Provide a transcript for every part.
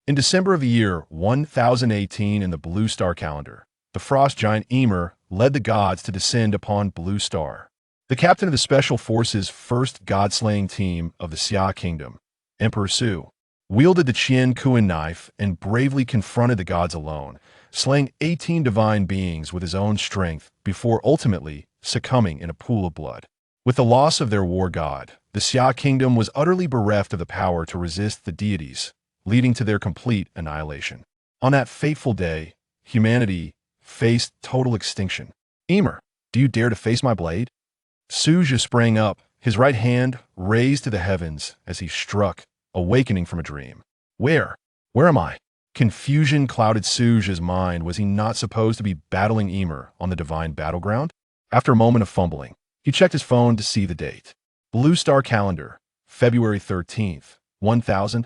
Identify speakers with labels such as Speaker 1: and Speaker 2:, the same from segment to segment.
Speaker 1: In December of the year 1018 in the Blue Star calendar, the frost giant Ymir led the gods to descend upon Blue Star. The captain of the Special Forces' first god-slaying team of the Xia Kingdom, Emperor Su, wielded the Qian Kuan knife and bravely confronted the gods alone, slaying 18 divine beings with his own strength before ultimately succumbing in a pool of blood. With the loss of their war god, the Xia Kingdom was utterly bereft of the power to resist the deities, leading to their complete annihilation. On that fateful day, humanity faced total extinction. Ymir, do you dare to face my blade? Suja sprang up, his right hand raised to the heavens as he struck, awakening from a dream. Where am I? Confusion clouded Suja's mind. Was he not supposed to be battling Ymir on the divine battleground? After a moment of fumbling, he checked his phone to see the date. Blue Star calendar, February 13th, 1000.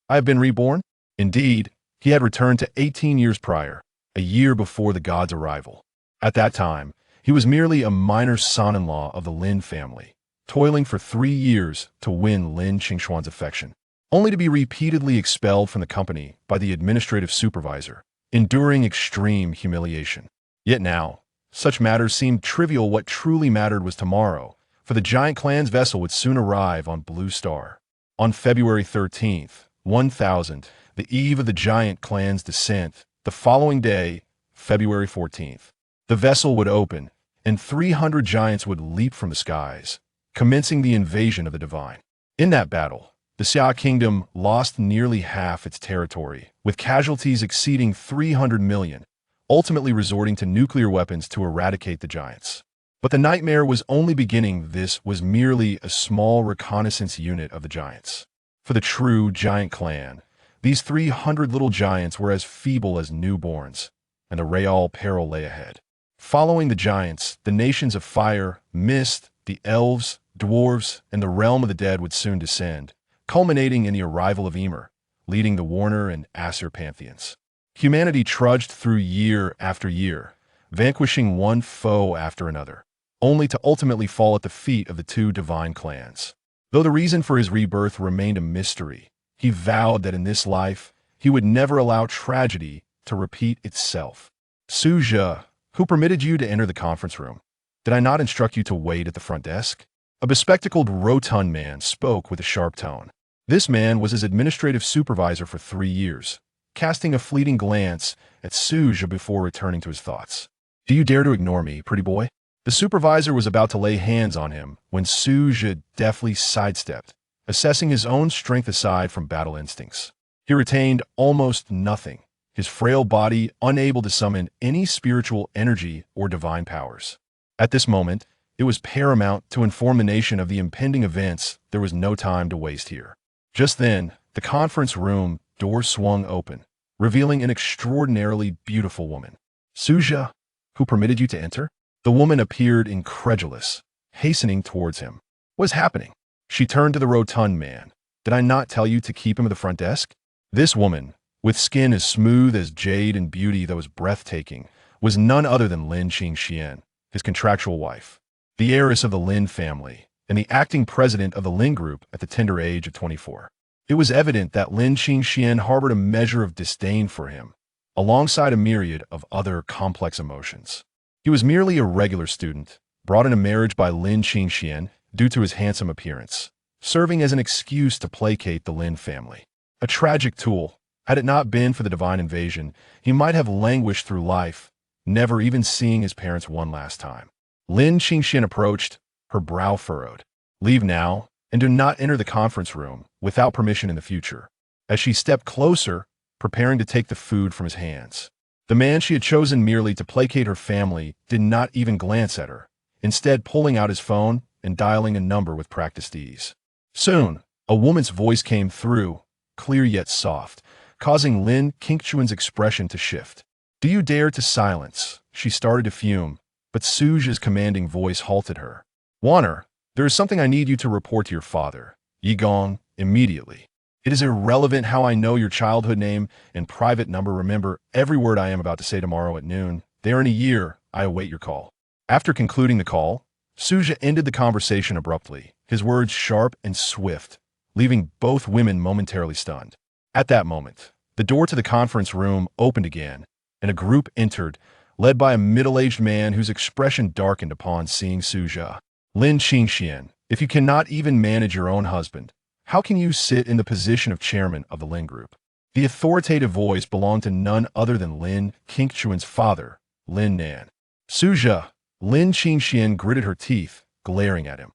Speaker 1: I have been reborn? Indeed, he had returned to 18 years prior, a year before the god's arrival. At that time, he was merely a minor son-in-law of the Lin family, toiling for 3 years to win Lin Qingshuan's affection, only to be repeatedly expelled from the company by the administrative supervisor, enduring extreme humiliation. Yet now, such matters seemed trivial. What truly mattered was tomorrow, for the giant clan's vessel would soon arrive on Blue Star. On February 13th, 1000, the eve of the giant clan's descent, the following day, February 14th, the vessel would open, and 300 giants would leap from the skies, commencing the invasion of the divine. In that battle, the Xia Kingdom lost nearly half its territory, with casualties exceeding 300 million, ultimately resorting to nuclear weapons to eradicate the giants. But the nightmare was only beginning. This was merely a small reconnaissance unit of the giants. For the true giant clan, these 300 little giants were as feeble as newborns, and the real peril lay ahead. Following the giants, the nations of fire, mist, the elves, dwarves, and the realm of the dead would soon descend, culminating in the arrival of Ymir, leading the Warner and Aesir pantheons. Humanity trudged through year after year, vanquishing one foe after another, only to ultimately fall at the feet of the two divine clans. Though the reason for his rebirth remained a mystery, he vowed that in this life, he would never allow tragedy to repeat itself. Suja, who permitted you to enter the conference room? Did I not instruct you to wait at the front desk? A bespectacled, rotund man spoke with a sharp tone. This man was his administrative supervisor for 3 years, casting a fleeting glance at Suja before returning to his thoughts. Do you dare to ignore me, pretty boy? The supervisor was about to lay hands on him when Suja deftly sidestepped, assessing his own strength aside from battle instincts. He retained almost nothing, his frail body unable to summon any spiritual energy or divine powers. At this moment, it was paramount to inform the nation of the impending events. There was no time to waste here. Just then, the conference room door swung open, revealing an extraordinarily beautiful woman. Suja, who permitted you to enter? The woman appeared incredulous, hastening towards him. What is happening? She turned to the rotund man. Did I not tell you to keep him at the front desk? This woman, with skin as smooth as jade and beauty that was breathtaking, was none other than Lin Qingshuan, his contractual wife, the heiress of the Lin family, and the acting president of the Lin Group at the tender age of 24. It was evident that Lin Qingshuan harbored a measure of disdain for him, alongside a myriad of other complex emotions. He was merely a regular student, brought into marriage by Lin Qingshuan due to his handsome appearance, serving as an excuse to placate the Lin family. A tragic tool. Had it not been for the divine invasion, he might have languished through life, never even seeing his parents one last time. Lin Qingshuan approached, her brow furrowed. Leave now, and do not enter the conference room without permission in the future. As she stepped closer, preparing to take the food from his hands. The man she had chosen merely to placate her family did not even glance at her, instead pulling out his phone and dialing a number with practiced ease. Soon, a woman's voice came through, clear yet soft, causing Lin Qingshuan's expression to shift. Do you dare to silence? She started to fume, but Suja's commanding voice halted her. Warner, there is something I need you to report to your father, Yigong, immediately. It is irrelevant how I know your childhood name and private number. Remember every word I am about to say tomorrow at noon. There in a year, I await your call. After concluding the call, Suja ended the conversation abruptly, his words sharp and swift, leaving both women momentarily stunned. At that moment, The door to the conference room opened again, and a group entered, led by a middle-aged man whose expression darkened upon seeing Suja. Lin Qingxian, if you cannot even manage your own husband, how can you sit in the position of chairman of the Lin Group? The authoritative voice belonged to none other than Lin Qingchuan's father, Lin Nan. Suja, Lin Qingxian gritted her teeth, glaring at him.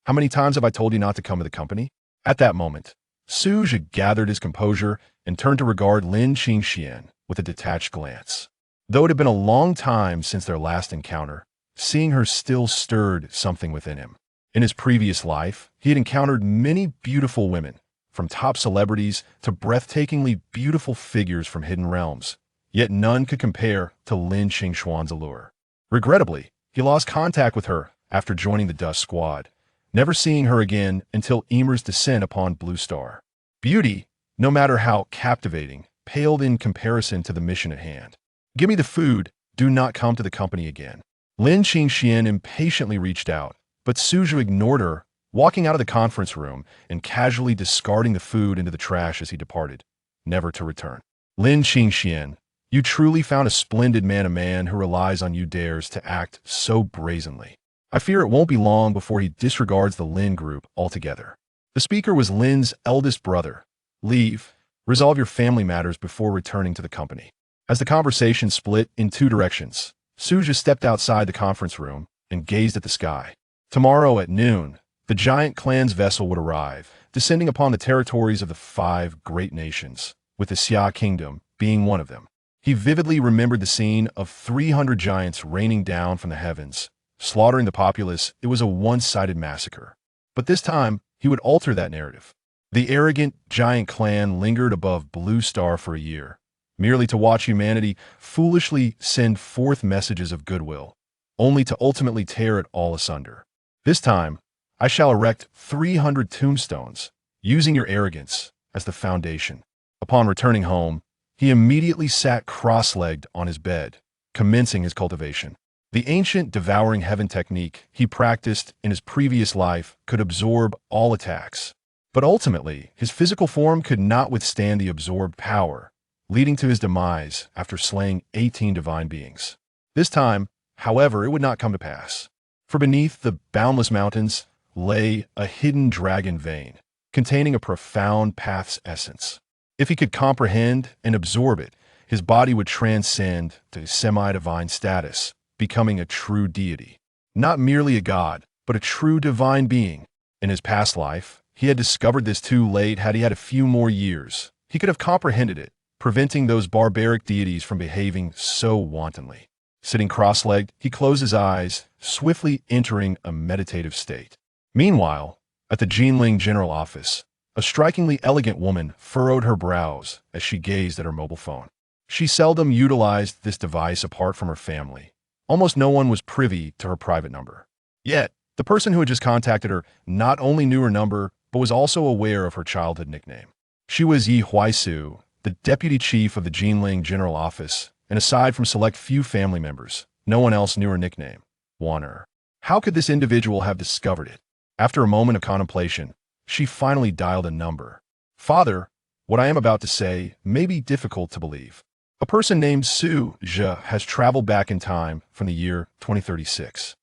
Speaker 1: How many times have I told you not to come to the company? At that moment, Suja gathered his composure and turned to regard Lin Qingxian with a detached glance. Though it had been a long time since their last encounter, seeing her still stirred something within him. In his previous life, he had encountered many beautiful women, from top celebrities to breathtakingly beautiful figures from hidden realms, yet none could compare to Lin Qingxuan's allure. Regrettably, he lost contact with her after joining the Dust Squad, never seeing her again until Ymir's descent upon Blue Star. Beauty, no matter how captivating, paled in comparison to the mission at hand. Give me the food, do not come to the company again. Lin Qingxian impatiently reached out, but Suja ignored her, walking out of the conference room and casually discarding the food into the trash as he departed, never to return. Lin Qingxian, you truly found a splendid man. A man who relies on you dares to act so brazenly. I fear it won't be long before he disregards the Lin Group altogether. The speaker was Lin's eldest brother. Leave, resolve your family matters before returning to the company. As the conversation split in two directions, Suja stepped outside the conference room and gazed at the sky. Tomorrow at noon, the giant clan's vessel would arrive, descending upon the territories of the 5 great nations, with the Xia Kingdom being one of them. He vividly remembered the scene of 300 giants raining down from the heavens, slaughtering the populace. It was a one-sided massacre. But this time, he would alter that narrative. The arrogant giant clan lingered above Blue Star for a year, merely to watch humanity foolishly send forth messages of goodwill, only to ultimately tear it all asunder. This time, I shall erect 300 tombstones, using your arrogance as the foundation. Upon returning home, he immediately sat cross-legged on his bed, commencing his cultivation. The ancient devouring heaven technique he practiced in his previous life could absorb all attacks, but ultimately, his physical form could not withstand the absorbed power, leading to his demise after slaying 18 divine beings. This time, however, it would not come to pass. For beneath the boundless mountains lay a hidden dragon vein, containing a profound path's essence. If he could comprehend and absorb it, his body would transcend to semi-divine status, becoming a true deity. Not merely a god, but a true divine being. In his past life, he had discovered this too late. Had he had a few more years, he could have comprehended it, preventing those barbaric deities from behaving so wantonly. Sitting cross-legged, he closed his eyes, swiftly entering a meditative state. Meanwhile, at the Jinling General Office, a strikingly elegant woman furrowed her brows as she gazed at her mobile phone. She seldom utilized this device apart from her family. Almost no one was privy to her private number. Yet, the person who had just contacted her not only knew her number, but was also aware of her childhood nickname. She was Yi Huaisu, the deputy chief of the Jinling General Office, and aside from select few family members, no one else knew her nickname, Wanner. How could this individual have discovered it? After a moment of contemplation, she finally dialed a number. Father, what I am about to say may be difficult to believe. A person named Suja has traveled back in time from the year 2036.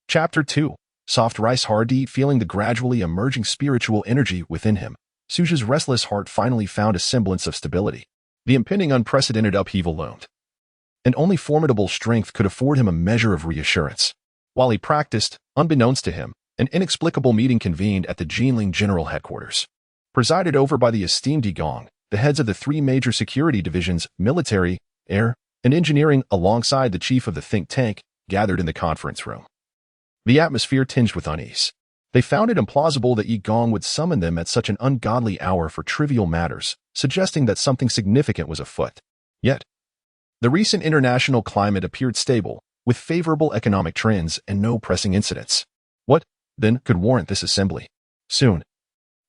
Speaker 1: Chapter 2. Soft rice hard to eat. Feeling the gradually emerging spiritual energy within him, Suja's restless heart finally found a semblance of stability. The impending unprecedented upheaval loomed, and only formidable strength could afford him a measure of reassurance. While he practiced, unbeknownst to him, an inexplicable meeting convened at the Jinling General Headquarters. Presided over by the esteemed Yigong, the heads of the 3 major security divisions, military, air, and engineering, alongside the chief of the think tank, gathered in the conference room. The atmosphere tinged with unease. They found it implausible that Yigong would summon them at such an ungodly hour for trivial matters, suggesting that something significant was afoot. Yet, the recent international climate appeared stable, with favorable economic trends and no pressing incidents. What, then, could warrant this assembly? Soon,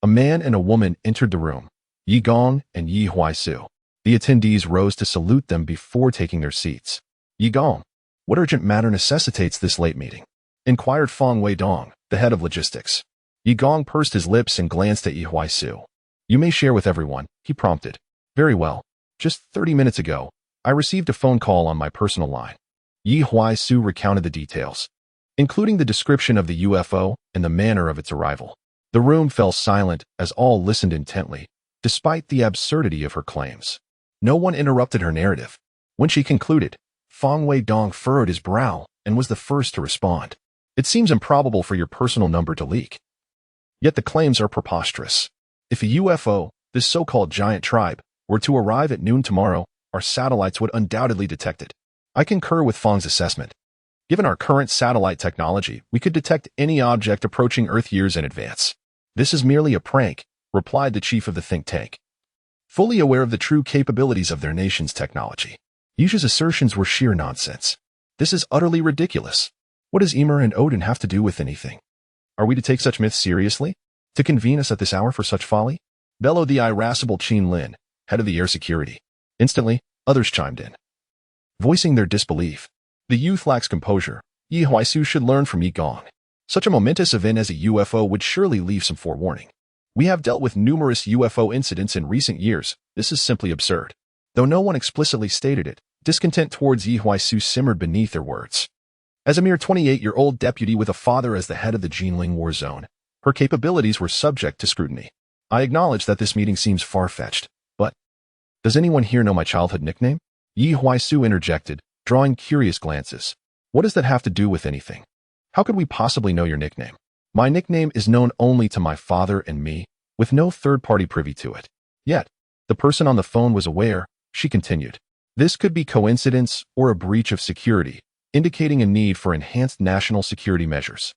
Speaker 1: a man and a woman entered the room, Yigong and Yi Huaisu. The attendees rose to salute them before taking their seats. Yigong, what urgent matter necessitates this late meeting? Inquired Feng Weidong, the head of logistics. Yigong pursed his lips and glanced at Yi Huaisu. You may share with everyone, he prompted. Very well. Just 30 minutes ago, I received a phone call on my personal line. Yi Huai-su recounted the details, including the description of the UFO and the manner of its arrival. The room fell silent as all listened intently, despite the absurdity of her claims. No one interrupted her narrative. When she concluded, Fong Wei-dong furrowed his brow and was the first to respond. It seems improbable for your personal number to leak. Yet the claims are preposterous. If a UFO, this so-called giant tribe, were to arrive at noon tomorrow, our satellites would undoubtedly detect it. I concur with Fong's assessment. Given our current satellite technology, we could detect any object approaching Earth years in advance. This is merely a prank, replied the chief of the think tank, fully aware of the true capabilities of their nation's technology. Yusha's assertions were sheer nonsense. This is utterly ridiculous. What does Ymir and Odin have to do with anything? Are we to take such myths seriously? To convene us at this hour for such folly? Bellowed the irascible Qin Lin, head of the air security. Instantly, others chimed in, voicing their disbelief. The youth lacks composure. Yi Huai-su should learn from Yi Gong. Such a momentous event as a UFO would surely leave some forewarning. We have dealt with numerous UFO incidents in recent years. This is simply absurd. Though no one explicitly stated it, discontent towards Yi Huai-su simmered beneath their words. As a mere 28-year-old deputy with a father as the head of the Jinling War Zone, her capabilities were subject to scrutiny. I acknowledge that this meeting seems far-fetched, but does anyone here know my childhood nickname? Yi Huai-su interjected, drawing curious glances. What does that have to do with anything? How could we possibly know your nickname? My nickname is known only to my father and me, with no third party privy to it. Yet, the person on the phone was aware, she continued. This could be coincidence or a breach of security, indicating a need for enhanced national security measures.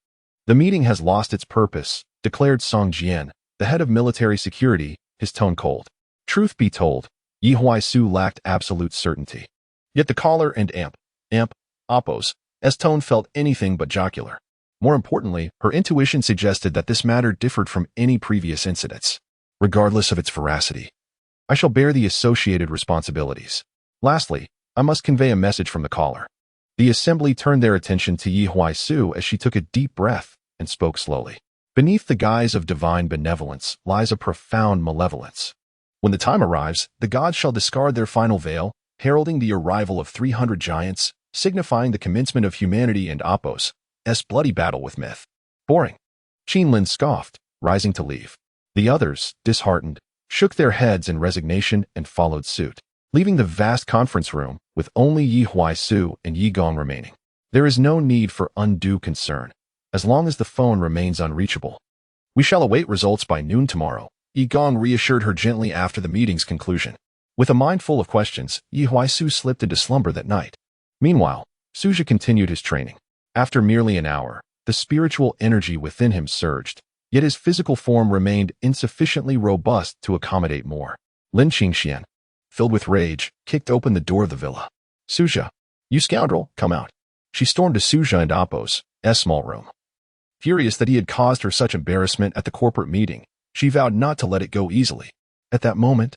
Speaker 1: The meeting has lost its purpose, declared Song Jian, the head of military security, his tone cold. Truth be told, Yi Huai-su lacked absolute certainty. Yet the caller and Oppo's tone felt anything but jocular. More importantly, her intuition suggested that this matter differed from any previous incidents. Regardless of its veracity, I shall bear the associated responsibilities. Lastly, I must convey a message from the caller. The assembly turned their attention to Yi Huai-su as she took a deep breath and spoke slowly. Beneath the guise of divine benevolence lies a profound malevolence. When the time arrives, the gods shall discard their final veil, heralding the arrival of 300 giants, signifying the commencement of humanity and Oppo's bloody battle with myth. Boring. Qin Lin scoffed, rising to leave. The others, disheartened, shook their heads in resignation and followed suit, leaving the vast conference room with only Yi Huai-su and Yi Gong remaining. There is no need for undue concern, as long as the phone remains unreachable. We shall await results by noon tomorrow, Yi Gong reassured her gently after the meeting's conclusion. With a mind full of questions, Yi Huai-su slipped into slumber that night. Meanwhile, Suja continued his training. After merely an hour, the spiritual energy within him surged, yet his physical form remained insufficiently robust to accommodate more. Lin Qingxian, filled with rage, kicked open the door of the villa. Suja, you scoundrel, come out. She stormed to Suja and Oppo's small room. Furious that he had caused her such embarrassment at the corporate meeting, she vowed not to let it go easily. At that moment,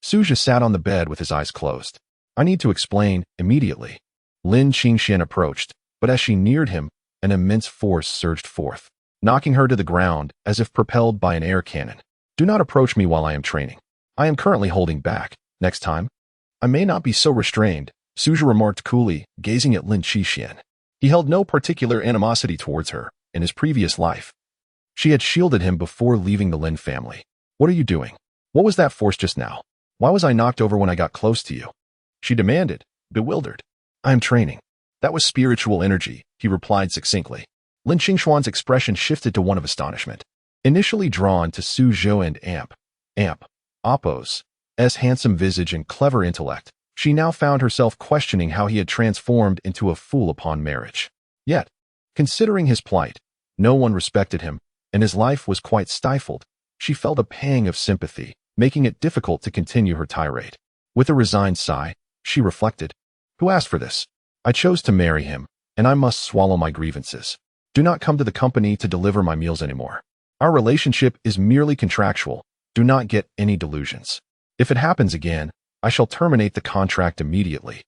Speaker 1: Suja sat on the bed with his eyes closed. I need to explain immediately. Lin Qingxian approached, but as she neared him, an immense force surged forth, knocking her to the ground as if propelled by an air cannon. Do not approach me while I am training. I am currently holding back. Next time, I may not be so restrained, Suja remarked coolly, gazing at Lin Qingxian. He held no particular animosity towards her in his previous life. She had shielded him before leaving the Lin family. What are you doing? What was that force just now? Why was I knocked over when I got close to you? She demanded, bewildered. I am training. That was spiritual energy, he replied succinctly. Lin Qingxuan's expression shifted to one of astonishment. Initially drawn to Su Zhou and Oppo's handsome visage and clever intellect, she now found herself questioning how he had transformed into a fool upon marriage. Yet, considering his plight, no one respected him, and his life was quite stifled. She felt a pang of sympathy, making it difficult to continue her tirade. With a resigned sigh, she reflected, who asked for this? I chose to marry him, and I must swallow my grievances. Do not come to the company to deliver my meals anymore. Our relationship is merely contractual. Do not get any delusions. If it happens again, I shall terminate the contract immediately.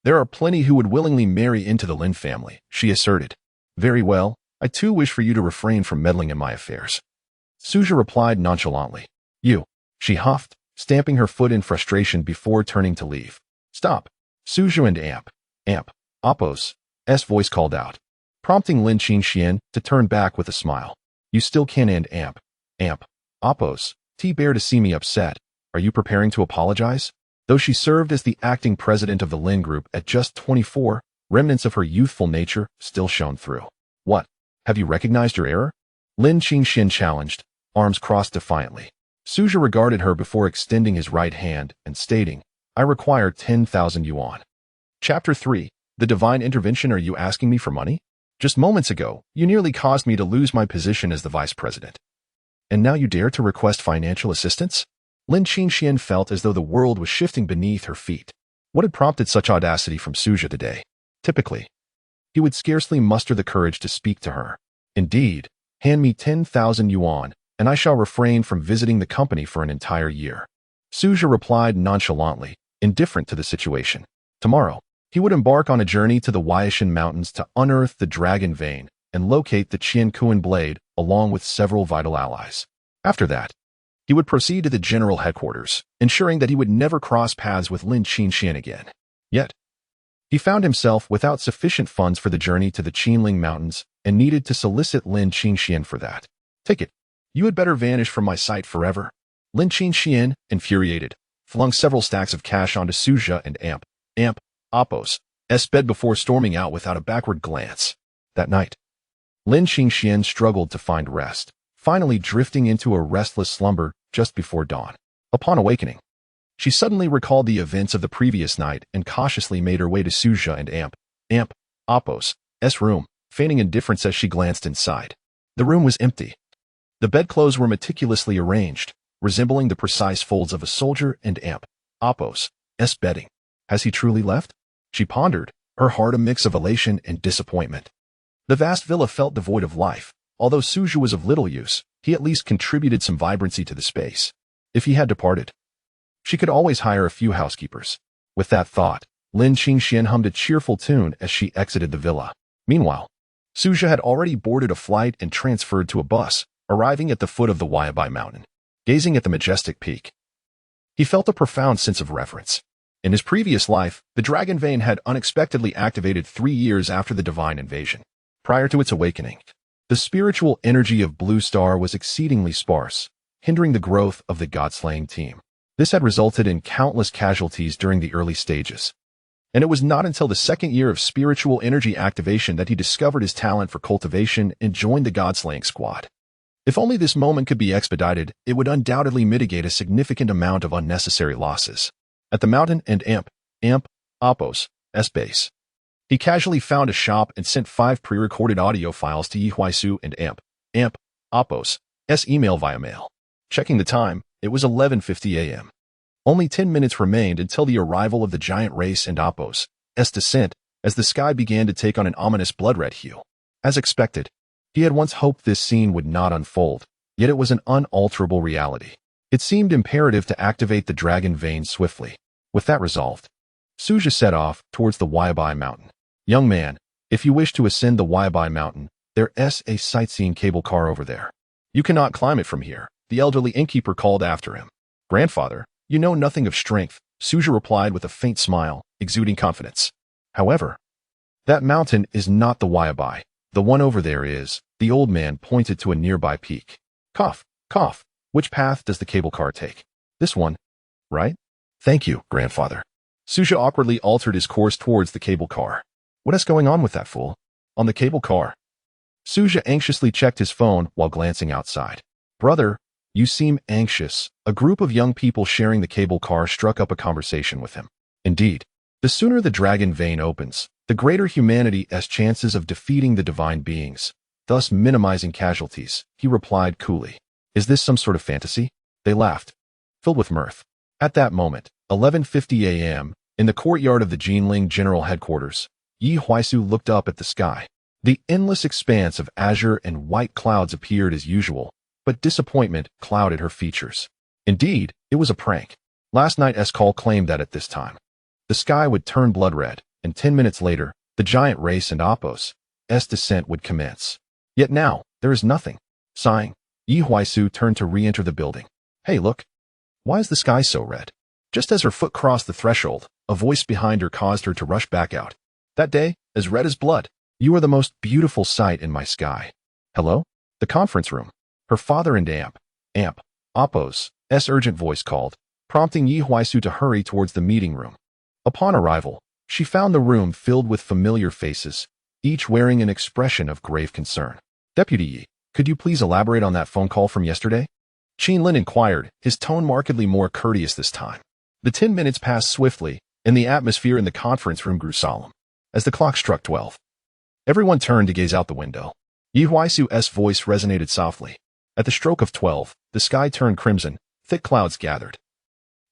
Speaker 1: There are plenty who would willingly marry into the Lin family, she asserted. Very well, I too wish for you to refrain from meddling in my affairs. Suja replied nonchalantly. You, she huffed, stamping her foot in frustration before turning to leave. Stop! Suzhou and Amp, Appo's voice called out, prompting Lin Qingxian to turn back with a smile. You still can't end Amp, Appo's bear to see me upset. Are you preparing to apologize? Though she served as the acting president of the Lin Group at just 24, remnants of her youthful nature still shone through. What? Have you recognized your error? Lin Qingxian challenged, arms crossed defiantly. Suzhou regarded her before extending his right hand and stating, I require 10,000 yuan. Chapter 3. The Divine Intervention. Are you asking me for money? Just moments ago, you nearly caused me to lose my position as the vice president. And now you dare to request financial assistance? Lin Qingxian felt as though the world was shifting beneath her feet. What had prompted such audacity from Suzhou today? Typically, he would scarcely muster the courage to speak to her. Indeed, hand me 10,000 yuan, and I shall refrain from visiting the company for an entire year. Suzhou replied nonchalantly, indifferent to the situation. Tomorrow, he would embark on a journey to the Waishan Mountains to unearth the dragon vein and locate the Qiankuan blade along with several vital allies. After that, he would proceed to the general headquarters, ensuring that he would never cross paths with Lin Qingxian again. Yet, he found himself without sufficient funds for the journey to the Qinling Mountains and needed to solicit Lin Qingxian for that. Take it. You had better vanish from my sight forever. Lin Qingxian, infuriated, flung several stacks of cash onto Suzhou and Appo's bed before storming out without a backward glance. That night, Lin Qingxian struggled to find rest, finally drifting into a restless slumber just before dawn. Upon awakening, she suddenly recalled the events of the previous night and cautiously made her way to Suzhou and Appo's room, feigning indifference as she glanced inside. The room was empty. The bedclothes were meticulously arranged, resembling the precise folds of a soldier and Appo's bedding. Has he truly left? She pondered, her heart a mix of elation and disappointment. The vast villa felt devoid of life. Although Suzhou was of little use, he at least contributed some vibrancy to the space. If he had departed, she could always hire a few housekeepers. With that thought, Lin Qingxian hummed a cheerful tune as she exited the villa. Meanwhile, Suzhou had already boarded a flight and transferred to a bus, arriving at the foot of the Wayabai Mountain. Gazing at the majestic peak, he felt a profound sense of reverence. In his previous life, the dragon vein had unexpectedly activated 3 years after the divine invasion. Prior to its awakening, the spiritual energy of Blue Star was exceedingly sparse, hindering the growth of the god-slaying team. This had resulted in countless casualties during the early stages. And it was not until the second year of spiritual energy activation that he discovered his talent for cultivation and joined the god-slaying squad. If only this moment could be expedited, it would undoubtedly mitigate a significant amount of unnecessary losses. At the mountain and Appo's base, he casually found a shop and sent 5 pre-recorded audio files to Yi Huaisu and Appo's email via mail. Checking the time, it was 11:50 a.m. Only 10 minutes remained until the arrival of the giant race and Appo's descent, as the sky began to take on an ominous blood-red hue. As expected, he had once hoped this scene would not unfold, yet it was an unalterable reality. It seemed imperative to activate the dragon vein swiftly. With that resolved, Suzhou set off towards the Wayabai Mountain. Young man, if you wish to ascend the Wayabai Mountain, there's a sightseeing cable car over there. You cannot climb it from here, the elderly innkeeper called after him. Grandfather, you know nothing of strength, Suzhou replied with a faint smile, exuding confidence. However, that mountain is not the Wayabai. The one over there is, the old man pointed to a nearby peak. Cough, cough. Which path does the cable car take? This one, right? Thank you, grandfather. Suzhou awkwardly altered his course towards the cable car. What is going on with that fool? On the cable car. Suzhou anxiously checked his phone while glancing outside. Brother, you seem anxious. A group of young people sharing the cable car struck up a conversation with him. Indeed, the sooner the dragon vein opens, the greater humanity's chances of defeating the divine beings, thus minimizing casualties, he replied coolly. Is this some sort of fantasy? They laughed, filled with mirth. At that moment, 11:50 a.m., in the courtyard of the Jinling General Headquarters, Yi Huaisu looked up at the sky. The endless expanse of azure and white clouds appeared as usual, but disappointment clouded her features. Indeed, it was a prank. Last night's call claimed that at this time, the sky would turn blood red, and 10 minutes later, the giant race and Appo's descent would commence. Yet now, there is nothing. Sighing, Yi Huaisu turned to re-enter the building. Hey look! Why is the sky so red? Just as her foot crossed the threshold, a voice behind her caused her to rush back out. That day, as red as blood. You are the most beautiful sight in my sky. Hello? The conference room. Her father and Apos' urgent voice called, prompting Yi Huaisu to hurry towards the meeting room. Upon arrival, she found the room filled with familiar faces, each wearing an expression of grave concern. Deputy Yi, could you please elaborate on that phone call from yesterday? Qin Lin inquired, his tone markedly more courteous this time. The 10 minutes passed swiftly, and the atmosphere in the conference room grew solemn. As the clock struck 12, everyone turned to gaze out the window. Yi Huaisu's voice resonated softly. At the stroke of 12, the sky turned crimson, thick clouds gathered,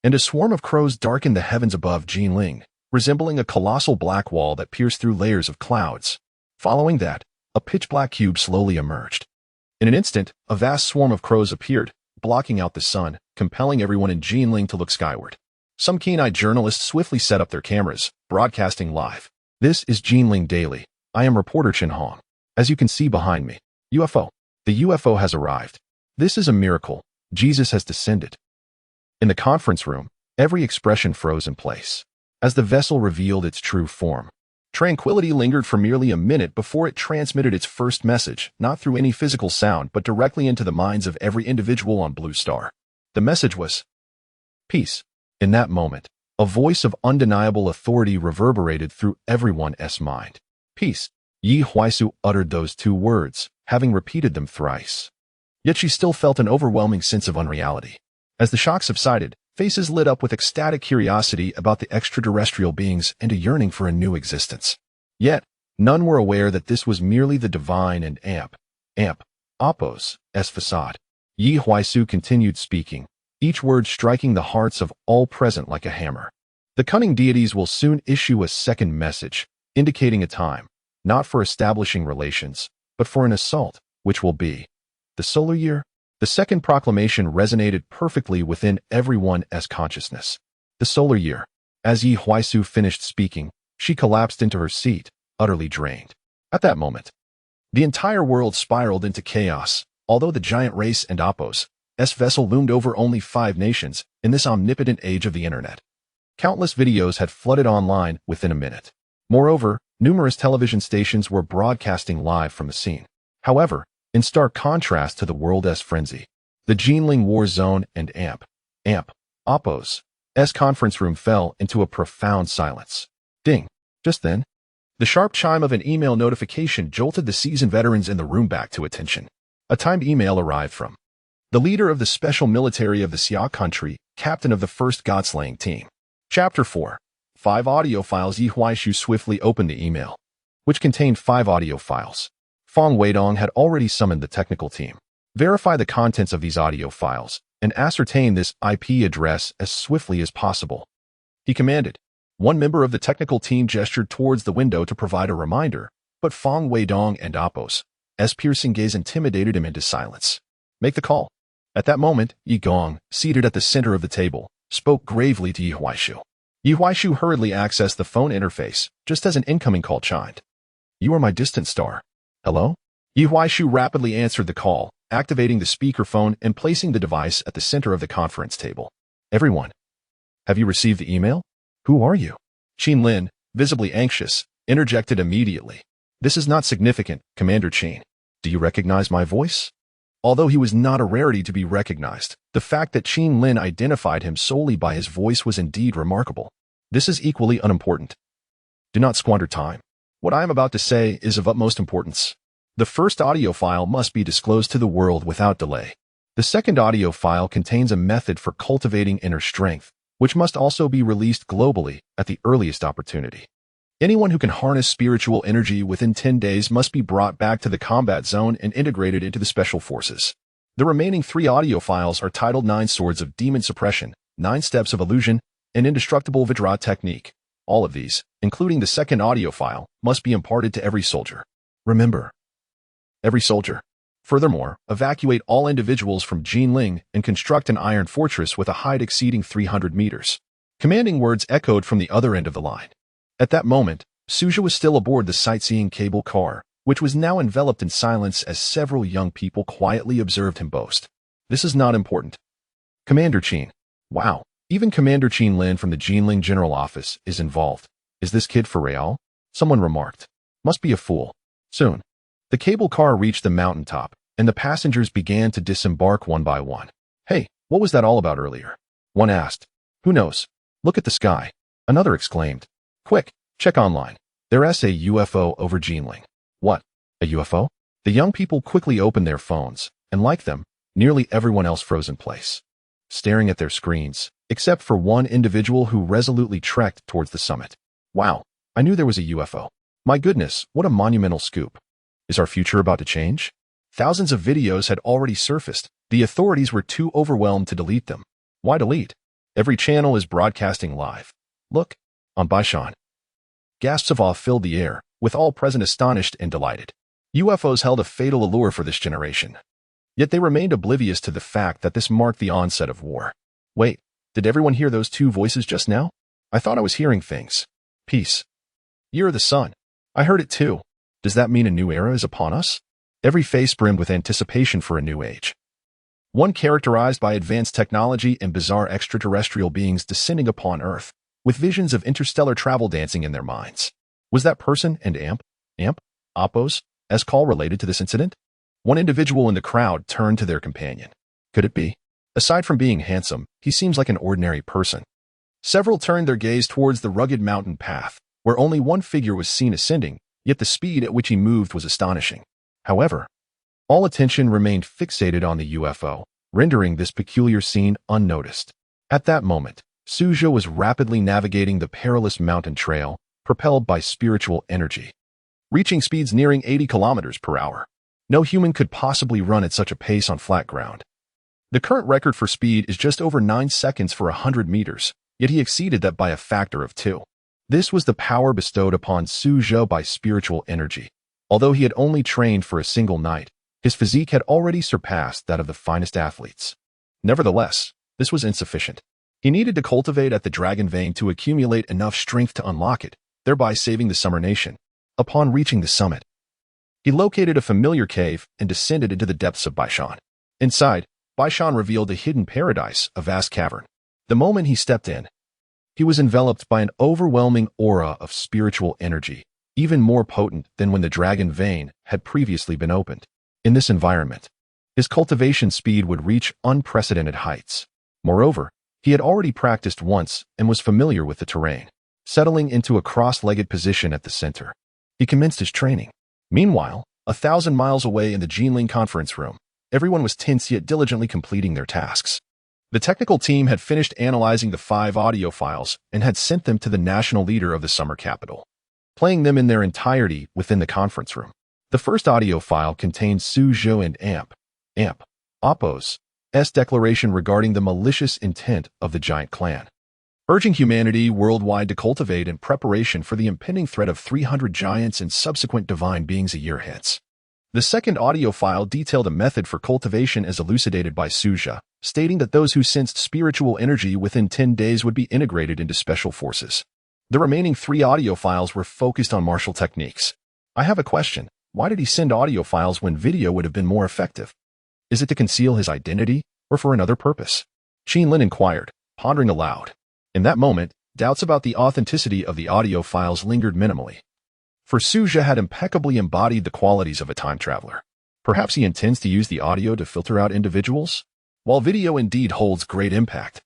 Speaker 1: and a swarm of crows darkened the heavens above Jinling, resembling a colossal black wall that pierced through layers of clouds. Following that, a pitch-black cube slowly emerged. In an instant, a vast swarm of crows appeared, blocking out the sun, compelling everyone in Jinling to look skyward. Some keen-eyed journalists swiftly set up their cameras, broadcasting live. This is Jinling Daily. I am reporter Chen Hong. As you can see behind me, UFO. The UFO has arrived. This is a miracle. Jesus has descended. In the conference room, every expression froze in place. As the vessel revealed its true form, tranquility lingered for merely a minute before it transmitted its first message, not through any physical sound but directly into the minds of every individual on Blue Star. The message was peace. In that moment, a voice of undeniable authority reverberated through everyone's mind. Peace. Yi Huaisu uttered those two words, having repeated them thrice. Yet she still felt an overwhelming sense of unreality. As the shock subsided, faces lit up with ecstatic curiosity about the extraterrestrial beings and a yearning for a new existence. Yet, none were aware that this was merely the divine and Apos' facade. Yi Huaisu continued speaking, each word striking the hearts of all present like a hammer. The cunning deities will soon issue a second message, indicating a time, not for establishing relations, but for an assault, which will be the solar year. The second proclamation resonated perfectly within everyone's consciousness. The solar year. As Yi Huaisu finished speaking, she collapsed into her seat, utterly drained. At that moment, the entire world spiraled into chaos, although the giant race and Apos' vessel loomed over only 5 nations in this omnipotent age of the internet. Countless videos had flooded online within a minute. Moreover, numerous television stations were broadcasting live from the scene. However, in stark contrast to the world's frenzy, the Jinling war zone and Apos' conference room fell into a profound silence. Ding! Just then, the sharp chime of an email notification jolted the seasoned veterans in the room back to attention. A timed email arrived from the leader of the special military of the Xia country, captain of the first God-slaying team. Chapter 4. 5 audio files. Yi Huaishu swiftly opened the email, which contained 5 audio files. Fong Weidong had already summoned the technical team. Verify the contents of these audio files and ascertain this IP address as swiftly as possible, he commanded. One member of the technical team gestured towards the window to provide a reminder, but Fong Weidong and Apos' piercing gaze intimidated him into silence. Make the call. At that moment, Yi Gong, seated at the center of the table, spoke gravely to Yi Huaishu. Yi Huaishu hurriedly accessed the phone interface, just as an incoming call chimed. You are my distant star. Hello? Yi Huaishu rapidly answered the call, activating the speakerphone and placing the device at the center of the conference table. Everyone. Have you received the email? Who are you? Qin Lin, visibly anxious, interjected immediately. This is not significant, Commander Qin. Do you recognize my voice? Although he was not a rarity to be recognized, the fact that Qin Lin identified him solely by his voice was indeed remarkable. This is equally unimportant. Do not squander time. What I am about to say is of utmost importance. The first audio file must be disclosed to the world without delay. The second audio file contains a method for cultivating inner strength, which must also be released globally at the earliest opportunity. Anyone who can harness spiritual energy within 10 days must be brought back to the combat zone and integrated into the special forces. The remaining 3 audio files are titled 9 Swords of Demon Suppression, 9 Steps of Illusion, and Indestructible Vidra Technique. All of these, including the second audio file, must be imparted to every soldier. Remember, every soldier. Furthermore, evacuate all individuals from Jinling and construct an iron fortress with a height exceeding 300 meters. Commanding words echoed from the other end of the line. At that moment, Suja was still aboard the sightseeing cable car, which was now enveloped in silence as several young people quietly observed him boast. This is not important. Commander Qin, Wow, even Commander Lin from the Jinling General Office is involved. Is this kid for real? Someone remarked. Must be a fool. Soon, the cable car reached the mountaintop, and the passengers began to disembark one by one. Hey, what was that all about earlier? One asked. Who knows? Look at the sky. Another exclaimed. Quick, check online. There's a UFO over Jinling. What? A UFO? The young people quickly opened their phones, and like them, nearly everyone else froze in place, staring at their screens, except for one individual who resolutely trekked towards the summit. Wow, I knew there was a UFO. My goodness, what a monumental scoop. Is our future about to change? Thousands of videos had already surfaced. The authorities were too overwhelmed to delete them. Why delete? Every channel is broadcasting live. Look, on Baishan. Gasps of awe filled the air, with all present astonished and delighted. UFOs held a fatal allure for this generation. Yet they remained oblivious to the fact that this marked the onset of war. Wait, did everyone hear those two voices just now? I thought I was hearing things. Peace. Year of the sun. I heard it too. Does that mean a new era is upon us? Every face brimmed with anticipation for a new age. One characterized by advanced technology and bizarre extraterrestrial beings descending upon Earth, with visions of interstellar travel dancing in their minds. Was that person and Oppos, as call related to this incident? One individual in the crowd turned to their companion. Could it be? Aside from being handsome, he seems like an ordinary person. Several turned their gaze towards the rugged mountain path, where only one figure was seen ascending, yet the speed at which he moved was astonishing. However, all attention remained fixated on the UFO, rendering this peculiar scene unnoticed. At that moment, Suzhou was rapidly navigating the perilous mountain trail, propelled by spiritual energy, reaching speeds nearing 80 kilometers per hour. No human could possibly run at such a pace on flat ground. The current record for speed is just over 9 seconds for 100 meters, yet he exceeded that by a factor of 2. This was the power bestowed upon Suzhou by spiritual energy. Although he had only trained for a single night, his physique had already surpassed that of the finest athletes. Nevertheless, this was insufficient. He needed to cultivate at the Dragon Vein to accumulate enough strength to unlock it, thereby saving the Summer Nation. Upon reaching the summit, he located a familiar cave and descended into the depths of Baishan. Inside, Baishan revealed a hidden paradise, a vast cavern. The moment he stepped in, he was enveloped by an overwhelming aura of spiritual energy, even more potent than when the Dragon Vein had previously been opened. In this environment, his cultivation speed would reach unprecedented heights. Moreover, he had already practiced once and was familiar with the terrain. Settling into a cross-legged position at the center, he commenced his training. Meanwhile, 1,000 miles away in the Jinling conference room, everyone was tense yet diligently completing their tasks. The technical team had finished analyzing the 5 audio files and had sent them to the national leader of the summer capital, playing them in their entirety within the conference room. The first audio file contained Suzhou and Oppos' declaration regarding the malicious intent of the giant clan, urging humanity worldwide to cultivate in preparation for the impending threat of 300 giants and subsequent divine beings a year hence. The second audio file detailed a method for cultivation as elucidated by Suzhou, stating that those who sensed spiritual energy within 10 days would be integrated into special forces. The remaining 3 audio files were focused on martial techniques. I have a question. Why did he send audio files when video would have been more effective? Is it to conceal his identity, or for another purpose? Lin inquired, pondering aloud. In that moment, doubts about the authenticity of the audio files lingered minimally. For Suzhou had impeccably embodied the qualities of a time traveler. Perhaps he intends to use the audio to filter out individuals? While video indeed holds great impact,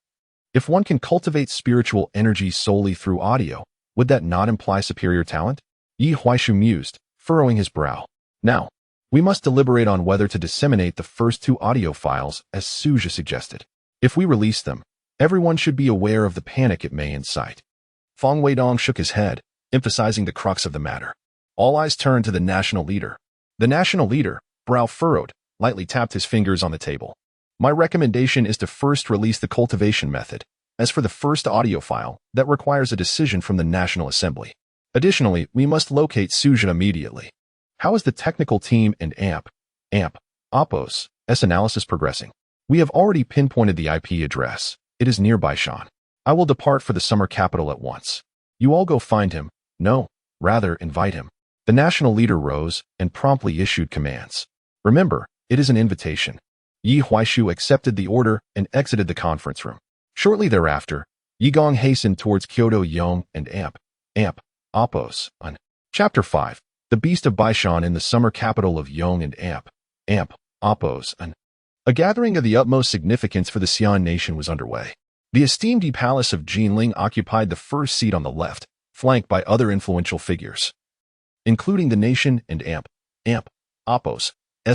Speaker 1: if one can cultivate spiritual energy solely through audio, would that not imply superior talent? Yi Huaishu mused, furrowing his brow. Now, we must deliberate on whether to disseminate the first 2 audio files, as Suzhou suggested. If we release them, everyone should be aware of the panic it may incite. Feng Weidong shook his head, emphasizing the crux of the matter. All eyes turned to the national leader. The national leader, brow furrowed, lightly tapped his fingers on the table. My recommendation is to first release the cultivation method. As for the first audio file, that requires a decision from the National Assembly. Additionally, we must locate Suzhou immediately. How is the technical team and Oppos' analysis progressing? We have already pinpointed the IP address. It is near Baishan. I will depart for the summer capital at once. You all go find him. No, rather invite him. The national leader rose and promptly issued commands. Remember, it is an invitation. Yi Huaishu accepted the order and exited the conference room. Shortly thereafter, Yigong hastened towards Kyoto Yong and Amp, Oppos, on Chapter 5, The Beast of Baishan in the summer capital of Yong and Amp, Oppos, on a gathering of the utmost significance for the Xian nation was underway. The esteemed palace of Jinling occupied the first seat on the left, flanked by other influential figures, including the nation and Amp, Oppos,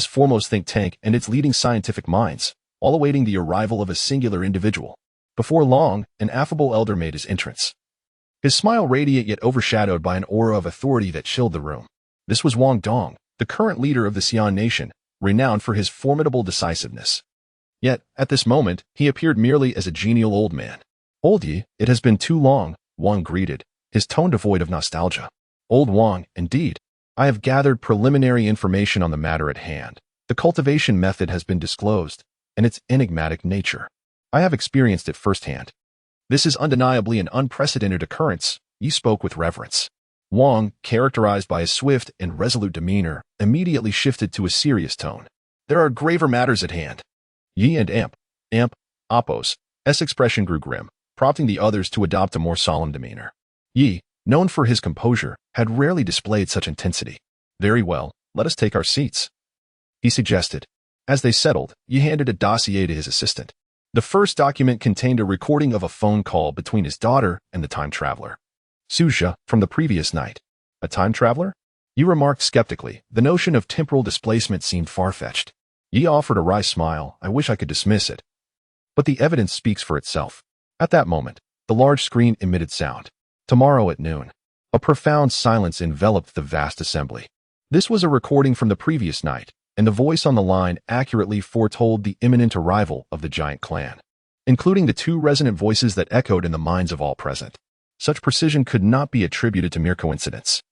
Speaker 1: foremost think tank and its leading scientific minds, all awaiting the arrival of a singular individual. Before long, an affable elder made his entrance. His smile radiant yet overshadowed by an aura of authority that chilled the room. This was Wang Dong, the current leader of the Xian nation, renowned for his formidable decisiveness. Yet, at this moment, he appeared merely as a genial old man. Old Yi, it has been too long, Wang greeted, his tone devoid of nostalgia. Old Wang, indeed. I have gathered preliminary information on the matter at hand. The cultivation method has been disclosed, and its enigmatic nature. I have experienced it firsthand. This is undeniably an unprecedented occurrence. Yi spoke with reverence. Wang, characterized by his swift and resolute demeanor, immediately shifted to a serious tone. There are graver matters at hand. Yi and Amp, Oppos' expression grew grim, prompting the others to adopt a more solemn demeanor. Yi, known for his composure, had rarely displayed such intensity. Very well, let us take our seats, he suggested. As they settled, Yi handed a dossier to his assistant. The first document contained a recording of a phone call between his daughter and the time traveler, Suja, from the previous night. A time traveler? Yi remarked skeptically. The notion of temporal displacement seemed far-fetched. Yi offered a wry smile. I wish I could dismiss it, but the evidence speaks for itself. At that moment, the large screen emitted sound. Tomorrow at noon. A profound silence enveloped the vast assembly. This was a recording from the previous night, and the voice on the line accurately foretold the imminent arrival of the giant clan, including the two resonant voices that echoed in the minds of all present. Such precision could not be attributed to mere coincidence.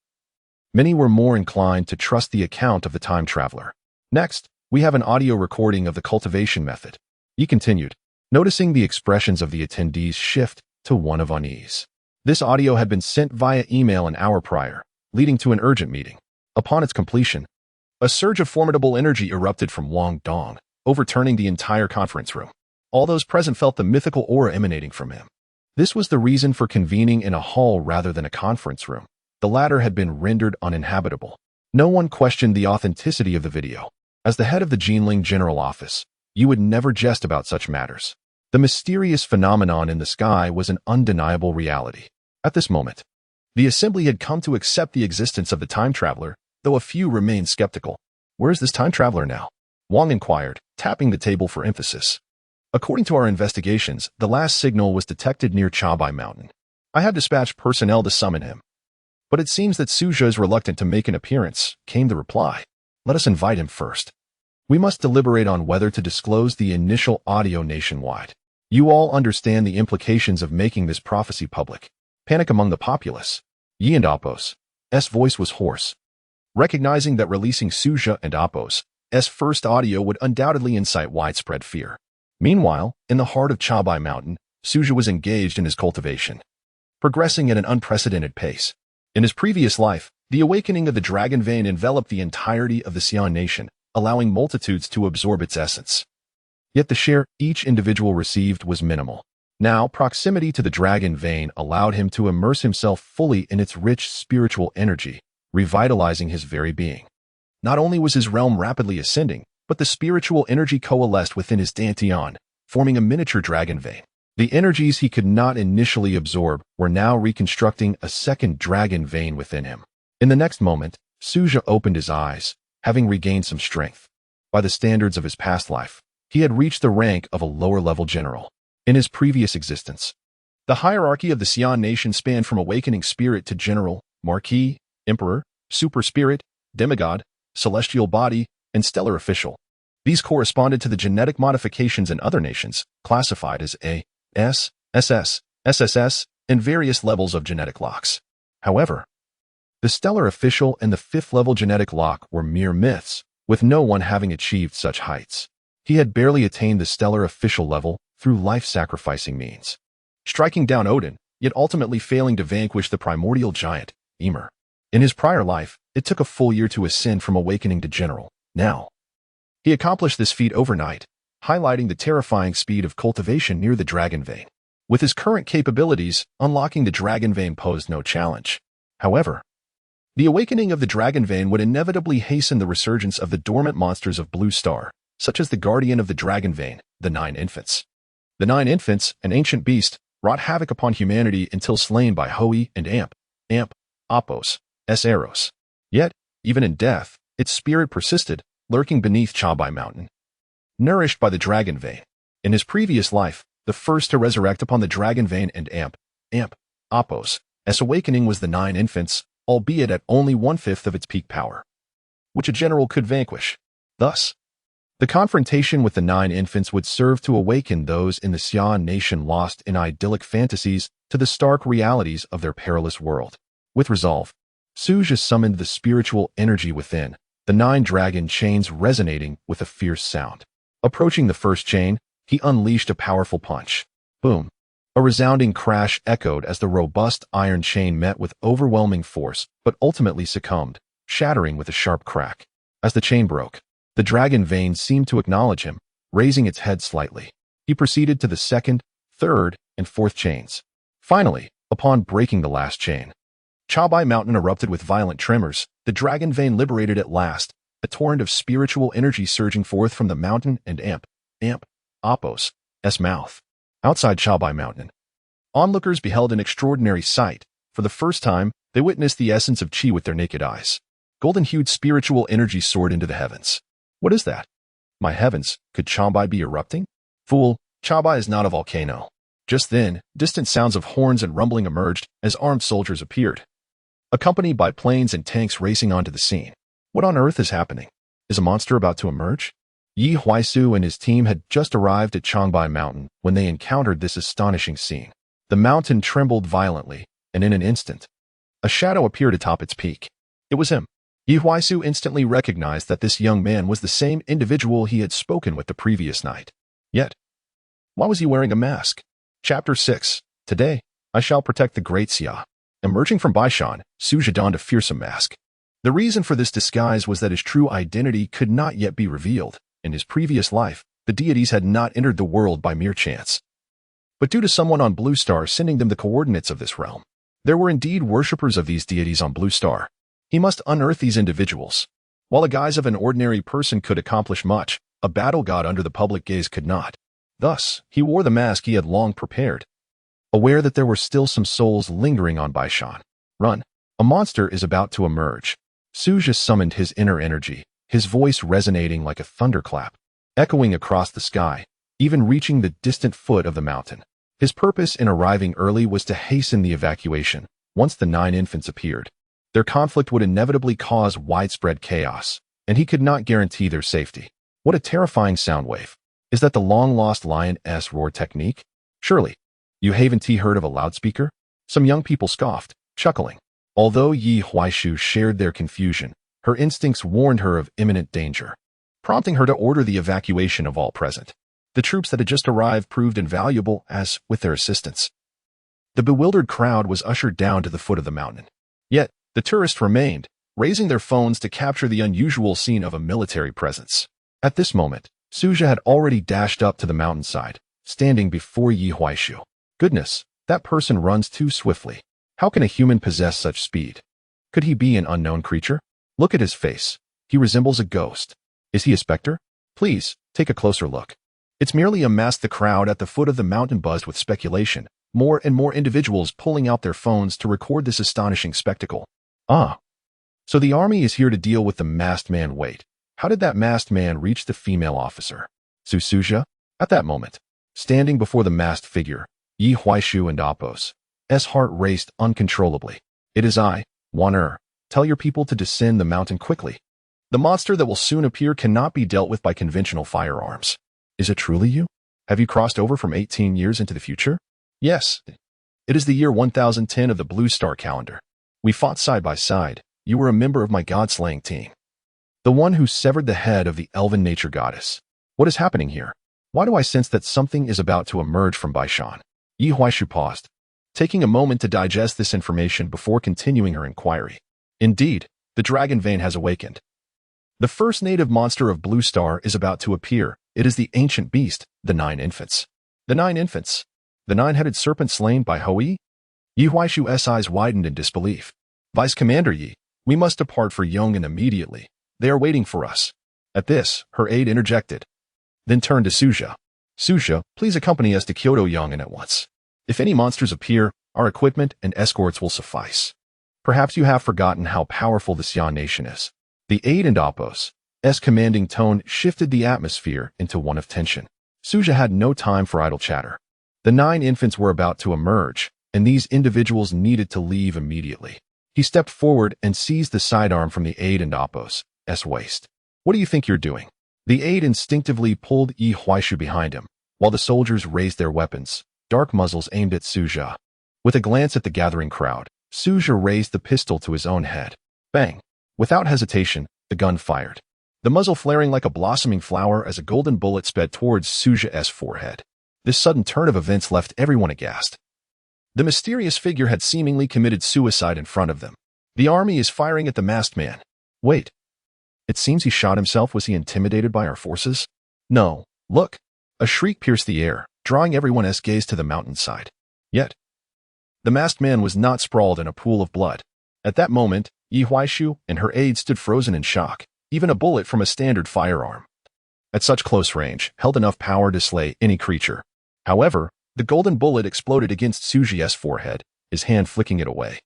Speaker 1: Many were more inclined to trust the account of the time traveler. Next, we have an audio recording of the cultivation method. He continued, noticing the expressions of the attendees shift to one of unease. This audio had been sent via email an hour prior, leading to an urgent meeting. Upon its completion, a surge of formidable energy erupted from Wang Dong, overturning the entire conference room. All those present felt the mythical aura emanating from him. This was the reason for convening in a hall rather than a conference room. The latter had been rendered uninhabitable. No one questioned the authenticity of the video. As the head of the Jinling General Office, you would never jest about such matters. The mysterious phenomenon in the sky was an undeniable reality. At this moment, the assembly had come to accept the existence of the time traveler, though a few remained skeptical. Where is this time traveler now? Wang inquired, tapping the table for emphasis. According to our investigations, the last signal was detected near Chabai Mountain. I have dispatched personnel to summon him. But it seems that Suja is reluctant to make an appearance, came the reply. Let us invite him first. We must deliberate on whether to disclose the initial audio nationwide. You all understand the implications of making this prophecy public. Panic among the populace. Yi and Oppos' voice was hoarse. Recognizing that releasing Suja and Oppos' first audio would undoubtedly incite widespread fear. Meanwhile, in the heart of Chabai Mountain, Suja was engaged in his cultivation, progressing at an unprecedented pace. In his previous life, the awakening of the dragon vein enveloped the entirety of the Xian nation, allowing multitudes to absorb its essence. Yet the share each individual received was minimal. Now, proximity to the dragon vein allowed him to immerse himself fully in its rich spiritual energy, revitalizing his very being. Not only was his realm rapidly ascending, but the spiritual energy coalesced within his dantian, forming a miniature dragon vein. The energies he could not initially absorb were now reconstructing a second dragon vein within him. In the next moment, Suja opened his eyes, having regained some strength. By the standards of his past life, he had reached the rank of a lower-level general. In his previous existence, the hierarchy of the Xian nation spanned from awakening spirit to general, marquis, emperor, super spirit, demigod, celestial body, and stellar official. These corresponded to the genetic modifications in other nations, classified as A, S, SS, SSS, and various levels of genetic locks. However, the stellar official and the fifth-level genetic lock were mere myths, with no one having achieved such heights. He had barely attained the stellar official level through life-sacrificing means, striking down Odin, yet ultimately failing to vanquish the primordial giant, Ymir. In his prior life, it took a full year to ascend from awakening to general. Now, he accomplished this feat overnight, highlighting the terrifying speed of cultivation near the dragon vein. With his current capabilities, unlocking the Dragon Vein posed no challenge. However, the awakening of the Dragon Vein would inevitably hasten the resurgence of the dormant monsters of Blue Star, such as the Guardian of the Dragon Vein, the Nine Infants. The Nine Infants, an ancient beast, wrought havoc upon humanity until slain by Hoi and Apos, Eros. Yet, even in death, its spirit persisted, lurking beneath Chabai Mountain. Nourished by the Dragon Vein. In his previous life, the first to resurrect upon the Dragon Vein and Apos, awakening was the Nine Infants, albeit at only 1/5 of its peak power, which a general could vanquish. Thus, the confrontation with the Nine Infants would serve to awaken those in the Xia nation lost in idyllic fantasies to the stark realities of their perilous world. With resolve, Suja summoned the spiritual energy within, the 9 dragon chains resonating with a fierce sound. Approaching the first chain, he unleashed a powerful punch. Boom! A resounding crash echoed as the robust iron chain met with overwhelming force, but ultimately succumbed, shattering with a sharp crack. As the chain broke, the Dragon Vein seemed to acknowledge him, raising its head slightly. He proceeded to the second, third, and fourth chains. Finally, upon breaking the last chain, Chabai Mountain erupted with violent tremors. The Dragon Vein liberated at last, a torrent of spiritual energy surging forth from the mountain and Apos' mouth. Outside Chabai Mountain, onlookers beheld an extraordinary sight. For the first time, they witnessed the essence of Qi with their naked eyes. Golden-hued spiritual energy soared into the heavens. What is that? My heavens, could Chabai be erupting? Fool, Chabai is not a volcano. Just then, distant sounds of horns and rumbling emerged as armed soldiers appeared, accompanied by planes and tanks racing onto the scene. What on earth is happening? Is a monster about to emerge? Yi Huaisu and his team had just arrived at Changbai Mountain when they encountered this astonishing scene. The mountain trembled violently, and in an instant, a shadow appeared atop its peak. It was him. Yi Huaisu instantly recognized that this young man was the same individual he had spoken with the previous night. Yet, why was he wearing a mask? Chapter 6. Today, I shall protect the Great Xia. Emerging from Baishan, Suja donned a fearsome mask. The reason for this disguise was that his true identity could not yet be revealed. In his previous life, the deities had not entered the world by mere chance, but due to someone on Blue Star sending them the coordinates of this realm. There were indeed worshippers of these deities on Blue Star. He must unearth these individuals. While the guise of an ordinary person could accomplish much, a battle god under the public gaze could not. Thus, he wore the mask he had long prepared, aware that there were still some souls lingering on Baishan. Run! A monster is about to emerge. Suja summoned his inner energy, his voice resonating like a thunderclap, echoing across the sky, even reaching the distant foot of the mountain. His purpose in arriving early was to hasten the evacuation. Once the 9 infants appeared, their conflict would inevitably cause widespread chaos, and he could not guarantee their safety. What a terrifying sound wave. Is that the long-lost lion's roar technique? Surely. You haven't heard of a loudspeaker? Some young people scoffed, chuckling. Although Yi Huaishu shared their confusion, her instincts warned her of imminent danger, prompting her to order the evacuation of all present. The troops that had just arrived proved invaluable as, with their assistance, the bewildered crowd was ushered down to the foot of the mountain. Yet, the tourists remained, raising their phones to capture the unusual scene of a military presence. At this moment, Suja had already dashed up to the mountainside, standing before Yi Huaishu. Goodness, that person runs too swiftly. How can a human possess such speed? Could he be an unknown creature? Look at his face. He resembles a ghost. Is he a specter? Please, take a closer look. It's merely a mask. The crowd at the foot of the mountain buzzed with speculation, more and more individuals pulling out their phones to record this astonishing spectacle. Ah. So the army is here to deal with the masked man. Wait, how did that masked man reach the female officer? Suja? At that moment, standing before the masked figure, Yi Huaishu and Apos' heart raced uncontrollably. It is I, Ymir. Tell your people to descend the mountain quickly. The monster that will soon appear cannot be dealt with by conventional firearms. Is it truly you? Have you crossed over from 18 years into the future? Yes. It is the year 1010 of the Blue Star calendar. We fought side by side. You were a member of my god-slaying team. The one who severed the head of the elven nature goddess. What is happening here? Why do I sense that something is about to emerge from Baishan? Yi Huaishu paused, taking a moment to digest this information before continuing her inquiry. Indeed, the Dragon Vein has awakened. The first native monster of Blue Star is about to appear. It is the ancient beast, the 9 infants. The 9 infants. The nine-headed serpent slain by Hou? Yi Huaishu's eyes widened in disbelief. Vice Commander Yi, we must depart for Yong'an immediately. They are waiting for us. At this, her aide interjected, then turned to Suzha. Suzha, please accompany us to Kyoto Yong'an at once. If any monsters appear, our equipment and escorts will suffice. Perhaps you have forgotten how powerful the Xian nation is. The aide and Apos' commanding tone shifted the atmosphere into one of tension. Suzha had no time for idle chatter. The 9 infants were about to emerge, and these individuals needed to leave immediately. He stepped forward and seized the sidearm from the aide and Apos' waist. What do you think you're doing? The aide instinctively pulled Yi Huaishu behind him, while the soldiers raised their weapons, dark muzzles aimed at Suzha. With a glance at the gathering crowd, Suzha raised the pistol to his own head. Bang! Without hesitation, the gun fired, the muzzle flaring like a blossoming flower as a golden bullet sped towards Suzha's forehead. This sudden turn of events left everyone aghast. The mysterious figure had seemingly committed suicide in front of them. The army is firing at the masked man. Wait. It seems he shot himself. Was he intimidated by our forces? No. Look. A shriek pierced the air, drawing everyone's gaze to the mountainside. Yet, the masked man was not sprawled in a pool of blood. At that moment, Yi Huaishu and her aide stood frozen in shock. Even a bullet from a standard firearm, at such close range, held enough power to slay any creature. However, the golden bullet exploded against Suzhi's forehead, his hand flicking it away,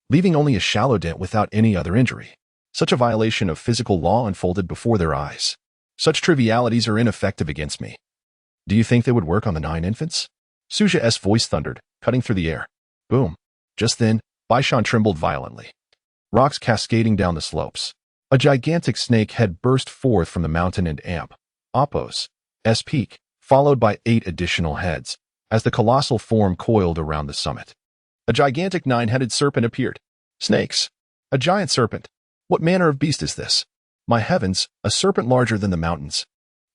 Speaker 1: leaving only a shallow dent without any other injury. Such a violation of physical law unfolded before their eyes. Such trivialities are ineffective against me. Do you think they would work on the 9 infants? Suzhi's voice thundered, cutting through the air. Boom. Just then, Baishan trembled violently. Rocks cascading down the slopes. A gigantic snake head burst forth from the mountain and Apos' peak, followed by 8 additional heads, as the colossal form coiled around the summit. A gigantic 9-headed serpent appeared. Snakes! A giant serpent! What manner of beast is this? My heavens, a serpent larger than the mountains.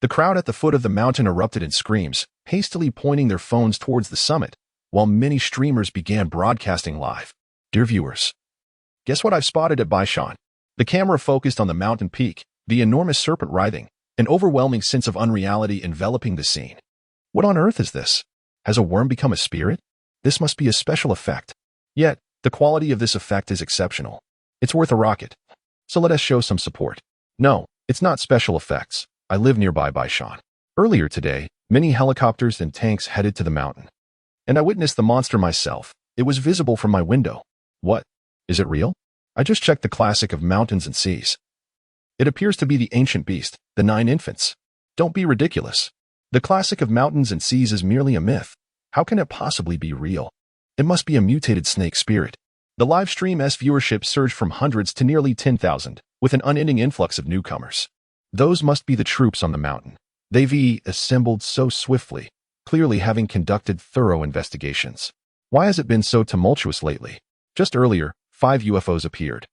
Speaker 1: The crowd at the foot of the mountain erupted in screams, hastily pointing their phones towards the summit, while many streamers began broadcasting live. Dear viewers, guess what I've spotted at Baishan? The camera focused on the mountain peak, the enormous serpent writhing, an overwhelming sense of unreality enveloping the scene. What on earth is this? Has a worm become a spirit? This must be a special effect. Yet, the quality of this effect is exceptional. It's worth a rocket. So let us show some support. No, it's not special effects. I live nearby Baishan. Earlier today, many helicopters and tanks headed to the mountain. And I witnessed the monster myself. It was visible from my window. What? Is it real? I just checked the classic of mountains and seas. It appears to be the ancient beast, the 9 infants. Don't be ridiculous. The classic of mountains and seas is merely a myth. How can it possibly be real? It must be a mutated snake spirit. The live stream's viewership surged from hundreds to nearly 10,000, with an unending influx of newcomers. Those must be the troops on the mountain. They've assembled so swiftly, clearly having conducted thorough investigations. Why has it been so tumultuous lately? Just earlier, 5 UFOs appeared.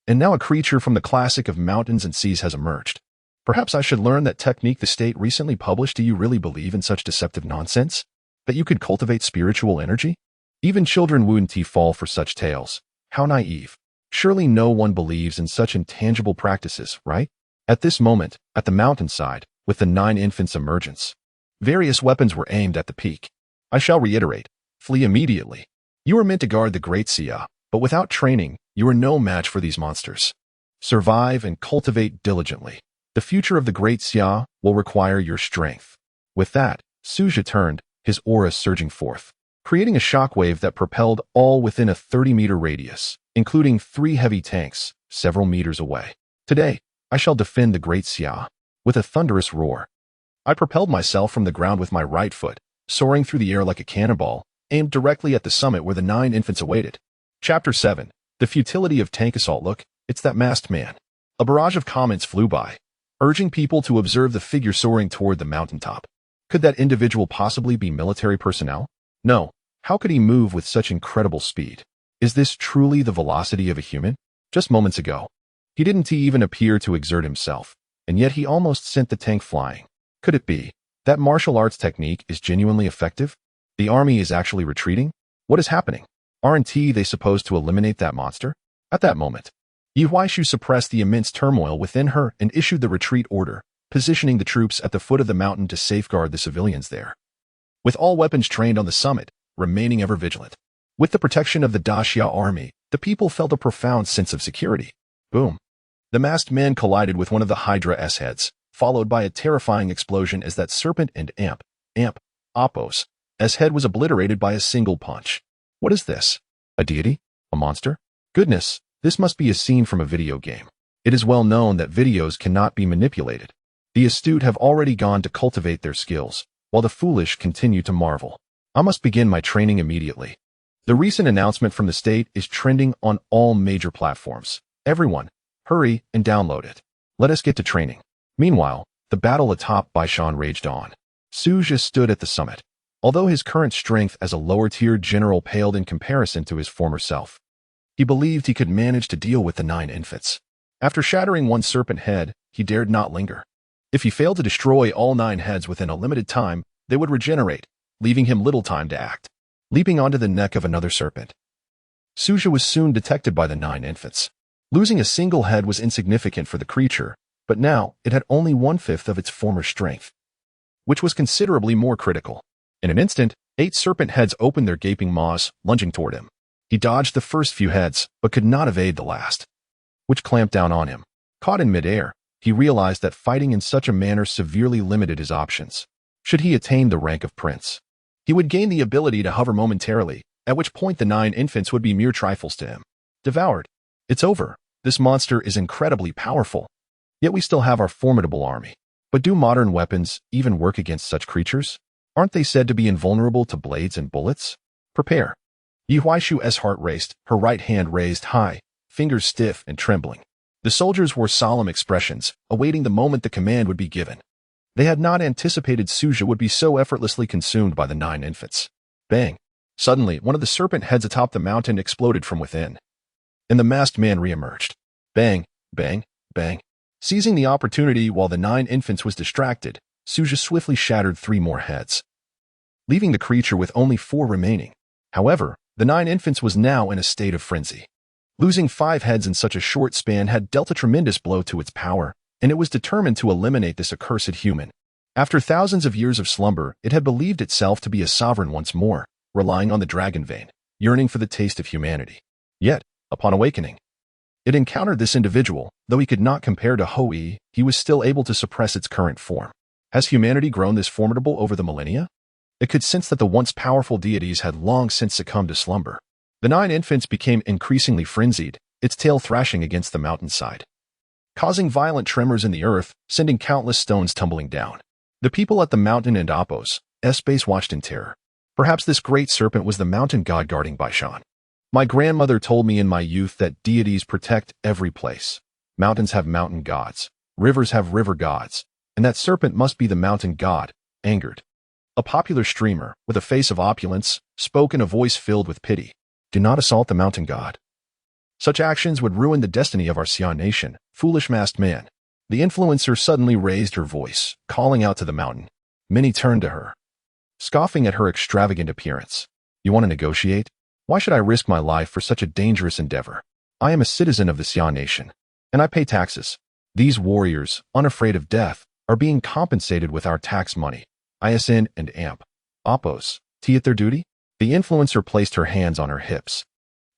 Speaker 1: And now a creature from the classic of mountains and seas has emerged. Perhaps I should learn that technique the state recently published. Do you really believe in such deceptive nonsense? That you could cultivate spiritual energy? Even children wouldn't fall for such tales. How naive. Surely no one believes in such intangible practices, right? At this moment, at the mountainside, with the 9 infants' emergence, various weapons were aimed at the peak. I shall reiterate, flee immediately. You are meant to guard the Great Xia, but without training, you are no match for these monsters. Survive and cultivate diligently. The future of the Great Xia will require your strength. With that, Suzha turned, his aura surging forth, creating a shockwave that propelled all within a 30-meter radius, including 3 heavy tanks, several meters away. Today, I shall defend the Great Xia. With a thunderous roar, I propelled myself from the ground with my right foot, soaring through the air like a cannonball, aimed directly at the summit where the 9 infants awaited. Chapter 7. The Futility of Tank Assault. Look, it's that masked man. A barrage of comments flew by, urging people to observe the figure soaring toward the mountaintop. Could that individual possibly be military personnel? No. How could he move with such incredible speed? Is this truly the velocity of a human? Just moments ago, he didn't even appear to exert himself, and yet he almost sent the tank flying. Could it be that martial arts technique is genuinely effective? The army is actually retreating? What is happening? Aren't they supposed to eliminate that monster? At that moment, Yi Huaishu suppressed the immense turmoil within her and issued the retreat order, positioning the troops at the foot of the mountain to safeguard the civilians there. with all weapons trained on the summit, remaining ever vigilant. With the protection of the Daxia army, the people felt a profound sense of security. Boom. The masked man collided with one of the Hydra's heads, followed by a terrifying explosion as that serpent and Apos' head was obliterated by a single punch. What is this? A deity? A monster? Goodness, this must be a scene from a video game. It is well known that videos cannot be manipulated. The astute have already gone to cultivate their skills, while the foolish continue to marvel. I must begin my training immediately. The recent announcement from the state is trending on all major platforms. Everyone, hurry and download it. Let us get to training. Meanwhile, the battle atop Baishan raged on. Suja stood at the summit. Although his current strength as a lower-tier general paled in comparison to his former self, he believed he could manage to deal with the 9 infants. After shattering one serpent head, he dared not linger. If he failed to destroy all 9 heads within a limited time, they would regenerate, leaving him little time to act. Leaping onto the neck of another serpent, Suja was soon detected by the 9 infants. Losing a single head was insignificant for the creature, but now it had only 1/5 of its former strength, which was considerably more critical. In an instant, 8 serpent heads opened their gaping maws, lunging toward him. He dodged the first few heads, but could not evade the last, which clamped down on him. Caught in midair, he realized that fighting in such a manner severely limited his options. Should he attain the rank of prince, he would gain the ability to hover momentarily, at which point the 9 infants would be mere trifles to him. Devoured. It's over. This monster is incredibly powerful. Yet we still have our formidable army. But do modern weapons even work against such creatures? Aren't they said to be invulnerable to blades and bullets? Prepare. Yi Huaishu's heart raced, her right hand raised high, fingers stiff and trembling. The soldiers wore solemn expressions, awaiting the moment the command would be given. They had not anticipated Suja would be so effortlessly consumed by the 9 infants. Bang! Suddenly, one of the serpent heads atop the mountain exploded from within, and the masked man reemerged. Bang! Bang! Bang! Seizing the opportunity while the 9 infants was distracted, Suja swiftly shattered 3 more heads, leaving the creature with only 4 remaining. However, the 9 infants was now in a state of frenzy. Losing 5 heads in such a short span had dealt a tremendous blow to its power, and it was determined to eliminate this accursed human. After thousands of years of slumber, it had believed itself to be a sovereign once more, relying on the dragon vein, yearning for the taste of humanity. Yet, upon awakening, it encountered this individual. Though he could not compare to Hoi, he was still able to suppress its current form. Has humanity grown this formidable over the millennia? It could sense that the once powerful deities had long since succumbed to slumber. The 9 infants became increasingly frenzied, its tail thrashing against the mountainside, causing violent tremors in the earth, sending countless stones tumbling down. The people at the mountain and Apos' base watched in terror. Perhaps this great serpent was the mountain god guarding Baishan. My grandmother told me in my youth that deities protect every place. Mountains have mountain gods, rivers have river gods, and that serpent must be the mountain god. Angered, a popular streamer, with a face of opulence, spoke in a voice filled with pity. Do not assault the mountain god. Such actions would ruin the destiny of our Xian nation. Foolish masked man. The influencer suddenly raised her voice, calling out to the mountain. Many turned to her, scoffing at her extravagant appearance. You want to negotiate? Why should I risk my life for such a dangerous endeavor? I am a citizen of the Xian nation, and I pay taxes. These warriors, unafraid of death, are being compensated with our tax money. ISN and Apos, at their duty? The influencer placed her hands on her hips,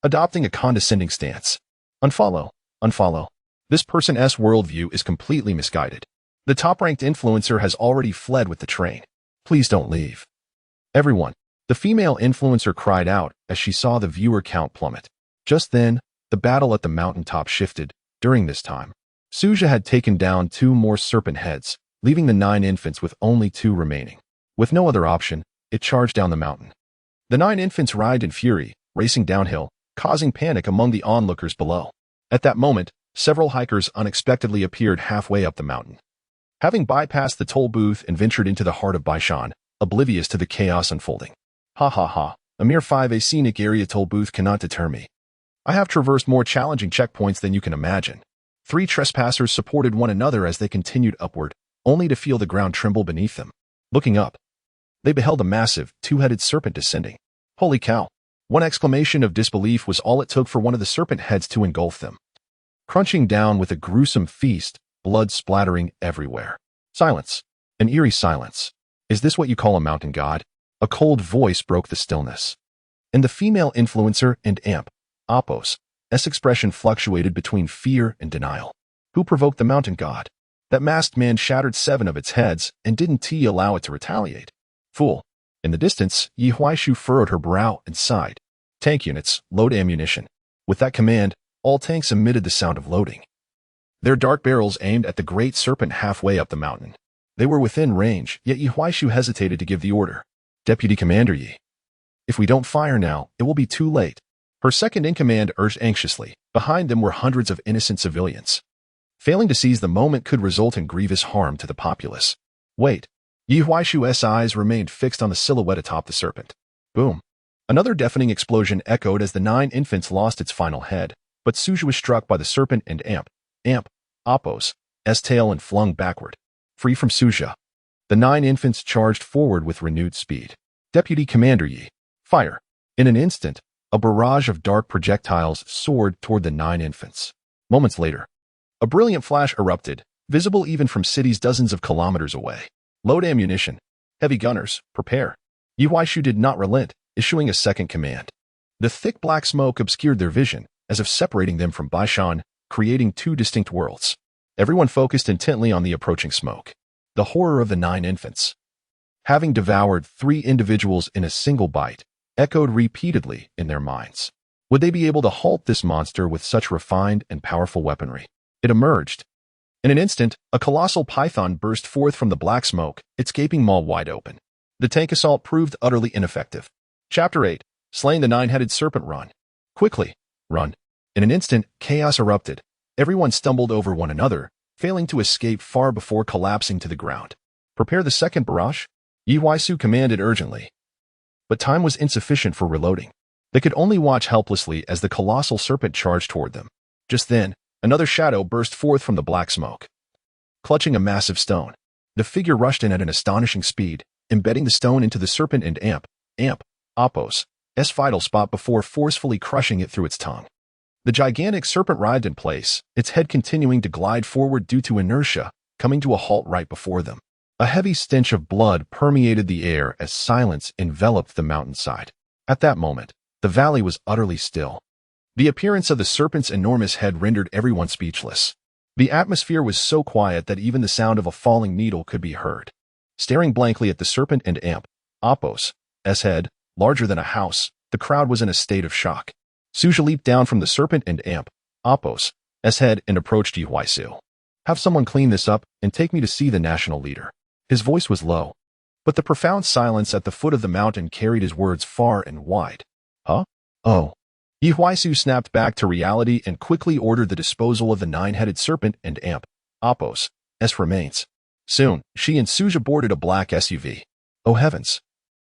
Speaker 1: adopting a condescending stance. Unfollow. This person's worldview is completely misguided. The top-ranked influencer has already fled with the train. Please don't leave. Everyone. The female influencer cried out as she saw the viewer count plummet. Just then, the battle at the mountaintop shifted. During this time, Suja had taken down 2 more serpent heads, leaving the 9 infants with only 2 remaining. With no other option, it charged down the mountain. The 9 infants writhed in fury, racing downhill, causing panic among the onlookers below. At that moment, several hikers unexpectedly appeared halfway up the mountain, having bypassed the toll booth and ventured into the heart of Baishan, oblivious to the chaos unfolding. Ha ha ha, a mere 5 scenic area toll booth cannot deter me. I have traversed more challenging checkpoints than you can imagine. 3 trespassers supported one another as they continued upward, only to feel the ground tremble beneath them. Looking up, they beheld a massive, 2-headed serpent descending. Holy cow! One exclamation of disbelief was all it took for one of the serpent heads to engulf them, crunching down with a gruesome feast, blood splattering everywhere. Silence. An eerie silence. Is this what you call a mountain god? A cold voice broke the stillness. And the female influencer and amp, Apos, expression fluctuated between fear and denial. Who provoked the mountain god? That masked man shattered 7 of its heads, and didn't T allow it to retaliate? Fool. In the distance, Yi Huaishu furrowed her brow and sighed. Tank units, load ammunition. With that command, all tanks emitted the sound of loading. Their dark barrels aimed at the great serpent halfway up the mountain. They were within range, yet Yi Huaishu hesitated to give the order. Deputy Commander Yi. If we don't fire now, it will be too late. Her second-in-command urged anxiously. Behind them were hundreds of innocent civilians. Failing to seize the moment could result in grievous harm to the populace. Wait. Yi Huaishu's eyes remained fixed on the silhouette atop the serpent. Boom. Another deafening explosion echoed as the 9 infants lost its final head, but Suju was struck by the serpent and amp, Apos, tail and flung backward. Free from Suja. The 9 infants charged forward with renewed speed. Deputy Commander Yi. Fire. In an instant, a barrage of dark projectiles soared toward the 9 infants. Moments later, a brilliant flash erupted, visible even from cities dozens of kilometers away. Load ammunition. Heavy gunners, prepare. Yi Huaishu did not relent, issuing a second command. The thick black smoke obscured their vision, as if separating them from Baishan, creating 2 distinct worlds. Everyone focused intently on the approaching smoke. The horror of the 9 infants, having devoured 3 individuals in a single bite, echoed repeatedly in their minds. Would they be able to halt this monster with such refined and powerful weaponry? It emerged. In an instant, a colossal python burst forth from the black smoke, its gaping maw wide open. The tank assault proved utterly ineffective. Chapter 8. Slaying the 9-headed serpent. Run. Quickly. Run. In an instant, chaos erupted. Everyone stumbled over one another, failing to escape far before collapsing to the ground. Prepare the second barrage? Yi Huaishu commanded urgently. But time was insufficient for reloading. They could only watch helplessly as the colossal serpent charged toward them. Just then, another shadow burst forth from the black smoke. Clutching a massive stone, the figure rushed in at an astonishing speed, embedding the stone into the serpent and Apos' vital spot before forcefully crushing it through its tongue. The gigantic serpent writhed in place, its head continuing to glide forward due to inertia, coming to a halt right before them. A heavy stench of blood permeated the air as silence enveloped the mountainside. At that moment, the valley was utterly still. The appearance of the serpent's enormous head rendered everyone speechless. The atmosphere was so quiet that even the sound of a falling needle could be heard. Staring blankly at the serpent and Apos' head, larger than a house, the crowd was in a state of shock. Suja leaped down from the serpent and Apos' head and approached Yi Huaishu. Have someone clean this up and take me to see the national leader. His voice was low, but the profound silence at the foot of the mountain carried his words far and wide. Huh? Oh. Yi Huaishu snapped back to reality and quickly ordered the disposal of the 9-headed serpent and Apos' remains. Soon, she and Suja boarded a black SUV. Oh heavens!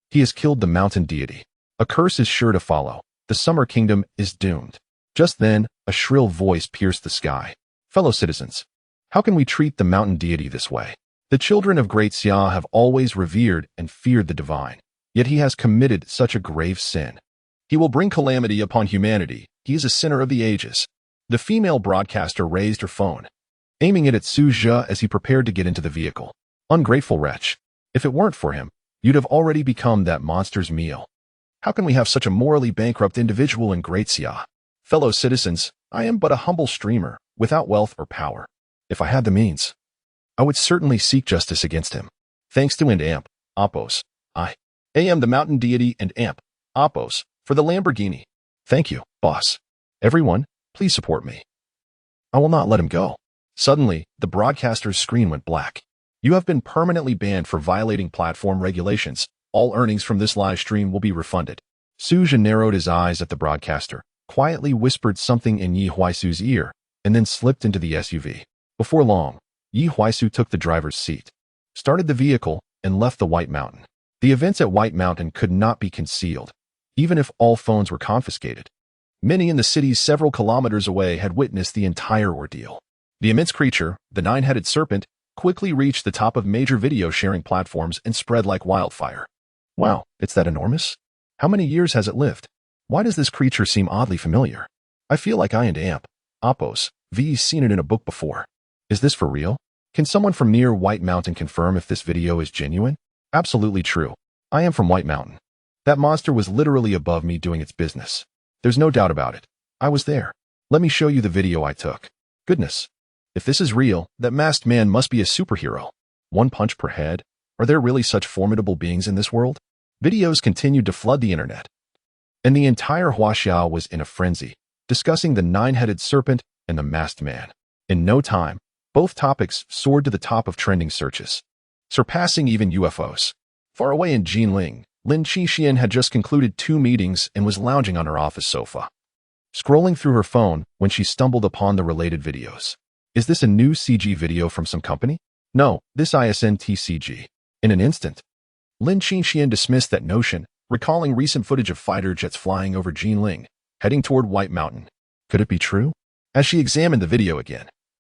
Speaker 1: He has killed the mountain deity. A curse is sure to follow. The Summer Kingdom is doomed. Just then, a shrill voice pierced the sky. Fellow citizens, how can we treat the mountain deity this way? The children of Great Xia have always revered and feared the divine, yet he has committed such a grave sin. He will bring calamity upon humanity. He is a sinner of the ages. The female broadcaster raised her phone, aiming it at Suja as he prepared to get into the vehicle. Ungrateful wretch. If it weren't for him, you'd have already become that monster's meal. How can we have such a morally bankrupt individual in Great Xia? Fellow citizens, I am but a humble streamer, without wealth or power. If I had the means, I would certainly seek justice against him. Thanks to Apos, I am the mountain deity and Apos for the Lamborghini. Thank you, boss. Everyone, please support me. I will not let him go. Suddenly, the broadcaster's screen went black. You have been permanently banned for violating platform regulations. All earnings from this live stream will be refunded. Suja narrowed his eyes at the broadcaster, quietly whispered something in Yi Huaishu's ear, and then slipped into the SUV. Before long, Yi Huaishu took the driver's seat, started the vehicle, and left the White Mountain. The events at White Mountain could not be concealed, even if all phones were confiscated. Many in the cities several kilometers away had witnessed the entire ordeal. The immense creature, the 9-headed serpent, quickly reached the top of major video-sharing platforms and spread like wildfire. Wow, it's that enormous? How many years has it lived? Why does this creature seem oddly familiar? I feel like I and Apos' seen it in a book before. Is this for real? Can someone from near White Mountain confirm if this video is genuine? Absolutely true. I am from White Mountain. That monster was literally above me doing its business. There's no doubt about it. I was there. Let me show you the video I took. Goodness. If this is real, that masked man must be a superhero. One punch per head? Are there really such formidable beings in this world? Videos continued to flood the internet. And the entire Huaxiao was in a frenzy, discussing the nine-headed serpent and the masked man. In no time, both topics soared to the top of trending searches, surpassing even UFOs. Far away in Jinling, Lin Qixian had just concluded 2 meetings and was lounging on her office sofa, scrolling through her phone when she stumbled upon the related videos. Is this a new CG video from some company? No, this isn't CG. In an instant, Lin Qixian dismissed that notion, recalling recent footage of fighter jets flying over Jinling, heading toward White Mountain. Could it be true? As she examined the video again,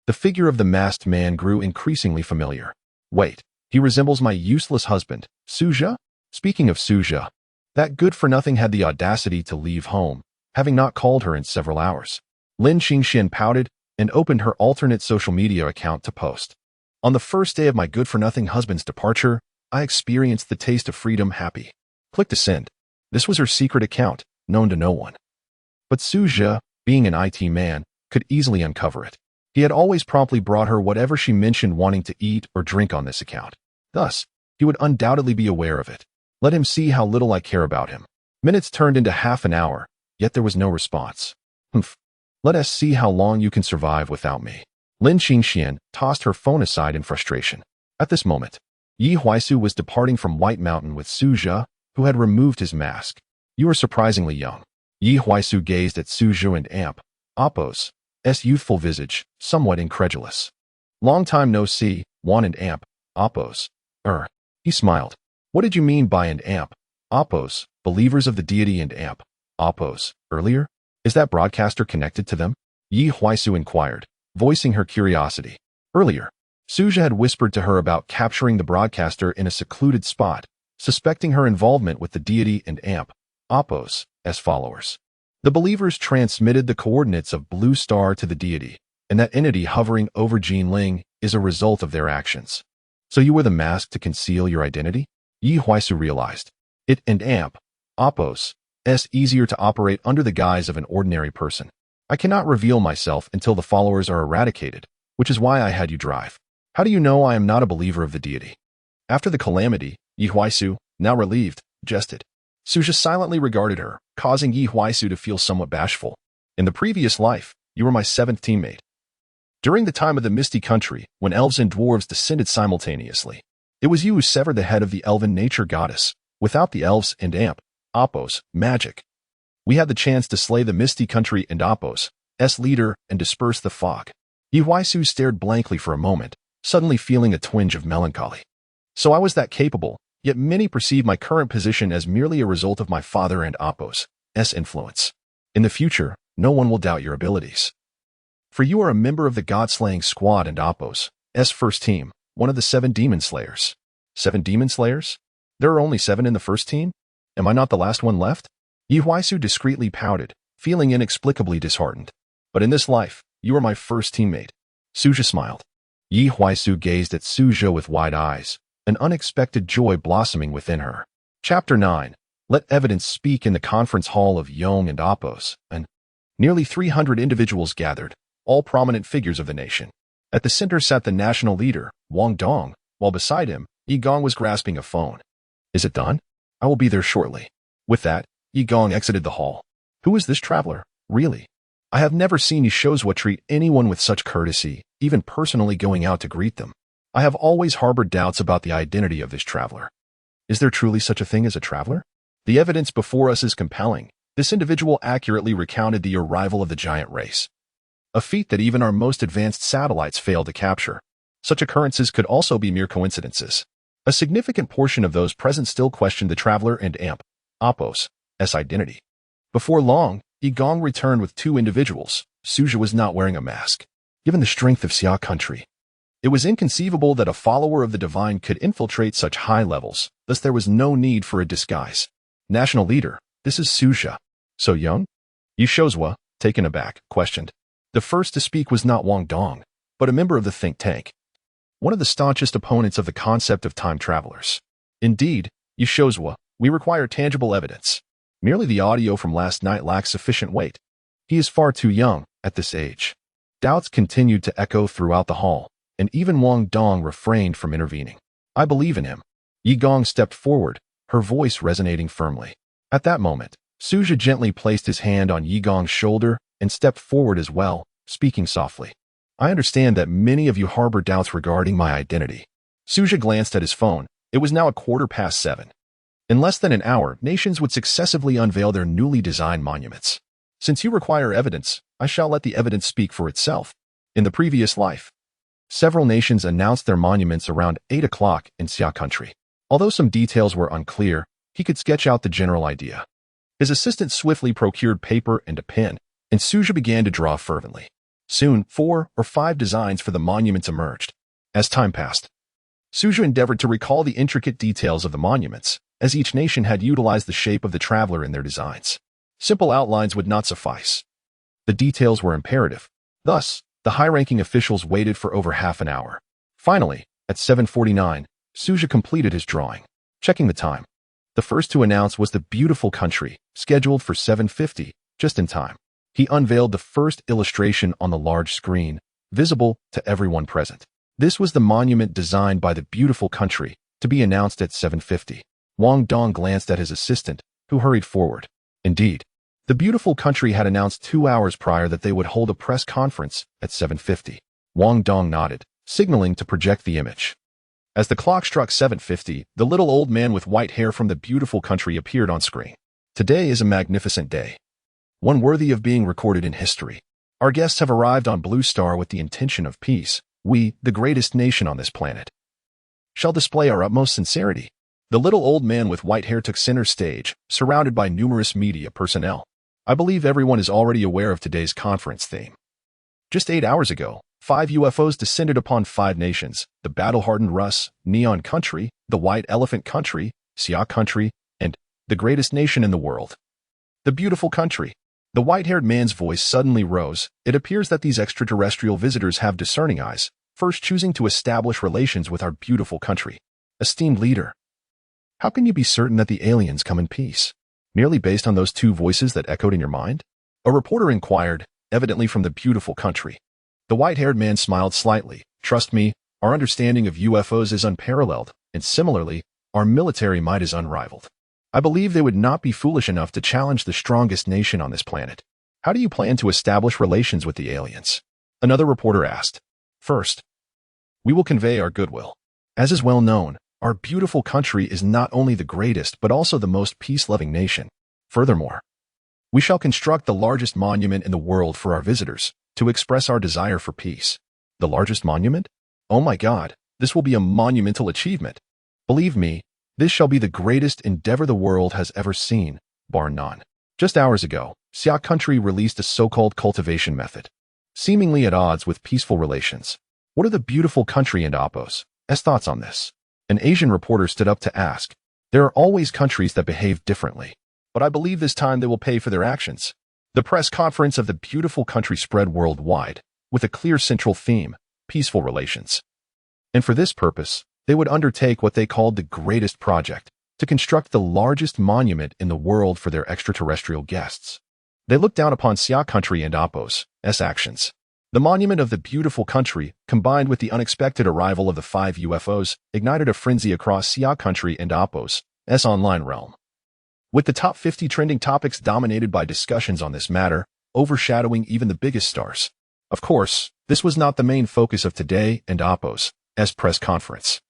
Speaker 1: the figure of the masked man grew increasingly familiar. Wait, he resembles my useless husband, Suja? Speaking of Suja, that good-for-nothing had the audacity to leave home, having not called her in several hours. Lin Qixian pouted and opened her alternate social media account to post. On the first day of my good-for-nothing husband's departure, I experienced the taste of freedom happy. Click to send. This was her secret account, known to no one. But Suja, being an IT man, could easily uncover it. He had always promptly brought her whatever she mentioned wanting to eat or drink on this account. Thus, he would undoubtedly be aware of it. Let him see how little I care about him. Minutes turned into half an hour, yet there was no response. Humph. Let us see how long you can survive without me. Lin Qixian tossed her phone aside in frustration. At this moment, Yi Huaisu was departing from White Mountain with Suja, who had removed his mask. You are surprisingly young. Yi Huaisu gazed at Suja and Amp, Appo's youthful visage, somewhat incredulous. Long time no see, Juan and Amp, Appo's. He smiled. What did you mean by and Amp, Appo's, believers of the deity and Amp, Appo's, earlier? Is that broadcaster connected to them? Yi Huaisu inquired, voicing her curiosity. Earlier, Suja had whispered to her about capturing the broadcaster in a secluded spot, suspecting her involvement with the deity and Amp, Appo's, as followers. The believers transmitted the coordinates of Blue Star to the deity, and that entity hovering over Jinling is a result of their actions. So you were the mask to conceal your identity? Yi Huaisu realized. It and Amp, Appo's, easier to operate under the guise of an ordinary person. I cannot reveal myself until the followers are eradicated, which is why I had you drive. How do you know I am not a believer of the deity? After the calamity, Yi Huaisu, now relieved, jested. Suja silently regarded her, causing Yi Huaisu to feel somewhat bashful. In the previous life, you were my 7th teammate. During the time of the Misty Country, when elves and dwarves descended simultaneously, it was you who severed the head of the elven nature goddess. Without the elves and Amp, Appo's, magic, we had the chance to slay the Misty Country and Appo's leader and disperse the fog. Yi Huaisu stared blankly for a moment, suddenly feeling a twinge of melancholy. So I was that capable, yet many perceive my current position as merely a result of my father and Appo's influence. In the future, no one will doubt your abilities. For you are a member of the God-slaying squad and Appo's first team, one of the 7 demon slayers. 7 demon slayers? There are only 7 in the first team? Am I not the last one left? Yi Huaisu discreetly pouted, feeling inexplicably disheartened. But in this life, you are my first teammate. Suja smiled. Yi Huaisu gazed at Suja with wide eyes, an unexpected joy blossoming within her. Chapter 9. Let evidence speak. In the conference hall of Yong and Appo's, and nearly 300 individuals gathered, all prominent figures of the nation. At the center sat the national leader, Wang Dong, while beside him, Yi Gong was grasping a phone. Is it done? I will be there shortly. With that, Yi Gong exited the hall. Who is this traveler, really? I have never seen Yishozwa treat anyone with such courtesy, even personally going out to greet them. I have always harbored doubts about the identity of this traveler. Is there truly such a thing as a traveler? The evidence before us is compelling. This individual accurately recounted the arrival of the giant race, a feat that even our most advanced satellites failed to capture. Such occurrences could also be mere coincidences. A significant portion of those present still questioned the traveler and Amp, Appo's identity. Before long, Yi Gong returned with 2 individuals. Suja was not wearing a mask. Given the strength of Xia country, it was inconceivable that a follower of the divine could infiltrate such high levels, thus there was no need for a disguise. National leader, this is Suja. So young? Yishozwa, taken aback, questioned. The first to speak was not Wang Dong, but a member of the think tank, one of the staunchest opponents of the concept of time travelers. Indeed, Yeshozwa, we require tangible evidence. Merely the audio from last night lacks sufficient weight. He is far too young at this age. Doubts continued to echo throughout the hall, and even Wang Dong refrained from intervening. I believe in him. Yi Gong stepped forward, her voice resonating firmly. At that moment, Suja gently placed his hand on Yi Gong's shoulder and stepped forward as well, speaking softly. I understand that many of you harbor doubts regarding my identity. Suja glanced at his phone. It was now 7:15. In less than an hour, nations would successively unveil their newly designed monuments. Since you require evidence, I shall let the evidence speak for itself. In the previous life, several nations announced their monuments around 8 o'clock in Xia country. Although some details were unclear, he could sketch out the general idea. His assistant swiftly procured paper and a pen, and Suja began to draw fervently. Soon, 4 or 5 designs for the monuments emerged. As time passed, Suja endeavored to recall the intricate details of the monuments, as each nation had utilized the shape of the traveler in their designs. Simple outlines would not suffice. The details were imperative. Thus, the high-ranking officials waited for over half an hour. Finally, at 7:49, Suja completed his drawing. Checking the time, the first to announce was the beautiful country, scheduled for 7:50, just in time. He unveiled the first illustration on the large screen, visible to everyone present. This was the monument designed by the beautiful country, to be announced at 7:50. Wang Dong glanced at his assistant, who hurried forward. Indeed, the beautiful country had announced 2 hours prior that they would hold a press conference at 7:50. Wang Dong nodded, signaling to project the image. As the clock struck 7:50, the little old man with white hair from the beautiful country appeared on screen. Today is a magnificent day, one worthy of being recorded in history. Our guests have arrived on Blue Star with the intention of peace. We, the greatest nation on this planet, shall display our utmost sincerity. The little old man with white hair took center stage, surrounded by numerous media personnel. I believe everyone is already aware of today's conference theme. Just 8 hours ago, 5 UFOs descended upon 5 nations: the battle-hardened Rus, Neon Country, the White Elephant Country, Xia Country, and the greatest nation in the world, the beautiful country. The white-haired man's voice suddenly rose. It appears that these extraterrestrial visitors have discerning eyes, first choosing to establish relations with our beautiful country. Esteemed leader, how can you be certain that the aliens come in peace? Merely based on those 2 voices that echoed in your mind? A reporter inquired, evidently from the beautiful country. The white-haired man smiled slightly. Trust me, our understanding of UFOs is unparalleled, and similarly, our military might is unrivaled. I believe they would not be foolish enough to challenge the strongest nation on this planet. How do you plan to establish relations with the aliens? Another reporter asked. First, we will convey our goodwill. As is well known, our beautiful country is not only the greatest but also the most peace-loving nation. Furthermore, we shall construct the largest monument in the world for our visitors, to express our desire for peace. The largest monument? Oh my God, this will be a monumental achievement. Believe me, this shall be the greatest endeavor the world has ever seen, bar none. Just hours ago, Xia country released a so-called cultivation method, seemingly at odds with peaceful relations. What are the beautiful country and Apos' thoughts on this? An Asian reporter stood up to ask. There are always countries that behave differently, but I believe this time they will pay for their actions. The press conference of the beautiful country spread worldwide, with a clear central theme: peaceful relations. And for this purpose, they would undertake what they called the greatest project, to construct the largest monument in the world for their extraterrestrial guests. They looked down upon Xia country and Apos' actions. The monument of the beautiful country, combined with the unexpected arrival of the 5 UFOs, ignited a frenzy across Xia country and Apos' online realm. With the top 50 trending topics dominated by discussions on this matter, overshadowing even the biggest stars. Of course, this was not the main focus of today and Apos' press conference.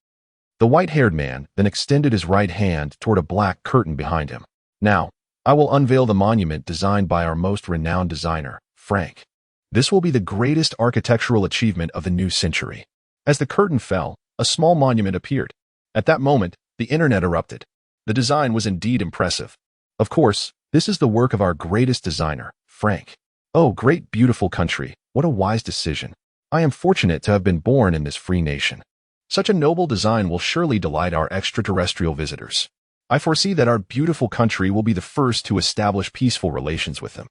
Speaker 1: The white-haired man then extended his right hand toward a black curtain behind him. Now, I will unveil the monument designed by our most renowned designer, Frank. This will be the greatest architectural achievement of the new century. As the curtain fell, a small monument appeared. At that moment, the internet erupted. The design was indeed impressive. Of course, this is the work of our greatest designer, Frank. Oh, great beautiful country, what a wise decision. I am fortunate to have been born in this free nation. Such a noble design will surely delight our extraterrestrial visitors. I foresee that our beautiful country will be the first to establish peaceful relations with them.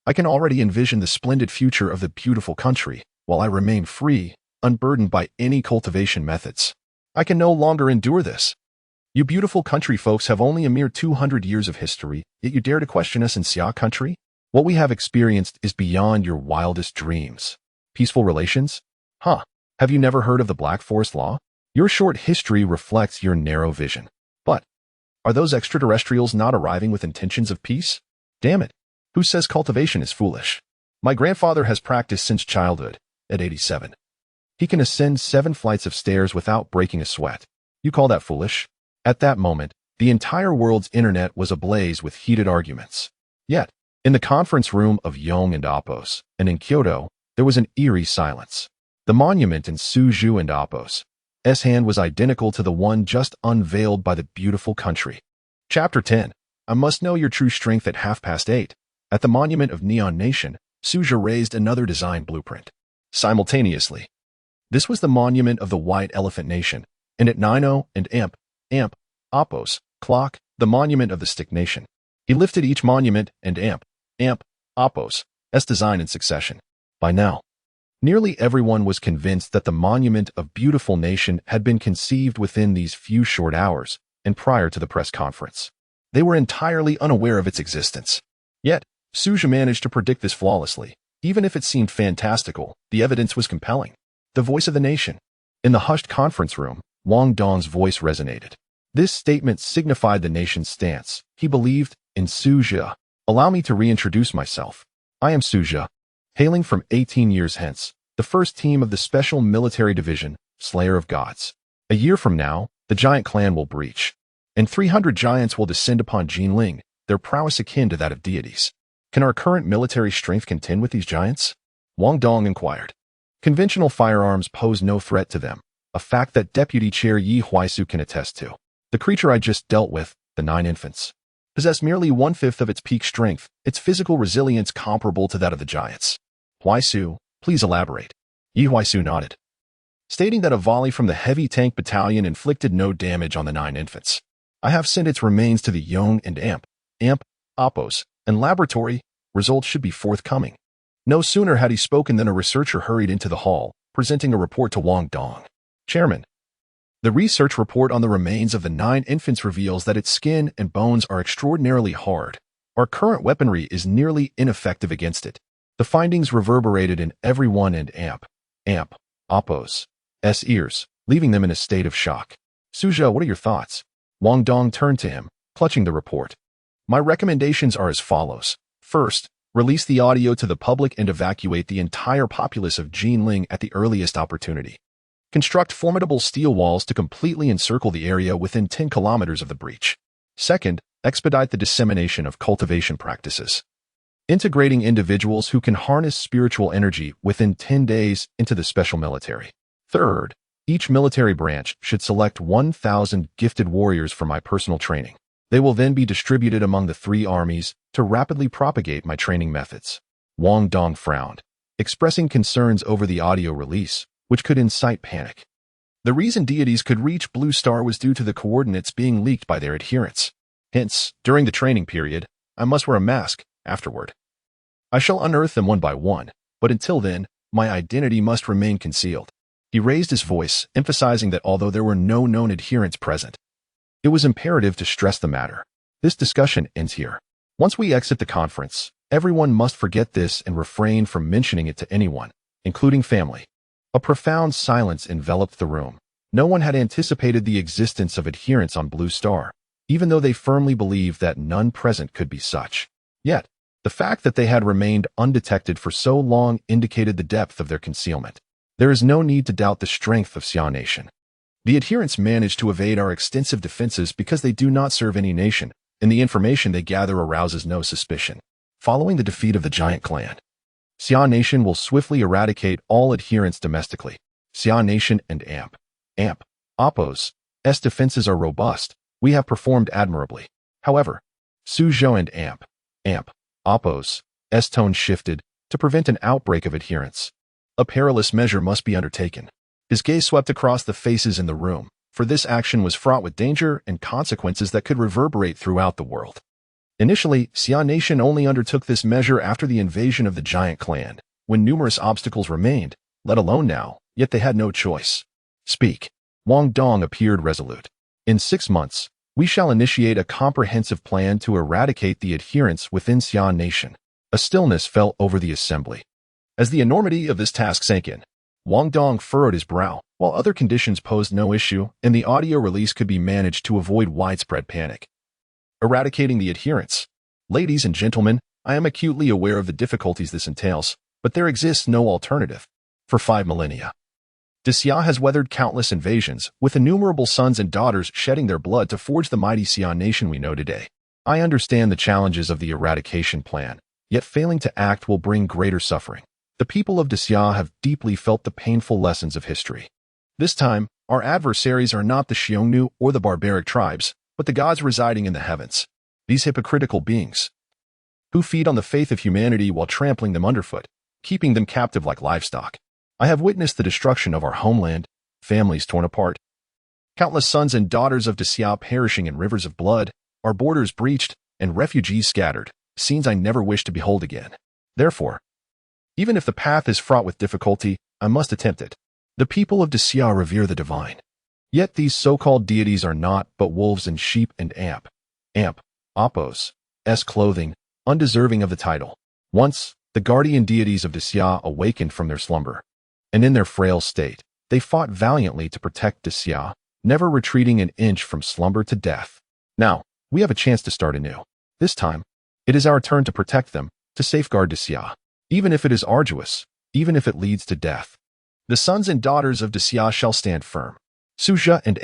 Speaker 1: I can already envision the splendid future of the beautiful country, while I remain free, unburdened by any cultivation methods. I can no longer endure this. You beautiful country folks have only a mere 200 years of history, yet you dare to question us in Xia country? What we have experienced is beyond your wildest dreams. Peaceful relations? Huh. Have you never heard of the Black Forest Law? Your short history reflects your narrow vision. But, are those extraterrestrials not arriving with intentions of peace? Damn it. Who says cultivation is foolish? My grandfather has practiced since childhood, at 87. He can ascend 7 flights of stairs without breaking a sweat. You call that foolish? At that moment, the entire world's internet was ablaze with heated arguments. Yet, in the conference room of Yong and Apos, and in Kyoto, there was an eerie silence. The monument in Suzhou and Apos' hand was identical to the one just unveiled by the beautiful country. Chapter 10. I must know your true strength at 8:30. At the monument of Neon Nation, Suzhou raised another design blueprint. Simultaneously, this was the monument of the White Elephant Nation, and at 9:00 and amp, Apos, clock, the monument of the Stick Nation. He lifted each monument and amp, Apos, design in succession. By now, nearly everyone was convinced that the monument of Beautiful Nation had been conceived within these few short hours and prior to the press conference. They were entirely unaware of its existence. Yet, Suzhou managed to predict this flawlessly. Even if it seemed fantastical, the evidence was compelling. The voice of the nation. In the hushed conference room, Wang Dong's voice resonated. This statement signified the nation's stance. He believed in Suzhou. Allow me to reintroduce myself. I am Suzhou, hailing from 18 years hence, the first team of the Special Military Division, Slayer of Gods. A year from now, the giant clan will breach, and 300 giants will descend upon Jinling, their prowess akin to that of deities. Can our current military strength contend with these giants? Wang Dong inquired. Conventional firearms pose no threat to them, a fact that Deputy Chair Yi Huaisu can attest to. The creature I just dealt with, the 9 infants, possess merely 1/5 of its peak strength, its physical resilience comparable to that of the giants. Huaisu, please elaborate. Yi Huaisu nodded, stating that a volley from the heavy tank battalion inflicted no damage on the 9 infants. I have sent its remains to the Yong and amp, Apos, and laboratory. Results should be forthcoming. No sooner had he spoken than a researcher hurried into the hall, presenting a report to Wang Dong. Chairman, the research report on the remains of the 9 infants reveals that its skin and bones are extraordinarily hard. Our current weaponry is nearly ineffective against it. The findings reverberated in everyone and Apos' ears, leaving them in a state of shock. Suzhou, what are your thoughts? Wang Dong turned to him, clutching the report. My recommendations are as follows. First, release the audio to the public and evacuate the entire populace of Jinling at the earliest opportunity. Construct formidable steel walls to completely encircle the area within 10 kilometers of the breach. Second, expedite the dissemination of cultivation practices, integrating individuals who can harness spiritual energy within 10 days into the special military. Third, each military branch should select 1,000 gifted warriors for my personal training. They will then be distributed among the 3 armies to rapidly propagate my training methods. Wang Dong frowned, expressing concerns over the audio release, which could incite panic. The reason deities could reach Blue Star was due to the coordinates being leaked by their adherents. Hence, during the training period, I must wear a mask afterward. I shall unearth them one by one, but until then, my identity must remain concealed. He raised his voice, emphasizing that although there were no known adherents present, it was imperative to stress the matter. This discussion ends here. Once we exit the conference, everyone must forget this and refrain from mentioning it to anyone, including family. A profound silence enveloped the room. No one had anticipated the existence of adherents on Blue Star, even though they firmly believed that none present could be such. Yet, the fact that they had remained undetected for so long indicated the depth of their concealment. There is no need to doubt the strength of Xia Nation. The adherents managed to evade our extensive defenses because they do not serve any nation, and the information they gather arouses no suspicion. Following the defeat of the giant clan, Xia Nation will swiftly eradicate all adherents domestically. Xia Nation and Apos' defenses are robust. We have performed admirably. However, Suzhou and Apos' tone shifted to prevent an outbreak of adherents. A perilous measure must be undertaken. His gaze swept across the faces in the room, for this action was fraught with danger and consequences that could reverberate throughout the world. Initially, Xia Nation only undertook this measure after the invasion of the giant clan, when numerous obstacles remained, let alone now, yet they had no choice. Speak. Wang Dong appeared resolute. In 6 months, we shall initiate a comprehensive plan to eradicate the adherents within Xia Nation. A stillness fell over the assembly. As the enormity of this task sank in, Wang Dong furrowed his brow, while other conditions posed no issue, and the audio release could be managed to avoid widespread panic. Eradicating the adherents. Ladies and gentlemen, I am acutely aware of the difficulties this entails, but there exists no alternative. For 5 millennia, Daxia has weathered countless invasions, with innumerable sons and daughters shedding their blood to forge the mighty Xia nation we know today. I understand the challenges of the eradication plan, yet failing to act will bring greater suffering. The people of Daxia have deeply felt the painful lessons of history. This time, our adversaries are not the Xiongnu or the barbaric tribes, but the gods residing in the heavens. These hypocritical beings, who feed on the faith of humanity while trampling them underfoot, keeping them captive like livestock. I have witnessed the destruction of our homeland, families torn apart, countless sons and daughters of Daxia perishing in rivers of blood, our borders breached, and refugees scattered, scenes I never wish to behold again. Therefore, even if the path is fraught with difficulty, I must attempt it. The people of Daxia revere the divine. Yet these so-called deities are not but wolves in sheep and Appos, clothing, undeserving of the title. Once, the guardian deities of Daxia awakened from their slumber, and in their frail state, they fought valiantly to protect Daxia, never retreating an inch from slumber to death. Now, we have a chance to start anew. This time, it is our turn to protect them, to safeguard Daxia, even if it is arduous, even if it leads to death. The sons and daughters of Daxia shall stand firm. Suja and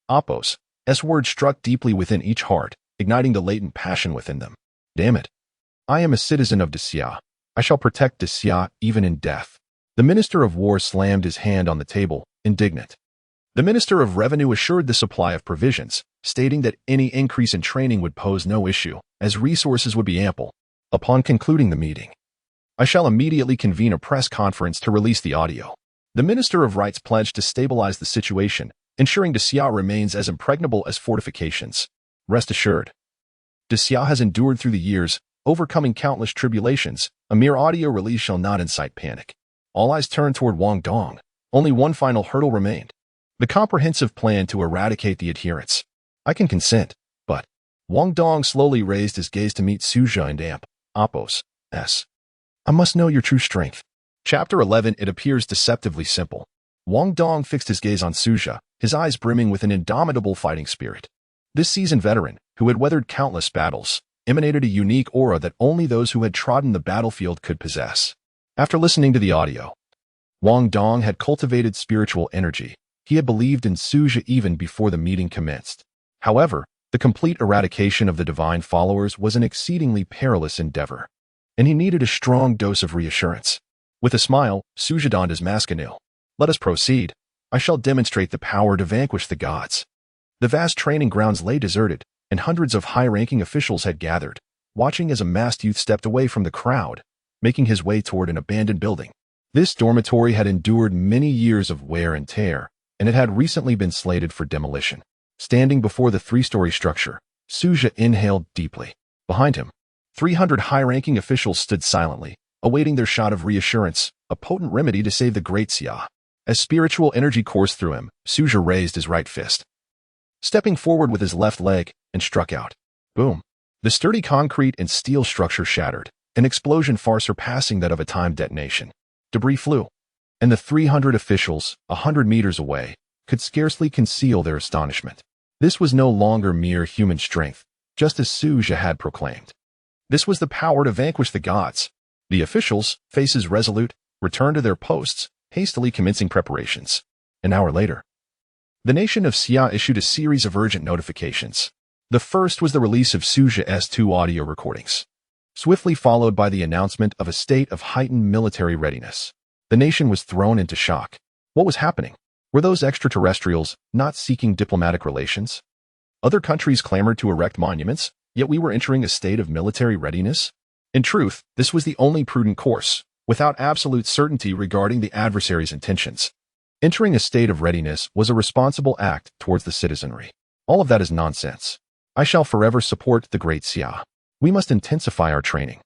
Speaker 1: Appos, words struck deeply within each heart, igniting the latent passion within them. Damn it. I am a citizen of Daxia. I shall protect Daxia even in death. The Minister of War slammed his hand on the table, indignant. The Minister of Revenue assured the supply of provisions, stating that any increase in training would pose no issue, as resources would be ample. Upon concluding the meeting, I shall immediately convene a press conference to release the audio. The Minister of Rights pledged to stabilize the situation, ensuring Daxia remains as impregnable as fortifications. Rest assured, Daxia has endured through the years, overcoming countless tribulations. A mere audio release shall not incite panic. All eyes turned toward Wang Dong. Only one final hurdle remained. The comprehensive plan to eradicate the adherents. I can consent, but Wang Dong slowly raised his gaze to meet Suja and Appos. I must know your true strength. Chapter 11. It appears deceptively simple. Wang Dong fixed his gaze on Suja, his eyes brimming with an indomitable fighting spirit. This seasoned veteran, who had weathered countless battles, emanated a unique aura that only those who had trodden the battlefield could possess. After listening to the audio, Wang Dong had cultivated spiritual energy. He had believed in Suja even before the meeting commenced. However, the complete eradication of the divine followers was an exceedingly perilous endeavor, and he needed a strong dose of reassurance. With a smile, Suja donned his mascanil. Let us proceed. I shall demonstrate the power to vanquish the gods. The vast training grounds lay deserted, and hundreds of high-ranking officials had gathered, watching as a masked youth stepped away from the crowd, making his way toward an abandoned building. This dormitory had endured many years of wear and tear, and it had recently been slated for demolition. Standing before the 3-story structure, Suja inhaled deeply. Behind him, 300 high-ranking officials stood silently, awaiting their shot of reassurance, a potent remedy to save the great Xia. As spiritual energy coursed through him, Suja raised his right fist, stepping forward with his left leg, and struck out. Boom! The sturdy concrete and steel structure shattered, an explosion far surpassing that of a timed detonation. Debris flew, and the 300 officials, 100 meters away, could scarcely conceal their astonishment. This was no longer mere human strength, just as Suja had proclaimed. This was the power to vanquish the gods. The officials, faces resolute, returned to their posts, hastily commencing preparations. An hour later, the nation of Xia issued a series of urgent notifications. The first was the release of Suja's 2 audio recordings, swiftly followed by the announcement of a state of heightened military readiness. The nation was thrown into shock. What was happening? Were those extraterrestrials not seeking diplomatic relations? Other countries clamored to erect monuments, yet we were entering a state of military readiness? In truth, this was the only prudent course, without absolute certainty regarding the adversary's intentions. Entering a state of readiness was a responsible act towards the citizenry. All of that is nonsense. I shall forever support the great Xia. We must intensify our training.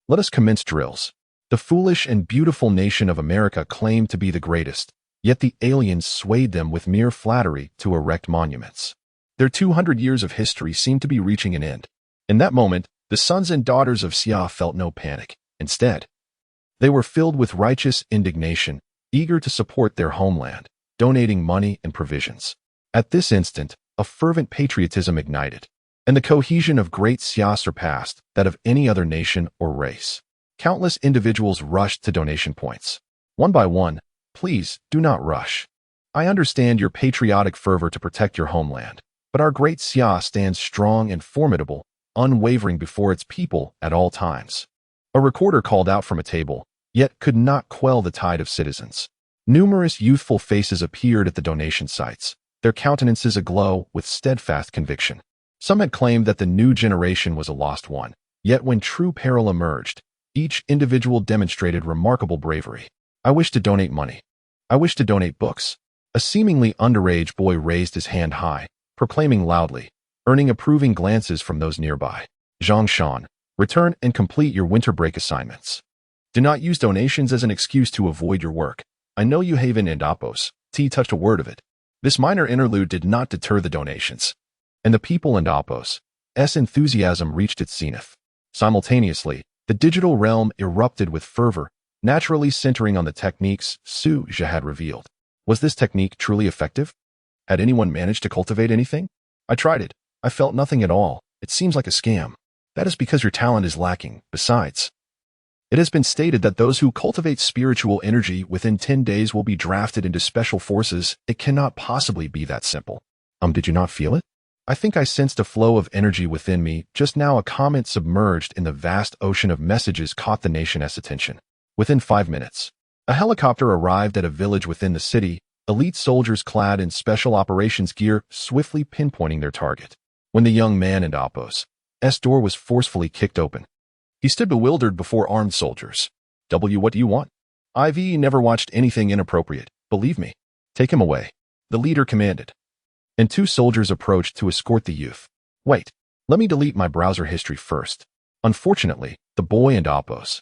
Speaker 1: Let us commence drills. The foolish and beautiful nation of America claimed to be the greatest, yet the aliens swayed them with mere flattery to erect monuments. Their 200 years of history seemed to be reaching an end. In that moment, the sons and daughters of Xia felt no panic. Instead, they were filled with righteous indignation, eager to support their homeland, donating money and provisions. At this instant, a fervent patriotism ignited, and the cohesion of Great Xia surpassed that of any other nation or race. Countless individuals rushed to donation points. One by one, please do not rush. I understand your patriotic fervor to protect your homeland, but our Great Xia stands strong and formidable, unwavering before its people at all times. A recorder called out from a table, yet could not quell the tide of citizens. Numerous youthful faces appeared at the donation sites, their countenances aglow with steadfast conviction. Some had claimed that the new generation was a lost one, yet when true peril emerged, each individual demonstrated remarkable bravery. I wish to donate money. I wish to donate books. A seemingly underage boy raised his hand high, proclaiming loudly, earning approving glances from those nearby. Zhang Shan, return and complete your winter break assignments. Do not use donations as an excuse to avoid your work. I know you Haven and Apos. T touched a word of it. This minor interlude did not deter the donations, and the people and Apos' enthusiasm reached its zenith. Simultaneously, the digital realm erupted with fervor, naturally centering on the techniques Suja had revealed. Was this technique truly effective? Had anyone managed to cultivate anything? I tried it. I felt nothing at all. It seems like a scam. That is because your talent is lacking. Besides, it has been stated that those who cultivate spiritual energy within 10 days will be drafted into special forces. It cannot possibly be that simple. Did you not feel it? I think I sensed a flow of energy within me. Just now a comment submerged in the vast ocean of messages caught the nation's attention. Within 5 minutes, a helicopter arrived at a village within the city, elite soldiers clad in special operations gear swiftly pinpointing their target. When the young man in Apos' door was forcefully kicked open, he stood bewildered before armed soldiers. What do you want? IV never watched anything inappropriate, believe me. Take him away, the leader commanded. And 2 soldiers approached to escort the youth. Wait, let me delete my browser history first. Unfortunately, the boy and Apos'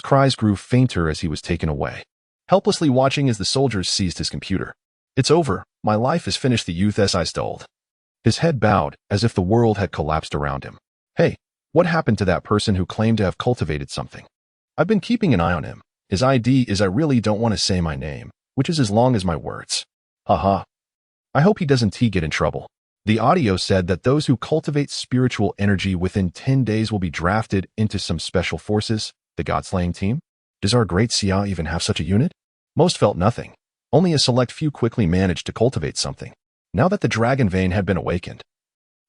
Speaker 1: cries grew fainter as he was taken away, helplessly watching as the soldiers seized his computer. It's over, my life is finished, the youth stalled. His head bowed as if the world had collapsed around him. Hey, what happened to that person who claimed to have cultivated something? I've been keeping an eye on him. His ID is I really don't want to say my name, which is as long as my words. Haha. I hope he doesn't get in trouble. The audio said that those who cultivate spiritual energy within 10 days will be drafted into some special forces, the God-slaying team. Does our Great Xia even have such a unit? Most felt nothing. Only a select few quickly managed to cultivate something. Now that the dragon vein had been awakened,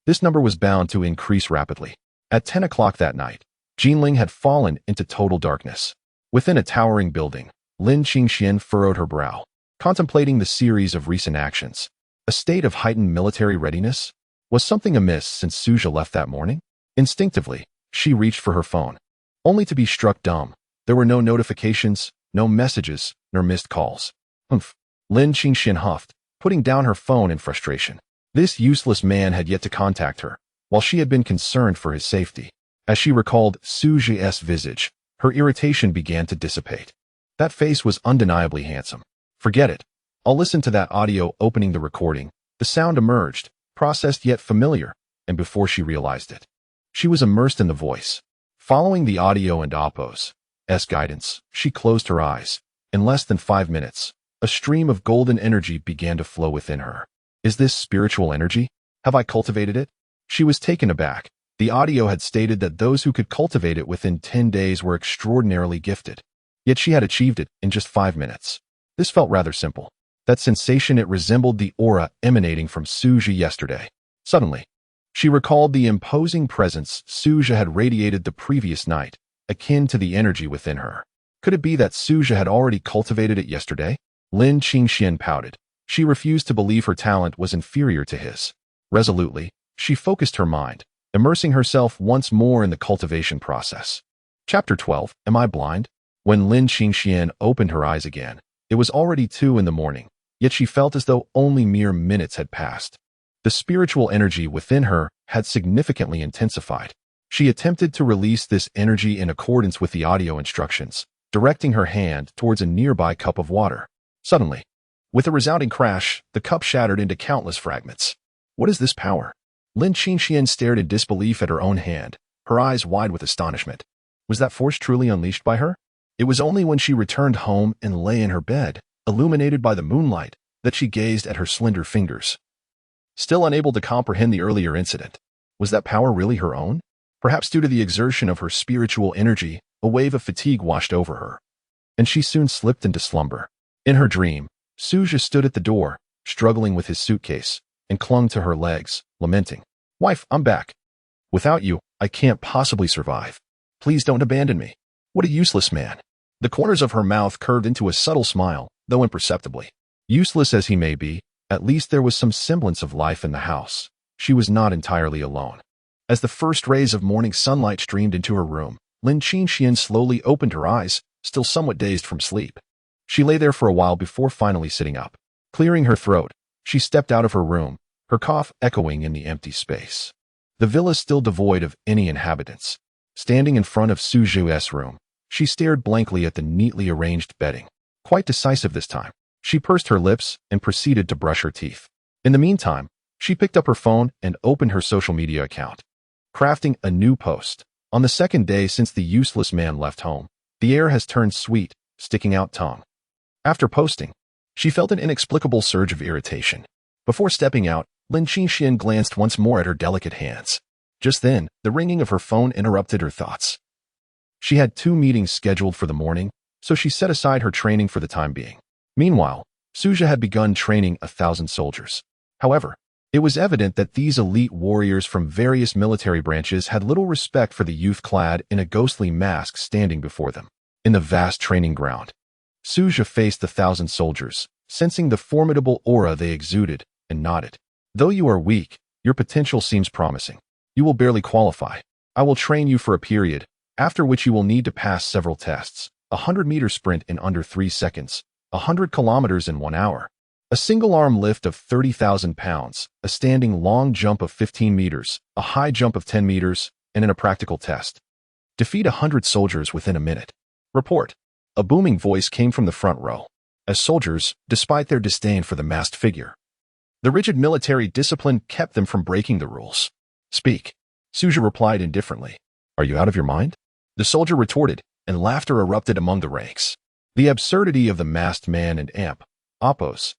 Speaker 1: this number was bound to increase rapidly. At 10 o'clock that night, Jinling had fallen into total darkness. Within a towering building, Lin Qingxian furrowed her brow, contemplating the series of recent actions. A state of heightened military readiness? Was something amiss since Suja left that morning? Instinctively, she reached for her phone, only to be struck dumb. There were no notifications, no messages, nor missed calls. Humph. Lin Qingxian huffed, putting down her phone in frustration. This useless man had yet to contact her, while she had been concerned for his safety. As she recalled Suji's visage, her irritation began to dissipate. That face was undeniably handsome. Forget it. I'll listen to that audio. Opening the recording, the sound emerged, processed yet familiar, and before she realized it, she was immersed in the voice. Following the audio and Apos' guidance, she closed her eyes. In less than 5 minutes, a stream of golden energy began to flow within her. Is this spiritual energy? Have I cultivated it? She was taken aback. The audio had stated that those who could cultivate it within 10 days were extraordinarily gifted. Yet she had achieved it in just 5 minutes. This felt rather simple. That sensation, it resembled the aura emanating from Suja yesterday. Suddenly, she recalled the imposing presence Suja had radiated the previous night, akin to the energy within her. Could it be that Suja had already cultivated it yesterday? Lin Qingxian pouted. She refused to believe her talent was inferior to his. Resolutely, she focused her mind, immersing herself once more in the cultivation process. Chapter 12. Am I blind? When Lin Qingxian opened her eyes again, it was already 2 in the morning, yet she felt as though only mere minutes had passed. The spiritual energy within her had significantly intensified. She attempted to release this energy in accordance with the audio instructions, directing her hand towards a nearby cup of water. Suddenly, with a resounding crash, the cup shattered into countless fragments. What is this power? Lin Qingxian stared in disbelief at her own hand, her eyes wide with astonishment. Was that force truly unleashed by her? It was only when she returned home and lay in her bed, illuminated by the moonlight, that she gazed at her slender fingers. Still unable to comprehend the earlier incident. Was that power really her own? Perhaps due to the exertion of her spiritual energy, a wave of fatigue washed over her, and she soon slipped into slumber. In her dream, Suja stood at the door, struggling with his suitcase, and clung to her legs, lamenting. Wife, I'm back. Without you, I can't possibly survive. Please don't abandon me. What a useless man. The corners of her mouth curved into a subtle smile, though imperceptibly. Useless as he may be, at least there was some semblance of life in the house. She was not entirely alone. As the first rays of morning sunlight streamed into her room, Lin Qingxian slowly opened her eyes, still somewhat dazed from sleep. She lay there for a while before finally sitting up. Clearing her throat, she stepped out of her room, her cough echoing in the empty space. The villa still devoid of any inhabitants. Standing in front of Su Zhu's room, she stared blankly at the neatly arranged bedding. Quite decisive this time, she pursed her lips and proceeded to brush her teeth. In the meantime, she picked up her phone and opened her social media account. Crafting a new post. On the second day since the useless man left home, the air has turned sweet, sticking out tongue. After posting, she felt an inexplicable surge of irritation. Before stepping out, Lin Qingxian glanced once more at her delicate hands. Just then, the ringing of her phone interrupted her thoughts. She had 2 meetings scheduled for the morning, so she set aside her training for the time being. Meanwhile, Suja had begun training 1,000 soldiers. However, it was evident that these elite warriors from various military branches had little respect for the youth clad in a ghostly mask standing before them. In the vast training ground, Suja faced the 1,000 soldiers, sensing the formidable aura they exuded, and nodded. Though you are weak, your potential seems promising. You will barely qualify. I will train you for a period, after which you will need to pass several tests. A 100-meter sprint in under 3 seconds, 100 kilometers in 1 hour, a single-arm lift of 30,000 pounds, a standing long jump of 15 meters, a high jump of 10 meters, and in a practical test. Defeat 100 soldiers within a minute. Report. A booming voice came from the front row. As soldiers, despite their disdain for the masked figure, the rigid military discipline kept them from breaking the rules. Speak. Suja replied indifferently. Are you out of your mind? The soldier retorted, and laughter erupted among the ranks. The absurdity of the masked man and amp, Apo's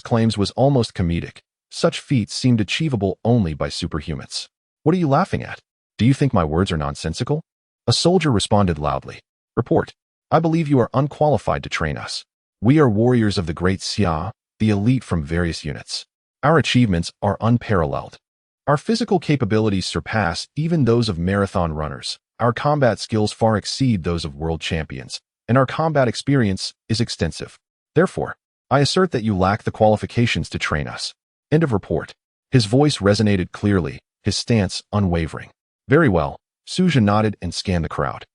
Speaker 1: claims was almost comedic. Such feats seemed achievable only by superhumans. What are you laughing at? Do you think my words are nonsensical? A soldier responded loudly. Report. I believe you are unqualified to train us. We are warriors of the Great Xia, the elite from various units. Our achievements are unparalleled. Our physical capabilities surpass even those of marathon runners. Our combat skills far exceed those of world champions, and our combat experience is extensive. Therefore, I assert that you lack the qualifications to train us. End of report. His voice resonated clearly, his stance unwavering. Very well, Suja nodded and scanned the crowd.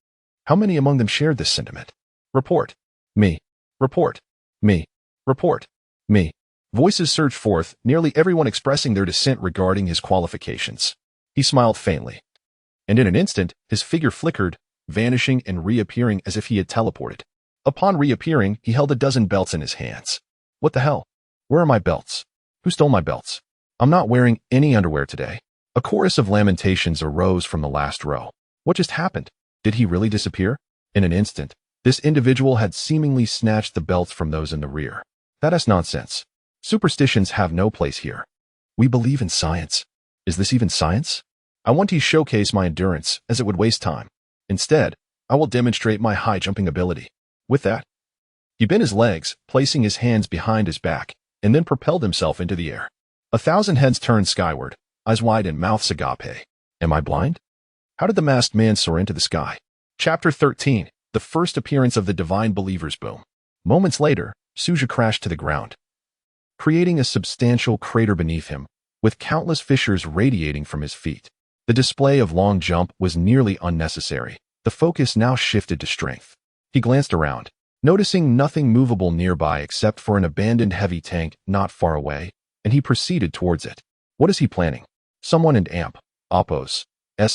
Speaker 1: How many among them shared this sentiment? Report. Me. Report. Me. Report. Me. Voices surged forth, nearly everyone expressing their dissent regarding his qualifications. He smiled faintly. And in an instant, his figure flickered, vanishing and reappearing as if he had teleported. Upon reappearing, he held a dozen belts in his hands. What the hell? Where are my belts? Who stole my belts? I'm not wearing any underwear today. A chorus of lamentations arose from the last row. What just happened? Did he really disappear? In an instant, this individual had seemingly snatched the belts from those in the rear. That is nonsense. Superstitions have no place here. We believe in science. Is this even science? I want to showcase my endurance, as it would waste time. Instead, I will demonstrate my high jumping ability. With that, he bent his legs, placing his hands behind his back, and then propelled himself into the air. 1,000 heads turned skyward, eyes wide and mouths agape. Am I blind? How did the masked man soar into the sky? Chapter 13. The first appearance of the divine believer's boom. Moments later, Suja crashed to the ground, creating a substantial crater beneath him, with countless fissures radiating from his feet. The display of long jump was nearly unnecessary. The focus now shifted to strength. He glanced around, noticing nothing movable nearby except for an abandoned heavy tank not far away, and he proceeded towards it. What is he planning? Someone in amp, Apo's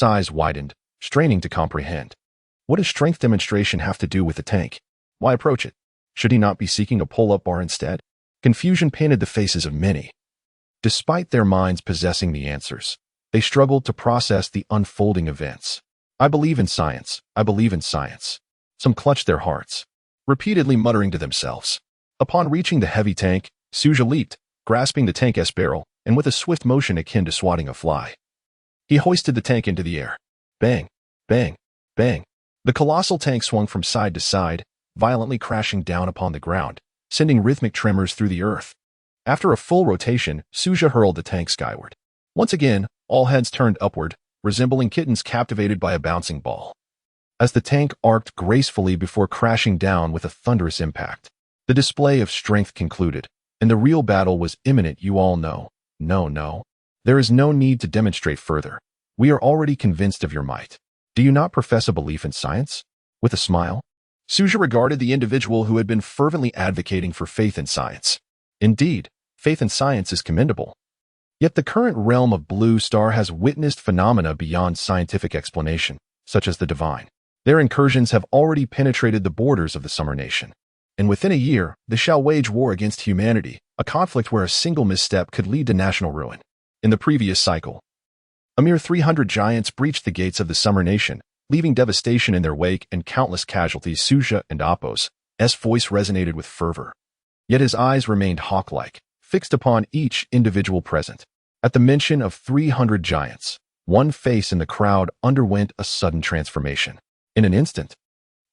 Speaker 1: eyes widened, straining to comprehend. What does strength demonstration have to do with the tank? Why approach it? Should he not be seeking a pull-up bar instead? Confusion painted the faces of many. Despite their minds possessing the answers, they struggled to process the unfolding events. I believe in science. I believe in science. Some clutched their hearts, repeatedly muttering to themselves. Upon reaching the heavy tank, Suja leaped, grasping the tank's barrel, and with a swift motion akin to swatting a fly, he hoisted the tank into the air. Bang, bang, bang. The colossal tank swung from side to side, violently crashing down upon the ground, sending rhythmic tremors through the earth. After a full rotation, Suja hurled the tank skyward. Once again, all heads turned upward, resembling kittens captivated by a bouncing ball. As the tank arced gracefully before crashing down with a thunderous impact, the display of strength concluded, and the real battle was imminent. You all know. No. There is no need to demonstrate further. We are already convinced of your might. Do you not profess a belief in science? With a smile, Suja regarded the individual who had been fervently advocating for faith in science. Indeed, faith in science is commendable. Yet the current realm of Blue Star has witnessed phenomena beyond scientific explanation, such as the divine. Their incursions have already penetrated the borders of the Summer Nation. And within a year, they shall wage war against humanity, a conflict where a single misstep could lead to national ruin. In the previous cycle, a mere 300 giants breached the gates of the Summer Nation, leaving devastation in their wake and countless casualties. Suja and Apos' voice resonated with fervor. Yet his eyes remained hawk-like, fixed upon each individual present. At the mention of 300 giants, one face in the crowd underwent a sudden transformation. In an instant,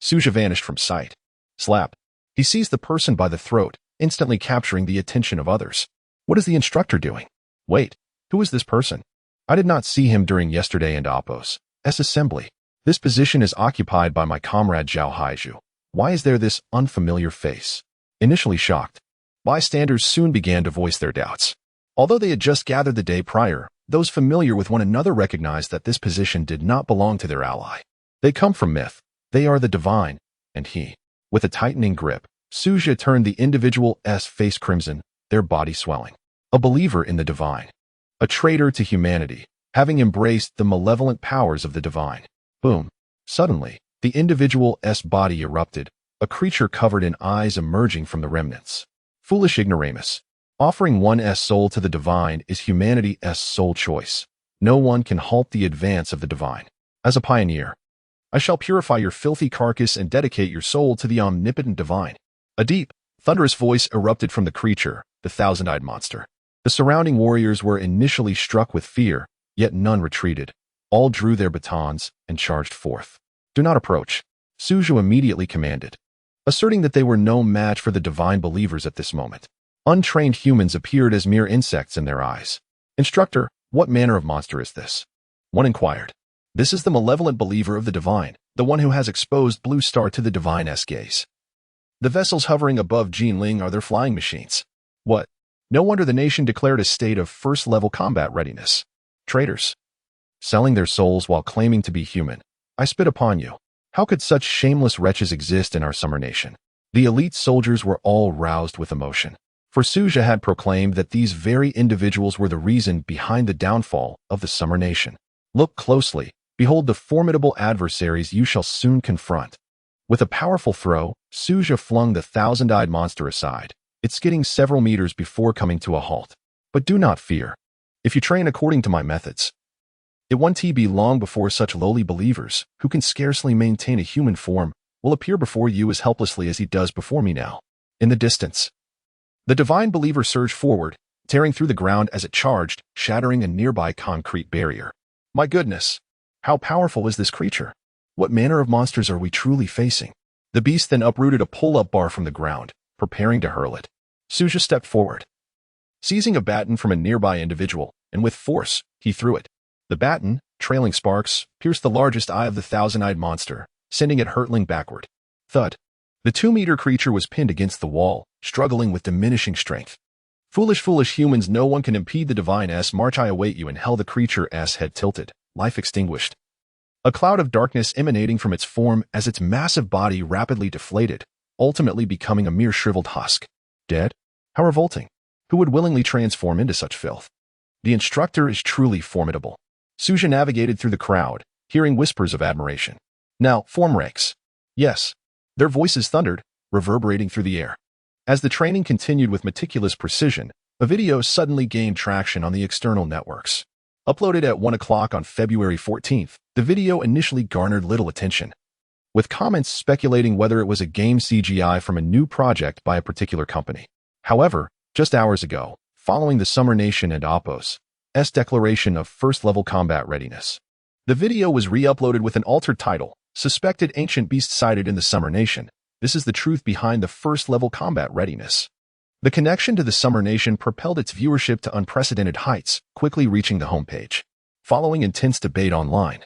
Speaker 1: Suja vanished from sight. Slap. He seized the person by the throat, instantly capturing the attention of others. What is the instructor doing? Wait, who is this person? I did not see him during yesterday and Apos' assembly. This position is occupied by my comrade Zhao Haiju. Why is there this unfamiliar face? Initially shocked, bystanders soon began to voice their doubts. Although they had just gathered the day prior, those familiar with one another recognized that this position did not belong to their ally. They come from myth. They are the divine, and he. With a tightening grip, Suja turned the individual's face crimson, their body swelling. A believer in the divine. A traitor to humanity, having embraced the malevolent powers of the divine. Boom. Suddenly, the individual's body erupted, a creature covered in eyes emerging from the remnants. Foolish ignoramus. Offering one's soul to the divine is humanity's sole choice. No one can halt the advance of the divine. As a pioneer, I shall purify your filthy carcass and dedicate your soul to the omnipotent divine. A deep, thunderous voice erupted from the creature, the thousand-eyed monster. The surrounding warriors were initially struck with fear, yet none retreated. All drew their batons and charged forth. Do not approach, Suja immediately commanded, asserting that they were no match for the divine believers at this moment. Untrained humans appeared as mere insects in their eyes. Instructor, what manner of monster is this? One inquired. This is the malevolent believer of the divine, the one who has exposed Blue Star to the divine's gaze. The vessels hovering above Jinling are their flying machines. What? No wonder the nation declared a state of first-level combat readiness. Traitors. Selling their souls while claiming to be human. I spit upon you. How could such shameless wretches exist in our Summer Nation? The elite soldiers were all roused with emotion. For Suja had proclaimed that these very individuals were the reason behind the downfall of the Summer Nation. Look closely. Behold the formidable adversaries you shall soon confront. With a powerful throw, Suja flung the thousand-eyed monster aside, it skidding several meters before coming to a halt. But do not fear. If you train according to my methods, it won't be long before such lowly believers, who can scarcely maintain a human form, will appear before you as helplessly as he does before me now. In the distance, the divine believer surged forward, tearing through the ground as it charged, shattering a nearby concrete barrier. My goodness! How powerful is this creature? What manner of monsters are we truly facing? The beast then uprooted a pull-up bar from the ground, preparing to hurl it. Suja stepped forward, seizing a baton from a nearby individual, and with force, he threw it. The baton, trailing sparks, pierced the largest eye of the thousand-eyed monster, sending it hurtling backward. Thud. The 2-meter creature was pinned against the wall, struggling with diminishing strength. Foolish humans, no one can impede the divine's march. I await you in hell. The creature's head tilted, life extinguished. A cloud of darkness emanating from its form as its massive body rapidly deflated, ultimately becoming a mere shriveled husk. Dead? How revolting. Who would willingly transform into such filth? The instructor is truly formidable. Suja navigated through the crowd, hearing whispers of admiration. Now, form ranks. Yes. Their voices thundered, reverberating through the air. As the training continued with meticulous precision, A video suddenly gained traction on the external networks. Uploaded at 1 o'clock on February 14th, the video initially garnered little attention, with comments speculating whether it was a game CGI from a new project by a particular company. However, just hours ago, following the Summer Nation and Apos' declaration of first-level combat readiness, the video was re-uploaded with an altered title, Suspected Ancient Beast Sighted in the Summer Nation. This is the truth behind the first-level combat readiness. The connection to the Summer Nation propelled its viewership to unprecedented heights, quickly reaching the homepage. Following intense debate online,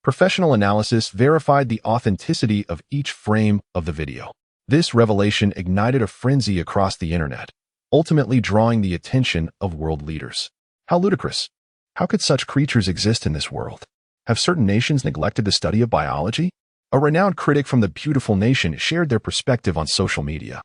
Speaker 1: professional analysis verified the authenticity of each frame of the video. This revelation ignited a frenzy across the internet, ultimately drawing the attention of world leaders. How ludicrous! How could such creatures exist in this world? Have certain nations neglected the study of biology? A renowned critic from the beautiful nation shared their perspective on social media,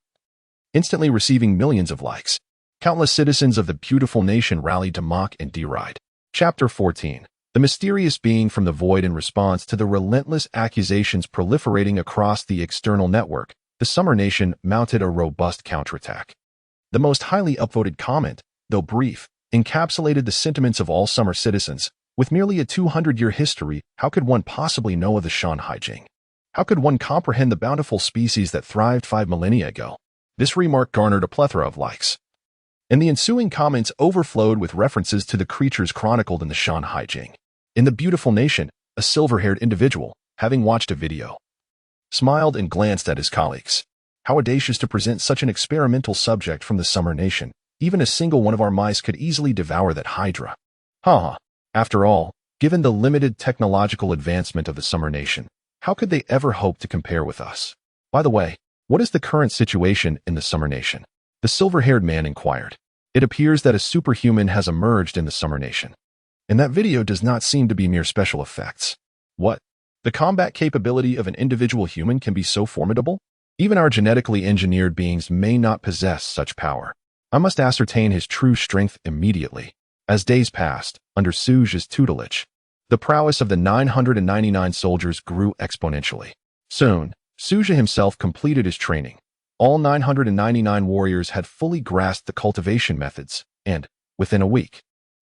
Speaker 1: instantly receiving millions of likes. Countless citizens of the beautiful nation rallied to mock and deride. Chapter 14. The mysterious being from the void. In response to the relentless accusations proliferating across the external network, the Summer Nation mounted a robust counterattack. The most highly upvoted comment, though brief, encapsulated the sentiments of all summer citizens. With merely a 200-year history, how could one possibly know of the Shan Haijing? How could one comprehend the bountiful species that thrived 5 millennia ago? This remark garnered a plethora of likes, and the ensuing comments overflowed with references to the creatures chronicled in the Shan Haijing. In the beautiful nation, a silver-haired individual, having watched a video, smiled and glanced at his colleagues. How audacious to present such an experimental subject from the Summer Nation. Even a single one of our mice could easily devour that hydra. Ha! After all, given the limited technological advancement of the Summer Nation, how could they ever hope to compare with us? By the way, what is the current situation in the Summer Nation? The silver-haired man inquired. It appears that a superhuman has emerged in the Summer Nation, and that video does not seem to be mere special effects. What? The combat capability of an individual human can be so formidable? Even our genetically engineered beings may not possess such power. I must ascertain his true strength immediately. As days passed, under Suge's tutelage, the prowess of the 999 soldiers grew exponentially. Soon, Suge himself completed his training. All 999 warriors had fully grasped the cultivation methods, and, within a week,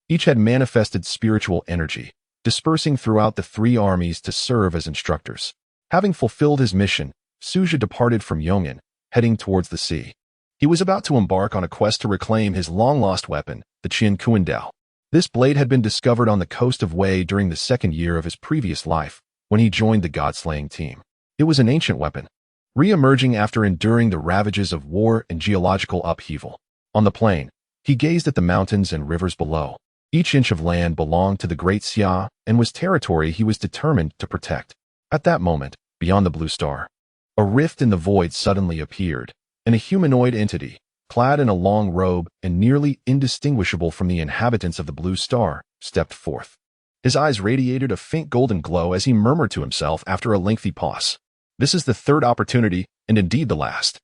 Speaker 1: each had manifested spiritual energy, dispersing throughout the 3 armies to serve as instructors. Having fulfilled his mission, Suge departed from Yongin, heading towards the sea. He was about to embark on a quest to reclaim his long-lost weapon, the Qian Kuandao. This blade had been discovered on the coast of Wei during the 2nd year of his previous life, when he joined the god-slaying team. It was an ancient weapon, re-emerging after enduring the ravages of war and geological upheaval. On the plain, he gazed at the mountains and rivers below. Each inch of land belonged to the Great Xia and was territory he was determined to protect. At that moment, beyond the blue star, a rift in the void suddenly appeared, and a humanoid entity, clad in a long robe and nearly indistinguishable from the inhabitants of the blue star, stepped forth. His eyes radiated a faint golden glow as he murmured to himself after a lengthy pause. This is the 3rd opportunity, and indeed the last.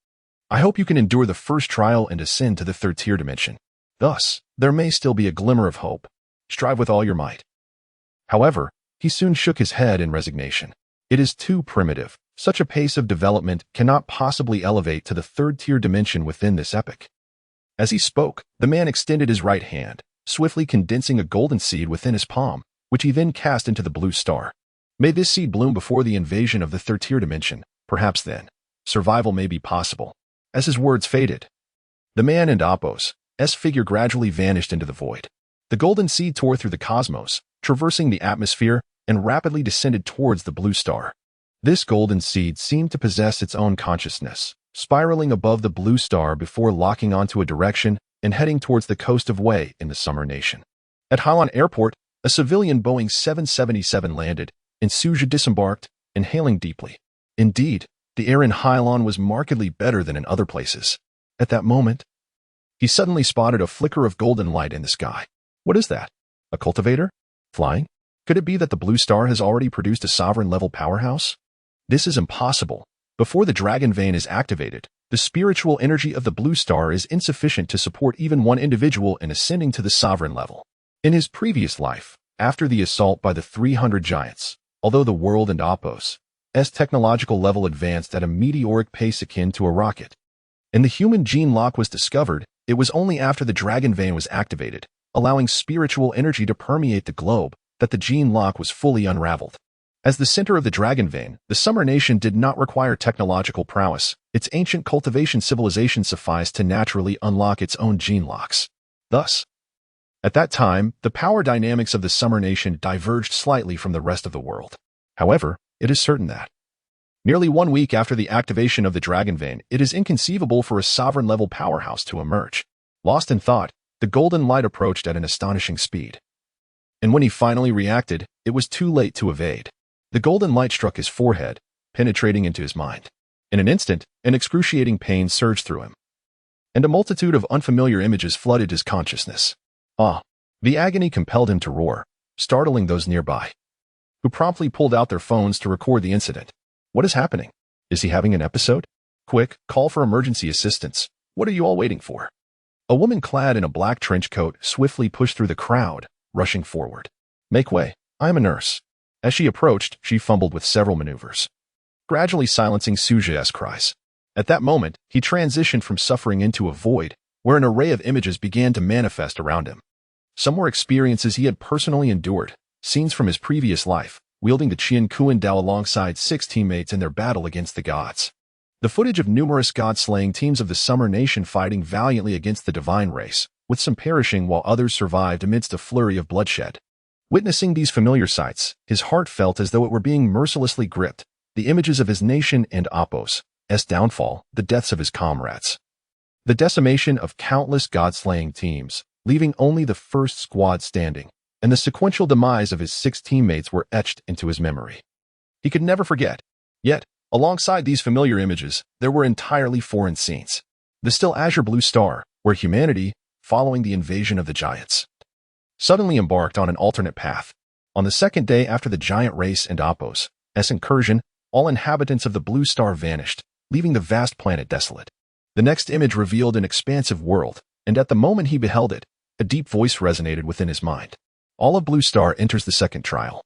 Speaker 1: I hope you can endure the first trial and ascend to the 3rd tier dimension. Thus, there may still be a glimmer of hope. Strive with all your might. However, he soon shook his head in resignation. It is too primitive. Such a pace of development cannot possibly elevate to the 3rd tier dimension within this epoch. As he spoke, the man extended his right hand, swiftly condensing a golden seed within his palm, which he then cast into the blue star. May this seed bloom before the invasion of the 3rd tier dimension. Perhaps then, survival may be possible. As his words faded, the man and Apos' figure gradually vanished into the void. The golden seed tore through the cosmos, traversing the atmosphere, and rapidly descended towards the blue star. This golden seed seemed to possess its own consciousness, spiraling above the blue star before locking onto a direction and heading towards the coast of Wei in the Summer Nation. At Hailan Airport, a civilian Boeing 777 landed, and Suge disembarked, inhaling deeply. Indeed, the air in Hailan was markedly better than in other places. At that moment, he suddenly spotted a flicker of golden light in the sky. What is that? A cultivator? Flying? Could it be that the blue star has already produced a sovereign-level powerhouse? This is impossible. Before the dragon vein is activated, the spiritual energy of the blue star is insufficient to support even one individual in ascending to the sovereign level. In his previous life, after the assault by the 300 giants, although the world and Apos' technological level advanced at a meteoric pace akin to a rocket, And the human gene lock was discovered, it was only after the dragon vein was activated, allowing spiritual energy to permeate the globe, that the gene lock was fully unraveled. As the center of the dragon vein, the Summer Nation did not require technological prowess. Its ancient cultivation civilization sufficed to naturally unlock its own gene locks. Thus, at that time, the power dynamics of the Summer Nation diverged slightly from the rest of the world. However, it is certain that, nearly 1 week after the activation of the dragon vein, it is inconceivable for a sovereign-level powerhouse to emerge. Lost in thought, the golden light approached at an astonishing speed. And when he finally reacted, it was too late to evade. The golden light struck his forehead, penetrating into his mind. In an instant, an excruciating pain surged through him, and a multitude of unfamiliar images flooded his consciousness. The agony compelled him to roar, startling those nearby, who promptly pulled out their phones to record the incident. What is happening? Is he having an episode? Quick, call for emergency assistance. What are you all waiting for? A woman clad in a black trench coat swiftly pushed through the crowd, rushing forward. Make way, I am a nurse. As she approached, she fumbled with several maneuvers, gradually silencing Suja's cries. At that moment, he transitioned from suffering into a void, where an array of images began to manifest around him. Some were experiences he had personally endured, scenes from his previous life, wielding the Qian Kuan Dao alongside 6 teammates in their battle against the gods. The footage of numerous god-slaying teams of the Summer Nation fighting valiantly against the divine race, with some perishing while others survived amidst a flurry of bloodshed. Witnessing these familiar sights, his heart felt as though it were being mercilessly gripped, the images of his nation and Apos' downfall, the deaths of his comrades. The decimation of countless god-slaying teams, leaving only the first squad standing, and the sequential demise of his 6 teammates were etched into his memory. He could never forget. Yet, alongside these familiar images, there were entirely foreign scenes. The still azure blue star, where humanity, following the invasion of the giants, suddenly embarked on an alternate path. On the second day after the giant race and Apos' incursion, all inhabitants of the blue star vanished, leaving the vast planet desolate. The next image revealed an expansive world, and at the moment he beheld it, a deep voice resonated within his mind. All of Blue Star enters the second trial.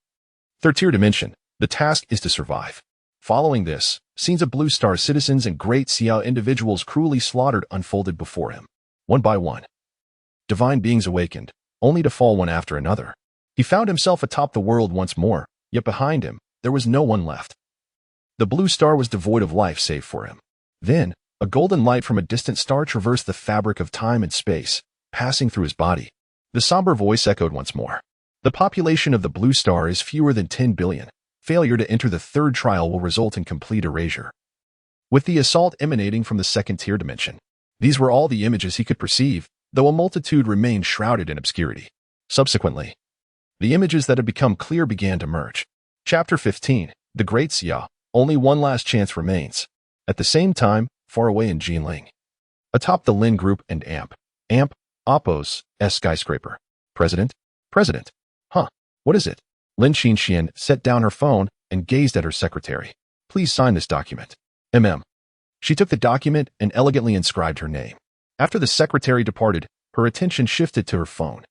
Speaker 1: Third tier dimension. The task is to survive. Following this, scenes of Blue Star citizens and Great Xiao individuals cruelly slaughtered unfolded before him. One by one, divine beings awakened, only to fall one after another. He found himself atop the world once more, yet behind him, there was no one left. The blue star was devoid of life save for him. Then, a golden light from a distant star traversed the fabric of time and space, passing through his body. The somber voice echoed once more. The population of the blue star is fewer than 10 billion. Failure to enter the third trial will result in complete erasure. With the assault emanating from the second-tier dimension, these were all the images he could perceive, though a multitude remained shrouded in obscurity. Subsequently, the images that had become clear began to merge. Chapter 15, The Great Xia, only one last chance remains. At the same time, far away in Jinling, atop the Lin Group and Amp, Apos' skyscraper. President? Huh, what is it? Lin Xinxian set down her phone and gazed at her secretary. Please sign this document. She took the document and elegantly inscribed her name. After the secretary departed, her attention shifted to her phone.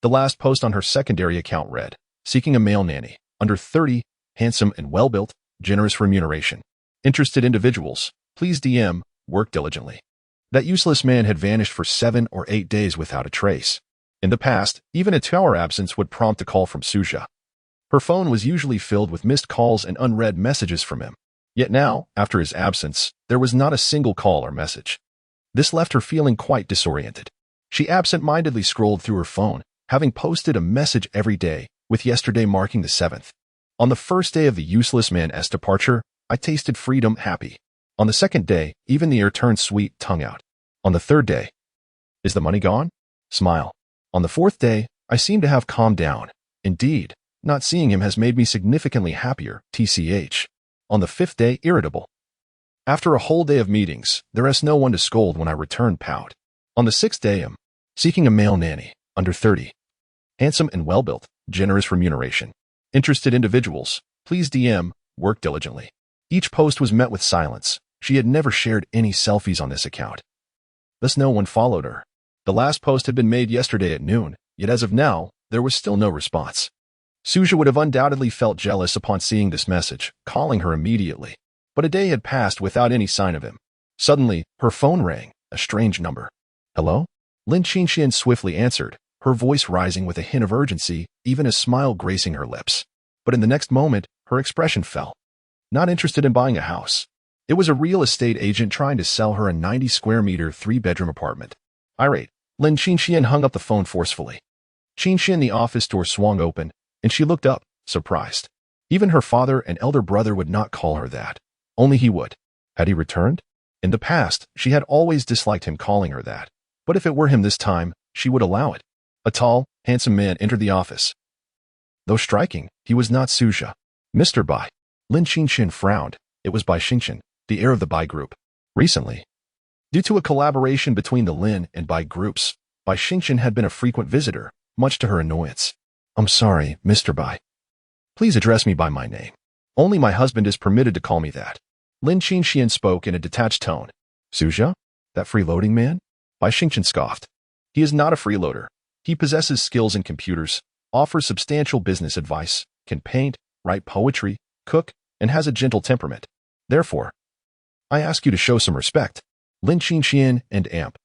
Speaker 1: The last post on her secondary account read, seeking a male nanny, under 30, handsome and well-built, generous remuneration. Interested individuals, please DM, work diligently. That useless man had vanished for 7 or 8 days without a trace. In the past, even a 2-hour absence would prompt a call from Suja. Her phone was usually filled with missed calls and unread messages from him. Yet now, after his absence, there was not a single call or message. This left her feeling quite disoriented. She absent-mindedly scrolled through her phone, having posted a message every day, with yesterday marking the 7th. On the first day of the useless man's departure, I tasted freedom happy. On the second day, even the air turned sweet tongue out. On the third day, is the money gone? Smile. On the fourth day, I seem to have calmed down. Indeed, not seeing him has made me significantly happier, TCH. On the 5th day, irritable. After a whole day of meetings, there is no one to scold when I return pout. On the 6th day, seeking a male nanny, under 30. Handsome and well-built, generous remuneration. Interested individuals, please DM, work diligently. Each post was met with silence. She had never shared any selfies on this account. Thus no one followed her. The last post had been made yesterday at noon, yet as of now, there was still no response. Suja would have undoubtedly felt jealous upon seeing this message, calling her immediately. But a day had passed without any sign of him. Suddenly, her phone rang, a strange number. Hello? Lin Qinxian swiftly answered, her voice rising with a hint of urgency, even a smile gracing her lips. But in the next moment, her expression fell. Not interested in buying a house. It was a real estate agent trying to sell her a 90-square-meter, 3-bedroom apartment. Irate, Lin Qinxian hung up the phone forcefully. Qinxian, the office door swung open, and she looked up, surprised. Even her father and elder brother would not call her that. Only he would. Had he returned? In the past, she had always disliked him calling her that. But if it were him this time, she would allow it. A tall, handsome man entered the office. Though striking, he was not Suzha. Mr. Bai. Lin Qinxian frowned. It was Bai Xingqian, the heir of the Bai group. Recently, due to a collaboration between the Lin and Bai groups, Bai Xingqian had been a frequent visitor, much to her annoyance. I'm sorry, Mr. Bai. Please address me by my name. Only my husband is permitted to call me that. Lin Qinxian spoke in a detached tone. Suzha? That freeloading man? Bai Xingqian scoffed. He is not a freeloader. He possesses skills in computers, offers substantial business advice, can paint, write poetry, cook, and has a gentle temperament. Therefore, I ask you to show some respect. Lin Qinxian and Amp,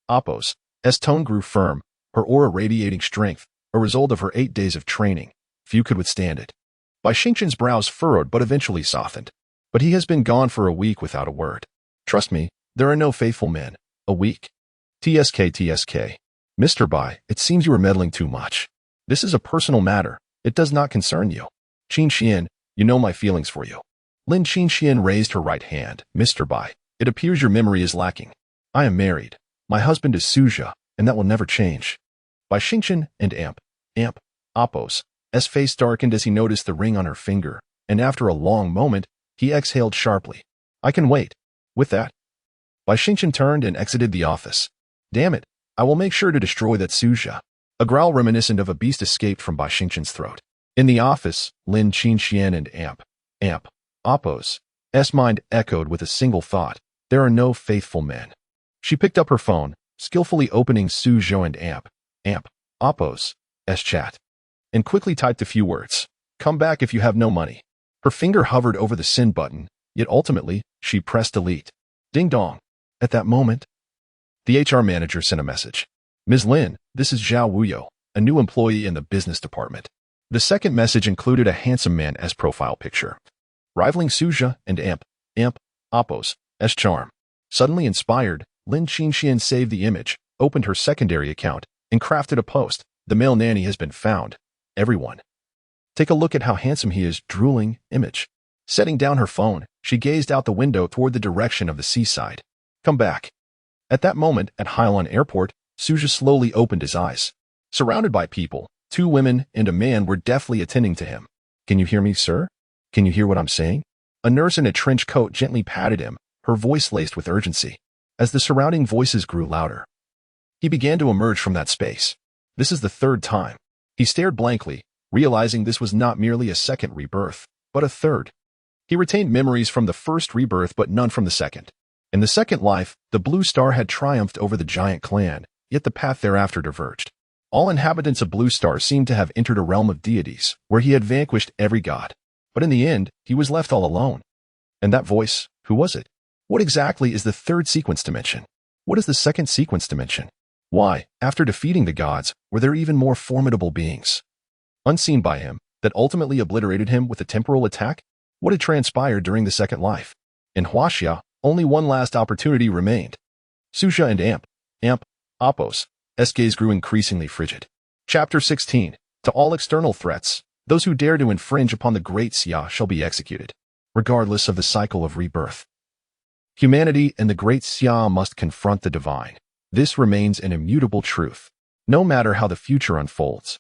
Speaker 1: Appo's tone grew firm, her aura radiating strength, a result of her 8 days of training. Few could withstand it. Bai Xingqian's brows furrowed but eventually softened. But he has been gone for a week without a word. Trust me, there are no faithful men. A week. TSK. Mr. Bai, it seems you are meddling too much. This is a personal matter. It does not concern you. Qinxian, you know my feelings for you. Lin Qinxian raised her right hand. Mr. Bai, it appears your memory is lacking. I am married. My husband is Suzha, and that will never change. Bai Xingqian and Appo's face darkened as he noticed the ring on her finger, and after a long moment, he exhaled sharply. I can wait. With that, Bai Xingqian turned and exited the office. Damn it, I will make sure to destroy that Suzha. A growl reminiscent of a beast escaped from Bai Xingqian's throat. In the office, Lin Qinxian and Appo's mind echoed with a single thought. There are no faithful men. She picked up her phone, skillfully opening Suzhou and Appo's chat, and quickly typed a few words. Come back if you have no money. Her finger hovered over the send button, yet ultimately, she pressed delete. Ding dong. At that moment, the HR manager sent a message. Ms. Lin, this is Zhao Wuyo, a new employee in the business department. The second message included a handsome man as profile picture, rivaling Suzha and Appo's charm. Suddenly inspired, Lin Qinxian saved the image, opened her secondary account, and crafted a post. The male nanny has been found. Everyone, take a look at how handsome he is. Drooling image. Setting down her phone, she gazed out the window toward the direction of the seaside. Come back. At that moment, at Hailan Airport, Suzha slowly opened his eyes. Surrounded by people, 2 women and a man were deftly attending to him. Can you hear me, sir? Can you hear what I'm saying? A nurse in a trench coat gently patted him, her voice laced with urgency. As the surrounding voices grew louder, he began to emerge from that space. This is the 3rd time. He stared blankly, realizing this was not merely a second rebirth, but a third. He retained memories from the first rebirth but none from the second. In the second life, the Blue Star had triumphed over the giant clan, yet the path thereafter diverged. All inhabitants of Blue Star seemed to have entered a realm of deities, where he had vanquished every god. But in the end, he was left all alone. And that voice, who was it? What exactly is the 3rd sequence dimension? What is the 2nd sequence dimension? Why, after defeating the gods, were there even more formidable beings, unseen by him, that ultimately obliterated him with a temporal attack? What had transpired during the second life? In Huaxia, only one last opportunity remained. Suzha and Appo's gaze grew increasingly frigid. Chapter 16. To all external threats, those who dare to infringe upon the Great Xia shall be executed, regardless of the cycle of rebirth. Humanity and the Great Xia must confront the divine. This remains an immutable truth, no matter how the future unfolds.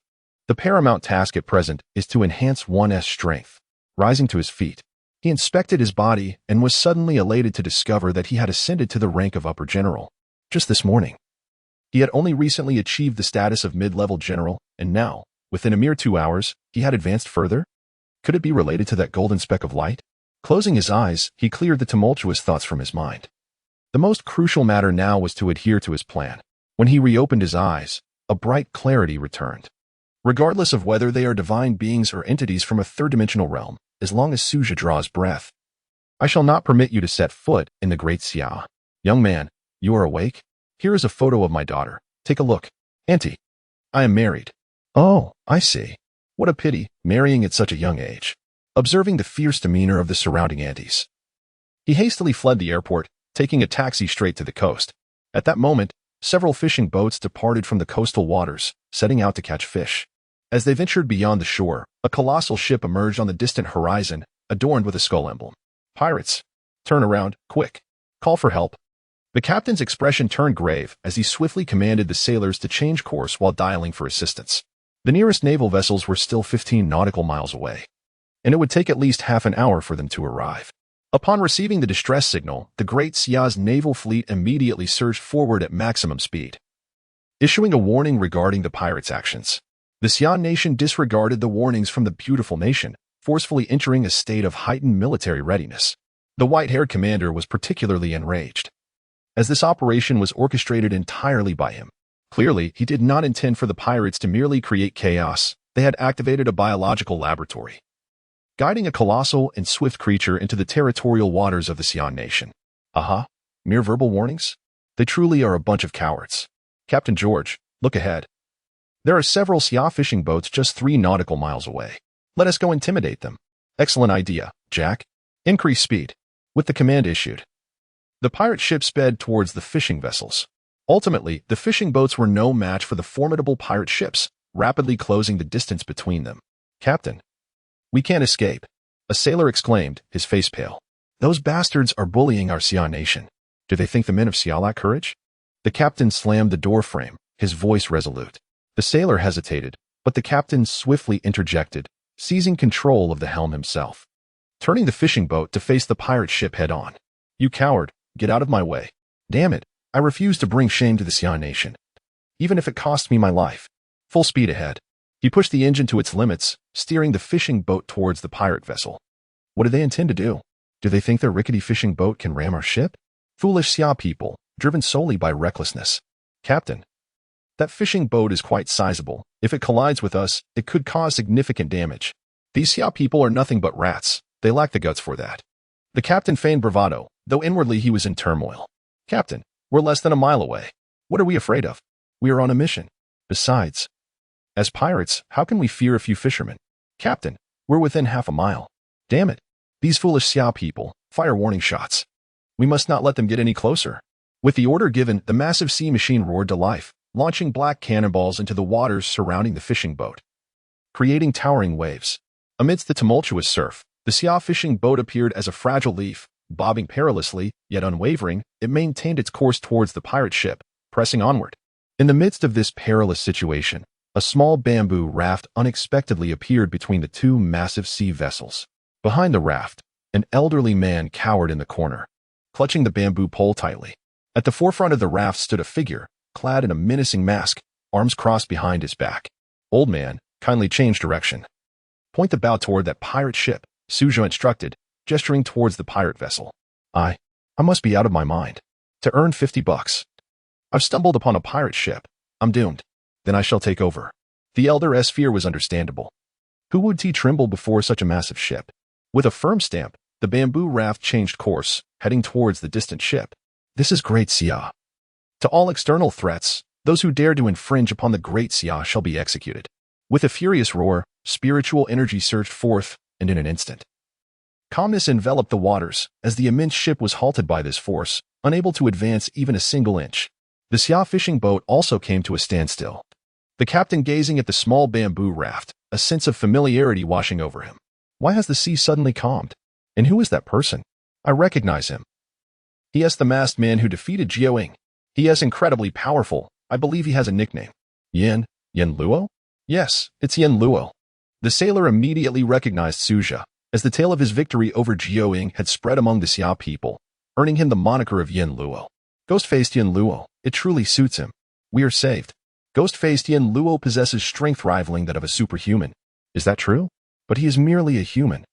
Speaker 1: The paramount task at present is to enhance one's strength. Rising to his feet, he inspected his body and was suddenly elated to discover that he had ascended to the rank of upper general. Just this morning, he had only recently achieved the status of mid-level general, and now, within a mere 2 hours, he had advanced further? Could it be related to that golden speck of light? Closing his eyes, he cleared the tumultuous thoughts from his mind. The most crucial matter now was to adhere to his plan. When he reopened his eyes, a bright clarity returned. Regardless of whether they are divine beings or entities from a 3rd-dimensional realm, as long as Suzha draws breath, I shall not permit you to set foot in the Great Xia. Young man, you are awake? Here is a photo of my daughter. Take a look. Auntie, I am married. Oh, I see. What a pity, marrying at such a young age. Observing the fierce demeanor of the surrounding aunties, he hastily fled the airport, taking a taxi straight to the coast. At that moment, several fishing boats departed from the coastal waters, setting out to catch fish. As they ventured beyond the shore, a colossal ship emerged on the distant horizon, adorned with a skull emblem. Pirates! Turn around, quick! Call for help! The captain's expression turned grave as he swiftly commanded the sailors to change course while dialing for assistance. The nearest naval vessels were still 15 nautical miles away, and it would take at least half an hour for them to arrive. Upon receiving the distress signal, the Great Xia's naval fleet immediately surged forward at maximum speed, issuing a warning regarding the pirates' actions. The Xia nation disregarded the warnings from the beautiful nation, forcefully entering a state of heightened military readiness. The white-haired commander was particularly enraged, as this operation was orchestrated entirely by him. Clearly, he did not intend for the pirates to merely create chaos. They had activated a biological laboratory, guiding a colossal and swift creature into the territorial waters of the Xia nation. Mere verbal warnings? They truly are a bunch of cowards. Captain George, look ahead. There are several Xia fishing boats just 3 nautical miles away. Let us go intimidate them. Excellent idea, Jack. Increase speed. With the command issued, the pirate ship sped towards the fishing vessels. Ultimately, the fishing boats were no match for the formidable pirate ships, rapidly closing the distance between them. Captain, we can't escape, a sailor exclaimed, his face pale. Those bastards are bullying our Xia nation. Do they think the men of Xia lack courage? The captain slammed the door frame, his voice resolute. The sailor hesitated, but the captain swiftly interjected, seizing control of the helm himself, turning the fishing boat to face the pirate ship head-on. You coward, get out of my way. Damn it, I refuse to bring shame to the Xia nation, even if it costs me my life. Full speed ahead. He pushed the engine to its limits, steering the fishing boat towards the pirate vessel. What do they intend to do? Do they think their rickety fishing boat can ram our ship? Foolish Xia people, driven solely by recklessness. Captain, that fishing boat is quite sizable. If it collides with us, it could cause significant damage. These Xia people are nothing but rats. They lack the guts for that. The captain feigned bravado, though inwardly he was in turmoil. Captain, we're less than a mile away. What are we afraid of? We are on a mission. Besides, as pirates, how can we fear a few fishermen? Captain, we're within half a mile. Damn it. These foolish Xia people, fire warning shots. We must not let them get any closer. With the order given, the massive sea machine roared to life, launching black cannonballs into the waters surrounding the fishing boat, creating towering waves. Amidst the tumultuous surf, the Xia fishing boat appeared as a fragile leaf, bobbing perilously, yet unwavering. It maintained its course towards the pirate ship, pressing onward. In the midst of this perilous situation, a small bamboo raft unexpectedly appeared between the 2 massive sea vessels. Behind the raft, an elderly man cowered in the corner, clutching the bamboo pole tightly. At the forefront of the raft stood a figure, clad in a menacing mask, arms crossed behind his back. Old man, kindly change direction. Point the bow toward that pirate ship, Suzhou instructed, gesturing towards the pirate vessel. I must be out of my mind. To earn $50. I've stumbled upon a pirate ship. I'm doomed. Then I shall take over. The elder's fear was understandable. Who would tremble before such a massive ship? With a firm stamp, the bamboo raft changed course, heading towards the distant ship. This is Great Xia. To all external threats, those who dare to infringe upon the Great Xia shall be executed. With a furious roar, spiritual energy surged forth, and in an instant, calmness enveloped the waters as the immense ship was halted by this force, unable to advance even a single inch. The Xia fishing boat also came to a standstill, the captain gazing at the small bamboo raft, a sense of familiarity washing over him. Why has the sea suddenly calmed? And who is that person? I recognize him. He is the masked man who defeated Jiao Ying. He is incredibly powerful. I believe he has a nickname. Yen Luo? Yes, it's Yen Luo. The sailor immediately recognized Suzhou, as the tale of his victory over Jiao Ying had spread among the Xia people, earning him the moniker of Yen Luo. Ghost-faced Yen Luo, it truly suits him. We are saved. Ghost-faced Yen Luo possesses strength rivaling that of a superhuman. Is that true? But he is merely a human.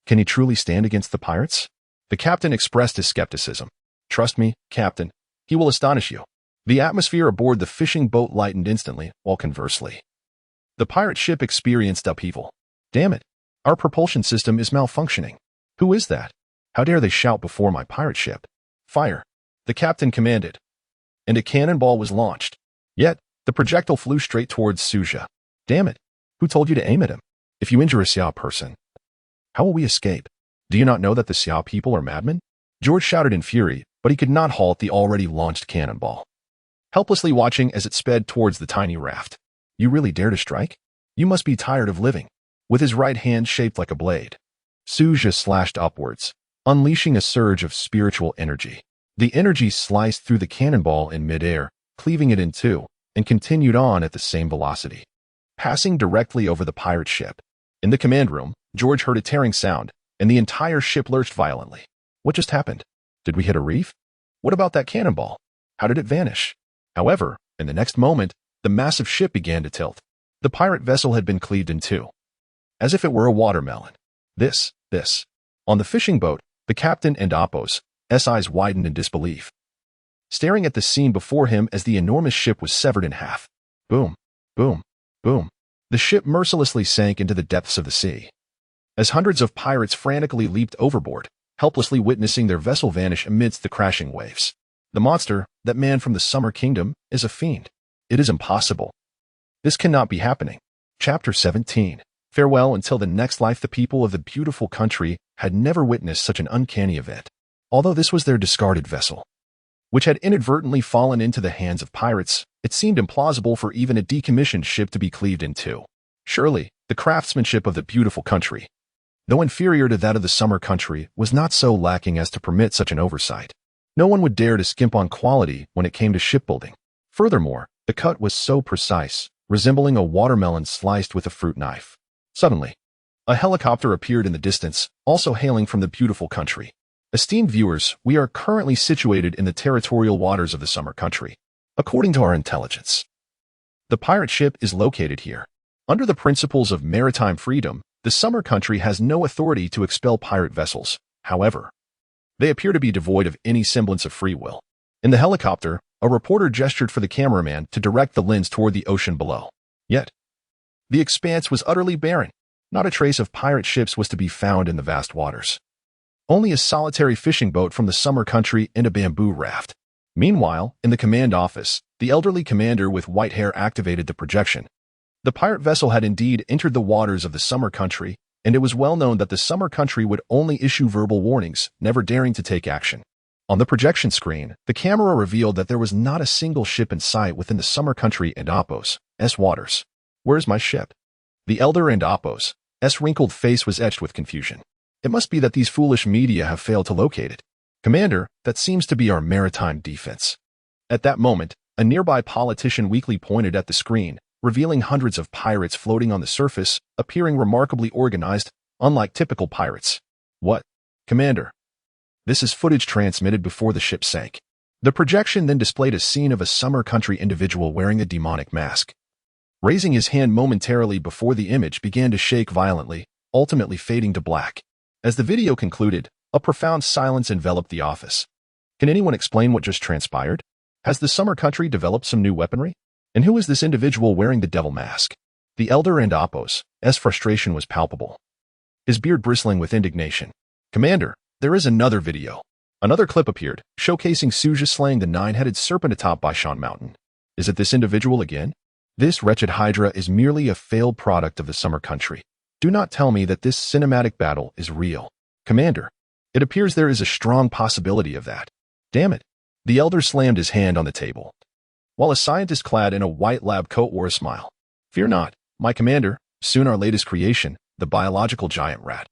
Speaker 1: Can he truly stand against the pirates? The captain expressed his skepticism. Trust me, Captain, he will astonish you. The atmosphere aboard the fishing boat lightened instantly, while conversely, the pirate ship experienced upheaval. Damn it, our propulsion system is malfunctioning. Who is that? How dare they shout before my pirate ship? Fire! The captain commanded, and a cannonball was launched. Yet, the projectile flew straight towards Suja. Damn it! Who told you to aim at him? If you injure a Xiao person, how will we escape? Do you not know that the Xiao people are madmen? George shouted in fury, but he could not halt the already launched cannonball, helplessly watching as it sped towards the tiny raft. You really dare to strike? You must be tired of living. With his right hand shaped like a blade, Suja slashed upwards, unleashing a surge of spiritual energy. The energy sliced through the cannonball in midair, cleaving it in two, and continued on at the same velocity, passing directly over the pirate ship. In the command room, George heard a tearing sound, and the entire ship lurched violently. What just happened? Did we hit a reef? What about that cannonball? How did it vanish? However, in the next moment, the massive ship began to tilt. The pirate vessel had been cleaved in two, as if it were a watermelon. This. On the fishing boat, the captain and Apos' eyes widened in disbelief, staring at the scene before him as the enormous ship was severed in half. Boom, boom, boom. The ship mercilessly sank into the depths of the sea, as hundreds of pirates frantically leaped overboard, helplessly witnessing their vessel vanish amidst the crashing waves. The monster, that man from the Summer Kingdom, is a fiend. It is impossible. This cannot be happening. Chapter 17. Farewell until the next life. The people of the beautiful country had never witnessed such an uncanny event. Although this was their discarded vessel, which had inadvertently fallen into the hands of pirates, it seemed implausible for even a decommissioned ship to be cleaved in two. Surely, the craftsmanship of the beautiful country, though inferior to that of the summer country, was not so lacking as to permit such an oversight. No one would dare to skimp on quality when it came to shipbuilding. Furthermore, the cut was so precise, resembling a watermelon sliced with a fruit knife. Suddenly, a helicopter appeared in the distance, also hailing from the beautiful country. Esteemed viewers, we are currently situated in the territorial waters of the summer country. According to our intelligence, the pirate ship is located here. Under the principles of maritime freedom, the summer country has no authority to expel pirate vessels. However, they appear to be devoid of any semblance of free will. In the helicopter, a reporter gestured for the cameraman to direct the lens toward the ocean below. Yet, the expanse was utterly barren. Not a trace of pirate ships was to be found in the vast waters. Only a solitary fishing boat from the summer country and a bamboo raft. Meanwhile, in the command office, the elderly commander with white hair activated the projection. The pirate vessel had indeed entered the waters of the summer country, and it was well known that the summer country would only issue verbal warnings, never daring to take action. On the projection screen, the camera revealed that there was not a single ship in sight within the summer country and Apos' waters. Where's my ship? The elder and Apos' wrinkled face was etched with confusion. It must be that these foolish media have failed to locate it. Commander, that seems to be our maritime defense. At that moment, a nearby politician weakly pointed at the screen, revealing hundreds of pirates floating on the surface, appearing remarkably organized, unlike typical pirates. What? Commander. This is footage transmitted before the ship sank. The projection then displayed a scene of a summer country individual wearing a demonic mask, raising his hand momentarily before the image began to shake violently, ultimately fading to black. As the video concluded, a profound silence enveloped the office. Can anyone explain what just transpired? Has the summer country developed some new weaponry? And who is this individual wearing the devil mask? The elder and Apos' frustration was palpable, his beard bristling with indignation. Commander, there is another video. Another clip appeared, showcasing Suja slaying the nine-headed serpent atop Baishan Mountain. Is it this individual again? This wretched Hydra is merely a failed product of the summer country. Do not tell me that this cinematic battle is real. Commander, it appears there is a strong possibility of that. Damn it. The elder slammed his hand on the table, while a scientist clad in a white lab coat wore a smile. Fear not, my commander, soon our latest creation, the biological giant rat,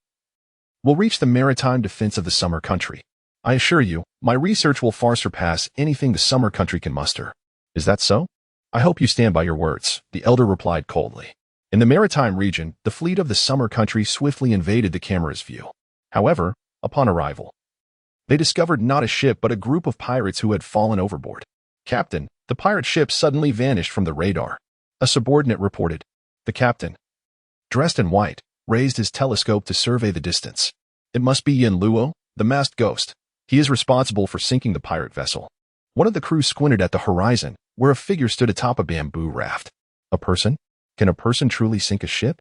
Speaker 1: will reach the maritime defense of the summer country. I assure you, my research will far surpass anything the summer country can muster. Is that so? I hope you stand by your words, the elder replied coldly. In the maritime region, the fleet of the summer country swiftly invaded the camera's view. However, upon arrival, they discovered not a ship but a group of pirates who had fallen overboard. Captain, the pirate ship suddenly vanished from the radar. A subordinate reported. The captain, dressed in white, raised his telescope to survey the distance. It must be Yin Luo, the masked ghost. He is responsible for sinking the pirate vessel. One of the crew squinted at the horizon, where a figure stood atop a bamboo raft. A person? Can a person truly sink a ship?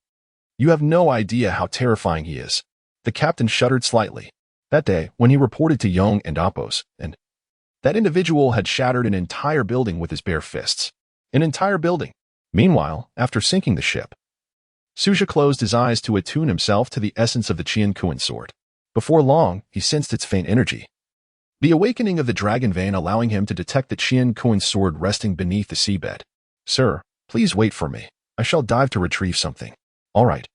Speaker 1: You have no idea how terrifying he is. The captain shuddered slightly. That day, when he reported to Young and Apos, and that individual had shattered an entire building with his bare fists. An entire building. Meanwhile, after sinking the ship, Suja closed his eyes to attune himself to the essence of the Qian-Kuan sword. Before long, he sensed its faint energy. The awakening of the dragon vein allowing him to detect the Qian-Kuan sword resting beneath the seabed. Sir, please wait for me. I shall dive to retrieve something. All right.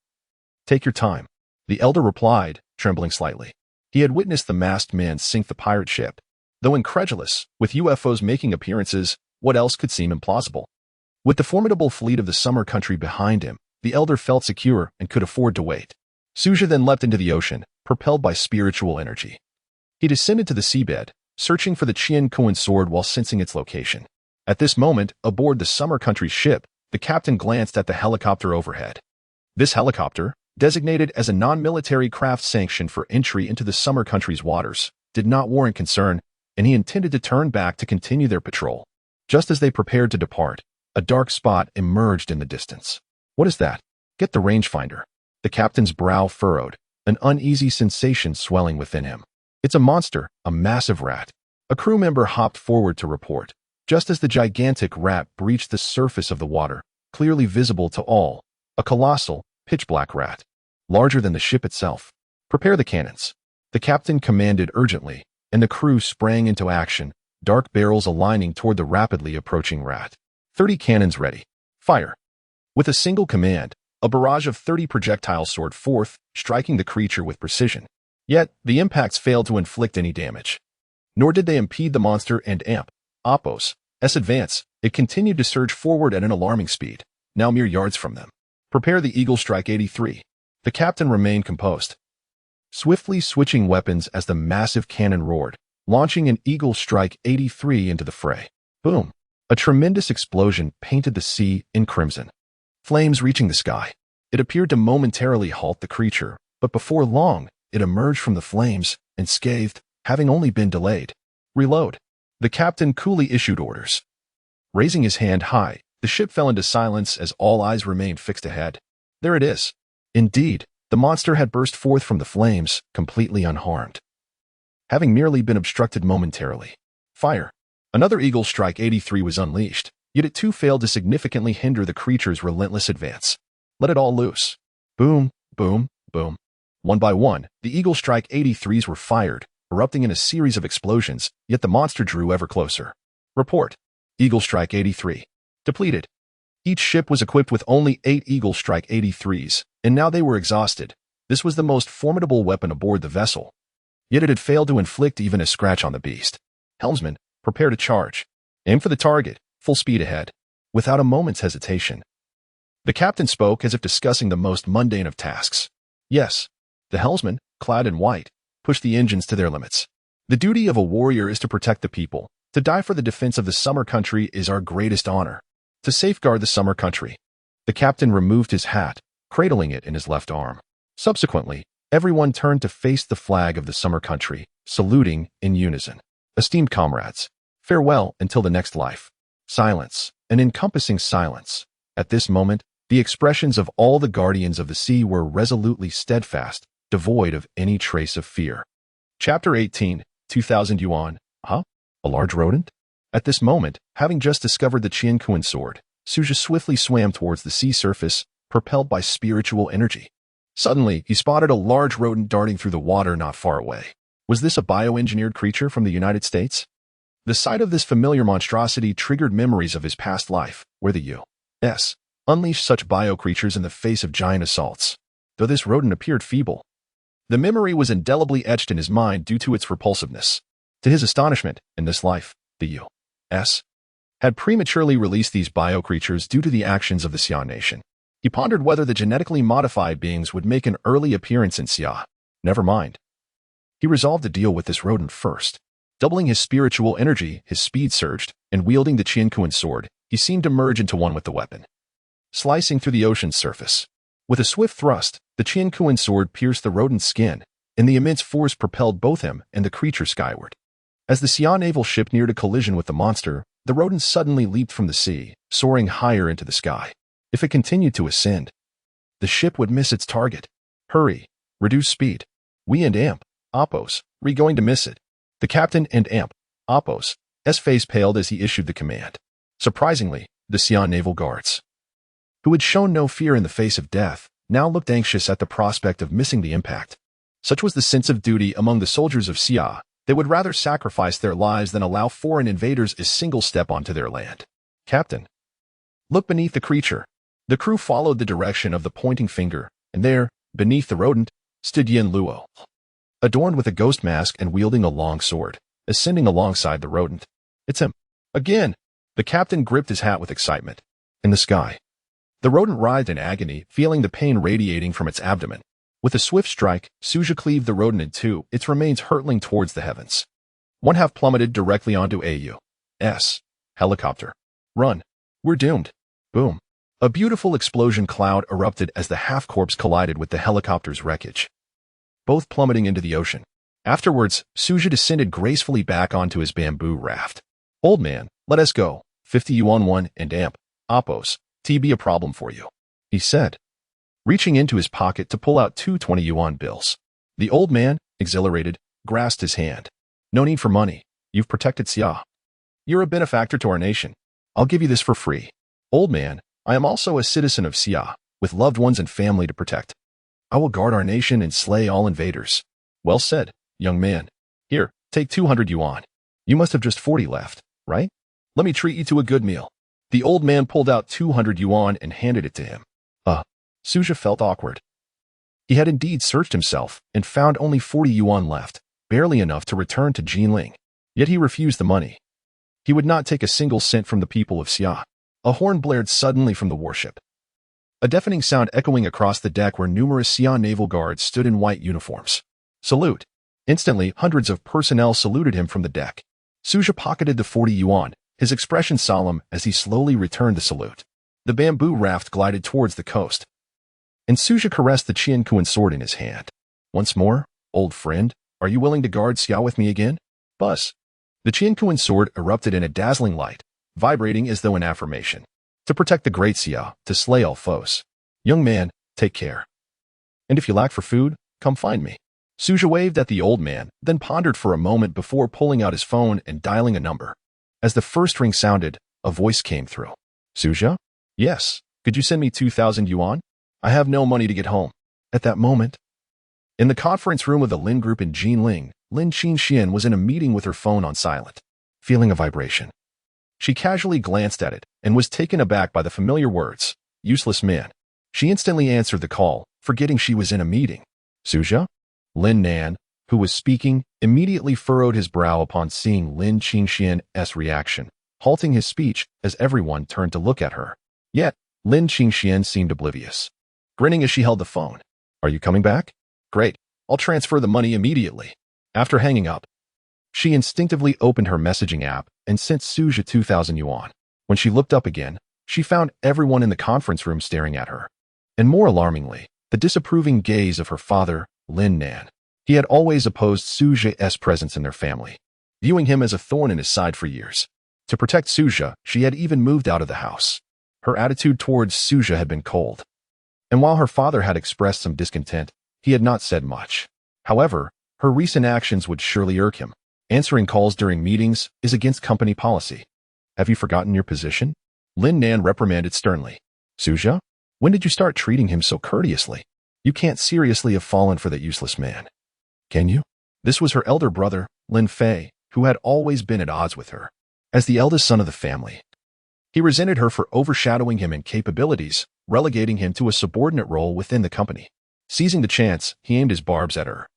Speaker 1: Take your time. The elder replied, trembling slightly. He had witnessed the masked man sink the pirate ship. Though incredulous, with UFOs making appearances, what else could seem implausible? With the formidable fleet of the summer country behind him, the elder felt secure and could afford to wait. Suja then leapt into the ocean, propelled by spiritual energy. He descended to the seabed, searching for the Qian-Kuan sword while sensing its location. At this moment, aboard the summer country's ship, the captain glanced at the helicopter overhead. This helicopter, designated as a non-military craft sanctioned for entry into the summer country's waters, did not warrant concern, and he intended to turn back to continue their patrol. Just as they prepared to depart, a dark spot emerged in the distance. What is that? Get the rangefinder. The captain's brow furrowed, an uneasy sensation swelling within him. It's a monster, a massive rat. A crew member hopped forward to report. Just as the gigantic rat breached the surface of the water, clearly visible to all, a colossal, pitch-black rat, larger than the ship itself. Prepare the cannons. The captain commanded urgently, and the crew sprang into action, dark barrels aligning toward the rapidly approaching rat. 30 cannons ready. Fire. With a single command, a barrage of 30 projectiles soared forth, striking the creature with precision. Yet, the impacts failed to inflict any damage. Nor did they impede the monster and Apos' advance. It continued to surge forward at an alarming speed, now mere yards from them. Prepare the Eagle Strike 83. The captain remained composed, swiftly switching weapons as the massive cannon roared, launching an Eagle Strike 83 into the fray. Boom! A tremendous explosion painted the sea in crimson. Flames reaching the sky. It appeared to momentarily halt the creature, but before long, it emerged from the flames, unscathed, having only been delayed. Reload. The captain coolly issued orders. Raising his hand high, the ship fell into silence as all eyes remained fixed ahead. There it is. Indeed, the monster had burst forth from the flames, completely unharmed, having merely been obstructed momentarily. Fire. Another Eagle Strike 83 was unleashed, yet it too failed to significantly hinder the creature's relentless advance. Let it all loose. Boom, boom, boom. One by one, the Eagle Strike 83s were fired, erupting in a series of explosions, yet the monster drew ever closer. Report. Eagle Strike 83. Depleted. Each ship was equipped with only 8 Eagle Strike 83s, and now they were exhausted. This was the most formidable weapon aboard the vessel. Yet it had failed to inflict even a scratch on the beast. Helmsman, prepare to charge. Aim for the target, full speed ahead, without a moment's hesitation. The captain spoke as if discussing the most mundane of tasks. Yes, the helmsman, clad in white, pushed the engines to their limits. The duty of a warrior is to protect the people. To die for the defense of the summer country is our greatest honor. To safeguard the summer country. The captain removed his hat, cradling it in his left arm. Subsequently, everyone turned to face the flag of the summer country, saluting in unison. Esteemed comrades, farewell until the next life. Silence, an encompassing silence. At this moment, the expressions of all the guardians of the sea were resolutely steadfast, devoid of any trace of fear. Chapter 18, 2,000 yuan. Huh? A large rodent? At this moment, having just discovered the Qian-Kuan sword, Suja swiftly swam towards the sea surface, propelled by spiritual energy. Suddenly, he spotted a large rodent darting through the water not far away. Was this a bioengineered creature from the United States? The sight of this familiar monstrosity triggered memories of his past life, where the U.S. unleashed such bio-creatures in the face of giant assaults. Though this rodent appeared feeble, the memory was indelibly etched in his mind due to its repulsiveness. To his astonishment, in this life, the U.S. had prematurely released these bio-creatures due to the actions of the Xia nation. He pondered whether the genetically modified beings would make an early appearance in Xia. Never mind. He resolved to deal with this rodent first. Doubling his spiritual energy, his speed surged, and wielding the Qian-Kuan sword, he seemed to merge into one with the weapon, slicing through the ocean's surface. With a swift thrust, the Qian-Kuan sword pierced the rodent's skin, and the immense force propelled both him and the creature skyward. As the Xia naval ship neared a collision with the monster, the rodent suddenly leaped from the sea, soaring higher into the sky. If it continued to ascend, the ship would miss its target. Hurry, reduce speed. We and Amp. Oppos, we going to miss it. The captain and Amp, Oppos, face paled as he issued the command. Surprisingly, the Sion naval guards, who had shown no fear in the face of death, now looked anxious at the prospect of missing the impact. Such was the sense of duty among the soldiers of Sia, they would rather sacrifice their lives than allow foreign invaders a single step onto their land. Captain, look beneath the creature. The crew followed the direction of the pointing finger, and there, beneath the rodent, stood Yin Luo, adorned with a ghost mask and wielding a long sword, ascending alongside the rodent. It's him. Again! The captain gripped his hat with excitement. In the sky, the rodent writhed in agony, feeling the pain radiating from its abdomen. With a swift strike, Suja cleaved the rodent in two, its remains hurtling towards the heavens. One half plummeted directly onto AU's helicopter. Run. We're doomed. Boom. A beautiful explosion cloud erupted as the half-corpse collided with the helicopter's wreckage, both plummeting into the ocean. Afterwards, Suja descended gracefully back onto his bamboo raft. Old man, let us go. 50 yuan 1 and Amp, Oppos, be a problem for you, he said, reaching into his pocket to pull out 2 20 yuan bills. The old man, exhilarated, grasped his hand. No need for money. You've protected Xia. You're a benefactor to our nation. I'll give you this for free. Old man, I am also a citizen of Xia, with loved ones and family to protect. I will guard our nation and slay all invaders. Well said, young man. Here, take 200 yuan. You must have just 40 left, right? Let me treat you to a good meal. The old man pulled out 200 yuan and handed it to him. Suja felt awkward. He had indeed searched himself and found only 40 yuan left, barely enough to return to Jinling. Yet he refused the money. He would not take a single cent from the people of Xia. A horn blared suddenly from the warship, a deafening sound echoing across the deck where numerous Xia naval guards stood in white uniforms. Salute. Instantly, hundreds of personnel saluted him from the deck. Suja pocketed the 40 yuan, his expression solemn as he slowly returned the salute. The bamboo raft glided towards the coast, and Suja caressed the Qiankuan sword in his hand. Once more, old friend, are you willing to guard Xia with me again? Buzz. The Qiankuan sword erupted in a dazzling light, vibrating as though in affirmation. To protect the great Xia, to slay all foes. Young man, take care. And if you lack for food, come find me. Suja waved at the old man, then pondered for a moment before pulling out his phone and dialing a number. As the first ring sounded, a voice came through. Suja? Yes. Could you send me 2,000 yuan? I have no money to get home. At that moment, in the conference room of the Lin group in Jinling, Lin Qingxian was in a meeting with her phone on silent, feeling a vibration. She casually glanced at it and was taken aback by the familiar words, useless man. She instantly answered the call, forgetting she was in a meeting. Suja? Lin Nan, who was speaking, immediately furrowed his brow upon seeing Lin Qingxian's reaction, halting his speech as everyone turned to look at her. Yet, Lin Qingxian seemed oblivious, grinning as she held the phone. Are you coming back? Great. I'll transfer the money immediately. After hanging up, she instinctively opened her messaging app and sent Suja 2,000 yuan. When she looked up again, she found everyone in the conference room staring at her. And more alarmingly, the disapproving gaze of her father, Lin Nan. He had always opposed Suja's presence in their family, viewing him as a thorn in his side for years. To protect Suja, she had even moved out of the house. Her attitude towards Suja had been cold. And while her father had expressed some discontent, he had not said much. However, her recent actions would surely irk him. Answering calls during meetings is against company policy. Have you forgotten your position? Lin Nan reprimanded sternly. Suja, when did you start treating him so courteously? You can't seriously have fallen for that useless man. Can you? This was her elder brother, Lin Fei, who had always been at odds with her. As the eldest son of the family, he resented her for overshadowing him in capabilities, relegating him to a subordinate role within the company. Seizing the chance, he aimed his barbs at her.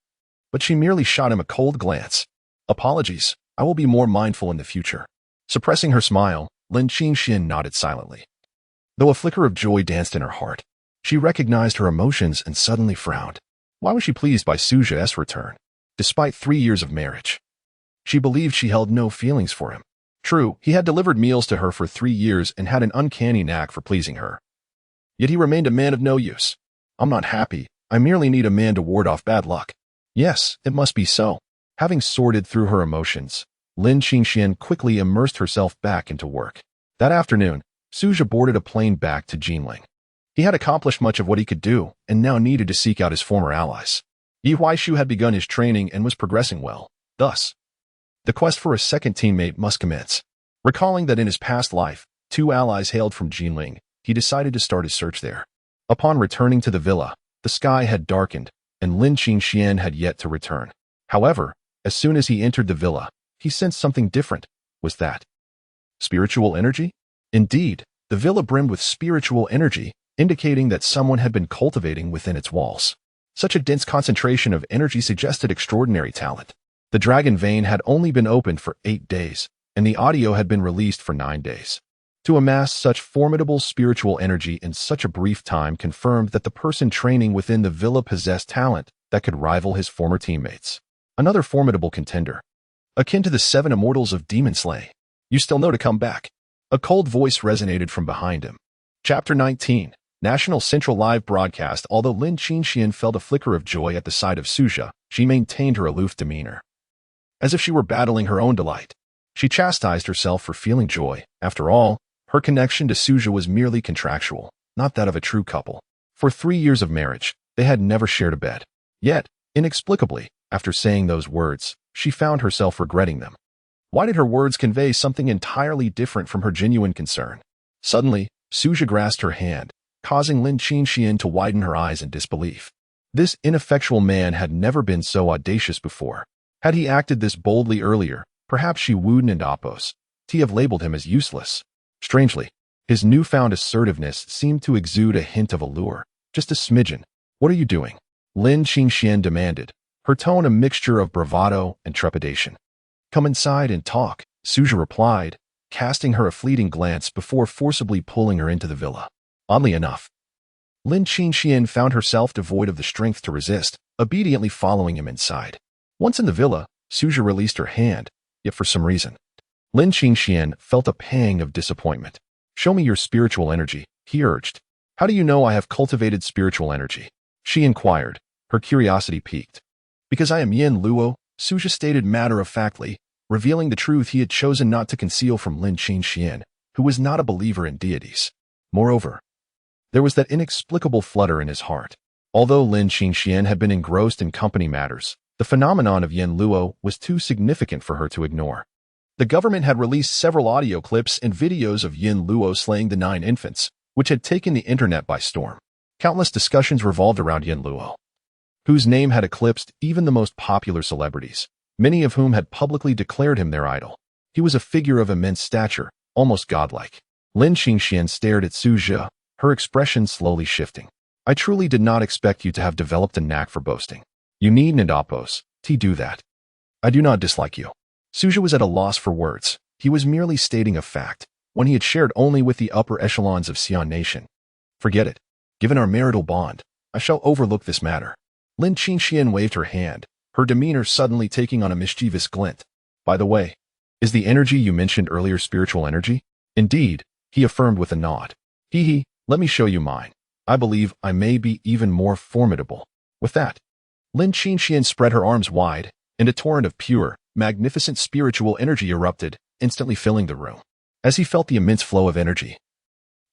Speaker 1: But she merely shot him a cold glance. Apologies, I will be more mindful in the future. Suppressing her smile, Lin Qingxian nodded silently. Though a flicker of joy danced in her heart, she recognized her emotions and suddenly frowned. Why was she pleased by Suja's return? Despite 3 years of marriage, she believed she held no feelings for him. True, he had delivered meals to her for 3 years and had an uncanny knack for pleasing her. Yet he remained a man of no use. I'm not happy, I merely need a man to ward off bad luck. Yes, it must be so. Having sorted through her emotions, Lin Qingxian quickly immersed herself back into work. That afternoon, Suja boarded a plane back to Jinling. He had accomplished much of what he could do and now needed to seek out his former allies. Yi Huaishu had begun his training and was progressing well. Thus, the quest for a second teammate must commence. Recalling that in his past life, 2 allies hailed from Jinling, he decided to start his search there. Upon returning to the villa, the sky had darkened, and Lin Qingxian had yet to return. However, as soon as he entered the villa, he sensed something different. Was that spiritual energy? Indeed, the villa brimmed with spiritual energy, indicating that someone had been cultivating within its walls. Such a dense concentration of energy suggested extraordinary talent. The dragon vein had only been opened for 8 days, and the audio had been released for 9 days. To amass such formidable spiritual energy in such a brief time confirmed that the person training within the villa possessed talent that could rival his former teammates. Another formidable contender, akin to the 7 immortals of Demon Slay. You still know to come back. A cold voice resonated from behind him. Chapter 19. National Central Live Broadcast. Although Lin Qingxian felt a flicker of joy at the sight of Suja, she maintained her aloof demeanor, as if she were battling her own delight. She chastised herself for feeling joy. After all, her connection to Suja was merely contractual, not that of a true couple. For 3 years of marriage, they had never shared a bed. Yet, inexplicably, after saying those words, she found herself regretting them. Why did her words convey something entirely different from her genuine concern? Suddenly, Suja grasped her hand, causing Lin Qingxian to widen her eyes in disbelief. This ineffectual man had never been so audacious before. Had he acted this boldly earlier, perhaps she wouldn't Oppos have labeled him as useless. Strangely, his newfound assertiveness seemed to exude a hint of allure, just a smidgen. What are you doing? Lin Qingxian demanded, her tone a mixture of bravado and trepidation. Come inside and talk, Suja replied, casting her a fleeting glance before forcibly pulling her into the villa. Oddly enough, Lin Qingxian found herself devoid of the strength to resist, obediently following him inside. Once in the villa, Suja released her hand, yet for some reason, Lin Qingxian felt a pang of disappointment. Show me your spiritual energy, he urged. How do you know I have cultivated spiritual energy? She inquired, her curiosity piqued. Because I am Yin Luo, Suja stated matter-of-factly, revealing the truth he had chosen not to conceal from Lin Qingxian, who was not a believer in deities. Moreover, there was that inexplicable flutter in his heart. Although Lin Qingxian had been engrossed in company matters, the phenomenon of Yin Luo was too significant for her to ignore. The government had released several audio clips and videos of Yin Luo slaying the 9 infants, which had taken the internet by storm. Countless discussions revolved around Yin Luo, whose name had eclipsed even the most popular celebrities, many of whom had publicly declared him their idol. He was a figure of immense stature, almost godlike. Lin Qingxian stared at Suja, her expression slowly shifting. I truly did not expect you to have developed a knack for boasting. You needn't Oppos do that. I do not dislike you. Suja was at a loss for words. He was merely stating a fact, one he had shared only with the upper echelons of Xian Nation. Forget it. Given our marital bond, I shall overlook this matter. Lin Qingxian waved her hand, her demeanor suddenly taking on a mischievous glint. By the way, is the energy you mentioned earlier spiritual energy? Indeed, he affirmed with a nod. Hee, let me show you mine. I believe I may be even more formidable. With that, Lin Qingxian spread her arms wide, and a torrent of pure, magnificent spiritual energy erupted, instantly filling the room. As he felt the immense flow of energy,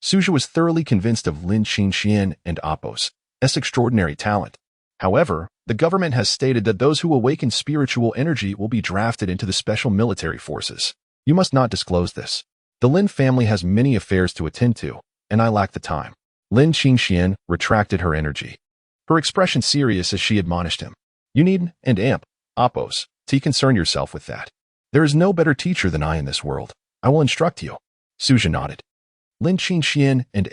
Speaker 1: Suja was thoroughly convinced of Lin Qingxian and Oppos' extraordinary talent. However, the government has stated that those who awaken spiritual energy will be drafted into the special military forces. You must not disclose this. The Lin family has many affairs to attend to, and I lack the time. Lin Qingxian retracted her energy, her expression serious as she admonished him. You needn't Oppos concern yourself with that. There is no better teacher than I in this world. I will instruct you. Suja nodded. Lin Qingxian and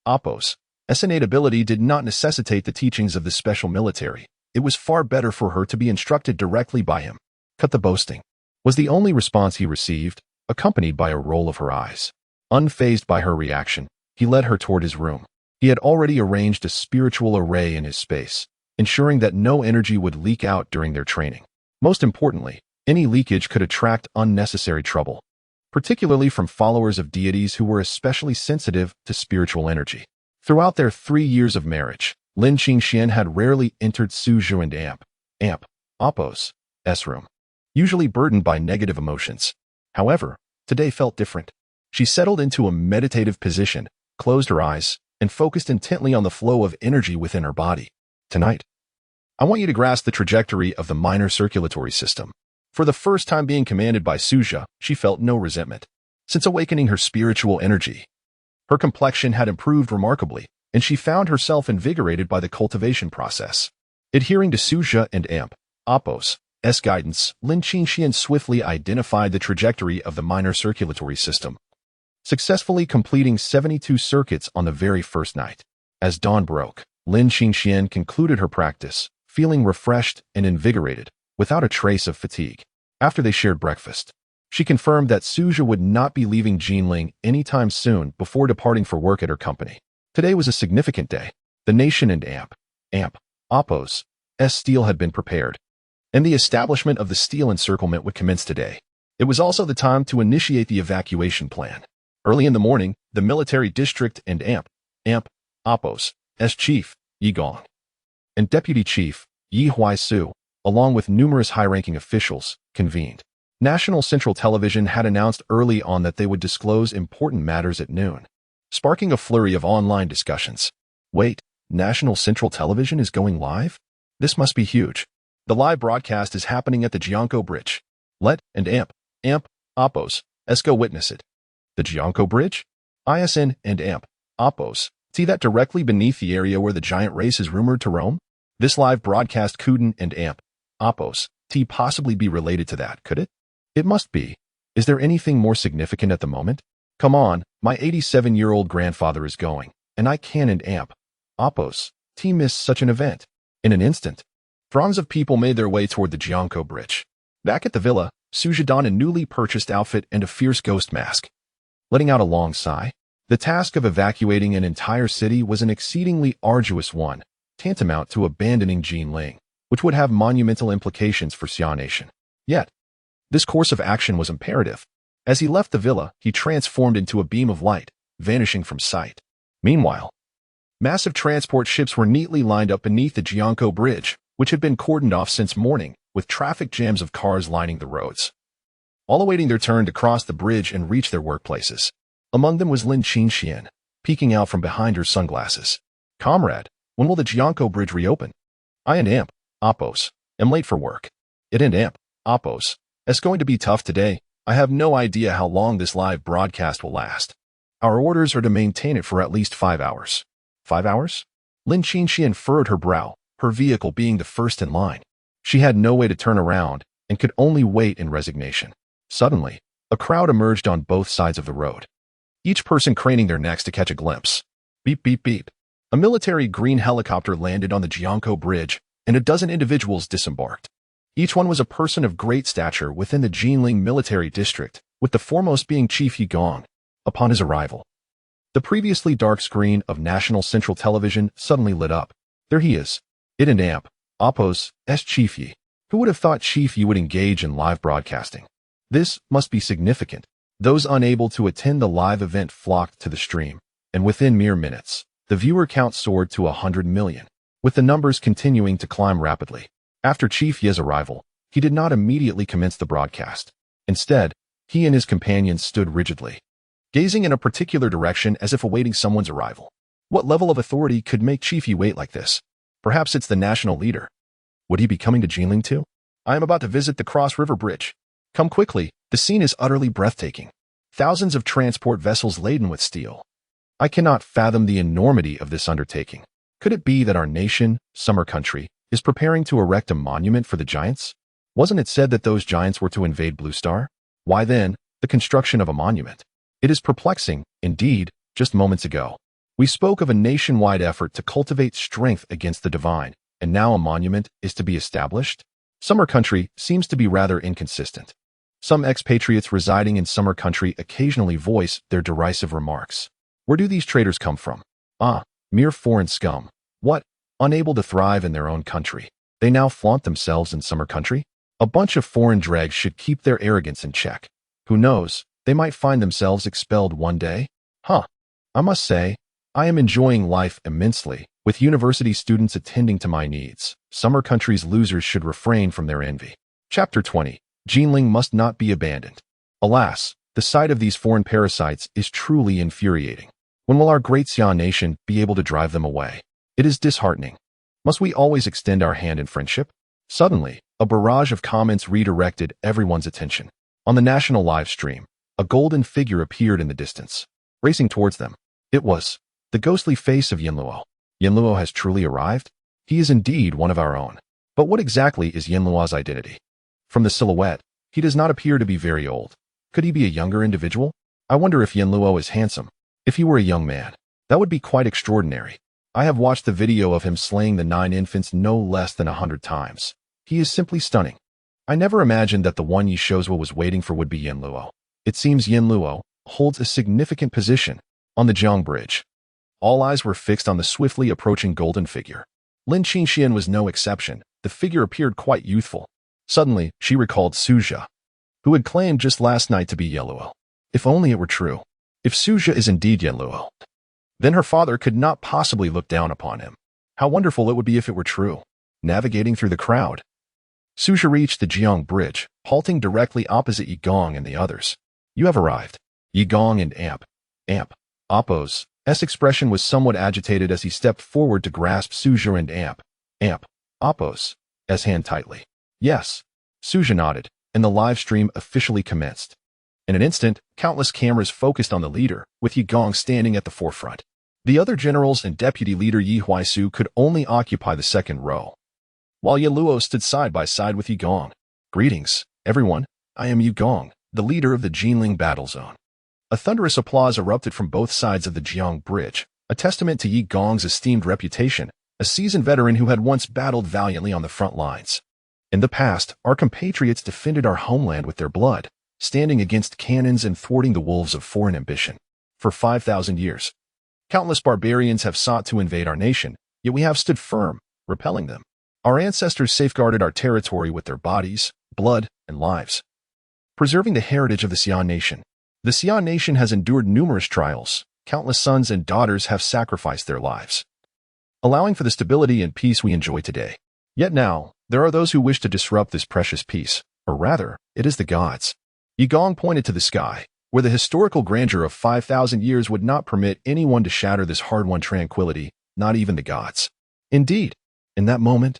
Speaker 1: Oppos' innate ability did not necessitate the teachings of the special military. It was far better for her to be instructed directly by him. Cut the boasting, was the only response he received, accompanied by a roll of her eyes. Unfazed by her reaction, he led her toward his room. He had already arranged a spiritual array in his space, ensuring that no energy would leak out during their training. Most importantly, any leakage could attract unnecessary trouble, particularly from followers of deities who were especially sensitive to spiritual energy. Throughout their 3 years of marriage, Lin Qingxian had rarely entered Suja and Oppos' room, usually burdened by negative emotions. However, today felt different. She settled into a meditative position, closed her eyes, and focused intently on the flow of energy within her body. Tonight, I want you to grasp the trajectory of the minor circulatory system. For the first time being commanded by Suja, she felt no resentment. Since awakening her spiritual energy, her complexion had improved remarkably, and she found herself invigorated by the cultivation process. Adhering to Suja and Apos' guidance, Lin Qingxian swiftly identified the trajectory of the minor circulatory system, successfully completing 72 circuits on the very first night. As dawn broke, Lin Qingxian concluded her practice, feeling refreshed and invigorated, without a trace of fatigue. After they shared breakfast, she confirmed that Suja would not be leaving Jinling anytime soon before departing for work at her company. Today was a significant day. The nation and Apos' steel had been prepared, and the establishment of the steel encirclement would commence today. It was also the time to initiate the evacuation plan. Early in the morning, the military district and Apos' chief, Yi Gong, and deputy chief, Yi Huaisu, along with numerous high-ranking officials, convened. National Central Television had announced early on that they would disclose important matters at noon, sparking a flurry of online discussions. Wait, National Central Television is going live? This must be huge. The live broadcast is happening at the Jianko Bridge. Let and Apos' go witness it. The Jianko Bridge? ISN and Apos. See that directly beneath the area where the giant race is rumored to roam? This live broadcast couldn't and Apos' possibly be related to that, could it? It must be. Is there anything more significant at the moment? Come on, my 87-year-old grandfather is going, and I can and Apos' miss such an event. In an instant, throngs of people made their way toward the Jianko Bridge. Back at the villa, Suja donned a newly purchased outfit and a fierce ghost mask. Letting out a long sigh, the task of evacuating an entire city was an exceedingly arduous one, tantamount to abandoning Jinling, which would have monumental implications for Xia Nation. Yet, this course of action was imperative. As he left the villa, he transformed into a beam of light, vanishing from sight. Meanwhile, massive transport ships were neatly lined up beneath the Jianko Bridge, which had been cordoned off since morning, with traffic jams of cars lining the roads, all awaiting their turn to cross the bridge and reach their workplaces. Among them was Lin Qingxian, peeking out from behind her sunglasses. Comrade, when will the Jianko Bridge reopen? I and Apos am late for work. It and Apos. It's going to be tough today. I have no idea how long this live broadcast will last. Our orders are to maintain it for at least 5 hours. 5 hours? Lin Qingxian furrowed her brow, her vehicle being the first in line. She had no way to turn around and could only wait in resignation. Suddenly, a crowd emerged on both sides of the road, each person craning their necks to catch a glimpse. Beep, beep, beep. A military green helicopter landed on the Jianko Bridge, and a dozen individuals disembarked. Each one was a person of great stature within the Jinling military district, with the foremost being Chief Yi Gong. Upon his arrival, the previously dark screen of National Central Television suddenly lit up. There he is. It and Apos' Chief Yi. Who would have thought Chief Yi would engage in live broadcasting? This must be significant. Those unable to attend the live event flocked to the stream, and within mere minutes, the viewer count soared to 100 million, with the numbers continuing to climb rapidly. After Chief Yi's arrival, he did not immediately commence the broadcast. Instead, he and his companions stood rigidly, gazing in a particular direction as if awaiting someone's arrival. What level of authority could make Chief Yi wait like this? Perhaps it's the national leader. Would he be coming to Jinling too? I am about to visit the Cross River Bridge. Come quickly, the scene is utterly breathtaking. Thousands of transport vessels laden with steel. I cannot fathom the enormity of this undertaking. Could it be that our nation, Summer Country, is preparing to erect a monument for the giants? Wasn't it said that those giants were to invade Blue Star? Why then, the construction of a monument? It is perplexing, indeed. Just moments ago, we spoke of a nationwide effort to cultivate strength against the divine, and now a monument is to be established? Summer Country seems to be rather inconsistent. Some expatriates residing in Summer Country occasionally voice their derisive remarks. Where do these traitors come from? Mere foreign scum. What? Unable to thrive in their own country, they now flaunt themselves in Summer Country? A bunch of foreign dregs should keep their arrogance in check. Who knows, they might find themselves expelled one day. I must say, I am enjoying life immensely, with university students attending to my needs. Summer Country's losers should refrain from their envy. Chapter 20. Jinling must not be abandoned. Alas, the sight of these foreign parasites is truly infuriating. When will our great Xia nation be able to drive them away? It is disheartening. Must we always extend our hand in friendship? Suddenly, a barrage of comments redirected everyone's attention. On the national live stream, a golden figure appeared in the distance, racing towards them. It was the ghostly face of Yinluo. Yinluo has truly arrived? He is indeed one of our own. But what exactly is Yinluo's identity? From the silhouette, he does not appear to be very old. Could he be a younger individual? I wonder if Yinluo is handsome. If he were a young man, that would be quite extraordinary. I have watched the video of him slaying the 9 infants no less than 100 times. He is simply stunning. I never imagined that the one Yi Shozhua was waiting for would be Yinluo. It seems Yinluo holds a significant position on the Jiang Bridge. All eyes were fixed on the swiftly approaching golden figure. Lin Qingxian was no exception. The figure appeared quite youthful. Suddenly, she recalled Suzhou, who had claimed just last night to be Yinluo. If only it were true. If Suzhou is indeed Yinluo, then her father could not possibly look down upon him. How wonderful it would be if it were true. Navigating through the crowd, Suzhou reached the Jiang Bridge, halting directly opposite Yi Gong and the others. You have arrived. Yi Gong and Appo's expression was somewhat agitated as he stepped forward to grasp Suzhou and Appo's hand tightly. Yes. Suzhou nodded, and the live stream officially commenced. In an instant, countless cameras focused on the leader, with Yi Gong standing at the forefront. The other generals and deputy leader Yi Huaisu could only occupy the second row, while Yinluo stood side by side with Yi Gong. Greetings, everyone. I am Yi Gong, the leader of the Jinling battle zone. A thunderous applause erupted from both sides of the Jiang Bridge, a testament to Yi Gong's esteemed reputation, a seasoned veteran who had once battled valiantly on the front lines. In the past, our compatriots defended our homeland with their blood, standing against cannons and thwarting the wolves of foreign ambition. For 5,000 years, countless barbarians have sought to invade our nation, yet we have stood firm, repelling them. Our ancestors safeguarded our territory with their bodies, blood, and lives, preserving the heritage of the Xia nation. The Xia nation has endured numerous trials. Countless sons and daughters have sacrificed their lives, allowing for the stability and peace we enjoy today. Yet now, there are those who wish to disrupt this precious peace, or rather, it is the gods. Yi Gong pointed to the sky, where the historical grandeur of 5,000 years would not permit anyone to shatter this hard-won tranquility, not even the gods. Indeed, in that moment,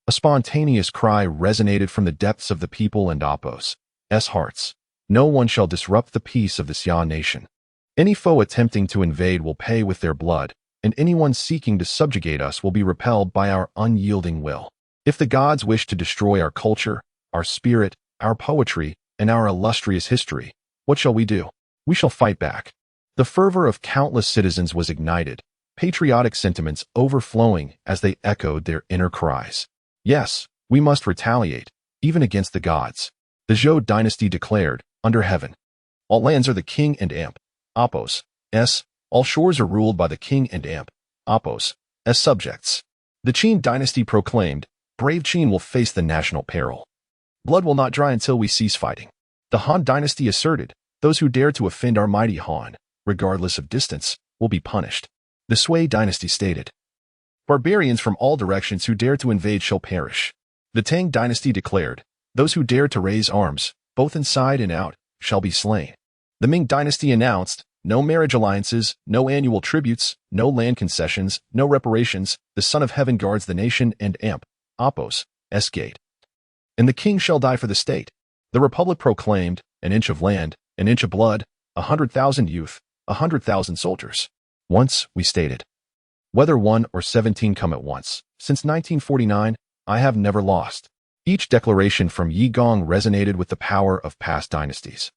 Speaker 1: a spontaneous cry resonated from the depths of the people and Appo's hearts. No one shall disrupt the peace of the Xia nation. Any foe attempting to invade will pay with their blood, and anyone seeking to subjugate us will be repelled by our unyielding will. If the gods wish to destroy our culture, our spirit, our poetry, and our illustrious history, what shall we do? We shall fight back. The fervor of countless citizens was ignited, patriotic sentiments overflowing as they echoed their inner cries. Yes, we must retaliate, even against the gods. The Zhou dynasty declared, under heaven, all lands are the king and Appo's. All shores are ruled by the king and Appo's subjects. The Qin dynasty proclaimed, brave Qin will face the national peril. Blood will not dry until we cease fighting. The Han dynasty asserted, those who dare to offend our mighty Han, regardless of distance, will be punished. The Sui dynasty stated, barbarians from all directions who dare to invade shall perish. The Tang dynasty declared, those who dare to raise arms, both inside and out, shall be slain. The Ming dynasty announced, no marriage alliances, no annual tributes, no land concessions, no reparations, the Son of Heaven guards the nation and Appo's gate. And the king shall die for the state. The Republic proclaimed, an inch of land, an inch of blood, 100,000 youth, 100,000 soldiers. Once, we stated, whether 1 or 17 come at once, since 1949, I have never lost. Each declaration from Yi Gong resonated with the power of past dynasties.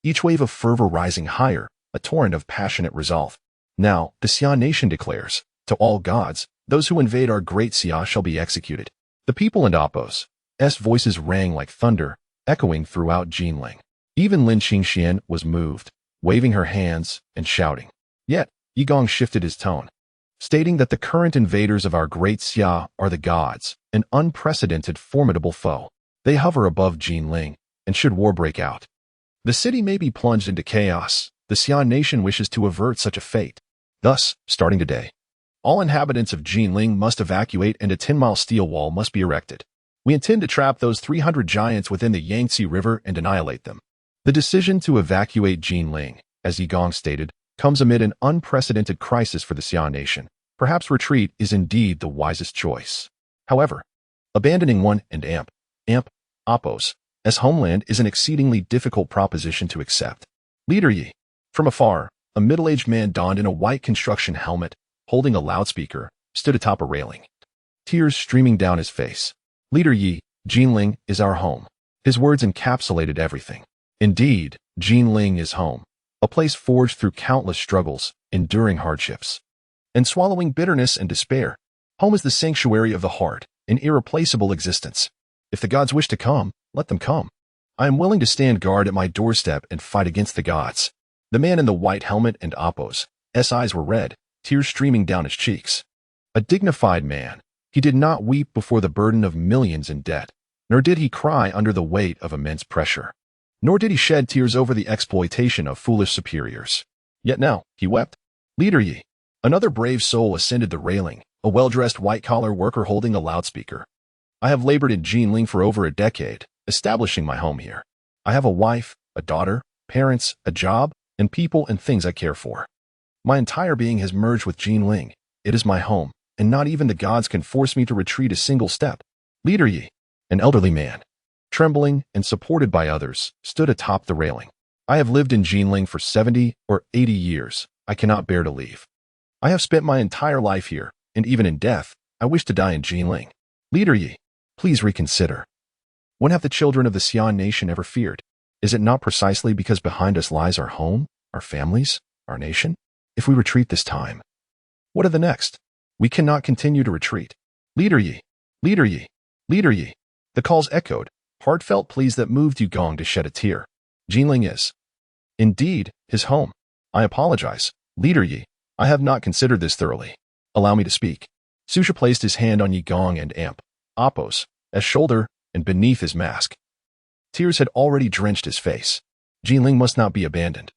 Speaker 1: Each wave of fervor rising higher, a torrent of passionate resolve. Now, the Xia nation declares, to all gods, those who invade our great Xia shall be executed. The people and Appo's voices rang like thunder, echoing throughout Jinling. Even Lin Qingxian was moved, waving her hands and shouting. Yet, Yi Gong shifted his tone, stating that the current invaders of our great Xia are the gods, an unprecedented formidable foe. They hover above Jinling, and should war break out, the city may be plunged into chaos. The Xia nation wishes to avert such a fate. Thus, starting today, all inhabitants of Jinling must evacuate and a 10-mile steel wall must be erected. We intend to trap those 300 giants within the Yangtze River and annihilate them. The decision to evacuate Jinling, as Yi Gong stated, comes amid an unprecedented crisis for the Xia nation. Perhaps retreat is indeed the wisest choice. However, abandoning one and Appos as homeland is an exceedingly difficult proposition to accept. Leader Yi. From afar, a middle-aged man donned in a white construction helmet, holding a loudspeaker, stood atop a railing, tears streaming down his face. Leader Yi, Jinling is our home. His words encapsulated everything. Indeed, Jinling is home, a place forged through countless struggles, enduring hardships, and swallowing bitterness and despair. Home is the sanctuary of the heart, an irreplaceable existence. If the gods wish to come, let them come. I am willing to stand guard at my doorstep and fight against the gods. The man in the white helmet and Appos' eyes were red, tears streaming down his cheeks. A dignified man, he did not weep before the burden of millions in debt, nor did he cry under the weight of immense pressure. Nor did he shed tears over the exploitation of foolish superiors. Yet now, he wept. Leader Yi. Another brave soul ascended the railing, a well-dressed white-collar worker holding a loudspeaker. I have labored in Jinling for over a decade, establishing my home here. I have a wife, a daughter, parents, a job, and people and things I care for. My entire being has merged with Jinling. It is my home, and not even the gods can force me to retreat a single step. Leader Yi. An elderly man, trembling and supported by others, stood atop the railing. I have lived in Jinling for 70 or 80 years. I cannot bear to leave. I have spent my entire life here, and even in death, I wish to die in Jinling. Leader Yi. Please reconsider. When have the children of the Xian nation ever feared? Is it not precisely because behind us lies our home, our families, our nation? If we retreat this time, what of the next? We cannot continue to retreat. Leader Yi. Leader Yi. Leader Yi. The calls echoed, heartfelt pleas that moved Yugong to shed a tear. Jinling is indeed his home. I apologize, Leader Yi. I have not considered this thoroughly. Allow me to speak. Susha placed his hand on Yugong and Appos' shoulder and beneath his mask. Tears had already drenched his face. Jinling must not be abandoned.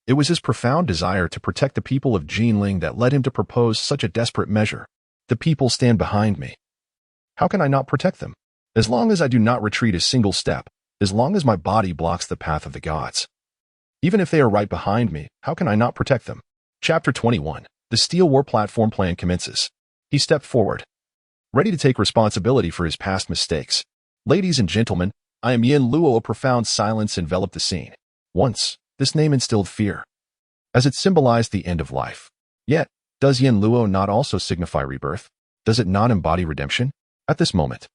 Speaker 1: It was his profound desire to protect the people of Jinling that led him to propose such a desperate measure. The people stand behind me. How can I not protect them? As long as I do not retreat a single step, as long as my body blocks the path of the gods. Even if they are right behind me, how can I not protect them? Chapter 21. The Steel War Platform Plan commences. He stepped forward, ready to take responsibility for his past mistakes. Ladies and gentlemen, I am Yin Luo. A profound silence enveloped the scene. Once, this name instilled fear, as it symbolized the end of life. Yet, does Yin Luo not also signify rebirth? Does it not embody redemption? At this moment,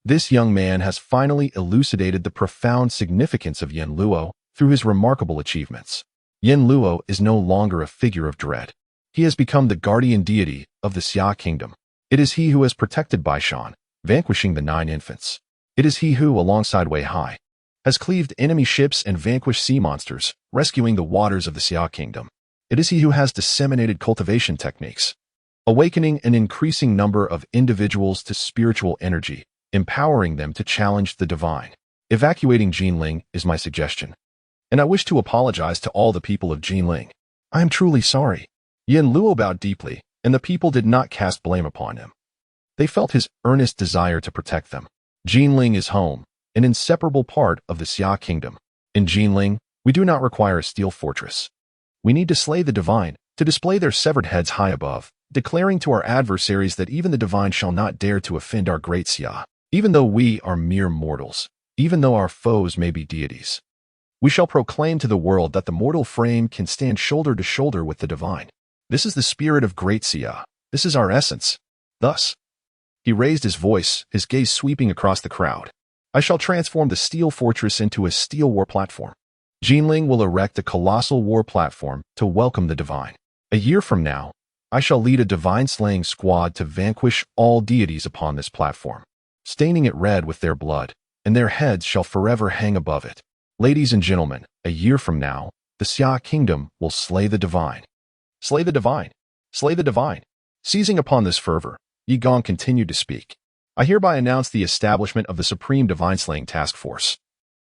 Speaker 1: this young man has finally elucidated the profound significance of Yin Luo through his remarkable achievements. Yin Luo is no longer a figure of dread. He has become the guardian deity of the Xia kingdom. It is he who has protected Baishan, vanquishing the 9 infants. It is he who, alongside Wei Hai, has cleaved enemy ships and vanquished sea monsters, rescuing the waters of the Xia kingdom. It is he who has disseminated cultivation techniques, awakening an increasing number of individuals to spiritual energy, empowering them to challenge the divine. Evacuating Jinling is my suggestion, and I wish to apologize to all the people of Jinling. I am truly sorry. Yin Luo bowed deeply, and the people did not cast blame upon him. They felt his earnest desire to protect them. Jinling is home, an inseparable part of the Xia kingdom. In Jinling, we do not require a steel fortress. We need to slay the divine, to display their severed heads high above, declaring to our adversaries that even the divine shall not dare to offend our great Xia. Even though we are mere mortals, even though our foes may be deities, we shall proclaim to the world that the mortal frame can stand shoulder to shoulder with the divine. This is the spirit of great Xia. This is our essence. Thus, he raised his voice, his gaze sweeping across the crowd. I shall transform the steel fortress into a steel war platform. Jinling will erect a colossal war platform to welcome the divine. A year from now, I shall lead a divine-slaying squad to vanquish all deities upon this platform, staining it red with their blood, and their heads shall forever hang above it. Ladies and gentlemen, a year from now, the Xia kingdom will slay the divine. Slay the divine! Slay the divine! Seizing upon this fervor, Yi Gong continued to speak. I hereby announce the establishment of the Supreme Divine Slaying Task Force,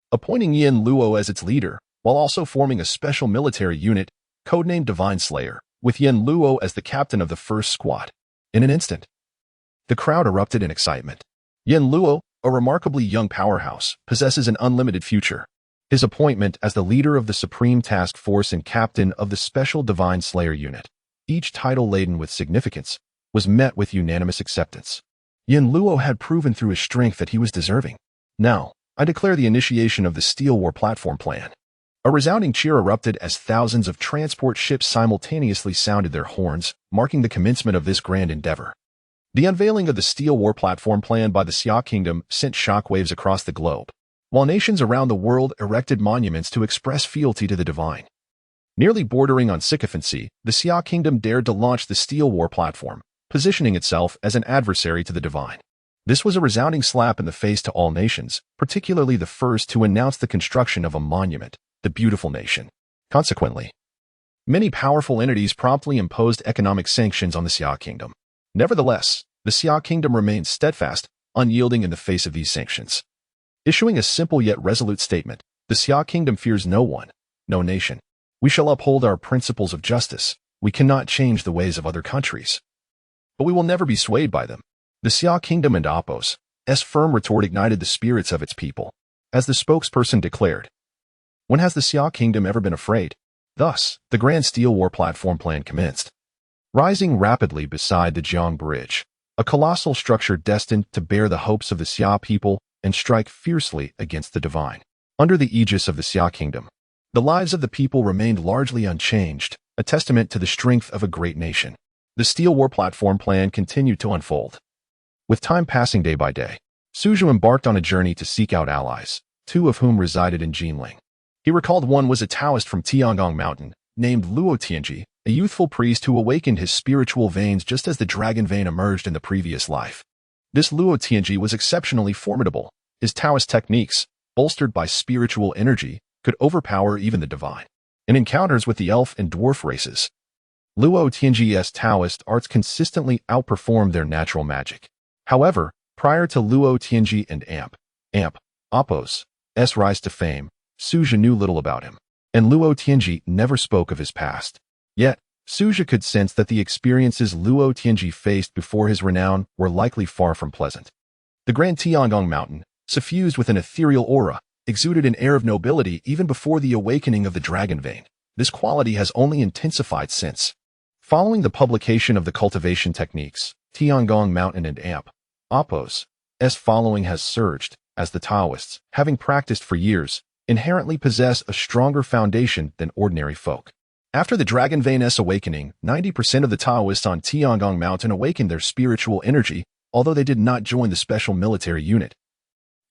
Speaker 1: appointing Yin Luo as its leader, while also forming a special military unit, codenamed Divine Slayer, with Yin Luo as the captain of the first squad. In an instant, the crowd erupted in excitement. Yin Luo, a remarkably young powerhouse, possesses an unlimited future. His appointment as the leader of the Supreme Task Force and captain of the Special Divine Slayer Unit each title laden with significance, was met with unanimous acceptance. Yin Luo had proven through his strength that he was deserving. Now, I declare the initiation of the Steel War Platform Plan. A resounding cheer erupted as thousands of transport ships simultaneously sounded their horns, marking the commencement of this grand endeavor. The unveiling of the Steel War Platform Plan by the Xia Kingdom sent shockwaves across the globe, while nations around the world erected monuments to express fealty to the divine. Nearly bordering on sycophancy, the Xia Kingdom dared to launch the Steel War Platform, positioning itself as an adversary to the divine. This was a resounding slap in the face to all nations, particularly the first to announce the construction of a monument, the beautiful nation. Consequently, many powerful entities promptly imposed economic sanctions on the Xia Kingdom. Nevertheless, the Xia Kingdom remained steadfast, unyielding in the face of these sanctions. Issuing a simple yet resolute statement, the Xia Kingdom fears no one, no nation. We shall uphold our principles of justice. We cannot change the ways of other countries, but we will never be swayed by them. The Xia Kingdom and Apos' firm retort ignited the spirits of its people. As the spokesperson declared, "When has the Xia Kingdom ever been afraid?" Thus, the Grand Steel War Platform Plan commenced. Rising rapidly beside the Jiang Bridge, a colossal structure destined to bear the hopes of the Xia people and strike fiercely against the divine. Under the aegis of the Xia Kingdom, the lives of the people remained largely unchanged, a testament to the strength of a great nation. The Steel War Platform Plan continued to unfold. With time passing day by day, Suzhou embarked on a journey to seek out allies, two of whom resided in Jinling. He recalled one was a Taoist from Tiangong Mountain, named Luo Tianji, a youthful priest who awakened his spiritual veins just as the dragon vein emerged in the previous life. This Luo Tianji was exceptionally formidable. His Taoist techniques, bolstered by spiritual energy, could overpower even the divine. In encounters with the elf and dwarf races, Luo Tianji's Taoist arts consistently outperformed their natural magic. However, prior to Luo Tianji and Apos' rise to fame, Suzhou knew little about him, and Luo Tianji never spoke of his past. Yet, Suzhou could sense that the experiences Luo Tianji faced before his renown were likely far from pleasant. The Grand Tiangong Mountain, suffused with an ethereal aura, exuded an air of nobility even before the awakening of the dragon vein. This quality has only intensified since. Following the publication of the cultivation techniques, Tiangong Mountain and Apos' following has surged, as the Taoists, having practiced for years, inherently possess a stronger foundation than ordinary folk. After the Dragon Vein's awakening, 90% of the Taoists on Tiangong Mountain awakened their spiritual energy, although they did not join the special military unit,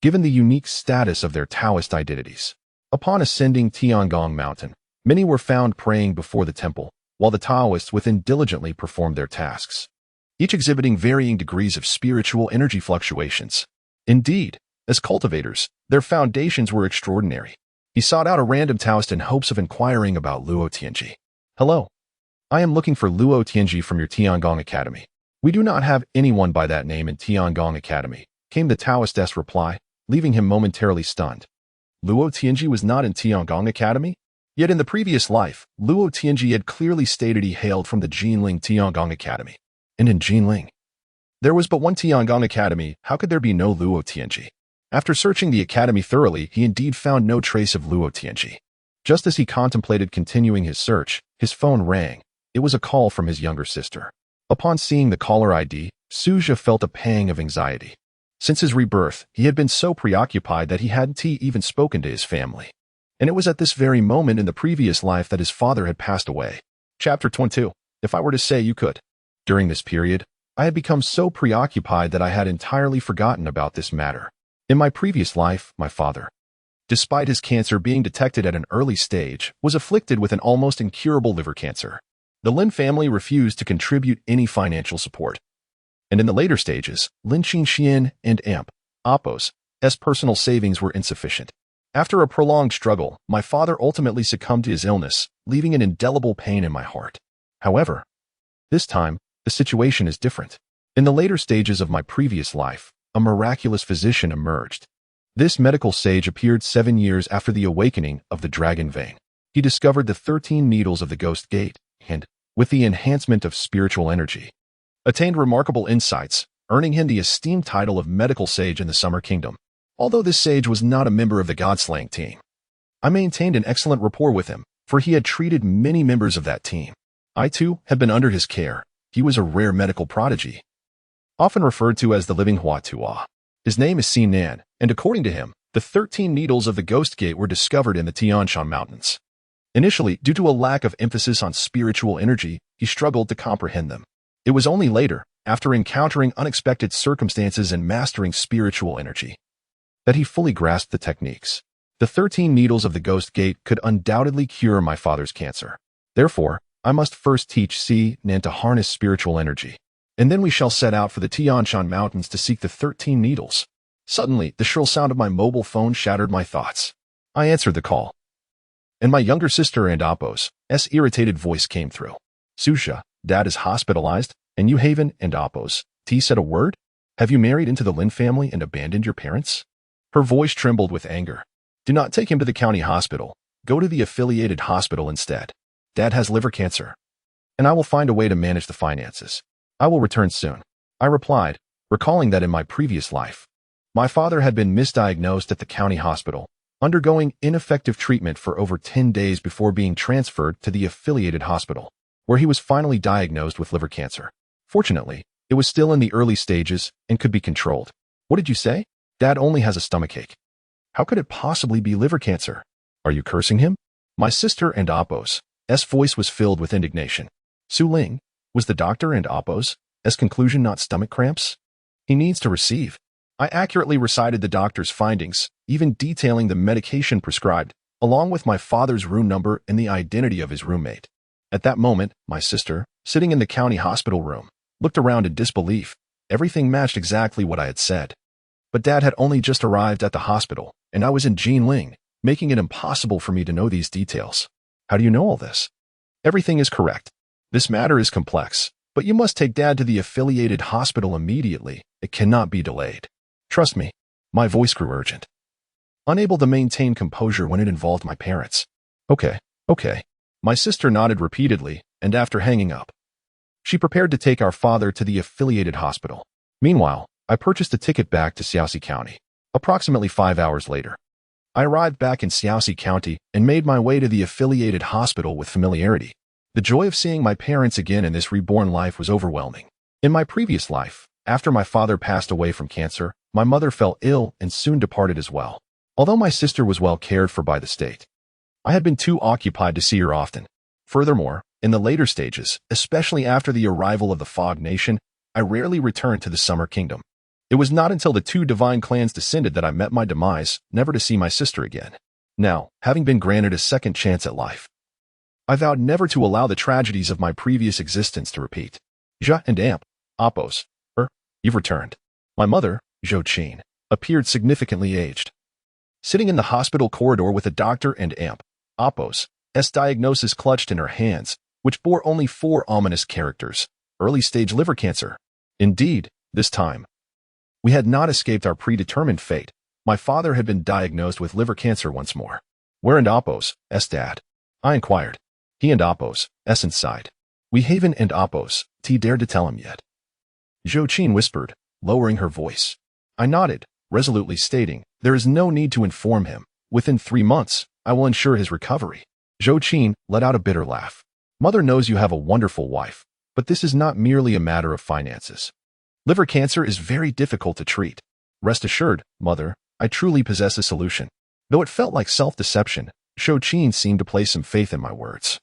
Speaker 1: given the unique status of their Taoist identities. Upon ascending Tiangong Mountain, many were found praying before the temple, while the Taoists within diligently performed their tasks, each exhibiting varying degrees of spiritual energy fluctuations. Indeed, as cultivators, their foundations were extraordinary. He sought out a random Taoist in hopes of inquiring about Luo Tianji. "Hello. I am looking for Luo Tianji from your Tiangong Academy." "We do not have anyone by that name in Tiangong Academy," came the Taoist's reply, leaving him momentarily stunned. Luo Tianji was not in Tiangong Academy? Yet in the previous life, Luo Tianji had clearly stated he hailed from the Jinling Tiangong Academy. And in Jinling, there was but one Tiangong Academy. How could there be no Luo Tianji? After searching the academy thoroughly, he indeed found no trace of Luo Tianji. Just as he contemplated continuing his search, his phone rang. It was a call from his younger sister. Upon seeing the caller ID, Suzhou felt a pang of anxiety. Since his rebirth, he had been so preoccupied that he hadn't even spoken to his family. And it was at this very moment in the previous life that his father had passed away. Chapter 22. If I were to say you could. During this period, I had become so preoccupied that I had entirely forgotten about this matter. In my previous life, my father, despite his cancer being detected at an early stage, was afflicted with an almost incurable liver cancer. The Lin family refused to contribute any financial support. And in the later stages, Lin Qinxian and Apos' personal savings were insufficient. After a prolonged struggle, my father ultimately succumbed to his illness, leaving an indelible pain in my heart. However, this time, the situation is different. In the later stages of my previous life, a miraculous physician emerged. This medical sage appeared 7 years after the awakening of the dragon vein. He discovered the 13 needles of the ghost gate, and, with the enhancement of spiritual energy, attained remarkable insights, earning him the esteemed title of medical sage in the Summer Kingdom. Although this sage was not a member of the God-slaying team, I maintained an excellent rapport with him, for he had treated many members of that team. I too had been under his care. He was a rare medical prodigy, often referred to as the living Hua Tua. His name is Sinan, and according to him, the 13 needles of the Ghost Gate were discovered in the Tian Shan Mountains. Initially, due to a lack of emphasis on spiritual energy, he struggled to comprehend them. It was only later, after encountering unexpected circumstances and mastering spiritual energy, that he fully grasped the techniques. The 13 needles of the Ghost Gate could undoubtedly cure my father's cancer. Therefore, I must first teach Sinan to harness spiritual energy, and then we shall set out for the Tian Shan Mountains to seek the 13 needles. Suddenly, the shrill sound of my mobile phone shattered my thoughts. I answered the call, and my younger sister and Appo's irritated voice came through. Susha, Dad is hospitalized, and you Haven and Appo's T said a word? Have you married into the Lin family and abandoned your parents? Her voice trembled with anger. Do not take him to the county hospital. Go to the affiliated hospital instead. Dad has liver cancer, and I will find a way to manage the finances. I will return soon. I replied, recalling that in my previous life, my father had been misdiagnosed at the county hospital, undergoing ineffective treatment for over 10 days before being transferred to the affiliated hospital, where he was finally diagnosed with liver cancer. Fortunately, it was still in the early stages and could be controlled. What did you say? Dad only has a stomachache. How could it possibly be liver cancer? Are you cursing him? My sister and Appo's voice was filled with indignation. Su Ling, was the doctor and Appo's conclusion not stomach cramps? He needs to receive. I accurately recited the doctor's findings, even detailing the medication prescribed, along with my father's room number and the identity of his roommate. At that moment, my sister, sitting in the county hospital room, looked around in disbelief. Everything matched exactly what I had said. But Dad had only just arrived at the hospital, and I was in Jinling, making it impossible for me to know these details. How do you know all this? Everything is correct. This matter is complex, but you must take Dad to the affiliated hospital immediately. It cannot be delayed. Trust me. My voice grew urgent, unable to maintain composure when it involved my parents. Okay. My sister nodded repeatedly, and after hanging up, she prepared to take our father to the affiliated hospital. Meanwhile, I purchased a ticket back to Xiaoxi County. Approximately 5 hours later, I arrived back in Xiaoxi County and made my way to the affiliated hospital with familiarity. The joy of seeing my parents again in this reborn life was overwhelming. In my previous life, after my father passed away from cancer, my mother fell ill and soon departed as well. Although my sister was well cared for by the state, I had been too occupied to see her often. Furthermore, in the later stages, especially after the arrival of the Fog Nation, I rarely returned to the Summer Kingdom. It was not until the two divine clans descended that I met my demise, never to see my sister again. Now, having been granted a second chance at life, I vowed never to allow the tragedies of my previous existence to repeat. Ja and Appo's, you've returned. My mother, Zhou Qin, appeared significantly aged, sitting in the hospital corridor with a doctor and Appo's diagnosis clutched in her hands, which bore only 4 ominous characters. Early-stage liver cancer. Indeed, this time, we had not escaped our predetermined fate. My father had been diagnosed with liver cancer once more. Where and Appo's dad? I inquired. He and Appo's inside. We Haven and Appo's dared to tell him yet. Zhou Qin whispered, lowering her voice. I nodded, resolutely stating, there is no need to inform him. Within 3 months, I will ensure his recovery. Zhou Qin let out a bitter laugh. Mother knows you have a wonderful wife, but this is not merely a matter of finances. Liver cancer is very difficult to treat. Rest assured, Mother, I truly possess a solution. Though it felt like self-deception, Zhou Qin seemed to place some faith in my words,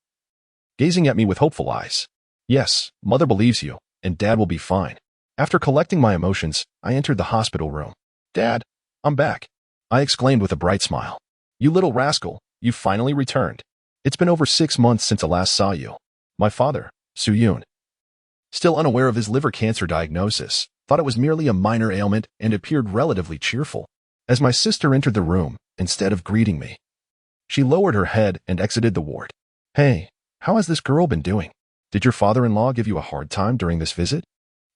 Speaker 1: gazing at me with hopeful eyes. Yes, Mother believes you, and Dad will be fine. After collecting my emotions, I entered the hospital room. Dad, I'm back, I exclaimed with a bright smile. You little rascal, you finally returned. It's been over 6 months since I last saw you. My father, Su Yun, still unaware of his liver cancer diagnosis, thought it was merely a minor ailment and appeared relatively cheerful. As my sister entered the room, instead of greeting me, she lowered her head and exited the ward. Hey, how has this girl been doing? Did your father-in-law give you a hard time during this visit?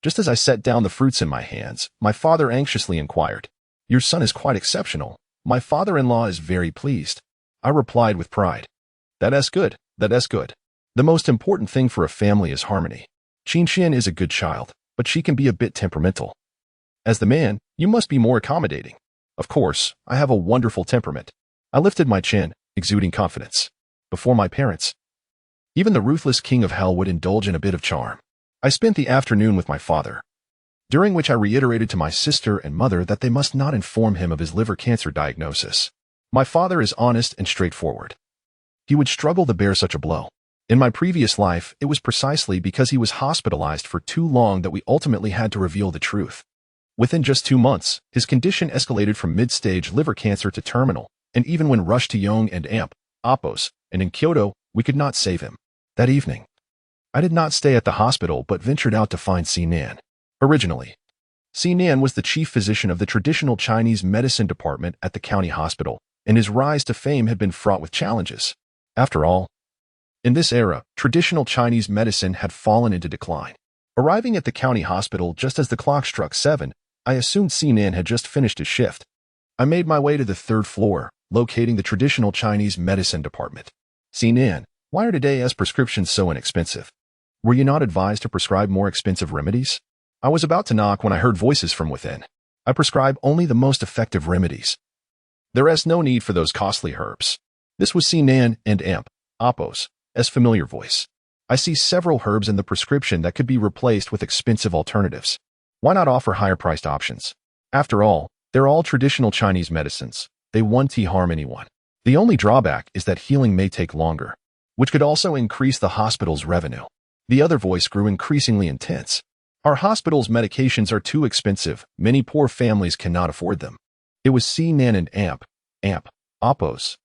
Speaker 1: Just as I set down the fruits in my hands, my father anxiously inquired. Your son is quite exceptional. My father-in-law is very pleased. I replied with pride. That's good. The most important thing for a family is harmony. Qin is a good child, but she can be a bit temperamental. As the man, you must be more accommodating. Of course, I have a wonderful temperament. I lifted my chin, exuding confidence. Before my parents, Even the ruthless king of hell would indulge in a bit of charm. I spent the afternoon with my father, during which I reiterated to my sister and mother that they must not inform him of his liver cancer diagnosis. My father is honest and straightforward. He would struggle to bear such a blow. In my previous life, it was precisely because he was hospitalized for too long that we ultimately had to reveal the truth. Within just 2 months, his condition escalated from mid-stage liver cancer to terminal, and even when rushed to Yong and Amp, Opos, and in Kyoto, we could not save him. That evening, I did not stay at the hospital but ventured out to find Sinan. Originally, Sinan was the chief physician of the traditional Chinese medicine department at the county hospital, and his rise to fame had been fraught with challenges. After all, in this era, traditional Chinese medicine had fallen into decline. Arriving at the county hospital just as the clock struck 7, I assumed Sinan had just finished his shift. I made my way to the 3rd floor, locating the traditional Chinese medicine department. Sinan, why are today's prescriptions so inexpensive? Were you not advised to prescribe more expensive remedies? I was about to knock when I heard voices from within. I prescribe only the most effective remedies. There is no need for those costly herbs. This was Sinan and Amp, Opos, as familiar voice. I see several herbs in the prescription that could be replaced with expensive alternatives. Why not offer higher-priced options? After all, they're all traditional Chinese medicines. They won't harm anyone. The only drawback is that healing may take longer, which could also increase the hospital's revenue. The other voice grew increasingly intense. Our hospital's medications are too expensive. Many poor families cannot afford them. It was Sinan and Amp, Opos'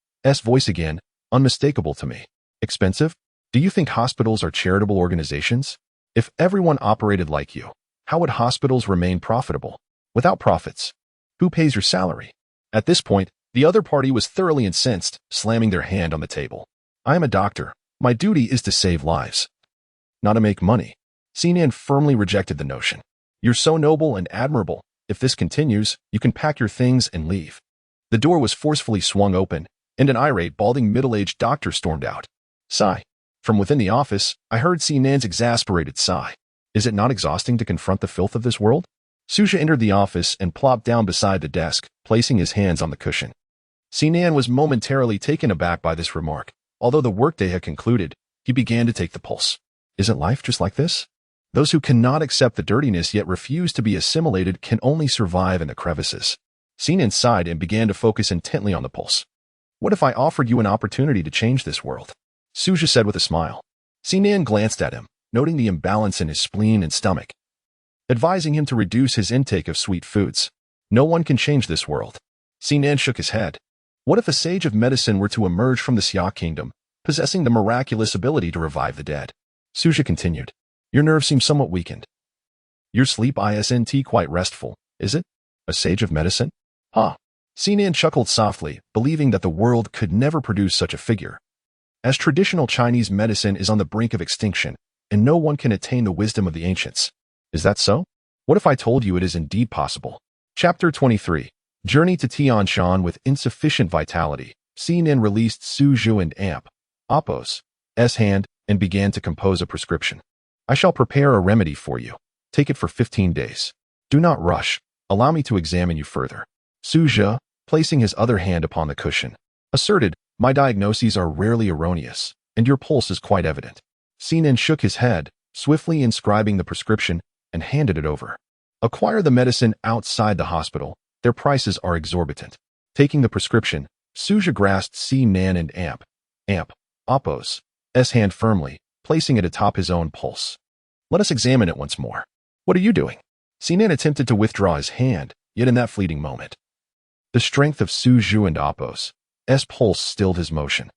Speaker 1: voice again, unmistakable to me. Expensive? Do you think hospitals are charitable organizations? If everyone operated like you, how would hospitals remain profitable? Without profits, who pays your salary? At this point, the other party was thoroughly incensed, slamming their hand on the table. I am a doctor. My duty is to save lives, not to make money. Sinan firmly rejected the notion. You're so noble and admirable. If this continues, you can pack your things and leave. The door was forcefully swung open, and an irate, balding middle-aged doctor stormed out. Sigh. From within the office, I heard Sinan's exasperated sigh. Is it not exhausting to confront the filth of this world? Suja entered the office and plopped down beside the desk, placing his hands on the cushion. Sinan was momentarily taken aback by this remark. Although the workday had concluded, he began to take the pulse. Isn't life just like this? Those who cannot accept the dirtiness yet refuse to be assimilated can only survive in the crevices. Sinan sighed and began to focus intently on the pulse. What if I offered you an opportunity to change this world? Suja said with a smile. Sinan glanced at him, noting the imbalance in his spleen and stomach, advising him to reduce his intake of sweet foods. No one can change this world. Sinan shook his head. What if a sage of medicine were to emerge from the Xia kingdom, possessing the miraculous ability to revive the dead? Suja continued. Your nerves seem somewhat weakened. Your sleep isn't quite restful, is it? A sage of medicine? Huh. Sinan chuckled softly, believing that the world could never produce such a figure. As traditional Chinese medicine is on the brink of extinction, and no one can attain the wisdom of the ancients. Is that so? What if I told you it is indeed possible? Chapter 23. Journey to Tianshan with insufficient vitality. Sinan released Suju and Amp, Opos' hand, and began to compose a prescription. I shall prepare a remedy for you. Take it for 15 days. Do not rush. Allow me to examine you further. Suja, placing his other hand upon the cushion, asserted, my diagnoses are rarely erroneous, and your pulse is quite evident. Sinan shook his head, swiftly inscribing the prescription, and handed it over. Acquire the medicine outside the hospital. Their prices are exorbitant. Taking the prescription, Suja grasped Sinan and Amp, Opos' hand firmly, placing it atop his own pulse. Let us examine it once more. What are you doing? Sinan attempted to withdraw his hand, yet in that fleeting moment, the strength of Suju and Opos' pulse stilled his motion.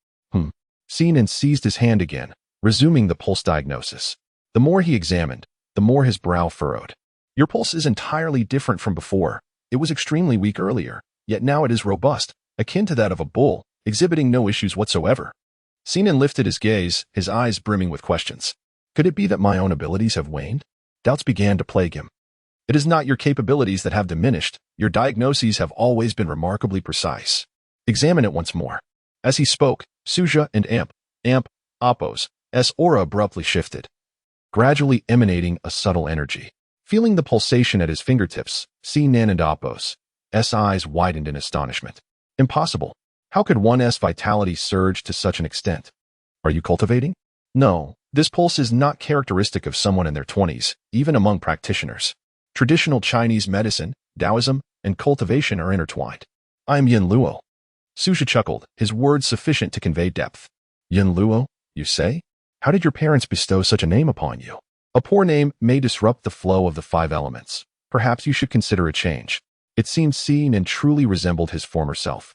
Speaker 1: Sinan seized his hand again, resuming the pulse diagnosis. The more he examined, the more his brow furrowed. Your pulse is entirely different from before. It was extremely weak earlier, yet now it is robust, akin to that of a bull, exhibiting no issues whatsoever. Sinan lifted his gaze, his eyes brimming with questions. Could it be that my own abilities have waned? Doubts began to plague him. It is not your capabilities that have diminished. Your diagnoses have always been remarkably precise. Examine it once more. As he spoke, Suja and Amp, Opos' aura abruptly shifted, gradually emanating a subtle energy. Feeling the pulsation at his fingertips, Sinan and Opos' eyes widened in astonishment. Impossible. How could one's vitality surge to such an extent? Are you cultivating? No, this pulse is not characteristic of someone in their 20s, even among practitioners. Traditional Chinese medicine, Taoism, and cultivation are intertwined. I am Yin Luo. Suja chuckled, his words sufficient to convey depth. Yin Luo, you say? How did your parents bestow such a name upon you? A poor name may disrupt the flow of the five elements. Perhaps you should consider a change. It seemed seen and truly resembled his former self.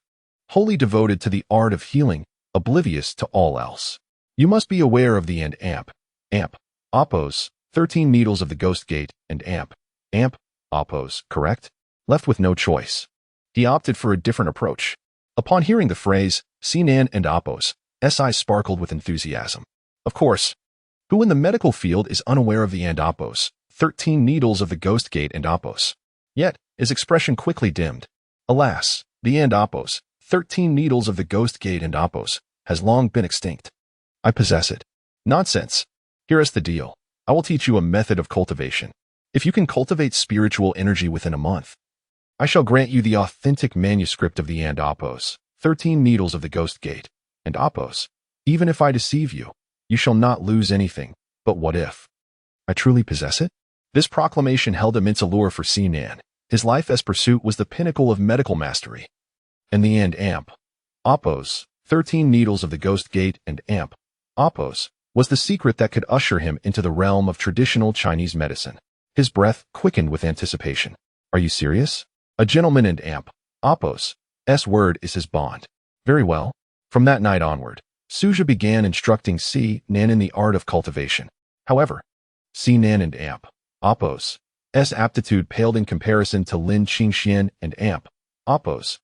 Speaker 1: Wholly devoted to the art of healing, oblivious to all else. You must be aware of the amp, oppos, 13 needles of the ghost gate, and amp, oppos, correct? Left with no choice. He opted for a different approach. Upon hearing the phrase, Sinan and oppos, his eyes sparkled with enthusiasm. Of course, who in the medical field is unaware of the oppos, 13 needles of the ghost gate and oppos? Yet, his expression quickly dimmed. Alas, the oppos, 13 needles of the ghost gate and oppos, has long been extinct. I possess it. Nonsense. Here is the deal. I will teach you a method of cultivation. If you can cultivate spiritual energy within a month, I shall grant you the authentic manuscript of the oppos, 13 needles of the ghost gate, and oppos. Even if I deceive you, you shall not lose anything. But what if I truly possess it? This proclamation held immense allure for Sinan. His life as pursuit was the pinnacle of medical mastery. And the amp, oppos, 13 needles of the ghost gate and amp, oppos, was the secret that could usher him into the realm of traditional Chinese medicine. His breath quickened with anticipation. Are you serious? A gentleman and amp, oppos, word is his bond. Very well. From that night onward, Suja began instructing Sinan in the art of cultivation. However, Sinan and amp, oppos, aptitude paled in comparison to Lin Qingxian and amp, oppos,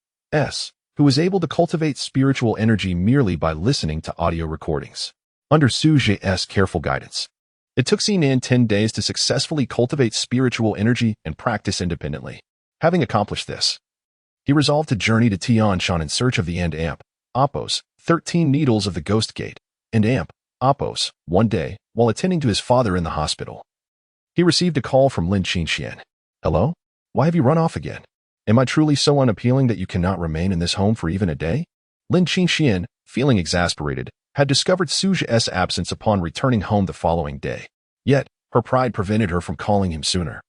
Speaker 1: who was able to cultivate spiritual energy merely by listening to audio recordings. Under Suja's careful guidance, it took Sinan 10 days to successfully cultivate spiritual energy and practice independently. Having accomplished this, he resolved to journey to Tianshan in search of the amp, oppos, 13 needles of the ghost gate, and amp, oppos. One day, while attending to his father in the hospital, he received a call from Lin Qingxian. Hello? Why have you run off again? Am I truly so unappealing that you cannot remain in this home for even a day? Lin Qingxian, feeling exasperated, had discovered Suja's absence upon returning home the following day. Yet, her pride prevented her from calling him sooner,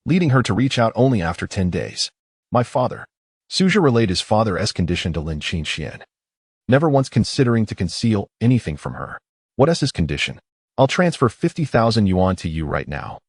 Speaker 1: leading her to reach out only after 10 days. My father. Suja relayed his father's condition to Lin Qingxian, never once considering to conceal anything from her. What is his condition? I'll transfer 50,000 yuan to you right now.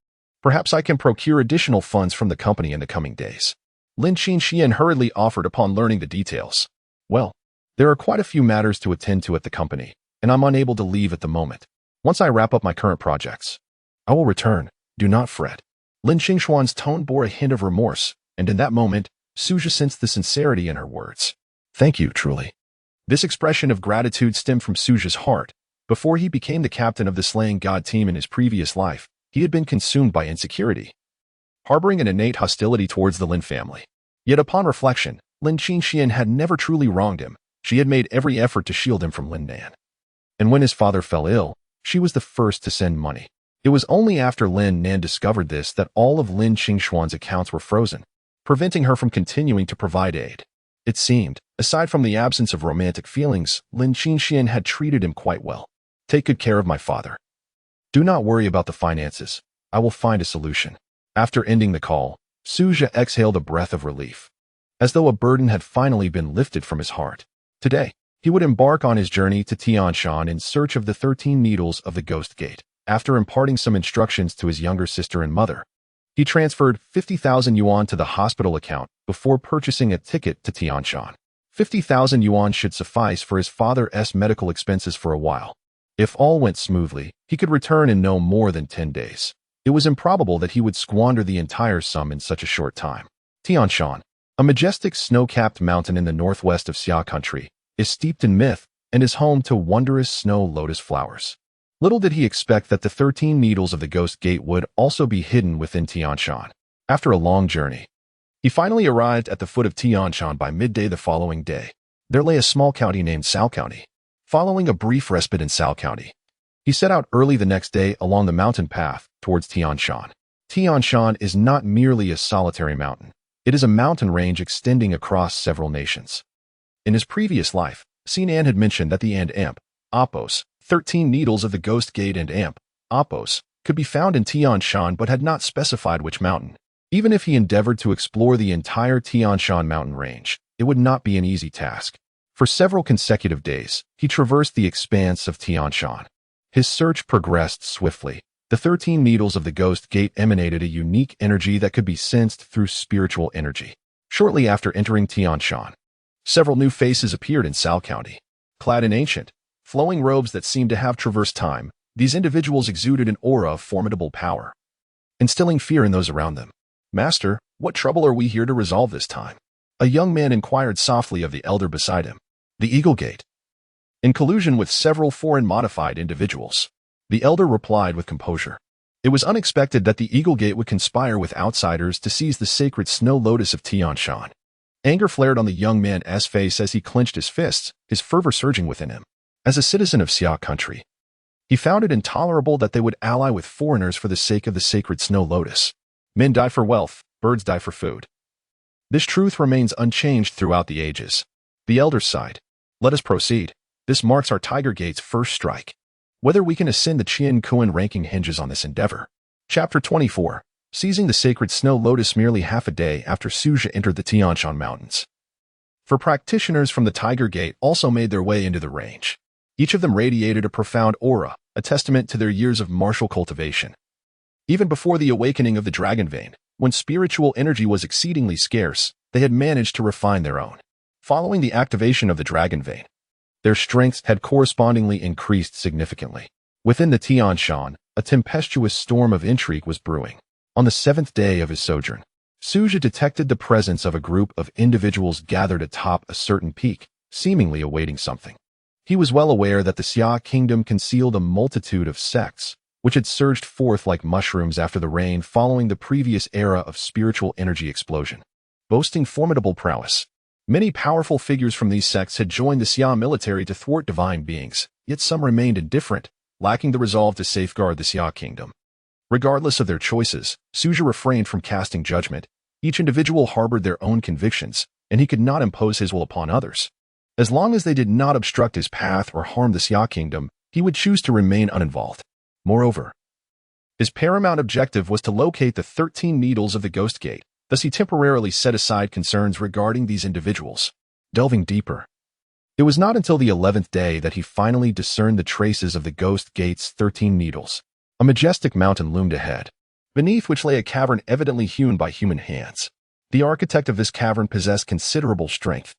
Speaker 1: Perhaps I can procure additional funds from the company in the coming days. Lin Qingxian hurriedly offered upon learning the details. Well, there are quite a few matters to attend to at the company, and I'm unable to leave at the moment. Once I wrap up my current projects, I will return. Do not fret. Lin Qingxuan's tone bore a hint of remorse, and in that moment, Suja sensed the sincerity in her words. Thank you, truly. This expression of gratitude stemmed from Suja's heart. Before he became the captain of the Slaying God team in his previous life, he had been consumed by insecurity, harboring an innate hostility towards the Lin family. Yet upon reflection, Lin Qingxian had never truly wronged him. She had made every effort to shield him from Lin Nan. And when his father fell ill, she was the first to send money. It was only after Lin Nan discovered this that all of Lin Qingxuan's accounts were frozen, preventing her from continuing to provide aid. It seemed, aside from the absence of romantic feelings, Lin Qingxian had treated him quite well. Take good care of my father. Do not worry about the finances. I will find a solution. After ending the call, Suja exhaled a breath of relief, as though a burden had finally been lifted from his heart. Today, he would embark on his journey to Tianshan in search of the 13 needles of the ghost gate. After imparting some instructions to his younger sister and mother, he transferred 50,000 yuan to the hospital account before purchasing a ticket to Tianshan. 50,000 yuan should suffice for his father's medical expenses for a while. If all went smoothly, he could return in no more than 10 days. It was improbable that he would squander the entire sum in such a short time. Tianshan, a majestic snow-capped mountain in the northwest of Xia country, is steeped in myth and is home to wondrous snow lotus flowers. Little did he expect that the 13 needles of the ghost gate would also be hidden within Tianshan. After a long journey, he finally arrived at the foot of Tianshan by midday the following day. There lay a small county named Sao County. Following a brief respite in Sao County, he set out early the next day along the mountain path towards Tianshan. Tianshan is not merely a solitary mountain. It is a mountain range extending across several nations. In his previous life, Sinan had mentioned that the amp, oppos, 13 needles of the Ghost Gate and Amp, Apos, could be found in Tian Shan but had not specified which mountain. Even if he endeavored to explore the entire Tian Shan mountain range, it would not be an easy task. For several consecutive days, he traversed the expanse of Tian Shan. His search progressed swiftly. The 13 needles of the Ghost Gate emanated a unique energy that could be sensed through spiritual energy. Shortly after entering Tian Shan, several new faces appeared in Sal County. Clad in ancient, flowing robes that seemed to have traversed time, these individuals exuded an aura of formidable power, instilling fear in those around them. "Master, what trouble are we here to resolve this time?" A young man inquired softly of the elder beside him. "The Eagle Gate." In collusion with several foreign modified individuals, the elder replied with composure. It was unexpected that the Eagle Gate would conspire with outsiders to seize the sacred snow lotus of Tian Shan. Anger flared on the young man's face as he clenched his fists, his fervor surging within him. As a citizen of Xia country, he found it intolerable that they would ally with foreigners for the sake of the sacred snow lotus. Men die for wealth, birds die for food. This truth remains unchanged throughout the ages. The elder sighed. "Let us proceed. This marks our Tiger Gate's first strike. Whether we can ascend the Qian Kuan ranking hinges on this endeavor." Chapter 24. Seizing the sacred snow lotus merely half a day after Suja entered the Tian Shan Mountains. For practitioners from the Tiger Gate also made their way into the range. Each of them radiated a profound aura, a testament to their years of martial cultivation. Even before the awakening of the Dragon Vein, when spiritual energy was exceedingly scarce, they had managed to refine their own. Following the activation of the Dragon Vein, their strengths had correspondingly increased significantly. Within the Tian Shan, a tempestuous storm of intrigue was brewing. On the 7th day of his sojourn, Suja detected the presence of a group of individuals gathered atop a certain peak, seemingly awaiting something. He was well aware that the Xia kingdom concealed a multitude of sects, which had surged forth like mushrooms after the rain following the previous era of spiritual energy explosion. Boasting formidable prowess, many powerful figures from these sects had joined the Xia military to thwart divine beings, yet some remained indifferent, lacking the resolve to safeguard the Xia kingdom. Regardless of their choices, Suja refrained from casting judgment. Each individual harbored their own convictions, and he could not impose his will upon others. As long as they did not obstruct his path or harm the Xia kingdom, he would choose to remain uninvolved. Moreover, his paramount objective was to locate the 13 needles of the Ghost Gate, thus he temporarily set aside concerns regarding these individuals. Delving deeper, it was not until the 11th day that he finally discerned the traces of the Ghost Gate's 13 needles. A majestic mountain loomed ahead, beneath which lay a cavern evidently hewn by human hands. The architect of this cavern possessed considerable strength,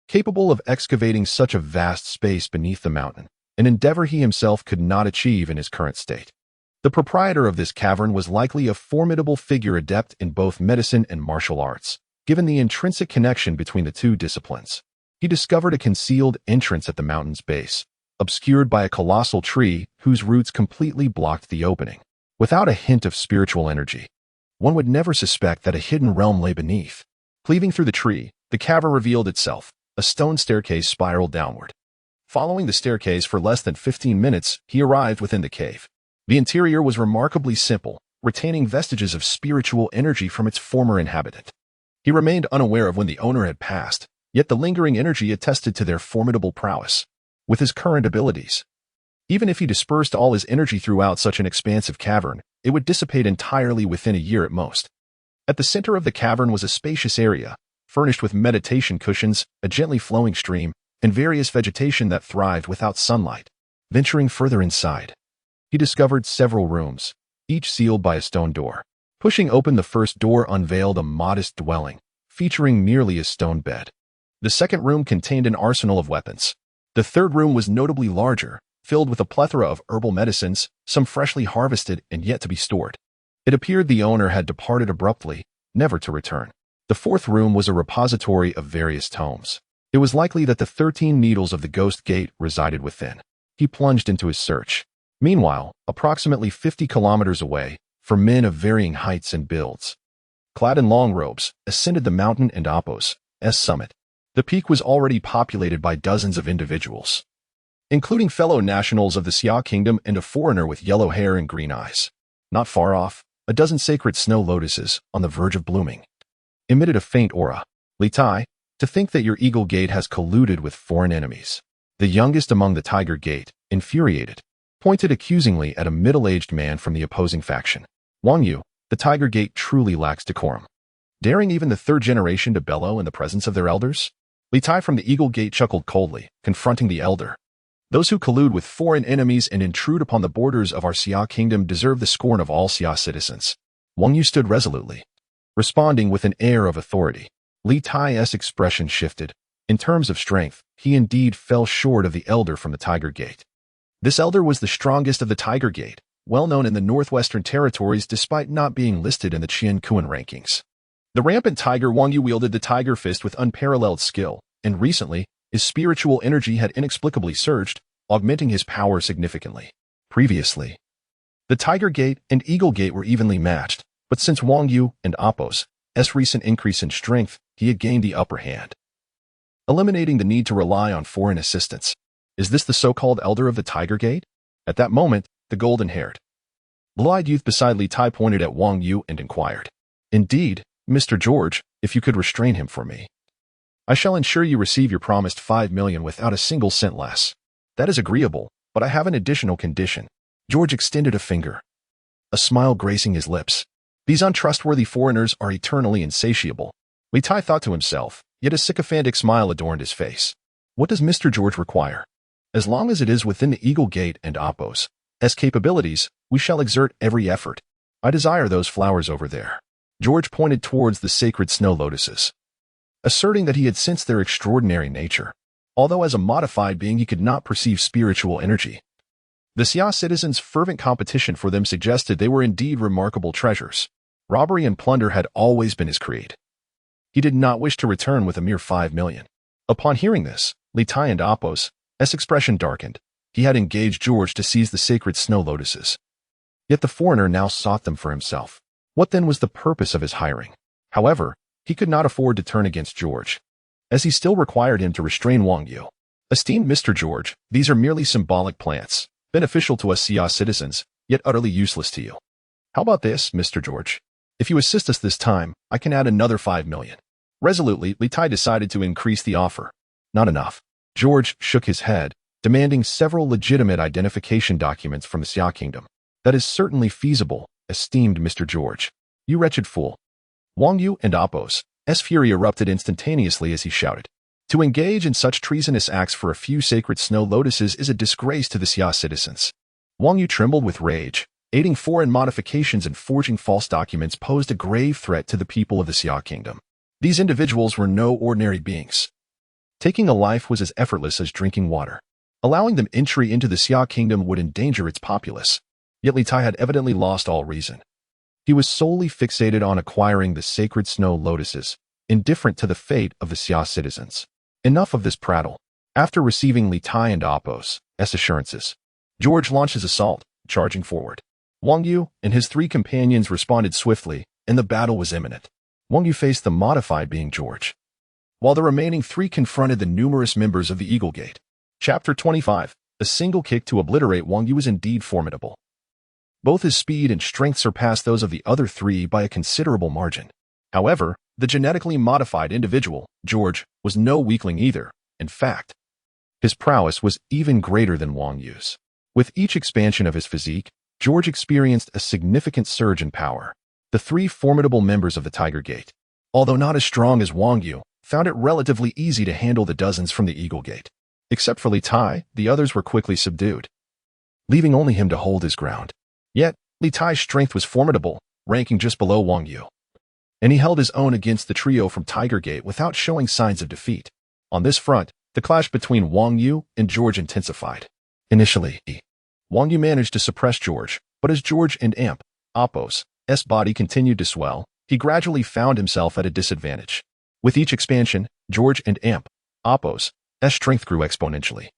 Speaker 1: capable of excavating such a vast space beneath the mountain, an endeavor he himself could not achieve in his current state. The proprietor of this cavern was likely a formidable figure adept in both medicine and martial arts, given the intrinsic connection between the two disciplines. He discovered a concealed entrance at the mountain's base, obscured by a colossal tree whose roots completely blocked the opening. Without a hint of spiritual energy, one would never suspect that a hidden realm lay beneath. Cleaving through the tree, the cavern revealed itself. A stone staircase spiraled downward. Following the staircase for less than 15 minutes, he arrived within the cave. The interior was remarkably simple, retaining vestiges of spiritual energy from its former inhabitant. He remained unaware of when the owner had passed, yet the lingering energy attested to their formidable prowess. With his current abilities, even if he dispersed all his energy throughout such an expansive cavern, it would dissipate entirely within a year at most. At the center of the cavern was a spacious area, furnished with meditation cushions, a gently flowing stream, and various vegetation that thrived without sunlight. Venturing further inside, he discovered several rooms, each sealed by a stone door. Pushing open the first door unveiled a modest dwelling, featuring merely a stone bed. The second room contained an arsenal of weapons. The third room was notably larger, filled with a plethora of herbal medicines, some freshly harvested and yet to be stored. It appeared the owner had departed abruptly, never to return. The fourth room was a repository of various tomes. It was likely that the 13 needles of the Ghost Gate resided within. He plunged into his search. Meanwhile, approximately 50 kilometers away, for men of varying heights and builds, clad in long robes, ascended the mountain and Apos' summit. The peak was already populated by dozens of individuals, including fellow nationals of the Xia kingdom and a foreigner with yellow hair and green eyes. Not far off, a dozen sacred snow lotuses, on the verge of blooming, emitted a faint aura. "Li Tai, to think that your Eagle Gate has colluded with foreign enemies. The youngest among the Tiger Gate, infuriated, pointed accusingly at a middle-aged man from the opposing faction. Wang Yu, the Tiger Gate truly lacks decorum. Daring even the third generation to bellow in the presence of their elders? Li Tai from the Eagle Gate chuckled coldly, confronting the elder. Those who collude with foreign enemies and intrude upon the borders of our Xia kingdom deserve the scorn of all Xia citizens. Wang Yu stood resolutely, responding with an air of authority. Li Tai's expression shifted. In terms of strength, he indeed fell short of the elder from the Tiger Gate. This elder was the strongest of the Tiger Gate, well known in the Northwestern Territories despite not being listed in the Qian Kuan rankings. The rampant tiger Wang Yu wielded the tiger fist with unparalleled skill, and recently, his spiritual energy had inexplicably surged, augmenting his power significantly. Previously, the Tiger Gate and Eagle Gate were evenly matched, but since Wang Yu and Apos' recent increase in strength, he had gained the upper hand, eliminating the need to rely on foreign assistance. Is this the so-called elder of the Tiger Gate? At that moment, the golden-haired, blue-eyed youth beside Li Tai pointed at Wang Yu and inquired, "Indeed, Mr. George, if you could restrain him for me, I shall ensure you receive your promised 5 million without a single cent less." "That is agreeable, but I have an additional condition." George extended a finger, a smile gracing his lips. These untrustworthy foreigners are eternally insatiable. Li Tai thought to himself, yet a sycophantic smile adorned his face. What does Mr. George require? As long as it is within the Eagle Gate and Apos' capabilities, we shall exert every effort. I desire those flowers over there. George pointed towards the sacred snow lotuses, asserting that he had sensed their extraordinary nature, although as a modified being he could not perceive spiritual energy. The Xia citizens' fervent competition for them suggested they were indeed remarkable treasures. Robbery and plunder had always been his creed. He did not wish to return with a mere 5 million. Upon hearing this, Li Tai and Apos' expression darkened. He had engaged George to seize the sacred snow lotuses. Yet the foreigner now sought them for himself. What then was the purpose of his hiring? However, he could not afford to turn against George, as he still required him to restrain Wang Yu. "Esteemed Mr. George, these are merely symbolic plants, beneficial to us Xia citizens, yet utterly useless to you. How about this, Mr. George? If you assist us this time, I can add another 5 million. Resolutely, Li Tai decided to increase the offer. Not enough. George shook his head, demanding several legitimate identification documents from the Xia kingdom. That is certainly feasible, esteemed Mr. George. You wretched fool. Wang Yu and Apos' fury erupted instantaneously as he shouted. To engage in such treasonous acts for a few sacred snow lotuses is a disgrace to the Xia citizens. Wang Yu trembled with rage. Aiding foreign modifications and forging false documents posed a grave threat to the people of the Xia kingdom. These individuals were no ordinary beings. Taking a life was as effortless as drinking water. Allowing them entry into the Xia kingdom would endanger its populace. Yet Li Tai had evidently lost all reason. He was solely fixated on acquiring the sacred snow lotuses, indifferent to the fate of the Xia citizens. Enough of this prattle. After receiving Li Tai and Apos' assurances, George launched his assault, charging forward. Wang Yu and his 3 companions responded swiftly, and the battle was imminent. Wang Yu faced the modified being George, while the remaining 3 confronted the numerous members of the Eagle Gate. Chapter 25. A single kick to obliterate Wang Yu was indeed formidable. Both his speed and strength surpassed those of the other 3 by a considerable margin. However, the genetically modified individual, George, was no weakling either. In fact, his prowess was even greater than Wang Yu's. With each expansion of his physique, George experienced a significant surge in power. The 3 formidable members of the Tiger Gate, although not as strong as Wang Yu, found it relatively easy to handle the dozens from the Eagle Gate. Except for Li Tai, the others were quickly subdued, leaving only him to hold his ground. Yet, Li Tai's strength was formidable, ranking just below Wang Yu, and he held his own against the trio from Tiger Gate without showing signs of defeat. On this front, the clash between Wang Yu and George intensified. Initially, Wang Yu managed to suppress George, but as George and Apos' body continued to swell, he gradually found himself at a disadvantage. With each expansion, George and Apos' strength grew exponentially,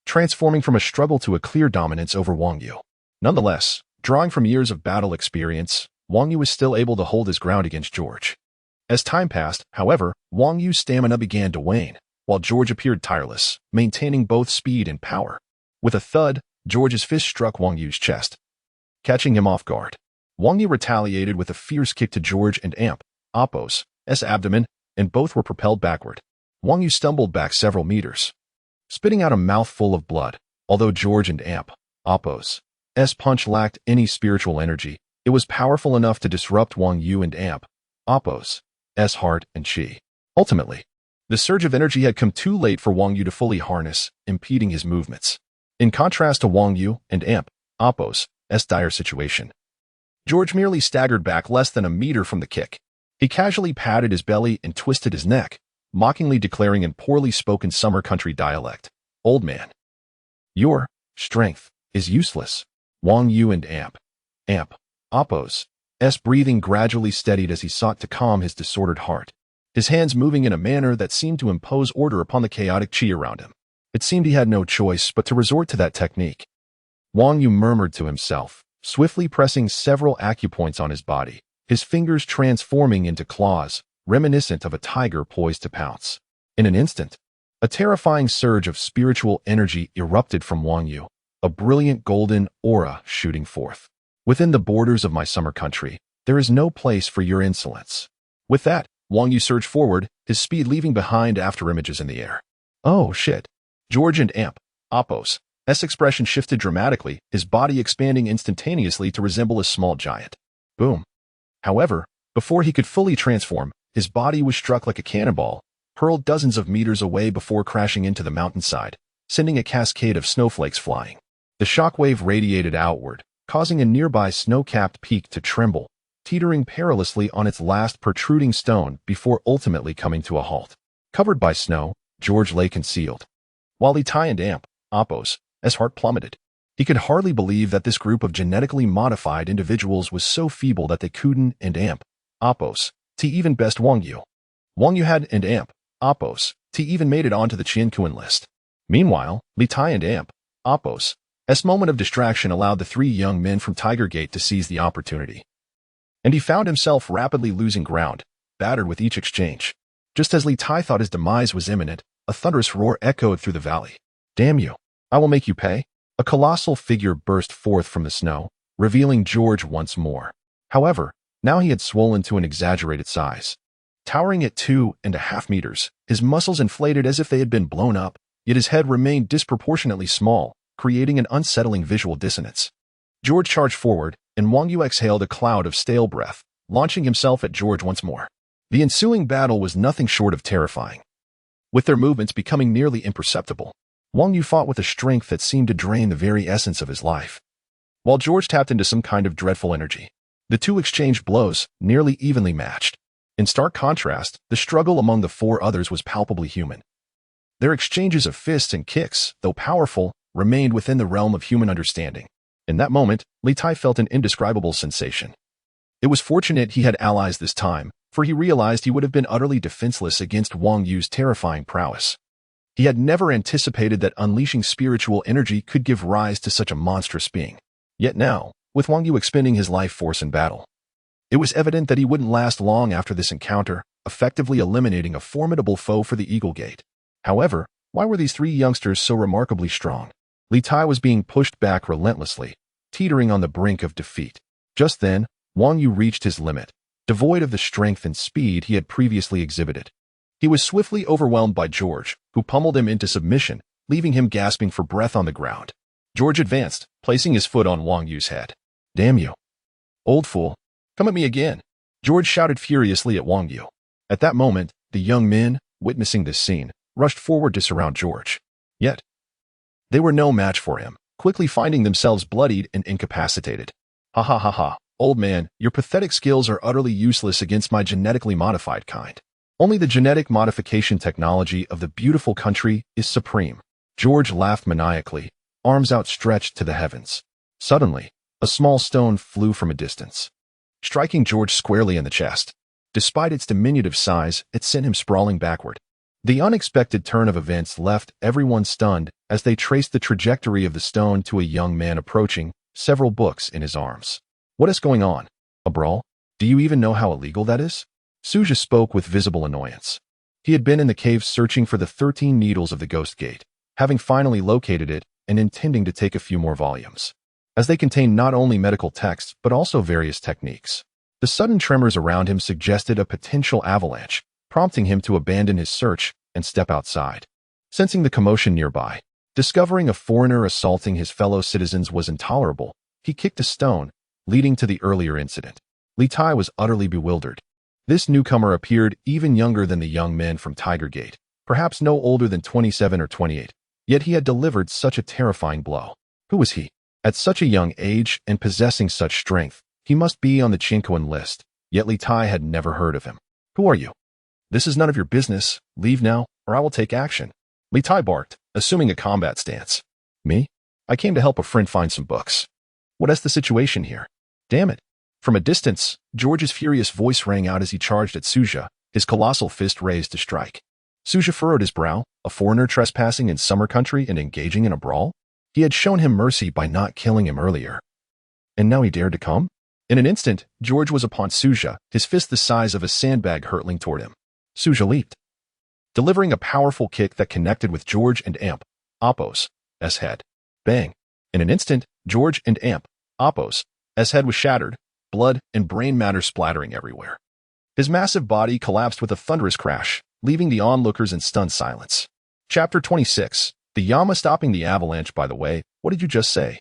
Speaker 1: transforming from a struggle to a clear dominance over Wang Yu. Nonetheless, drawing from years of battle experience, Wang Yu was still able to hold his ground against George. As time passed, however, Wang Yu's stamina began to wane, while George appeared tireless, maintaining both speed and power. With a thud, George's fist struck Wang Yu's chest, catching him off guard. Wang Yu retaliated with a fierce kick to George and Apos' abdomen, and both were propelled backward. Wang Yu stumbled back several meters, spitting out a mouthful of blood. Although George and Amp, Appo's punch lacked any spiritual energy, it was powerful enough to disrupt Wang Yu and Amp, Appo's heart and chi. Ultimately, the surge of energy had come too late for Wang Yu to fully harness, impeding his movements. In contrast to Wang Yu and Amp, Appo's dire situation, George merely staggered back less than a meter from the kick. He casually patted his belly and twisted his neck, mockingly declaring in poorly spoken summer country dialect, "Old man, your strength is useless." Wang Yu and Amp, Appo's breathing gradually steadied as he sought to calm his disordered heart, his hands moving in a manner that seemed to impose order upon the chaotic chi around him. It seemed he had no choice but to resort to that technique. Wang Yu murmured to himself, swiftly pressing several acupoints on his body, his fingers transforming into claws, reminiscent of a tiger poised to pounce. In an instant, a terrifying surge of spiritual energy erupted from Wang Yu, a brilliant golden aura shooting forth. "Within the borders of my summer country, there is no place for your insolence." With that, Wang Yu surged forward, his speed leaving behind afterimages in the air. "Oh, shit." George and Amp, Appo's expression shifted dramatically, his body expanding instantaneously to resemble a small giant. Boom. However, before he could fully transform, his body was struck like a cannonball, hurled dozens of meters away before crashing into the mountainside, sending a cascade of snowflakes flying. The shockwave radiated outward, causing a nearby snow-capped peak to tremble, teetering perilously on its last protruding stone before ultimately coming to a halt. Covered by snow, George lay concealed, while Li-Tai and Amp, Appo's heart plummeted. He could hardly believe that this group of genetically modified individuals was so feeble that they couldn't and Amp, Appo's even best Wang Yu. Wang Yu had and Amp, Appo's even made it onto the Qianquan list. Meanwhile, Li-Tai and Amp, Appo's moment of distraction allowed the three young men from Tiger Gate to seize the opportunity. And he found himself rapidly losing ground, battered with each exchange. Just as Li-Tai thought his demise was imminent, a thunderous roar echoed through the valley. "Damn you! I will make you pay." A colossal figure burst forth from the snow, revealing George once more. However, now he had swollen to an exaggerated size. Towering at 2.5 meters, his muscles inflated as if they had been blown up, yet his head remained disproportionately small, creating an unsettling visual dissonance. George charged forward, and Wang Yu exhaled a cloud of stale breath, launching himself at George once more. The ensuing battle was nothing short of terrifying. With their movements becoming nearly imperceptible, Wang Yu fought with a strength that seemed to drain the very essence of his life, while George tapped into some kind of dreadful energy. The two exchanged blows, nearly evenly matched. In stark contrast, the struggle among the four others was palpably human. Their exchanges of fists and kicks, though powerful, remained within the realm of human understanding. In that moment, Li-Tai felt an indescribable sensation. It was fortunate he had allies this time, for he realized he would have been utterly defenseless against Wang Yu's terrifying prowess. He had never anticipated that unleashing spiritual energy could give rise to such a monstrous being. Yet now, with Wang Yu expending his life force in battle, it was evident that he wouldn't last long after this encounter, effectively eliminating a formidable foe for the Eagle Gate. However, why were these three youngsters so remarkably strong? Li-Tai was being pushed back relentlessly, teetering on the brink of defeat. Just then, Wang Yu reached his limit, devoid of the strength and speed he had previously exhibited. He was swiftly overwhelmed by George, who pummeled him into submission, leaving him gasping for breath on the ground. George advanced, placing his foot on Wang Yu's head. "Damn you, old fool. Come at me again." George shouted furiously at Wang Yu. At that moment, the young men, witnessing this scene, rushed forward to surround George. Yet, they were no match for him, quickly finding themselves bloodied and incapacitated. "Ha ha ha ha, old man, your pathetic skills are utterly useless against my genetically modified kind. Only the genetic modification technology of the beautiful country is supreme." George laughed maniacally, arms outstretched to the heavens. Suddenly, a small stone flew from a distance, striking George squarely in the chest. Despite its diminutive size, it sent him sprawling backward. The unexpected turn of events left everyone stunned as they traced the trajectory of the stone to a young man approaching, several books in his arms. "What is going on? A brawl? Do you even know how illegal that is?" Suja spoke with visible annoyance. He had been in the cave searching for the 13 needles of the Ghost Gate, having finally located it and intending to take a few more volumes, as they contained not only medical texts but also various techniques. The sudden tremors around him suggested a potential avalanche, prompting him to abandon his search and step outside. Sensing the commotion nearby, discovering a foreigner assaulting his fellow citizens was intolerable, he kicked a stone, leading to the earlier incident. Li Tai was utterly bewildered. This newcomer appeared even younger than the young men from Tiger Gate, perhaps no older than 27 or 28, yet he had delivered such a terrifying blow. Who was he? At such a young age and possessing such strength, he must be on the Chinkoan list, yet Li Tai had never heard of him. Who are you? This is none of your business. Leave now, or I will take action. Li Tai barked, assuming a combat stance. Me? I came to help a friend find some books. What is the situation here? Damn it. From a distance, George's furious voice rang out as he charged at Suja, his colossal fist raised to strike. Suja furrowed his brow, a foreigner trespassing in summer country and engaging in a brawl? He had shown him mercy by not killing him earlier. And now he dared to come? In an instant, George was upon Suja, his fist the size of a sandbag hurtling toward him. Suja leaped, delivering a powerful kick that connected with George and Amp, Oppo's head. Bang! In an instant, George and Amp, Oppo's head was shattered, blood and brain matter splattering everywhere. His massive body collapsed with a thunderous crash, leaving the onlookers in stunned silence. Chapter 26. The Yama stopping the avalanche. By the way, what did you just say?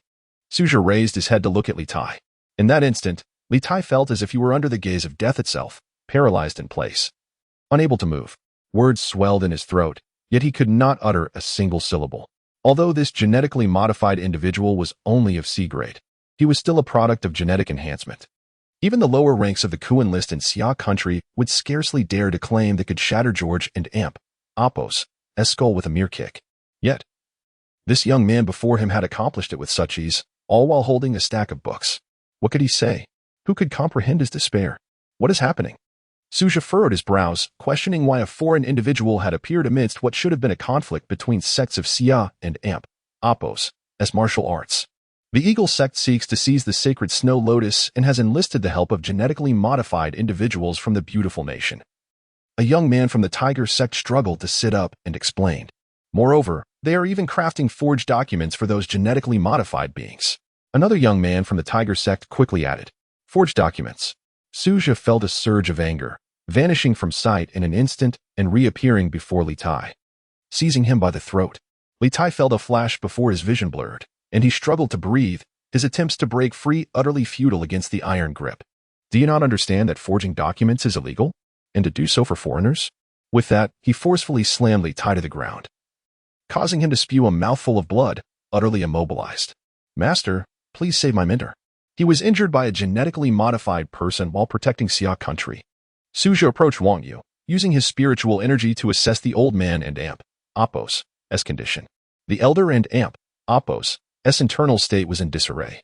Speaker 1: Suja raised his head to look at Li Tai. In that instant, Li Tai felt as if he were under the gaze of death itself, paralyzed in place. Unable to move, words swelled in his throat, yet he could not utter a single syllable. Although this genetically modified individual was only of C grade, he was still a product of genetic enhancement. Even the lower ranks of the Kuan list in Xia country would scarcely dare to claim they could shatter George and Amp, Oppo's skull with a mere kick. Yet, this young man before him had accomplished it with such ease, all while holding a stack of books. What could he say? Who could comprehend his despair? What is happening? Suja furrowed his brows, questioning why a foreign individual had appeared amidst what should have been a conflict between sects of Xia and Amp, Oppo's martial arts. The Eagle sect seeks to seize the sacred snow lotus and has enlisted the help of genetically modified individuals from the beautiful nation. A young man from the Tiger sect struggled to sit up and explained. Moreover, they are even crafting forged documents for those genetically modified beings. Another young man from the Tiger sect quickly added, forged documents. Suja felt a surge of anger, vanishing from sight in an instant and reappearing before Li Tai. Seizing him by the throat, Li Tai felt a flash before his vision blurred, and he struggled to breathe, his attempts to break free utterly futile against the iron grip. Do you not understand that forging documents is illegal? And to do so for foreigners? With that, he forcefully slammed Li Tai to the ground, causing him to spew a mouthful of blood, utterly immobilized. Master, please save my mentor. He was injured by a genetically modified person while protecting Xia country. Suja approached Wang Yu, using his spiritual energy to assess the old man and Amp, Oppo's condition. The elder and Amp, Oppo's internal state was in disarray,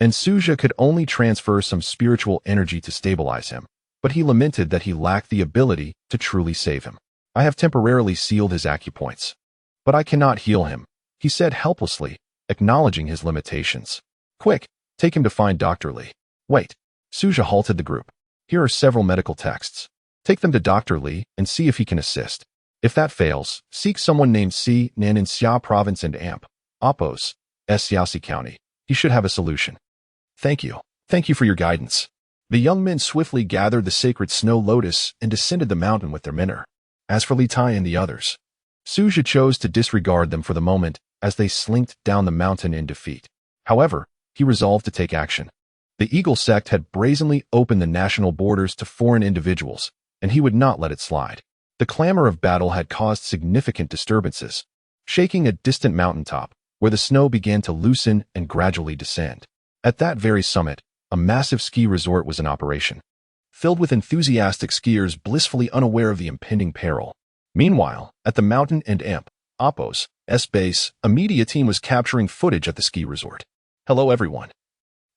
Speaker 1: and Suja could only transfer some spiritual energy to stabilize him, but he lamented that he lacked the ability to truly save him. I have temporarily sealed his acupoints, but I cannot heal him, he said helplessly, acknowledging his limitations. Quick, take him to find Dr. Li. Wait. Suja halted the group. Here are several medical texts. Take them to Dr. Li and see if he can assist. If that fails, seek someone named Si Nan in Xia province and Amp, Oppo's Xiaoxi County. He should have a solution. Thank you. Thank you for your guidance. The young men swiftly gathered the sacred snow lotus and descended the mountain with their mentor. As for Li Tai and the others, Suja chose to disregard them for the moment as they slinked down the mountain in defeat. However, he resolved to take action. The Eagle sect had brazenly opened the national borders to foreign individuals, and he would not let it slide. The clamor of battle had caused significant disturbances, shaking a distant mountaintop, where the snow began to loosen and gradually descend. At that very summit, a massive ski resort was in operation, filled with enthusiastic skiers blissfully unaware of the impending peril. Meanwhile, at the mountain and Amp, Oppo's base, a media team was capturing footage at the ski resort. Hello everyone.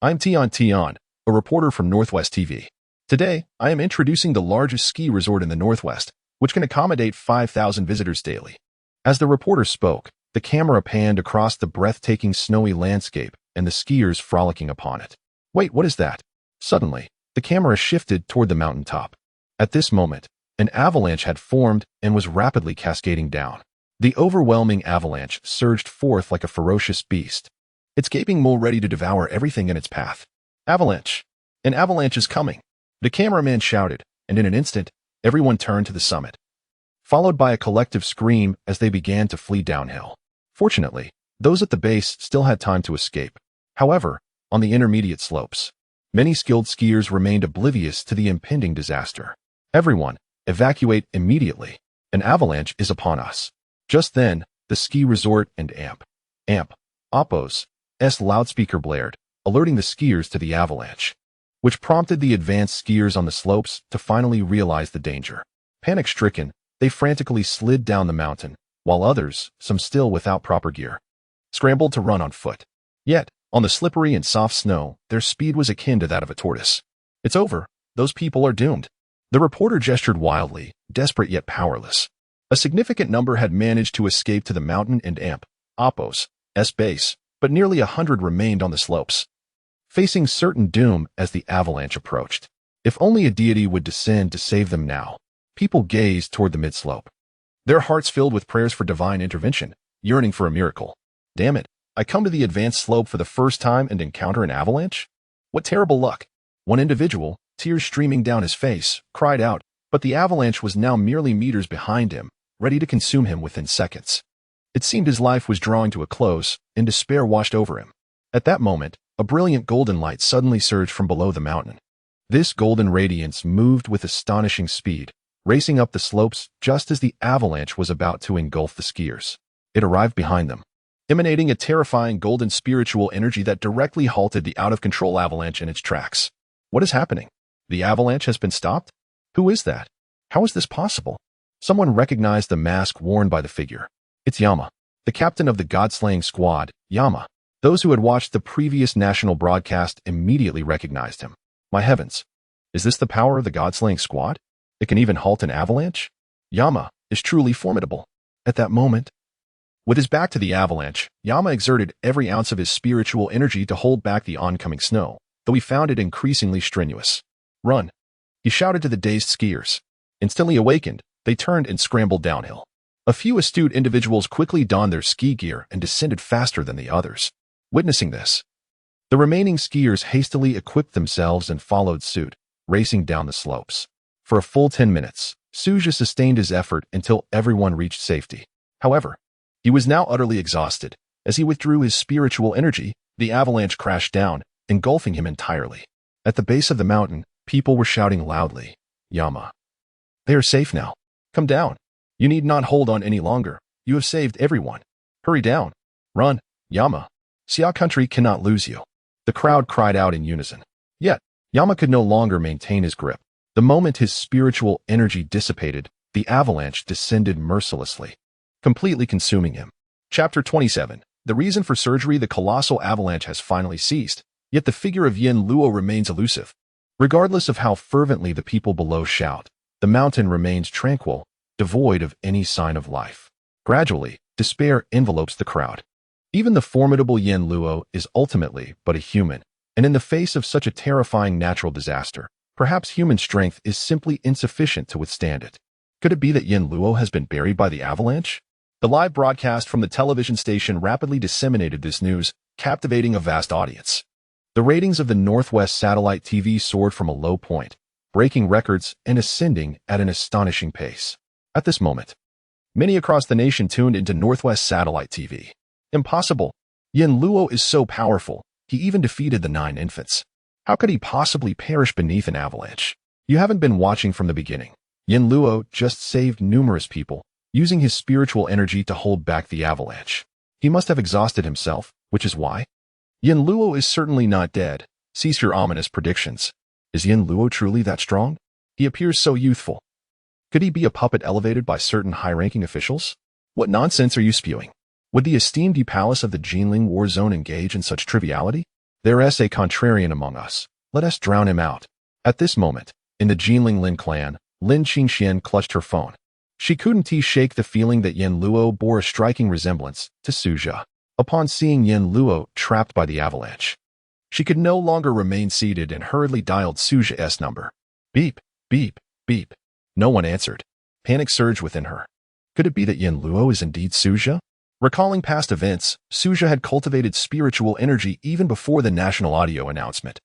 Speaker 1: I'm Tion, a reporter from Northwest TV. Today, I am introducing the largest ski resort in the Northwest, which can accommodate 5,000 visitors daily. As the reporter spoke, the camera panned across the breathtaking snowy landscape and the skiers frolicking upon it. Wait, what is that? Suddenly, the camera shifted toward the mountaintop. At this moment, an avalanche had formed and was rapidly cascading down. The overwhelming avalanche surged forth like a ferocious beast, its gaping maw ready to devour everything in its path. Avalanche! An avalanche is coming! The cameraman shouted, and in an instant, everyone turned to the summit. followed by a collective scream as they began to flee downhill. Fortunately, those at the base still had time to escape. However, on the intermediate slopes, many skilled skiers remained oblivious to the impending disaster. Everyone, evacuate immediately. An avalanche is upon us. Just then, the ski resort and Oppo's loudspeaker blared, alerting the skiers to the avalanche, which prompted the advanced skiers on the slopes to finally realize the danger. Panic-stricken, they frantically slid down the mountain, while others, some still without proper gear, scrambled to run on foot. Yet, on the slippery and soft snow, their speed was akin to that of a tortoise. It's over. Those people are doomed. The reporter gestured wildly, desperate yet powerless. A significant number had managed to escape to the mountain and Oppo's base, but nearly 100 remained on the slopes, facing certain doom as the avalanche approached. If only a deity would descend to save them now. People gazed toward the mid-slope, their hearts filled with prayers for divine intervention, yearning for a miracle. Damn it, I come to the advanced slope for the first time and encounter an avalanche? What terrible luck! One individual, tears streaming down his face, cried out, but the avalanche was now merely meters behind him, ready to consume him within seconds. It seemed his life was drawing to a close, and despair washed over him. At that moment, a brilliant golden light suddenly surged from below the mountain. This golden radiance moved with astonishing speed, racing up the slopes just as the avalanche was about to engulf the skiers. It arrived behind them, emanating a terrifying golden spiritual energy that directly halted the out-of-control avalanche in its tracks. What is happening? The avalanche has been stopped? Who is that? How is this possible? Someone recognized the mask worn by the figure. It's Ymir, the captain of the god-slaying squad, Ymir. Those who had watched the previous national broadcast immediately recognized him. My heavens, is this the power of the god-slaying squad? It can even halt an avalanche? Ymir is truly formidable. At that moment, with his back to the avalanche, Ymir exerted every ounce of his spiritual energy to hold back the oncoming snow, though he found it increasingly strenuous. Run! He shouted to the dazed skiers. Instantly awakened, they turned and scrambled downhill. A few astute individuals quickly donned their ski gear and descended faster than the others. Witnessing this, the remaining skiers hastily equipped themselves and followed suit, racing down the slopes. For a full 10 minutes, Suja sustained his effort until everyone reached safety. However, he was now utterly exhausted. As he withdrew his spiritual energy, the avalanche crashed down, engulfing him entirely. At the base of the mountain, people were shouting loudly, Ymir, they are safe now. Come down. You need not hold on any longer. You have saved everyone. Hurry down. Run, Ymir. Xia country cannot lose you. The crowd cried out in unison. Yet, Ymir could no longer maintain his grip. The moment his spiritual energy dissipated, the avalanche descended mercilessly, completely consuming him. Chapter 27. The reason for surgery. The colossal avalanche has finally ceased, yet the figure of Yin Luo remains elusive. Regardless of how fervently the people below shout, the mountain remains tranquil, devoid of any sign of life. Gradually, despair envelopes the crowd. Even the formidable Yin Luo is ultimately but a human, and in the face of such a terrifying natural disaster, perhaps human strength is simply insufficient to withstand it. Could it be that Yin Luo has been buried by the avalanche? The live broadcast from the television station rapidly disseminated this news, captivating a vast audience. The ratings of the Northwest satellite TV soared from a low point, breaking records and ascending at an astonishing pace. At this moment, many across the nation tuned into Northwest satellite TV. Impossible! Yin Luo is so powerful, he even defeated the 9 infants. How could he possibly perish beneath an avalanche? You haven't been watching from the beginning. Yin Luo just saved numerous people, using his spiritual energy to hold back the avalanche. He must have exhausted himself, which is why. Yin Luo is certainly not dead. Cease your ominous predictions. Is Yin Luo truly that strong? He appears so youthful. Could he be a puppet elevated by certain high-ranking officials? What nonsense are you spewing? Would the esteemed palace of the Jinling war zone engage in such triviality? There is a contrarian among us. Let us drown him out. At this moment, in the Jinling Lin clan, Lin Qingxian clutched her phone. She couldn't shake the feeling that Yin Luo bore a striking resemblance to Suja. Upon seeing Yin Luo trapped by the avalanche, she could no longer remain seated and hurriedly dialed Suja's number. Beep, beep, beep. No one answered. Panic surged within her. Could it be that Yin Luo is indeed Suja? Recalling past events, Suja had cultivated spiritual energy even before the national audio announcement,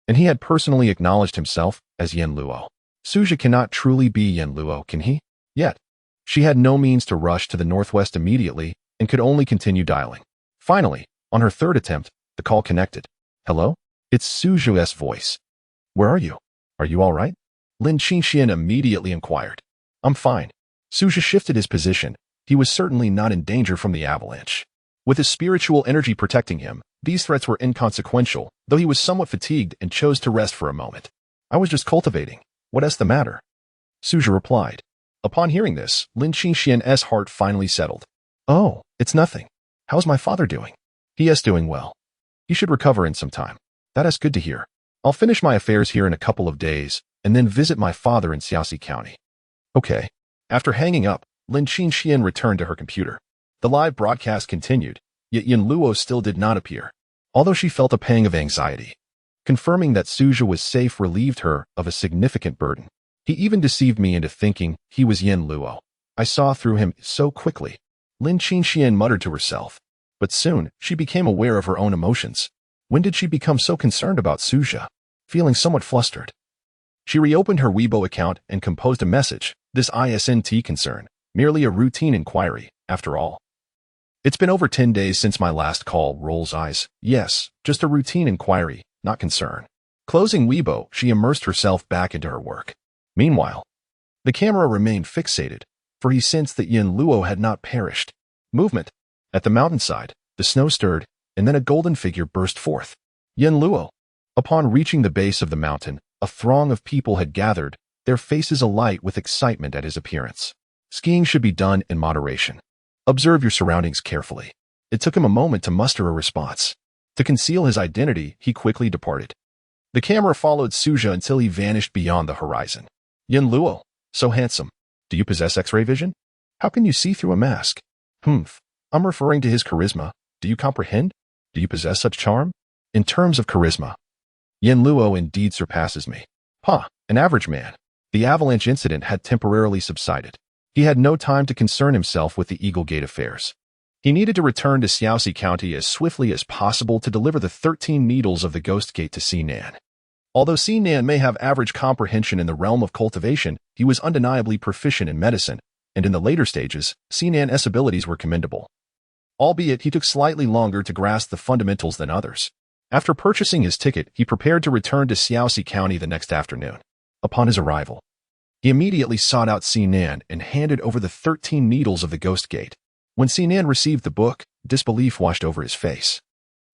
Speaker 1: and he had personally acknowledged himself as Yin Luo. Suja cannot truly be Yin Luo, can he? Yet, She had no means to rush to the northwest immediately and could only continue dialing. Finally, on her third attempt, the call connected. Hello? It's Suju's voice. Where are you? Are you all right? Lin Qingxian immediately inquired. I'm fine. Suju shifted his position. He was certainly not in danger from the avalanche. With his spiritual energy protecting him, these threats were inconsequential, though he was somewhat fatigued and chose to rest for a moment. I was just cultivating. What's the matter? Suju replied. Upon hearing this, Lin Qingxian's heart finally settled. Oh, it's nothing. How's my father doing? He is doing well. He should recover in some time. That is good to hear. I'll finish my affairs here in a couple of days, and then visit my father in Xiaoxi County. Okay. After hanging up, Lin Qingxian returned to her computer. The live broadcast continued, yet Yin Luo still did not appear, although she felt a pang of anxiety. Confirming that Suju was safe relieved her of a significant burden. He even deceived me into thinking he was Yin Luo. I saw through him so quickly. Lin Qingxian muttered to herself, but soon she became aware of her own emotions. When did she become so concerned about Suju? Feeling somewhat flustered, she reopened her Weibo account and composed a message. This isn't concern, merely a routine inquiry, after all. It's been over 10 days since my last call. Rolls eyes. Yes, just a routine inquiry, not concern. Closing Weibo, she immersed herself back into her work. Meanwhile, the camera remained fixated, for he sensed that Yin Luo had not perished. Movement. At the mountainside, the snow stirred, and then a golden figure burst forth. Yin Luo. Upon reaching the base of the mountain, a throng of people had gathered, their faces alight with excitement at his appearance. Skiing should be done in moderation. Observe your surroundings carefully. It took him a moment to muster a response. To conceal his identity, he quickly departed. The camera followed Suju until he vanished beyond the horizon. Yin Luo, so handsome. Do you possess X-ray vision? How can you see through a mask? I'm referring to his charisma. Do you comprehend? Do you possess such charm? In terms of charisma, Yin Luo indeed surpasses me. An average man. The avalanche incident had temporarily subsided. He had no time to concern himself with the Eagle Gate affairs. He needed to return to Xiaoxi County as swiftly as possible to deliver the 13 needles of the Ghost Gate to Sinan. Although Sinan may have average comprehension in the realm of cultivation, he was undeniably proficient in medicine, and in the later stages, Sinan's abilities were commendable. Albeit he took slightly longer to grasp the fundamentals than others. After purchasing his ticket, he prepared to return to Xiaoxi County the next afternoon. Upon his arrival, he immediately sought out Sinan and handed over the 13 needles of the Ghost Gate. When Sinan received the book, disbelief washed over his face.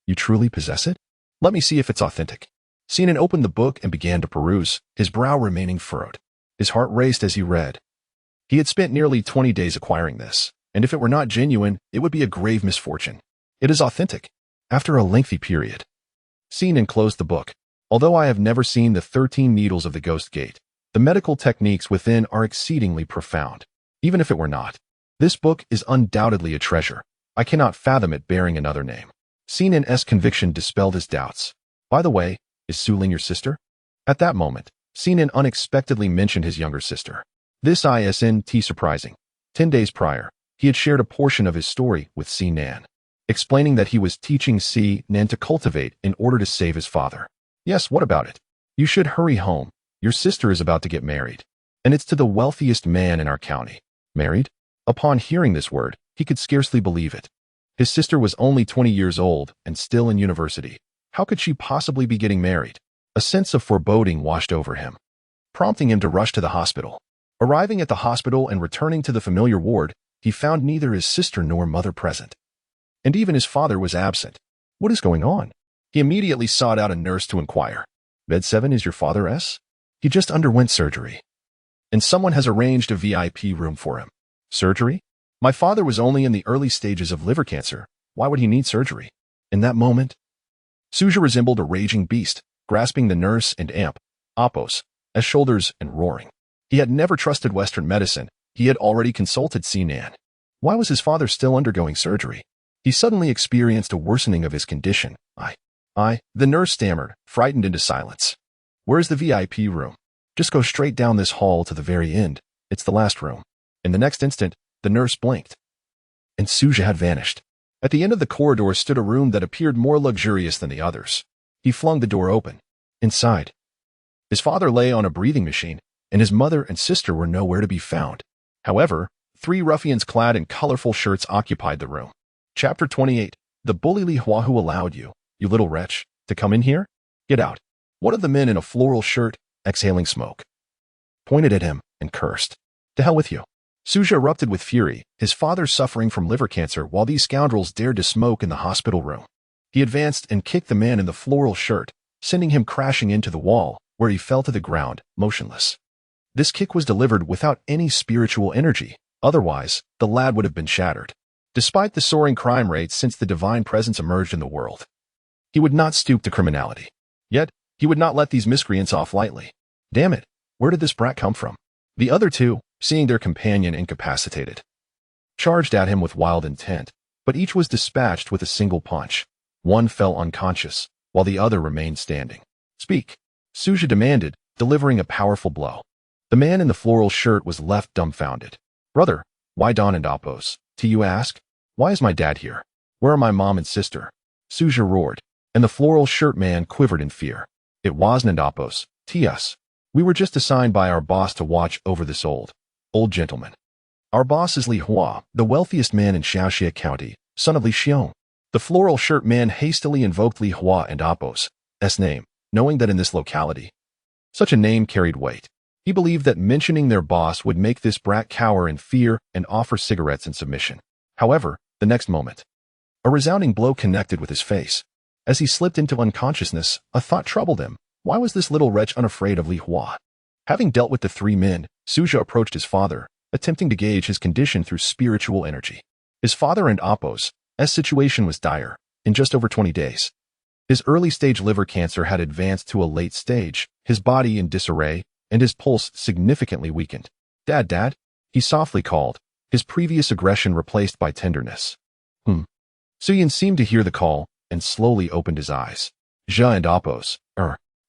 Speaker 1: You truly possess it? Let me see if it's authentic. Sinan opened the book and began to peruse, his brow remaining furrowed. His heart raced as he read. He had spent nearly 20 days acquiring this, and if it were not genuine, it would be a grave misfortune. It is authentic. After a lengthy period, Sinan closed the book. Although I have never seen the 13 needles of the Ghost Gate, the medical techniques within are exceedingly profound. Even if it were not, this book is undoubtedly a treasure. I cannot fathom it bearing another name. Sinan's conviction dispelled his doubts. By the way, is Sulin your sister? At that moment, Sinan unexpectedly mentioned his younger sister. This isn't surprising. 10 days prior, he had shared a portion of his story with Sinan, explaining that he was teaching Sinan to cultivate in order to save his father. Yes, what about it? You should hurry home. Your sister is about to get married, and it's to the wealthiest man in our county. Married? Upon hearing this word, he could scarcely believe it. His sister was only 20 years old and still in university. How could she possibly be getting married? A sense of foreboding washed over him, prompting him to rush to the hospital. Arriving at the hospital and returning to the familiar ward, he found neither his sister nor mother present. And even his father was absent. What is going on? He immediately sought out a nurse to inquire. Bed 7 is your father's? He just underwent surgery, and someone has arranged a VIP room for him. Surgery? My father was only in the early stages of liver cancer. Why would he need surgery? In that moment, Suju resembled a raging beast, grasping the nurse and Oppos, as shoulders and roaring. He had never trusted Western medicine. He had already consulted Sinan. Why was his father still undergoing surgery? He suddenly experienced a worsening of his condition. The nurse stammered, frightened into silence. Where's the VIP room? Just go straight down this hall to the very end. It's the last room. In the next instant, the nurse blinked, and Suju had vanished. At the end of the corridor stood a room that appeared more luxurious than the others. He flung the door open. Inside, his father lay on a breathing machine, and his mother and sister were nowhere to be found. However, Three ruffians clad in colorful shirts occupied the room. Chapter 28. The bully Li Hua who allowed you, you little wretch, to come in here? Get out. One of the men in a floral shirt, exhaling smoke, pointed at him and cursed. To hell with you. Suja erupted with fury, his father suffering from liver cancer while these scoundrels dared to smoke in the hospital room. He advanced and kicked the man in the floral shirt, sending him crashing into the wall, where he fell to the ground, motionless. This kick was delivered without any spiritual energy, otherwise, the lad would have been shattered. Despite the soaring crime rates since the divine presence emerged in the world, he would not stoop to criminality. Yet, he would not let these miscreants off lightly. Damn it, where did this brat come from? The other two, seeing their companion incapacitated, charged at him with wild intent, but each was dispatched with a single punch. One fell unconscious, while the other remained standing. Speak, Suja demanded, delivering a powerful blow. The man in the floral shirt was left dumbfounded. Brother, why Don and Appos? You ask? Why is my dad here? Where are my mom and sister? Suja roared, and the floral shirt man quivered in fear. It wasn't Appos, us. We were just assigned by our boss to watch over this old gentleman. Our boss is Li Hua, the wealthiest man in Shaoxia County, son of Li Xiong. The floral shirt man hastily invoked Li Hua and Appos' name, knowing that in this locality, such a name carried weight. He believed that mentioning their boss would make this brat cower in fear and offer cigarettes in submission. However, the next moment, a resounding blow connected with his face. As he slipped into unconsciousness, a thought troubled him. Why was this little wretch unafraid of Li Hua? Having dealt with the three men, Suja approached his father, attempting to gauge his condition through spiritual energy. His father and Appos' situation was dire. In just over 20 days, his early-stage liver cancer had advanced to a late stage, his body in disarray, and his pulse significantly weakened. Dad, he softly called, his previous aggression replaced by tenderness. Suyin seemed to hear the call and slowly opened his eyes. Zha and Appos,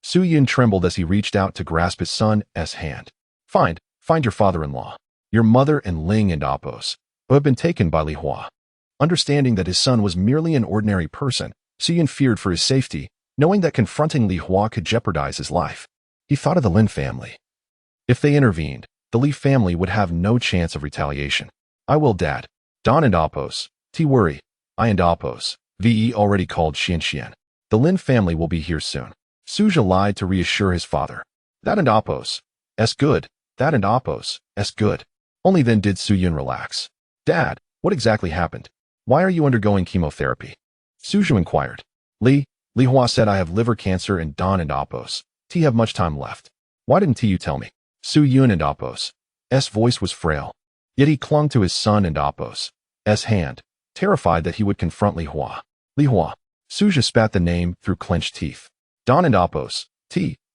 Speaker 1: Suyin trembled as he reached out to grasp his son's hand. Find your father-in-law, your mother and Ling and Appos, who have been taken by Li Hua. Understanding that his son was merely an ordinary person, Suyin feared for his safety, knowing that confronting Li Hua could jeopardize his life. He thought of the Lin family. If they intervened, the Li family would have no chance of retaliation. I will, Dad. Don and Appos, worry. I and Appos, VE already called Xian. The Lin family will be here soon. Suja lied to reassure his father. That and Appos, good. That and Appos, good. Only then did Suyin relax. Dad, what exactly happened? Why are you undergoing chemotherapy? Suja inquired. Li Hua said I have liver cancer and Don and Appos. Have much time left. Why didn't you tell me? Suyin and Appos' voice was frail. Yet he clung to his son and Appos' hand, terrified that he would confront Li Hua. Li Hua. Suja spat the name through clenched teeth. Don and Appos,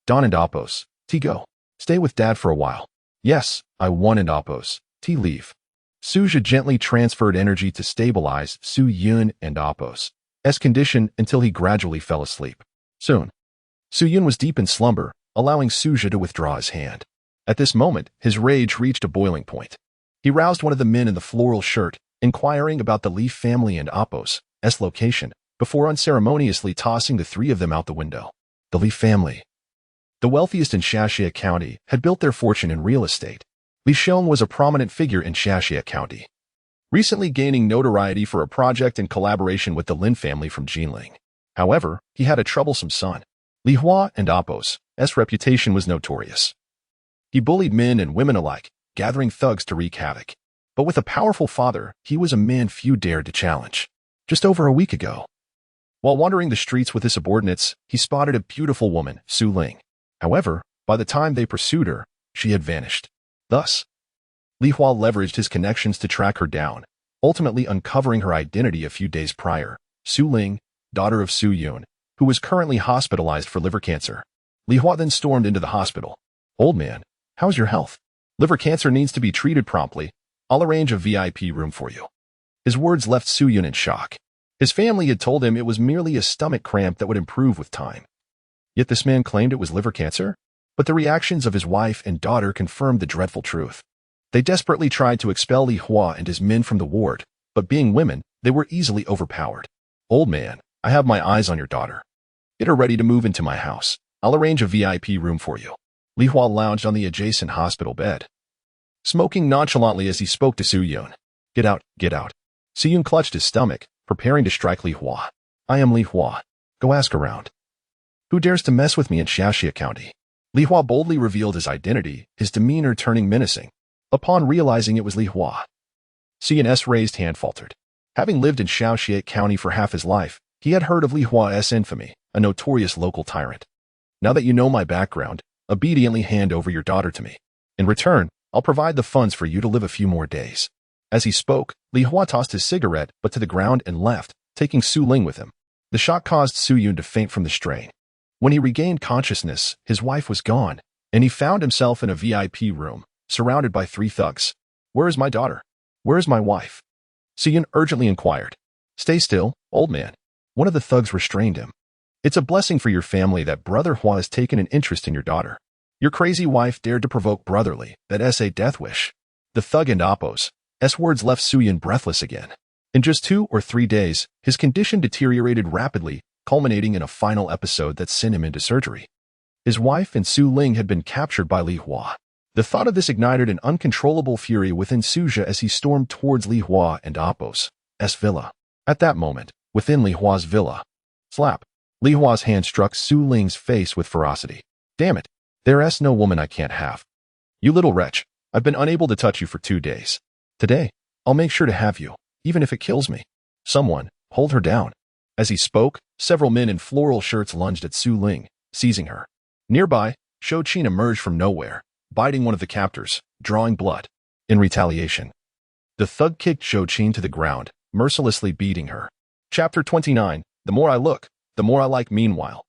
Speaker 1: Don and Appos, go. Stay with Dad for a while. Yes, I want and Appos, leave. Suja gently transferred energy to stabilize Suyin and Appos' condition until he gradually fell asleep. Soon, Suyin was deep in slumber, allowing Suja to withdraw his hand. At this moment, his rage reached a boiling point. He roused one of the men in the floral shirt, inquiring about the Li family and Appos' location, before unceremoniously tossing the three of them out the window. The Li family, the wealthiest in Shaoxia County, had built their fortune in real estate. Li Xiong was a prominent figure in Shaoxia County, recently gaining notoriety for a project in collaboration with the Lin family from Jinling. However, he had a troublesome son. Li Hua and Appos' reputation was notorious. He bullied men and women alike, gathering thugs to wreak havoc. But with a powerful father, he was a man few dared to challenge. Just over a week ago, while wandering the streets with his subordinates, he spotted a beautiful woman, Su Ling. However, by the time they pursued her, she had vanished. Thus, Li Hua leveraged his connections to track her down, ultimately uncovering her identity a few days prior. Su Ling, daughter of Su Yun, who was currently hospitalized for liver cancer. Li Hua then stormed into the hospital. Old man, how's your health? Liver cancer needs to be treated promptly. I'll arrange a VIP room for you. His words left Su Yun in shock. His family had told him it was merely a stomach cramp that would improve with time. Yet this man claimed it was liver cancer? But the reactions of his wife and daughter confirmed the dreadful truth. They desperately tried to expel Li Hua and his men from the ward, but being women, they were easily overpowered. Old man, I have my eyes on your daughter. Get her ready to move into my house. I'll arrange a VIP room for you. Li Hua lounged on the adjacent hospital bed. smoking nonchalantly as he spoke to Su Yun. Get out, get out. Su Yun clutched his stomach, preparing to strike Li Hua. I am Li Hua. Go ask around. Who dares to mess with me in Xiaoxia County? Li Hua boldly revealed his identity, his demeanor turning menacing. Upon realizing it was Li Hua, Su Yun's raised hand faltered. Having lived in Xiaoxia County for half his life, he had heard of Li Hua's infamy, a notorious local tyrant. Now that you know my background, obediently hand over your daughter to me. In return, I'll provide the funds for you to live a few more days. As he spoke, Li Hua tossed his cigarette but to the ground and left, taking Su Ling with him. The shock caused Su Yun to faint from the strain. When he regained consciousness, his wife was gone, and he found himself in a VIP room, surrounded by 3 thugs. Where is my daughter? Where is my wife? Su Yun urgently inquired. Stay still, old man. One of the thugs restrained him. It's a blessing for your family that Brother Hua has taken an interest in your daughter. Your crazy wife dared to provoke brotherly, that's a death wish. The thug and Appo's words left Su Yun breathless again. In just 2 or 3 days, his condition deteriorated rapidly, culminating in a final episode that sent him into surgery. His wife and Su Ling had been captured by Li Hua. The thought of this ignited an uncontrollable fury within Suja as he stormed towards Li Hua and Appo's villa. At that moment, within Li Hua's villa, slap, Li Hua's hand struck Su Ling's face with ferocity. Damn it, there's no woman I can't have. You little wretch, I've been unable to touch you for 2 days. Today, I'll make sure to have you, even if it kills me. Someone, hold her down. As he spoke, several men in floral shirts lunged at Su Ling, seizing her. Nearby, Shou Qin emerged from nowhere, biting one of the captors, drawing blood. In retaliation, the thug kicked Shou Qin to the ground, mercilessly beating her. Chapter 29, The more I look, the more I like. Meanwhile,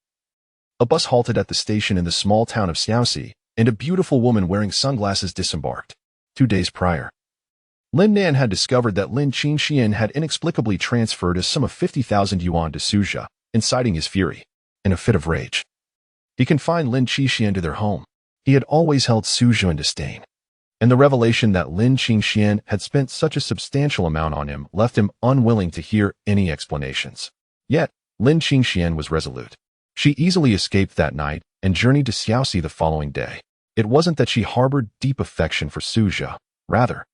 Speaker 1: a bus halted at the station in the small town of Xiaoxi, and a beautiful woman wearing sunglasses disembarked. 2 days prior, Lin Nan had discovered that Lin Qingxian had inexplicably transferred a sum of 50,000 yuan to Suja, inciting his fury. In a fit of rage, he confined Lin Qingxian to their home. He had always held Suja in disdain, and the revelation that Lin Qingxian had spent such a substantial amount on him left him unwilling to hear any explanations. Yet, Lin Qingxian was resolute. She easily escaped that night and journeyed to Xiaoxi the following day. It wasn't that she harbored deep affection for Suja, rather,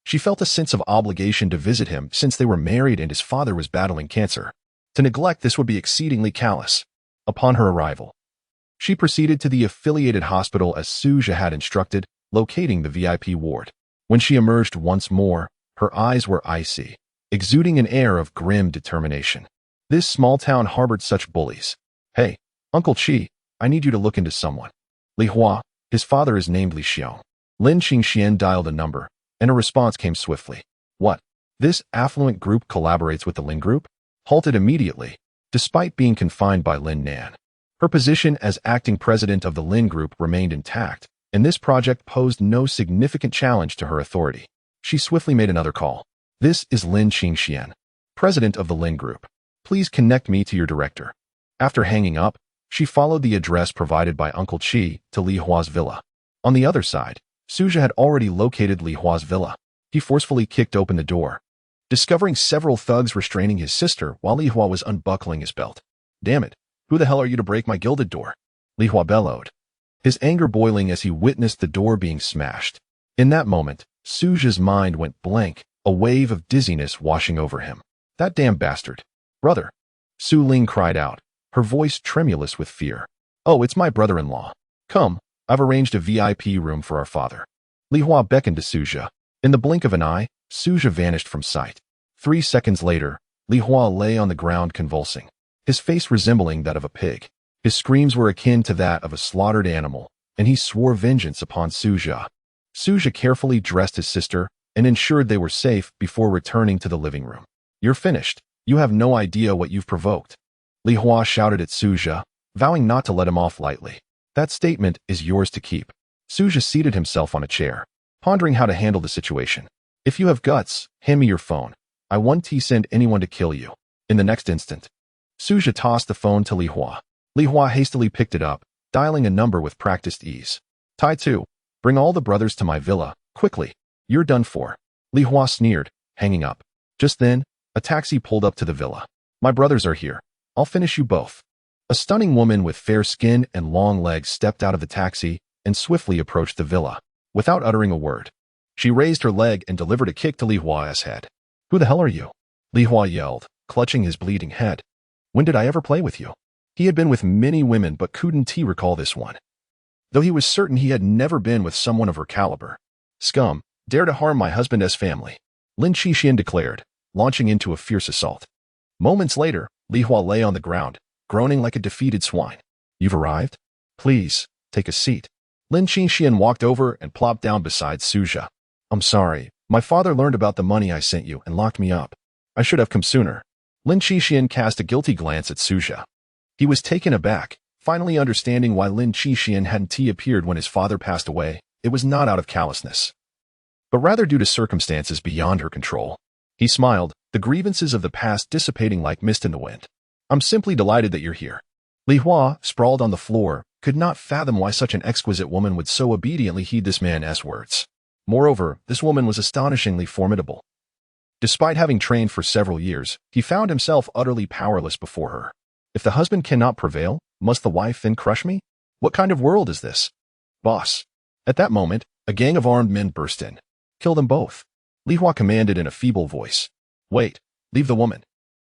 Speaker 1: she felt a sense of obligation to visit him since they were married and his father was battling cancer. To neglect this would be exceedingly callous. Upon her arrival, she proceeded to the affiliated hospital as Suja had instructed, locating the VIP ward. When she emerged once more, her eyes were icy, exuding an air of grim determination. This small town harbored such bullies. Hey, Uncle Chi, I need you to look into someone. Li Hua, his father is named Li Xiong. Lin Qingxian dialed a number, and a response came swiftly. What? This affluent group collaborates with the Lin group? Halted immediately, despite being confined by Lin Nan. Her position as acting president of the Lin group remained intact, and this project posed no significant challenge to her authority. She swiftly made another call. This is Lin Qingxian, president of the Lin group. Please connect me to your director. After hanging up, she followed the address provided by Uncle Chi to Li Hua's villa. On the other side, Suja had already located Li Hua's villa. He forcefully kicked open the door, discovering several thugs restraining his sister while Li Hua was unbuckling his belt. Damn it, who the hell are you to break my gilded door? Li Hua bellowed, his anger boiling as he witnessed the door being smashed. In that moment, Suja's mind went blank, a wave of dizziness washing over him. That damn bastard. Brother. Su Ling cried out, her voice tremulous with fear. Oh, it's my brother-in-law. Come, I've arranged a VIP room for our father. Li Hua beckoned to Suja. In the blink of an eye, Suja vanished from sight. 3 seconds later, Li Hua lay on the ground convulsing, his face resembling that of a pig. His screams were akin to that of a slaughtered animal, and he swore vengeance upon Suja. Suja carefully dressed his sister and ensured they were safe before returning to the living room. You're finished. You have no idea what you've provoked. Li Hua shouted at Suja, vowing not to let him off lightly. That statement is yours to keep. Suja seated himself on a chair, pondering how to handle the situation. If you have guts, hand me your phone. I won't send anyone to kill you. In the next instant, Suja tossed the phone to Li Hua. Li Hua hastily picked it up, dialing a number with practiced ease. Tai 2, bring all the brothers to my villa, quickly. You're done for. Li Hua sneered, hanging up. Just then, a taxi pulled up to the villa. My brothers are here. I'll finish you both. A stunning woman with fair skin and long legs stepped out of the taxi and swiftly approached the villa. Without uttering a word, She raised her leg and delivered a kick to Li Hua's head. "Who the hell are you?" Li Hua yelled, clutching his bleeding head. "When did I ever play with you?" He had been with many women but couldn't recall this one. Though he was certain he had never been with someone of her caliber. "Scum, dare to harm my husband's family," Lin Qixin declared, launching into a fierce assault. Moments later, Li Hua lay on the ground, groaning like a defeated swine. "You've arrived? Please, take a seat." Lin Qixin walked over and plopped down beside Suja. "I'm sorry, my father learned about the money I sent you and locked me up. I should have come sooner." Lin Qixin cast a guilty glance at Suja. He was taken aback, finally understanding why Lin Qixin hadn't appeared when his father passed away. It was not out of callousness, but rather due to circumstances beyond her control. He smiled, the grievances of the past dissipating like mist in the wind. "I'm simply delighted that you're here." Li Hua, sprawled on the floor, could not fathom why such an exquisite woman would so obediently heed this man's words. Moreover, this woman was astonishingly formidable. Despite having trained for several years, he found himself utterly powerless before her. If the husband cannot prevail, must the wife then crush me? What kind of world is this? "Boss." At that moment, a gang of armed men burst in. "Kill them both," Li Hua commanded in a feeble voice. "Wait, leave the woman."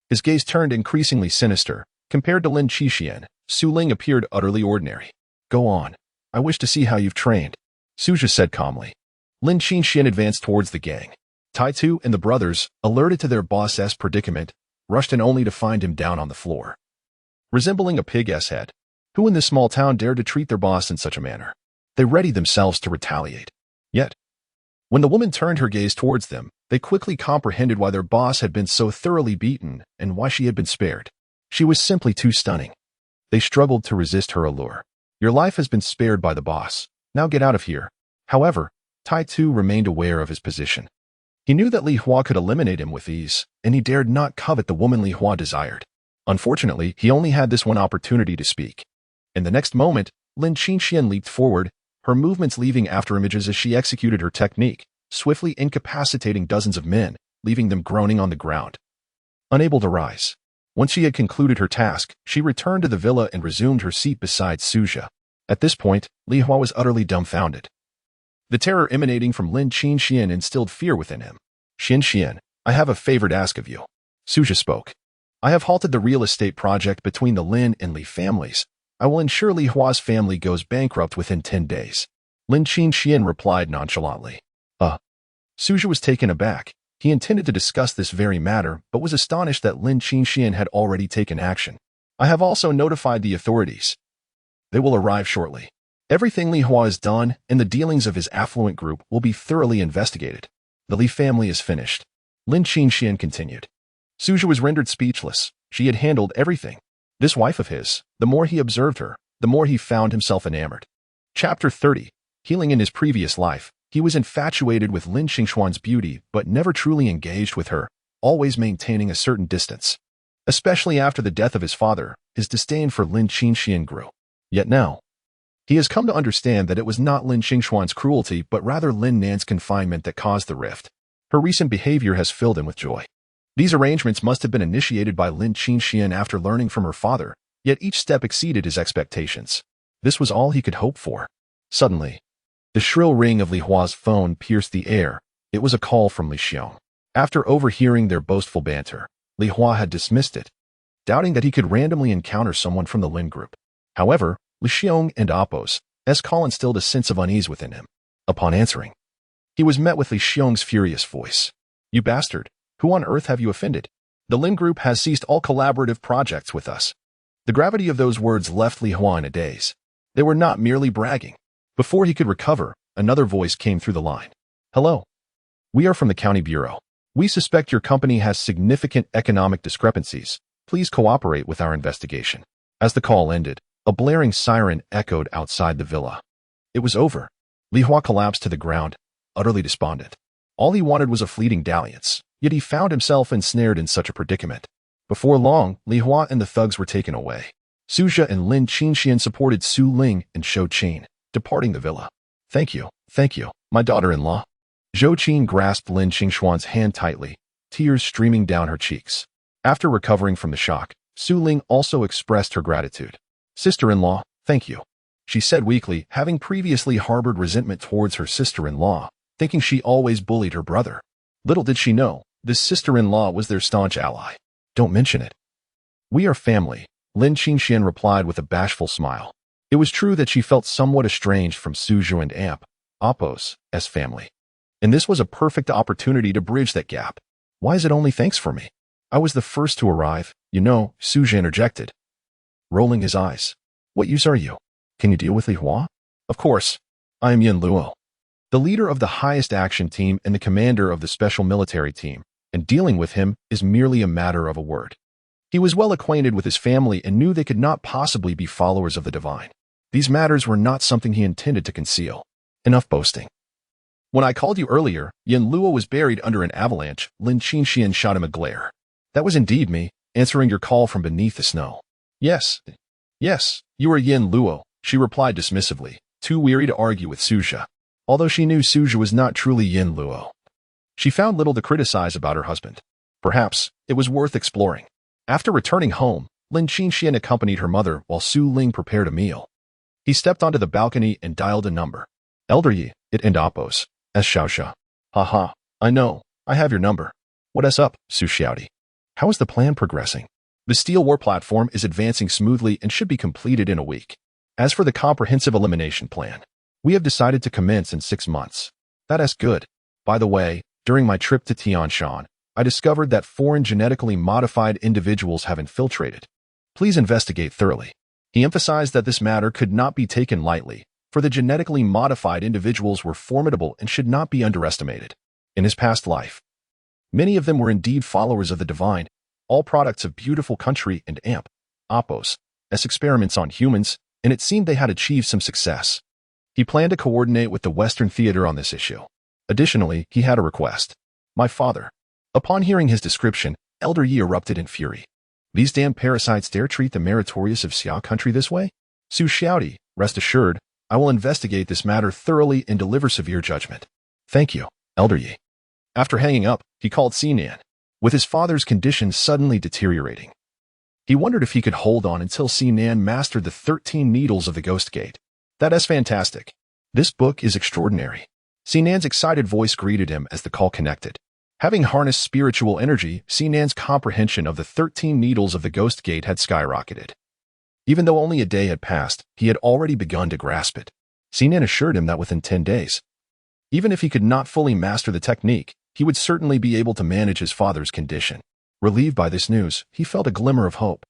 Speaker 1: His gaze turned increasingly sinister. Compared to Lin Qixin, Su Ling appeared utterly ordinary. "Go on. I wish to see how you've trained," Suja said calmly. Lin Qixin advanced towards the gang. Tai Tu and the brothers, alerted to their boss's predicament, rushed in only to find him down on the floor, resembling a pig's head. Who in this small town dared to treat their boss in such a manner? They readied themselves to retaliate. Yet, when the woman turned her gaze towards them, they quickly comprehended why their boss had been so thoroughly beaten and why she had been spared. She was simply too stunning. They struggled to resist her allure. "Your life has been spared by the boss. Now get out of here." However, Tai Tu remained aware of his position. He knew that Li Hua could eliminate him with ease, and he dared not covet the woman Li Hua desired. Unfortunately, he only had this one opportunity to speak. In the next moment, Lin Qixin leaped forward, her movements leaving afterimages as she executed her technique, swiftly incapacitating dozens of men, leaving them groaning on the ground, unable to rise. Once she had concluded her task, she returned to the villa and resumed her seat beside Suja. At this point, Li Hua was utterly dumbfounded. The terror emanating from Lin Qixin instilled fear within him. "Xian, I have a favor to ask of you," Suja spoke. "I have halted the real estate project between the Lin and Li families. I will ensure Li Hua's family goes bankrupt within 10 days. Lin Qixin replied nonchalantly. Suja was taken aback. He intended to discuss this very matter, but was astonished that Lin Qixin had already taken action. "I have also notified the authorities. They will arrive shortly. Everything Li Hua has done and the dealings of his affluent group will be thoroughly investigated. The Li family is finished," Lin Qixin continued. Suja was rendered speechless. She had handled everything. This wife of his, the more he observed her, the more he found himself enamored. Chapter 30. Healing. In his previous life, he was infatuated with Lin Xingxuan's beauty but never truly engaged with her, always maintaining a certain distance. Especially after the death of his father, his disdain for Lin Qixin grew. Yet now, he has come to understand that it was not Lin Xingxuan's cruelty but rather Lin Nan's confinement that caused the rift. Her recent behavior has filled him with joy. These arrangements must have been initiated by Lin Qixin after learning from her father, yet each step exceeded his expectations. This was all he could hope for. Suddenly, the shrill ring of Li Hua's phone pierced the air. It was a call from Li Xiong. After overhearing their boastful banter, Li Hua had dismissed it, doubting that he could randomly encounter someone from the Lin group. However, Li Xiong and Appo's call instilled a sense of unease within him. Upon answering, he was met with Li Xiong's furious voice. "You bastard! Who on earth have you offended? The Lin group has ceased all collaborative projects with us." The gravity of those words left Li Hua in a daze. They were not merely bragging. Before he could recover, another voice came through the line. "Hello. We are from the County Bureau. We suspect your company has significant economic discrepancies. Please cooperate with our investigation." As the call ended, a blaring siren echoed outside the villa. It was over. Li Hua collapsed to the ground, utterly despondent. All he wanted was a fleeting dalliance, yet he found himself ensnared in such a predicament. Before long, Li Hua and the thugs were taken away. Suja and Lin Qixin supported Su Ling and Zhou Qin, departing the villa. Thank you, my daughter-in-law." Zhou Qin grasped Lin Xingxuan's hand tightly, tears streaming down her cheeks. After recovering from the shock, Su Ling also expressed her gratitude. "Sister-in-law, thank you," she said weakly, having previously harbored resentment towards her sister-in-law. thinking she always bullied her brother. Little did she know, this sister-in-law was their staunch ally. Don't mention it. We are family, Lin Qingxian replied with a bashful smile. It was true that she felt somewhat estranged from Suzhou and Amp, Appos, as family. And this was a perfect opportunity to bridge that gap. Why is it only thanks for me? I was the first to arrive, you know, Suzhou interjected, rolling his eyes. What use are you? Can you deal with Li Hua? Of course. I am Yin Luo, the leader of the highest action team and the commander of the special military team, and dealing with him is merely a matter of a word. He was well acquainted with his family and knew they could not possibly be followers of the divine. These matters were not something he intended to conceal. Enough boasting. When I called you earlier, Yin Luo was buried under an avalanche. Lin Qingxian shot him a glare. That was indeed me, answering your call from beneath the snow. Yes, you are Yin Luo, she replied dismissively, too weary to argue with Suzhou. Although she knew Suzhou was not truly Yin Luo, she found little to criticize about her husband. Perhaps it was worth exploring. After returning home, Lin Qingxian accompanied her mother while Su Ling prepared a meal. He stepped onto the balcony and dialed a number. Elder Yi, it and Appos, as Xiaoxia. Haha, I know, I have your number. What is up, Su Xiaodi? How is the plan progressing? The Steel War platform is advancing smoothly and should be completed in a week. As for the comprehensive elimination plan, we have decided to commence in 6 months. That is good. By the way, during my trip to Tianshan, I discovered that foreign genetically modified individuals have infiltrated. Please investigate thoroughly. He emphasized that this matter could not be taken lightly, for the genetically modified individuals were formidable and should not be underestimated. In his past life, many of them were indeed followers of the divine, all products of beautiful country and Amp, Appos, as experiments on humans, and it seemed they had achieved some success. He planned to coordinate with the Western Theater on this issue. Additionally, he had a request. My father. Upon hearing his description, Elder Yi erupted in fury. These damn parasites dare treat the meritorious of Xia country this way? Su Xiaodi, rest assured, I will investigate this matter thoroughly and deliver severe judgment. Thank you, Elder Yi. After hanging up, he called Sinan, with his father's condition suddenly deteriorating. He wondered if he could hold on until Sinan mastered the 13 needles of the Ghost Gate. That is fantastic. This book is extraordinary. Sinan's excited voice greeted him as the call connected. Having harnessed spiritual energy, Sinan's comprehension of the 13 needles of the Ghost Gate had skyrocketed. Even though only a day had passed, he had already begun to grasp it. Sinan assured him that within 10 days, even if he could not fully master the technique, he would certainly be able to manage his father's condition. Relieved by this news, he felt a glimmer of hope.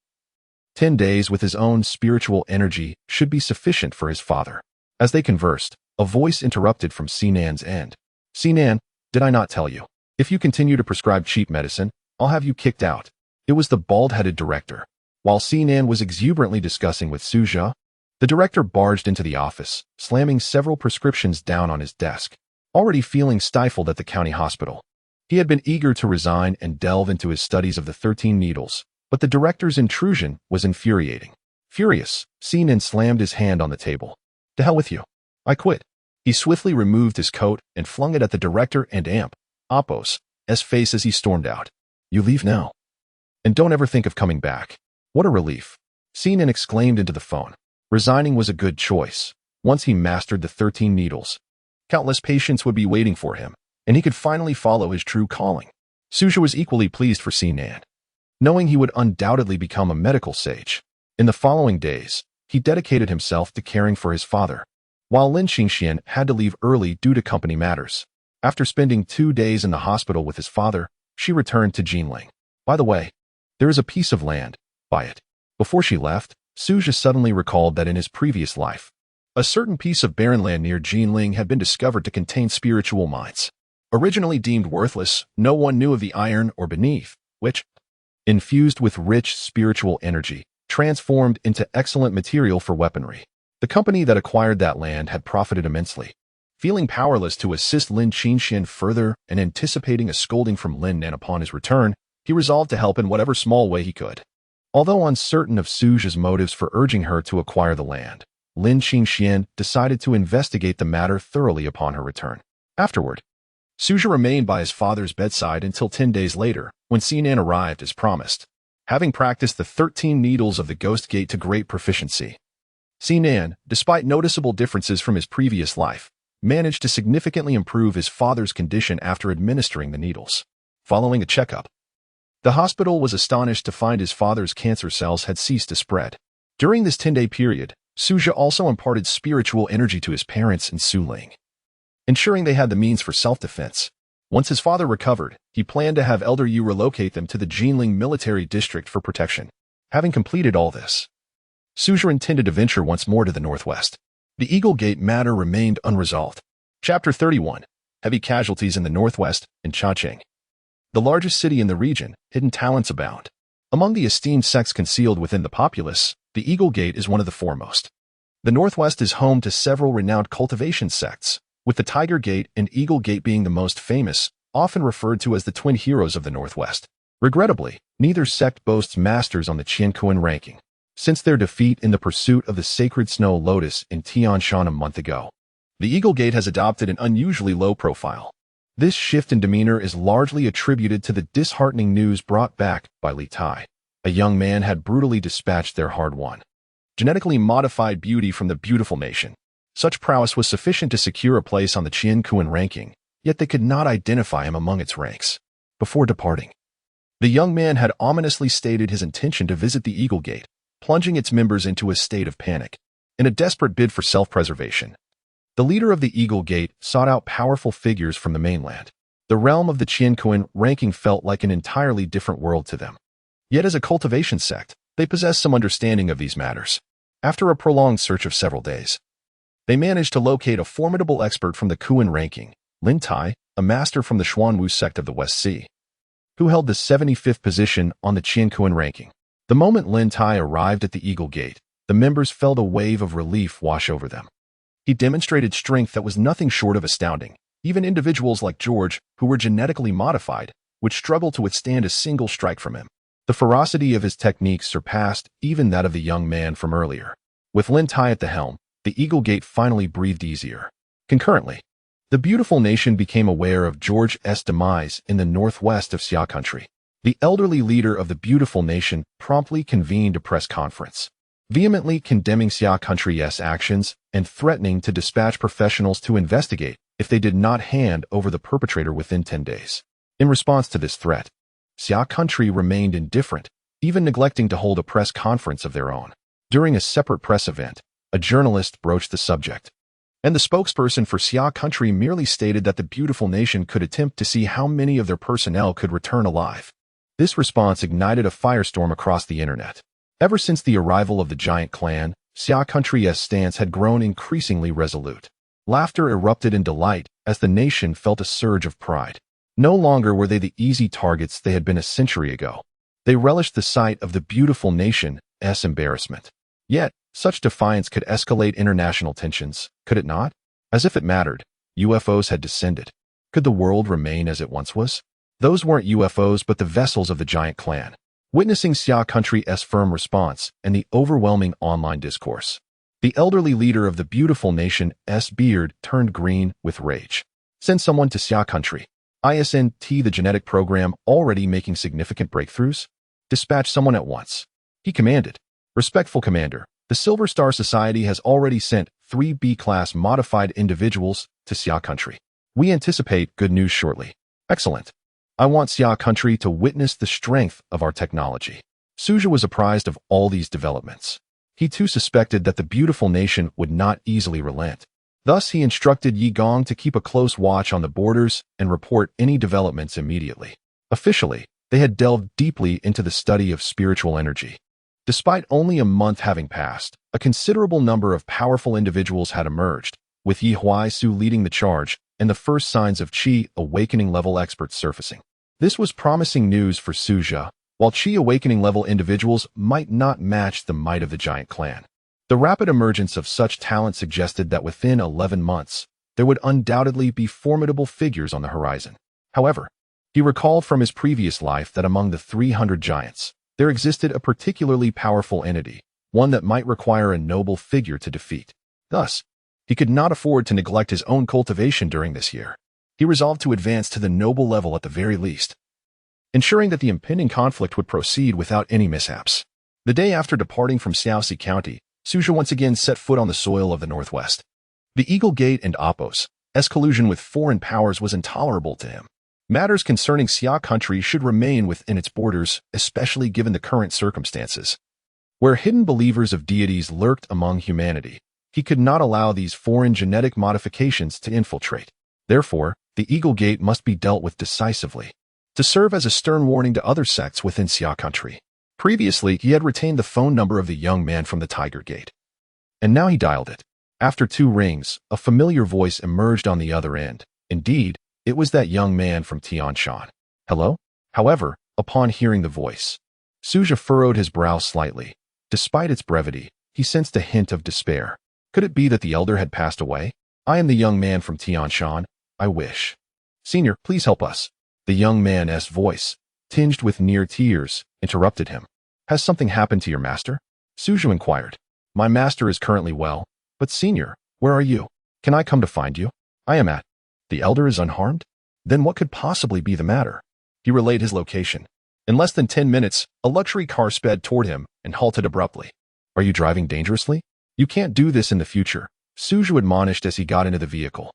Speaker 1: 10 days with his own spiritual energy should be sufficient for his father. As they conversed, a voice interrupted from Sinan's end. Sinan, did I not tell you? If you continue to prescribe cheap medicine, I'll have you kicked out. It was the bald-headed director. While Sinan was exuberantly discussing with Suzhou, the director barged into the office, slamming several prescriptions down on his desk. Already feeling stifled at the county hospital, he had been eager to resign and delve into his studies of the 13 needles, but the director's intrusion was infuriating. Furious, Sinan slammed his hand on the table. To hell with you. I quit. He swiftly removed his coat and flung it at the director and Amp, Appos, face as he stormed out. You leave now. And don't ever think of coming back. What a relief. Sinan exclaimed into the phone. Resigning was a good choice. Once he mastered the 13 needles, countless patients would be waiting for him, and he could finally follow his true calling. Suzhou was equally pleased for Sinan, knowing he would undoubtedly become a medical sage. In the following days, he dedicated himself to caring for his father, while Lin Qingxian had to leave early due to company matters. After spending 2 days in the hospital with his father, she returned to Jinling. By the way, there is a piece of land. Buy it. Before she left, Suzhou suddenly recalled that in his previous life, a certain piece of barren land near Jinling had been discovered to contain spiritual mines. Originally deemed worthless, no one knew of the iron or beneath, which, infused with rich spiritual energy, transformed into excellent material for weaponry. The company that acquired that land had profited immensely. Feeling powerless to assist Lin Qingxian further and anticipating a scolding from Lin Nan upon his return, he resolved to help in whatever small way he could. Although uncertain of Suzhou's motives for urging her to acquire the land, Lin Qingxian decided to investigate the matter thoroughly upon her return. Afterward, Suzhou remained by his father's bedside until 10 days later, when Sinan arrived as promised, having practiced the 13 needles of the Ghost Gate to great proficiency. Sinan, despite noticeable differences from his previous life, managed to significantly improve his father's condition after administering the needles. Following a checkup, the hospital was astonished to find his father's cancer cells had ceased to spread. During this 10-day period, Suja also imparted spiritual energy to his parents and Su Ling, ensuring they had the means for self-defense. Once his father recovered, he planned to have Elder Yu relocate them to the Jinling military district for protection. Having completed all this, Suja intended to venture once more to the northwest. The Eagle Gate matter remained unresolved. Chapter 31. Heavy casualties in the northwest and Chacheng, the largest city in the region. Hidden talents abound. Among the esteemed sects concealed within the populace, the Eagle Gate is one of the foremost. The northwest is home to several renowned cultivation sects, with the Tiger Gate and Eagle Gate being the most famous, often referred to as the twin heroes of the northwest. Regrettably, neither sect boasts masters on the Qianquan ranking, since their defeat in the pursuit of the sacred snow lotus in Tianshan a month ago. The Eagle Gate has adopted an unusually low profile. This shift in demeanor is largely attributed to the disheartening news brought back by Li Tai. A young man had brutally dispatched their hard-won, genetically modified beauty from the beautiful nation. Such prowess was sufficient to secure a place on the Qianquan ranking, yet they could not identify him among its ranks. Before departing, the young man had ominously stated his intention to visit the Eagle Gate, plunging its members into a state of panic. In a desperate bid for self-preservation, the leader of the Eagle Gate sought out powerful figures from the mainland. The realm of the Qianquan ranking felt like an entirely different world to them. Yet as a cultivation sect, they possessed some understanding of these matters. After a prolonged search of several days, they managed to locate a formidable expert from the Kuan ranking, Lin Tai, a master from the Xuanwu sect of the West Sea, who held the 75th position on the Qianquan ranking. The moment Lin Tai arrived at the Eagle Gate, the members felt a wave of relief wash over them. He demonstrated strength that was nothing short of astounding. Even individuals like George, who were genetically modified, would struggle to withstand a single strike from him. The ferocity of his techniques surpassed even that of the young man from earlier. With Lin Tai at the helm, the Eagle Gate finally breathed easier. Concurrently, the beautiful nation became aware of George's demise in the northwest of Xia country. The elderly leader of the beautiful nation promptly convened a press conference, vehemently condemning Xia country's actions and threatening to dispatch professionals to investigate if they did not hand over the perpetrator within 10 days. In response to this threat, Xia country remained indifferent, even neglecting to hold a press conference of their own. During a separate press event, a journalist broached the subject, and the spokesperson for Xia country merely stated that the beautiful nation could attempt to see how many of their personnel could return alive. This response ignited a firestorm across the internet. Ever since the arrival of the giant clan, Xia country's stance had grown increasingly resolute. Laughter erupted in delight as the nation felt a surge of pride. No longer were they the easy targets they had been a century ago. They relished the sight of the beautiful nation's embarrassment. Yet, such defiance could escalate international tensions, could it not? As if it mattered, UFOs had descended. Could the world remain as it once was? Those weren't UFOs but the vessels of the giant clan. Witnessing Xia country's firm response and the overwhelming online discourse, the elderly leader of the beautiful nation's beard turned green with rage. Send someone to Xia country. ISNT, the genetic program, already making significant breakthroughs? Dispatch someone at once. He commanded. Respectful commander, the Silver Star Society has already sent 3 B-class modified individuals to Xia country. We anticipate good news shortly. Excellent. I want Xia country to witness the strength of our technology. Suja was apprised of all these developments. He too suspected that the beautiful nation would not easily relent. Thus, he instructed Yi Gong to keep a close watch on the borders and report any developments immediately. Officially, they had delved deeply into the study of spiritual energy. Despite only a month having passed, a considerable number of powerful individuals had emerged, with Yi Huaisu leading the charge and the first signs of Qi awakening level experts surfacing. This was promising news for Suja. While Qi awakening level individuals might not match the might of the giant clan, the rapid emergence of such talent suggested that within 11 months, there would undoubtedly be formidable figures on the horizon. However, he recalled from his previous life that among the 300 giants, there existed a particularly powerful entity, one that might require a noble figure to defeat. Thus, he could not afford to neglect his own cultivation during this year. He resolved to advance to the noble level at the very least, ensuring that the impending conflict would proceed without any mishaps. The day after departing from Xiaoxi County, Suja once again set foot on the soil of the Northwest. The Eagle Gate and Apos, collusion with foreign powers was intolerable to him. Matters concerning Xia country should remain within its borders, especially given the current circumstances. Where hidden believers of deities lurked among humanity, he could not allow these foreign genetic modifications to infiltrate. Therefore, the Eagle Gate must be dealt with decisively, to serve as a stern warning to other sects within Xia country. Previously, he had retained the phone number of the young man from the Tiger Gate, and now he dialed it. After 2 rings, a familiar voice emerged on the other end. Indeed, it was that young man from Tianshan. Hello? However, upon hearing the voice, Suja furrowed his brow slightly. Despite its brevity, he sensed a hint of despair. Could it be that the elder had passed away? I am the young man from Tianshan. I wish. Senior, please help us. The young man's voice, tinged with near tears, interrupted him. Has something happened to your master? Suja inquired. My master is currently well, but senior, where are you? Can I come to find you? I am at. The elder is unharmed? Then what could possibly be the matter? He relayed his location. In less than 10 minutes, a luxury car sped toward him and halted abruptly. Are you driving dangerously? You can't do this in the future, Suju admonished as he got into the vehicle.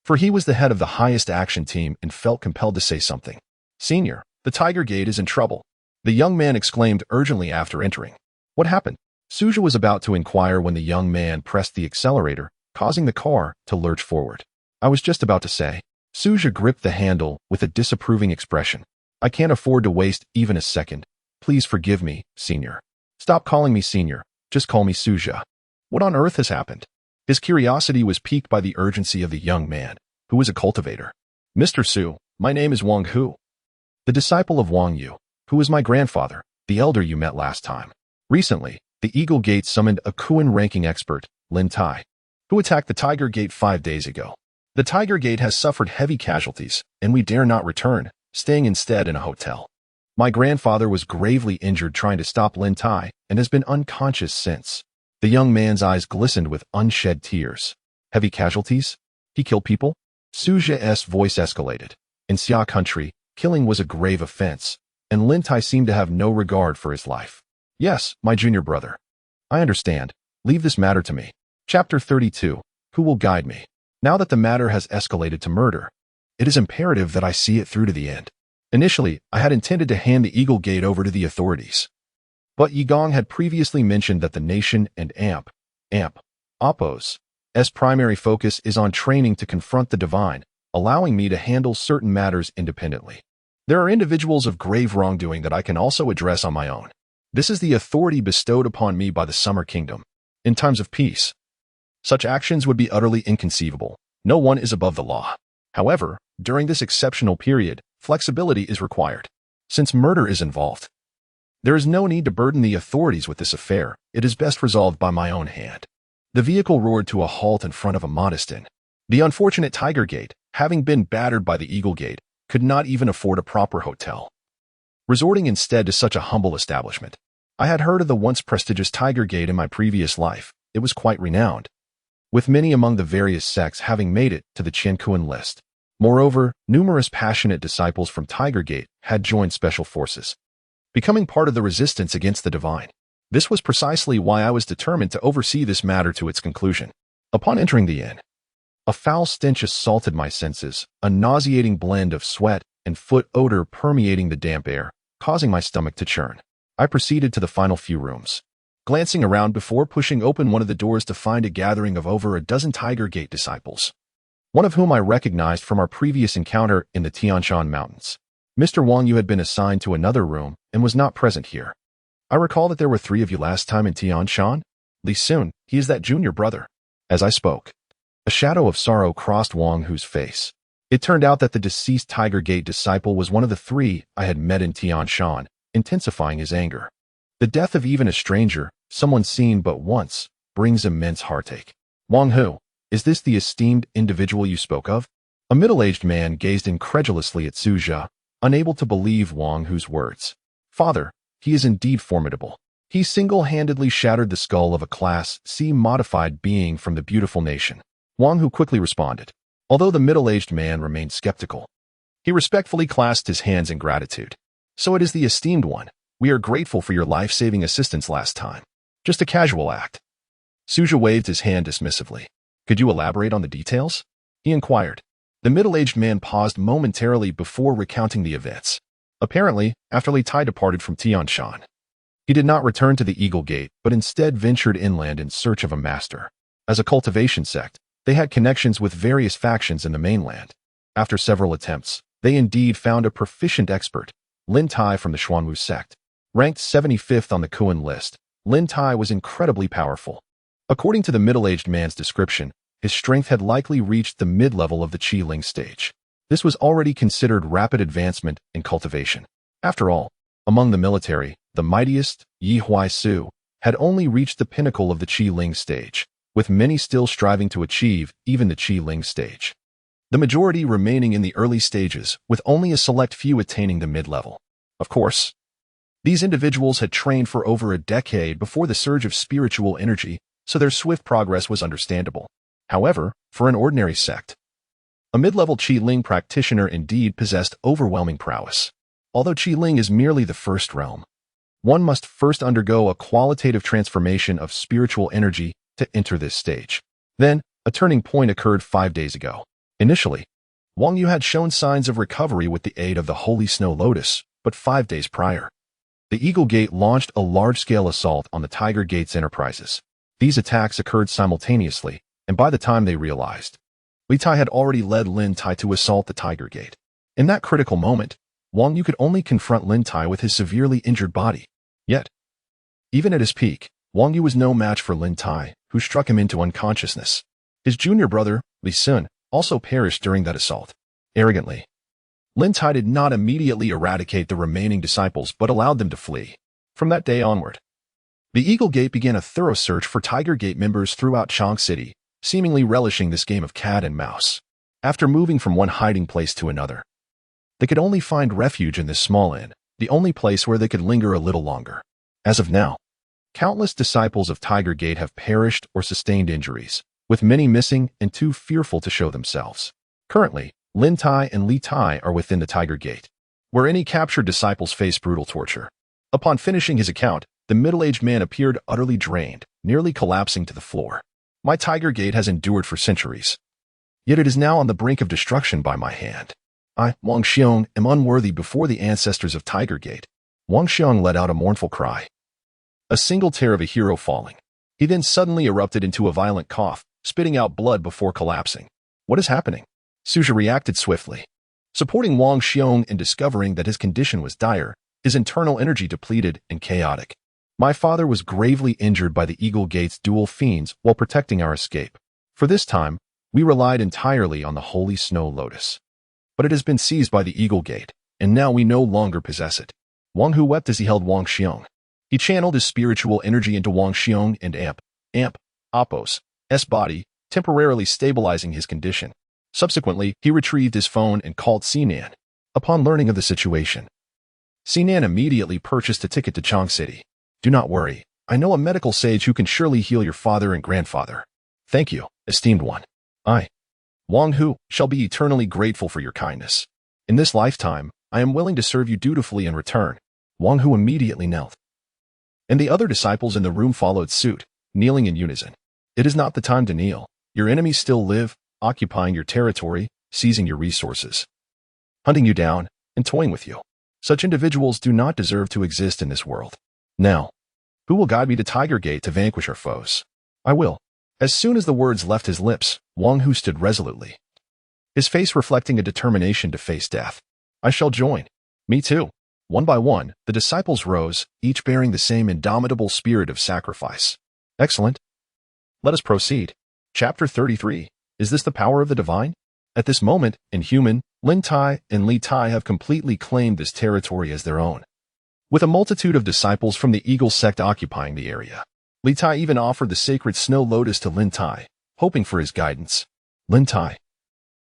Speaker 1: For he was the head of the highest action team and felt compelled to say something. Senior, the Tiger Gate is in trouble. The young man exclaimed urgently after entering. What happened? Suja was about to inquire when the young man pressed the accelerator, causing the car to lurch forward. I was just about to say. Suja gripped the handle with a disapproving expression. I can't afford to waste even a second. Please forgive me, senior. Stop calling me senior. Just call me Suja. What on earth has happened? His curiosity was piqued by the urgency of the young man, who was a cultivator. Mr. Su, my name is Wang Hu, the disciple of Wang Yu, who was my grandfather, the elder you met last time. Recently, the Eagle Gate summoned a Kuan-ranking expert, Lin Tai, who attacked the Tiger Gate 5 days ago. The Tiger Gate has suffered heavy casualties, and we dare not return, staying instead in a hotel. My grandfather was gravely injured trying to stop Lin Tai and has been unconscious since. The young man's eyes glistened with unshed tears. Heavy casualties? He killed people? Suja's voice escalated. In Xia country, killing was a grave offense, and Lin Tai seemed to have no regard for his life. Yes, my junior brother. I understand. Leave this matter to me. Chapter 32. Who will guide me? Now that the matter has escalated to murder, it is imperative that I see it through to the end. Initially, I had intended to hand the Eagle Gate over to the authorities. But Yigong had previously mentioned that the nation and Apos' primary focus is on training to confront the divine, allowing me to handle certain matters independently. There are individuals of grave wrongdoing that I can also address on my own. This is the authority bestowed upon me by the Summer Kingdom. In times of peace, such actions would be utterly inconceivable. No one is above the law. However, during this exceptional period, flexibility is required. Since murder is involved, there is no need to burden the authorities with this affair. It is best resolved by my own hand. The vehicle roared to a halt in front of a modest inn. The unfortunate Tiger Gate, having been battered by the Eagle Gate, could not even afford a proper hotel, resorting instead to such a humble establishment. I had heard of the once prestigious Tiger Gate in my previous life. It was quite renowned, with many among the various sects having made it to the Qiankuan list. Moreover, numerous passionate disciples from Tiger Gate had joined special forces, becoming part of the resistance against the divine. This was precisely why I was determined to oversee this matter to its conclusion. Upon entering the inn, a foul stench assaulted my senses, a nauseating blend of sweat and foot odor permeating the damp air, causing my stomach to churn. I proceeded to the final few rooms, glancing around before pushing open one of the doors to find a gathering of over a dozen Tiger Gate disciples, one of whom I recognized from our previous encounter in the Tianshan Mountains. Mr. Wang Yu had been assigned to another room and was not present here. I recall that there were 3 of you last time in Tianshan. Li Sun, he is that junior brother. As I spoke, a shadow of sorrow crossed Wang Hu's face. It turned out that the deceased Tiger Gate disciple was one of the 3 I had met in Tianshan, intensifying his anger. The death of even a stranger, someone seen but once, brings immense heartache. Wang Hu, is this the esteemed individual you spoke of? A middle-aged man gazed incredulously at Suja, unable to believe Wang Hu's words. Father, he is indeed formidable. He single-handedly shattered the skull of a Class C modified being from the beautiful nation. Wang Hu quickly responded, although the middle-aged man remained skeptical. He respectfully clasped his hands in gratitude. So it is the esteemed one. We are grateful for your life-saving assistance last time. Just a casual act. Suja waved his hand dismissively. Could you elaborate on the details? He inquired. The middle-aged man paused momentarily before recounting the events. Apparently, after Li Tai departed from Tianshan, he did not return to the Eagle Gate, but instead ventured inland in search of a master. As a cultivation sect, they had connections with various factions in the mainland. After several attempts, they indeed found a proficient expert, Lin Tai from the Xuanwu sect. Ranked 75th on the Kuan list, Lin Tai was incredibly powerful. According to the middle-aged man's description, his strength had likely reached the mid-level of the Qi Ling stage. This was already considered rapid advancement in cultivation. After all, among the military, the mightiest, Yi Huaisu, had only reached the pinnacle of the Qi Ling stage, with many still striving to achieve even the Qi Ling stage. The majority remaining in the early stages, with only a select few attaining the mid-level. Of course, these individuals had trained for over a decade before the surge of spiritual energy, so their swift progress was understandable. However, for an ordinary sect, a mid-level Qi Ling practitioner indeed possessed overwhelming prowess. Although Qi Ling is merely the first realm, one must first undergo a qualitative transformation of spiritual energy to enter this stage. Then, a turning point occurred 5 days ago. Initially, Wang Yu had shown signs of recovery with the aid of the Holy Snow Lotus, but 5 days prior, the Eagle Gate launched a large-scale assault on the Tiger Gate's enterprises. These attacks occurred simultaneously, and by the time they realized, Li Tai had already led Lin Tai to assault the Tiger Gate. In that critical moment, Wang Yu could only confront Lin Tai with his severely injured body. Yet, even at his peak, Wang Yu was no match for Lin Tai, who struck him into unconsciousness. His junior brother, Li Sun, also perished during that assault. Arrogantly, Lin Tai did not immediately eradicate the remaining disciples but allowed them to flee. From that day onward, the Eagle Gate began a thorough search for Tiger Gate members throughout Chang City, seemingly relishing this game of cat and mouse. After moving from one hiding place to another, they could only find refuge in this small inn, the only place where they could linger a little longer. As of now, countless disciples of Tiger Gate have perished or sustained injuries, with many missing and too fearful to show themselves. Currently, Lin Tai and Li Tai are within the Tiger Gate, where any captured disciples face brutal torture. Upon finishing his account, the middle-aged man appeared utterly drained, nearly collapsing to the floor. My Tiger Gate has endured for centuries, yet it is now on the brink of destruction by my hand. I, Wang Xiong, am unworthy before the ancestors of Tiger Gate. Wang Xiong let out a mournful cry. A single tear of a hero falling. He then suddenly erupted into a violent cough, spitting out blood before collapsing. What is happening? Suja reacted swiftly. Supporting Wang Xiong in discovering that his condition was dire, his internal energy depleted and chaotic. My father was gravely injured by the Eagle Gate's dual fiends while protecting our escape. For this time, we relied entirely on the Holy Snow Lotus. But it has been seized by the Eagle Gate, and now we no longer possess it. Wang Hu wept as he held Wang Xiong. He channeled his spiritual energy into Wang Xiong and Apos' body, temporarily stabilizing his condition. Subsequently, he retrieved his phone and called Sinan. Upon learning of the situation, Sinan immediately purchased a ticket to Chang City. Do not worry. I know a medical sage who can surely heal your father and grandfather. Thank you, esteemed one. I, Wang Hu, shall be eternally grateful for your kindness. In this lifetime, I am willing to serve you dutifully in return. Wang Hu immediately knelt, and the other disciples in the room followed suit, kneeling in unison. It is not the time to kneel. Your enemies still live, occupying your territory, seizing your resources, hunting you down, and toying with you. Such individuals do not deserve to exist in this world. Now, who will guide me to Tiger Gate to vanquish our foes? I will. As soon as the words left his lips, Wang Hu stood resolutely, his face reflecting a determination to face death. I shall join. Me too. One by one, the disciples rose, each bearing the same indomitable spirit of sacrifice. Excellent. Let us proceed. Chapter 33. Is this the power of the divine? At this moment, in human, Lin Tai and Li Tai have completely claimed this territory as their own, with a multitude of disciples from the Eagle sect occupying the area. Li Tai even offered the sacred snow lotus to Lin Tai, hoping for his guidance. Lin Tai,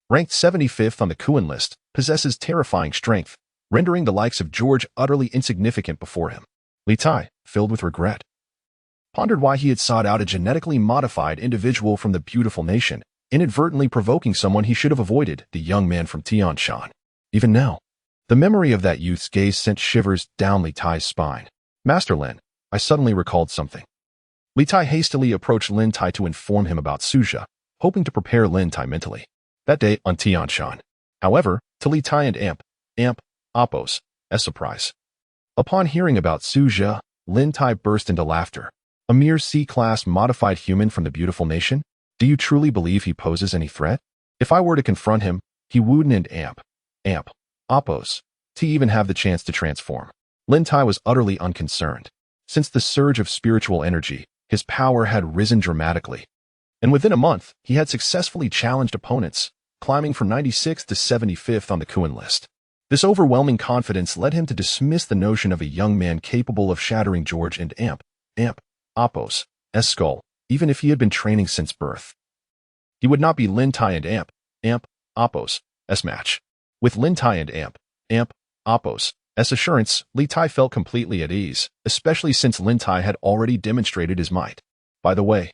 Speaker 1: ranked 75th on the Kuan list, possesses terrifying strength, rendering the likes of George utterly insignificant before him. Li Tai, filled with regret, pondered why he had sought out a genetically modified individual from the beautiful nation, inadvertently provoking someone he should have avoided, the young man from Tianshan. Even now, the memory of that youth's gaze sent shivers down Li Tai's spine. Master Lin, I suddenly recalled something. Li Tai hastily approached Lin Tai to inform him about Suja, hoping to prepare Lin Tai mentally. That day on Tianshan. However, to Li Tai and Amp, Appos, as surprise. Upon hearing about Suja, Lin Tai burst into laughter. A mere C-class modified human from the beautiful nation? Do you truly believe he poses any threat? If I were to confront him, he wouldn't and Appos, to even have the chance to transform. Lin Tai was utterly unconcerned. Since the surge of spiritual energy, his power had risen dramatically. And within a month, he had successfully challenged opponents, climbing from 96th to 75th on the Kuan list. This overwhelming confidence led him to dismiss the notion of a young man capable of shattering George and Appos' skull, even if he had been training since birth. He would not be Lin Tai and Appos' match. With Lin Tai and Appos' assurance, Li Tai felt completely at ease, especially since Lin Tai had already demonstrated his might. By the way,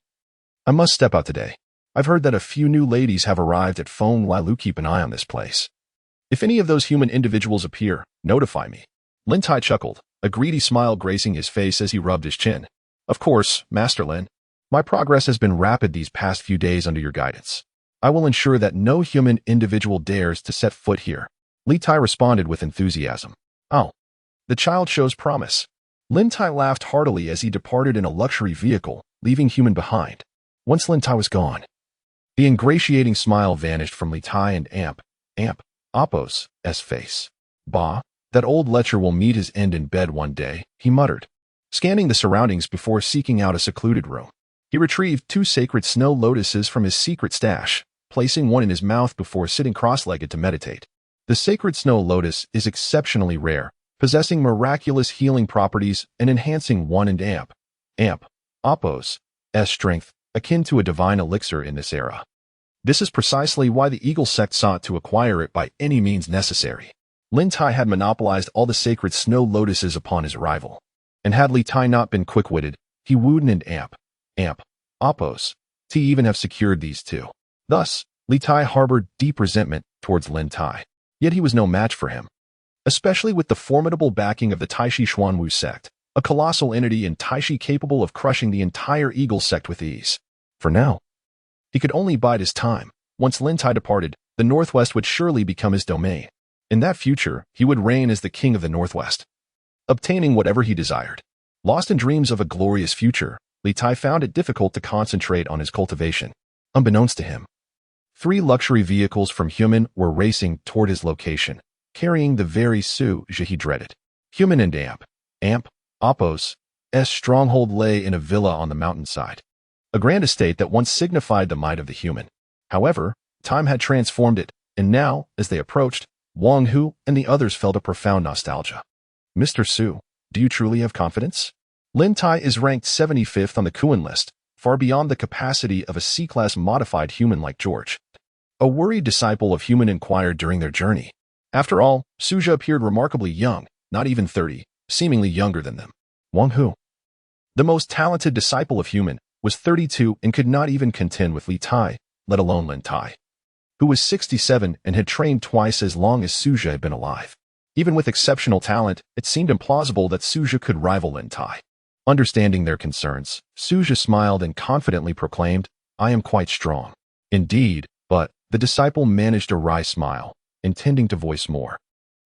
Speaker 1: I must step out today. I've heard that a few new ladies have arrived at Feng Lilu. Keep an eye on this place. If any of those human individuals appear, notify me. Lin Tai chuckled, a greedy smile gracing his face as he rubbed his chin. Of course, Master Lin. My progress has been rapid these past few days under your guidance. I will ensure that no human individual dares to set foot here. Li Tai responded with enthusiasm. Oh, the child shows promise. Lin Tai laughed heartily as he departed in a luxury vehicle, leaving human behind. Once Lin Tai was gone, the ingratiating smile vanished from Li Tai and Appos' face. Bah, that old lecher will meet his end in bed one day, he muttered, scanning the surroundings before seeking out a secluded room. He retrieved 2 sacred snow lotuses from his secret stash, placing one in his mouth before sitting cross-legged to meditate. The sacred snow lotus is exceptionally rare, possessing miraculous healing properties and enhancing one and Appos' strength, akin to a divine elixir in this era. This is precisely why the Eagle sect sought to acquire it by any means necessary. Lin Tai had monopolized all the sacred snow lotuses upon his arrival, and had Li Tai not been quick-witted, he wouldn't and Appos to even have secured these 2. Thus, Li Tai harbored deep resentment towards Lin Tai. Yet he was no match for him, especially with the formidable backing of the Taishi Xuanwu sect, a colossal entity in Taishi capable of crushing the entire Eagle sect with ease. For now, he could only bide his time. Once Lin Tai departed, the Northwest would surely become his domain. In that future, he would reign as the king of the Northwest, obtaining whatever he desired. Lost in dreams of a glorious future, Li Tai found it difficult to concentrate on his cultivation. Unbeknownst to him, 3 luxury vehicles from Human were racing toward his location, carrying the very Suja he dreaded. Human and Appos' stronghold lay in a villa on the mountainside, a grand estate that once signified the might of the human. However, time had transformed it, and now, as they approached, Wang Hu and the others felt a profound nostalgia. Mr. Su, do you truly have confidence? Lin Tai is ranked 75th on the Kuan list, far beyond the capacity of a C-class modified human like George. A worried disciple of Human inquired during their journey. After all, Suja appeared remarkably young, not even 30, seemingly younger than them. Wang Hu, the most talented disciple of Human, was 32 and could not even contend with Li Tai, let alone Lin Tai, who was 67 and had trained twice as long as Suja had been alive. Even with exceptional talent, it seemed implausible that Suja could rival Lin Tai. Understanding their concerns, Suja smiled and confidently proclaimed, I am quite strong. Indeed, but the disciple managed a wry smile, intending to voice more,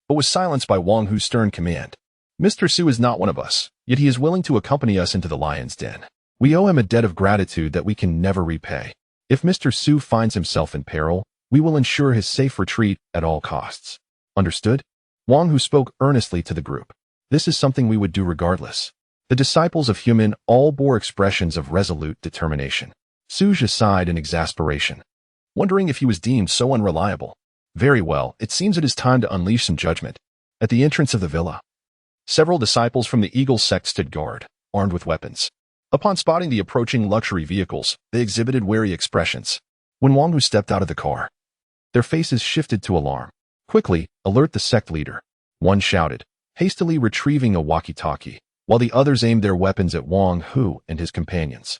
Speaker 1: but was silenced by Wang Hu's stern command. Mr. Su is not one of us, yet he is willing to accompany us into the lion's den. We owe him a debt of gratitude that we can never repay. If Mr. Su finds himself in peril, we will ensure his safe retreat at all costs. Understood? Wang Hu spoke earnestly to the group. This is something we would do regardless. The disciples of Human all bore expressions of resolute determination. Suja sighed in exasperation, wondering if he was deemed so unreliable. Very well, it seems it is time to unleash some judgment. At the entrance of the villa, several disciples from the Eagle sect stood guard, armed with weapons. Upon spotting the approaching luxury vehicles, they exhibited wary expressions. When Wang Hu stepped out of the car, their faces shifted to alarm. Quickly, alert the sect leader, one shouted, hastily retrieving a walkie-talkie, while the others aimed their weapons at Wang Hu and his companions.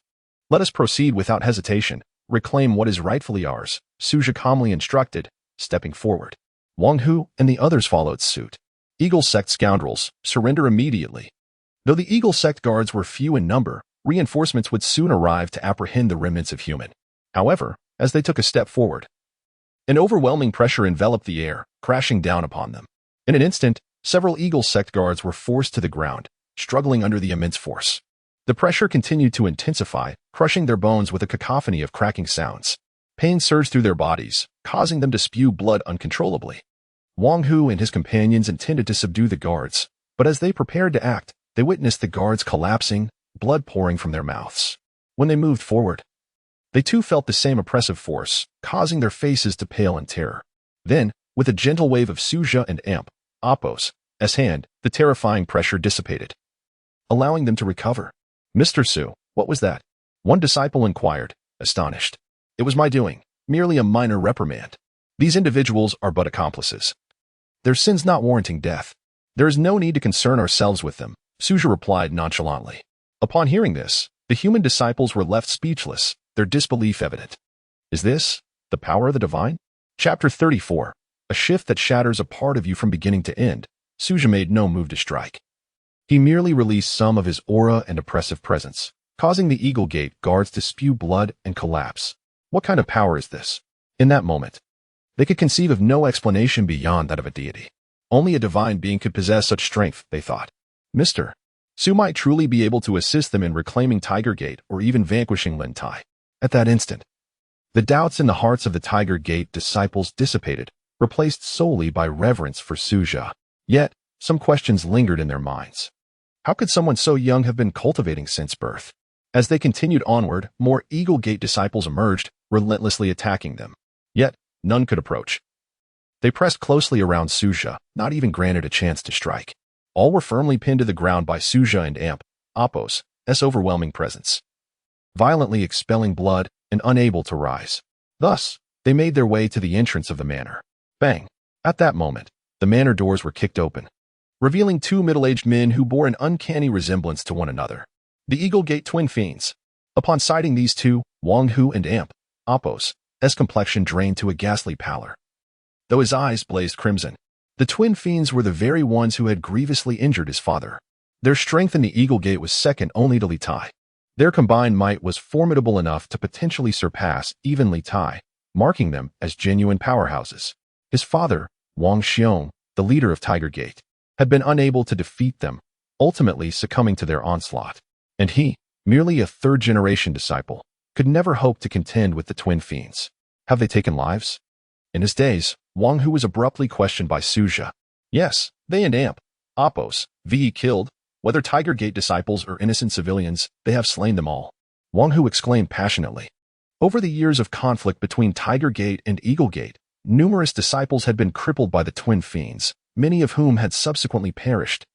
Speaker 1: Let us proceed without hesitation, reclaim what is rightfully ours, Suja calmly instructed, stepping forward. Wang Hu and the others followed suit. Eagle sect scoundrels, surrender immediately. Though the Eagle sect guards were few in number, reinforcements would soon arrive to apprehend the remnants of Human. However, as they took a step forward. An overwhelming pressure enveloped the air, crashing down upon them. In an instant, several Eagle sect guards were forced to the ground, struggling under the immense force. The pressure continued to intensify, crushing their bones with a cacophony of cracking sounds. Pain surged through their bodies, causing them to spew blood uncontrollably. Wang Hu and his companions intended to subdue the guards, but as they prepared to act, they witnessed the guards collapsing, blood pouring from their mouths. When they moved forward, they too felt the same oppressive force, causing their faces to pale in terror. Then, with a gentle wave of Suja and Amp, Apos, S hand, the terrifying pressure dissipated, allowing them to recover. "Mr. Su, what was that?" one disciple inquired, astonished. "It was my doing, merely a minor reprimand. These individuals are but accomplices, their sins not warranting death. There is no need to concern ourselves with them," Suja replied nonchalantly. Upon hearing this, the human disciples were left speechless, their disbelief evident. Is this the power of the divine? Chapter 34. A shift that shatters a part of you from beginning to end. Suja made no move to strike. He merely released some of his aura and oppressive presence, causing the Eagle Gate guards to spew blood and collapse. What kind of power is this? In that moment, they could conceive of no explanation beyond that of a deity. Only a divine being could possess such strength, they thought. Mr. Su might truly be able to assist them in reclaiming Tiger Gate or even vanquishing Lin Tai. At that instant, the doubts in the hearts of the Tiger Gate disciples dissipated, replaced solely by reverence for Suja. Yet, some questions lingered in their minds. How could someone so young have been cultivating since birth? As they continued onward, more Eagle Gate disciples emerged, relentlessly attacking them. Yet, none could approach. They pressed closely around Suja, not even granted a chance to strike. All were firmly pinned to the ground by Suja and Amp, Apos, S overwhelming presence, violently expelling blood and unable to rise. Thus, they made their way to the entrance of the manor. Bang! At that moment, the manor doors were kicked open, revealing two middle-aged men who bore an uncanny resemblance to one another. The Eagle Gate twin fiends. Upon sighting these two, Wang Hu and Amp, Apos, S complexion drained to a ghastly pallor, though his eyes blazed crimson. The twin fiends were the very ones who had grievously injured his father. Their strength in the Eagle Gate was second only to Li Tai. Their combined might was formidable enough to potentially surpass even Li Tai, marking them as genuine powerhouses. His father, Wang Xiong, the leader of Tiger Gate, had been unable to defeat them, ultimately succumbing to their onslaught. And he, merely a third-generation disciple, could never hope to contend with the twin fiends. Have they taken lives? In his days, Wang Hu was abruptly questioned by Suja. Yes, they and Amp, Apos, V killed. Whether Tiger Gate disciples or innocent civilians, they have slain them all. Wang Hu exclaimed passionately. Over the years of conflict between Tiger Gate and Eagle Gate, numerous disciples had been crippled by the twin fiends, many of whom had subsequently perished.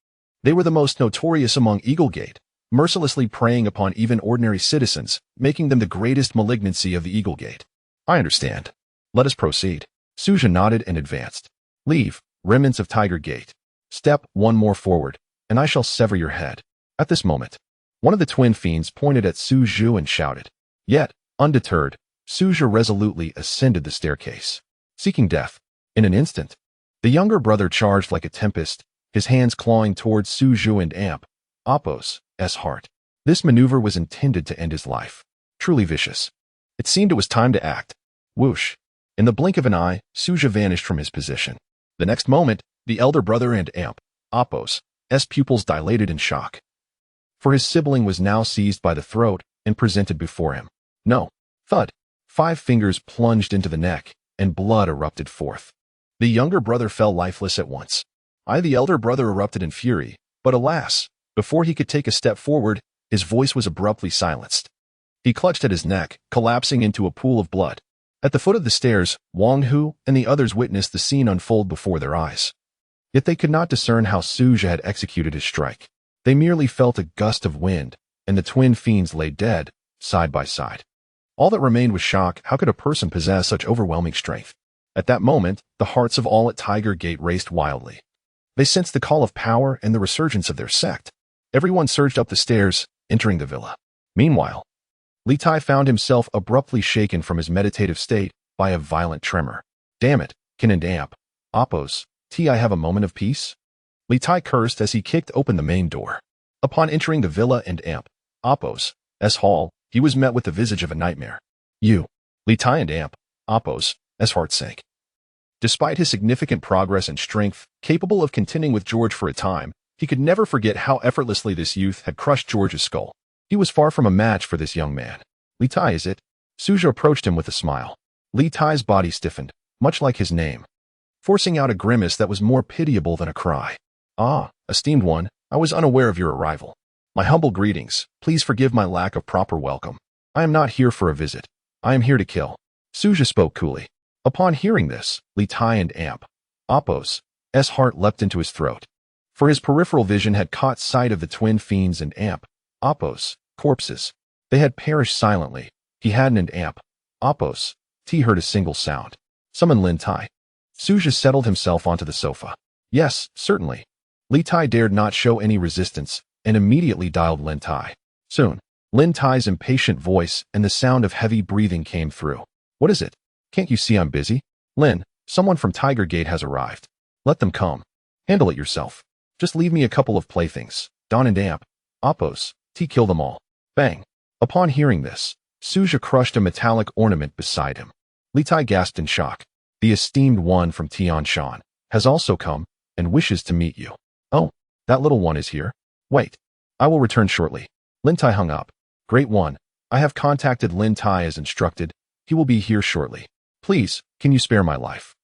Speaker 1: They were the most notorious among Eagle Gate, mercilessly preying upon even ordinary citizens, making them the greatest malignancy of the Eagle Gate. I understand. Let us proceed. Suja nodded and advanced. Leave, remnants of Tiger Gate. Step one more forward, and I shall sever your head. At this moment, one of the twin fiends pointed at Suju and shouted. Yet, undeterred, Suja resolutely ascended the staircase, seeking death. In an instant, the younger brother charged like a tempest, his hands clawing towards Suju and Amp, Apos, S heart. This maneuver was intended to end his life. Truly vicious. It seemed it was time to act. Whoosh. In the blink of an eye, Suja vanished from his position. The next moment, the elder brother and Amp, Apos, S pupils dilated in shock. For his sibling was now seized by the throat and presented before him. No. Thud. 5 fingers plunged into the neck, and blood erupted forth. The younger brother fell lifeless at once. The elder brother erupted in fury, but alas, before he could take a step forward, his voice was abruptly silenced. He clutched at his neck, collapsing into a pool of blood. At the foot of the stairs, Wang Hu and the others witnessed the scene unfold before their eyes. Yet they could not discern how Suja had executed his strike. They merely felt a gust of wind, and the twin fiends lay dead, side by side. All that remained was shock. How could a person possess such overwhelming strength? At that moment, the hearts of all at Tiger Gate raced wildly. They sensed the call of power and the resurgence of their sect. Everyone surged up the stairs, entering the villa. Meanwhile, Li Tai found himself abruptly shaken from his meditative state by a violent tremor. Damn it, Kin and Amp, Apos, I have a moment of peace? Li Tai cursed as he kicked open the main door. Upon entering the villa and Amp, Apos, S hall, he was met with the visage of a nightmare. You. Li Tai and Amp, Oppos, as heart sank. Despite his significant progress and strength, capable of contending with George for a time, he could never forget how effortlessly this youth had crushed George's skull. He was far from a match for this young man. Li Tai, is it? Suja approached him with a smile. Li Tai's body stiffened, much like his name, forcing out a grimace that was more pitiable than a cry. Ah, esteemed one, I was unaware of your arrival. My humble greetings. Please forgive my lack of proper welcome. I am not here for a visit. I am here to kill. Suja spoke coolly. Upon hearing this, Li Tai and Amp, Oppos' heart leapt into his throat. For his peripheral vision had caught sight of the twin fiends and Amp, Oppos' corpses. They had perished silently. He hadn't, and Amp, Oppos' heard a single sound. Summon Lin Tai. Suja settled himself onto the sofa. Yes, certainly. Li Tai dared not show any resistance and immediately dialed Lin Tai. Soon, Lin Tai's impatient voice and the sound of heavy breathing came through. What is it? Can't you see I'm busy? Lin, someone from Tiger Gate has arrived. Let them come. Handle it yourself. Just leave me a couple of playthings. Don and Amp, Oppos, kill them all. Bang. Upon hearing this, Suja crushed a metallic ornament beside him. Li Tai gasped in shock. The esteemed one from Tianshan has also come and wishes to meet you. Oh, that little one is here. Wait. I will return shortly. Lin Tai hung up. Great one. I have contacted Lin Tai as instructed. He will be here shortly. Please, can you spare my life?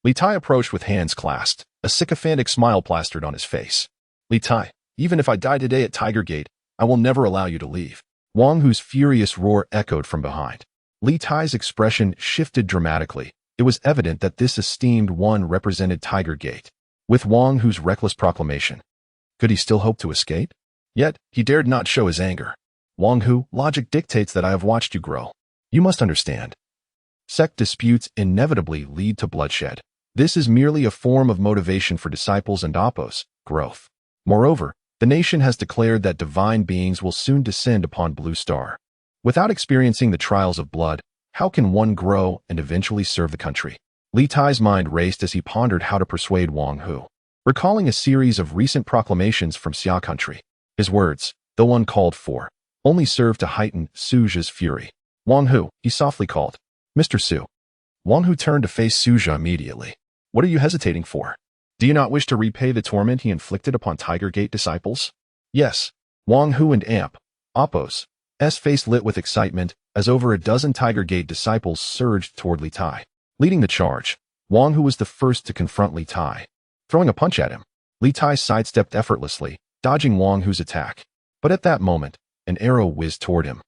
Speaker 1: Li Tai approached with hands clasped, a sycophantic smile plastered on his face. Li Tai, even if I die today at Tiger Gate, I will never allow you to leave. Wang Hu's furious roar echoed from behind. Li Tai's expression shifted dramatically. It was evident that this esteemed one represented Tiger Gate. With Wang Hu's reckless proclamation, could he still hope to escape? Yet, he dared not show his anger. Wang Hu, logic dictates that I have watched you grow. You must understand. Sect disputes inevitably lead to bloodshed. This is merely a form of motivation for disciples and Oppos' growth. Moreover, the nation has declared that divine beings will soon descend upon Blue Star. Without experiencing the trials of blood, how can one grow and eventually serve the country? Li Tai's mind raced as he pondered how to persuade Wang Hu. Recalling a series of recent proclamations from Xia country, his words, though uncalled for, only served to heighten Suja's fury. Wang Hu, he softly called. Mr. Su. Wang Hu turned to face Suja immediately. What are you hesitating for? Do you not wish to repay the torment he inflicted upon Tiger Gate disciples? Yes. Wang Hu and Amp, Oppos' face lit with excitement as over a dozen Tiger Gate disciples surged toward Li Tai. Leading the charge, Wang Hu was the first to confront Li Tai. Throwing a punch at him, Li Tai sidestepped effortlessly, dodging Wang Hu's attack. But at that moment, an arrow whizzed toward him,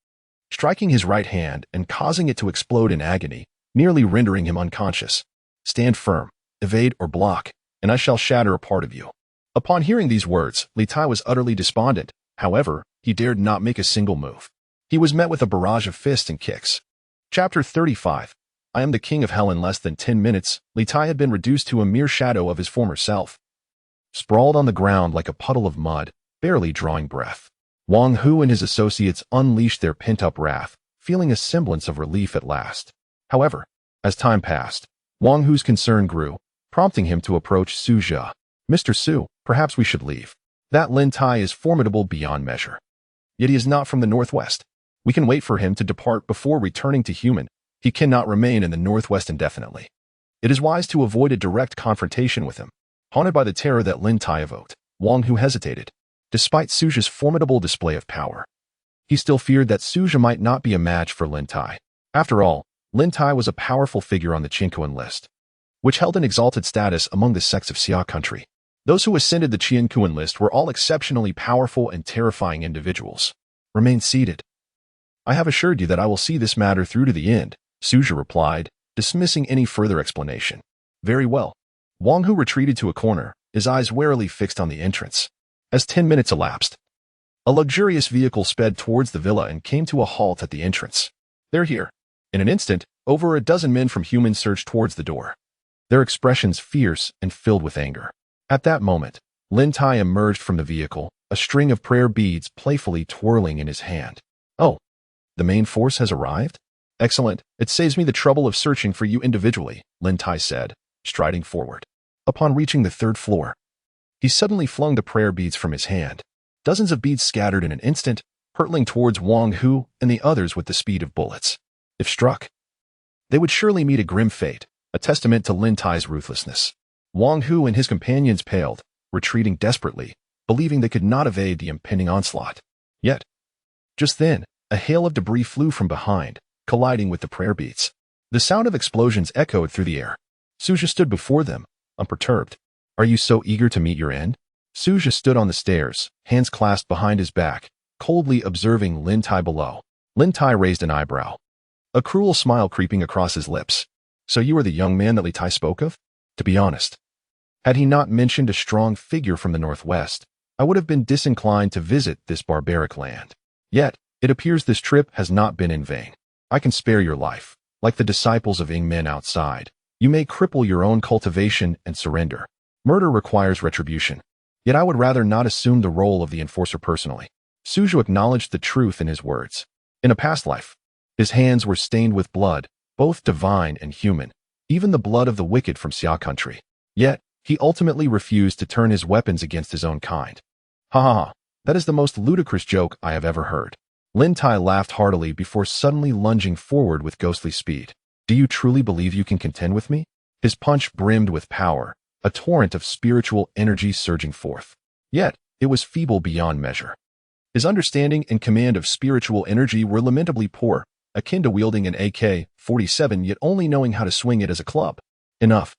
Speaker 1: striking his right hand and causing it to explode in agony, nearly rendering him unconscious. Stand firm, evade or block, and I shall shatter a part of you. Upon hearing these words, Li Tai was utterly despondent. However, he dared not make a single move. He was met with a barrage of fists and kicks. Chapter 35. I am the king of hell. In less than 10 minutes, Li Tai had been reduced to a mere shadow of his former self. Sprawled on the ground like a puddle of mud, barely drawing breath. Wang Hu and his associates unleashed their pent-up wrath, feeling a semblance of relief at last. However, as time passed, Wang Hu's concern grew, prompting him to approach Suja. Mr. Su, perhaps we should leave. That Lin Tai is formidable beyond measure. Yet he is not from the northwest. We can wait for him to depart before returning to human. He cannot remain in the northwest indefinitely. It is wise to avoid a direct confrontation with him. Haunted by the terror that Lin Tai evoked, Wang Hu hesitated. Despite Suja's formidable display of power, he still feared that Suja might not be a match for Lin Tai. After all, Lin Tai was a powerful figure on the Qinkuan list, which held an exalted status among the sects of Xia country. Those who ascended the Qinkuan list were all exceptionally powerful and terrifying individuals. Remain seated. I have assured you that I will see this matter through to the end, Suja replied, dismissing any further explanation. Very well. Wang Hu retreated to a corner, his eyes warily fixed on the entrance. As 10 minutes elapsed, a luxurious vehicle sped towards the villa and came to a halt at the entrance. They're here. In an instant, over a dozen men from human surged towards the door, their expressions fierce and filled with anger. At that moment, Lin Tai emerged from the vehicle, a string of prayer beads playfully twirling in his hand. Oh, the main force has arrived? Excellent. It saves me the trouble of searching for you individually, Lin Tai said, striding forward. Upon reaching the third floor, he suddenly flung the prayer beads from his hand. Dozens of beads scattered in an instant, hurtling towards Wang Hu and the others with the speed of bullets. If struck, They would surely meet a grim fate, a testament to Lin Tai's ruthlessness. Wang Hu and his companions paled, retreating desperately, believing they could not evade the impending onslaught. Yet, just then, a hail of debris flew from behind, colliding with the prayer beats. The sound of explosions echoed through the air. Suja stood before them, unperturbed. "Are you so eager to meet your end?" Suja stood on the stairs, hands clasped behind his back, coldly observing Lin Tai below. Lin Tai raised an eyebrow, a cruel smile creeping across his lips. "So you are the young man that Li Tai spoke of?" To be honest, had he not mentioned a strong figure from the northwest, I would have been disinclined to visit this barbaric land. Yet, it appears this trip has not been in vain. I can spare your life. Like the disciples of Ymir outside, you may cripple your own cultivation and surrender. Murder requires retribution. Yet I would rather not assume the role of the enforcer personally. Suju acknowledged the truth in his words. In a past life, his hands were stained with blood, both divine and human, even the blood of the wicked from Xia country. Yet, he ultimately refused to turn his weapons against his own kind. Ha ha ha, that is the most ludicrous joke I have ever heard. Lin Tai laughed heartily before suddenly lunging forward with ghostly speed. "Do you truly believe you can contend with me?" His punch brimmed with power, a torrent of spiritual energy surging forth. Yet, it was feeble beyond measure. His understanding and command of spiritual energy were lamentably poor, akin to wielding an AK-47 yet only knowing how to swing it as a club. Enough.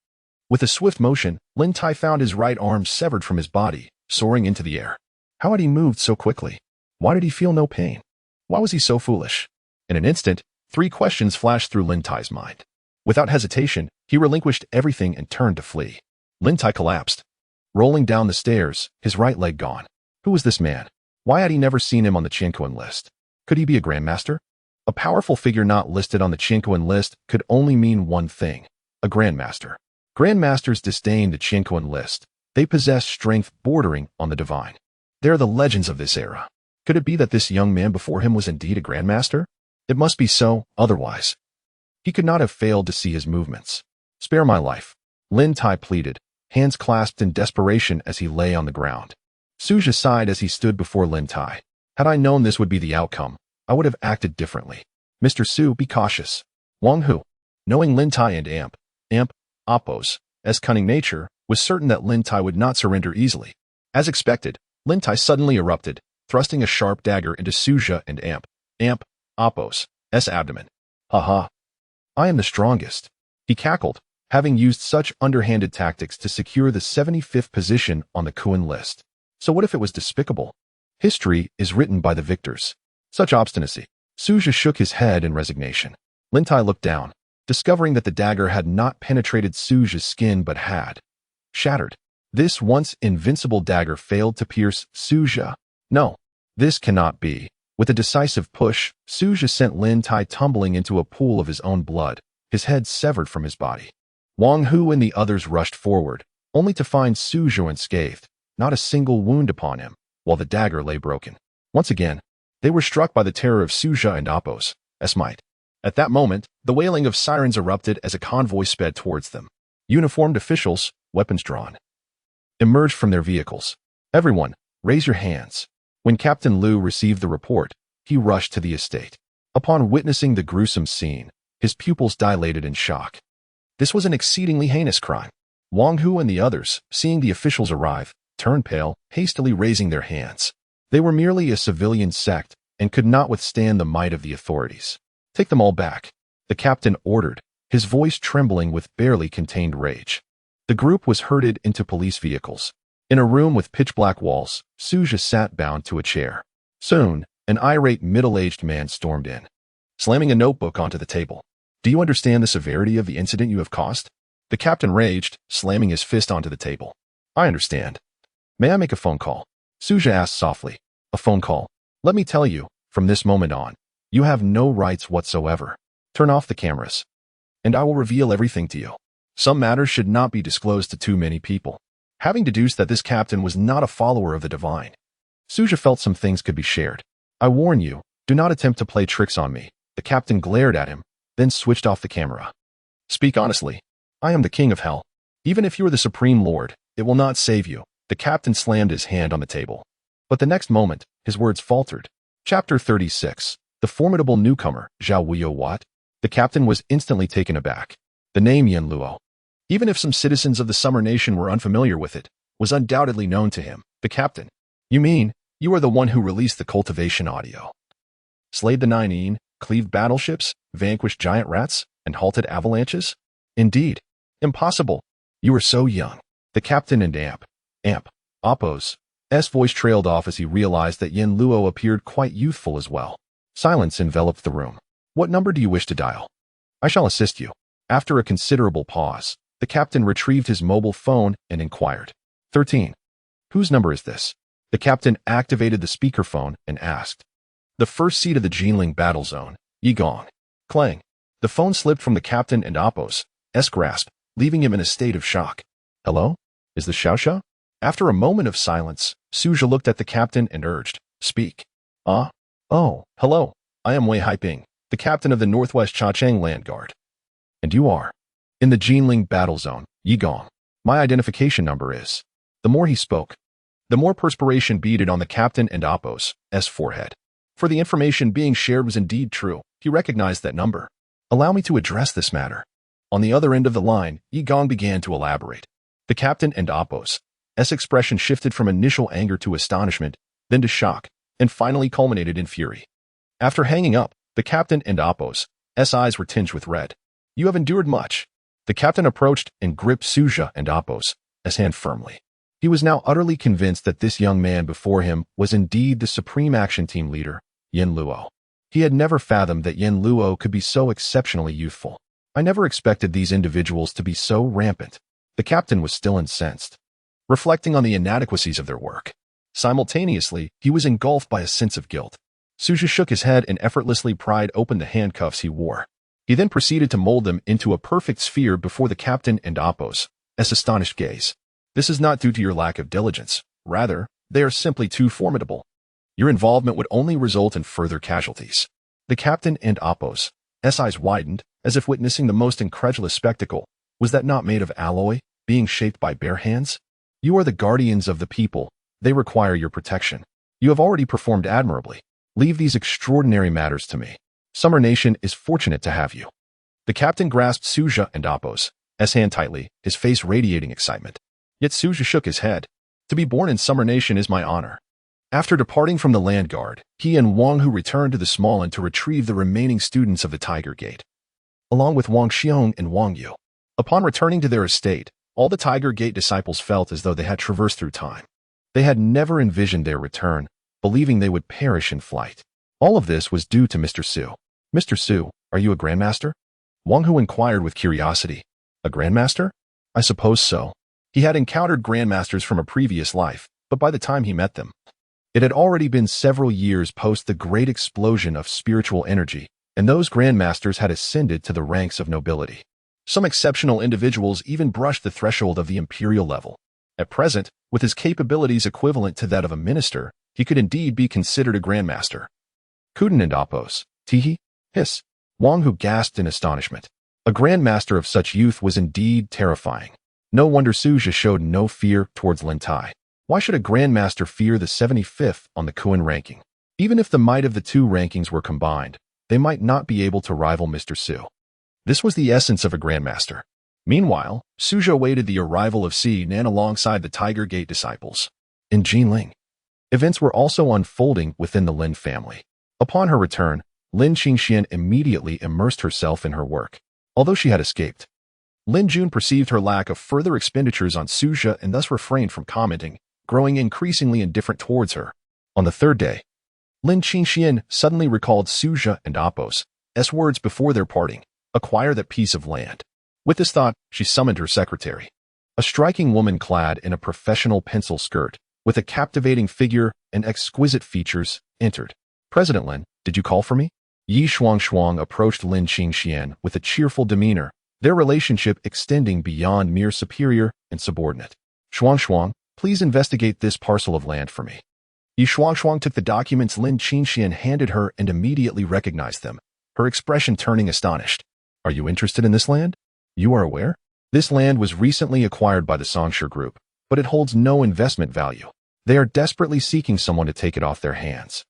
Speaker 1: With a swift motion, Lin Tai found his right arm severed from his body, soaring into the air. How had he moved so quickly? Why did he feel no pain? Why was he so foolish? In an instant, 3 questions flashed through Lin Tai's mind. Without hesitation, he relinquished everything and turned to flee. Lin Tai collapsed, rolling down the stairs, his right leg gone. Who was this man? Why had he never seen him on the Chinquan list? Could he be a grandmaster? A powerful figure not listed on the Chinquan list could only mean one thing: a grandmaster. Grandmasters disdain the Chinquan list. They possess strength bordering on the divine. They are the legends of this era. Could it be that this young man before him was indeed a grandmaster? It must be so, otherwise he could not have failed to see his movements. "Spare my life," Lin Tai pleaded, hands clasped in desperation as he lay on the ground. Suja sighed as he stood before Lin Tai. "Had I known this would be the outcome, I would have acted differently. Mr. Su, be cautious." Wang Hu, knowing Lin Tai and Appo's cunning nature, was certain that Lin Tai would not surrender easily. As expected, Lin Tai suddenly erupted, thrusting a sharp dagger into Suja and Appo's abdomen. "Ha ha. I am the strongest," he cackled, having used such underhanded tactics to secure the 75th position on the Kuan list. So what if it was despicable? History is written by the victors. Such obstinacy. Suja shook his head in resignation. Lin Tai looked down, discovering that the dagger had not penetrated Suja's skin but had shattered. This once invincible dagger failed to pierce Suja. No, this cannot be. With a decisive push, Suja sent Lin Tai tumbling into a pool of his own blood, his head severed from his body. Wang Hu and the others rushed forward, only to find Suja unscathed, not a single wound upon him, while the dagger lay broken. Once again, they were struck by the terror of Suja and Appo's might. At that moment, the wailing of sirens erupted as a convoy sped towards them. Uniformed officials, weapons drawn, emerged from their vehicles. "Everyone, raise your hands." When Captain Liu received the report, he rushed to the estate. Upon witnessing the gruesome scene, his pupils dilated in shock. This was an exceedingly heinous crime. Wang Hu and the others, seeing the officials arrive, turned pale, hastily raising their hands. They were merely a civilian sect and could not withstand the might of the authorities. "Take them all back," the captain ordered, his voice trembling with barely contained rage. The group was herded into police vehicles. In a room with pitch-black walls, Suja sat bound to a chair. Soon, an irate middle-aged man stormed in, slamming a notebook onto the table. "Do you understand the severity of the incident you have caused?" The captain raged, slamming his fist onto the table. "I understand. May I make a phone call?" Suja asked softly. "A phone call? Let me tell you, from this moment on, you have no rights whatsoever. Turn off the cameras, and I will reveal everything to you. Some matters should not be disclosed to too many people." Having deduced that this captain was not a follower of the divine, Suja felt some things could be shared. "I warn you, do not attempt to play tricks on me." The captain glared at him, then switched off the camera. "Speak honestly. I am the king of hell. Even if you are the supreme lord, it will not save you." The captain slammed his hand on the table. But the next moment, his words faltered. Chapter 36. The formidable newcomer, Zhao Wuyo Wat. The captain was instantly taken aback. The name Yin Luo, even if some citizens of the Summer Nation were unfamiliar with it, was undoubtedly known to him. The captain. You mean, you are the one who released the cultivation audio? Slayed the 9 cleaved battleships, vanquished giant rats, and halted avalanches? Indeed. Impossible. You were so young. The captain and Appo's voice trailed off as he realized that Yin Luo appeared quite youthful as well. Silence enveloped the room. What number do you wish to dial? I shall assist you. After a considerable pause, the captain retrieved his mobile phone and inquired. 13. Whose number is this? The captain activated the speakerphone and asked. The first seat of the Jinling battle zone, Yigong. Clang. The phone slipped from the captain and Appo's grasp, leaving him in a state of shock. Hello? Is this Xiaoxia? After a moment of silence, Suja looked at the captain and urged, Speak. Oh, hello. I am Wei Haiping, the captain of the Northwest Chachang Land Guard. And you are? In the Jinling battle zone, Yigong. My identification number is. The more he spoke, the more perspiration beaded on the captain and Appo's forehead. For the information being shared was indeed true, he recognized that number. Allow me to address this matter. On the other end of the line, Yigong began to elaborate. The captain and Appo's expression shifted from initial anger to astonishment, then to shock, and finally culminated in fury. After hanging up, the captain and Appo's eyes were tinged with red. You have endured much. The captain approached and gripped Suja and Appo's hand firmly. He was now utterly convinced that this young man before him was indeed the supreme action team leader, Yin Luo. He had never fathomed that Yin Luo could be so exceptionally youthful. I never expected these individuals to be so rampant. The captain was still incensed, reflecting on the inadequacies of their work. Simultaneously, he was engulfed by a sense of guilt. Suja shook his head and effortlessly pried open the handcuffs he wore. He then proceeded to mold them into a perfect sphere before the captain and Appo's astonished gaze. This is not due to your lack of diligence. Rather, they are simply too formidable. Your involvement would only result in further casualties. The captain and Appo's eyes widened, as if witnessing the most incredulous spectacle. Was that not made of alloy, being shaped by bare hands? You are the guardians of the people. They require your protection. You have already performed admirably. Leave these extraordinary matters to me. Summer Nation is fortunate to have you. The captain grasped Suja and Appo's hand tightly, his face radiating excitement. Yet Suja shook his head. To be born in Summer Nation is my honor. After departing from the Land Guard, he and Wang Hu returned to the Small Inn to retrieve the remaining students of the Tiger Gate, along with Wang Xiong and Wang Yu. Upon returning to their estate, all the Tiger Gate disciples felt as though they had traversed through time. They had never envisioned their return, believing they would perish in flight. All of this was due to Mr. Su. Mr. Su, are you a Grandmaster? Wang Hu inquired with curiosity. A Grandmaster? I suppose so. He had encountered Grandmasters from a previous life, but by the time he met them, it had already been several years post the great explosion of spiritual energy, and those Grandmasters had ascended to the ranks of nobility. Some exceptional individuals even brushed the threshold of the imperial level. At present, with his capabilities equivalent to that of a minister, he could indeed be considered a Grandmaster. Kuden and Appo's. Teehee? Hiss. Wang Hu gasped in astonishment. A Grandmaster of such youth was indeed terrifying. No wonder Suja showed no fear towards Lin Tai. Why should a Grandmaster fear the 75th on the Kuan ranking? Even if the might of the two rankings were combined, they might not be able to rival Mr. Su. This was the essence of a Grandmaster. Meanwhile, Suja awaited the arrival of Si Nan alongside the Tiger Gate disciples. In Jinling, events were also unfolding within the Lin family. Upon her return, Lin Qingxian immediately immersed herself in her work. Although she had escaped, Lin Jun perceived her lack of further expenditures on Suja and thus refrained from commenting, growing increasingly indifferent towards her. On the third day, Lin Qingxian suddenly recalled Suja and Appo's words before their parting. Acquire that piece of land. With this thought, she summoned her secretary. A striking woman clad in a professional pencil skirt, with a captivating figure and exquisite features, entered. President Lin, did you call for me? Yi Shuang approached Lin Qingxian with a cheerful demeanor, their relationship extending beyond mere superior and subordinate. Shuang, please investigate this parcel of land for me. Yi Shuang took the documents Lin Qingxian handed her and immediately recognized them, her expression turning astonished. Are you interested in this land? You are aware? This land was recently acquired by the Songsher Group, but it holds no investment value. They are desperately seeking someone to take it off their hands.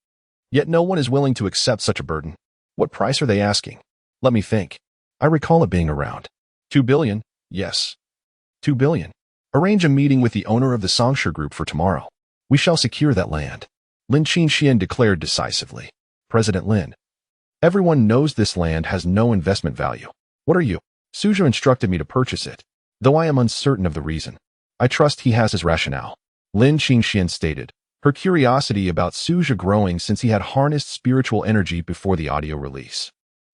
Speaker 1: Yet no one is willing to accept such a burden. What price are they asking? Let me think. I recall it being around 2 billion. Yes. 2 billion. Arrange a meeting with the owner of the Songsher Group for tomorrow. We shall secure that land. Lin Qingxian declared decisively. President Lin. Everyone knows this land has no investment value. What are you? Suzhou instructed me to purchase it, though I am uncertain of the reason. I trust he has his rationale. Lin Qingxian stated, her curiosity about Suzhou growing since he had harnessed spiritual energy before the audio release.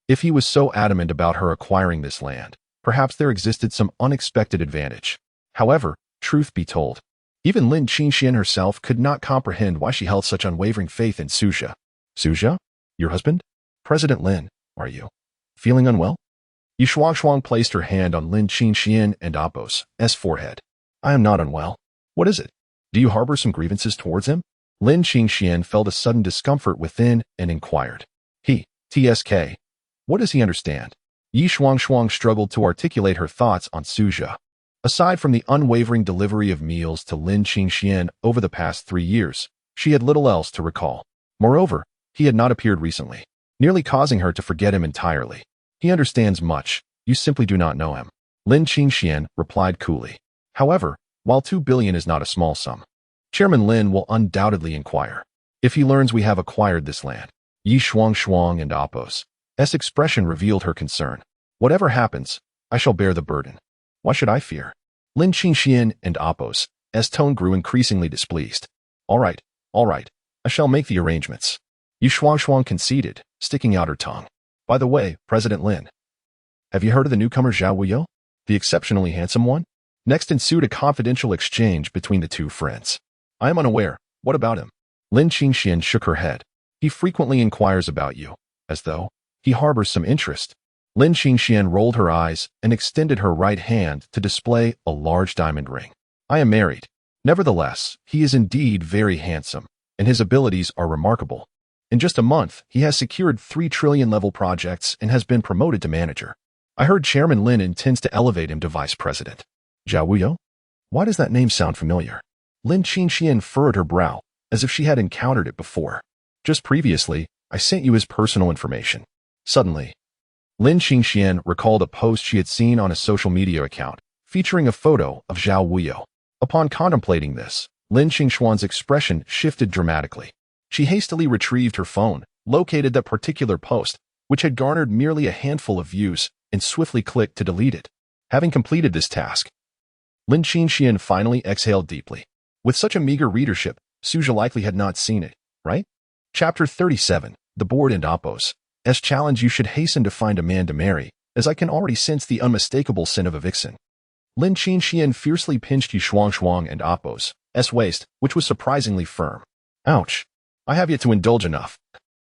Speaker 1: If he was so adamant about her acquiring this land, perhaps there existed some unexpected advantage. However, truth be told, even Lin Qingxian herself could not comprehend why she held such unwavering faith in Suzhou. Suzhou? Your husband? President Lin, are you feeling unwell? Yi Shuangshuang placed her hand on Lin Qingxian and Apos' forehead. I am not unwell. What is it? Do you harbor some grievances towards him? Lin Qingxian felt a sudden discomfort within and inquired. TSK. What does he understand? Yi Shuangshuang struggled to articulate her thoughts on Suzhou. Aside from the unwavering delivery of meals to Lin Qingxian over the past 3 years, she had little else to recall. Moreover, he had not appeared recently, nearly causing her to forget him entirely. He understands much, you simply do not know him. Lin Qingxian replied coolly. However, while 2 billion is not a small sum, Chairman Lin will undoubtedly inquire. If he learns we have acquired this land, Yi Shuangshuang and Apos' expression revealed her concern. Whatever happens, I shall bear the burden. Why should I fear? Lin Qingxian and Apos' tone grew increasingly displeased. All right, I shall make the arrangements. Yi Shuangshuang conceded, sticking out her tongue. By the way, President Lin, have you heard of the newcomer Zhao Wuyo? The exceptionally handsome one? Next ensued a confidential exchange between the two friends. I am unaware. What about him? Lin Qingxian shook her head. He frequently inquires about you, as though he harbors some interest. Lin Qingxian rolled her eyes and extended her right hand to display a large diamond ring. I am married. Nevertheless, he is indeed very handsome, and his abilities are remarkable. In just a month, he has secured 3 trillion-level projects and has been promoted to manager. I heard Chairman Lin intends to elevate him to vice president. Zhao Wuyo? Why does that name sound familiar? Lin Qingxian furrowed her brow, as if she had encountered it before. Just previously, I sent you his personal information. Suddenly, Lin Qingxian recalled a post she had seen on a social media account, featuring a photo of Zhao Wuyo. Upon contemplating this, Lin Qingxuan's expression shifted dramatically. She hastily retrieved her phone, located that particular post, which had garnered merely a handful of views, and swiftly clicked to delete it. Having completed this task, Lin Qingxian finally exhaled deeply. With such a meager readership, Suzhou likely had not seen it, right? Chapter 37, The Board and Apos' challenge. You should hasten to find a man to marry, as I can already sense the unmistakable sin of a vixen. Lin Qingxian fiercely pinched Yi Shuangshuang and Apos' waist, which was surprisingly firm. Ouch. I have yet to indulge enough.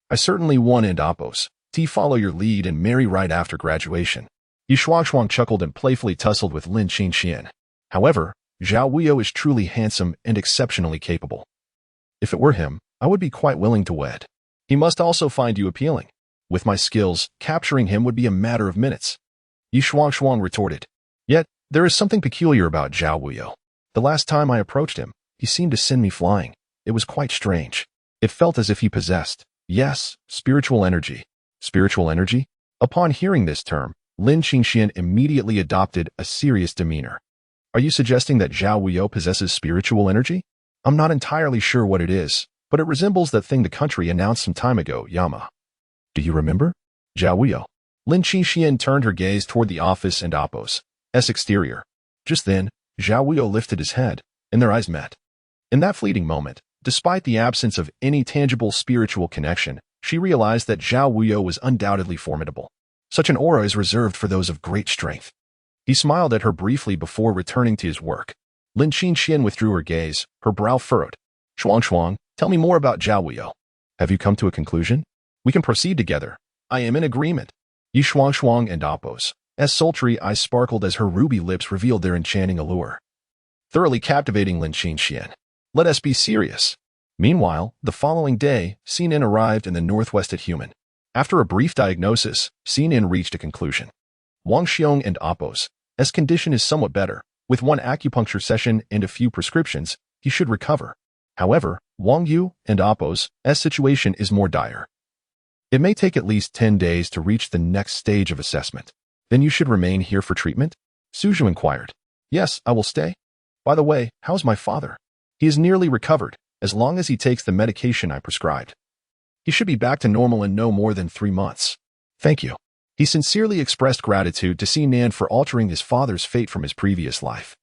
Speaker 1: I certainly want and Apos' follow your lead and marry right after graduation. Yi Shuangshuang chuckled and playfully tussled with Lin Qingxian. However, Zhao Wuyo is truly handsome and exceptionally capable. If it were him, I would be quite willing to wed. He must also find you appealing. With my skills, capturing him would be a matter of minutes. Yi Shuangshuang retorted. Yet, there is something peculiar about Zhao Wuyo. The last time I approached him, he seemed to send me flying. It was quite strange. It felt as if he possessed, yes, spiritual energy. Spiritual energy? Upon hearing this term, Lin Qingxian immediately adopted a serious demeanor. Are you suggesting that Zhao Wuyo possesses spiritual energy? I'm not entirely sure what it is, but it resembles that thing the country announced some time ago, Yama. Do you remember? Zhao Wuyo. Lin Qingxian turned her gaze toward the office and Apos' exterior. Just then, Zhao Wuyo lifted his head, and their eyes met. In that fleeting moment, despite the absence of any tangible spiritual connection, she realized that Zhao Wuyo was undoubtedly formidable. Such an aura is reserved for those of great strength. He smiled at her briefly before returning to his work. Lin Qingxian withdrew her gaze, her brow furrowed. Shuangshuang, tell me more about Zhao Wuyo. Have you come to a conclusion? We can proceed together. I am in agreement. Yi Shuangshuang and Apos' sultry eyes sparkled as her ruby lips revealed their enchanting allure. Thoroughly captivating Lin Qingxian. Let us be serious. Meanwhile, the following day, Xin arrived in the northwest at Human. After a brief diagnosis, Xin reached a conclusion. Wang Xiong and Apos' condition is somewhat better. With one acupuncture session and a few prescriptions, he should recover. However, Wang Yu and Apos' situation is more dire. It may take at least 10 days to reach the next stage of assessment. Then you should remain here for treatment? Suzhou inquired. Yes, I will stay. By the way, how's my father? He is nearly recovered, as long as he takes the medication I prescribed. He should be back to normal in no more than 3 months. Thank you. He sincerely expressed gratitude to Sinan for altering his father's fate from his previous life.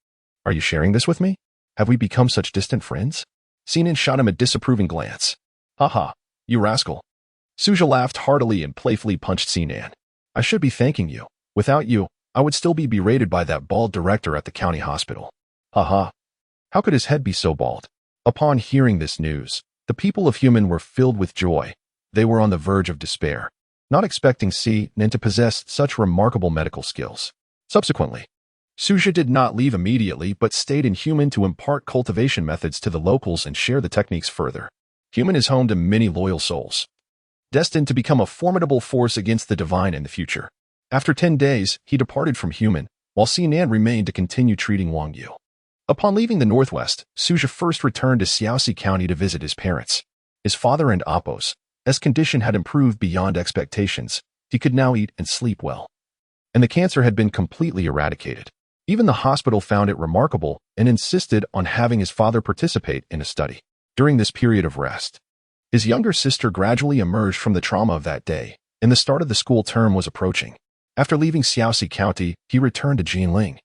Speaker 1: Are you sharing this with me? Have we become such distant friends? Sinan shot him a disapproving glance. Haha, you rascal. Suzhou laughed heartily and playfully punched Sinan. I should be thanking you. Without you, I would still be berated by that bald director at the county hospital. Haha. How could his head be so bald? Upon hearing this news, the people of Human were filled with joy. They were on the verge of despair, not expecting Sinan to possess such remarkable medical skills. Subsequently, Suzhou did not leave immediately but stayed in Human to impart cultivation methods to the locals and share the techniques further. Human is home to many loyal souls, destined to become a formidable force against the divine in the future. After 10 days, he departed from Human, while Sinan remained to continue treating Wang Yu. Upon leaving the northwest, Suzhou first returned to Xiaoxi County to visit his parents, his father and Appos. As condition had improved beyond expectations, he could now eat and sleep well. And the cancer had been completely eradicated. Even the hospital found it remarkable and insisted on having his father participate in a study. During this period of rest, his younger sister gradually emerged from the trauma of that day, and the start of the school term was approaching. After leaving Xiaoxi County, he returned to Jinling,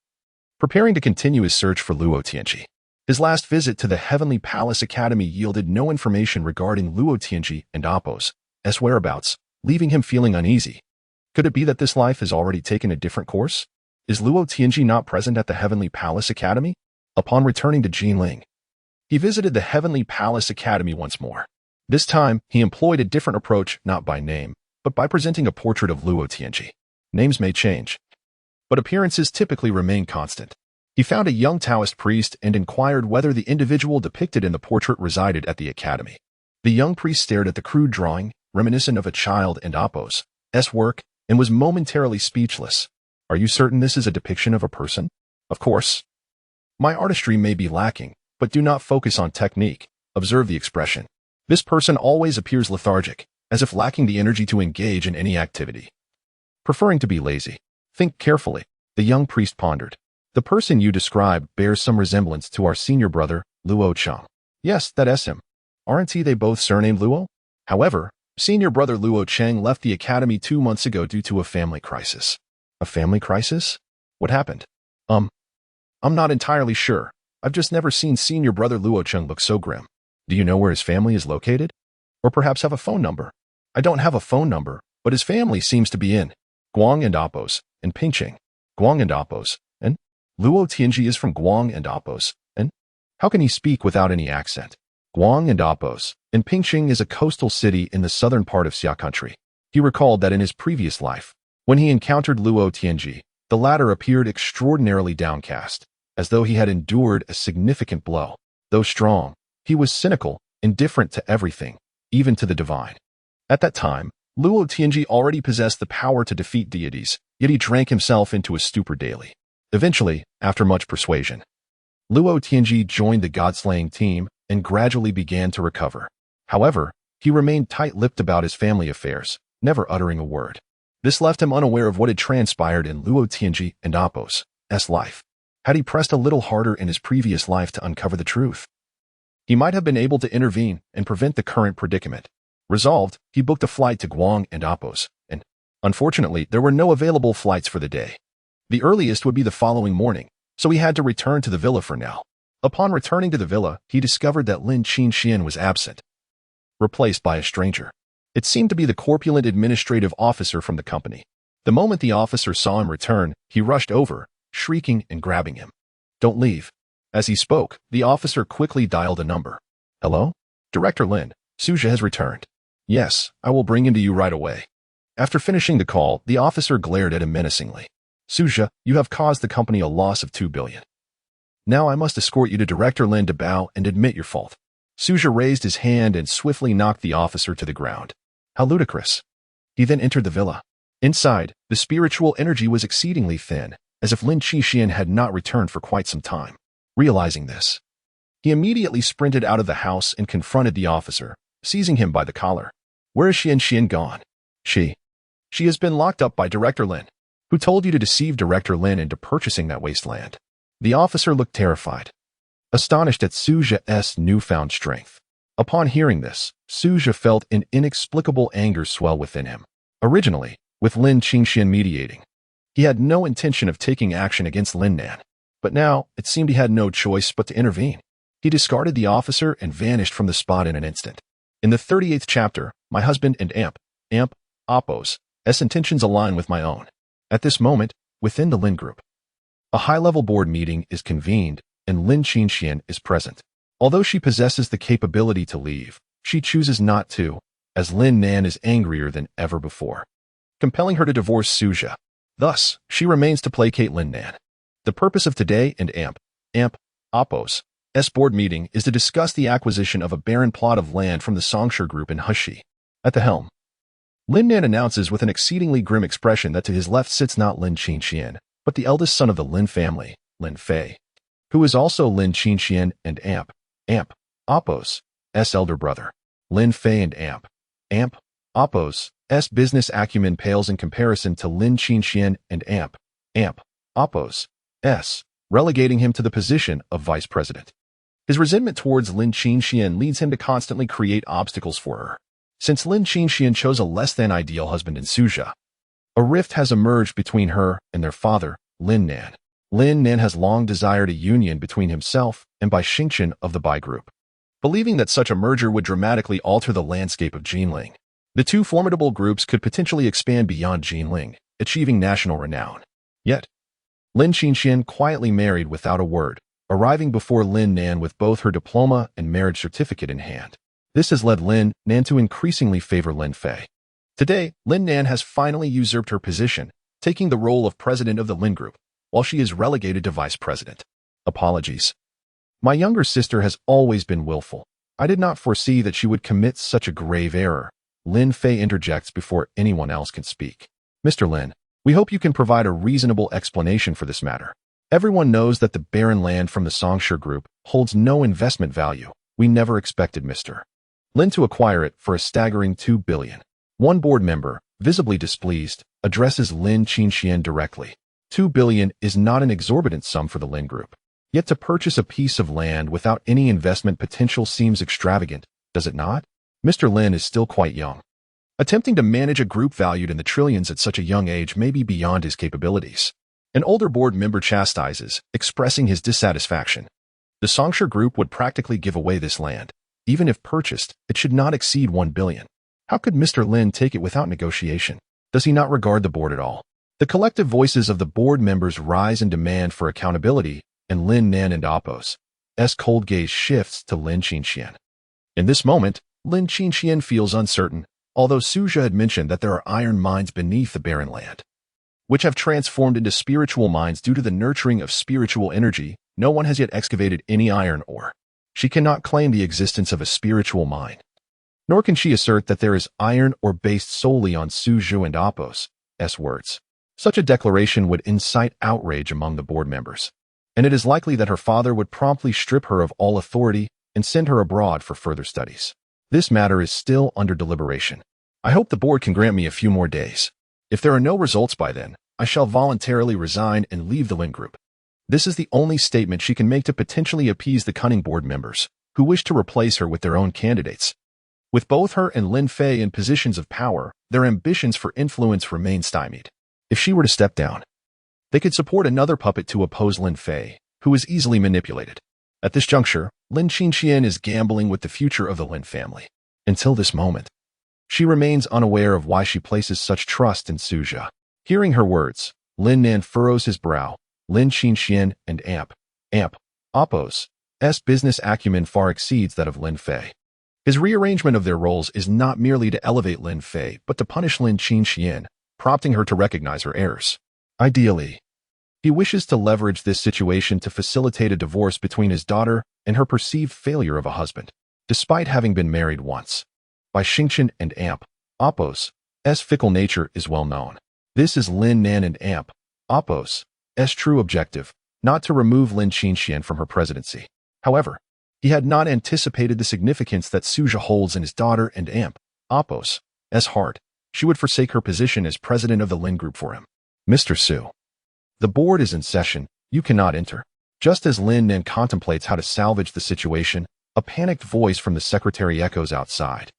Speaker 1: preparing to continue his search for Luo Tianji. His last visit to the Heavenly Palace Academy yielded no information regarding Luo Tianji and Appos' whereabouts, leaving him feeling uneasy. Could it be that this life has already taken a different course? Is Luo Tianji not present at the Heavenly Palace Academy? Upon returning to Jinling, he visited the Heavenly Palace Academy once more. This time, he employed a different approach, not by name, but by presenting a portrait of Luo Tianji. Names may change, but appearances typically remain constant. He found a young Taoist priest and inquired whether the individual depicted in the portrait resided at the academy. The young priest stared at the crude drawing, reminiscent of a child and Appos' work, and was momentarily speechless. Are you certain this is a depiction of a person? Of course. My artistry may be lacking, but do not focus on technique. Observe the expression. This person always appears lethargic, as if lacking the energy to engage in any activity. Preferring to be lazy. Think carefully, the young priest pondered. The person you describe bears some resemblance to our senior brother, Luo Cheng. Yes, that's him. Aren't they both surnamed Luo? However, senior brother Luo Cheng left the academy 2 months ago due to a family crisis. A family crisis? What happened? I'm not entirely sure. I've just never seen senior brother Luo Cheng look so grim. Do you know where his family is located? Or perhaps have a phone number? I don't have a phone number, but his family seems to be in Guang and Appos, and Pingqing. Guang and Appos, and Luo Tianji is from Guang and Appos, and how can he speak without any accent? Guang and Appos, and Pingqing is a coastal city in the southern part of Xia country. He recalled that in his previous life, when he encountered Luo Tianji, the latter appeared extraordinarily downcast, as though he had endured a significant blow. Though strong, he was cynical, indifferent to everything, even to the divine. At that time, Luo Tianji already possessed the power to defeat deities, yet he drank himself into a stupor daily. Eventually, after much persuasion, Luo Tianji joined the god-slaying team and gradually began to recover. However, he remained tight-lipped about his family affairs, never uttering a word. This left him unaware of what had transpired in Luo Tianji and Appos' life. Had he pressed a little harder in his previous life to uncover the truth, he might have been able to intervene and prevent the current predicament. Resolved, he booked a flight to Guang and Appos, and unfortunately, there were no available flights for the day. The earliest would be the following morning, so he had to return to the villa for now. Upon returning to the villa, he discovered that Lin Qinxian was absent, replaced by a stranger. It seemed to be the corpulent administrative officer from the company. The moment the officer saw him return, he rushed over, shrieking and grabbing him. Don't leave. As he spoke, the officer quickly dialed a number. Hello? Director Lin, Suzhou has returned. Yes, I will bring him to you right away. After finishing the call, the officer glared at him menacingly. Suzhou, you have caused the company a loss of 2 billion. Now I must escort you to Director Lin to bow and admit your fault. Suzhou raised his hand and swiftly knocked the officer to the ground. How ludicrous. He then entered the villa. Inside, the spiritual energy was exceedingly thin, as if Lin Qinxian had not returned for quite some time. Realizing this, he immediately sprinted out of the house and confronted the officer, seizing him by the collar. Where is Xian gone? She has been locked up by Director Lin. Who told you to deceive Director Lin into purchasing that wasteland? The officer looked terrified, astonished at Suja's newfound strength. Upon hearing this, Suja felt an inexplicable anger swell within him. Originally, with Lin Qingxian mediating, he had no intention of taking action against Lin Nan. But now, it seemed he had no choice but to intervene. He discarded the officer and vanished from the spot in an instant. In the 38th chapter, my husband and Appo's intentions align with my own. At this moment, within the Lin group, a high-level board meeting is convened and Lin Qingxian is present. Although she possesses the capability to leave, she chooses not to, as Lin Nan is angrier than ever before, compelling her to divorce Suja. Thus, she remains to placate Lin Nan. The purpose of today and Appo's board meeting is to discuss the acquisition of a barren plot of land from the Songshur group in Hushi. At the helm, Lin Nan announces with an exceedingly grim expression that to his left sits not Lin Qingxian, but the eldest son of the Lin family, Lin Fei, who is also Lin Qingxian and Appo's elder brother. Lin Fei and Appo's business acumen pales in comparison to Lin Qingxian and Appo's, relegating him to the position of vice president. His resentment towards Lin Qingxian leads him to constantly create obstacles for her. Since Lin Qingxian chose a less-than-ideal husband in Suja, a rift has emerged between her and their father, Lin Nan. Lin Nan has long desired a union between himself and Bai Xingqian of the Bai group. Believing that such a merger would dramatically alter the landscape of Jinling, the two formidable groups could potentially expand beyond Jinling, achieving national renown. Yet, Lin Qingxian quietly married without a word, arriving before Lin Nan with both her diploma and marriage certificate in hand. This has led Lin Nan to increasingly favor Lin Fei. Today, Lin Nan has finally usurped her position, taking the role of president of the Lin group, while she is relegated to vice president. Apologies. My younger sister has always been willful. I did not foresee that she would commit such a grave error. Lin Fei interjects before anyone else can speak. Mr. Lin, we hope you can provide a reasonable explanation for this matter. Everyone knows that the barren land from the Songshur group holds no investment value. We never expected Mr. Lin to acquire it for a staggering 2 billion. One board member, visibly displeased, addresses Lin Qingxian directly. 2 billion is not an exorbitant sum for the Lin group. Yet to purchase a piece of land without any investment potential seems extravagant, does it not? Mr. Lin is still quite young. Attempting to manage a group valued in the trillions at such a young age may be beyond his capabilities. An older board member chastises, expressing his dissatisfaction. The Songshur group would practically give away this land. Even if purchased, it should not exceed 1 billion. How could Mr. Lin take it without negotiation? Does he not regard the board at all? The collective voices of the board members rise in demand for accountability, and Lin Nan and Appo's cold gaze shifts to Lin Qingxian. In this moment, Lin Qingxian feels uncertain, although Suja had mentioned that there are iron mines beneath the barren land, which have transformed into spiritual mines due to the nurturing of spiritual energy. No one has yet excavated any iron ore. She cannot claim the existence of a spiritual mine, nor can she assert that there is iron ore based solely on Suju and Appo's words. Such a declaration would incite outrage among the board members, and it is likely that her father would promptly strip her of all authority and send her abroad for further studies. This matter is still under deliberation. I hope the board can grant me a few more days. If there are no results by then, I shall voluntarily resign and leave the Lin group. This is the only statement she can make to potentially appease the cunning board members, who wish to replace her with their own candidates. With both her and Lin Fei in positions of power, their ambitions for influence remain stymied. If she were to step down, they could support another puppet to oppose Lin Fei, who is easily manipulated. At this juncture, Lin Qingxian is gambling with the future of the Lin family. Until this moment, she remains unaware of why she places such trust in Suja. Hearing her words, Lin Nan furrows his brow. Lin Qingxian and Appo's business acumen far exceeds that of Lin Fei. His rearrangement of their roles is not merely to elevate Lin Fei, but to punish Lin Qingxian, prompting her to recognize her errors. Ideally, he wishes to leverage this situation to facilitate a divorce between his daughter and her perceived failure of a husband, despite having been married once. Bai Xingqian and Appo's fickle nature is well known. This is Lin Nan and Appo's true objective, not to remove Lin Qingxian from her presidency. However, he had not anticipated the significance that Suja holds in his daughter and Appo's heart. she would forsake her position as president of the Lin Group for him. Mr. Su, the board is in session. You cannot enter. Just as Lin Nan contemplates how to salvage the situation, a panicked voice from the secretary echoes outside,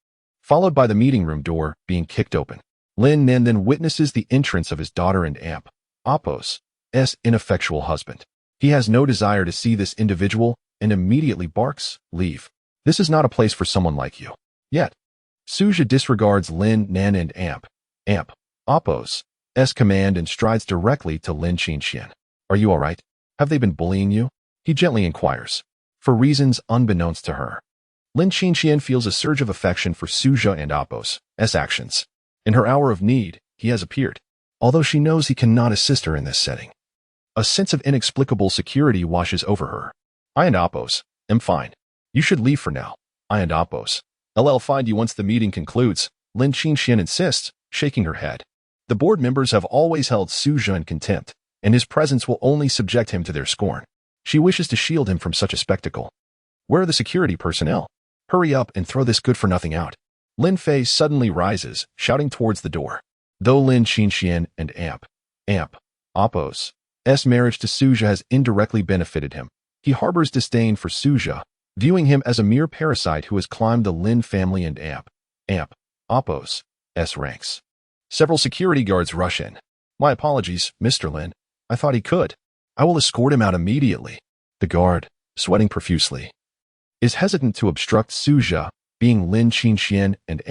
Speaker 1: followed by the meeting room door being kicked open. Lin Nan then witnesses the entrance of his daughter and Amp, Apos, ineffectual husband. He has no desire to see this individual and immediately barks, "Leave. This is not a place for someone like you." Yet, Suja disregards Lin Nan and Amp, Apos' command and strides directly to Lin Qinxian. "Are you all right? Have they been bullying you?" he gently inquires. For reasons unbeknownst to her, Lin Qinxian feels a surge of affection for Suja and Apos' actions. In her hour of need, he has appeared, although she knows he cannot assist her in this setting. A sense of inexplicable security washes over her. "I and Apos am fine. You should leave for now. I and Apos I'll find you once the meeting concludes," Lin Qinxian insists, shaking her head. The board members have always held Suja in contempt, and his presence will only subject him to their scorn. She wishes to shield him from such a spectacle. "Where are the security personnel? Hurry up and throw this good-for-nothing out." Lin Fei suddenly rises, shouting towards the door. Though Lin Qinxian and Apos' marriage to Suja has indirectly benefited him, he harbors disdain for Suja, viewing him as a mere parasite who has climbed the Lin family and Apos' ranks. Several security guards rush in. "My apologies, Mr. Lin. I thought he could. I will escort him out immediately." The guard, sweating profusely, is hesitant to obstruct Suja, being Lin Qinxian and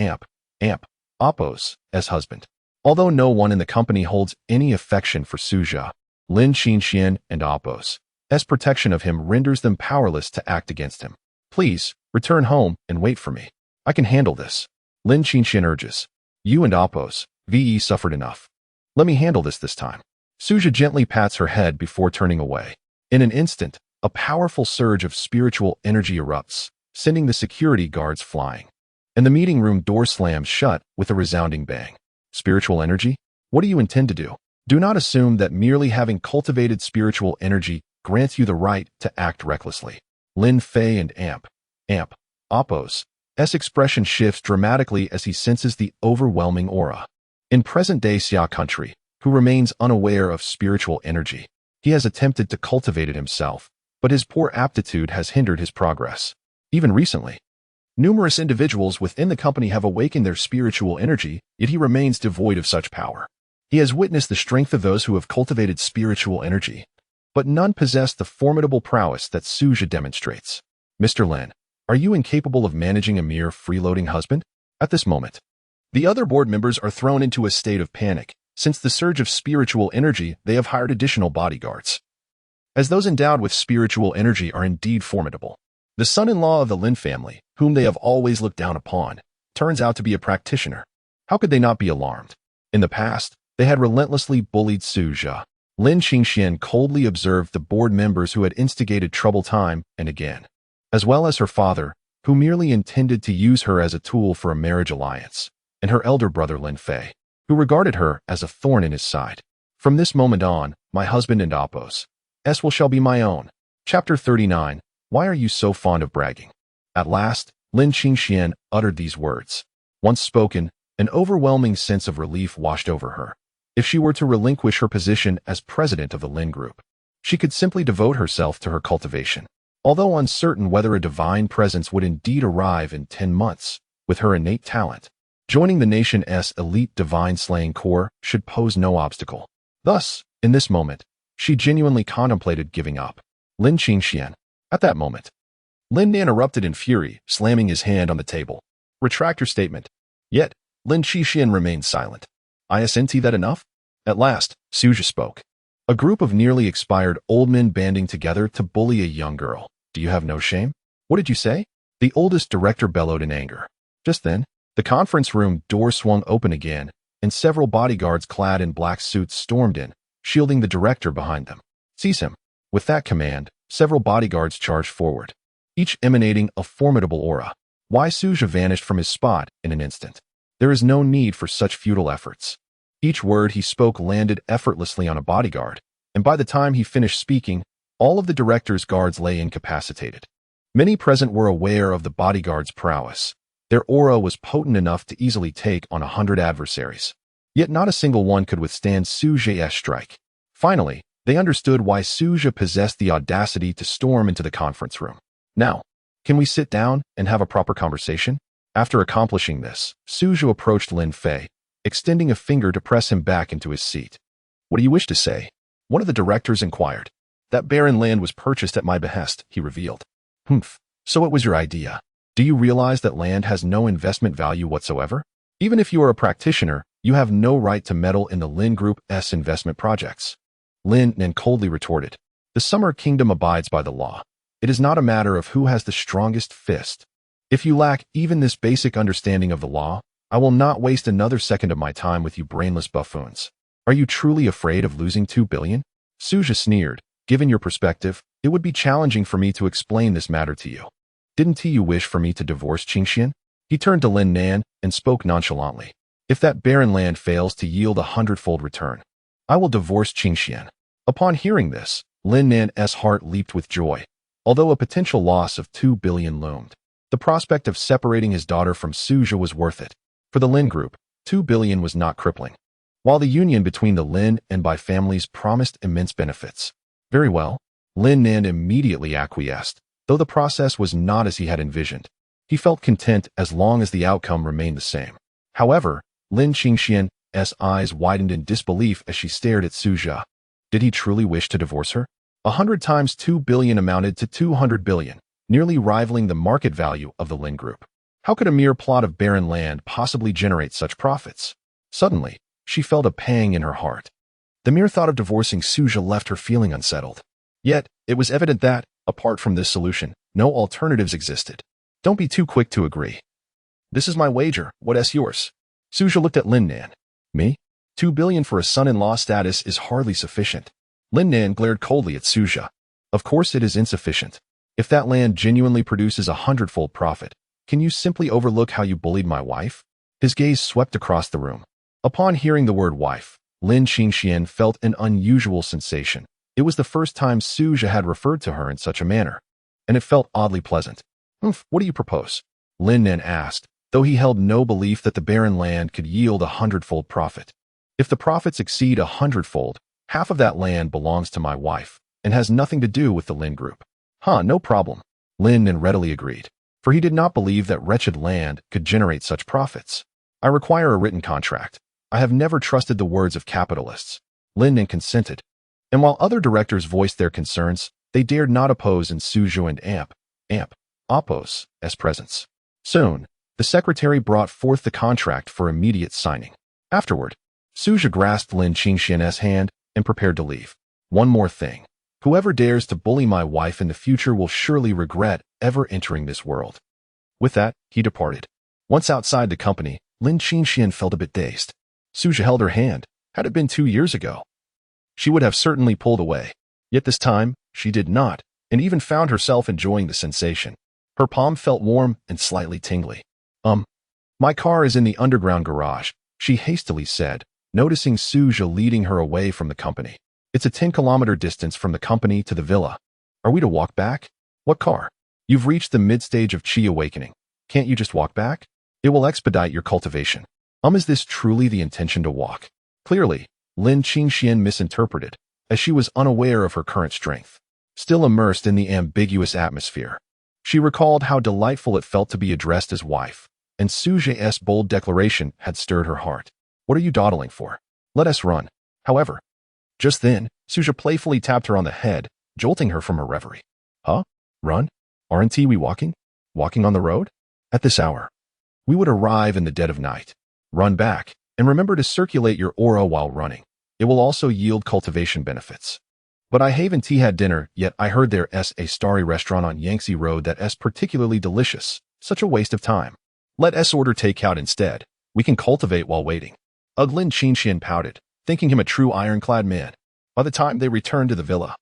Speaker 1: Apos' husband. Although no one in the company holds any affection for Suja, Lin Qinxian and Apos' protection of him renders them powerless to act against him. "Please, return home and wait for me. I can handle this," Lin Qinxian urges. "You and Apos' suffered enough. Let me handle this time." Suja gently pats her head before turning away. In an instant, a powerful surge of spiritual energy erupts, sending the security guards flying. And the meeting room door slams shut with a resounding bang. Spiritual energy? What do you intend to do? Do not assume that merely having cultivated spiritual energy grants you the right to act recklessly. Lin Fei and Apos' expression shifts dramatically as he senses the overwhelming aura. In present-day Xia country, who remains unaware of spiritual energy, he has attempted to cultivate it himself, but his poor aptitude has hindered his progress. Even recently, numerous individuals within the company have awakened their spiritual energy, yet he remains devoid of such power. He has witnessed the strength of those who have cultivated spiritual energy, but none possess the formidable prowess that Suja demonstrates. "Mr. Lin, are you incapable of managing a mere freeloading husband?" At this moment, the other board members are thrown into a state of panic. Since the surge of spiritual energy, they have hired additional bodyguards, as those endowed with spiritual energy are indeed formidable. The son-in-law of the Lin family, whom they have always looked down upon, turns out to be a practitioner. How could they not be alarmed? In the past, they had relentlessly bullied Suja. Lin Qinxian coldly observed the board members who had instigated trouble time and again, as well as her father, who merely intended to use her as a tool for a marriage alliance, and her elder brother Lin Fei, who regarded her as a thorn in his side. "From this moment on, my husband and Apos' will shall be my own." Chapter 39. Why are you so fond of bragging? At last, Lin Qinxian uttered these words. Once spoken, an overwhelming sense of relief washed over her. If she were to relinquish her position as president of the Lin Group, she could simply devote herself to her cultivation. Although uncertain whether a divine presence would indeed arrive in 10 months, with her innate talent, joining the nation's elite divine slaying corps should pose no obstacle. Thus, in this moment, she genuinely contemplated giving up. Lin Qinxian. At that moment, Lin Nan erupted in fury, slamming his hand on the table. "Retract your statement." Yet, Lin Qinxian remained silent. "Isn't that enough?" At last, Suja spoke. "A group of nearly expired old men banding together to bully a young girl. Do you have no shame?" "What did you say?" The oldest director bellowed in anger. Just then, the conference room door swung open again, and several bodyguards clad in black suits stormed in, shielding the director behind them. "Seize him." With that command, several bodyguards charged forward, each emanating a formidable aura. Why Suja vanished from his spot in an instant. There is no need for such futile efforts. Each word he spoke landed effortlessly on a bodyguard, and by the time he finished speaking, all of the director's guards lay incapacitated. Many present were aware of the bodyguard's prowess, Their aura was potent enough to easily take on 100 adversaries. Yet not a single one could withstand Suja's strike. Finally, they understood why Suja possessed the audacity to storm into the conference room. Now, can we sit down and have a proper conversation? After accomplishing this, Suja approached Lin Fei, extending a finger to press him back into his seat. What do you wish to say? One of the directors inquired. That barren land was purchased at my behest, he revealed. Humph, so it was your idea. Do you realize that land has no investment value whatsoever? Even if you are a practitioner, you have no right to meddle in the Lin Group's investment projects. Lin Nan coldly retorted. The Summer Kingdom abides by the law. It is not a matter of who has the strongest fist. If you lack even this basic understanding of the law, I will not waste another second of my time with you brainless buffoons. Are you truly afraid of losing 2 billion? Suja sneered. Given your perspective, it would be challenging for me to explain this matter to you. Didn't you wish for me to divorce Qingxian? He turned to Lin Nan and spoke nonchalantly. If that barren land fails to yield 100-fold return, I will divorce Qingxian. Upon hearing this, Lin Nan's heart leaped with joy. Although a potential loss of 2 billion loomed, the prospect of separating his daughter from Suja was worth it. For the Lin Group, 2 billion was not crippling. While the union between the Lin and Bai families promised immense benefits. Very well, Lin Nan immediately acquiesced, though the process was not as he had envisioned. He felt content as long as the outcome remained the same. However, Lin Qingxian's eyes widened in disbelief as she stared at Suja. Did he truly wish to divorce her? 100 times 2 billion amounted to 200 billion, nearly rivaling the market value of the Lin Group. How could a mere plot of barren land possibly generate such profits? Suddenly, she felt a pang in her heart. The mere thought of divorcing Suja left her feeling unsettled. Yet, it was evident that, apart from this solution, no alternatives existed. Don't be too quick to agree. This is my wager, what's yours? Suja looked at Lin Nan. Me? 2 billion for a son-in-law status is hardly sufficient. Lin Nan glared coldly at Suja. Of course it is insufficient. If that land genuinely produces 100-fold profit, can you simply overlook how you bullied my wife? His gaze swept across the room. Upon hearing the word wife, Lin Qingxian felt an unusual sensation. It was the first time Suja had referred to her in such a manner, and it felt oddly pleasant. What do you propose? Lin Nan asked, though he held no belief that the barren land could yield 100-fold profit. If the profits exceed 100-fold, half of that land belongs to my wife, and has nothing to do with the Lin Group. No problem. Lin Nan readily agreed, for he did not believe that wretched land could generate such profits. I require a written contract. I have never trusted the words of capitalists. Lin Nan consented. And while other directors voiced their concerns, they dared not oppose in Suja and Appo's presence. Soon, the secretary brought forth the contract for immediate signing. Afterward, Suja grasped Lin Qingxian's hand and prepared to leave. One more thing. Whoever dares to bully my wife in the future will surely regret ever entering this world. With that, he departed. Once outside the company, Lin Qingxian felt a bit dazed. Suja held her hand. Had it been 2 years ago, she would have certainly pulled away. Yet this time, she did not, and even found herself enjoying the sensation. Her palm felt warm and slightly tingly. My car is in the underground garage, she hastily said, noticing Suja leading her away from the company. It's a 10-kilometer distance from the company to the villa. Are we to walk back? What car? You've reached the mid-stage of Qi awakening. Can't you just walk back? It will expedite your cultivation. Is this truly the intention to walk? Clearly, Lin Qingxian misinterpreted, as she was unaware of her current strength. Still immersed in the ambiguous atmosphere, she recalled how delightful it felt to be addressed as wife, and Suja's bold declaration had stirred her heart. What are you dawdling for? Let us run. However, just then, Suja playfully tapped her on the head, jolting her from her reverie. Run? Aren't we walking? Walking on the road? At this hour. We would arrive in the dead of night. Run back, and remember to circulate your aura while running. It will also yield cultivation benefits. But I haven't had dinner yet. I heard there's a starry restaurant on Yangtze Road that's particularly delicious. Such a waste of time. Let us order takeout instead. We can cultivate while waiting. Lin Qingxian pouted, thinking him a true ironclad man. By the time they returned to the villa,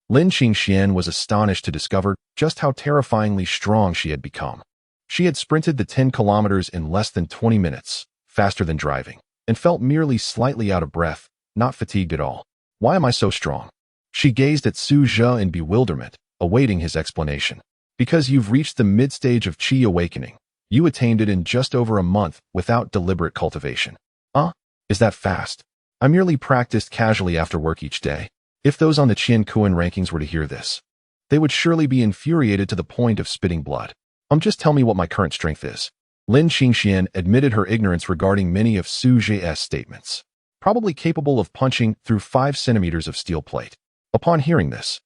Speaker 1: Lin Qingxian was astonished to discover just how terrifyingly strong she had become. She had sprinted the 10 kilometers in less than 20 minutes, faster than driving, and felt merely slightly out of breath, not fatigued at all. Why am I so strong? She gazed at Suja in bewilderment, awaiting his explanation. Because you've reached the mid-stage of Qi awakening, You attained it in just over a month without deliberate cultivation. Is that fast? I merely practiced casually after work each day. If those on the Qian Kuan rankings were to hear this, they would surely be infuriated to the point of spitting blood. Just tell me what my current strength is. Lin Qingxian admitted her ignorance regarding many of Su Zhe's statements. Probably capable of punching through 5 centimeters of steel plate. Upon hearing this,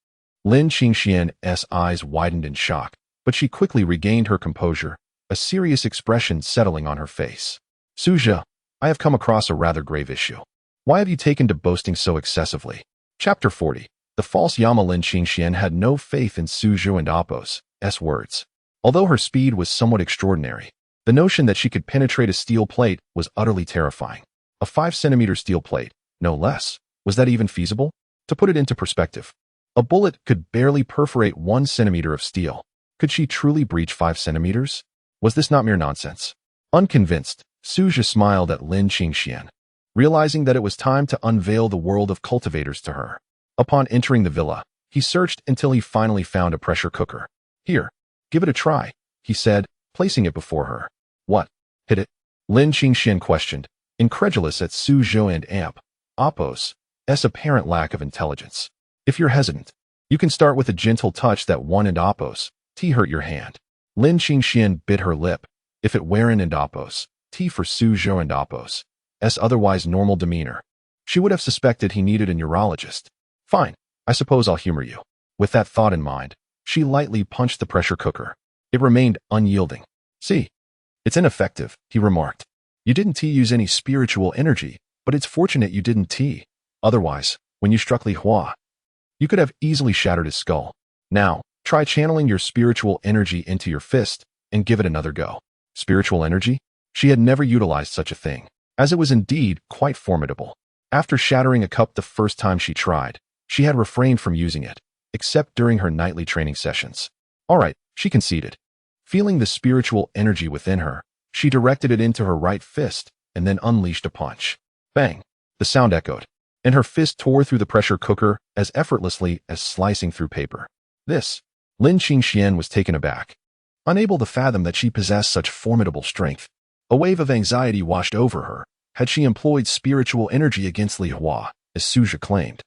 Speaker 1: Lin Qingxian's eyes widened in shock, but she quickly regained her composure, a serious expression settling on her face. Su Zhe, I have come across a rather grave issue. Why have you taken to boasting so excessively? Chapter 40. The false Yama. Lin Qingxian had no faith in Su Zhe and Apos' words. Although her speed was somewhat extraordinary, the notion that she could penetrate a steel plate was utterly terrifying. A 5-centimeter steel plate, no less. Was that even feasible? To put it into perspective, a bullet could barely perforate 1 centimeter of steel. Could she truly breach 5 centimeters? Was this not mere nonsense? Unconvinced, Su Zhe smiled at Lin Qingxian, realizing that it was time to unveil the world of cultivators to her. Upon entering the villa, he searched until he finally found a pressure cooker. Here, give it a try, he said, placing it before her. What? Hit it? Lin Qingxian questioned, incredulous at Su Zhe and Apos' apparent lack of intelligence. If you're hesitant, you can start with a gentle touch that won't and Apos' hurt your hand. Lin Qingxian bit her lip. If it weren't and Apos' for Su Zhe and Apos' otherwise normal demeanor, she would have suspected he needed a neurologist. Fine, I suppose I'll humor you. With that thought in mind, she lightly punched the pressure cooker. It remained unyielding. See, it's ineffective, he remarked. You didn't use any spiritual energy, but it's fortunate you didn't. Otherwise, when you struck Li Hua, you could have easily shattered his skull. Now, try channeling your spiritual energy into your fist and give it another go. Spiritual energy? She had never utilized such a thing, as it was indeed quite formidable. After shattering a cup the first time she tried, she had refrained from using it, except during her nightly training sessions. All right, she conceded. Feeling the spiritual energy within her, she directed it into her right fist and then unleashed a punch. Bang! The sound echoed, and her fist tore through the pressure cooker as effortlessly as slicing through paper. Lin Qingxian was taken aback, unable to fathom that she possessed such formidable strength. A wave of anxiety washed over her. Had she employed spiritual energy against Li Hua, as Su Zhe claimed,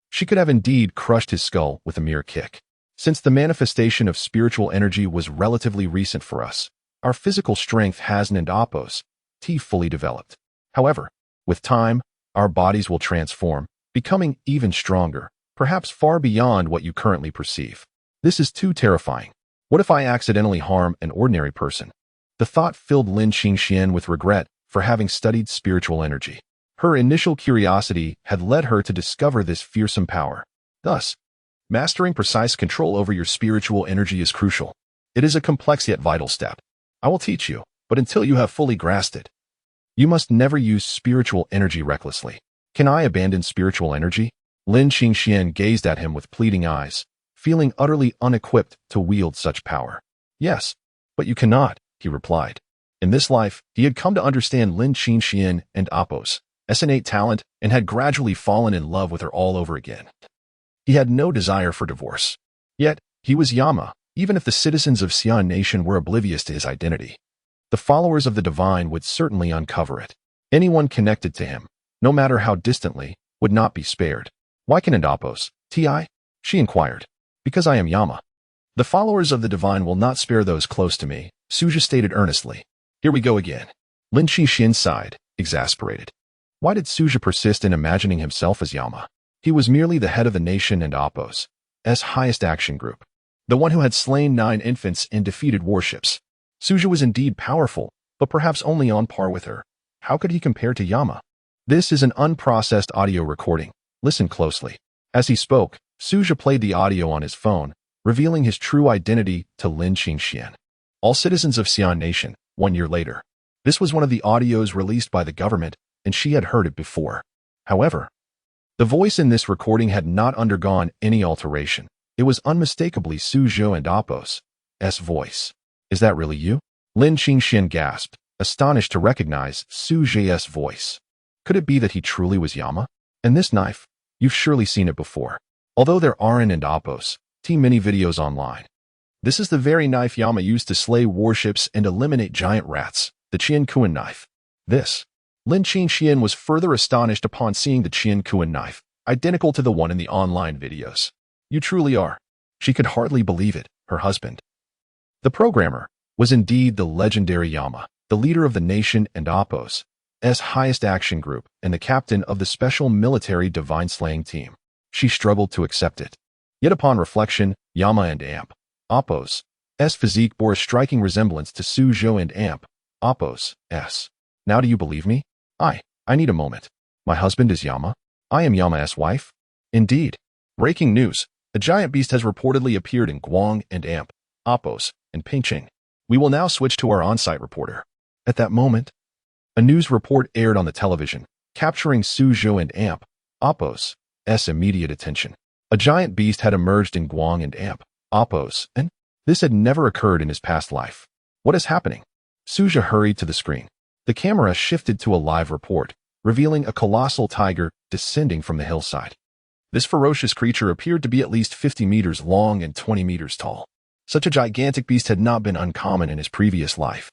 Speaker 1: she could have indeed crushed his skull with a mere kick. Since the manifestation of spiritual energy was relatively recent for us, our physical strength hasn't and Apos' fully developed. However, with time, our bodies will transform, becoming even stronger, perhaps far beyond what you currently perceive. This is too terrifying. What if I accidentally harm an ordinary person? The thought filled Lin Qingxian with regret for having studied spiritual energy. Her initial curiosity had led her to discover this fearsome power. Thus, mastering precise control over your spiritual energy is crucial. It is a complex yet vital step. I will teach you, but until you have fully grasped it, you must never use spiritual energy recklessly. Can I abandon spiritual energy? Lin Qingxian gazed at him with pleading eyes, feeling utterly unequipped to wield such power. Yes, but you cannot, he replied. In this life, he had come to understand Lin Qingxian and Apos' innate talent and had gradually fallen in love with her all over again. He had no desire for divorce. Yet, he was Yama, even if the citizens of Xian Nation were oblivious to his identity. The followers of the divine would certainly uncover it. Anyone connected to him, no matter how distantly, would not be spared. Why can Apos' she inquired. Because I am Yama. The followers of the divine will not spare those close to me, Su Zhe stated earnestly. Here we go again. Lin Qingxian sighed, exasperated. Why did Su Zhe persist in imagining himself as Yama? He was merely the head of the nation and Apos' highest action group, the one who had slain 9 infants and defeated warships. Su Zhe was indeed powerful, but perhaps only on par with her. How could he compare to Yama? This is an unprocessed audio recording. Listen closely. As he spoke, Su Zhe played the audio on his phone, revealing his true identity to Lin Qingxian. All citizens of Xian Nation, 1 year later. This was one of the audios released by the government, and she had heard it before. However, the voice in this recording had not undergone any alteration. It was unmistakably Su Zhe and Apos' voice. Is that really you? Lin Qingxian gasped, astonished to recognize Su Zhe's voice. Could it be that he truly was Yama? And this knife? You've surely seen it before. Although there aren't and Apos' many videos online, This is the very knife Yama used to slay warships and eliminate giant rats, the Qian Kuan knife. This. Lin Qinxian was further astonished upon seeing the Qian Kuan knife, identical to the one in the online videos. You truly are. She could hardly believe it, her husband. The programmer was indeed the legendary Yama, the leader of the nation and Appo's highest action group and the captain of the special military divine slaying team. She struggled to accept it. Yet upon reflection, Yama and Appo's physique bore a striking resemblance to Suzhou and Appo's. Now do you believe me? I need a moment. My husband is Yama. I am Yama's wife. Indeed. Breaking news. A giant beast has reportedly appeared in Guang and Appo's and Pingqing. We will now switch to our on-site reporter. At that moment, a news report aired on the television, capturing Suzhou and Appo's immediate attention. A giant beast had emerged in Guang and Appo's, and this had never occurred in his past life. What is happening? Suzhou hurried to the screen. The camera shifted to a live report, revealing a colossal tiger descending from the hillside. This ferocious creature appeared to be at least 50 meters long and 20 meters tall. Such a gigantic beast had not been uncommon in his previous life.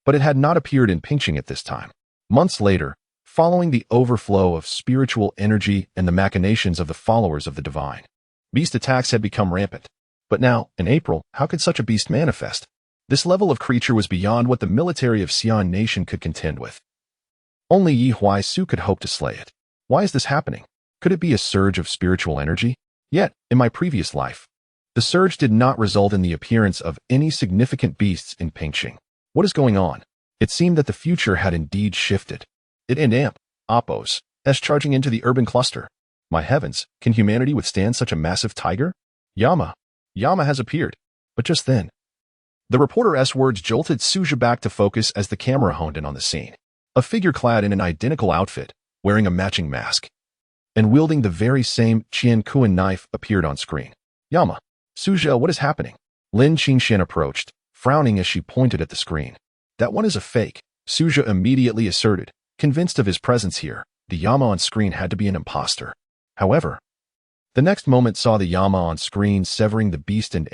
Speaker 1: But it had not appeared in Pingqing at this time. Months later, following the overflow of spiritual energy and the machinations of the followers of the divine, beast attacks had become rampant. But now, in April, how could such a beast manifest? This level of creature was beyond what the military of Xi'an Nation could contend with. Only Yi Huaisu could hope to slay it. Why is this happening? Could it be a surge of spiritual energy? Yet, in my previous life, the surge did not result in the appearance of any significant beasts in Pingqing. What is going on? It seemed that the future had indeed shifted. It and Appo's charging into the urban cluster. My heavens, can humanity withstand such a massive tiger? Yama has appeared. But just then, the reporter's words jolted Suzhou back to focus as the camera honed in on the scene. A figure clad in an identical outfit, wearing a matching mask, and wielding the very same Qian Kuan knife appeared on screen. Yama. Suzhou, what is happening? Lin Qinxian approached, frowning as she pointed at the screen. That one is a fake, Suzhou immediately asserted. Convinced of his presence here, the Yama on screen had to be an imposter. However, the next moment saw the Yama on screen severing the beast and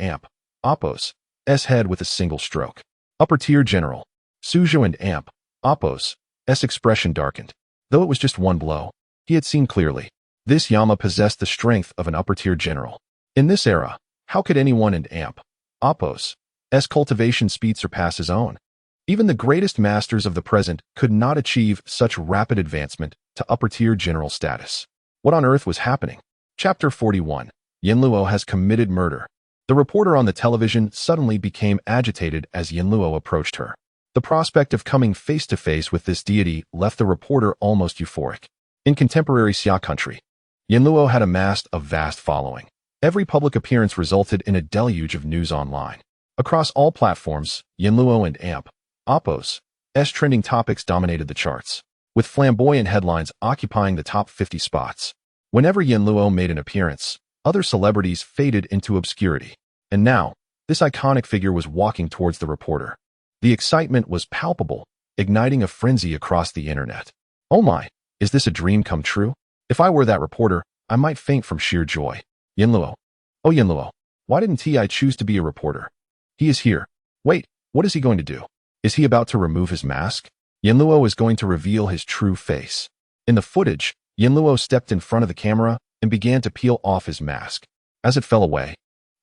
Speaker 1: Appo's head with a single stroke. Upper tier general. Suzhou and Appo's expression darkened. Though it was just one blow, he had seen clearly. This Yama possessed the strength of an upper tier general. In this era, how could anyone in Appo's cultivation speed surpass his own? Even the greatest masters of the present could not achieve such rapid advancement to upper tier general status. What on earth was happening? Chapter 41. Yinluo has committed murder. The reporter on the television suddenly became agitated as Yinluo approached her. The prospect of coming face to face with this deity left the reporter almost euphoric. In contemporary Xia country, Yinluo had amassed a vast following. Every public appearance resulted in a deluge of news online. Across all platforms, Yinluo and Appo's trending topics dominated the charts, with flamboyant headlines occupying the top 50 spots. Whenever Yinluo made an appearance, other celebrities faded into obscurity. And now, this iconic figure was walking towards the reporter. The excitement was palpable, igniting a frenzy across the internet. Oh my, is this a dream come true? If I were that reporter, I might faint from sheer joy. Yinluo. Oh Yinluo, why didn't I choose to be a reporter? He is here. Wait, what is he going to do? Is he about to remove his mask? Yinluo is going to reveal his true face. In the footage, Yinluo stepped in front of the camera and began to peel off his mask. As it fell away,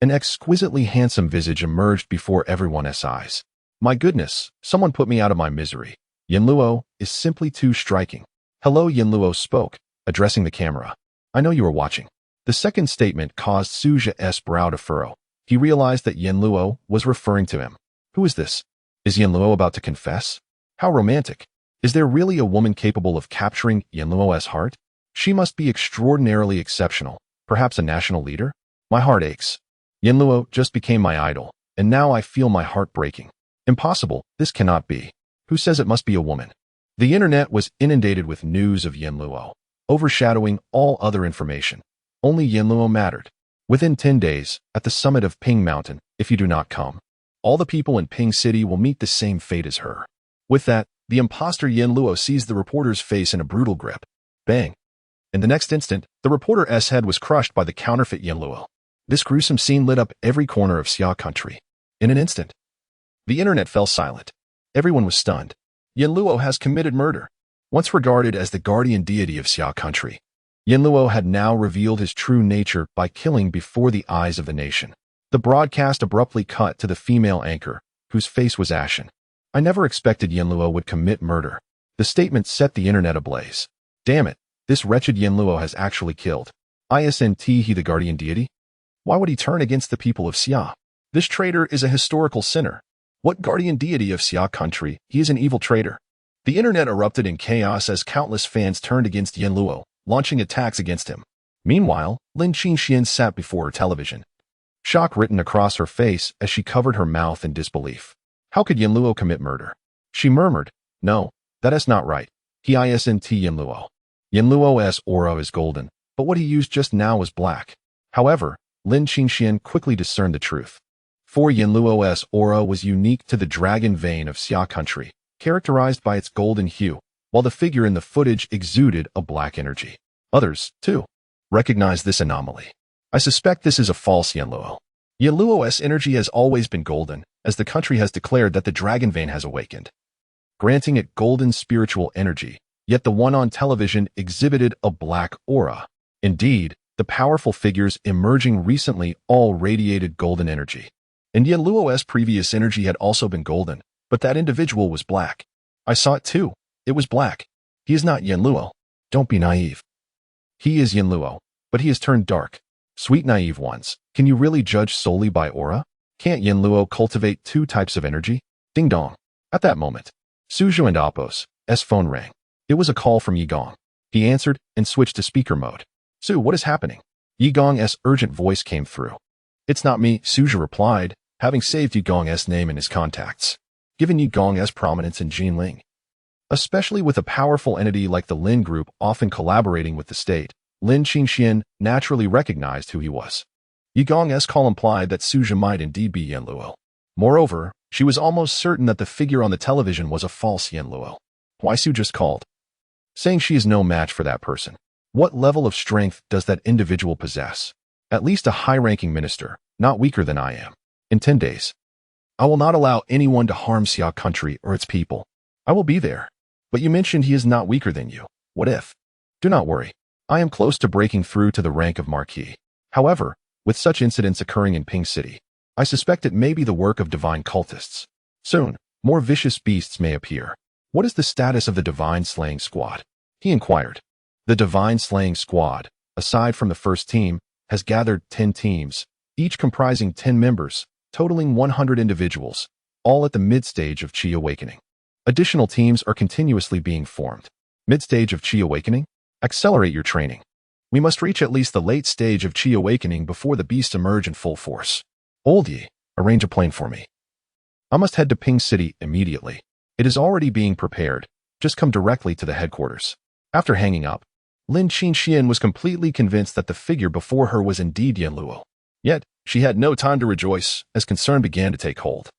Speaker 1: an exquisitely handsome visage emerged before everyone's eyes. My goodness, someone put me out of my misery. Yinluo is simply too striking. Hello, Yinluo spoke, addressing the camera. I know you are watching. The second statement caused Suzhou's brow to furrow. He realized that Yinluo was referring to him. Who is this? Is Yinluo about to confess? How romantic. Is there really a woman capable of capturing Yinluo's heart? She must be extraordinarily exceptional. Perhaps a national leader? My heart aches. Yinluo just became my idol, and now I feel my heart breaking. Impossible, this cannot be. Who says it must be a woman? The internet was inundated with news of Yinluo, overshadowing all other information. Only Yinluo mattered. Within 10 days, at the summit of Ping Mountain, if you do not come, all the people in Ping City will meet the same fate as her. With that, the imposter Yinluo seized the reporter's face in a brutal grip. Bang! In the next instant, the reporter's head was crushed by the counterfeit Yinluo. This gruesome scene lit up every corner of Xia country. In an instant, the internet fell silent. Everyone was stunned. Yinluo has committed murder. Once regarded as the guardian deity of Xia country, Yinluo had now revealed his true nature by killing before the eyes of the nation. The broadcast abruptly cut to the female anchor, whose face was ashen. I never expected Yinluo would commit murder. The statement set the internet ablaze. Damn it, this wretched Yinluo has actually killed. Isn't he the guardian deity? Why would he turn against the people of Xia? This traitor is a historical sinner. What guardian deity of Xia country? He is an evil traitor. The internet erupted in chaos as countless fans turned against Yinluo, launching attacks against him. Meanwhile, Lin Qingxian sat before her television, shock written across her face as she covered her mouth in disbelief. How could Yinluo commit murder? She murmured, "No, that is not right. He isn't Yinluo. Yinluo's aura is golden, but what he used just now was black." However, Lin Qingxian quickly discerned the truth. For Yinluo's aura was unique to the dragon vein of Xia country, characterized by its golden hue, while the figure in the footage exuded a black energy. Others, too, recognized this anomaly. I suspect this is a false Yinluo. Yinluo's energy has always been golden, as the country has declared that the dragon vein has awakened, granting it golden spiritual energy, yet the one on television exhibited a black aura. Indeed, the powerful figures emerging recently all radiated golden energy. And Yinluo's previous energy had also been golden, but that individual was black. I saw it too. It was black. He is not Yinluo. Don't be naive. He is Yinluo, but he has turned dark. Sweet naive ones, can you really judge solely by aura? Can't Yinluo cultivate two types of energy? Ding dong. At that moment, Suzhou and Appo's phone rang. It was a call from Yigong. He answered and switched to speaker mode. "Su, what is happening?" Yigong's urgent voice came through. "It's not me," Suzhou replied, having saved Yigong's name in his contacts, given Yigong's prominence in Jinling, especially with a powerful entity like the Lin Group often collaborating with the state. Lin Qingxian naturally recognized who he was. Yigong's call implied that Suzhou might indeed be Yinluo. Moreover, she was almost certain that the figure on the television was a false Yinluo. Why Su just called, saying she is no match for that person. What level of strength does that individual possess? At least a high-ranking minister, not weaker than I am. In 10 days, I will not allow anyone to harm Xia country or its people. I will be there. But you mentioned he is not weaker than you. What if? Do not worry. I am close to breaking through to the rank of Marquis. However, with such incidents occurring in Ping City, I suspect it may be the work of divine cultists. Soon, more vicious beasts may appear. What is the status of the Divine Slaying Squad? He inquired. The Divine Slaying Squad, aside from the first team, has gathered 10 teams, each comprising 10 members, totaling 100 individuals, all at the mid-stage of Qi Awakening. Additional teams are continuously being formed. Mid-stage of Qi Awakening? Accelerate your training. We must reach at least the late stage of Qi Awakening before the beasts emerge in full force. Old Yi, arrange a plane for me. I must head to Ping City immediately. It is already being prepared. Just come directly to the headquarters. After hanging up, Lin Qingxian was completely convinced that the figure before her was indeed Yinluo. Yet, she had no time to rejoice, as concern began to take hold.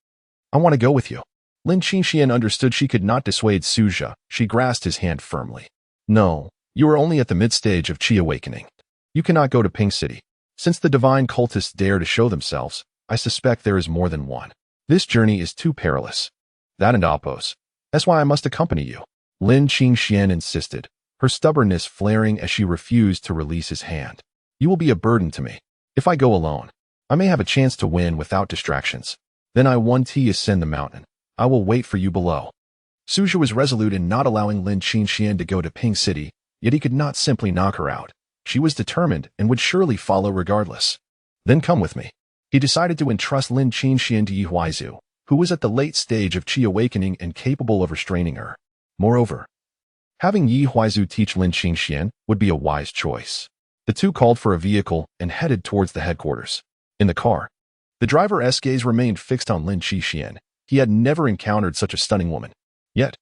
Speaker 1: I want to go with you. Lin Qingxian understood she could not dissuade Suzhou. She grasped his hand firmly. No, you are only at the mid-stage of Qi Awakening. You cannot go to Ping City. Since the divine cultists dare to show themselves, I suspect there is more than one. This journey is too perilous. That and Appo's. That's why I must accompany you. Lin Qingxian insisted, her stubbornness flaring as she refused to release his hand. You will be a burden to me. If I go alone, I may have a chance to win without distractions. Then I want to ascend the mountain. I will wait for you below. Suzhou was resolute in not allowing Lin Qingxian to go to Ping City, yet he could not simply knock her out. She was determined and would surely follow regardless. Then come with me. He decided to entrust Lin Qingxian to Yi Huaizu, who was at the late stage of Qi Awakening and capable of restraining her. Moreover, having Yi Huaizu teach Lin Qingxian would be a wise choice. The two called for a vehicle and headed towards the headquarters. In the car, the driver's gaze remained fixed on Lin Qingxian. He had never encountered such a stunning woman. Yet,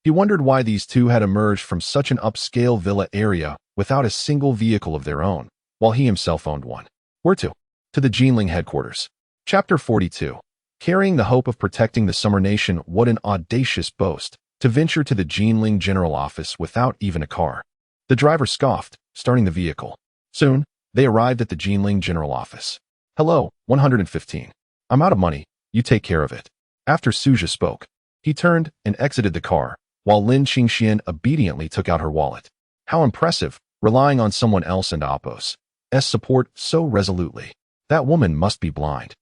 Speaker 1: he wondered why these two had emerged from such an upscale villa area without a single vehicle of their own, while he himself owned one. Where to? To the Jinling headquarters. Chapter 42. Carrying the hope of protecting the Summer Nation, what an audacious boast, to venture to the Jinling General Office without even a car. The driver scoffed, starting the vehicle. Soon, they arrived at the Jinling General Office. Hello, 115. I'm out of money, You take care of it. After Suja spoke, he turned and exited the car, while Lin Qingxian obediently took out her wallet. How impressive, relying on someone else and Apos' support so resolutely. That woman must be blind.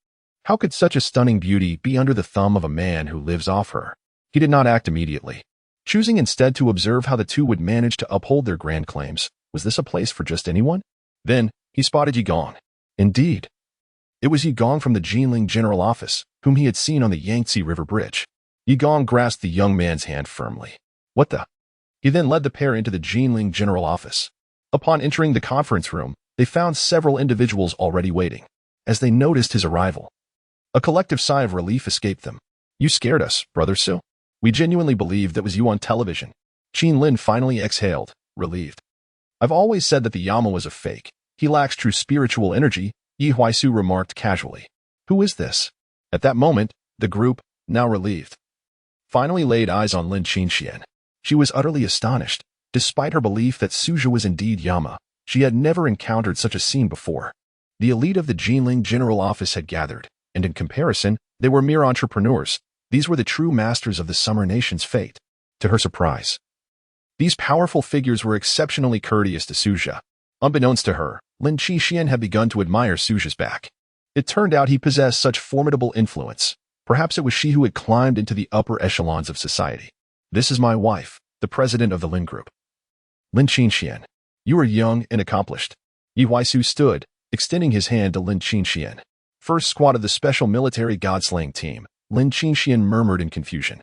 Speaker 1: How could such a stunning beauty be under the thumb of a man who lives off her? He did not act immediately, choosing instead to observe how the two would manage to uphold their grand claims. Was this a place for just anyone? Then, he spotted Yi Gong. Indeed. It was Yi Gong from the Jinling General Office, whom he had seen on the Yangtze River Bridge. Yi Gong grasped the young man's hand firmly. What the? He then led the pair into the Jinling General Office. Upon entering the conference room, they found several individuals already waiting. As they noticed his arrival, a collective sigh of relief escaped them. You scared us, Brother Su. We genuinely believed that was you on television. Qin Lin finally exhaled, relieved. I've always said that the Yama was a fake. He lacks true spiritual energy, Yi Huaisu remarked casually. Who is this? At that moment, the group, now relieved, finally laid eyes on Lin Qingxian. She was utterly astonished. Despite her belief that Suja was indeed Yama, she had never encountered such a scene before. The elite of the Jinling General Office had gathered, and in comparison, they were mere entrepreneurs. These were the true masters of the Summer Nation's fate. To her surprise, these powerful figures were exceptionally courteous to Suja. Unbeknownst to her, Lin Qingxian had begun to admire Suja's back. It turned out he possessed such formidable influence. Perhaps it was she who had climbed into the upper echelons of society. This is my wife, the president of the Lin Group. Lin Qingxian, you are young and accomplished. Yi Huaisu stood, extending his hand to Lin Qingxian. First squad of the special military god-slaying team, Lin Qingxian murmured in confusion.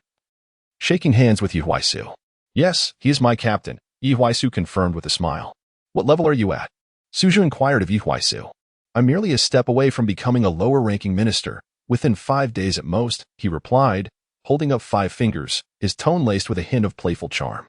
Speaker 1: Shaking hands with Yi Huaisu. Yes, he is my captain, Yi Huaisu confirmed with a smile. What level are you at? Suja inquired of Yi Huaisu. I'm merely a step away from becoming a lower-ranking minister. Within 5 days at most, he replied, holding up 5 fingers, his tone laced with a hint of playful charm.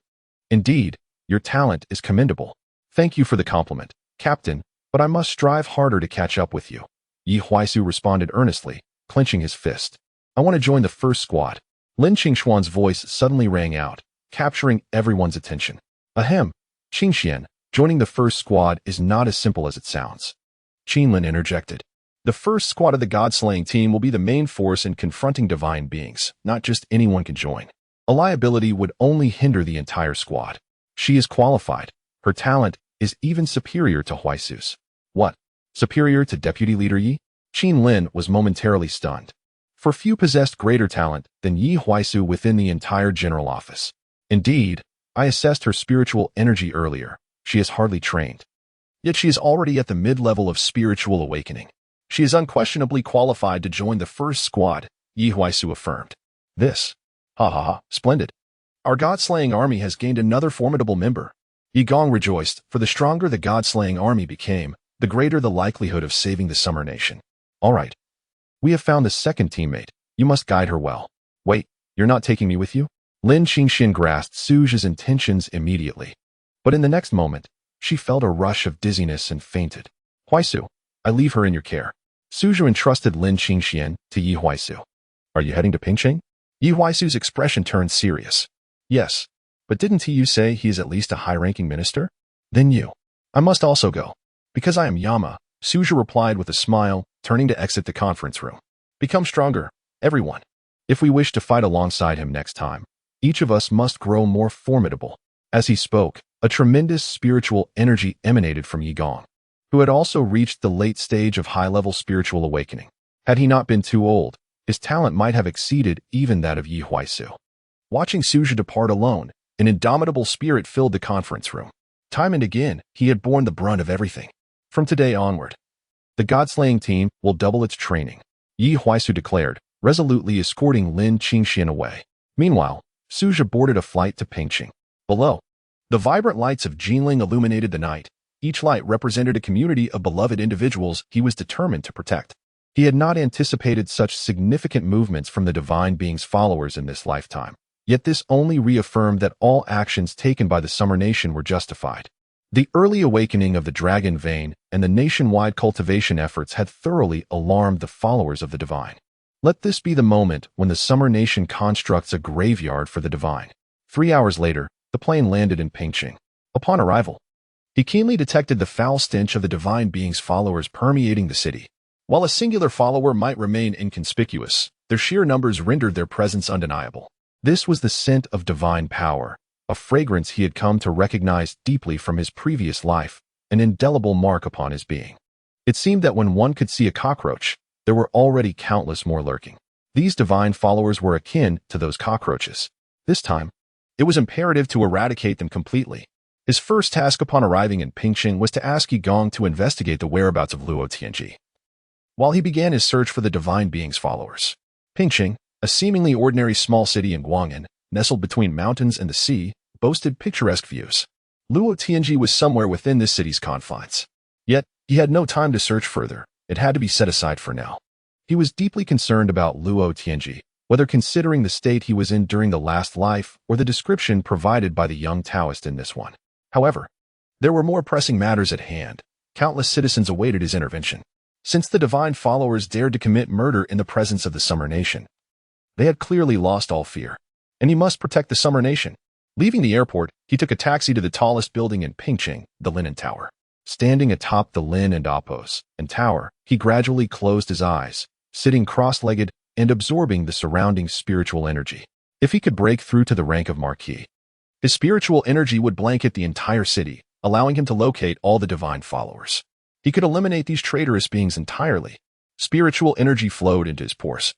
Speaker 1: Indeed, your talent is commendable. Thank you for the compliment, Captain, but I must strive harder to catch up with you. Yi Huaisu responded earnestly, clenching his fist. I want to join the first squad. Lin Qingxuan's voice suddenly rang out, capturing everyone's attention. Ahem, Qingxian, joining the first squad is not as simple as it sounds. Qinlin interjected. The first squad of the god-slaying team will be the main force in confronting divine beings. Not just anyone can join. A liability would only hinder the entire squad. She is qualified. Her talent is even superior to Huaisu's. What? Superior to Deputy Leader Yi? Qin Lin was momentarily stunned. For few possessed greater talent than Yi Huaisu within the entire general office. Indeed, I assessed her spiritual energy earlier. She is hardly trained. Yet she is already at the mid-level of spiritual awakening. She is unquestionably qualified to join the first squad, Yi Huaisu affirmed. This. Splendid. Our god-slaying army has gained another formidable member. Yi Gong rejoiced, for the stronger the god-slaying army became, the greater the likelihood of saving the Summer Nation. All right. We have found the second teammate. You must guide her well. Wait, you're not taking me with you? Lin Qingxian grasped Suja's intentions immediately. But in the next moment, she felt a rush of dizziness and fainted. Huaisu, I leave her in your care. Suja entrusted Lin Qingxian to Yi Huaisu. Are you heading to Pingcheng? Yi Huaisu's expression turned serious. Yes, but didn't you say he is at least a high-ranking minister? Then you. I must also go. Because I am Yama, Suja replied with a smile, turning to exit the conference room. Become stronger, everyone. If we wish to fight alongside him next time, each of us must grow more formidable. As he spoke, a tremendous spiritual energy emanated from Yi Gong, who had also reached the late stage of high-level spiritual awakening. Had he not been too old, his talent might have exceeded even that of Yi Huaisu. Watching Suja depart alone, an indomitable spirit filled the conference room. Time and again, he had borne the brunt of everything. From today onward, the god-slaying team will double its training, Yi Huaisu declared, resolutely escorting Lin Qingxian away. Meanwhile, Suja boarded a flight to Pingcheng. Below, the vibrant lights of Jinling illuminated the night. Each light represented a community of beloved individuals he was determined to protect. He had not anticipated such significant movements from the divine being's followers in this lifetime. Yet this only reaffirmed that all actions taken by the Summer Nation were justified. The early awakening of the dragon vein and the nationwide cultivation efforts had thoroughly alarmed the followers of the divine. Let this be the moment when the Summer Nation constructs a graveyard for the divine. 3 hours later, the plane landed in Pingcheng. Upon arrival, he keenly detected the foul stench of the divine being's followers permeating the city. While a singular follower might remain inconspicuous, Their sheer numbers rendered their presence undeniable. This was the scent of divine power, a fragrance he had come to recognize deeply from his previous life, an indelible mark upon his being. It seemed that when one could see a cockroach, there were already countless more lurking. These divine followers were akin to those cockroaches. This time, it was imperative to eradicate them completely. His first task upon arriving in Pingqing was to ask Yi Gong to investigate the whereabouts of Luo Tianji. While he began his search for the divine being's followers, Pingqing, a seemingly ordinary small city in Guang'an, nestled between mountains and the sea, boasted picturesque views. Luo Tianji was somewhere within this city's confines. Yet, he had no time to search further. It had to be set aside for now. He was deeply concerned about Luo Tianji, whether considering the state he was in during the last life or the description provided by the young Taoist in this one. However, there were more pressing matters at hand. Countless citizens awaited his intervention. Since the divine followers dared to commit murder in the presence of the Summer Nation, they had clearly lost all fear, and he must protect the Summer Nation. Leaving the airport, he took a taxi to the tallest building in Pingqing, the Linen Tower. Standing atop the Lin and Appos and tower, he gradually closed his eyes, sitting cross-legged and absorbing the surrounding spiritual energy. If he could break through to the rank of Marquis, his spiritual energy would blanket the entire city, allowing him to locate all the divine followers. He could eliminate these traitorous beings entirely. Spiritual energy flowed into his pores,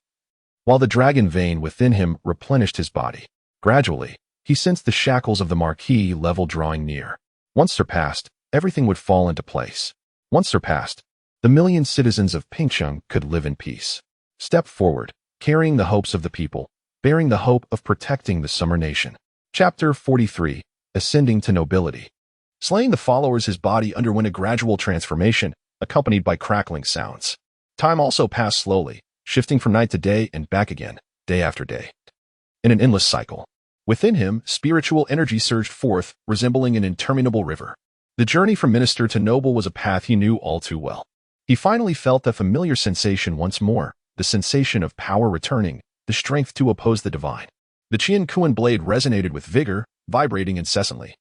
Speaker 1: while the dragon vein within him replenished his body. Gradually, he sensed the shackles of the Marquis level drawing near. Once surpassed, everything would fall into place. Once surpassed, the million citizens of Pingqing could live in peace. Step forward, carrying the hopes of the people, bearing the hope of protecting the Summer Nation. Chapter 43. Ascending to Nobility. Slaying the followers, his body underwent a gradual transformation, accompanied by crackling sounds. Time also passed slowly, shifting from night to day and back again, day after day. In an endless cycle. Within him, spiritual energy surged forth, resembling an interminable river. The journey from minister to noble was a path he knew all too well. He finally felt the familiar sensation once more, the sensation of power returning, the strength to oppose the divine. The Qian Kuan blade resonated with vigor, vibrating incessantly,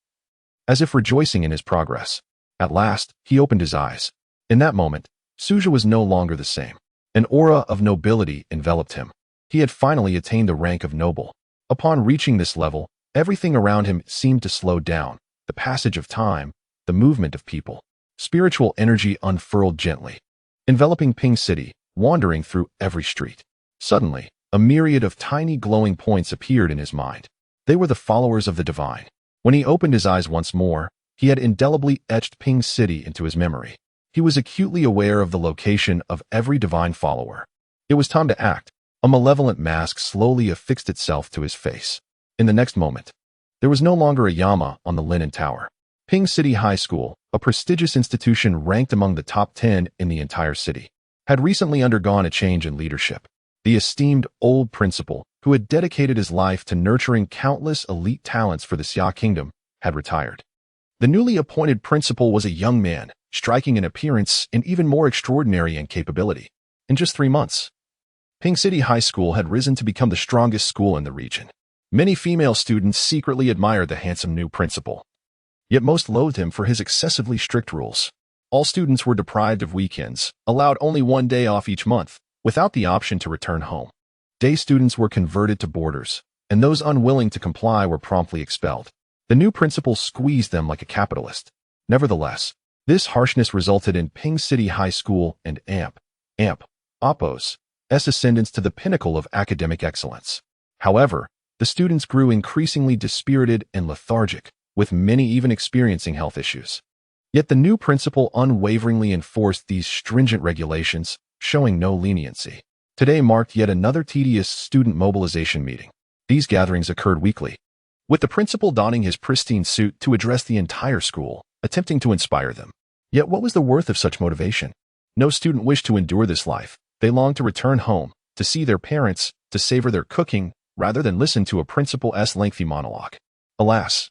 Speaker 1: as if rejoicing in his progress. At last, he opened his eyes. In that moment, Suja was no longer the same. An aura of nobility enveloped him. He had finally attained the rank of noble. Upon reaching this level, everything around him seemed to slow down. The passage of time, the movement of people. Spiritual energy unfurled gently, enveloping Ping City, wandering through every street. Suddenly, a myriad of tiny glowing points appeared in his mind. They were the followers of the divine. When he opened his eyes once more, he had indelibly etched Ping City into his memory. He was acutely aware of the location of every divine follower. It was time to act. A malevolent mask slowly affixed itself to his face. In the next moment, there was no longer a Yama on the Linen Tower. Ping City High School, a prestigious institution ranked among the top 10 in the entire city, had recently undergone a change in leadership. The esteemed old principal, who had dedicated his life to nurturing countless elite talents for the Xia Kingdom, had retired. The newly appointed principal was a young man, striking in appearance and even more extraordinary in capability. In just 3 months, Ping City High School had risen to become the strongest school in the region. Many female students secretly admired the handsome new principal, yet most loathed him for his excessively strict rules. All students were deprived of weekends, allowed only 1 day off each month, without the option to return home. Day students were converted to boarders, and those unwilling to comply were promptly expelled. The new principal squeezed them like a capitalist. Nevertheless, this harshness resulted in Ping City High School and Appos' ascendance to the pinnacle of academic excellence. However, the students grew increasingly dispirited and lethargic, with many even experiencing health issues. Yet the new principal unwaveringly enforced these stringent regulations, showing no leniency. Today marked yet another tedious student mobilization meeting. These gatherings occurred weekly, with the principal donning his pristine suit to address the entire school, attempting to inspire them. Yet what was the worth of such motivation? No student wished to endure this life. They longed to return home, to see their parents, to savor their cooking, rather than listen to a principal's lengthy monologue. Alas,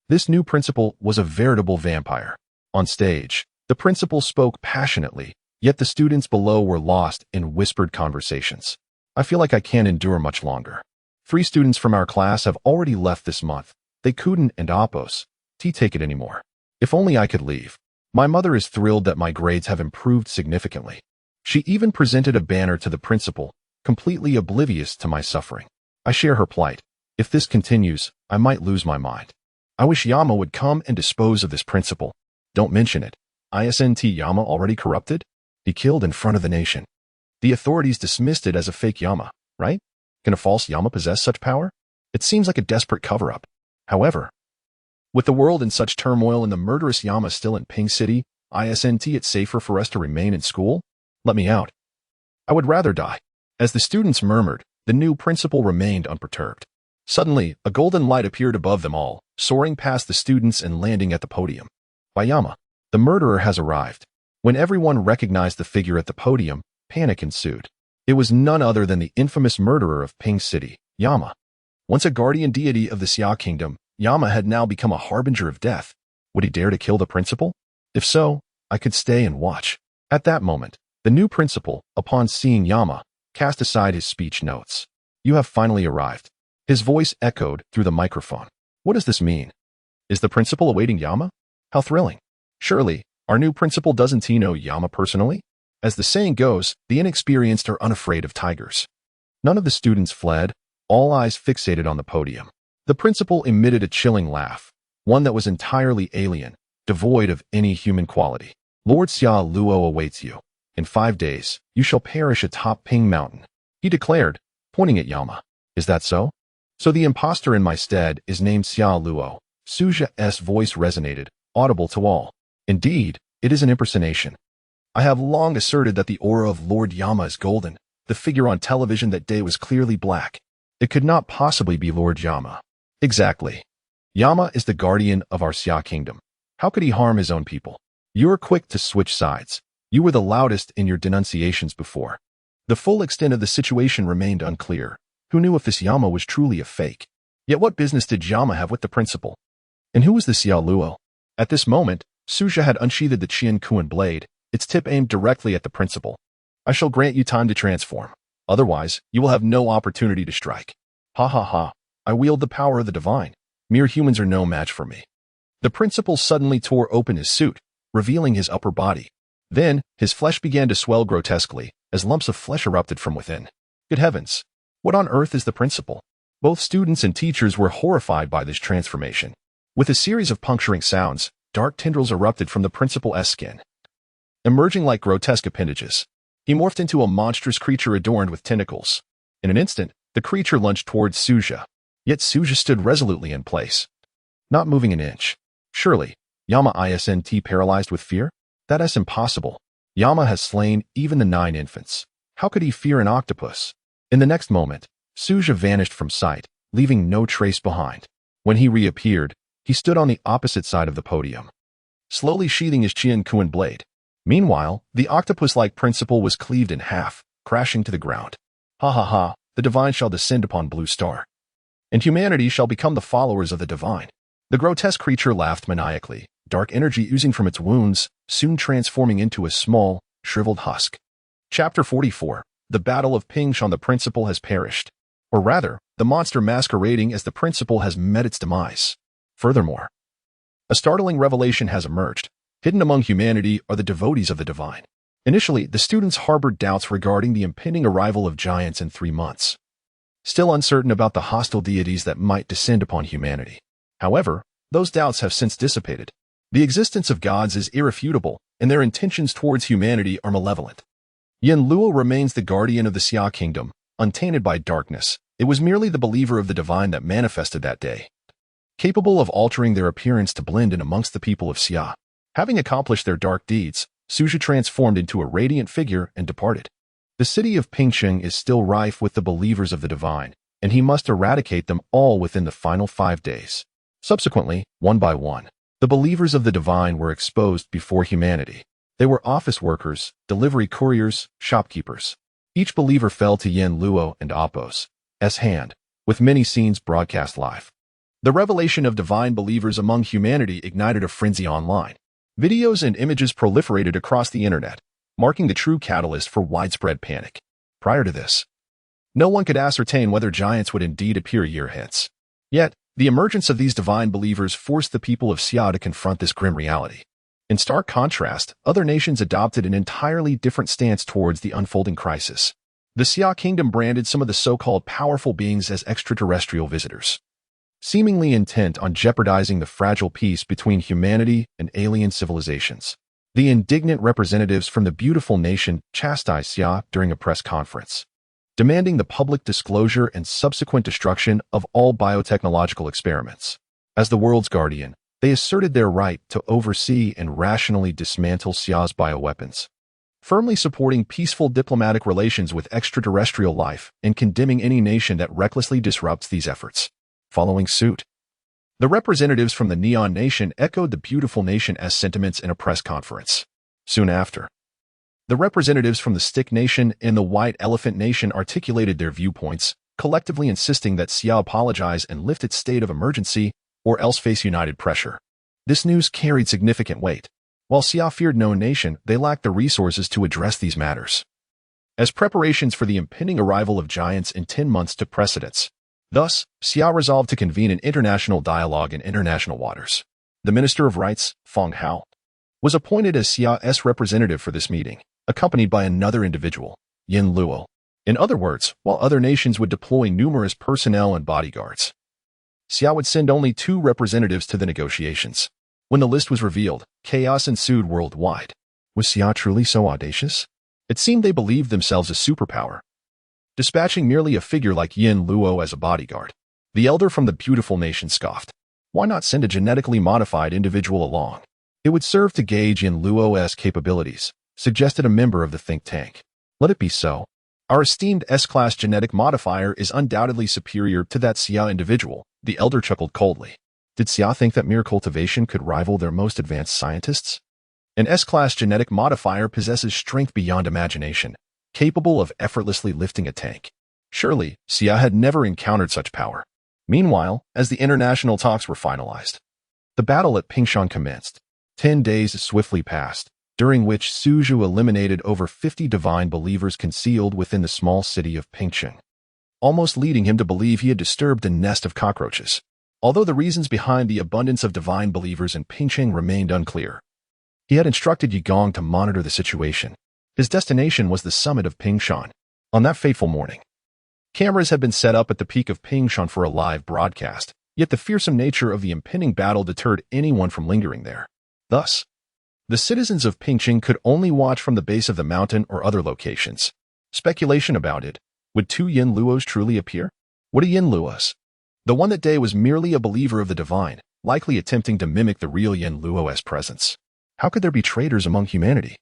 Speaker 1: this new principal was a veritable vampire. On stage, the principal spoke passionately, yet the students below were lost in whispered conversations. I feel like I can't endure much longer. 3 students from our class have already left this month. They couldn't and Appos take it anymore. If only I could leave. My mother is thrilled that my grades have improved significantly. She even presented a banner to the principal, completely oblivious to my suffering. I share her plight. If this continues, I might lose my mind. I wish Yama would come and dispose of this principal. Don't mention it. Isn't Yama already corrupted? He killed in front of the nation. The authorities dismissed it as a fake Yama, right? Can a false Yama possess such power? It seems like a desperate cover-up. However, with the world in such turmoil and the murderous Yama still in Ping City, isn't it safer for us to remain in school? Let me out. I would rather die. As the students murmured, the new principal remained unperturbed. Suddenly, a golden light appeared above them all, soaring past the students and landing at the podium. By Yama, the murderer has arrived. When everyone recognized the figure at the podium, panic ensued. It was none other than the infamous murderer of Ping City, Yama. Once a guardian deity of the Xia Kingdom, Yama had now become a harbinger of death. Would he dare to kill the principal? If so, I could stay and watch. At that moment, the new principal, upon seeing Yama, cast aside his speech notes. You have finally arrived. His voice echoed through the microphone. What does this mean? Is the principal awaiting Yama? How thrilling. Surely, our new principal doesn't he know Yama personally? As the saying goes, the inexperienced are unafraid of tigers. None of the students fled, all eyes fixated on the podium. The principal emitted a chilling laugh, one that was entirely alien, devoid of any human quality. Lord Xia Luo awaits you. In 5 days, you shall perish atop Ping Mountain, he declared, pointing at Yama. Is that so? So the impostor in my stead is named Xia Luo. Suja's voice resonated, audible to all. Indeed, it is an impersonation. I have long asserted that the aura of Lord Yama is golden. The figure on television that day was clearly black. It could not possibly be Lord Yama. Exactly. Yama is the guardian of our Xia Kingdom. How could he harm his own people? You are quick to switch sides. You were the loudest in your denunciations before. The full extent of the situation remained unclear. Who knew if this Yama was truly a fake? Yet what business did Yama have with the principal? And who was the Xia Luo? At this moment, Suja had unsheathed the Qian Kuan blade, its tip aimed directly at the principal. I shall grant you time to transform. Otherwise, you will have no opportunity to strike. Ha ha ha. I wield the power of the divine. Mere humans are no match for me. The principal suddenly tore open his suit, revealing his upper body. Then, his flesh began to swell grotesquely, as lumps of flesh erupted from within. Good heavens! What on earth is the principal? Both students and teachers were horrified by this transformation. With a series of puncturing sounds, dark tendrils erupted from the principal's skin, emerging like grotesque appendages. He morphed into a monstrous creature adorned with tentacles. In an instant, the creature lunged towards Suja. Yet Suja stood resolutely in place, not moving an inch. Surely, Yama isn't paralyzed with fear? That is impossible. Yama has slain even the 9 infants. How could he fear an octopus? In the next moment, Suja vanished from sight, leaving no trace behind. When he reappeared, he stood on the opposite side of the podium, slowly sheathing his Qian Kuan blade. Meanwhile, the octopus-like principal was cleaved in half, crashing to the ground. Ha ha ha, the divine shall descend upon Blue Star, and humanity shall become the followers of the divine. The grotesque creature laughed maniacally, dark energy oozing from its wounds, soon transforming into a small, shriveled husk. Chapter 44. The Battle of Pingshan. The principal has perished. Or rather, the monster masquerading as the principal has met its demise. Furthermore, a startling revelation has emerged. Hidden among humanity are the devotees of the divine. Initially, the students harbored doubts regarding the impending arrival of giants in 3 months, still uncertain about the hostile deities that might descend upon humanity. However, those doubts have since dissipated. The existence of gods is irrefutable, and their intentions towards humanity are malevolent. Yin Luo remains the guardian of the Xia Kingdom, untainted by darkness. It was merely the believer of the divine that manifested that day, capable of altering their appearance to blend in amongst the people of Xia. Having accomplished their dark deeds, Suja transformed into a radiant figure and departed. The city of Pingsheng is still rife with the believers of the divine, and he must eradicate them all within the final 5 days. Subsequently, one by one, the believers of the divine were exposed before humanity. They were office workers, delivery couriers, shopkeepers. Each believer fell to Yin Luo and Appo's hand, with many scenes broadcast live. The revelation of divine believers among humanity ignited a frenzy online. Videos and images proliferated across the internet, marking the true catalyst for widespread panic. Prior to this, no one could ascertain whether giants would indeed appear a year hence. Yet, the emergence of these divine believers forced the people of Xia to confront this grim reality. In stark contrast, other nations adopted an entirely different stance towards the unfolding crisis. The Xia kingdom branded some of the so-called powerful beings as extraterrestrial visitors, seemingly intent on jeopardizing the fragile peace between humanity and alien civilizations. The indignant representatives from the beautiful nation chastised Xia during a press conference, demanding the public disclosure and subsequent destruction of all biotechnological experiments. As the world's guardian, they asserted their right to oversee and rationally dismantle Xia's bioweapons, firmly supporting peaceful diplomatic relations with extraterrestrial life and condemning any nation that recklessly disrupts these efforts. Following suit, the representatives from the Neon Nation echoed the beautiful nation as sentiments in a press conference. Soon after, the representatives from the Stick Nation and the White Elephant Nation articulated their viewpoints, collectively insisting that Xia apologize and lift its state of emergency or else face united pressure. This news carried significant weight. While Xia feared no nation, they lacked the resources to address these matters. As preparations for the impending arrival of giants in 10 months took precedence, thus, Xia resolved to convene an international dialogue in international waters. The Minister of Rights, Feng Hao, was appointed as Xia's representative for this meeting, accompanied by another individual, Yin Luo. In other words, while other nations would deploy numerous personnel and bodyguards, Xia would send only 2 representatives to the negotiations. When the list was revealed, chaos ensued worldwide. Was Xia truly so audacious? It seemed they believed themselves a superpower, dispatching merely a figure like Yin Luo as a bodyguard. The elder from the beautiful nation scoffed. Why not send a genetically modified individual along? It would serve to gauge Yin Luo's capabilities, suggested a member of the think tank. Let it be so. Our esteemed S-class genetic modifier is undoubtedly superior to that Xia individual, the elder chuckled coldly. Did Xia think that mere cultivation could rival their most advanced scientists? An S-class genetic modifier possesses strength beyond imagination, capable of effortlessly lifting a tank. Surely, Xia had never encountered such power. Meanwhile, as the international talks were finalized, the battle at Pingshan commenced. 10 days swiftly passed, during which Suzhou eliminated over 50 divine believers concealed within the small city of Pingcheng, almost leading him to believe he had disturbed a nest of cockroaches. Although the reasons behind the abundance of divine believers in Pingcheng remained unclear, he had instructed Yigong to monitor the situation. His destination was the summit of Pingshan. On that fateful morning, cameras had been set up at the peak of Pingshan for a live broadcast, yet the fearsome nature of the impending battle deterred anyone from lingering there. Thus, the citizens of Pingcheng could only watch from the base of the mountain or other locations. Speculation abounded. Would 2 Yin Luos truly appear? What a Yin Luos? The one that day was merely a believer of the divine, likely attempting to mimic the real Yin Luo's presence. How could there be traitors among humanity?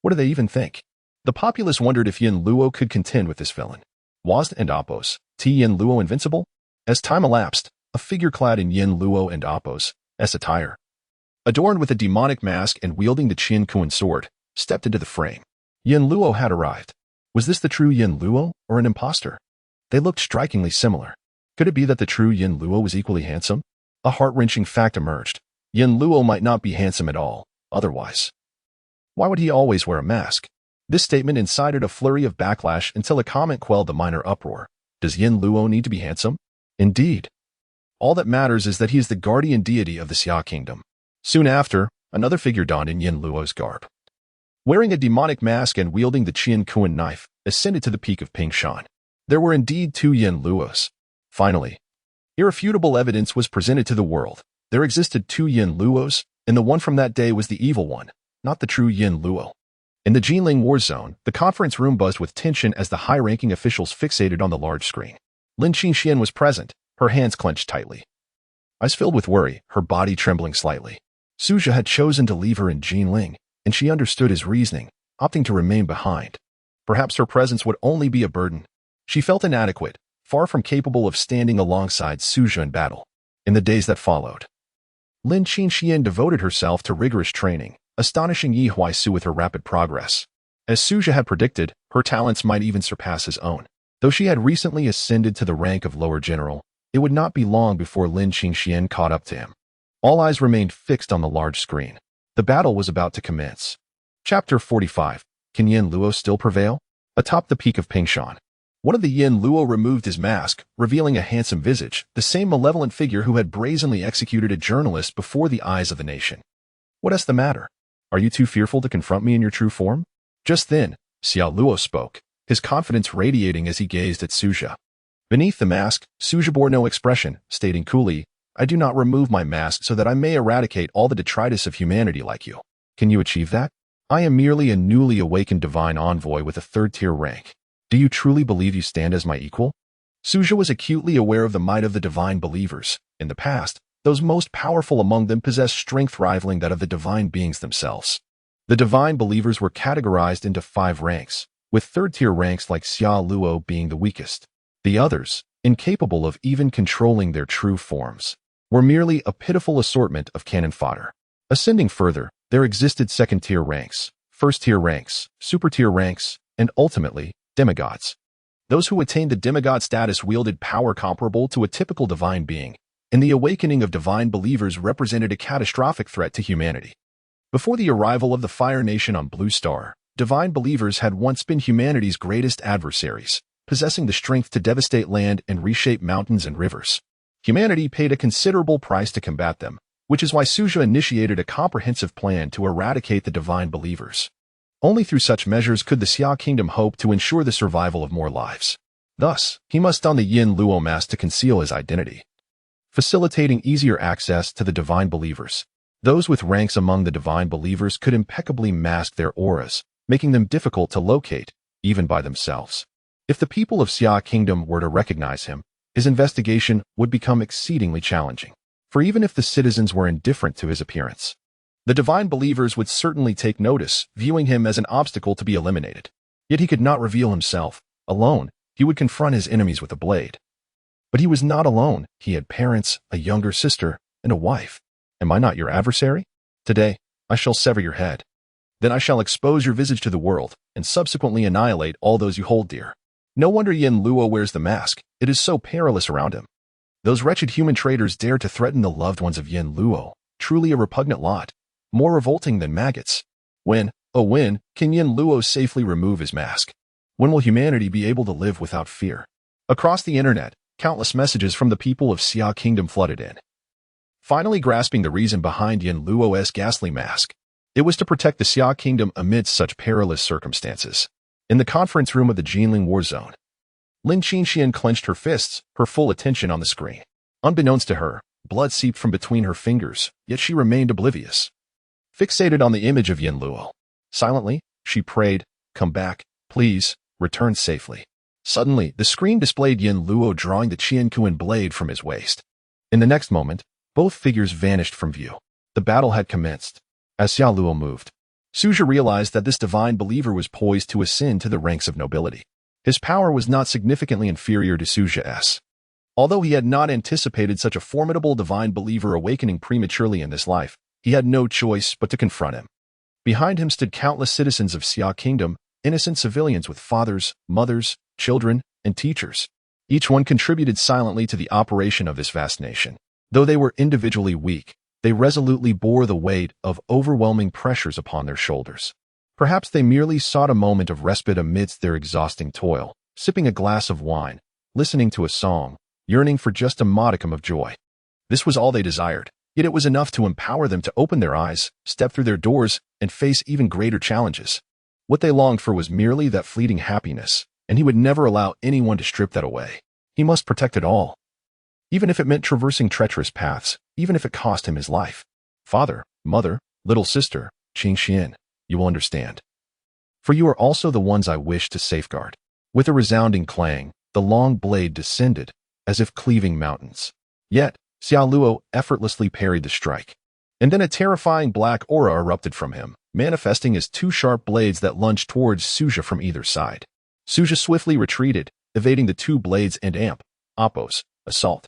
Speaker 1: What do they even think? The populace wondered if Yin Luo could contend with this villain. Was and Apos, T Yin Luo invincible? As time elapsed, a figure clad in Yin Luo and Apos' attire, adorned with a demonic mask and wielding the Qian Kuan sword, stepped into the frame. Yin Luo had arrived. Was this the true Yin Luo or an imposter? They looked strikingly similar. Could it be that the true Yin Luo was equally handsome? A heart-wrenching fact emerged. Yin Luo might not be handsome at all, otherwise. Why would he always wear a mask? This statement incited a flurry of backlash until a comment quelled the minor uproar. Does Yin Luo need to be handsome? Indeed. All that matters is that he is the guardian deity of the Xia kingdom. Soon after, another figure donned in Yin Luo's garb, wearing a demonic mask and wielding the Qian Kuan knife, ascended to the peak of Pingshan. There were indeed 2 Yin Luos. Finally, irrefutable evidence was presented to the world. There existed 2 Yin Luos, and the one from that day was the evil one, not the true Yin Luo. In the Jinling war zone, the conference room buzzed with tension as the high-ranking officials fixated on the large screen. Lin Qingxian was present, her hands clenched tightly, eyes filled with worry, her body trembling slightly. Suzhou had chosen to leave her in Jinling, and she understood his reasoning, opting to remain behind. Perhaps her presence would only be a burden. She felt inadequate, far from capable of standing alongside Suzhou in battle. In the days that followed, Lin Qingxian devoted herself to rigorous training, astonishing Yi Huaisu with her rapid progress. As Suzhou had predicted, her talents might even surpass his own. Though she had recently ascended to the rank of lower general, it would not be long before Lin Qingxian caught up to him. All eyes remained fixed on the large screen. The battle was about to commence. Chapter 45. Can Yin Luo still prevail? Atop the peak of Pingshan, one of the Yin Luo removed his mask, revealing a handsome visage, the same malevolent figure who had brazenly executed a journalist before the eyes of the nation. What is the matter? Are you too fearful to confront me in your true form? Just then, Xia Luo spoke. his confidence radiating as he gazed at Suja. Beneath the mask, Suja bore no expression, stating coolly, "I do not remove my mask so that I may eradicate all the detritus of humanity like you. Can you achieve that? I am merely a newly awakened divine envoy with a third-tier rank. Do you truly believe you stand as my equal?" Suja was acutely aware of the might of the divine believers. In the past, those most powerful among them possessed strength rivaling that of the divine beings themselves. The divine believers were categorized into 5 ranks, with third-tier ranks like Xia Luo being the weakest. The others, incapable of even controlling their true forms, were merely a pitiful assortment of cannon fodder. Ascending further, there existed second-tier ranks, first-tier ranks, super-tier ranks, and ultimately, demigods. Those who attained the demigod status wielded power comparable to a typical divine being, and the awakening of divine believers represented a catastrophic threat to humanity. Before the arrival of the Fire Nation on Blue Star, divine believers had once been humanity's greatest adversaries, possessing the strength to devastate land and reshape mountains and rivers. Humanity paid a considerable price to combat them, which is why Suja initiated a comprehensive plan to eradicate the divine believers. Only through such measures could the Xia kingdom hope to ensure the survival of more lives. Thus, he must don the Yin Luo mask to conceal his identity, facilitating easier access to the divine believers. Those with ranks among the divine believers could impeccably mask their auras, making them difficult to locate, even by themselves. If the people of Xia Kingdom were to recognize him, his investigation would become exceedingly challenging. For even if the citizens were indifferent to his appearance, the divine believers would certainly take notice, viewing him as an obstacle to be eliminated. Yet he could not reveal himself. Alone, he would confront his enemies with a blade. But he was not alone. He had parents, a younger sister, and a wife. Am I not your adversary? Today, I shall sever your head. Then I shall expose your visage to the world, and subsequently annihilate all those you hold dear. No wonder Yin Luo wears the mask. It is so perilous around him. Those wretched human traitors dare to threaten the loved ones of Yin Luo. Truly a repugnant lot. More revolting than maggots. When, oh when, can Yin Luo safely remove his mask? When will humanity be able to live without fear? Across the internet, countless messages from the people of Xia Kingdom flooded in. Finally grasping the reason behind Yin Luo's ghastly mask, it was to protect the Xia Kingdom amidst such perilous circumstances. In the conference room of the Jinling War Zone, Lin Qinxian clenched her fists, her full attention on the screen. Unbeknownst to her, blood seeped from between her fingers, yet she remained oblivious. Fixated on the image of Yin Luo. Silently, she prayed, "Come back, please, return safely." Suddenly, the screen displayed Yin Luo drawing the Qianquan blade from his waist. In the next moment, both figures vanished from view. The battle had commenced. As Xia Luo moved, Suja realized that this divine believer was poised to ascend to the ranks of nobility. His power was not significantly inferior to Suja's. Although he had not anticipated such a formidable divine believer awakening prematurely in this life, he had no choice but to confront him. Behind him stood countless citizens of Xia Kingdom, innocent civilians with fathers, mothers, children, and teachers. Each one contributed silently to the operation of this vast nation. Though they were individually weak, they resolutely bore the weight of overwhelming pressures upon their shoulders. Perhaps they merely sought a moment of respite amidst their exhausting toil, sipping a glass of wine, listening to a song, yearning for just a modicum of joy. This was all they desired, yet it was enough to empower them to open their eyes, step through their doors, and face even greater challenges. What they longed for was merely that fleeting happiness, and he would never allow anyone to strip that away. He must protect it all. Even if it meant traversing treacherous paths, even if it cost him his life. Father, mother, little sister, Qingxian, you will understand. For you are also the ones I wish to safeguard. With a resounding clang, the long blade descended, as if cleaving mountains. Yet, Xia Luo effortlessly parried the strike. And then a terrifying black aura erupted from him, manifesting as 2 sharp blades that lunged towards Suja from either side. Suja swiftly retreated, evading the 2 blades and oppose, assault.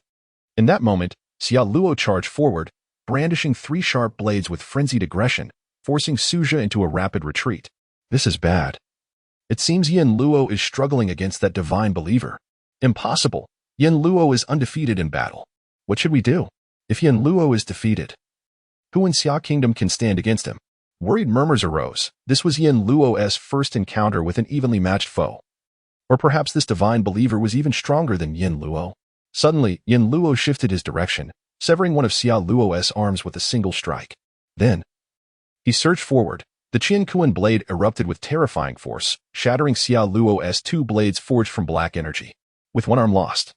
Speaker 1: In that moment, Xia Luo charged forward, brandishing 3 sharp blades with frenzied aggression, forcing Suja into a rapid retreat. This is bad. It seems Yin Luo is struggling against that divine believer. Impossible. Yin Luo is undefeated in battle. What should we do? If Yin Luo is defeated, who in Xia Kingdom can stand against him? Worried murmurs arose. This was Yin Luo's first encounter with an evenly matched foe. Or perhaps this divine believer was even stronger than Yin Luo. Suddenly, Yin Luo shifted his direction, severing one of Xia Luo's arms with a single strike. Then, he surged forward, The Qian Kuan blade erupted with terrifying force, shattering Xia Luo's two blades forged from black energy. With one arm lost,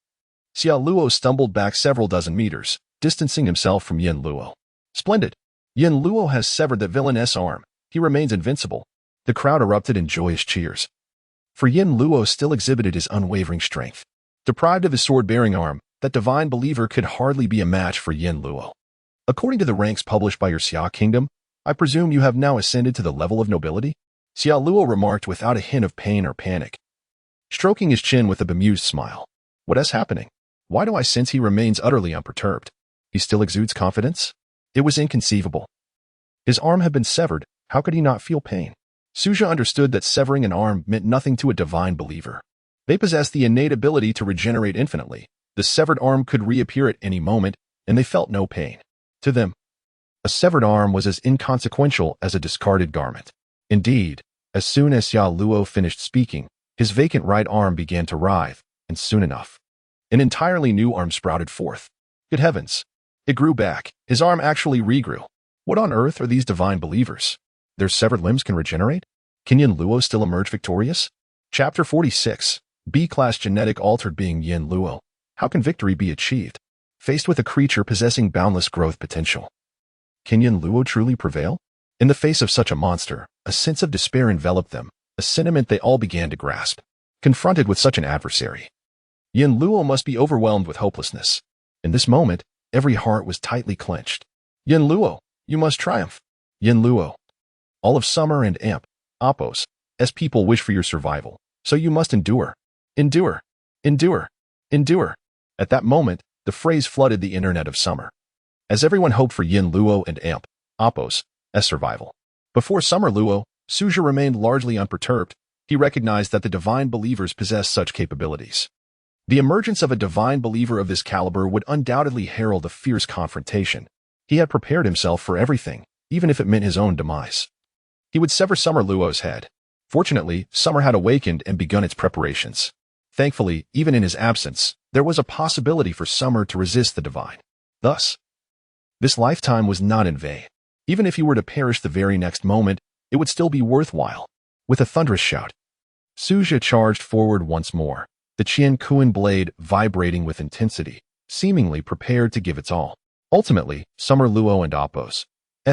Speaker 1: Xia Luo stumbled back several dozen meters, distancing himself from Yin Luo. Splendid! Yin Luo has severed the villainous arm. He remains invincible. The crowd erupted in joyous cheers. For Yin Luo still exhibited his unwavering strength. Deprived of his sword-bearing arm, that divine believer could hardly be a match for Yin Luo. According to the ranks published by your Xia kingdom, I presume you have now ascended to the level of nobility? Xia Luo remarked without a hint of pain or panic, stroking his chin with a bemused smile. What is happening? Why do I sense he remains utterly unperturbed? He still exudes confidence? It was inconceivable. His arm had been severed. How could he not feel pain? Suja understood that severing an arm meant nothing to a divine believer. They possessed the innate ability to regenerate infinitely. The severed arm could reappear at any moment, and they felt no pain. To them, a severed arm was as inconsequential as a discarded garment. Indeed, as soon as Xia Luo finished speaking, his vacant right arm began to writhe, and soon enough, an entirely new arm sprouted forth. Good heavens! It grew back. His arm actually regrew. What on earth are these divine believers? Their severed limbs can regenerate? Can Yin Luo still emerge victorious? Chapter 46. B-Class Genetic Altered Being Yin Luo. How can victory be achieved? Faced with a creature possessing boundless growth potential, can Yin Luo truly prevail? In the face of such a monster, a sense of despair enveloped them, a sentiment they all began to grasp. Confronted with such an adversary, Yin Luo must be overwhelmed with hopelessness. In this moment, every heart was tightly clenched. Yin Luo, you must triumph. Yin Luo. All of Summer and Amp, Oppos, as people wish for your survival, so you must endure. Endure. Endure. Endure. At that moment, the phrase flooded the internet of Summer, as everyone hoped for Yin Luo and Amp, Oppos, as survival. Before Summer Luo, Suja remained largely unperturbed. He recognized that the divine believers possessed such capabilities. The emergence of a divine believer of this caliber would undoubtedly herald a fierce confrontation. He had prepared himself for everything, even if it meant his own demise. He would sever Summer Luo's head. Fortunately, Summer had awakened and begun its preparations. Thankfully, even in his absence, there was a possibility for Summer to resist the divine. Thus, this lifetime was not in vain. Even if he were to perish the very next moment, it would still be worthwhile. With a thunderous shout, Suja charged forward once more, the Qian Kuan blade vibrating with intensity, seemingly prepared to give its all. Ultimately, Summer Luo and Oppos'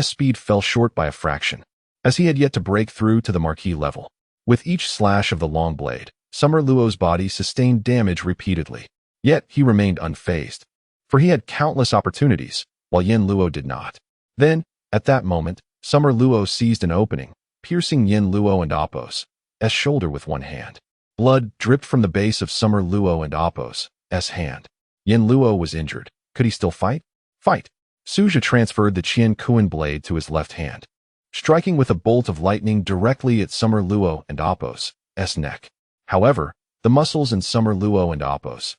Speaker 1: speed fell short by a fraction, as he had yet to break through to the marquee level. With each slash of the long blade, Summer Luo's body sustained damage repeatedly. Yet he remained unfazed, for he had countless opportunities, while Yin Luo did not. Then, at that moment, Summer Luo seized an opening, piercing Yin Luo and Oppos' shoulder with one hand. Blood dripped from the base of Summer Luo and Oppos' hand. Yin Luo was injured. Could he still fight? Fight! Suja transferred the Qian Kuan blade to his left hand, striking with a bolt of lightning directly at Summer Luo and Oppos' neck. However, the muscles in Summer Luo and Oppos'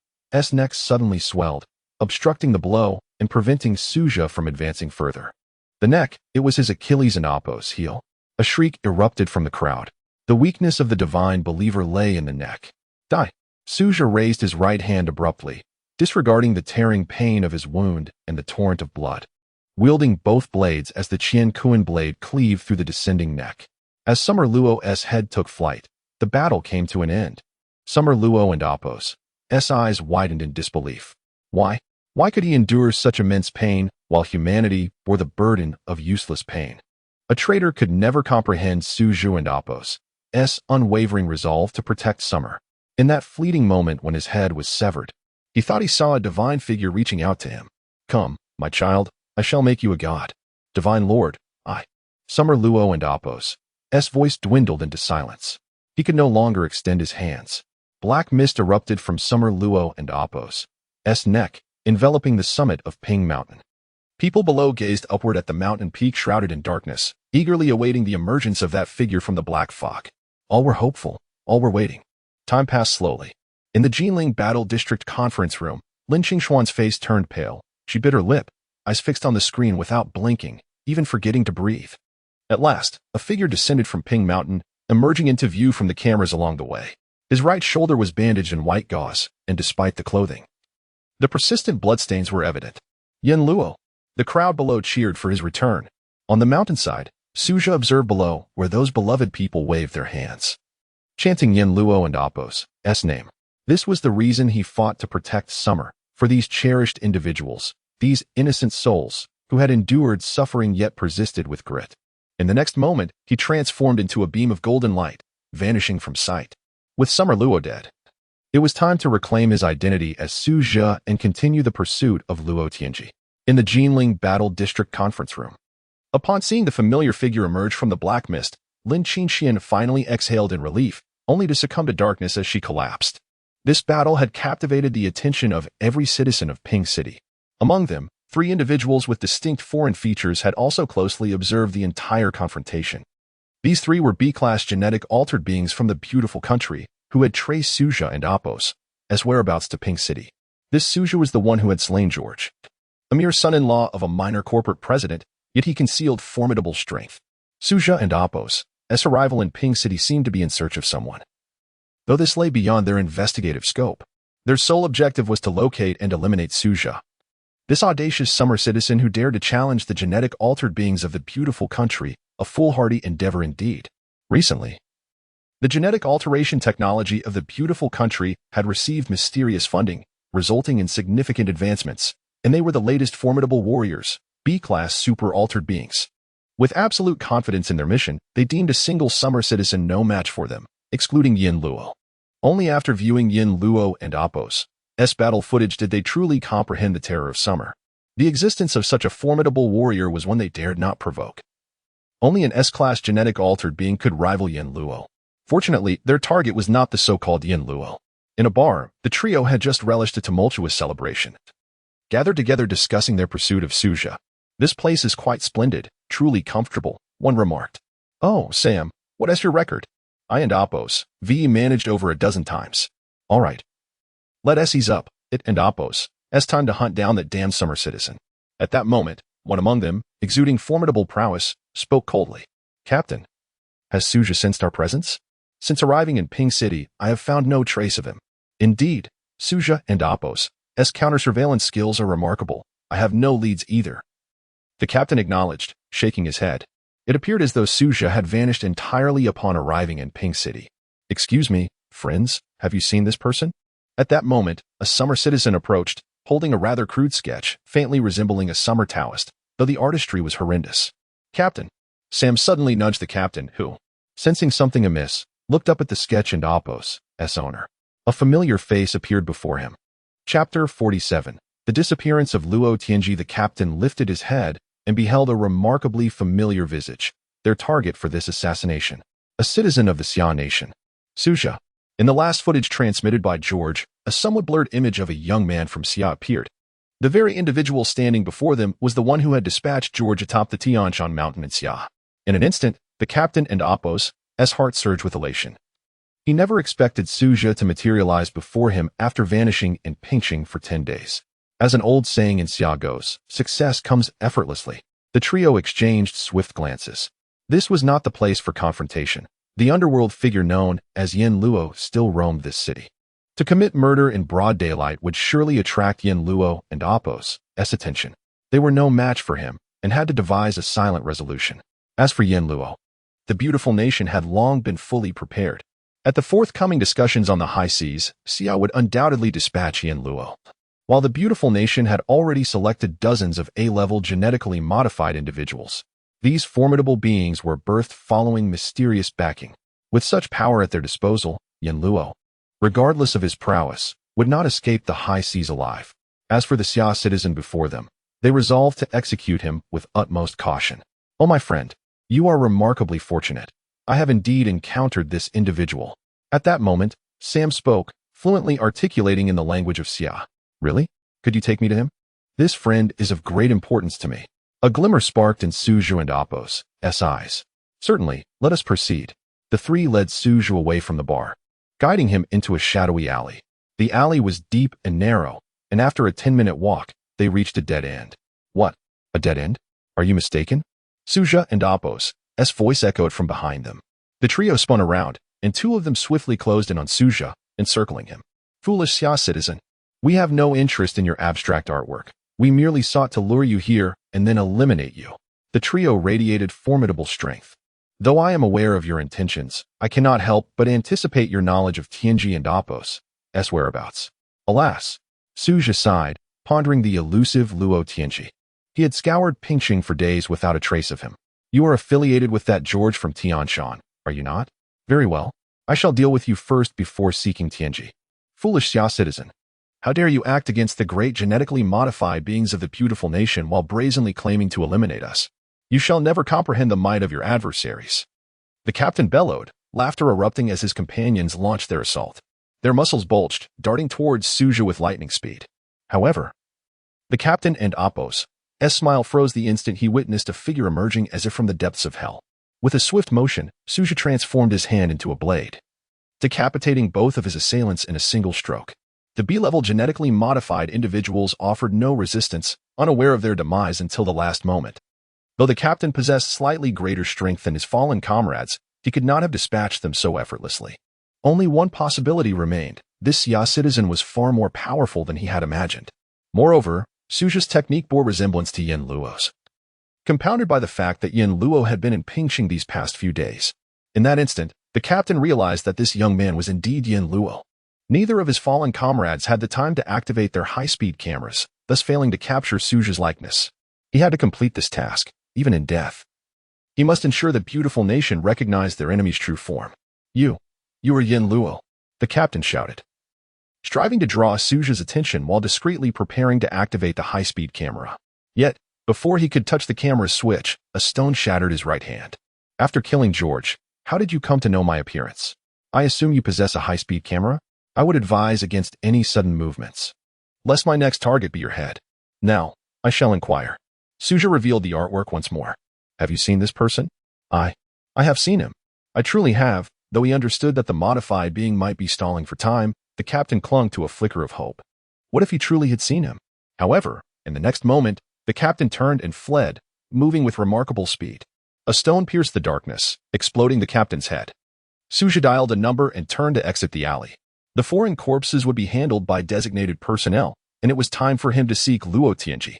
Speaker 1: necks suddenly swelled, obstructing the blow and preventing Suja from advancing further. The neck, it was his Achilles and Oppos' heel. A shriek erupted from the crowd. The weakness of the divine believer lay in the neck. Die! Suja raised his right hand abruptly, disregarding the tearing pain of his wound and the torrent of blood, wielding both blades as the Qian Kuan blade cleaved through the descending neck. As Summer Luo's head took flight, the battle came to an end. Summer Luo and Oppos' eyes widened in disbelief. Why? Why could he endure such immense pain while humanity bore the burden of useless pain? A traitor could never comprehend Suju and Oppos' unwavering resolve to protect Summer. In that fleeting moment when his head was severed, he thought he saw a divine figure reaching out to him. Come, my child, I shall make you a god. Divine Lord, I. Summer Luo and Oppos' voice dwindled into silence. He could no longer extend his hands. Black mist erupted from Summer Luo and Oppos' neck, enveloping the summit of Ping Mountain. People below gazed upward at the mountain peak shrouded in darkness, eagerly awaiting the emergence of that figure from the black fog. All were hopeful, all were waiting. Time passed slowly. In the Jinling Battle District conference room, Lin Qingxuan's face turned pale. She bit her lip, eyes fixed on the screen without blinking, even forgetting to breathe. At last, a figure descended from Ping Mountain, emerging into view from the cameras along the way. His right shoulder was bandaged in white gauze, and despite the clothing, the persistent bloodstains were evident. Yin Luo. The crowd below cheered for his return. On the mountainside, Suja observed below, where those beloved people waved their hands, chanting Yin Luo and Apos' name. This was the reason he fought to protect summer, for these cherished individuals, these innocent souls, who had endured suffering yet persisted with grit. In the next moment, he transformed into a beam of golden light, vanishing from sight. With Summer Luo dead, it was time to reclaim his identity as Suja and continue the pursuit of Luo Tianji. In the Jinling Battle District Conference Room, upon seeing the familiar figure emerge from the black mist, Lin Qinxian finally exhaled in relief, only to succumb to darkness as she collapsed. This battle had captivated the attention of every citizen of Ping City. Among them, 3 individuals with distinct foreign features had also closely observed the entire confrontation. These 3 were B-class genetic altered beings from the beautiful country, who had traced Suja and Apos' whereabouts to Ping City. This Suja was the one who had slain George, a mere son-in-law of a minor corporate president, yet he concealed formidable strength. Suja and Apos' arrival in Ping City seemed to be in search of someone. Though this lay beyond their investigative scope, their sole objective was to locate and eliminate Suja, this audacious summer citizen who dared to challenge the genetic altered beings of the beautiful country, a foolhardy endeavor indeed. Recently, the genetic alteration technology of the beautiful country had received mysterious funding, resulting in significant advancements, and they were the latest formidable warriors, B-class super-altered beings. With absolute confidence in their mission, they deemed a single summer citizen no match for them, excluding Yin Luo. Only after viewing Yin Luo and Apos' battle footage did they truly comprehend the terror of summer. The existence of such a formidable warrior was one they dared not provoke. Only an S-class genetic altered being could rival Yin Luo. Fortunately, their target was not the so-called Yin Luo. In a bar, the trio had just relished a tumultuous celebration, gathered together discussing their pursuit of Suja. "This place is quite splendid, truly comfortable," one remarked. "Oh, Sam, what is your record?" "I and Apos' managed over a dozen times." "All right. Let us ease up, it and Apos' time to hunt down that damn summer citizen." At that moment, one among them, exuding formidable prowess, spoke coldly. "Captain, has Suja sensed our presence? Since arriving in Ping City, I have found no trace of him." "Indeed, Suja and Apos' counter-surveillance skills are remarkable. I have no leads either." The captain acknowledged, shaking his head. It appeared as though Suja had vanished entirely upon arriving in Ping City. "Excuse me, friends, have you seen this person?" At that moment, a summer citizen approached, holding a rather crude sketch, faintly resembling a summer Taoist, though the artistry was horrendous. "Captain." Sam suddenly nudged the captain, who, sensing something amiss, looked up at the sketch and Apos' owner. A familiar face appeared before him. Chapter 47. The disappearance of Luo Tianji. The captain lifted his head and beheld a remarkably familiar visage, their target for this assassination, a citizen of the Xia nation. Suja. In the last footage transmitted by George, a somewhat blurred image of a young man from Xia appeared. The very individual standing before them was the one who had dispatched George atop the Tianshan mountain in Xia. In an instant, the captain and Apos' heart surged with elation. He never expected Suja to materialize before him after vanishing in Pingxing for 10 days. As an old saying in Xia goes, success comes effortlessly. The trio exchanged swift glances. This was not the place for confrontation. The underworld figure known as Yin Luo still roamed this city. To commit murder in broad daylight would surely attract Yin Luo and Apos' attention. They were no match for him and had to devise a silent resolution. As for Yin Luo, the beautiful nation had long been fully prepared. At the forthcoming discussions on the high seas, Xia would undoubtedly dispatch Yin Luo. While the beautiful nation had already selected dozens of A-level genetically modified individuals, these formidable beings were birthed following mysterious backing. With such power at their disposal, Yin Luo, regardless of his prowess, would not escape the high seas alive. As for the Xia citizen before them, they resolved to execute him with utmost caution. "Oh, my friend, you are remarkably fortunate. I have indeed encountered this individual." At that moment, Sam spoke, fluently articulating in the language of Xia. "Really? Could you take me to him? This friend is of great importance to me." A glimmer sparked in Suju and Apos' eyes. "Certainly, let us proceed." The three led Suju away from the bar, guiding him into a shadowy alley. The alley was deep and narrow, and after a 10-minute walk, they reached a dead end. "What? A dead end? Are you mistaken?" Suja and Apos' voice echoed from behind them. The trio spun around, and 2 of them swiftly closed in on Suja, encircling him. "Foolish Xia citizen, we have no interest in your abstract artwork. We merely sought to lure you here and then eliminate you." The trio radiated formidable strength. Though I am aware of your intentions, I cannot help but anticipate your knowledge of Tianji and Apos' whereabouts. Alas, Suja sighed, pondering the elusive Luo Tianji. He had scoured Pingxing for days without a trace of him. You are affiliated with that George from Tianshan, are you not? Very well. I shall deal with you first before seeking Tianji. Foolish Xia citizen. How dare you act against the great genetically modified beings of the beautiful nation while brazenly claiming to eliminate us? You shall never comprehend the might of your adversaries. The captain bellowed, laughter erupting as his companions launched their assault. Their muscles bulged, darting towards Suja with lightning speed. However, the captain and Apos' smile froze the instant he witnessed a figure emerging as if from the depths of hell. With a swift motion, Suja transformed his hand into a blade, decapitating both of his assailants in a single stroke. The B-level genetically modified individuals offered no resistance, unaware of their demise until the last moment. Though the captain possessed slightly greater strength than his fallen comrades, he could not have dispatched them so effortlessly. Only one possibility remained. This Xia citizen was far more powerful than he had imagined. Moreover, Suja's technique bore resemblance to Yin Luo's, compounded by the fact that Yin Luo had been in Pingxing these past few days. In that instant, the captain realized that this young man was indeed Yin Luo. Neither of his fallen comrades had the time to activate their high-speed cameras, thus failing to capture Suja's likeness. He had to complete this task, even in death. He must ensure the beautiful nation recognized their enemy's true form. You are Yin Luo, the captain shouted, striving to draw Suja's attention while discreetly preparing to activate the high-speed camera. Yet, before he could touch the camera's switch, a stone shattered his right hand. After killing George, how did you come to know my appearance? I assume you possess a high-speed camera? I would advise against any sudden movements, lest my next target be your head. Now, I shall inquire. Suja revealed the artwork once more. Have you seen this person? I have seen him. I truly have. Though he understood that the modified being might be stalling for time, the captain clung to a flicker of hope. What if he truly had seen him? However, in the next moment, the captain turned and fled, moving with remarkable speed. A stone pierced the darkness, exploding the captain's head. Suja dialed a number and turned to exit the alley. The foreign corpses would be handled by designated personnel, and it was time for him to seek Luo Tianji.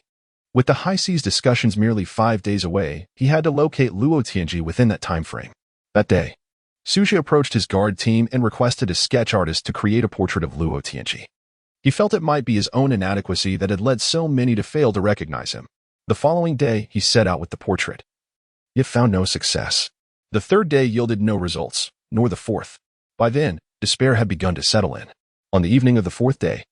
Speaker 1: With the high seas discussions merely 5 days away, he had to locate Luo Tianji within that time frame. That day, Suja approached his guard team and requested a sketch artist to create a portrait of Luo Tianji. He felt it might be his own inadequacy that had led so many to fail to recognize him. The following day, he set out with the portrait, yet found no success. The third day yielded no results, nor the fourth. By then, despair had begun to settle in. On the evening of the fourth day,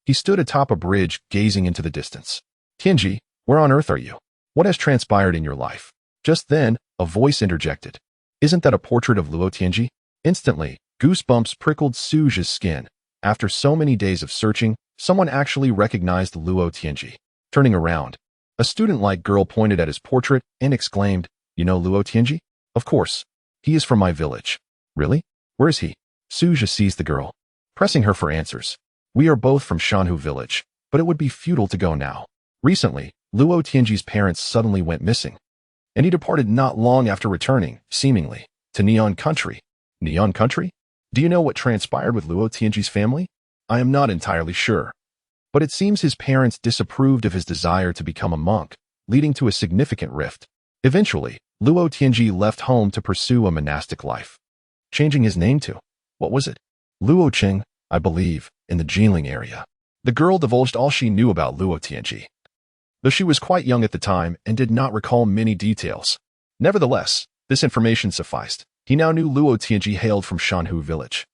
Speaker 1: he stood atop a bridge, gazing into the distance. Tianji, where on earth are you? What has transpired in your life? Just then, a voice interjected. Isn't that a portrait of Luo Tianji? Instantly, goosebumps prickled Suja's skin. After so many days of searching, someone actually recognized Luo Tianji. Turning around, a student-like girl pointed at his portrait and exclaimed, You know Luo Tianji? Of course. He is from my village. Really? Where is he? Suja seized the girl, pressing her for answers. We are both from Shanhu village, but it would be futile to go now. Recently, Luo Tianji's parents suddenly went missing, and he departed not long after returning, seemingly, to Neon Country. Neon Country? Do you know what transpired with Luo Tianji's family? I am not entirely sure, but it seems his parents disapproved of his desire to become a monk, leading to a significant rift. Eventually, Luo Tianji left home to pursue a monastic life, changing his name to, what was it? Luo Qing, I believe, in the Jinling area. The girl divulged all she knew about Luo Tianji, though she was quite young at the time and did not recall many details. Nevertheless, this information sufficed. He now knew Luo Tianji hailed from Shanhu village,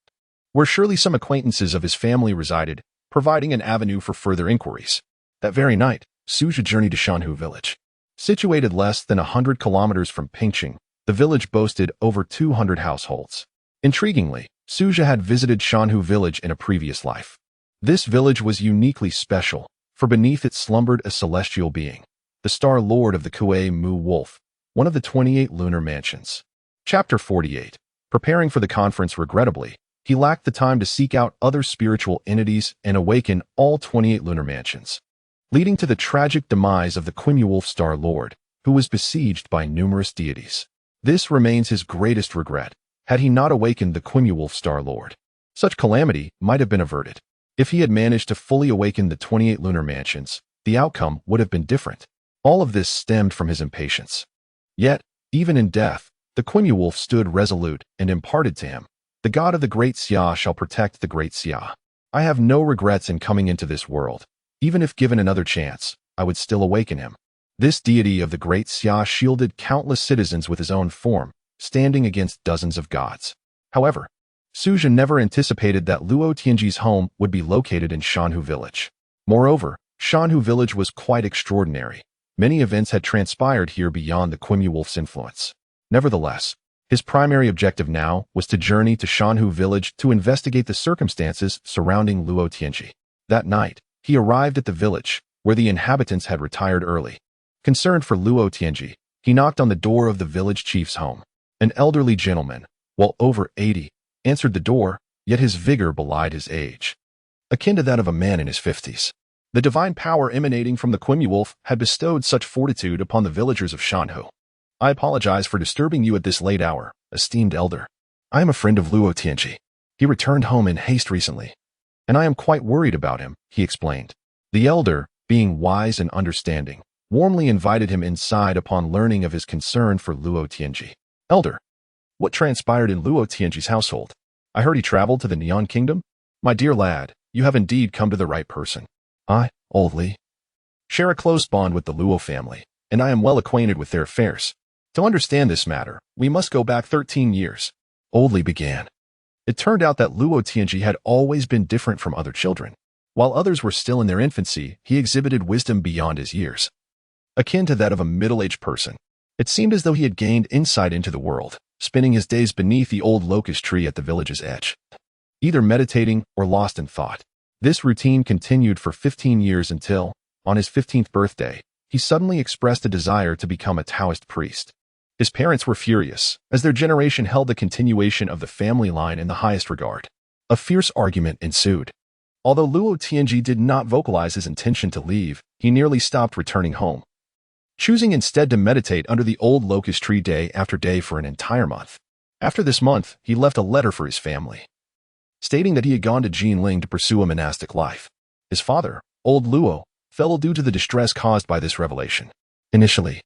Speaker 1: where surely some acquaintances of his family resided, providing an avenue for further inquiries. That very night, Suja journeyed to Shanhu village. Situated less than 100 kilometers from Pingxing, the village boasted over 200 households. Intriguingly, Suja had visited Shanhu village in a previous life. This village was uniquely special, for beneath it slumbered a celestial being, the Star Lord of the Kuei Mu Wolf, one of the 28 lunar mansions. Chapter 48. Preparing for the conference regrettably, he lacked the time to seek out other spiritual entities and awaken all 28 lunar mansions, leading to the tragic demise of the Quimulwolf Star Lord, who was besieged by numerous deities. This remains his greatest regret. Had he not awakened the Quimulwolf Star Lord, such calamity might have been averted. If he had managed to fully awaken the 28 lunar mansions, the outcome would have been different. All of this stemmed from his impatience. Yet, even in death, the Quimulwolf stood resolute and imparted to him, "The god of the Great Xia shall protect the Great Xia. I have no regrets in coming into this world. Even if given another chance, I would still awaken him." This deity of the Great Xia shielded countless citizens with his own form, standing against dozens of gods. However, Suja never anticipated that Luo Tianji's home would be located in Shanhu village. Moreover, Shanhu village was quite extraordinary. Many events had transpired here beyond the Quimulwolf's influence. Nevertheless, his primary objective now was to journey to Shanhu village to investigate the circumstances surrounding Luo Tianji. That night, he arrived at the village, where the inhabitants had retired early. Concerned for Luo Tianji, he knocked on the door of the village chief's home. An elderly gentleman, well over 80, answered the door, yet his vigor belied his age, akin to that of a man in his 50s. The divine power emanating from the Quimulwolf had bestowed such fortitude upon the villagers of Shanhu. "I apologize for disturbing you at this late hour, esteemed elder. I am a friend of Luo Tianji. He returned home in haste recently, and I am quite worried about him," he explained. The elder, being wise and understanding, warmly invited him inside upon learning of his concern for Luo Tianji. "Elder, what transpired in Luo Tianji's household? I heard he traveled to the Neon Kingdom? My dear lad, you have indeed come to the right person. I, Old Li, share a close bond with the Luo family, and I am well acquainted with their affairs. To understand this matter, we must go back 13 years. Old Li began. It turned out that Luo Tianji had always been different from other children. While others were still in their infancy, he exhibited wisdom beyond his years, akin to that of a middle-aged person. It seemed as though he had gained insight into the world, spending his days beneath the old locust tree at the village's edge, either meditating or lost in thought. This routine continued for 15 years until, on his 15th birthday, he suddenly expressed a desire to become a Taoist priest. His parents were furious, as their generation held the continuation of the family line in the highest regard. A fierce argument ensued. Although Luo Tianji did not vocalize his intention to leave, he nearly stopped returning home, choosing instead to meditate under the old locust tree day after day for an entire month. After this month, he left a letter for his family, stating that he had gone to Jinling to pursue a monastic life. His father, old Luo, fell due to the distress caused by this revelation. Initially,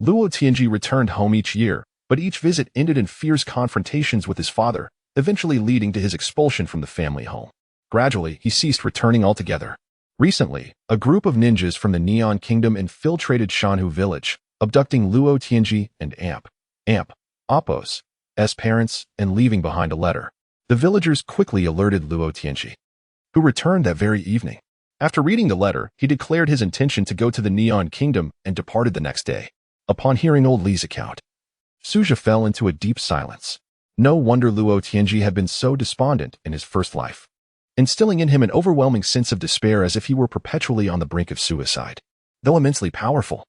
Speaker 1: Luo Tianji returned home each year, but each visit ended in fierce confrontations with his father, eventually leading to his expulsion from the family home. Gradually, he ceased returning altogether. Recently, a group of ninjas from the Neon Kingdom infiltrated Shanhu village, abducting Luo Tianji and Appo's parents, and leaving behind a letter. The villagers quickly alerted Luo Tianji, who returned that very evening. After reading the letter, he declared his intention to go to the Neon Kingdom and departed the next day. Upon hearing Old Li's account, Suja fell into a deep silence. No wonder Luo Tianji had been so despondent in his first life, instilling in him an overwhelming sense of despair as if he were perpetually on the brink of suicide. Though immensely powerful,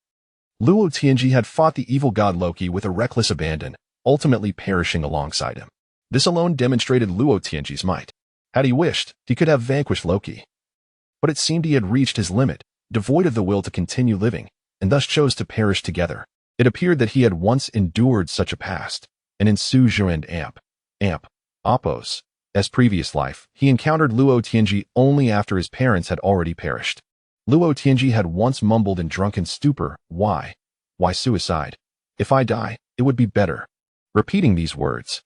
Speaker 1: Luo Tianji had fought the evil god Loki with a reckless abandon, ultimately perishing alongside him. This alone demonstrated Luo Tianji's might. Had he wished, he could have vanquished Loki. But it seemed he had reached his limit, devoid of the will to continue living, and thus chose to perish together. It appeared that he had once endured such a past, and in Suja and Appo's previous life, he encountered Luo Tianji only after his parents had already perished. Luo Tianji had once mumbled in drunken stupor, Why suicide? If I die, it would be better." Repeating these words,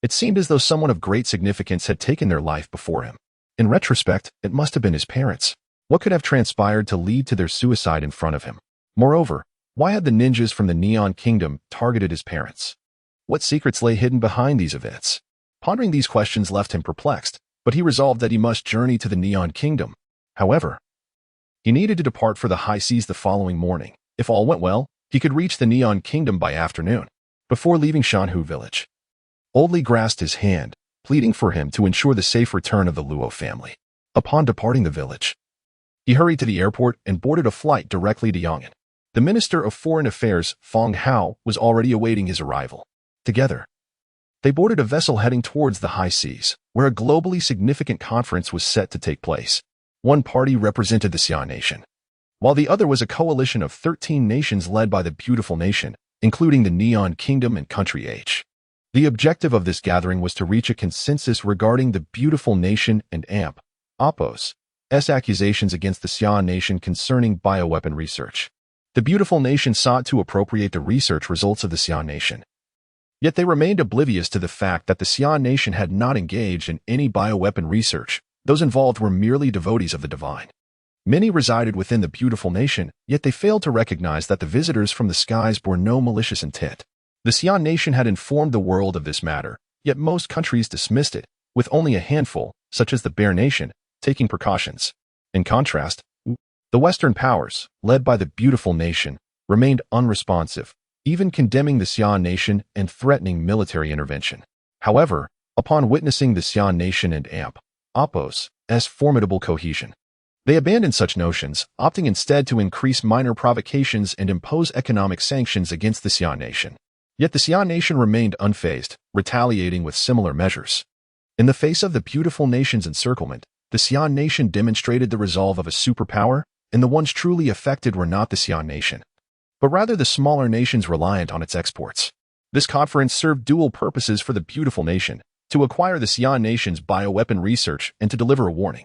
Speaker 1: it seemed as though someone of great significance had taken their life before him. In retrospect, it must have been his parents. What could have transpired to lead to their suicide in front of him? Moreover, why had the ninjas from the Neon Kingdom targeted his parents? What secrets lay hidden behind these events? Pondering these questions left him perplexed, but he resolved that he must journey to the Neon Kingdom. However, he needed to depart for the high seas the following morning. If all went well, he could reach the Neon Kingdom by afternoon. Before leaving Shanhu village, Old Li grasped his hand, pleading for him to ensure the safe return of the Luo family. Upon departing the village, he hurried to the airport and boarded a flight directly to Yong'an. The Minister of Foreign Affairs, Feng Hao, was already awaiting his arrival. Together, they boarded a vessel heading towards the high seas, where a globally significant conference was set to take place. One party represented the Xia nation, while the other was a coalition of 13 nations led by the beautiful nation, including the Neon Kingdom and Country H. The objective of this gathering was to reach a consensus regarding the beautiful nation and Appo's accusations against the Xia nation concerning bioweapon research. The beautiful nation sought to appropriate the research results of the Xian nation. Yet they remained oblivious to the fact that the Xian nation had not engaged in any bioweapon research. Those involved were merely devotees of the divine. Many resided within the beautiful nation, yet they failed to recognize that the visitors from the skies bore no malicious intent. The Xian nation had informed the world of this matter, yet most countries dismissed it, with only a handful, such as the Bear Nation, taking precautions. In contrast, the Western powers, led by the beautiful nation, remained unresponsive, even condemning the Xian nation and threatening military intervention. However, upon witnessing the Xian nation and Apos' formidable cohesion, they abandoned such notions, opting instead to increase minor provocations and impose economic sanctions against the Xian nation. Yet the Xian nation remained unfazed, retaliating with similar measures. In the face of the beautiful nation's encirclement, the Xian nation demonstrated the resolve of a superpower, and the ones truly affected were not the Xian nation, but rather the smaller nations reliant on its exports. This conference served dual purposes for the beautiful nation: to acquire the Xian nation's bioweapon research and to deliver a warning.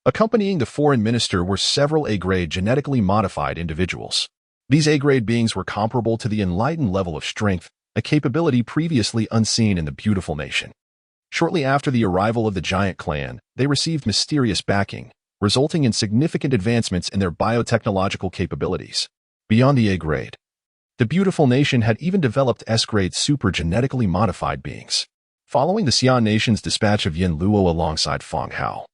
Speaker 1: Accompanying the foreign minister were several A-grade genetically modified individuals. These A-grade beings were comparable to the enlightened level of strength, a capability previously unseen in the beautiful nation. Shortly after the arrival of the giant clan, they received mysterious backing, resulting in significant advancements in their biotechnological capabilities. Beyond the A-grade, the beautiful nation had even developed S-grade super genetically modified beings. Following the Xian nation's dispatch of Yin Luo alongside Feng Hao,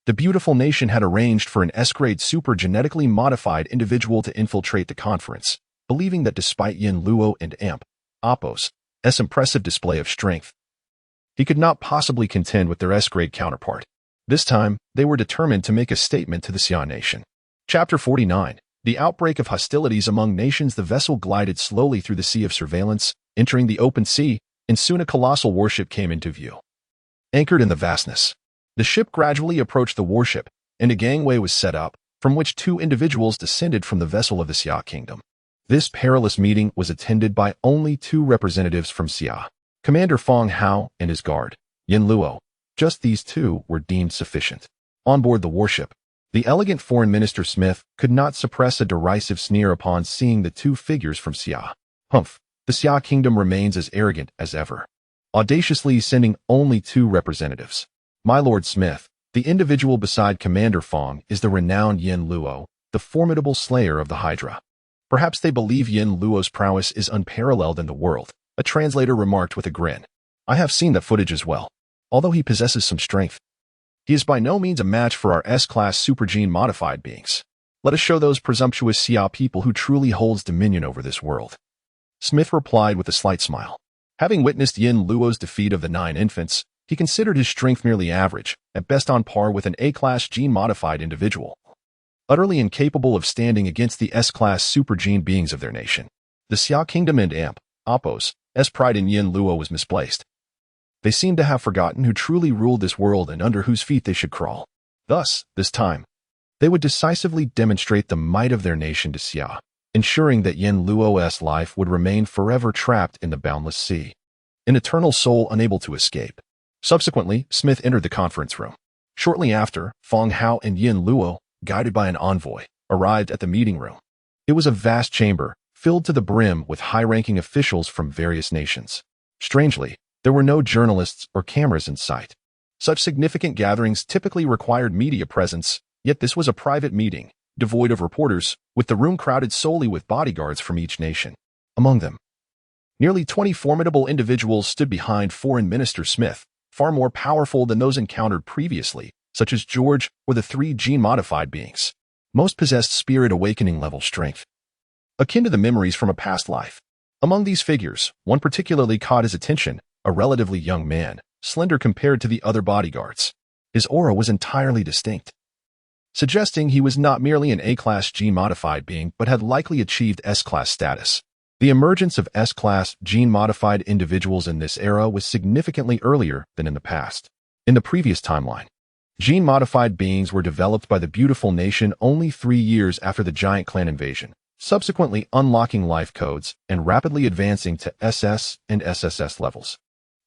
Speaker 1: the beautiful nation had arranged for an S-grade super genetically modified individual to infiltrate the conference, believing that despite Yin Luo and Apos' impressive display of strength, he could not possibly contend with their S-grade counterpart. This time, they were determined to make a statement to the Xian nation. Chapter 49. The outbreak of hostilities among nations. The vessel glided slowly through the sea of surveillance, entering the open sea, and soon a colossal warship came into view. Anchored in the vastness, the ship gradually approached the warship, and a gangway was set up, from which two individuals descended from the vessel of the Xia kingdom. This perilous meeting was attended by only two representatives from Xia, Commander Feng Hao and his guard, Yin Luo. Just these two were deemed sufficient. On board the warship, the elegant foreign minister Smith could not suppress a derisive sneer upon seeing the two figures from Xia. Humph, the Xia kingdom remains as arrogant as ever, audaciously sending only two representatives. My Lord Smith, the individual beside Commander Feng is the renowned Yin Luo, the formidable slayer of the Hydra. Perhaps they believe Yin Luo's prowess is unparalleled in the world, a translator remarked with a grin. I have seen that footage as well. Although he possesses some strength, he is by no means a match for our S-class supergene modified beings. Let us show those presumptuous Xia people who truly holds dominion over this world. Smith replied with a slight smile. Having witnessed Yin Luo's defeat of the 9 infants, he considered his strength merely average, at best on par with an A-class gene-modified individual, utterly incapable of standing against the S-class supergene beings of their nation. The Xia kingdom and Apos' pride in Yin Luo was misplaced. They seemed to have forgotten who truly ruled this world and under whose feet they should crawl. Thus, this time, they would decisively demonstrate the might of their nation to Xia, ensuring that Yin Luo's life would remain forever trapped in the boundless sea, an eternal soul unable to escape. Subsequently, Smith entered the conference room. Shortly after, Feng Hao and Yin Luo, guided by an envoy, arrived at the meeting room. It was a vast chamber, filled to the brim with high-ranking officials from various nations. Strangely, there were no journalists or cameras in sight. Such significant gatherings typically required media presence, yet this was a private meeting, devoid of reporters, with the room crowded solely with bodyguards from each nation. Among them, nearly 20 formidable individuals stood behind Foreign Minister Smith, far more powerful than those encountered previously, such as George or the 3 gene-modified beings. Most possessed spirit awakening level strength, akin to the memories from a past life. Among these figures, one particularly caught his attention, a relatively young man, slender compared to the other bodyguards. His aura was entirely distinct, suggesting he was not merely an A-class gene-modified being but had likely achieved S-class status. The emergence of S-class gene-modified individuals in this era was significantly earlier than in the past. In the previous timeline, gene-modified beings were developed by the beautiful nation only 3 years after the giant clan invasion, subsequently unlocking life codes and rapidly advancing to SS and SSS levels,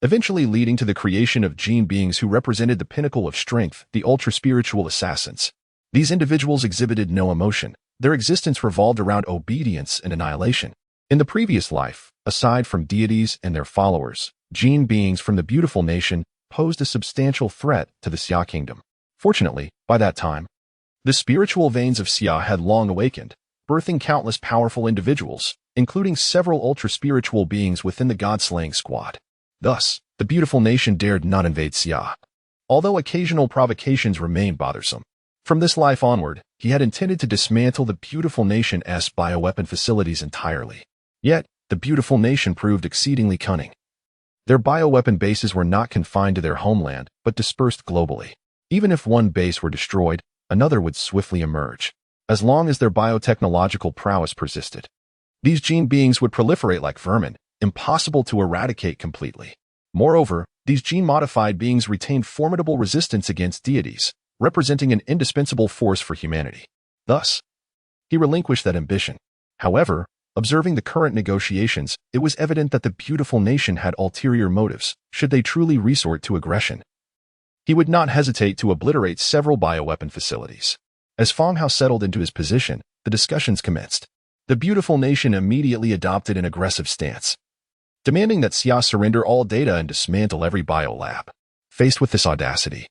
Speaker 1: eventually leading to the creation of gene beings who represented the pinnacle of strength, the ultra-spiritual assassins. These individuals exhibited no emotion, Their existence revolved around obedience and annihilation. In the previous life, aside from deities and their followers, gene beings from the beautiful nation posed a substantial threat to the Xia kingdom. Fortunately, by that time, the spiritual veins of Xia had long awakened, birthing countless powerful individuals, including several ultra-spiritual beings within the god-slaying squad. Thus, the beautiful nation dared not invade Xia, although occasional provocations remained bothersome. From this life onward, he had intended to dismantle the beautiful nation's bioweapon facilities entirely. Yet, the beautiful nation proved exceedingly cunning. Their bioweapon bases were not confined to their homeland, but dispersed globally. Even if one base were destroyed, another would swiftly emerge, as long as their biotechnological prowess persisted. These gene beings would proliferate like vermin, impossible to eradicate completely. Moreover, these gene-modified beings retained formidable resistance against deities, representing an indispensable force for humanity. Thus, he relinquished that ambition. However, observing the current negotiations, it was evident that the beautiful nation had ulterior motives, should they truly resort to aggression. He would not hesitate to obliterate several bioweapon facilities. As Feng Hao settled into his position, the discussions commenced. The beautiful nation immediately adopted an aggressive stance, demanding that Xia surrender all data and dismantle every biolab. Faced with this audacity,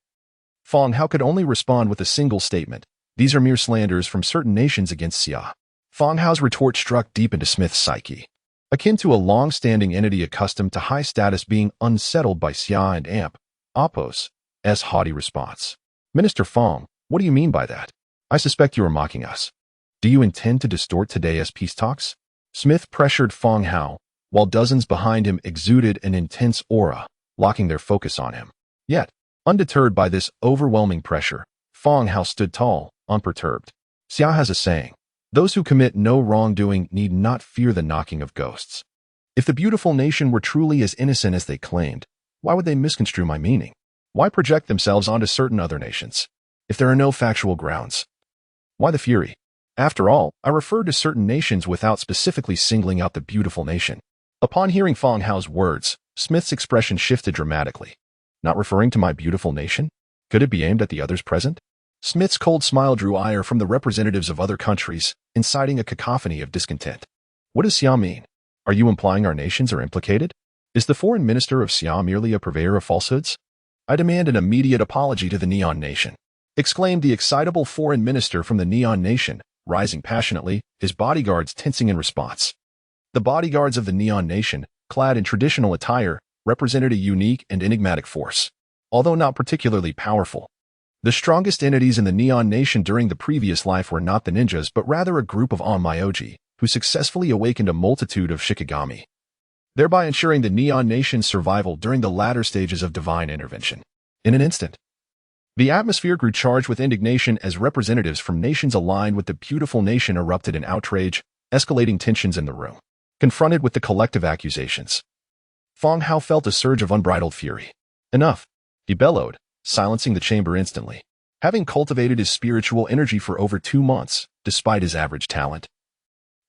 Speaker 1: Feng Hao could only respond with a single statement: "These are mere slanders from certain nations against Xia." Feng Hao's retort struck deep into Smith's psyche, akin to a long-standing entity accustomed to high status being unsettled by Xia and Amp. Apos' haughty response. "Minister Feng, what do you mean by that? I suspect you are mocking us. Do you intend to distort today's peace talks?" Smith pressured Feng Hao, while dozens behind him exuded an intense aura, locking their focus on him. Yet, undeterred by this overwhelming pressure, Feng Hao stood tall, unperturbed. Xia has a saying: "Those who commit no wrongdoing need not fear the knocking of ghosts." If the beautiful nation were truly as innocent as they claimed, why would they misconstrue my meaning? Why project themselves onto certain other nations? If there are no factual grounds, why the fury? After all, I referred to certain nations without specifically singling out the beautiful nation. Upon hearing Feng Hao's words, Smith's expression shifted dramatically. Not referring to my beautiful nation? Could it be aimed at the others present? Smith's cold smile drew ire from the representatives of other countries, inciting a cacophony of discontent. What does Xia mean? Are you implying our nations are implicated? Is the foreign minister of Xia merely a purveyor of falsehoods? I demand an immediate apology to the Neon Nation, exclaimed the excitable foreign minister from the Neon Nation, rising passionately, his bodyguards tensing in response. The bodyguards of the Neon Nation, clad in traditional attire, represented a unique and enigmatic force. Although not particularly powerful, the strongest entities in the Neon Nation during the previous life were not the ninjas but rather a group of Onmyoji, who successfully awakened a multitude of Shikigami, thereby ensuring the Neon Nation's survival during the latter stages of divine intervention. In an instant, the atmosphere grew charged with indignation as representatives from nations aligned with the beautiful nation erupted in outrage, escalating tensions in the room. Confronted with the collective accusations, Feng Hao felt a surge of unbridled fury. "Enough," he bellowed, silencing the chamber instantly. Having cultivated his spiritual energy for over 2 months, despite his average talent,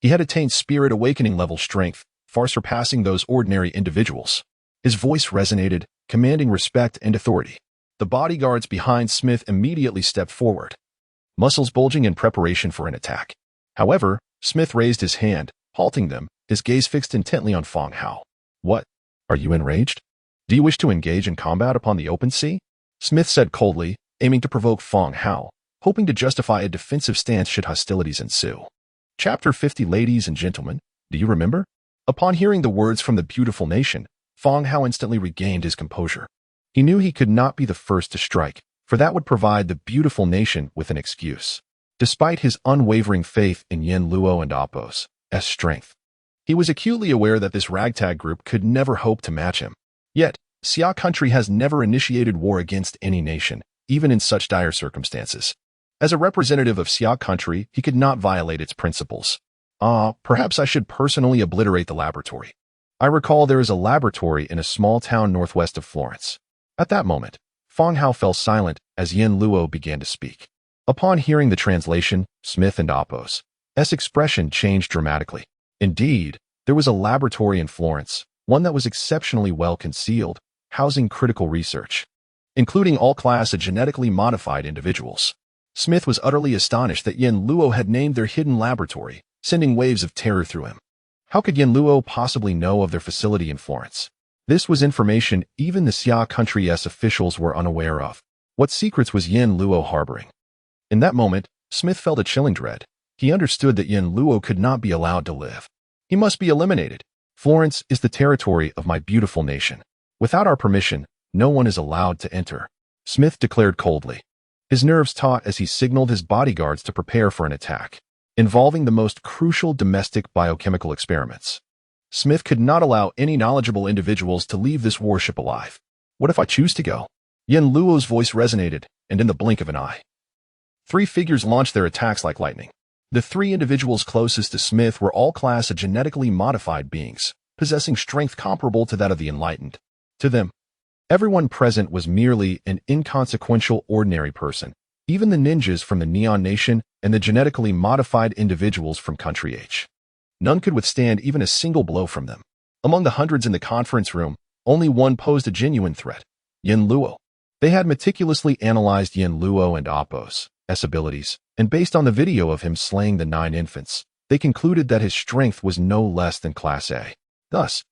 Speaker 1: he had attained spirit awakening level strength, far surpassing those ordinary individuals. His voice resonated, commanding respect and authority. The bodyguards behind Smith immediately stepped forward, muscles bulging in preparation for an attack. However, Smith raised his hand, halting them, his gaze fixed intently on Feng Hao. "What? Are you enraged? Do you wish to engage in combat upon the open sea?" Smith said coldly, aiming to provoke Feng Hao, hoping to justify a defensive stance should hostilities ensue. Chapter 50. Ladies and gentlemen, do you remember? Upon hearing the words from the beautiful nation, Feng Hao instantly regained his composure. He knew he could not be the first to strike, for that would provide the beautiful nation with an excuse. Despite his unwavering faith in Yen Luo and Apos' strength, he was acutely aware that this ragtag group could never hope to match him. Yet, Xia country has never initiated war against any nation, even in such dire circumstances. As a representative of Xia country, he could not violate its principles. Perhaps I should personally obliterate the laboratory. I recall there is a laboratory in a small town northwest of Florence. At that moment, Feng Hao fell silent as Yen Luo began to speak. Upon hearing the translation, Smith and Apos' expression changed dramatically. Indeed, there was a laboratory in Florence, one that was exceptionally well concealed, housing critical research, including all class of genetically modified individuals. Smith was utterly astonished that Yin Luo had named their hidden laboratory, sending waves of terror through him. How could Yin Luo possibly know of their facility in Florence? This was information even the Xia country's officials were unaware of. What secrets was Yin Luo harboring? In that moment, Smith felt a chilling dread. He understood that Yin Luo could not be allowed to live. He must be eliminated. Florence is the territory of my beautiful nation. Without our permission, no one is allowed to enter, Smith declared coldly. His nerves taut as he signaled his bodyguards to prepare for an attack, involving the most crucial domestic biochemical experiments. Smith could not allow any knowledgeable individuals to leave this warship alive. What if I choose to go? Yin Luo's voice resonated, and in the blink of an eye, 3 figures launched their attacks like lightning. The 3 individuals closest to Smith were all class of genetically modified beings, possessing strength comparable to that of the enlightened. To them, everyone present was merely an inconsequential ordinary person, even the ninjas from the Neon Nation and the genetically modified individuals from Country H. None could withstand even a single blow from them. Among the hundreds in the conference room, only one posed a genuine threat, Yin Luo. They had meticulously analyzed Yin Luo and Appo's abilities, and based on the video of him slaying the 9 infants, they concluded that his strength was no less than Class A. Thus,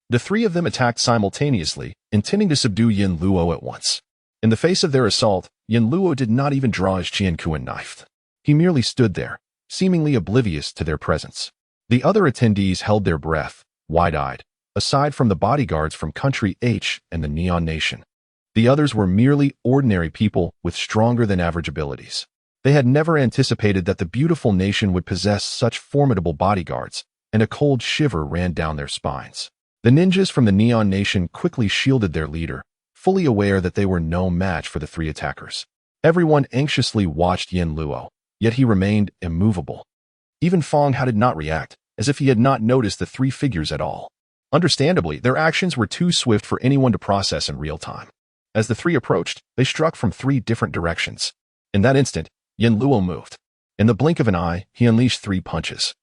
Speaker 1: the 3 of them attacked simultaneously, intending to subdue Yin Luo at once. In the face of their assault, Yin Luo did not even draw his Qiankuan knife. He merely stood there, seemingly oblivious to their presence. The other attendees held their breath, wide-eyed, aside from the bodyguards from Country H and the Neon Nation. The others were merely ordinary people with stronger-than-average abilities. They had never anticipated that the beautiful nation would possess such formidable bodyguards, and a cold shiver ran down their spines. The ninjas from the Neon Nation quickly shielded their leader, fully aware that they were no match for the 3 attackers. Everyone anxiously watched Yin Luo, yet he remained immovable. Even Fong Hao did not react, as if he had not noticed the 3 figures at all. Understandably, their actions were too swift for anyone to process in real time. As the 3 approached, they struck from 3 different directions. In that instant, Yin Luo moved. In the blink of an eye, he unleashed 3 punches,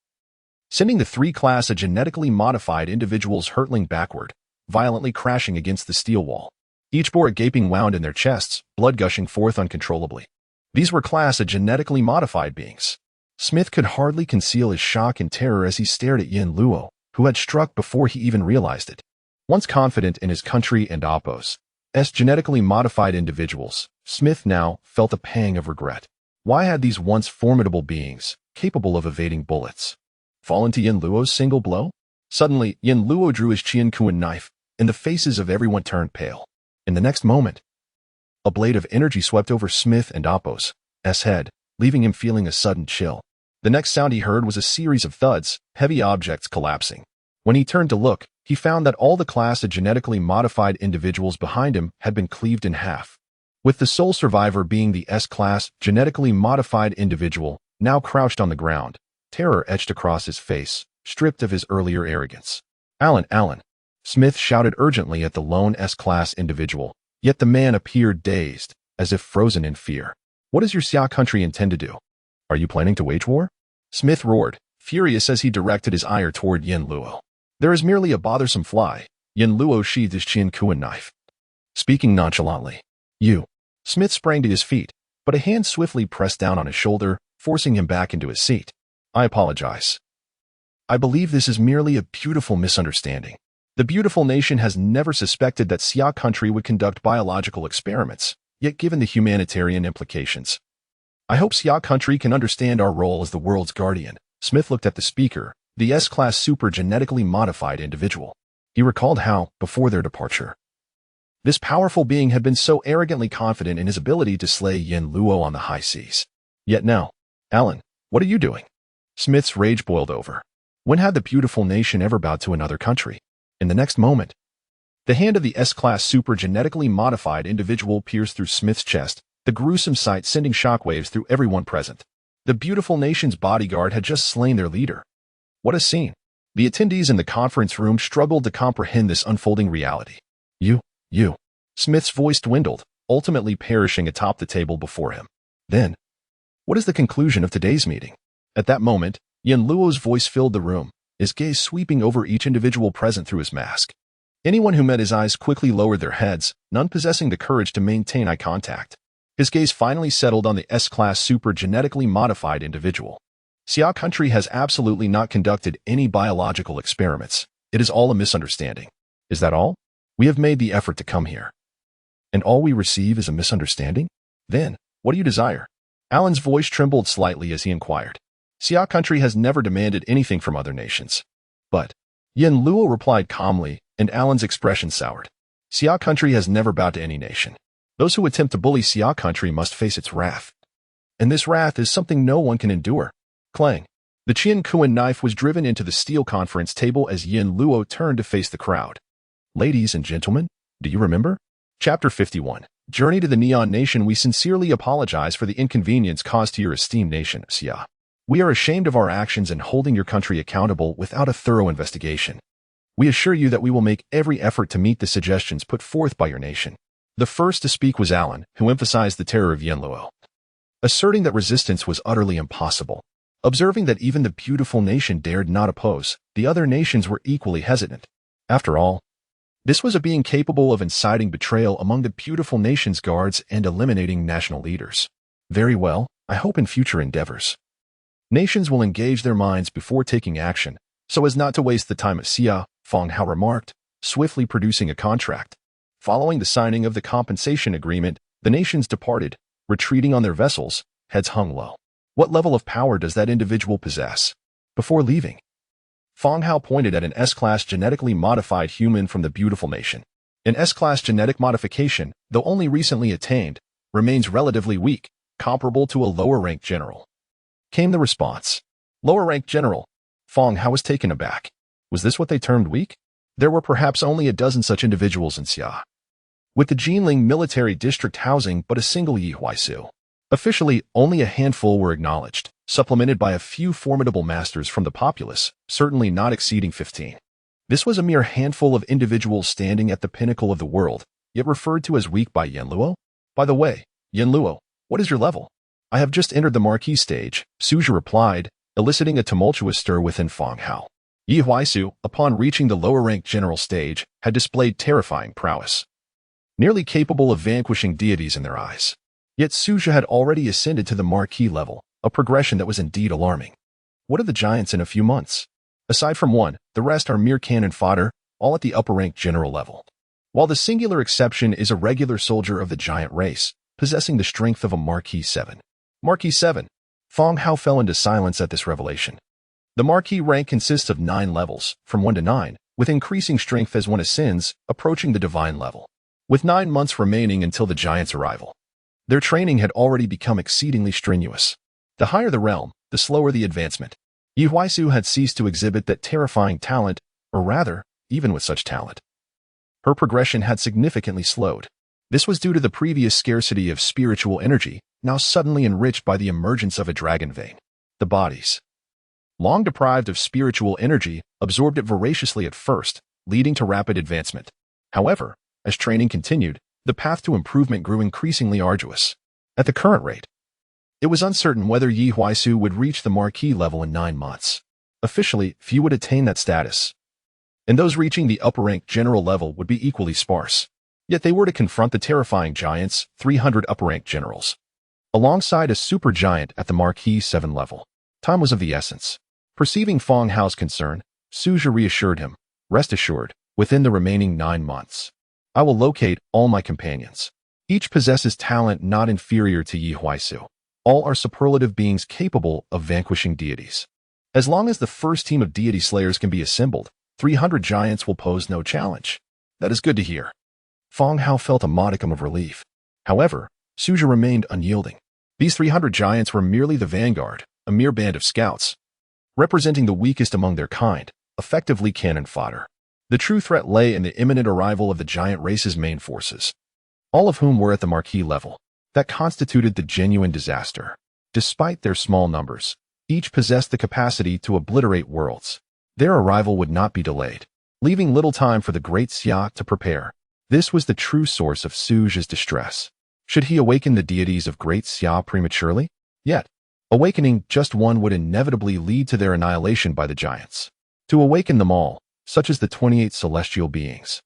Speaker 1: sending the 3 class of genetically modified individuals hurtling backward, violently crashing against the steel wall. Each bore a gaping wound in their chests, blood gushing forth uncontrollably. These were class of genetically modified beings. Smith could hardly conceal his shock and terror as he stared at Yin Luo, who had struck before he even realized it. Once confident in his country and Appo's genetically modified individuals, Smith now felt a pang of regret. Why had these once formidable beings, capable of evading bullets, fallen to Yin Luo's single blow? Suddenly, Yin Luo drew his Qiankuan knife, and the faces of everyone turned pale. In the next moment, a blade of energy swept over Smith and Appo's head, leaving him feeling a sudden chill. The next sound he heard was a series of thuds, heavy objects collapsing. When he turned to look, he found that all the class of genetically modified individuals behind him had been cleaved in half, with the sole survivor being the S-class genetically modified individual, now crouched on the ground, terror etched across his face, stripped of his earlier arrogance. Alan, Smith shouted urgently at the lone S-class individual, yet the man appeared dazed, as if frozen in fear. What does your Xia country intend to do? Are you planning to wage war? Smith roared, furious as he directed his ire toward Yin Luo. There is merely a bothersome fly. Yin Luo sheathed his Qiankuan knife, speaking nonchalantly. You. Smith sprang to his feet, but a hand swiftly pressed down on his shoulder, forcing him back into his seat. I apologize. I believe this is merely a beautiful misunderstanding. The beautiful nation has never suspected that Xia country would conduct biological experiments, yet given the humanitarian implications, I hope Xia country can understand our role as the world's guardian. Smith looked at the speaker, the S-class super genetically modified individual. He recalled how, before their departure, this powerful being had been so arrogantly confident in his ability to slay Yin Luo on the high seas. Yet now, Alan, what are you doing? Smith's rage boiled over. When had the beautiful nation ever bowed to another country? In the next moment, the hand of the S-class super genetically modified individual pierced through Smith's chest, the gruesome sight sending shockwaves through everyone present. The beautiful nation's bodyguard had just slain their leader. What a scene. The attendees in the conference room struggled to comprehend this unfolding reality. You. Smith's voice dwindled, ultimately perishing atop the table before him. Then, what is the conclusion of today's meeting? At that moment, Yin Luo's voice filled the room, his gaze sweeping over each individual present through his mask. Anyone who met his eyes quickly lowered their heads, none possessing the courage to maintain eye contact. His gaze finally settled on the S-class super genetically modified individual. Xia country has absolutely not conducted any biological experiments. It is all a misunderstanding. Is that all? We have made the effort to come here. And all we receive is a misunderstanding? Then, what do you desire? Alan's voice trembled slightly as he inquired. Xia country has never demanded anything from other nations. But, Yin Luo replied calmly, and Alan's expression soured. Xia country has never bowed to any nation. Those who attempt to bully Xia country must face its wrath. And this wrath is something no one can endure. Clang. The Qian Kuan knife was driven into the steel conference table as Yin Luo turned to face the crowd. Ladies and gentlemen, do you remember? Chapter 51. Journey to the Neon Nation. We sincerely apologize for the inconvenience caused to your esteemed nation, Xia. We are ashamed of our actions in holding your country accountable without a thorough investigation. We assure you that we will make every effort to meet the suggestions put forth by your nation. The first to speak was Alan, who emphasized the terror of Yin Luo, asserting that resistance was utterly impossible. Observing that even the beautiful nation dared not oppose, the other nations were equally hesitant. After all, this was a being capable of inciting betrayal among the beautiful nation's guards and eliminating national leaders. Very well, I hope in future endeavors, nations will engage their minds before taking action, so as not to waste the time of Xia, Feng Hao remarked, swiftly producing a contract. Following the signing of the compensation agreement, the nations departed, retreating on their vessels, heads hung low. What level of power does that individual possess? Before leaving, Feng Hao pointed at an S-class genetically modified human from the beautiful nation. An S-class genetic modification, though only recently attained, remains relatively weak, comparable to a lower-ranked general. Came the response. Lower-ranked general. Feng Hao was taken aback. Was this what they termed weak? There were perhaps only a dozen such individuals in Xia, with the Jinling military district housing but a single Yi Huaisu. Officially, only a handful were acknowledged, supplemented by a few formidable masters from the populace, certainly not exceeding 15. This was a mere handful of individuals standing at the pinnacle of the world, yet referred to as weak by Yin Luo. By the way, Yin Luo, what is your level? I have just entered the marquee stage, Suzhi replied, eliciting a tumultuous stir within Feng Hao. Yi Huaisu, upon reaching the lower-ranked general stage, had displayed terrifying prowess, nearly capable of vanquishing deities in their eyes. Yet Suzhi had already ascended to the marquee level, a progression that was indeed alarming. What are the giants in a few months? Aside from one, the rest are mere cannon fodder, all at the upper-ranked general level. While the singular exception is a regular soldier of the giant race, possessing the strength of a Marquis 7. Marquis 7. Feng Hao fell into silence at this revelation. The Marquis rank consists of 9 levels, from 1 to 9, with increasing strength as one ascends, approaching the divine level. With 9 months remaining until the giant's arrival, their training had already become exceedingly strenuous. The higher the realm, the slower the advancement. Yi Huaisu had ceased to exhibit that terrifying talent, or rather, even with such talent, her progression had significantly slowed. This was due to the previous scarcity of spiritual energy, now suddenly enriched by the emergence of a dragon vein. The bodies, long deprived of spiritual energy, absorbed it voraciously at first, leading to rapid advancement. However, as training continued, the path to improvement grew increasingly arduous. At the current rate, it was uncertain whether Yi Huaisu would reach the marquee level in 9 months. Officially, few would attain that status, and those reaching the upper-ranked general level would be equally sparse. Yet they were to confront the terrifying giants, 300 upper-ranked generals, alongside a supergiant at the Marquis 7 level. Time was of the essence. Perceiving Feng Hao's concern, Suzhi reassured him, "Rest assured, within the remaining 9 months, I will locate all my companions. Each possesses talent not inferior to Yi Huaisu. All are superlative beings capable of vanquishing deities. As long as the first team of deity slayers can be assembled, 300 giants will pose no challenge." That is good to hear. Feng Hao felt a modicum of relief. However, Suzhi remained unyielding. These 300 giants were merely the vanguard, a mere band of scouts, representing the weakest among their kind, effectively cannon fodder. The true threat lay in the imminent arrival of the giant race's main forces, all of whom were at the marquee level. That constituted the genuine disaster. Despite their small numbers, each possessed the capacity to obliterate worlds. Their arrival would not be delayed, leaving little time for the great Xia to prepare. This was the true source of Suzhi's distress. Should he awaken the deities of great Xia prematurely? Yet, awakening just one would inevitably lead to their annihilation by the giants. To awaken them all, such as the 28 celestial beings,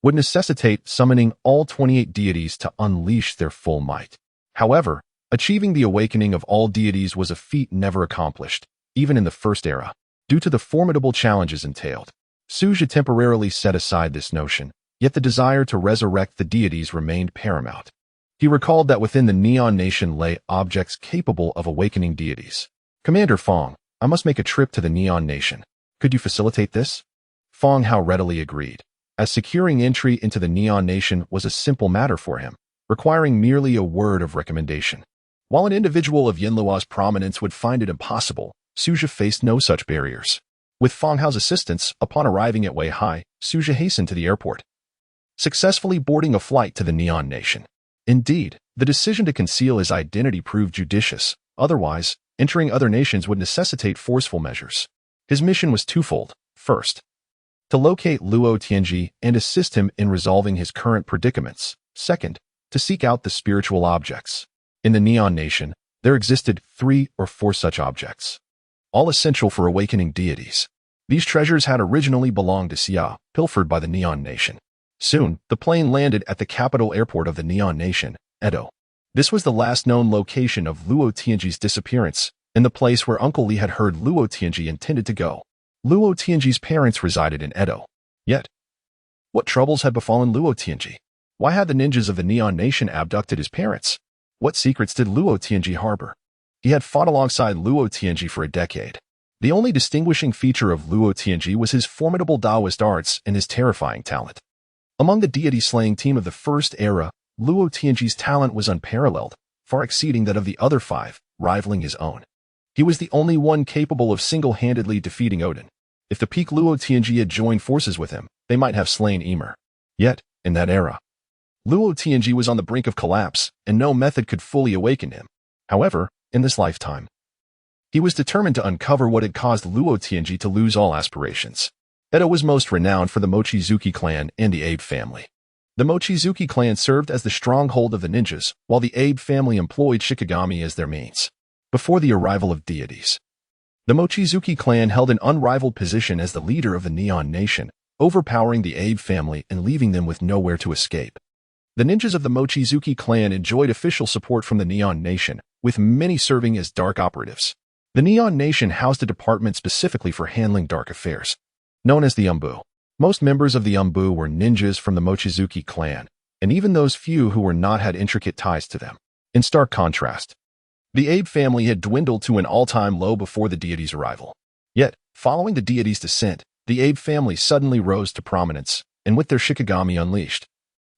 Speaker 1: would necessitate summoning all 28 deities to unleash their full might. However, achieving the awakening of all deities was a feat never accomplished, even in the First Era, due to the formidable challenges entailed. Suja temporarily set aside this notion, yet the desire to resurrect the deities remained paramount. He recalled that within the Neon Nation lay objects capable of awakening deities. "Commander Fong, I must make a trip to the Neon Nation. Could you facilitate this?" Fong Hao readily agreed, as securing entry into the Neon Nation was a simple matter for him, requiring merely a word of recommendation. While an individual of Yinlua's prominence would find it impossible, Suja faced no such barriers. With Fong Hao's assistance, upon arriving at Weihai, Suja hastened to the airport, successfully boarding a flight to the Neon Nation. Indeed, the decision to conceal his identity proved judicious. Otherwise, entering other nations would necessitate forceful measures. His mission was twofold. First, to locate Luo Tianji and assist him in resolving his current predicaments. Second, to seek out the spiritual objects. In the Neon Nation, there existed 3 or 4 such objects, all essential for awakening deities. These treasures had originally belonged to Xia, pilfered by the Neon Nation. Soon, the plane landed at the capital airport of the Neon Nation, Edo. This was the last known location of Luo Tianji's disappearance, and the place where Uncle Li had heard Luo Tianji intended to go. Luo Tianji's parents resided in Edo. Yet, what troubles had befallen Luo Tianji? Why had the ninjas of the Neon Nation abducted his parents? What secrets did Luo Tianji harbor? He had fought alongside Luo Tianji for a decade. The only distinguishing feature of Luo Tianji was his formidable Taoist arts and his terrifying talent. Among the deity-slaying team of the First Era, Luo Tianji's talent was unparalleled, far exceeding that of the other 5, rivaling his own. He was the only one capable of single-handedly defeating Odin. If the peak Luo Tianji had joined forces with him, they might have slain Ymir. Yet, in that era, Luo Tianji was on the brink of collapse, and no method could fully awaken him. However, in this lifetime, he was determined to uncover what had caused Luo Tianji to lose all aspirations. Edo was most renowned for the Mochizuki clan and the Abe family. The Mochizuki clan served as the stronghold of the ninjas, while the Abe family employed Shikigami as their mains. Before the arrival of deities, the Mochizuki clan held an unrivaled position as the leader of the Neon Nation, overpowering the Abe family and leaving them with nowhere to escape. The ninjas of the Mochizuki clan enjoyed official support from the Neon Nation, with many serving as dark operatives. The Neon Nation housed a department specifically for handling dark affairs, known as the Umbu. Most members of the Umbu were ninjas from the Mochizuki clan, and even those few who were not had intricate ties to them. In stark contrast, the Abe family had dwindled to an all-time low before the deity's arrival. Yet, following the deity's descent, the Abe family suddenly rose to prominence, and with their Shikigami unleashed,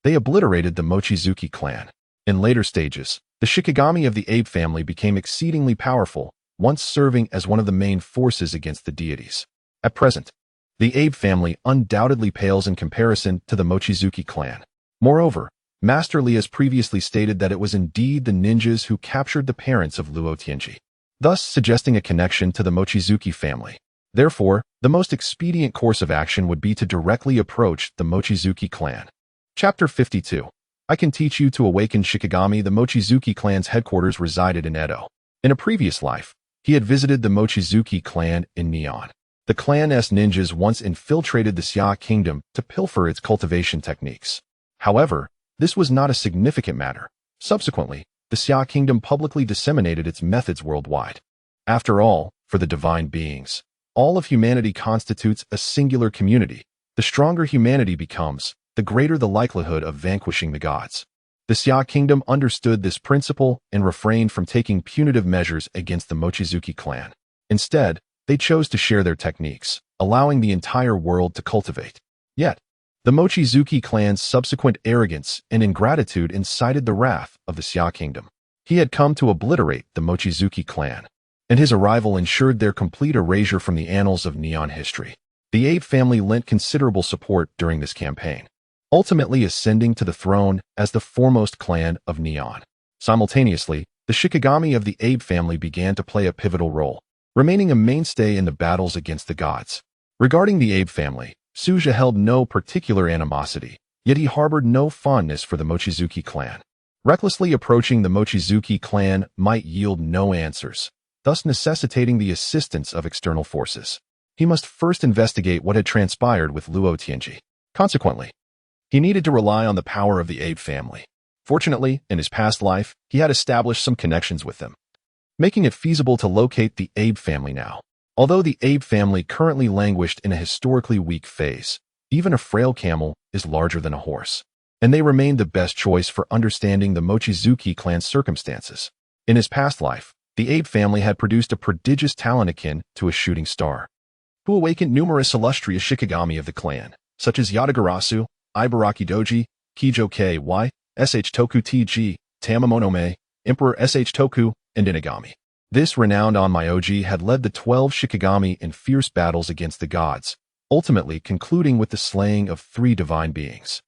Speaker 1: they obliterated the Mochizuki clan. In later stages, the Shikigami of the Abe family became exceedingly powerful, once serving as one of the main forces against the deities. At present, the Abe family undoubtedly pales in comparison to the Mochizuki clan. Moreover, Master Li has previously stated that it was indeed the ninjas who captured the parents of Luo Tianji, thus suggesting a connection to the Mochizuki family. Therefore, the most expedient course of action would be to directly approach the Mochizuki clan. Chapter 52. I can teach you to awaken Shikigami. The Mochizuki clan's headquarters resided in Edo. In a previous life, he had visited the Mochizuki clan in Neon. The clan's ninjas once infiltrated the Xia kingdom to pilfer its cultivation techniques. However, this was not a significant matter. Subsequently, the Xia kingdom publicly disseminated its methods worldwide. After all, for the divine beings, all of humanity constitutes a singular community. The stronger humanity becomes, the greater the likelihood of vanquishing the gods. The Xia kingdom understood this principle and refrained from taking punitive measures against the Mochizuki clan. Instead, they chose to share their techniques, allowing the entire world to cultivate. Yet, the Mochizuki clan's subsequent arrogance and ingratitude incited the wrath of the Xia kingdom. He had come to obliterate the Mochizuki clan, and his arrival ensured their complete erasure from the annals of Neon history. The Abe family lent considerable support during this campaign, ultimately ascending to the throne as the foremost clan of Neon. Simultaneously, the Shikigami of the Abe family began to play a pivotal role, remaining a mainstay in the battles against the gods. Regarding the Abe family, Suja held no particular animosity, yet he harbored no fondness for the Mochizuki clan. Recklessly approaching the Mochizuki clan might yield no answers, thus necessitating the assistance of external forces. He must first investigate what had transpired with Luo Tianji. Consequently, he needed to rely on the power of the Abe family. Fortunately, in his past life, he had established some connections with them, making it feasible to locate the Abe family now. Although the Abe family currently languished in a historically weak phase, even a frail camel is larger than a horse, and they remained the best choice for understanding the Mochizuki clan's circumstances. In his past life, the Abe family had produced a prodigious talent akin to a shooting star, who awakened numerous illustrious Shikigami of the clan, such as Yatagarasu, Ibaraki Doji, Kijo Ky, Sh Toku Tg, Tamamonome, Emperor Sh Toku, and Inagami. This renowned Onmyoji had led the 12 Shikigami in fierce battles against the gods, ultimately concluding with the slaying of 3 divine beings.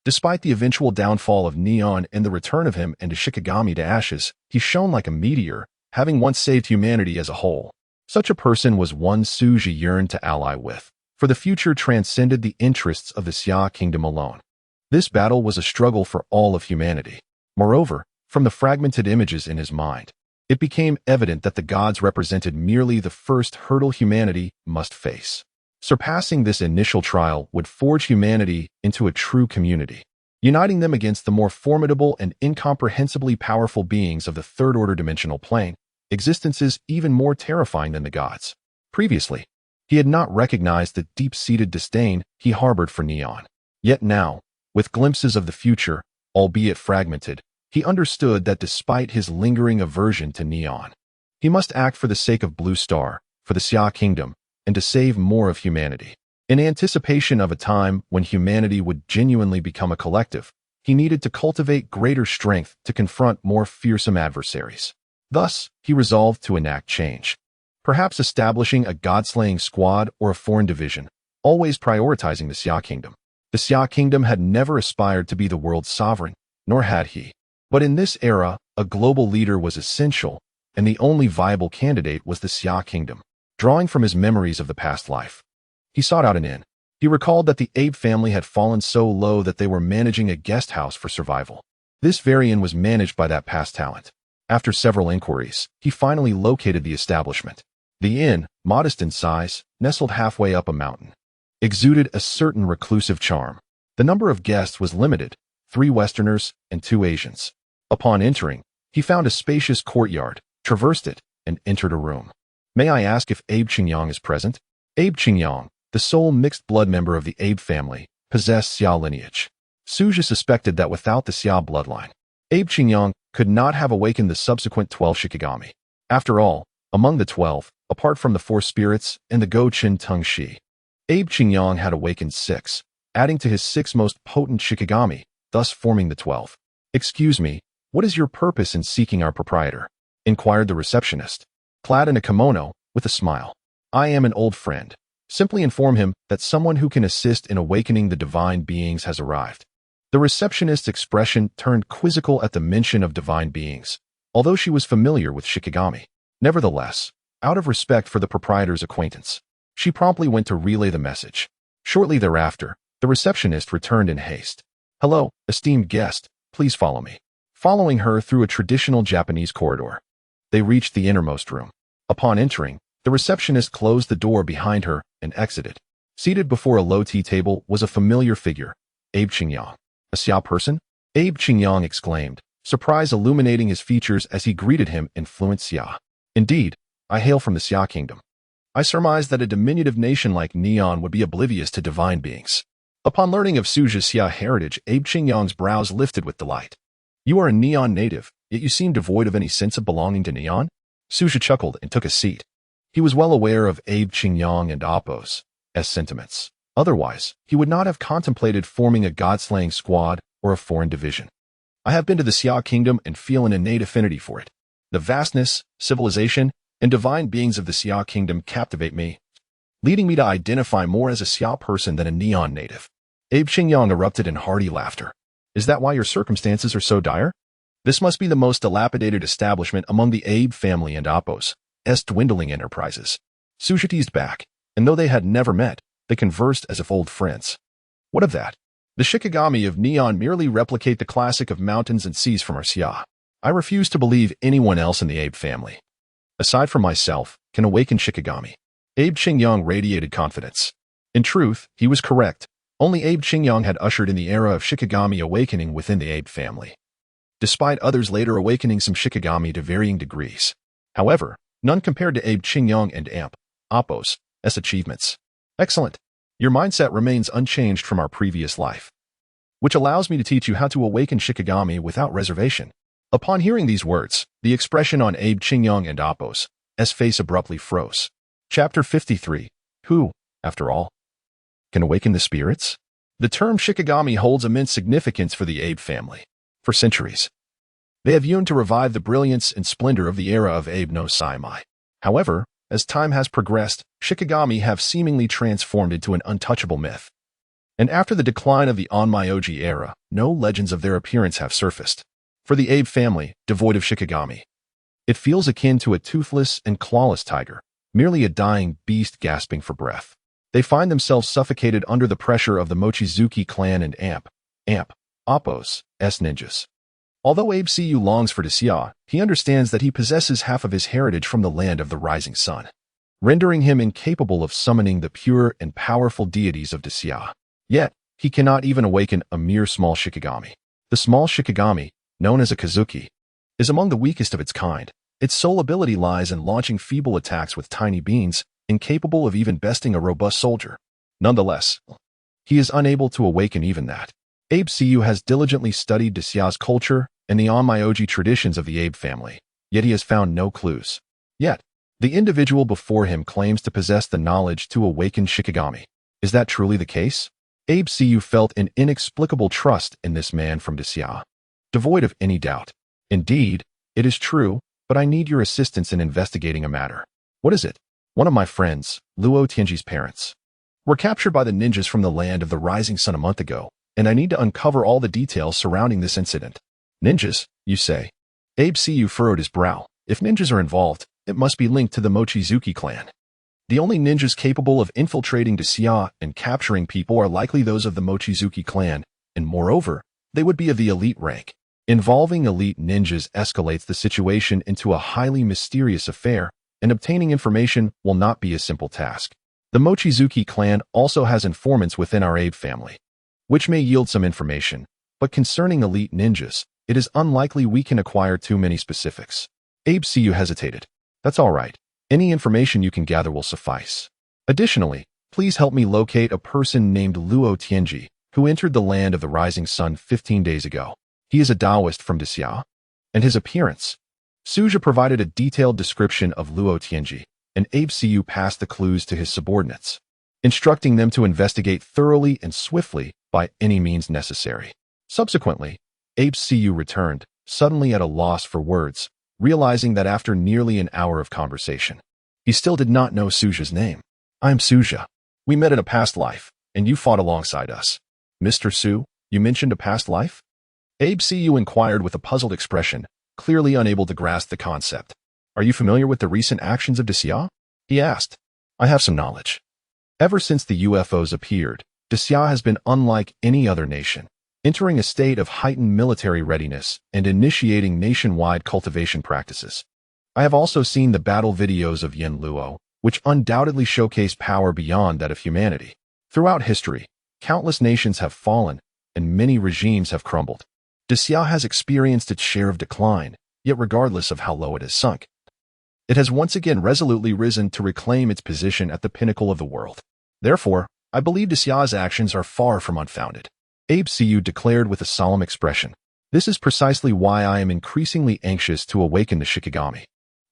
Speaker 1: Despite the eventual downfall of Neon and the return of him and his Shikigami to ashes, he shone like a meteor, having once saved humanity as a whole. Such a person was one Suji yearned to ally with, for the future transcended the interests of the Xia kingdom alone. This battle was a struggle for all of humanity. Moreover, from the fragmented images in his mind, it became evident that the gods represented merely the first hurdle humanity must face. Surpassing this initial trial would forge humanity into a true community, uniting them against the more formidable and incomprehensibly powerful beings of the third-order dimensional plane, existences even more terrifying than the gods. Previously, he had not recognized the deep-seated disdain he harbored for Neon. Yet now, with glimpses of the future, albeit fragmented, he understood that despite his lingering aversion to Neon, he must act for the sake of Blue Star, for the Xia kingdom, and to save more of humanity. In anticipation of a time when humanity would genuinely become a collective, he needed to cultivate greater strength to confront more fearsome adversaries. Thus, he resolved to enact change, perhaps establishing a god-slaying squad or a foreign division, always prioritizing the Xia kingdom. The Xia kingdom had never aspired to be the world's sovereign, nor had he. But in this era, a global leader was essential, and the only viable candidate was the Xia kingdom. Drawing from his memories of the past life, he sought out an inn. He recalled that the Abe family had fallen so low that they were managing a guest house for survival. This very inn was managed by that past talent. After several inquiries, he finally located the establishment. The inn, modest in size, nestled halfway up a mountain, exuded a certain reclusive charm. The number of guests was limited, 3 Westerners and 2 Asians. Upon entering, he found a spacious courtyard, traversed it, and entered a room. May I ask if Abe Qingyang is present? Abe Qingyang, the sole mixed-blood member of the Abe family, possessed Xia lineage. Suja suspected that without the Xia bloodline, Abe Qingyang could not have awakened the subsequent 12 Shikigami. After all, among the 12, apart from the 4 spirits and the Go Qin Tung Shi, Abe Qingyang had awakened 6, adding to his 6 most potent Shikigami, thus forming the 12. "Excuse me, what is your purpose in seeking our proprietor?" inquired the receptionist, clad in a kimono, with a smile. "I am an old friend. Simply inform him that someone who can assist in awakening the divine beings has arrived." The receptionist's expression turned quizzical at the mention of divine beings, although she was familiar with Shikigami. Nevertheless, out of respect for the proprietor's acquaintance, she promptly went to relay the message. Shortly thereafter, the receptionist returned in haste. "Hello, esteemed guest, please follow me." Following her through a traditional Japanese corridor, they reached the innermost room. Upon entering, the receptionist closed the door behind her and exited. Seated before a low tea table was a familiar figure, Abe Qingyang. "A Xia person?" Abe Qingyang exclaimed, surprise illuminating his features as he greeted him in fluent Xia. "Indeed, I hail from the Xia kingdom. I surmised that a diminutive nation like Neon would be oblivious to divine beings." Upon learning of Suja's Xia heritage, Abe Qingyang's brows lifted with delight. "You are a Neon native, yet you seem devoid of any sense of belonging to Neon?" Suja chuckled and took a seat. He was well aware of Abe Qingyang and Appo's sentiments. Otherwise, he would not have contemplated forming a god-slaying squad or a foreign division. "I have been to the Xia kingdom and feel an innate affinity for it. The vastness, civilization, and divine beings of the Xia kingdom captivate me, leading me to identify more as a Xia person than a Neon native." Abe Qingyang erupted in hearty laughter. "Is that why your circumstances are so dire? This must be the most dilapidated establishment among the Abe family and Appo's dwindling enterprises." Suja teased back, and though they had never met, they conversed as if old friends. "What of that? The Shikigami of Neon merely replicate the classic of mountains and seas from our Xia. I refuse to believe anyone else in the Abe family, aside from myself, can awaken Shikigami." Abe Qingyang radiated confidence. In truth, he was correct. Only Abe Qingyang had ushered in the era of Shikigami awakening within the Abe family. despite others later awakening some Shikigami to varying degrees. However, none compared to Abe Qingyong and Amp, Appos, S achievements. Excellent. Your mindset remains unchanged from our previous life, which allows me to teach you how to awaken Shikigami without reservation. Upon hearing these words, the expression on Abe Qingyong and Appos' face abruptly froze. Chapter 53. Who, after all, can awaken the spirits? The term Shikigami holds immense significance for the Abe family. For centuries, they have yearned to revive the brilliance and splendor of the era of Abe no Saimai. However, as time has progressed, Shikigami have seemingly transformed into an untouchable myth. And after the decline of the Onmyoji era, no legends of their appearance have surfaced. For the Abe family, devoid of Shikigami, it feels akin to a toothless and clawless tiger, merely a dying beast gasping for breath. They find themselves suffocated under the pressure of the Mochizuki clan and Amp, Appos' ninjas. Although Abe Cu longs for Daxia, he understands that he possesses half of his heritage from the land of the rising sun, rendering him incapable of summoning the pure and powerful deities of Daxia. Yet, he cannot even awaken a mere small Shikigami. The small Shikigami, known as a Kazuki, is among the weakest of its kind. Its sole ability lies in launching feeble attacks with tiny beams, incapable of even besting a robust soldier. Nonetheless, he is unable to awaken even that. Abe Cu has diligently studied Daxia's culture and the Onmyoji traditions of the Abe family, yet he has found no clues. Yet, the individual before him claims to possess the knowledge to awaken Shikigami. Is that truly the case? Abe Cu felt an inexplicable trust in this man from Daxia, devoid of any doubt. Indeed, it is true, but I need your assistance in investigating a matter. What is it? One of my friends, Luo Tianji's parents, were captured by the ninjas from the land of the rising sun a month ago, and I need to uncover all the details surrounding this incident. Ninjas, you say? Abe Cu furrowed his brow. If ninjas are involved, it must be linked to the Mochizuki clan. The only ninjas capable of infiltrating Daxia and capturing people are likely those of the Mochizuki clan, and moreover, they would be of the elite rank. Involving elite ninjas escalates the situation into a highly mysterious affair, and obtaining information will not be a simple task. The Mochizuki clan also has informants within our Abe family, which may yield some information, but concerning elite ninjas, it is unlikely we can acquire too many specifics. Abe Cu hesitated. That's all right. Any information you can gather will suffice. Additionally, please help me locate a person named Luo Tianji, who entered the land of the rising sun 15 days ago. He is a Taoist from Daxia, and his appearance. Suja provided a detailed description of Luo Tianji, and Abe Cu passed the clues to his subordinates, instructing them to investigate thoroughly and swiftly by any means necessary. Subsequently, Abe Cu returned, suddenly at a loss for words, realizing that after nearly an hour of conversation, he still did not know Suja's name. I'm Suja. We met in a past life, and you fought alongside us. Mr. Su, you mentioned a past life? Abe Cu inquired with a puzzled expression, clearly unable to grasp the concept. Are you familiar with the recent actions of Daxia? He asked. I have some knowledge. Ever since the UFOs appeared, Daxia has been unlike any other nation, entering a state of heightened military readiness and initiating nationwide cultivation practices. I have also seen the battle videos of Yin Luo, which undoubtedly showcase power beyond that of humanity. Throughout history, countless nations have fallen, and many regimes have crumbled. Daxia has experienced its share of decline, yet regardless of how low it has sunk, it has once again resolutely risen to reclaim its position at the pinnacle of the world. Therefore, I believe Daxia's actions are far from unfounded. Abe Cu declared with a solemn expression. This is precisely why I am increasingly anxious to awaken the Shikigami.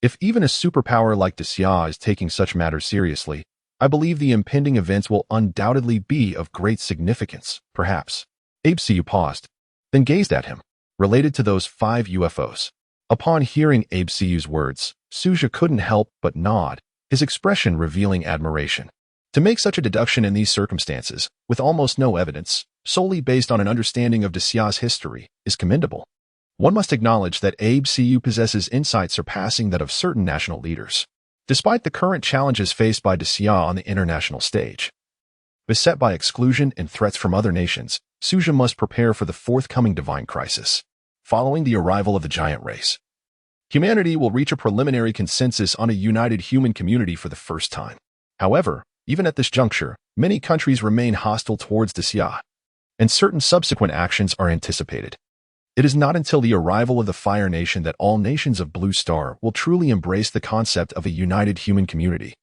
Speaker 1: If even a superpower like Daxia is taking such matters seriously, I believe the impending events will undoubtedly be of great significance, perhaps. Abe Cu paused, then gazed at him, related to those 5 UFOs. Upon hearing Abe Cu's words, Suja couldn't help but nod, his expression revealing admiration. To make such a deduction in these circumstances, with almost no evidence, solely based on an understanding of Daxia's history, is commendable. One must acknowledge that Abe Cu possesses insight surpassing that of certain national leaders. Despite the current challenges faced by Daxia on the international stage, beset by exclusion and threats from other nations, Suja must prepare for the forthcoming divine crisis. Following the arrival of the giant race, humanity will reach a preliminary consensus on a united human community for the first time. However, even at this juncture, many countries remain hostile towards Daxia, and certain subsequent actions are anticipated. It is not until the arrival of the Fire Nation that all nations of Blue Star will truly embrace the concept of a united human community,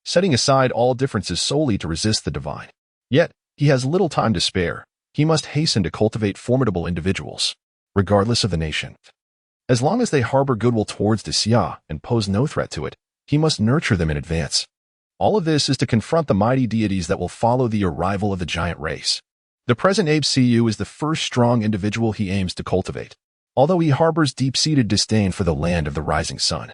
Speaker 1: setting aside all differences solely to resist the divine. Yet, he has little time to spare. He must hasten to cultivate formidable individuals, regardless of the nation. As long as they harbor goodwill towards Daxia and pose no threat to it, he must nurture them in advance. All of this is to confront the mighty deities that will follow the arrival of the giant race. The present Abe Cu is the first strong individual he aims to cultivate, although he harbors deep-seated disdain for the land of the rising sun.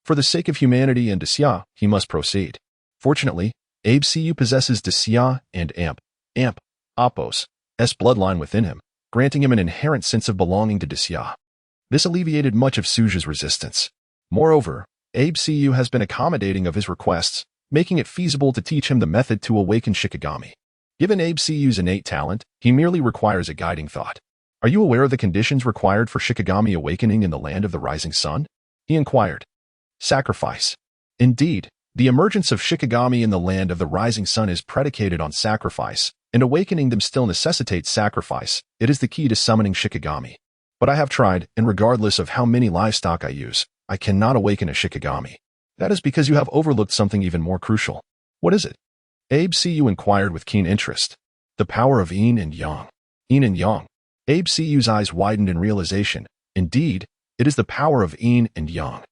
Speaker 1: For the sake of humanity and Daxia, he must proceed. Fortunately, Abe Cu possesses Daxia and Apos' bloodline within him, granting him an inherent sense of belonging to Daxia. This alleviated much of Suja's resistance. Moreover, Abe Cu has been accommodating of his requests, making it feasible to teach him the method to awaken Shikigami. Given Abe Cu's innate talent, he merely requires a guiding thought. Are you aware of the conditions required for Shikigami awakening in the land of the rising sun? He inquired. Sacrifice. Indeed, the emergence of Shikigami in the land of the rising sun is predicated on sacrifice, and awakening them still necessitates sacrifice. It is the key to summoning Shikigami. But I have tried, and regardless of how many livestock I use, I cannot awaken a Shikigami. That is because you have overlooked something even more crucial. What is it? Abe Cu inquired with keen interest. The power of Yin and Yang. Yin and Yang. Abe Cu's eyes widened in realization. Indeed, it is the power of Yin and Yang.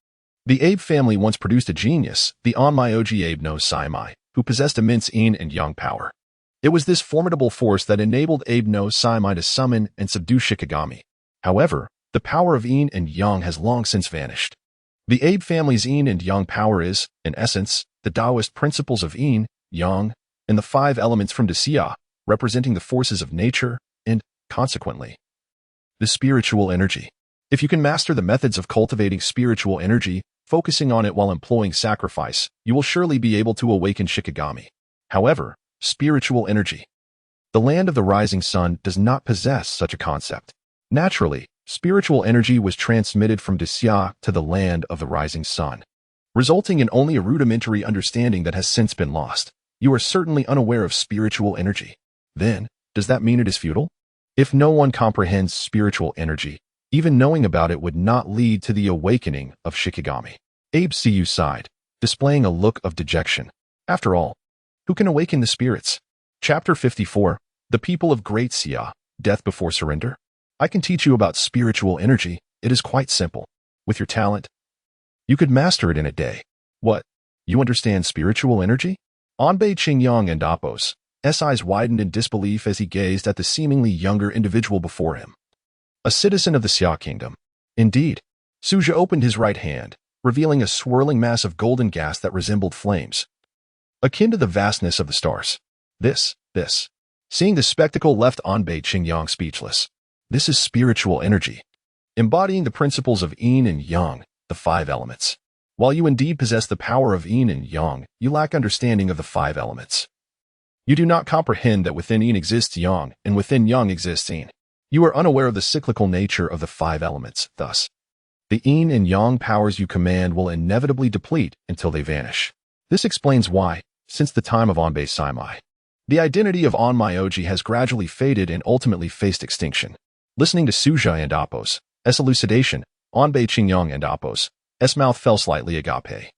Speaker 1: The Abe family once produced a genius, the Onmyoji Abe no Saimai, who possessed immense Yin and Yang power. It was this formidable force that enabled Abe no Saimai to summon and subdue Shikigami. However, the power of Yin and Yang has long since vanished. The Abe family's Yin and Yang power is, in essence, the Taoist principles of Yin, Yang, and the 5 elements from Daxia, representing the forces of nature and, consequently, the spiritual energy. If you can master the methods of cultivating spiritual energy, focusing on it while employing sacrifice, you will surely be able to awaken Shikigami. However, spiritual energy. The land of the rising sun does not possess such a concept. Naturally, spiritual energy was transmitted from Daxia to the land of the rising sun, resulting in only a rudimentary understanding that has since been lost. You are certainly unaware of spiritual energy. Then, does that mean it is futile? If no one comprehends spiritual energy, even knowing about it would not lead to the awakening of Shikigami. Abe Cu sighed, displaying a look of dejection. After all, who can awaken the spirits? Chapter 54, The People of Great Xia, Death Before Surrender? I can teach you about spiritual energy. It is quite simple. With your talent, you could master it in a day. What? You understand spiritual energy? Anbei Qingyang and Apos' eyes widened in disbelief as he gazed at the seemingly younger individual before him. A citizen of the Xia kingdom. Indeed. Suja opened his right hand, revealing a swirling mass of golden gas that resembled flames, akin to the vastness of the stars. This. Seeing the spectacle left Anbei Qingyang speechless. This is spiritual energy, embodying the principles of Yin and Yang, the 5 elements. While you indeed possess the power of Yin and Yang, you lack understanding of the 5 elements. You do not comprehend that within Yin exists Yang, and within Yang exists Yin. You are unaware of the cyclical nature of the 5 elements. Thus, the Yin and Yang powers you command will inevitably deplete until they vanish. This explains why, since the time of Anbei Saimai, the identity of Onmyoji has gradually faded and ultimately faced extinction. Listening to Suja and Apos' elucidation, Anbei Qingyang and Apos' mouth fell slightly agape,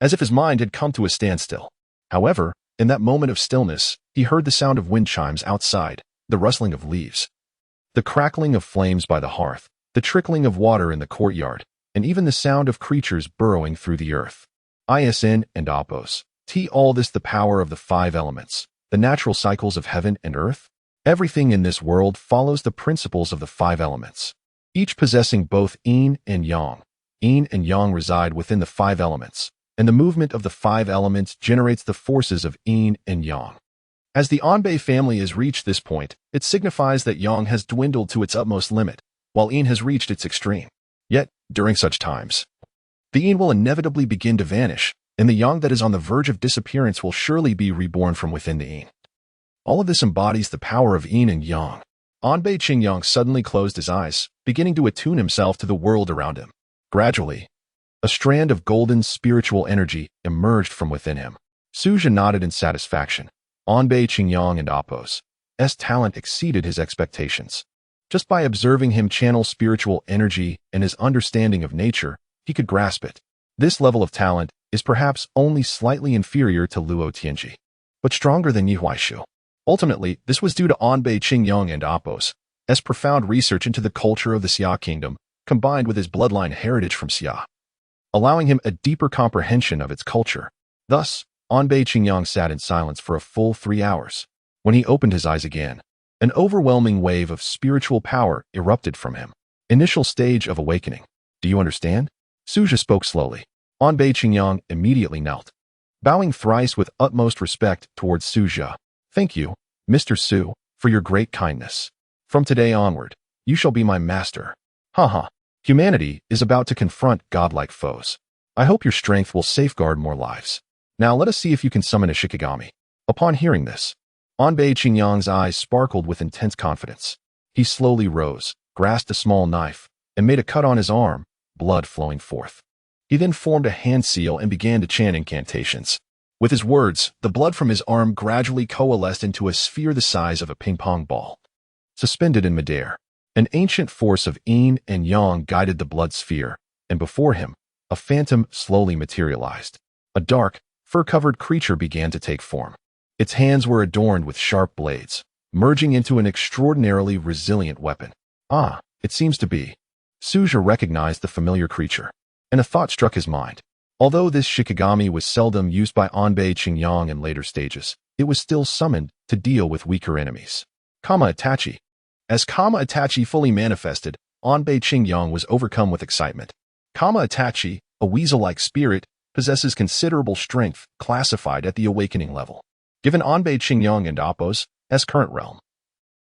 Speaker 1: as if his mind had come to a standstill. However, in that moment of stillness, he heard the sound of wind chimes outside, the rustling of leaves, the crackling of flames by the hearth, the trickling of water in the courtyard, and even the sound of creatures burrowing through the earth. Isn and Apos. All this the power of the 5 elements, the natural cycles of heaven and earth. Everything in this world follows the principles of the 5 elements, each possessing both Yin and Yang. Yin and Yang reside within the 5 elements, and the movement of the 5 elements generates the forces of Yin and Yang. As the Anbei family has reached this point, it signifies that Yang has dwindled to its utmost limit, while Yin has reached its extreme. Yet, during such times, the Yin will inevitably begin to vanish, and the Yang that is on the verge of disappearance will surely be reborn from within the Yin. All of this embodies the power of Yin and Yang. Anbei Qingyang suddenly closed his eyes, beginning to attune himself to the world around him. Gradually, a strand of golden spiritual energy emerged from within him. Suja nodded in satisfaction. Anbei Qingyang and Apos' talent exceeded his expectations. Just by observing him channel spiritual energy and his understanding of nature, he could grasp it. This level of talent is perhaps only slightly inferior to Luo Tianji, but stronger than Yi Huaishu. Ultimately, this was due to Anbei Qingyang and Apos' profound research into the culture of the Xia kingdom, combined with his bloodline heritage from Xia, allowing him a deeper comprehension of its culture. Thus, Anbei Qingyang sat in silence for a full 3 hours. When he opened his eyes again, an overwhelming wave of spiritual power erupted from him. Initial stage of awakening. Do you understand? Suja spoke slowly. Anbei Qingyang immediately knelt, bowing thrice with utmost respect towards Suja. Thank you, Mr. Su, for your great kindness. From today onward, you shall be my master. Haha. Humanity is about to confront godlike foes. I hope your strength will safeguard more lives. Now let us see if you can summon a Shikigami. Upon hearing this, Anbei Qingyang's eyes sparkled with intense confidence. He slowly rose, grasped a small knife, and made a cut on his arm, blood flowing forth. He then formed a hand seal and began to chant incantations. With his words, the blood from his arm gradually coalesced into a sphere the size of a ping-pong ball. Suspended in midair, an ancient force of yin and yang guided the blood sphere, and before him, a phantom slowly materialized. A dark, fur-covered creature began to take form. Its hands were adorned with sharp blades, merging into an extraordinarily resilient weapon. Ah, it seems to be. Suja recognized the familiar creature, and a thought struck his mind. Although this Shikigami was seldom used by Anbei Qingyang in later stages, it was still summoned to deal with weaker enemies. Kama Itachi. As Kama Itachi fully manifested, Anbei Qingyang was overcome with excitement. Kama Itachi, a weasel-like spirit, possesses considerable strength, classified at the awakening level. Given Anbei Qingyang and Apos' current realm,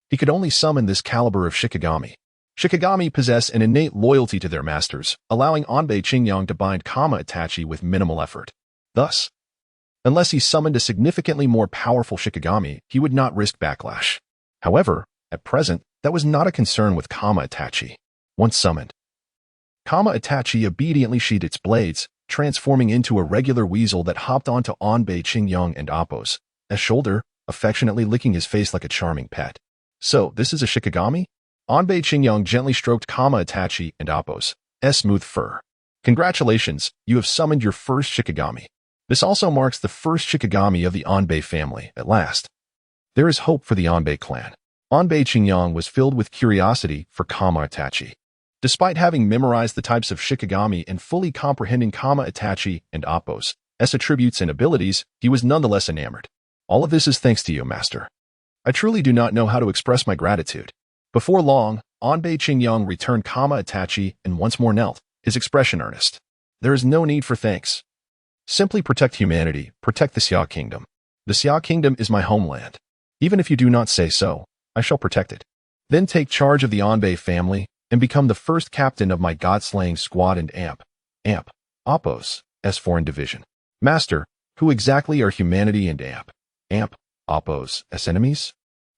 Speaker 1: he could only summon this caliber of Shikigami. Shikigami possess an innate loyalty to their masters, allowing Anbei Qingyang to bind Kama Itachi with minimal effort. Thus, unless he summoned a significantly more powerful Shikigami, he would not risk backlash. However, at present, that was not a concern with Kama Itachi. Once summoned, Kama Itachi obediently sheathed its blades, transforming into a regular weasel that hopped onto Anbei Qingyang and Apos' shoulder, affectionately licking his face like a charming pet. So, this is a Shikigami? Anbei Qingyang gently stroked Kama Itachi and Apos' smooth fur. Congratulations, you have summoned your first Shikigami. This also marks the first Shikigami of the Anbei family, at last. There is hope for the Anbei clan. Anbei Qingyang was filled with curiosity for Kama Itachi. Despite having memorized the types of Shikigami and fully comprehending Kama Itachi and Apos' attributes and abilities, he was nonetheless enamored. All of this is thanks to you, master. I truly do not know how to express my gratitude. Before long, Anbei Qingyang returned Kama Itachi and once more knelt, his expression earnest. There is no need for thanks. Simply protect humanity, protect the Xia kingdom. The Xia kingdom is my homeland. Even if you do not say so, I shall protect it. Then take charge of the Anbei family and become the first captain of my god-slaying squad and Apos' foreign division. Master, who exactly are humanity and Apos' enemies?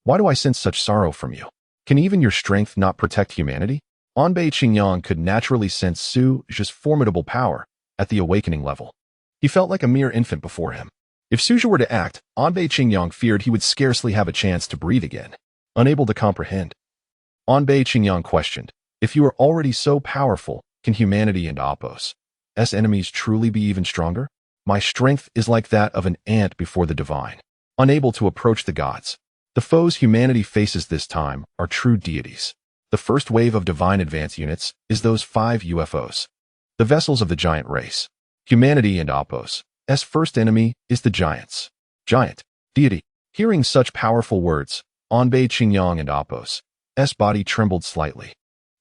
Speaker 1: Why do I sense such sorrow from you? Can even your strength not protect humanity? Anbei Qingyang could naturally sense Suja's formidable power at the awakening level. He felt like a mere infant before him. If Suja were to act, Anbei Qingyang feared he would scarcely have a chance to breathe again. Unable to comprehend, Anbei Qingyang questioned, if you are already so powerful, can humanity and Apos' enemies truly be even stronger? My strength is like that of an ant before the divine, unable to approach the gods. The foes humanity faces this time are true deities. The first wave of divine advance units is those 5 UFOs, the vessels of the giant race. Humanity and Apos' first enemy is the giants. Giant, deity. Hearing such powerful words, Anbei Qingyang and Apos' body trembled slightly.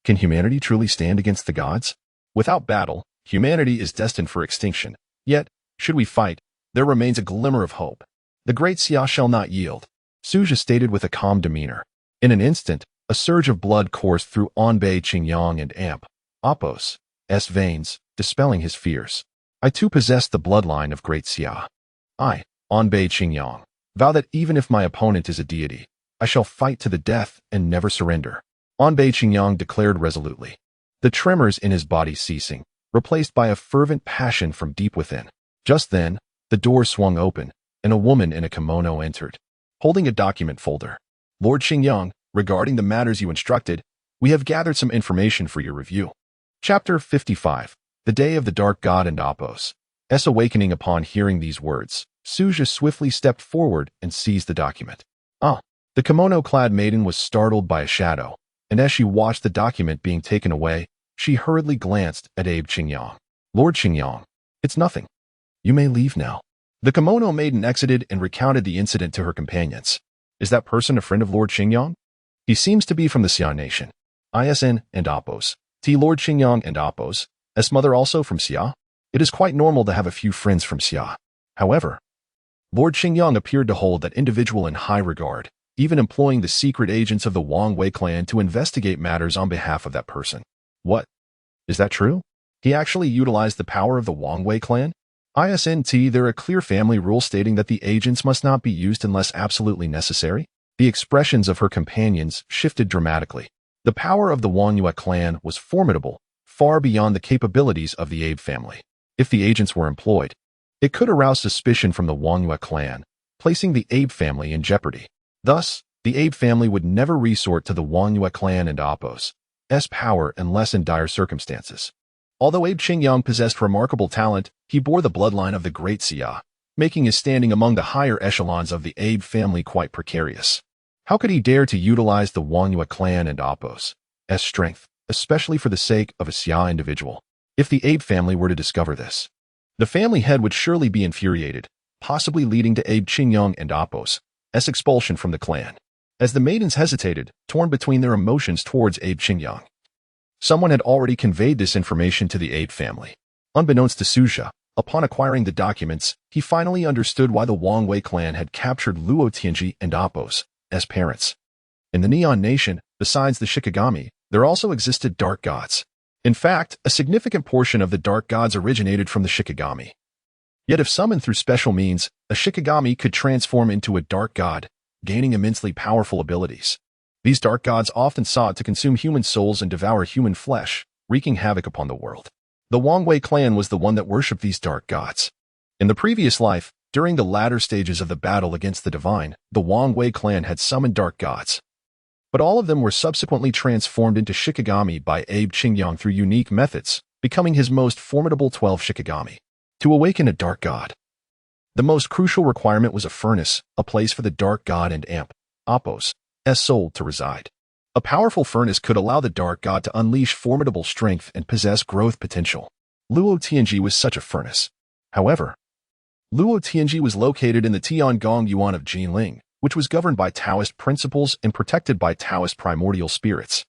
Speaker 1: Can humanity truly stand against the gods? Without battle, humanity is destined for extinction. Yet, should we fight, there remains a glimmer of hope. The great Xia shall not yield, Suja stated with a calm demeanor. In an instant, a surge of blood coursed through Anbei Qingyang and Apos' veins, dispelling his fears. I too possess the bloodline of great Xia. I, Anbei Qingyang, vow that even if my opponent is a deity, I shall fight to the death and never surrender. Anbei Qingyang declared resolutely, the tremors in his body ceasing, replaced by a fervent passion from deep within. Just then, the door swung open, and a woman in a kimono entered, holding a document folder. Lord Qingyang, regarding the matters you instructed, we have gathered some information for your review. Chapter 55. The Day of the Dark God and Apos. S. Awakening. Upon hearing these words, Suja swiftly stepped forward and seized the document. The kimono-clad maiden was startled by a shadow, and as she watched the document being taken away, she hurriedly glanced at Abe Qingyang. Lord Qingyang, it's nothing. You may leave now. The kimono maiden exited and recounted the incident to her companions. Is that person a friend of Lord Qingyang? He seems to be from the Xia nation. Isn and Apos. T. Lord Qingyang and Apos. S. mother also from Xia. It is quite normal to have a few friends from Xia. However, Lord Qingyang appeared to hold that individual in high regard, even employing the secret agents of the Wang Wei clan to investigate matters on behalf of that person. What? Is that true? He actually utilized the power of the Wang Wei clan? Isn't there a clear family rule stating that the agents must not be used unless absolutely necessary? The expressions of her companions shifted dramatically. The power of the Wang Yue clan was formidable, far beyond the capabilities of the Abe family. If the agents were employed, it could arouse suspicion from the Wang Yue clan, placing the Abe family in jeopardy. Thus, the Abe family would never resort to the Wang Yue clan and Apos' power unless in dire circumstances. Although Abe Qingyang possessed remarkable talent, he bore the bloodline of the Great Xia, making his standing among the higher echelons of the Abe family quite precarious. How could he dare to utilize the Wang Yue clan and Apos' strength, especially for the sake of a Xia individual? If the Abe family were to discover this, the family head would surely be infuriated, possibly leading to Abe Qingyang and Apos' expulsion from the clan. As the maidens hesitated, torn between their emotions towards Abe Qingyang, someone had already conveyed this information to the Abe family. Unbeknownst to Suja, upon acquiring the documents, he finally understood why the Wang Wei clan had captured Luo Tianji and Apos' parents. In the Neon Nation, besides the Shikigami, there also existed dark gods. In fact, a significant portion of the dark gods originated from the Shikigami. Yet if summoned through special means, a Shikigami could transform into a dark god, gaining immensely powerful abilities. These dark gods often sought to consume human souls and devour human flesh, wreaking havoc upon the world. The Wang Wei clan was the one that worshipped these dark gods. In the previous life, during the latter stages of the battle against the divine, the Wang Wei clan had summoned dark gods. But all of them were subsequently transformed into Shikigami by Abe Qingyang through unique methods, becoming his most formidable 12 Shikigami. To awaken a dark god, the most crucial requirement was a furnace, a place for the dark god and Apos' soul to reside. A powerful furnace could allow the dark god to unleash formidable strength and possess growth potential. Luo Tianji was such a furnace. However, Luo Tianji was located in the Tiangong Yuan of Jinling, which was governed by Taoist principles and protected by Taoist primordial spirits.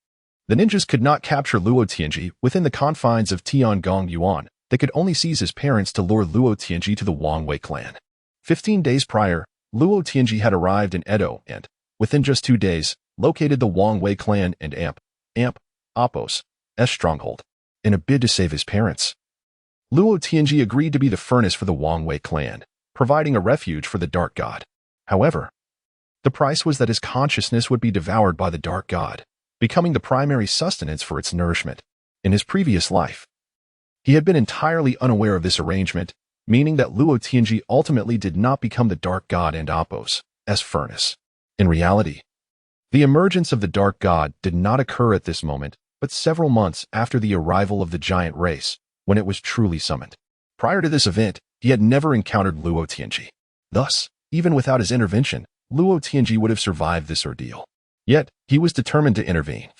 Speaker 1: The ninjas could not capture Luo Tianji within the confines of Tiangong Yuan. They could only seize his parents to lure Luo Tianji to the Wang Wei clan. 15 days prior, Luo Tianji had arrived in Edo and, within just 2 days, located the Wang Wei clan and Apos' stronghold. In a bid to save his parents, Luo Tianji agreed to be the furnace for the Wang Wei clan, providing a refuge for the dark god. However, the price was that his consciousness would be devoured by the dark god, becoming the primary sustenance for its nourishment. In his previous life, he had been entirely unaware of this arrangement, meaning that Luo Tianji ultimately did not become the dark god and Apos' furnace. In reality, the emergence of the dark god did not occur at this moment, but several months after the arrival of the giant race, when it was truly summoned. Prior to this event, he had never encountered Luo Tianji. Thus, even without his intervention, Luo Tianji would have survived this ordeal. Yet, he was determined to intervene.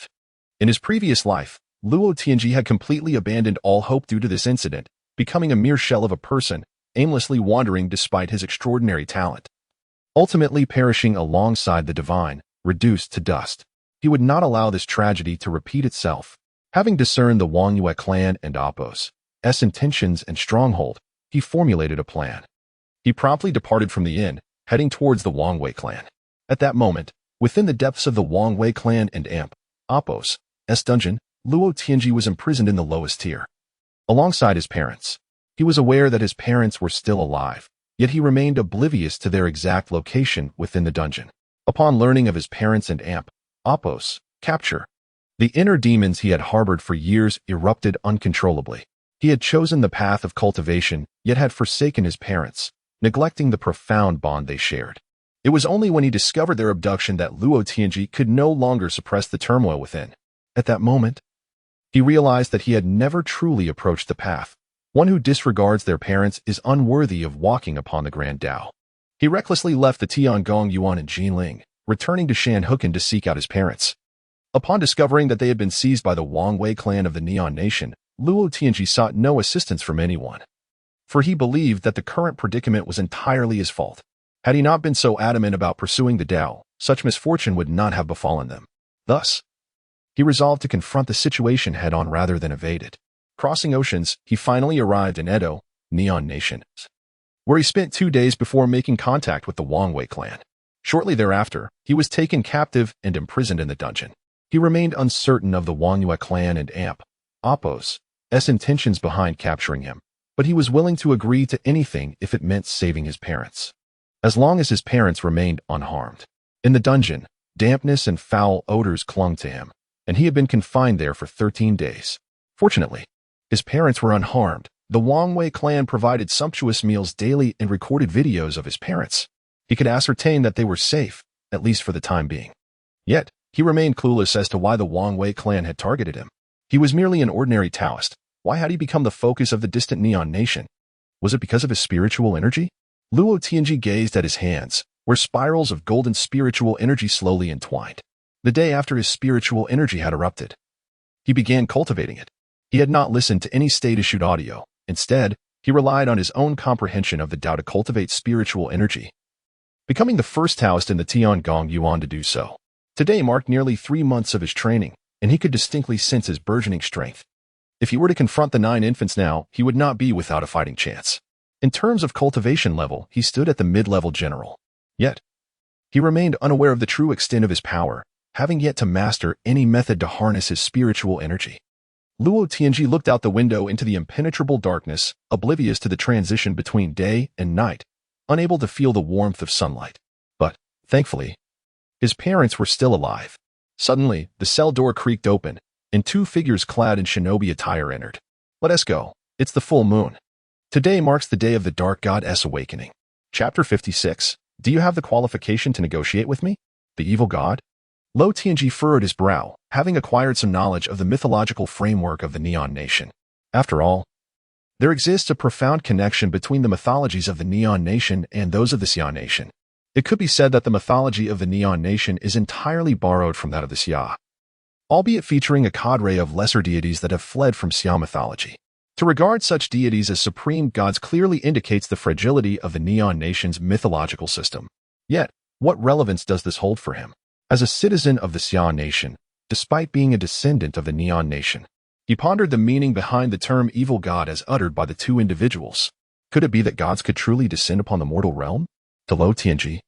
Speaker 1: In his previous life, Luo Tianji had completely abandoned all hope due to this incident, becoming a mere shell of a person, aimlessly wandering despite his extraordinary talent. Ultimately perishing alongside the divine, reduced to dust. He would not allow this tragedy to repeat itself. Having discerned the Wang Yue clan and Apos' intentions and stronghold, he formulated a plan. He promptly departed from the inn, heading towards the Wang Wei clan. At that moment, within the depths of the Wang Wei clan and Apos' dungeon, Luo Tianji was imprisoned in the lowest tier. Alongside his parents, he was aware that his parents were still alive, yet he remained oblivious to their exact location within the dungeon. Upon learning of his parents and Apos' capture, the inner demons he had harbored for years erupted uncontrollably. He had chosen the path of cultivation, yet had forsaken his parents, neglecting the profound bond they shared. It was only when he discovered their abduction that Luo Tianji could no longer suppress the turmoil within. At that moment, he realized that he had never truly approached the path. One who disregards their parents is unworthy of walking upon the Grand Tao. He recklessly left the Tiangong Yuan and Jinling, returning to Shanhukin to seek out his parents. Upon discovering that they had been seized by the Wangwei clan of the Neon Nation, Luo Tianji sought no assistance from anyone, for he believed that the current predicament was entirely his fault. Had he not been so adamant about pursuing the Tao, such misfortune would not have befallen them. Thus, he resolved to confront the situation head-on rather than evade it. Crossing oceans, he finally arrived in Edo, Neon Nation, where he spent 2 days before making contact with the Wangwei clan. Shortly thereafter, he was taken captive and imprisoned in the dungeon. He remained uncertain of the Wangyue clan and Appo's intentions behind capturing him, but he was willing to agree to anything if it meant saving his parents, as long as his parents remained unharmed. In the dungeon, dampness and foul odors clung to him, and he had been confined there for 13 days. Fortunately, his parents were unharmed. The Wangwei clan provided sumptuous meals daily and recorded videos of his parents. He could ascertain that they were safe, at least for the time being. Yet, he remained clueless as to why the Wangwei clan had targeted him. He was merely an ordinary Taoist. Why had he become the focus of the distant Neon Nation? Was it because of his spiritual energy? Luo Tianji gazed at his hands, where spirals of golden spiritual energy slowly entwined. The day after his spiritual energy had erupted, he began cultivating it. He had not listened to any state-issued audio. Instead, he relied on his own comprehension of the Tao to cultivate spiritual energy, becoming the first Taoist in the Tiangong Yuan to do so. Today marked nearly 3 months of his training, and he could distinctly sense his burgeoning strength. If he were to confront the 9 infants now, he would not be without a fighting chance. In terms of cultivation level, he stood at the mid-level general. Yet, he remained unaware of the true extent of his power, having yet to master any method to harness his spiritual energy. Luo Tianji looked out the window into the impenetrable darkness, oblivious to the transition between day and night, unable to feel the warmth of sunlight. But, thankfully, his parents were still alive. Suddenly, the cell door creaked open, and 2 figures clad in shinobi attire entered. "Let us go. It's the full moon. Today marks the day of the Dark Goddess awakening." Chapter 56. Do you have the qualification to negotiate with me? The evil god? Luo Tianji furrowed his brow, having acquired some knowledge of the mythological framework of the Neon Nation. After all, there exists a profound connection between the mythologies of the Neon Nation and those of the Xia Nation. It could be said that the mythology of the Neon Nation is entirely borrowed from that of the Xia, albeit featuring a cadre of lesser deities that have fled from Xia mythology. To regard such deities as supreme gods clearly indicates the fragility of the Neon Nation's mythological system. Yet, what relevance does this hold for him? As a citizen of the Xia Nation, despite being a descendant of the Neon Nation, he pondered the meaning behind the term evil god as uttered by the 2 individuals. Could it be that gods could truly descend upon the mortal realm? To Luo Tianji,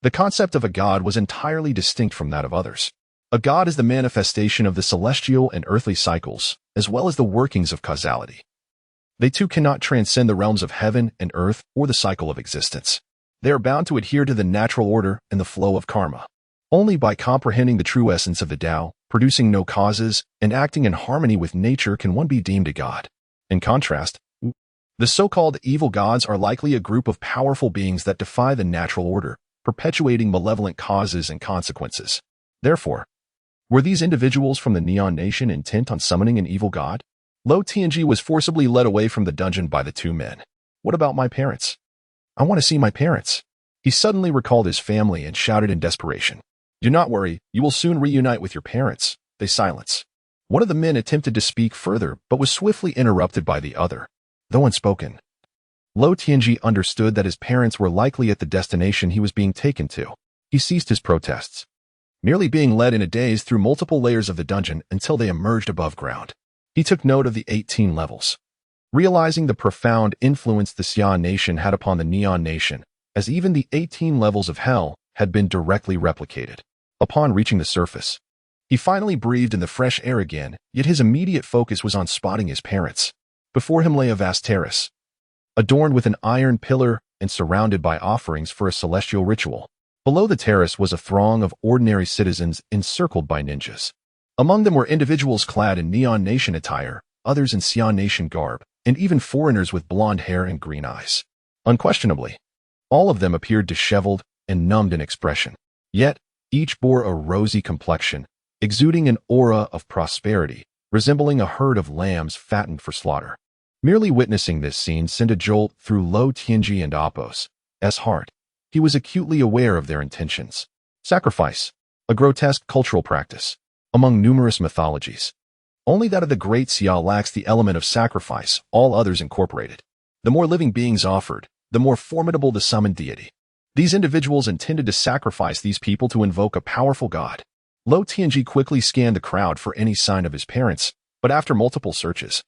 Speaker 1: the concept of a god was entirely distinct from that of others. A god is the manifestation of the celestial and earthly cycles, as well as the workings of causality. They too cannot transcend the realms of heaven and earth or the cycle of existence. They are bound to adhere to the natural order and the flow of karma. Only by comprehending the true essence of the Tao, producing no causes, and acting in harmony with nature can one be deemed a god. In contrast, the so-called evil gods are likely a group of powerful beings that defy the natural order, perpetuating malevolent causes and consequences. Therefore, were these individuals from the Neon Nation intent on summoning an evil god? Luo Tianji was forcibly led away from the dungeon by the 2 men. What about my parents? I want to see my parents. He suddenly recalled his family and shouted in desperation. Do not worry, you will soon reunite with your parents. They silence. One of the men attempted to speak further, but was swiftly interrupted by the other. Though unspoken, Luo Tianji understood that his parents were likely at the destination he was being taken to. He ceased his protests, merely being led in a daze through multiple layers of the dungeon until they emerged above ground. He took note of the 18 levels, realizing the profound influence the Xia Nation had upon the Neon Nation, as even the 18 levels of hell had been directly replicated. Upon reaching the surface, he finally breathed in the fresh air again, yet his immediate focus was on spotting his parents. Before him lay a vast terrace, adorned with an iron pillar and surrounded by offerings for a celestial ritual. Below the terrace was a throng of ordinary citizens encircled by ninjas. Among them were individuals clad in Neon Nation attire, others in Xia Nation garb, and even foreigners with blonde hair and green eyes. Unquestionably, all of them appeared disheveled and numbed in expression. Yet, each bore a rosy complexion, exuding an aura of prosperity, resembling a herd of lambs fattened for slaughter. Merely witnessing this scene sent a jolt through Lo Tianji and Apos' heart. He was acutely aware of their intentions. Sacrifice, a grotesque cultural practice, among numerous mythologies. Only that of the Great Xia lacks the element of sacrifice, all others incorporated. The more living beings offered, the more formidable the summoned deity. These individuals intended to sacrifice these people to invoke a powerful god. Lo Tianji quickly scanned the crowd for any sign of his parents, but after multiple searches,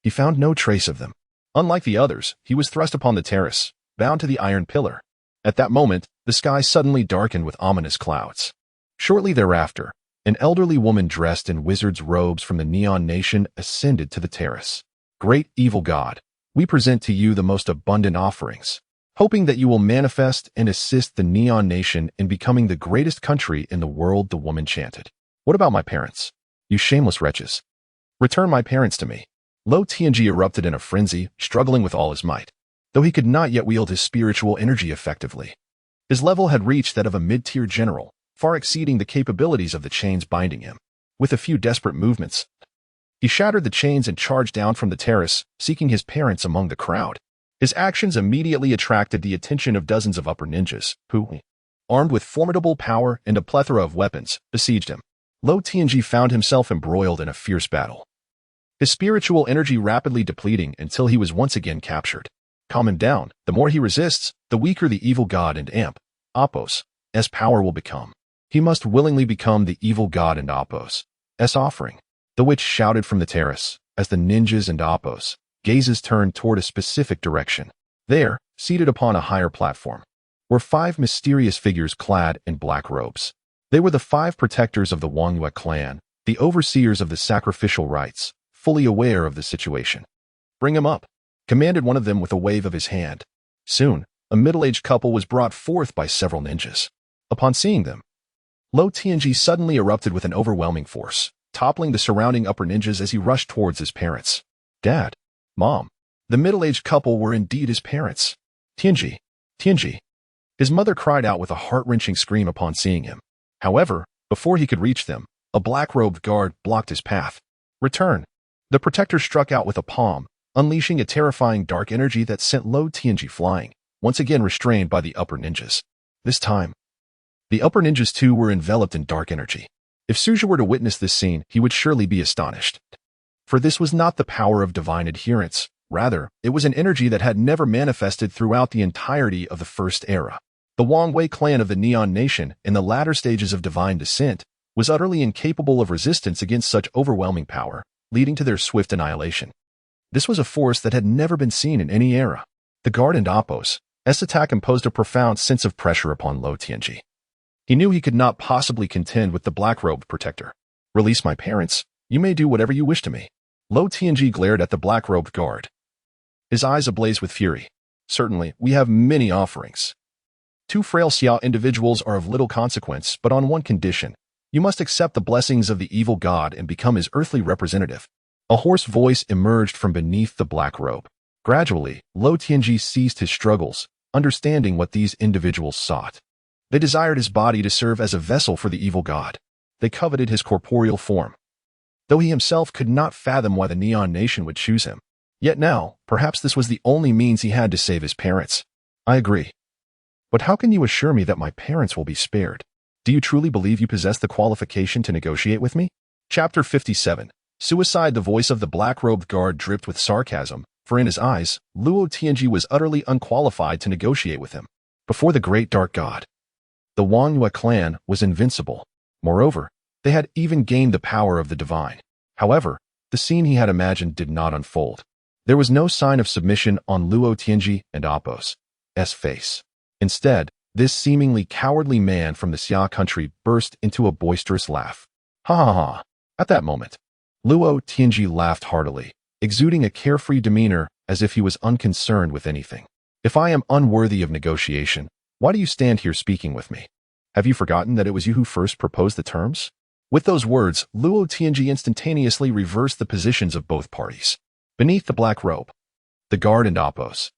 Speaker 1: he found no trace of them. Unlike the others, he was thrust upon the terrace, bound to the iron pillar. At that moment, the sky suddenly darkened with ominous clouds. Shortly thereafter, an elderly woman dressed in wizard's robes from the Neon Nation ascended to the terrace. Great evil god, we present to you the most abundant offerings, hoping that you will manifest and assist the Neon Nation in becoming the greatest country in the world, the woman chanted. What about my parents? You shameless wretches. Return my parents to me. Lo Tianji erupted in a frenzy, struggling with all his might, though he could not yet wield his spiritual energy effectively. His level had reached that of a mid-tier general, far exceeding the capabilities of the chains binding him. With a few desperate movements, he shattered the chains and charged down from the terrace, seeking his parents among the crowd. His actions immediately attracted the attention of dozens of upper ninjas, who, armed with formidable power and a plethora of weapons, besieged him. Lo Tianji found himself embroiled in a fierce battle, his spiritual energy rapidly depleting until he was once again captured. Calm down. The more he resists, the weaker the evil god and Apos' power will become. He must willingly become the evil god and Apos' offering. The witch shouted from the terrace, as the ninjas and Apos' gazes turned toward a specific direction. There, seated upon a higher platform, were 5 mysterious figures clad in black robes. They were the 5 protectors of the Wangyue clan, the overseers of the sacrificial rites, fully aware of the situation. Bring him up, commanded one of them with a wave of his hand. Soon, a middle-aged couple was brought forth by several ninjas. Upon seeing them, Lo Tianji suddenly erupted with an overwhelming force, toppling the surrounding upper ninjas as he rushed towards his parents. Dad, Mom. The middle-aged couple were indeed his parents. Tianji, Tianji. His mother cried out with a heart-wrenching scream upon seeing him. However, before he could reach them, a black-robed guard blocked his path. Return. The protector struck out with a palm, unleashing a terrifying dark energy that sent Lo Tianji flying, once again restrained by the upper ninjas. This time, the upper ninjas too were enveloped in dark energy. If Suja were to witness this scene, he would surely be astonished. For this was not the power of divine adherence. Rather, it was an energy that had never manifested throughout the entirety of the First Era. The Wangyue clan of the Neon Nation, in the latter stages of divine descent, was utterly incapable of resistance against such overwhelming power, leading to their swift annihilation. This was a force that had never been seen in any era. The guard and Apos' attack imposed a profound sense of pressure upon Lo Tianji. He knew he could not possibly contend with the black-robed protector. Release my parents. You may do whatever you wish to me. Lo Tianji glared at the black-robed guard, his eyes ablaze with fury. Certainly, we have many offerings. 2 frail Xia individuals are of little consequence, but on one condition. You must accept the blessings of the evil god and become his earthly representative. A hoarse voice emerged from beneath the black robe. Gradually, Lo Tianji ceased his struggles, understanding what these individuals sought. They desired his body to serve as a vessel for the evil god. They coveted his corporeal form, though he himself could not fathom why the Neon Nation would choose him. Yet now, perhaps this was the only means he had to save his parents. I agree. But how can you assure me that my parents will be spared? Do you truly believe you possess the qualification to negotiate with me? Chapter 57. Suicide. The voice of the black-robed guard dripped with sarcasm, for in his eyes, Lo Tianji was utterly unqualified to negotiate with him. Before the great dark god, the Wangyue clan was invincible. Moreover, they had even gained the power of the divine. However, the scene he had imagined did not unfold. There was no sign of submission on Lo Tianji and Apos' face. Instead, this seemingly cowardly man from the Xia country burst into a boisterous laugh. Ha ha ha. At that moment, Lo Tianji laughed heartily, exuding a carefree demeanor as if he was unconcerned with anything. If I am unworthy of negotiation, why do you stand here speaking with me? Have you forgotten that it was you who first proposed the terms? With those words, Lo Tianji instantaneously reversed the positions of both parties. Beneath the black robe, the guard and Apos'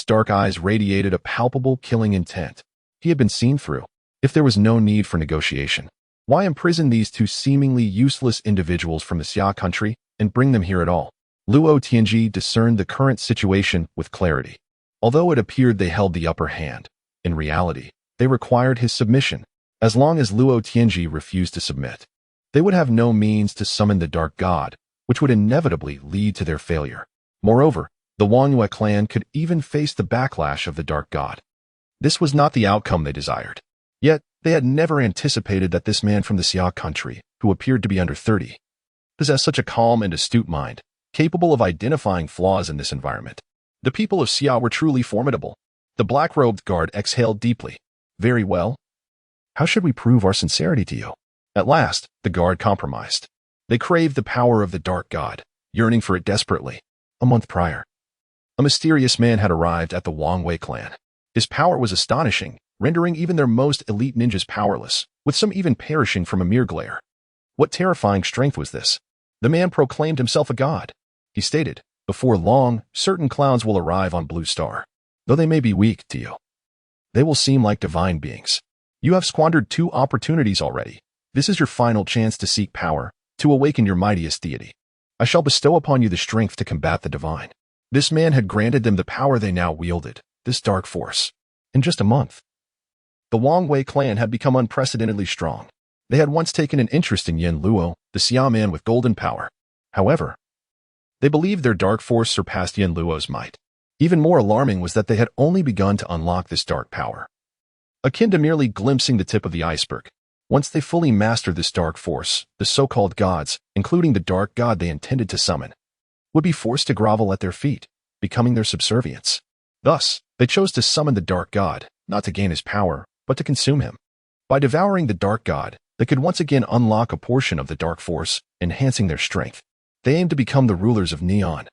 Speaker 1: dark eyes radiated a palpable killing intent. He had been seen through. If there was no need for negotiation, Why imprison these two seemingly useless individuals from the Xia country and bring them here at all? Luo Tianji discerned the current situation with clarity. Although it appeared they held the upper hand, in reality, they required his submission. As long as Luo Tianji refused to submit, they would have no means to summon the Dark God, which would inevitably lead to their failure. Moreover, the Wangyue clan could even face the backlash of the Dark God. This was not the outcome they desired. Yet, they had never anticipated that this man from the Xia country, who appeared to be under 30, possessed such a calm and astute mind, capable of identifying flaws in this environment. The people of Xia were truly formidable. The black-robed guard exhaled deeply. Very well. How should we prove our sincerity to you? At last, the guard compromised. They craved the power of the Dark God, yearning for it desperately. A month prior, a mysterious man had arrived at the Wangyue clan. His power was astonishing, rendering even their most elite ninjas powerless, with some even perishing from a mere glare. What terrifying strength was this? The man proclaimed himself a god. He stated, "Before long, certain clowns will arrive on Blue Star. Though they may be weak to you, they will seem like divine beings. You have squandered 2 opportunities already. This is your final chance to seek power, to awaken your mightiest deity. I shall bestow upon you the strength to combat the divine." This man had granted them the power they now wielded, this dark force. In just a month, the Wangyue clan had become unprecedentedly strong. They had once taken an interest in Yin Luo, the Xia man with golden power. However, they believed their dark force surpassed Yin Luo's might. Even more alarming was that they had only begun to unlock this dark power, akin to merely glimpsing the tip of the iceberg. Once they fully mastered this dark force, the so-called gods, including the Dark God they intended to summon, would be forced to grovel at their feet, becoming their subservients. Thus, they chose to summon the Dark God, not to gain his power, but to consume him. By devouring the Dark God, they could once again unlock a portion of the dark force, enhancing their strength. They aimed to become the rulers of Neon,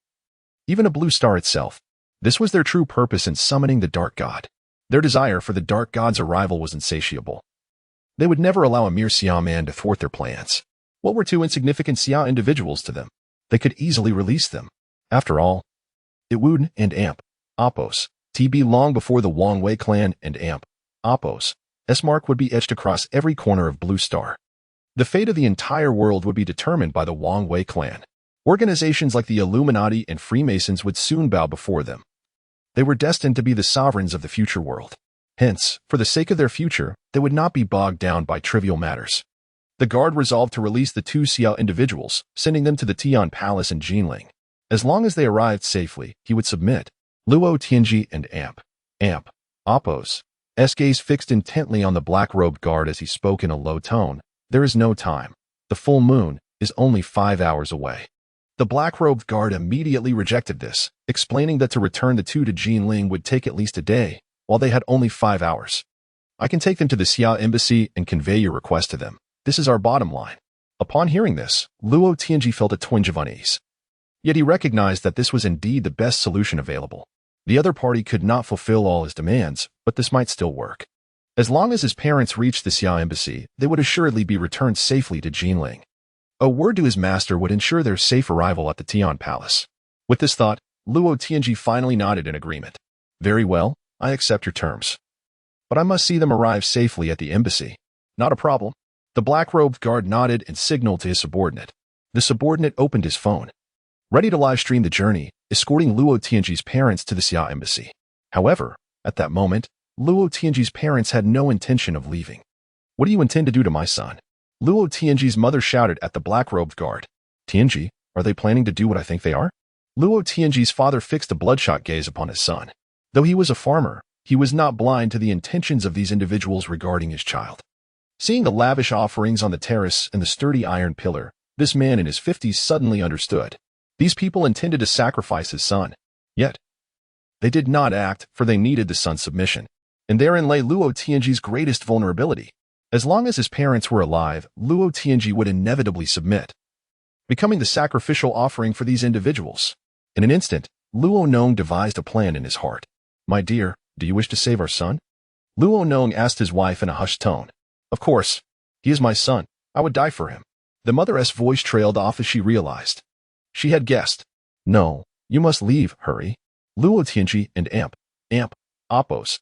Speaker 1: even a Blue Star itself. This was their true purpose in summoning the Dark God. Their desire for the Dark God's arrival was insatiable. They would never allow a mere Xia man to thwart their plans. What were 2 insignificant Xia individuals to them? They could easily release them. After all, Iwuden and Amp, Appos, TB long before the Wangyue clan and Amp, Appos, S-mark would be etched across every corner of Blue Star. The fate of the entire world would be determined by the Wangyue clan. Organizations like the Illuminati and Freemasons would soon bow before them. They were destined to be the sovereigns of the future world. Hence, for the sake of their future, they would not be bogged down by trivial matters. The guard resolved to release the 2 Xia individuals, sending them to the Tian Palace in Jinling. As long as they arrived safely, he would submit. Luo Tianji and Amp, Appos, S gaze fixed intently on the black-robed guard as he spoke in a low tone. There is no time. The full moon is only 5 hours away. The black-robed guard immediately rejected this, explaining that to return the 2 to Jinling would take at least a day, while they had only 5 hours. I can take them to the Xia embassy and convey your request to them. This is our bottom line. Upon hearing this, Luo Tianji felt a twinge of unease. Yet he recognized that this was indeed the best solution available. The other party could not fulfill all his demands, but this might still work. As long as his parents reached the Xia embassy, they would assuredly be returned safely to Jinling. A word to his master would ensure their safe arrival at the Tian Palace. With this thought, Luo Tianji finally nodded in agreement. Very well, I accept your terms. But I must see them arrive safely at the embassy. Not a problem. The black-robed guard nodded and signaled to his subordinate. The subordinate opened his phone, ready to live-stream the journey, escorting Luo Tianji's parents to the Xia embassy. However, at that moment, Luo Tianji's parents had no intention of leaving. What do you intend to do to my son? Luo Tianji's mother shouted at the black-robed guard. Tianji, are they planning to do what I think they are? Luo Tianji's father fixed a bloodshot gaze upon his son. Though he was a farmer, he was not blind to the intentions of these individuals regarding his child. Seeing the lavish offerings on the terrace and the sturdy iron pillar, this man in his 50s suddenly understood. These people intended to sacrifice his son. Yet, they did not act, for they needed the son's submission. And therein lay Luo Tianji's greatest vulnerability. As long as his parents were alive, Luo Tianji would inevitably submit, becoming the sacrificial offering for these individuals. In an instant, Luo Nong devised a plan in his heart. My dear, do you wish to save our son? Luo Nong asked his wife in a hushed tone. Of course. He is my son. I would die for him. The mother's voice trailed off as she realized. She had guessed. No, you must leave, hurry. Luo Tianji and Appos'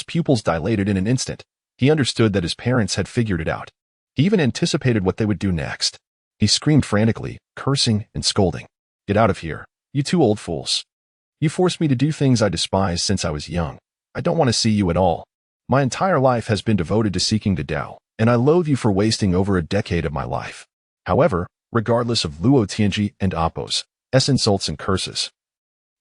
Speaker 1: pupils dilated in an instant. He understood that his parents had figured it out. He even anticipated what they would do next. He screamed frantically, cursing and scolding. "Get out of here, you two old fools. You forced me to do things I despised since I was young. I don't want to see you at all. My entire life has been devoted to seeking the Tao, and I loathe you for wasting over a decade of my life." However, regardless of Luo Tianji and Appo's insults and curses,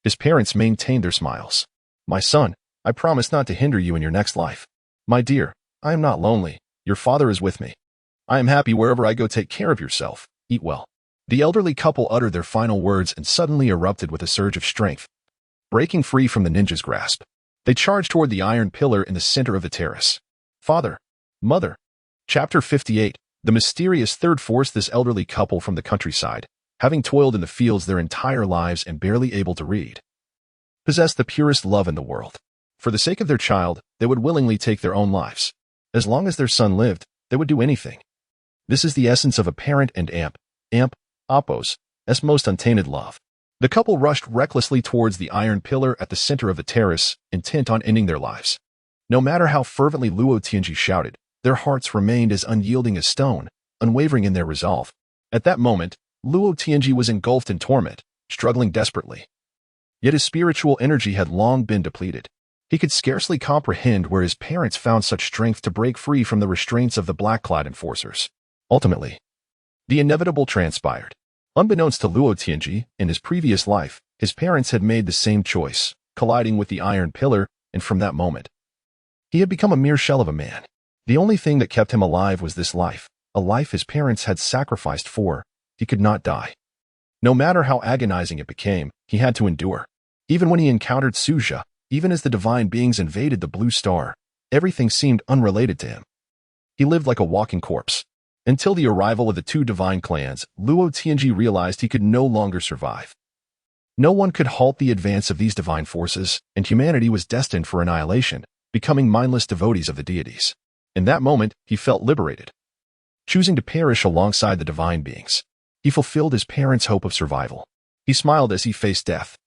Speaker 1: his parents maintained their smiles. "My son, I promise not to hinder you in your next life. My dear, I am not lonely. Your father is with me. I am happy wherever I go. Take care of yourself. Eat well." The elderly couple uttered their final words and suddenly erupted with a surge of strength. Breaking free from the ninja's grasp, they charged toward the iron pillar in the center of the terrace. Father, Mother. Chapter 58. The mysterious third force. This elderly couple from the countryside, having toiled in the fields their entire lives and barely able to read, possessed the purest love in the world. For the sake of their child, they would willingly take their own lives. As long as their son lived, they would do anything. This is the essence of a parent and Appo's most untainted love. The couple rushed recklessly towards the iron pillar at the center of the terrace, intent on ending their lives. No matter how fervently Luo Tianji shouted, their hearts remained as unyielding as stone, unwavering in their resolve. At that moment, Luo Tianji was engulfed in torment, struggling desperately. Yet his spiritual energy had long been depleted. He could scarcely comprehend where his parents found such strength to break free from the restraints of the black-clad enforcers. Ultimately, the inevitable transpired. Unbeknownst to Luo Tianji, in his previous life, his parents had made the same choice, colliding with the iron pillar, and from that moment, he had become a mere shell of a man. The only thing that kept him alive was this life, a life his parents had sacrificed for. He could not die. No matter how agonizing it became, he had to endure. Even when he encountered Suja, even as the divine beings invaded the blue star, everything seemed unrelated to him. He lived like a walking corpse. Until the arrival of the two divine clans, Luo Tianji realized he could no longer survive. No one could halt the advance of these divine forces, and humanity was destined for annihilation, becoming mindless devotees of the deities. In that moment, he felt liberated. Choosing to perish alongside the divine beings, he fulfilled his parents' hope of survival. He smiled as he faced death,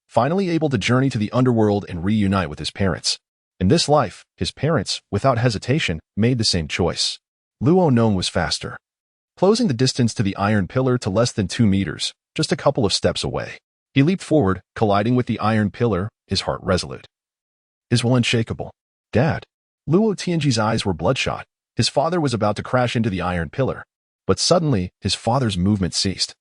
Speaker 1: finally able to journey to the underworld and reunite with his parents. In this life, his parents, without hesitation, made the same choice. Luo Nong was faster, closing the distance to the iron pillar to less than 2 meters, just a couple of steps away. He leaped forward, colliding with the iron pillar, his heart resolute, his will unshakable. "Dad." Luo Tianji's eyes were bloodshot. His father was about to crash into the iron pillar, but suddenly his father's movement ceased.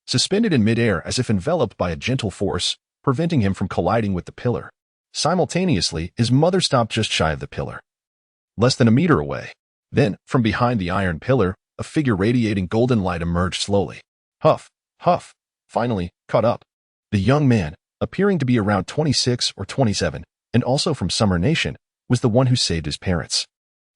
Speaker 1: Suspended in midair as if enveloped by a gentle force, preventing him from colliding with the pillar. Simultaneously, his mother stopped just shy of the pillar, less than a meter away. Then, from behind the iron pillar, a figure radiating golden light emerged slowly. Huff, huff, finally, caught up. The young man, appearing to be around 26 or 27, and also from Summer Nation, was the one who saved his parents.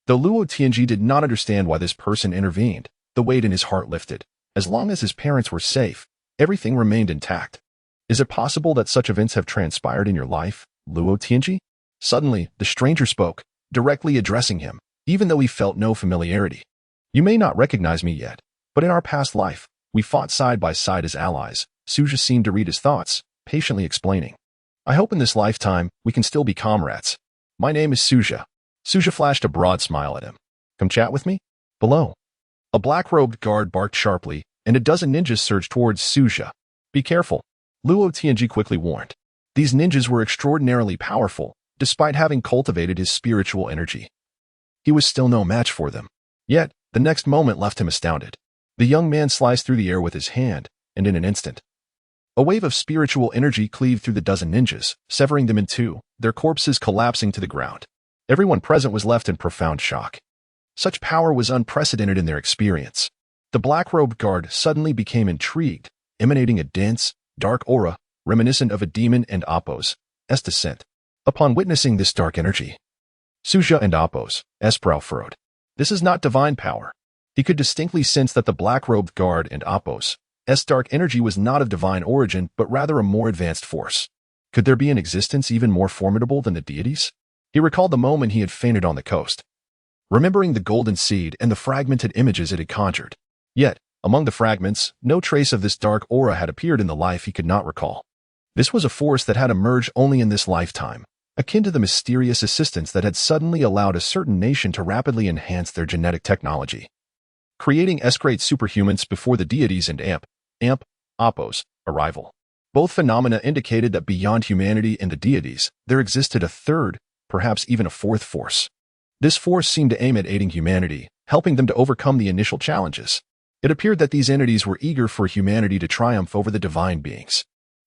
Speaker 1: Though Luo Tianji did not understand why this person intervened, the weight in his heart lifted. As long as his parents were safe, everything remained intact. Is it possible that such events have transpired in your life, Luo Tianji? Suddenly, the stranger spoke, directly addressing him, even though he felt no familiarity. "You may not recognize me yet, but in our past life, we fought side by side as allies." Suja seemed to read his thoughts, patiently explaining. "I hope in this lifetime, we can still be comrades. My name is Suja." Suja flashed a broad smile at him. "Come chat with me?" Below, a black-robed guard barked sharply, and a dozen ninjas surged towards Suja. "Be careful," Luo Tianji quickly warned. These ninjas were extraordinarily powerful, despite having cultivated his spiritual energy. He was still no match for them. Yet, the next moment left him astounded. The young man sliced through the air with his hand, and in an instant, a wave of spiritual energy cleaved through the dozen ninjas, severing them in two, their corpses collapsing to the ground. Everyone present was left in profound shock. Such power was unprecedented in their experience. The black-robed guard suddenly became intrigued, emanating a dense, dark aura, reminiscent of a demon and Appo's descent. Upon witnessing this dark energy, Suja and Appo's brow furrowed. This is not divine power. He could distinctly sense that the black-robed guard and Appo's dark energy was not of divine origin, but rather a more advanced force. Could there be an existence even more formidable than the deities? He recalled the moment he had fainted on the coast, remembering the golden seed and the fragmented images it had conjured. Yet, among the fragments, no trace of this dark aura had appeared in the life he could not recall. This was a force that had emerged only in this lifetime, akin to the mysterious assistance that had suddenly allowed a certain nation to rapidly enhance their genetic technology. creating S-grade superhumans before the deities and Apos arrival. Both phenomena indicated that beyond humanity and the deities, there existed a third, perhaps even a fourth force. This force seemed to aim at aiding humanity, helping them to overcome the initial challenges. It appeared that these entities were eager for humanity to triumph over the divine beings.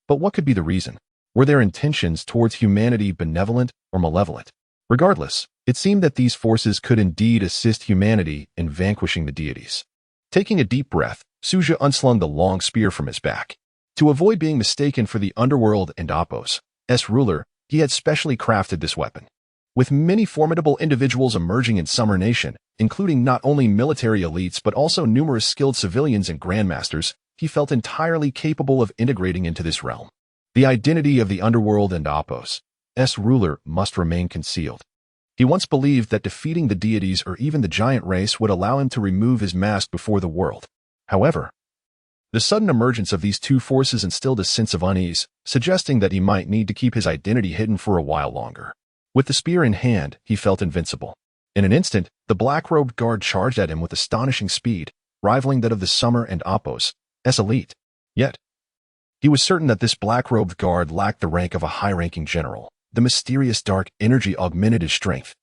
Speaker 1: But what could be the reason? Were their intentions towards humanity benevolent or malevolent? Regardless, it seemed that these forces could indeed assist humanity in vanquishing the deities. Taking a deep breath, Suja unslung the long spear from his back. To avoid being mistaken for the Underworld and Apos' ruler, he had specially crafted this weapon. With many formidable individuals emerging in Summer Nation, including not only military elites but also numerous skilled civilians and grandmasters, he felt entirely capable of integrating into this realm. The identity of the Underworld and Apos' ruler must remain concealed. He once believed that defeating the deities or even the giant race would allow him to remove his mask before the world. However, the sudden emergence of these two forces instilled a sense of unease, suggesting that he might need to keep his identity hidden for a while longer. With the spear in hand, he felt invincible. In an instant, the black-robed guard charged at him with astonishing speed, rivaling that of the Summer and Apos' elite. Yet, he was certain that this black-robed guard lacked the rank of a high-ranking general. The mysterious dark energy augmented his strength,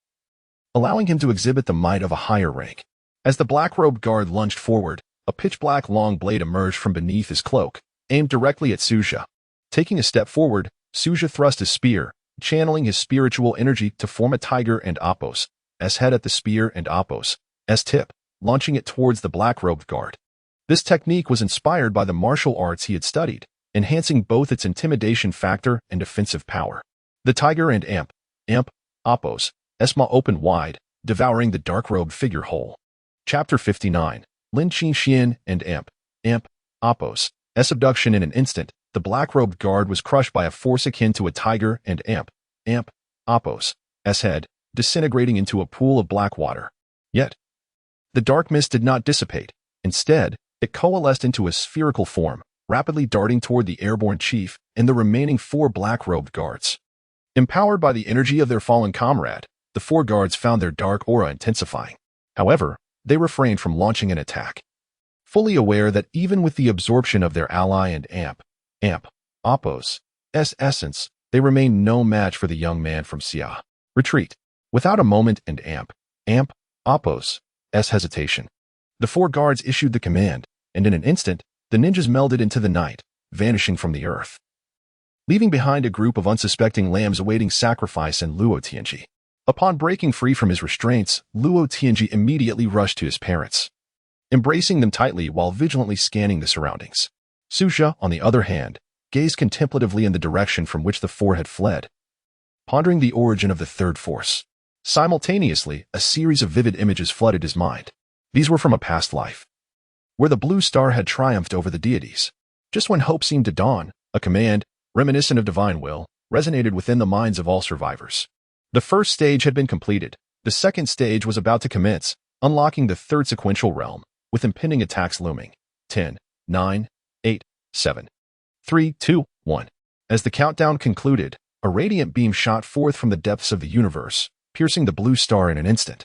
Speaker 1: allowing him to exhibit the might of a higher rank. As the black-robed guard lunged forward, a pitch-black long blade emerged from beneath his cloak, aimed directly at Suja. Taking a step forward, Suja thrust his spear, channeling his spiritual energy to form a tiger and Apos' head at the spear and Apos' tip, launching it towards the black-robed guard. This technique was inspired by the martial arts he had studied, enhancing both its intimidation factor and defensive power. The tiger and Apos' maw opened wide, devouring the dark-robed figure whole. Chapter 59. Lin Qin and Apos' abduction. In an instant, the black-robed guard was crushed by a force akin to a tiger and Apos' head, disintegrating into a pool of black water. Yet, the dark mist did not dissipate. Instead, it coalesced into a spherical form, rapidly darting toward the airborne chief and the remaining 4 black-robed guards. Empowered by the energy of their fallen comrade, the 4 guards found their dark aura intensifying. However, they refrained from launching an attack, fully aware that even with the absorption of their ally and Apos' essence, they remained no match for the young man from Sia. Retreat. Without a moment and Apos' hesitation, the 4 guards issued the command, and in an instant, the ninjas melded into the night, vanishing from the earth, leaving behind a group of unsuspecting lambs awaiting sacrifice in Luo Tianji. Upon breaking free from his restraints, Luo Tianji immediately rushed to his parents, embracing them tightly while vigilantly scanning the surroundings. Suja, on the other hand, gazed contemplatively in the direction from which the 4 had fled, pondering the origin of the third force. Simultaneously, a series of vivid images flooded his mind. These were from a past life, where the blue star had triumphed over the deities. Just when hope seemed to dawn, a command, reminiscent of divine will, resonated within the minds of all survivors. The first stage had been completed. The second stage was about to commence, unlocking the third sequential realm, with impending attacks looming. 10, 9, 8, 7, 3, 2, 1. As the countdown concluded, a radiant beam shot forth from the depths of the universe, piercing the blue star in an instant,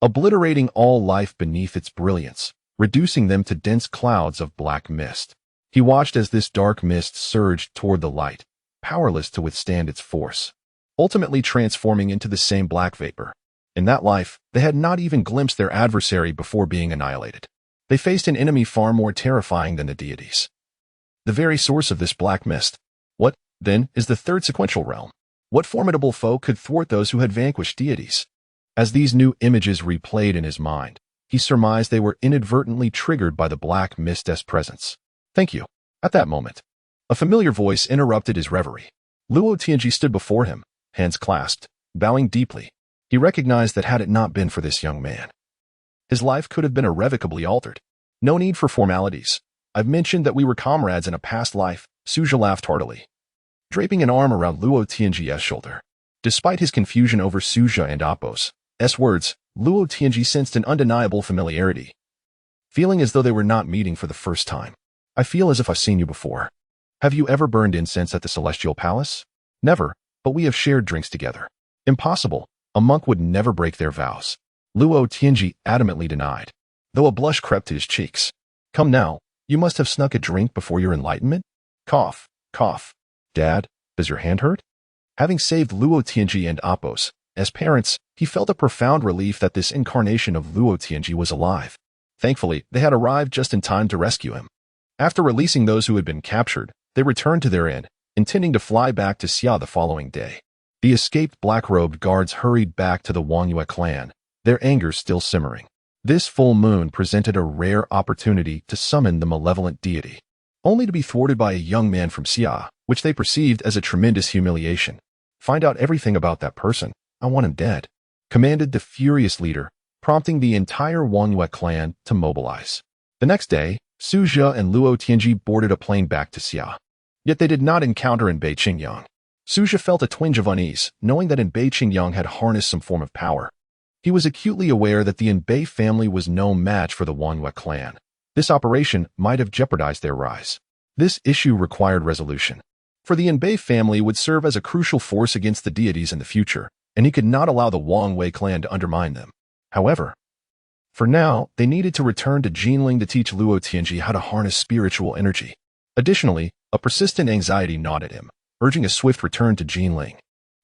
Speaker 1: obliterating all life beneath its brilliance, reducing them to dense clouds of black mist. He watched as this dark mist surged toward the light, powerless to withstand its force, ultimately transforming into the same black vapor. In that life, they had not even glimpsed their adversary before being annihilated. They faced an enemy far more terrifying than the deities, the very source of this black mist. What, then, is the third sequential realm? What formidable foe could thwart those who had vanquished deities? As these new images replayed in his mind, he surmised they were inadvertently triggered by the black mist's presence. Thank you. At that moment, a familiar voice interrupted his reverie. Luo Tianji stood before him, hands clasped, bowing deeply. He recognized that had it not been for this young man, his life could have been irrevocably altered. No need for formalities. I've mentioned that we were comrades in a past life. Suja laughed heartily, draping an arm around Luo Tianji's shoulder. Despite his confusion over Suja and Apos' words, Luo Tianji sensed an undeniable familiarity, feeling as though they were not meeting for the first time. I feel as if I've seen you before. Have you ever burned incense at the Celestial Palace? Never, but we have shared drinks together. Impossible. A monk would never break their vows. Luo Tianji adamantly denied. though a blush crept to his cheeks. Come now, you must have snuck a drink before your enlightenment? Cough, cough. Dad, does your hand hurt? Having saved Luo Tianji and Apos, as parents, he felt a profound relief that this incarnation of Luo Tianji was alive. Thankfully, they had arrived just in time to rescue him. After releasing those who had been captured, they returned to their inn, intending to fly back to Xia the following day. The escaped black-robed guards hurried back to the Wangyue clan, their anger still simmering. This full moon presented a rare opportunity to summon the malevolent deity, only to be thwarted by a young man from Xia, which they perceived as a tremendous humiliation. Find out everything about that person. I want him dead, commanded the furious leader, prompting the entire Wangyue clan to mobilize. The next day, Su Jia and Luo Tianji boarded a plane back to Xia. Yet they did not encounter Bei Qingyang. Su Jia felt a twinge of unease, knowing that Bei Qingyang had harnessed some form of power. He was acutely aware that the Bei family was no match for the Wangyue clan. This operation might have jeopardized their rise. This issue required resolution. For the Bei family would serve as a crucial force against the deities in the future, and he could not allow the Wangyue clan to undermine them. However, for now, they needed to return to Jinling to teach Luo Tianji how to harness spiritual energy. Additionally, a persistent anxiety gnawed at him, urging a swift return to Jinling.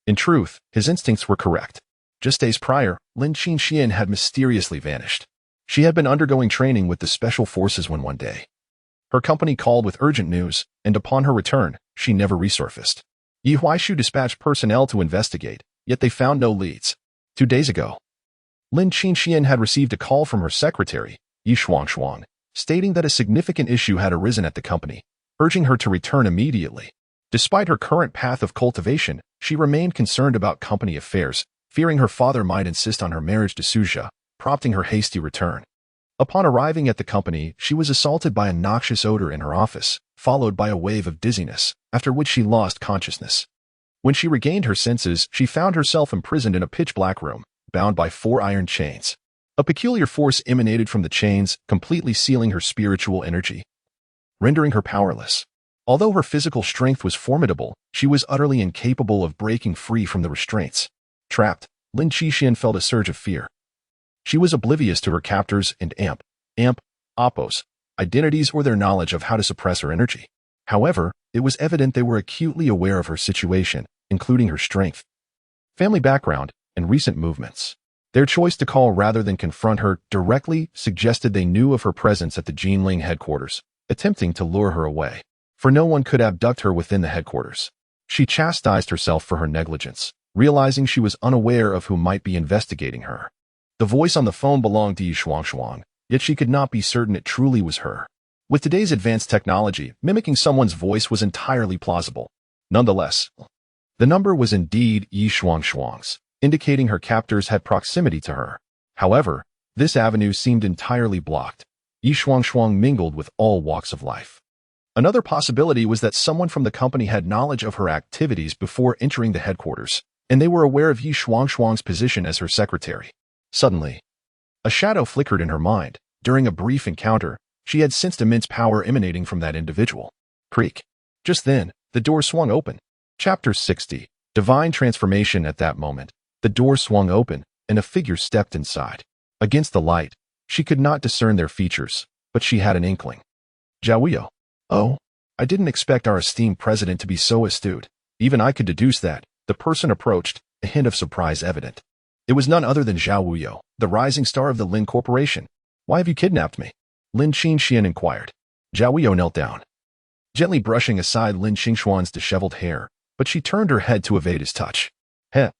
Speaker 1: In truth, his instincts were correct. Just days prior, Lin Qinxian had mysteriously vanished. She had been undergoing training with the special forces when one day her company called with urgent news, and upon her return, she never resurfaced. Yi Huaishu dispatched personnel to investigate, yet they found no leads. 2 days ago, Lin Qinxian had received a call from her secretary, Yi Shuangshuang, stating that a significant issue had arisen at the company, urging her to return immediately. Despite her current path of cultivation, she remained concerned about company affairs, fearing her father might insist on her marriage to Su Jia, prompting her hasty return. Upon arriving at the company, she was assaulted by a noxious odor in her office, followed by a wave of dizziness, after which she lost consciousness. When she regained her senses, she found herself imprisoned in a pitch-black room, bound by 4 iron chains. A peculiar force emanated from the chains, completely sealing her spiritual energy, rendering her powerless. Although her physical strength was formidable, she was utterly incapable of breaking free from the restraints. Trapped, Lin Qinxian felt a surge of fear. She was oblivious to her captors and Apos, identities or their knowledge of how to suppress her energy. However, it was evident they were acutely aware of her situation, including her strength, family background, and recent movements. Their choice to call rather than confront her directly suggested they knew of her presence at the Jinling headquarters, attempting to lure her away. For no one could abduct her within the headquarters. She chastised herself for her negligence, realizing she was unaware of who might be investigating her. The voice on the phone belonged to Yi Shuangshuang, yet she could not be certain it truly was her. With today's advanced technology, mimicking someone's voice was entirely plausible. Nonetheless, the number was indeed Yi Shuangshuang's, indicating her captors had proximity to her. However, this avenue seemed entirely blocked. Yi Shuangshuang mingled with all walks of life. Another possibility was that someone from the company had knowledge of her activities before entering the headquarters, and they were aware of Yi Shuangshuang's position as her secretary. Suddenly, a shadow flickered in her mind. During a brief encounter, she had sensed immense power emanating from that individual. Creak. Just then, the door swung open. Chapter 60. Divine Transformation. At that moment, the door swung open, and a figure stepped inside. Against the light, she could not discern their features, but she had an inkling. Zhao. Oh, I didn't expect our esteemed president to be so astute. Even I could deduce that. The person approached, a hint of surprise evident. It was none other than Zhao Wuyo, the rising star of the Lin Corporation. Why have you kidnapped me? Lin Qinxian inquired. Zhao Wuyo knelt down, gently brushing aside Lin Qinxuan's disheveled hair, but she turned her head to evade his touch.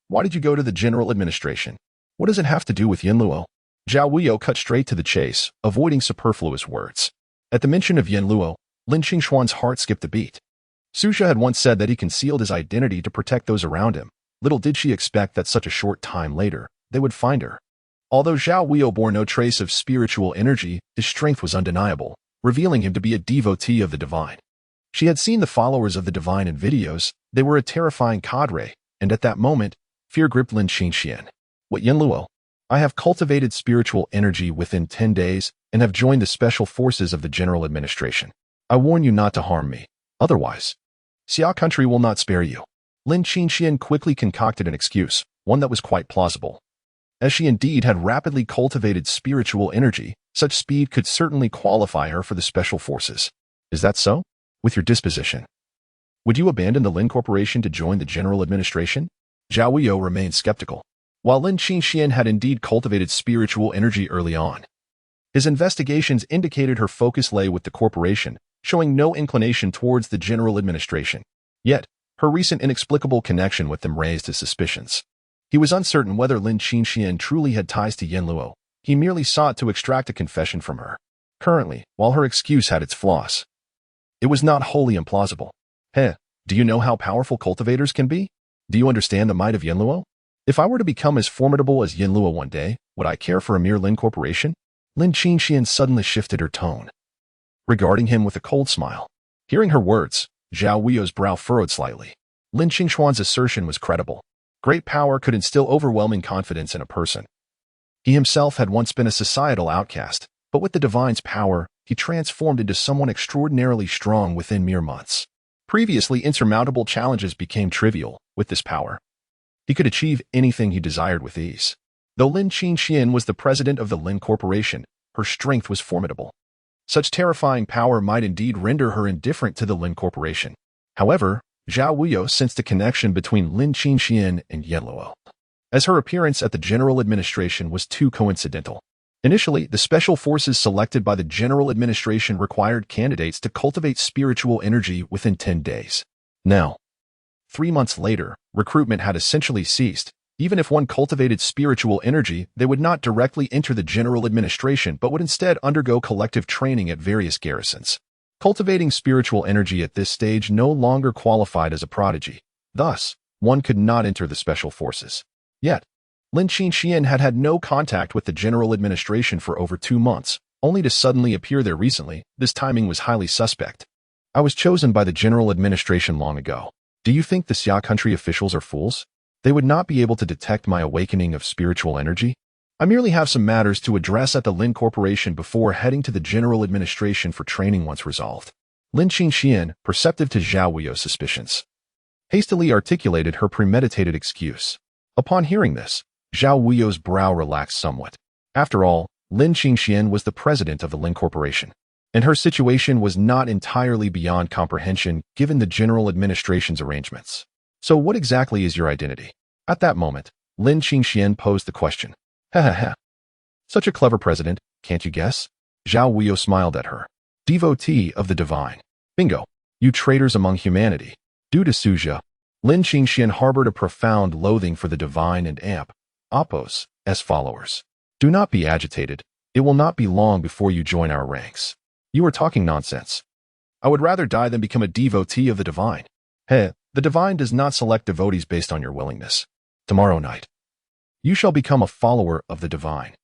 Speaker 1: Why did you go to the general administration? What does it have to do with Yin Luo? Zhao Wuyo cut straight to the chase, avoiding superfluous words. At the mention of Yin Luo, Lin Qinxuan's heart skipped a beat. Su Jia had once said that he concealed his identity to protect those around him. Little did she expect that such a short time later, they would find her. Although Zhao Wuyo bore no trace of spiritual energy, his strength was undeniable, revealing him to be a devotee of the divine. She had seen the followers of the divine in videos. They were a terrifying cadre, and at that moment, fear gripped Lin Qinxian. What, Yin Luo? I have cultivated spiritual energy within 10 days and have joined the special forces of the general administration. I warn you not to harm me. Otherwise, Xia country will not spare you. Lin Qinxian quickly concocted an excuse, one that was quite plausible. As she indeed had rapidly cultivated spiritual energy, Such speed could certainly qualify her for the special forces. Is that so? With your disposition, would you abandon the Lin Corporation to join the general administration? Zhao Wuyo remained skeptical. While Lin Qingxian had indeed cultivated spiritual energy early on, his investigations indicated her focus lay with the corporation, showing no inclination towards the general administration. Yet, her recent inexplicable connection with them raised his suspicions. He was uncertain whether Lin Qingxian truly had ties to Yanluo. He merely sought to extract a confession from her. Currently, while her excuse had its flaws, it was not wholly implausible. Do you know how powerful cultivators can be? Do you understand the might of Yanluo? If I were to become as formidable as Yanluo one day, would I care for a mere Lin Corporation? Lin Qingxian suddenly shifted her tone, regarding him with a cold smile. Hearing her words, Zhao Wuyo's brow furrowed slightly. Lin Qingxuan's assertion was credible. Great power could instill overwhelming confidence in a person. He himself had once been a societal outcast, but with the divine's power, he transformed into someone extraordinarily strong within mere months. Previously insurmountable challenges became trivial. With this power, he could achieve anything he desired with ease. Though Lin Qingxian was the president of the Lin Corporation, her strength was formidable. Such terrifying power might indeed render her indifferent to the Lin Corporation. However, Zhao Wuyo sensed a connection between Lin Qingxian and Yanluo, as her appearance at the general administration was too coincidental. Initially, the special forces selected by the general administration required candidates to cultivate spiritual energy within 10 days. Now, 3 months later, recruitment had essentially ceased. Even if one cultivated spiritual energy, they would not directly enter the general administration but would instead undergo collective training at various garrisons. Cultivating spiritual energy at this stage no longer qualified as a prodigy. Thus, one could not enter the special forces. Yet, Lin Qingxian had had no contact with the general administration for over 2 months, only to suddenly appear there recently. This timing was highly suspect. I was chosen by the general administration long ago. Do you think the Xia country officials are fools? They would not be able to detect my awakening of spiritual energy? I merely have some matters to address at the Lin Corporation before heading to the general administration for training once resolved. Lin Qingxian, perceptive to Zhao Wuyo's suspicions, hastily articulated her premeditated excuse. Upon hearing this, Zhao Wuyo's brow relaxed somewhat. After all, Lin Qingxian was the president of the Lin Corporation, and her situation was not entirely beyond comprehension given the general administration's arrangements. So what exactly is your identity? At that moment, Lin Qingxian posed the question. Such a clever president, can't you guess? Zhao Wuyo smiled at her. Devotee of the divine. Bingo. You traitors among humanity. Due to Suzhou, Lin Qingxian harbored a profound loathing for the divine and Appos, as followers. Do not be agitated. It will not be long before you join our ranks. You are talking nonsense. I would rather die than become a devotee of the divine. The divine does not select devotees based on your willingness. Tomorrow night, you shall become a follower of the divine.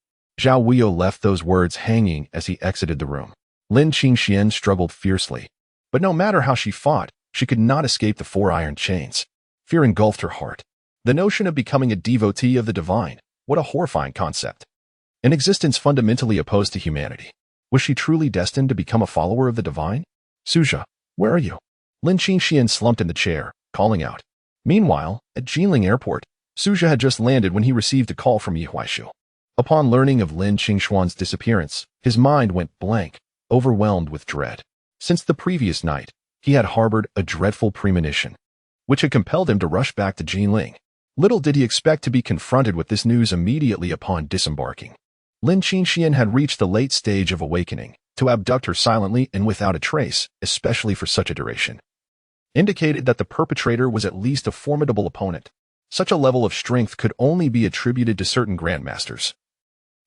Speaker 1: Zhao Wuyo left those words hanging as he exited the room. Lin Qingxian struggled fiercely, but no matter how she fought, she could not escape the 4 iron chains. Fear engulfed her heart. The notion of becoming a devotee of the divine, what a horrifying concept. An existence fundamentally opposed to humanity. Was she truly destined to become a follower of the divine? Suzhou, where are you? Lin Qingxian slumped in the chair, calling out. Meanwhile, at Jinling Airport, Suzhou had just landed when he received a call from Yi Huaishu. Upon learning of Lin Qingxuan's disappearance, his mind went blank, overwhelmed with dread. Since the previous night, he had harbored a dreadful premonition, which had compelled him to rush back to Jinling. Little did he expect to be confronted with this news immediately upon disembarking. Lin Qingxian had reached the late stage of awakening. To abduct her silently and without a trace, especially for such a duration, indicated that the perpetrator was at least a formidable opponent. Such a level of strength could only be attributed to certain grandmasters.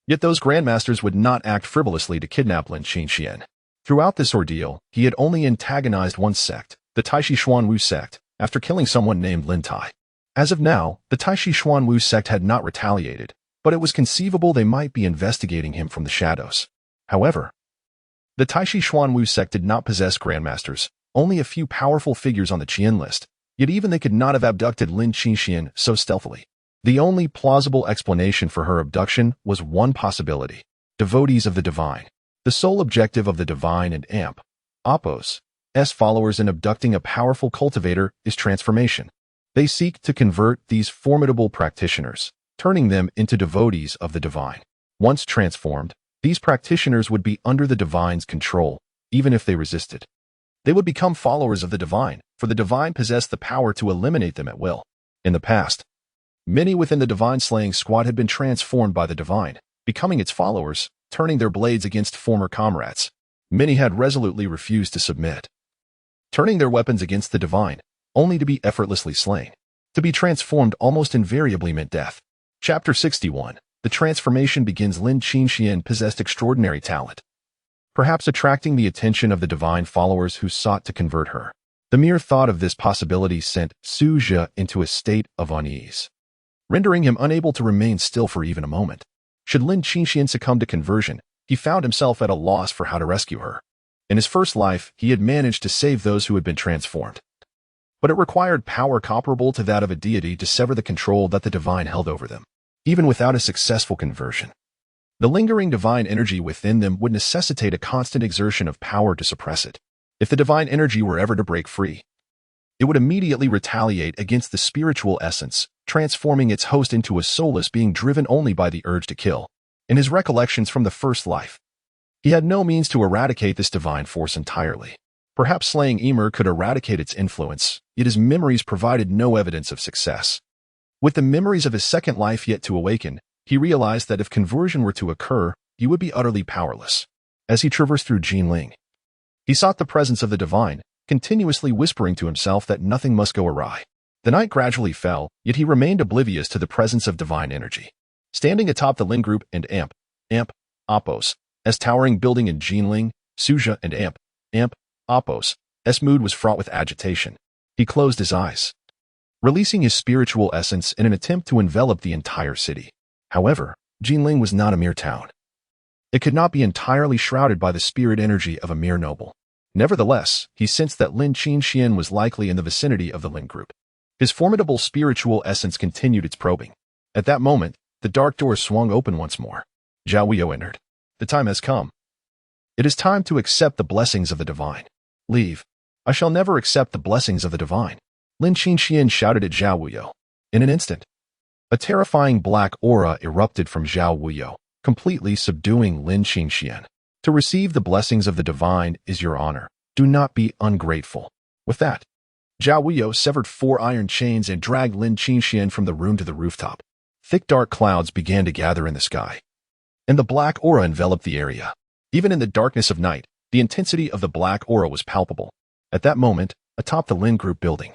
Speaker 1: Yet those grandmasters would not act frivolously to kidnap Lin Qingxian. Throughout this ordeal, he had only antagonized one sect, the Taishi Xuanwu sect, after killing someone named Lin Tai. As of now, the Taishi Xuanwu sect had not retaliated, but it was conceivable they might be investigating him from the shadows. However, the Taishi Xuanwu sect did not possess grandmasters, only a few powerful figures on the Qian list, yet even they could not have abducted Lin Qingxian so stealthily. The only plausible explanation for her abduction was one possibility: devotees of the divine. The sole objective of the divine and Appos' followers in abducting a powerful cultivator is transformation. They seek to convert these formidable practitioners, turning them into devotees of the divine. Once transformed, These practitioners would be under the divine's control, even if they resisted. They would become followers of the divine, for the divine possessed the power to eliminate them at will. In the past, many within the divine slaying squad had been transformed by the divine, becoming its followers, turning their blades against former comrades. Many had resolutely refused to submit, turning their weapons against the divine, only to be effortlessly slain. To be transformed almost invariably meant death. Chapter 61. The transformation begins. Lin Qingxian possessed extraordinary talent, perhaps attracting the attention of the divine followers who sought to convert her. The mere thought of this possibility sent Su Zhe into a state of unease, rendering him unable to remain still for even a moment. Should Lin Qingxian succumb to conversion, he found himself at a loss for how to rescue her. In his first life, he had managed to save those who had been transformed, but it required power comparable to that of a deity to sever the control that the divine held over them. Even without a successful conversion, the lingering divine energy within them would necessitate a constant exertion of power to suppress it. If the divine energy were ever to break free, it would immediately retaliate against the spiritual essence, transforming its host into a soulless being driven only by the urge to kill. In his recollections from the first life, he had no means to eradicate this divine force entirely. Perhaps slaying Ymir could eradicate its influence, yet his memories provided no evidence of success. With the memories of his second life yet to awaken, he realized that if conversion were to occur, he would be utterly powerless. As he traversed through Jinling, he sought the presence of the divine, continuously whispering to himself that nothing must go awry. The night gradually fell, yet he remained oblivious to the presence of divine energy. Standing atop the Ling group and Appos, as towering building in Jinling, Su Zhe and Appos, mood was fraught with agitation. He closed his eyes, releasing his spiritual essence in an attempt to envelop the entire city. However, Jinling was not a mere town. It could not be entirely shrouded by the spirit energy of a mere noble. Nevertheless, he sensed that Lin Qingxian was likely in the vicinity of the Ling group. His formidable spiritual essence continued its probing. At that moment, the dark door swung open once more. Zhao Wuyo entered. The time has come. It is time to accept the blessings of the divine. Leave. I shall never accept the blessings of the divine. Lin Qingxian shouted at Zhao Wuyo. In an instant, a terrifying black aura erupted from Zhao Wuyo, completely subduing Lin Qingxian. To receive the blessings of the divine is your honor. Do not be ungrateful. With that, Zhao Wuyo severed 4 iron chains and dragged Lin Qingxian from the room to the rooftop. Thick dark clouds began to gather in the sky, and the black aura enveloped the area. Even in the darkness of night, the intensity of the black aura was palpable. At that moment, atop the Lin group building,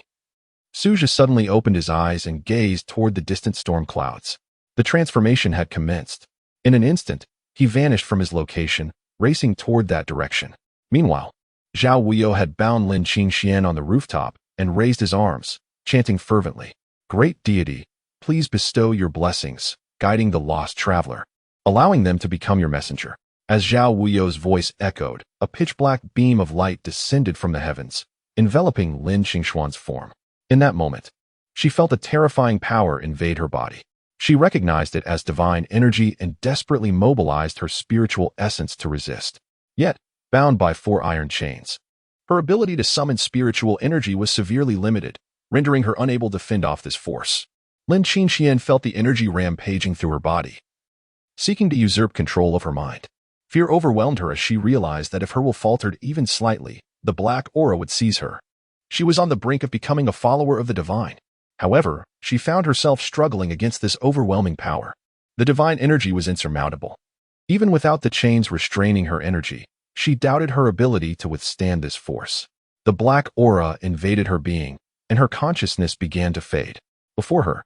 Speaker 1: Su Zhe suddenly opened his eyes and gazed toward the distant storm clouds. The transformation had commenced. In an instant, he vanished from his location, racing toward that direction. Meanwhile, Zhao Wuyo had bound Lin Qingxian on the rooftop and raised his arms, chanting fervently, "Great deity, please bestow your blessings, guiding the lost traveler, allowing them to become your messenger." As Zhao Wuyo's voice echoed, a pitch-black beam of light descended from the heavens, enveloping Lin Qingxian's form. In that moment, she felt a terrifying power invade her body. She recognized it as divine energy and desperately mobilized her spiritual essence to resist. Yet, bound by 4 iron chains, her ability to summon spiritual energy was severely limited, rendering her unable to fend off this force. Lin Qingxian felt the energy rampaging through her body, seeking to usurp control of her mind. Fear overwhelmed her as she realized that if her will faltered even slightly, the black aura would seize her. She was on the brink of becoming a follower of the divine. However, she found herself struggling against this overwhelming power. The divine energy was insurmountable. Even without the chains restraining her energy, she doubted her ability to withstand this force. The black aura invaded her being, and her consciousness began to fade. Before her,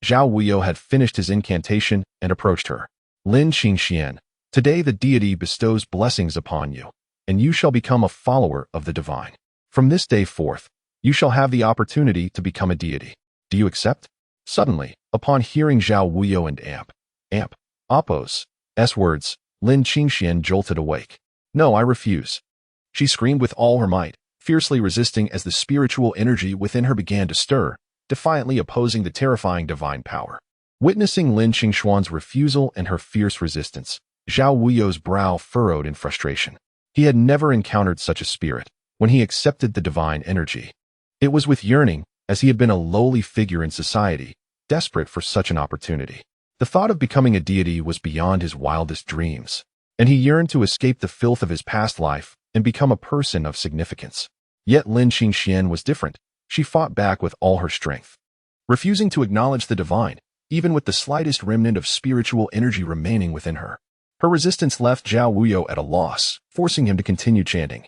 Speaker 1: Zhao Wuyo had finished his incantation and approached her. "Lin Qingxian, today the deity bestows blessings upon you, and you shall become a follower of the divine. From this day forth, you shall have the opportunity to become a deity. Do you accept?" Suddenly, upon hearing Zhao Wuyo and Appos' words, Lin Qingxian jolted awake. "No, I refuse." She screamed with all her might, fiercely resisting as the spiritual energy within her began to stir, defiantly opposing the terrifying divine power. Witnessing Lin Qingxian's refusal and her fierce resistance, Zhao Wuyo's brow furrowed in frustration. He had never encountered such a spirit. When he accepted the divine energy, it was with yearning, as he had been a lowly figure in society, desperate for such an opportunity. The thought of becoming a deity was beyond his wildest dreams. and he yearned to escape the filth of his past life and become a person of significance. Yet Lin Qingxian was different. She fought back with all her strength, refusing to acknowledge the divine, even with the slightest remnant of spiritual energy remaining within her. Her resistance left Zhao Wuyo at a loss, forcing him to continue chanting,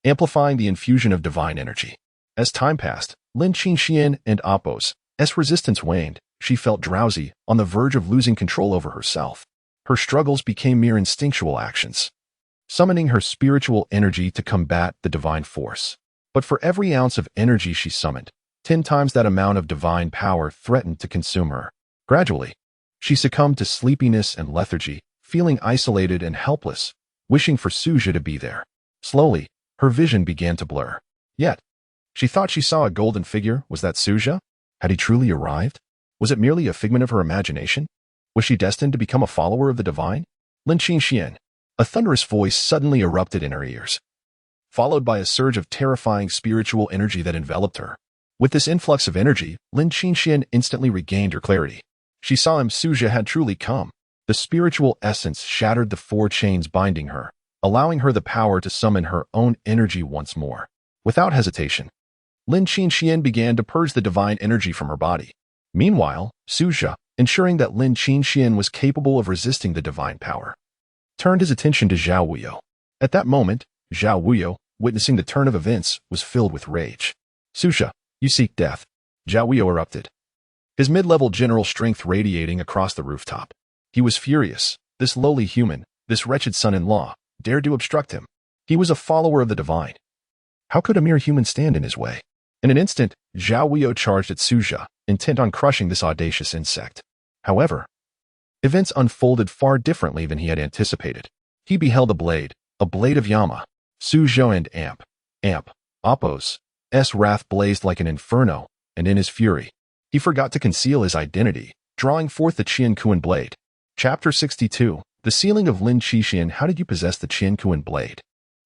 Speaker 1: amplifying the infusion of divine energy. As time passed, Lin Qingxian and Appo's resistance waned. She felt drowsy, on the verge of losing control over herself. Her struggles became mere instinctual actions, summoning her spiritual energy to combat the divine force. But for every ounce of energy she summoned, 10 times that amount of divine power threatened to consume her. Gradually, she succumbed to sleepiness and lethargy, feeling isolated and helpless, wishing for Suja to be there. Slowly, her vision began to blur. Yet, she thought she saw a golden figure. Was that Suja? Had he truly arrived? Was it merely a figment of her imagination? Was she destined to become a follower of the divine? Lin Qingxian. A thunderous voice suddenly erupted in her ears, followed by a surge of terrifying spiritual energy that enveloped her. With this influx of energy, Lin Qingxian instantly regained her clarity. She saw him. Suja had truly come. The spiritual essence shattered the 4 chains binding her, allowing her the power to summon her own energy once more. Without hesitation, Lin Qingxian began to purge the divine energy from her body. Meanwhile, Suja, ensuring that Lin Qingxian was capable of resisting the divine power, turned his attention to Zhao Wuyo. At that moment, Zhao Wuyo, witnessing the turn of events, was filled with rage. Suja, you seek death. Zhao Wuyo erupted, his mid-level general strength radiating across the rooftop. He was furious. This lowly human, this wretched son-in-law, dared to obstruct him. He was a follower of the divine. How could a mere human stand in his way? In an instant, Zhao Wuyo charged at Suja, intent on crushing this audacious insect. However, events unfolded far differently than he had anticipated. He beheld a blade of Yama. Suja and Appo's wrath blazed like an inferno, and in his fury, he forgot to conceal his identity, drawing forth the Qiankuan blade. Chapter 62. The Sealing of Lin Qingxian. How did you possess the Qiankuan blade?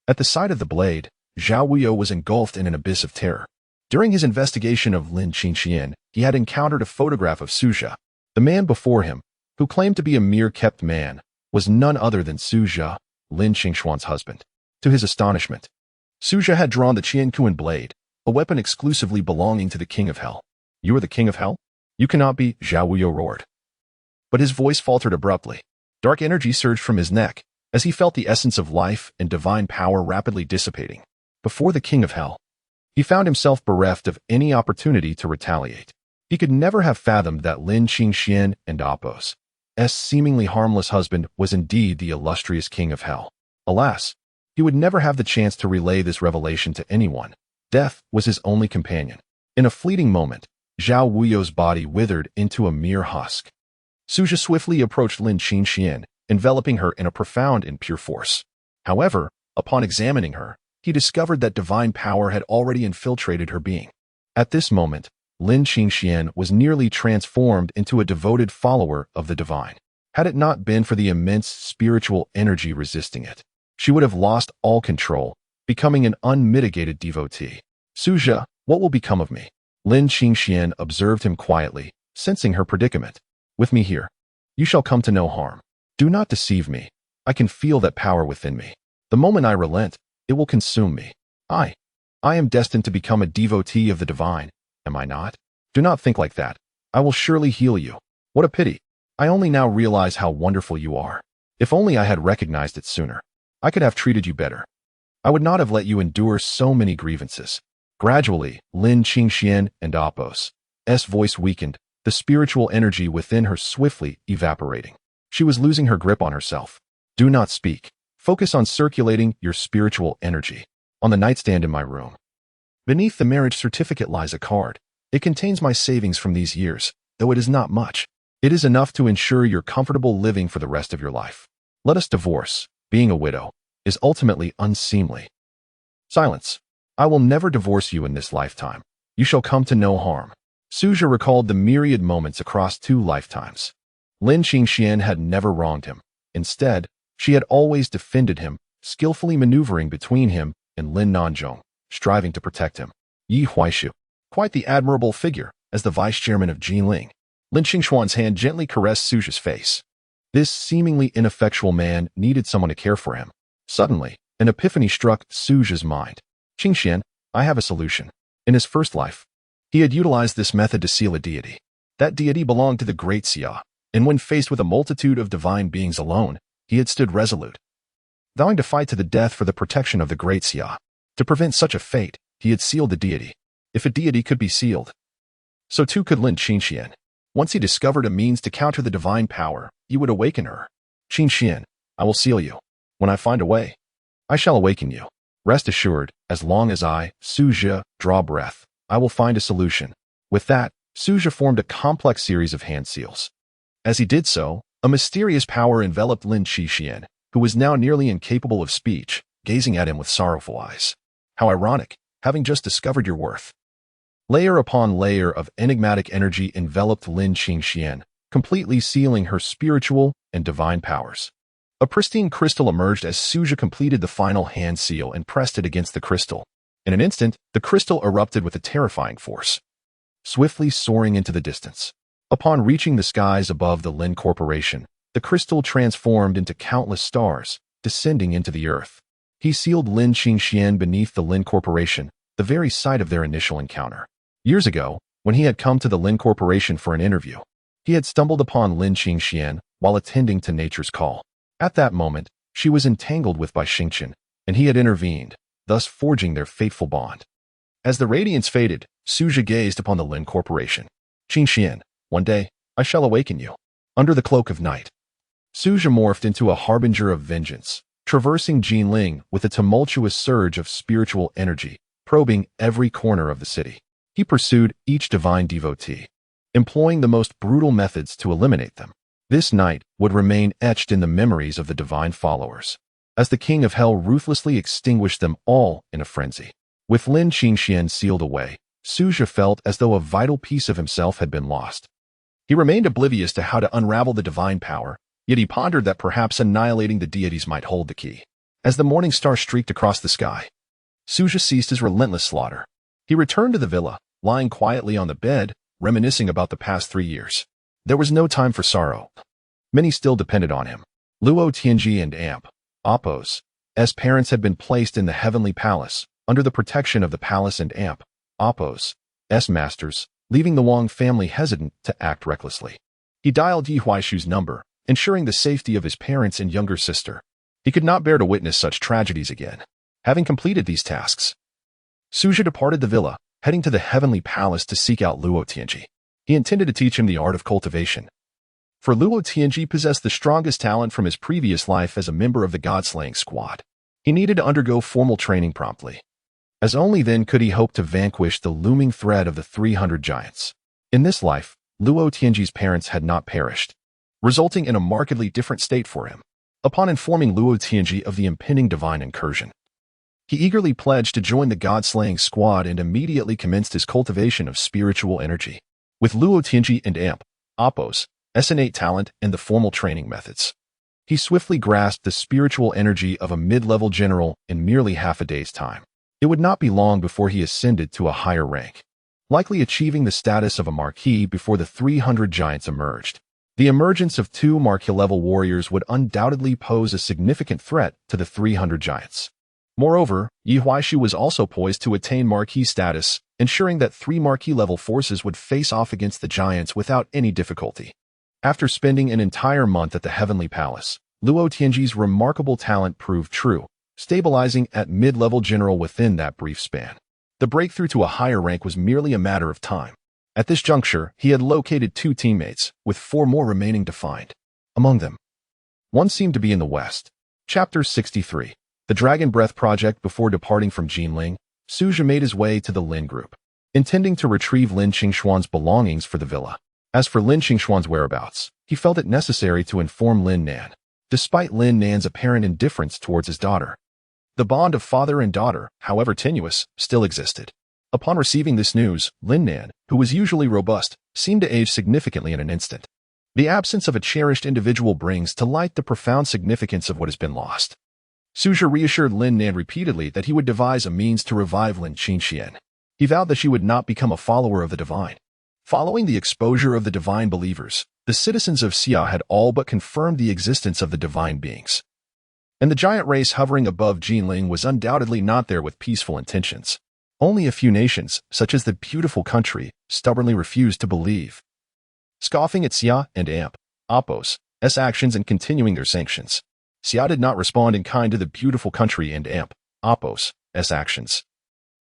Speaker 1: At the sight of the blade, Zhao Wuyo was engulfed in an abyss of terror. During his investigation of Lin Qingxian, he had encountered a photograph of Suja. The man before him, who claimed to be a mere kept man, was none other than Suja, Lin Qingxuan's husband. To his astonishment, Suja had drawn the Qiankuan blade, a weapon exclusively belonging to the King of Hell. You are the King of Hell? You cannot be, Zhao Wuyo roared. But his voice faltered abruptly. Dark energy surged from his neck, as he felt the essence of life and divine power rapidly dissipating. Before the King of Hell, he found himself bereft of any opportunity to retaliate. He could never have fathomed that Lin Qingxian and Appo's seemingly harmless husband was indeed the illustrious King of Hell. Alas, he would never have the chance to relay this revelation to anyone. Death was his only companion. In a fleeting moment, Zhao Wuyo's body withered into a mere husk. Suja swiftly approached Lin Qingxian, enveloping her in a profound and pure force. However, upon examining her, he discovered that divine power had already infiltrated her being. At this moment, Lin Qingxian was nearly transformed into a devoted follower of the divine. Had it not been for the immense spiritual energy resisting it, she would have lost all control, becoming an unmitigated devotee. Suja, what will become of me? Lin Qingxian observed him quietly, sensing her predicament. With me here, you shall come to no harm. Do not deceive me. I can feel that power within me. The moment I relent, it will consume me. I am destined to become a devotee of the divine, am I not? Do not think like that. I will surely heal you. What a pity. I only now realize how wonderful you are. If only I had recognized it sooner, I could have treated you better. I would not have let you endure so many grievances. Gradually, Lin Qingxian and Appo's voice weakened, the spiritual energy within her swiftly evaporating. She was losing her grip on herself. Do not speak. Focus on circulating your spiritual energy. On the nightstand in my room, beneath the marriage certificate lies a card. It contains my savings from these years, though it is not much. It is enough to ensure your comfortable living for the rest of your life. Let us divorce. Being a widow is ultimately unseemly. Silence. I will never divorce you in this lifetime. You shall come to no harm. Suja recalled the myriad moments across 2 lifetimes. Lin Qingxian had never wronged him. Instead, she had always defended him, skillfully maneuvering between him and Lin Nanzhong, striving to protect him. Yi Huaishu, quite the admirable figure, as the vice-chairman of Jinling. Lin Qingxuan's hand gently caressed Suja's face. This seemingly ineffectual man needed someone to care for him. Suddenly, an epiphany struck Suja's mind. Qingxian, I have a solution. In his first life, he had utilized this method to seal a deity. That deity belonged to the great Xia, and when faced with a multitude of divine beings alone, he had stood resolute, vowing to fight to the death for the protection of the great Xia. To prevent such a fate, he had sealed the deity. If a deity could be sealed, so too could Lin Qingxian. Once he discovered a means to counter the divine power, he would awaken her. Qingxian, I will seal you. When I find a way, I shall awaken you. Rest assured, as long as I, Suja, draw breath, I will find a solution. With that, Suja formed a complex series of hand seals. As he did so, a mysterious power enveloped Lin Qingxian, who was now nearly incapable of speech, gazing at him with sorrowful eyes. How ironic, having just discovered your worth. Layer upon layer of enigmatic energy enveloped Lin Qingxian, completely sealing her spiritual and divine powers. A pristine crystal emerged as Suja completed the final hand seal and pressed it against the crystal. In an instant, the crystal erupted with a terrifying force, swiftly soaring into the distance. Upon reaching the skies above the Lin Corporation, the crystal transformed into countless stars, descending into the earth. He sealed Lin Qingxian beneath the Lin Corporation, the very site of their initial encounter. Years ago, when he had come to the Lin Corporation for an interview, he had stumbled upon Lin Qingxian while attending to nature's call. At that moment, she was entangled with by Xingqian, and he had intervened, thus forging their fateful bond. As the radiance faded, Suja gazed upon the Lin Corporation. Qingxian, one day, I shall awaken you. Under the cloak of night, Suja morphed into a harbinger of vengeance, traversing Jinling with a tumultuous surge of spiritual energy, probing every corner of the city. He pursued each divine devotee, employing the most brutal methods to eliminate them. This night would remain etched in the memories of the divine followers, as the king of hell ruthlessly extinguished them all in a frenzy. With Lin Qingxian sealed away, Suja felt as though a vital piece of himself had been lost. He remained oblivious to how to unravel the divine power, yet he pondered that perhaps annihilating the deities might hold the key. As the morning star streaked across the sky, Suja ceased his relentless slaughter. He returned to the villa, lying quietly on the bed, reminiscing about the past 3 years. There was no time for sorrow. Many still depended on him. Luo Tianji and Amp, Apos, as parents had been placed in the heavenly palace, under the protection of the palace and Amp, Apos, S masters, leaving the Wang family hesitant to act recklessly. He dialed Yi Huaishu's number, ensuring the safety of his parents and younger sister. He could not bear to witness such tragedies again. Having completed these tasks, Suja departed the villa, heading to the heavenly palace to seek out Luo Tianji. He intended to teach him the art of cultivation. For Luo Tianji possessed the strongest talent from his previous life as a member of the God-slaying squad. He needed to undergo formal training promptly, as only then could he hope to vanquish the looming threat of the 300 giants. In this life, Luo Tianji's parents had not perished, resulting in a markedly different state for him. Upon informing Luo Tianji of the impending divine incursion, he eagerly pledged to join the God-slaying squad and immediately commenced his cultivation of spiritual energy. With Luo Tianji and Amp, Apos, innate talent and the formal training methods, he swiftly grasped the spiritual energy of a mid-level general in merely half a day's time. It would not be long before he ascended to a higher rank, likely achieving the status of a marquis before the 300 giants emerged. The emergence of 2 marquis-level warriors would undoubtedly pose a significant threat to the 300 giants. Moreover, Yi Huaishu was also poised to attain marquis status, ensuring that 3 marquis-level forces would face off against the giants without any difficulty. After spending an entire month at the Heavenly Palace, Luo Tianji's remarkable talent proved true, stabilizing at mid-level general within that brief span. The breakthrough to a higher rank was merely a matter of time. At this juncture, he had located 2 teammates, with 4 more remaining to find. Among them, one seemed to be in the west. Chapter 63. The Dragon Breath Project. Before departing from Jinling, Suja made his way to the Lin group, intending to retrieve Lin Qingshuan's belongings for the villa. As for Lin Qingshuan's whereabouts, he felt it necessary to inform Lin Nan. Despite Lin Nan's apparent indifference towards his daughter, the bond of father and daughter, however tenuous, still existed. Upon receiving this news, Lin Nan, who was usually robust, seemed to age significantly in an instant. The absence of a cherished individual brings to light the profound significance of what has been lost. Suja reassured Lin Nan repeatedly that he would devise a means to revive Lin Qingxian. He vowed that she would not become a follower of the divine. Following the exposure of the divine believers, The citizens of Xia had all but confirmed the existence of the divine beings. And the giant race hovering above Jinling was undoubtedly not there with peaceful intentions. Only a few nations, such as the beautiful country, stubbornly refused to believe. Scoffing at Xia and Apos' actions and continuing their sanctions, Xia did not respond in kind to the beautiful country and Apos' actions.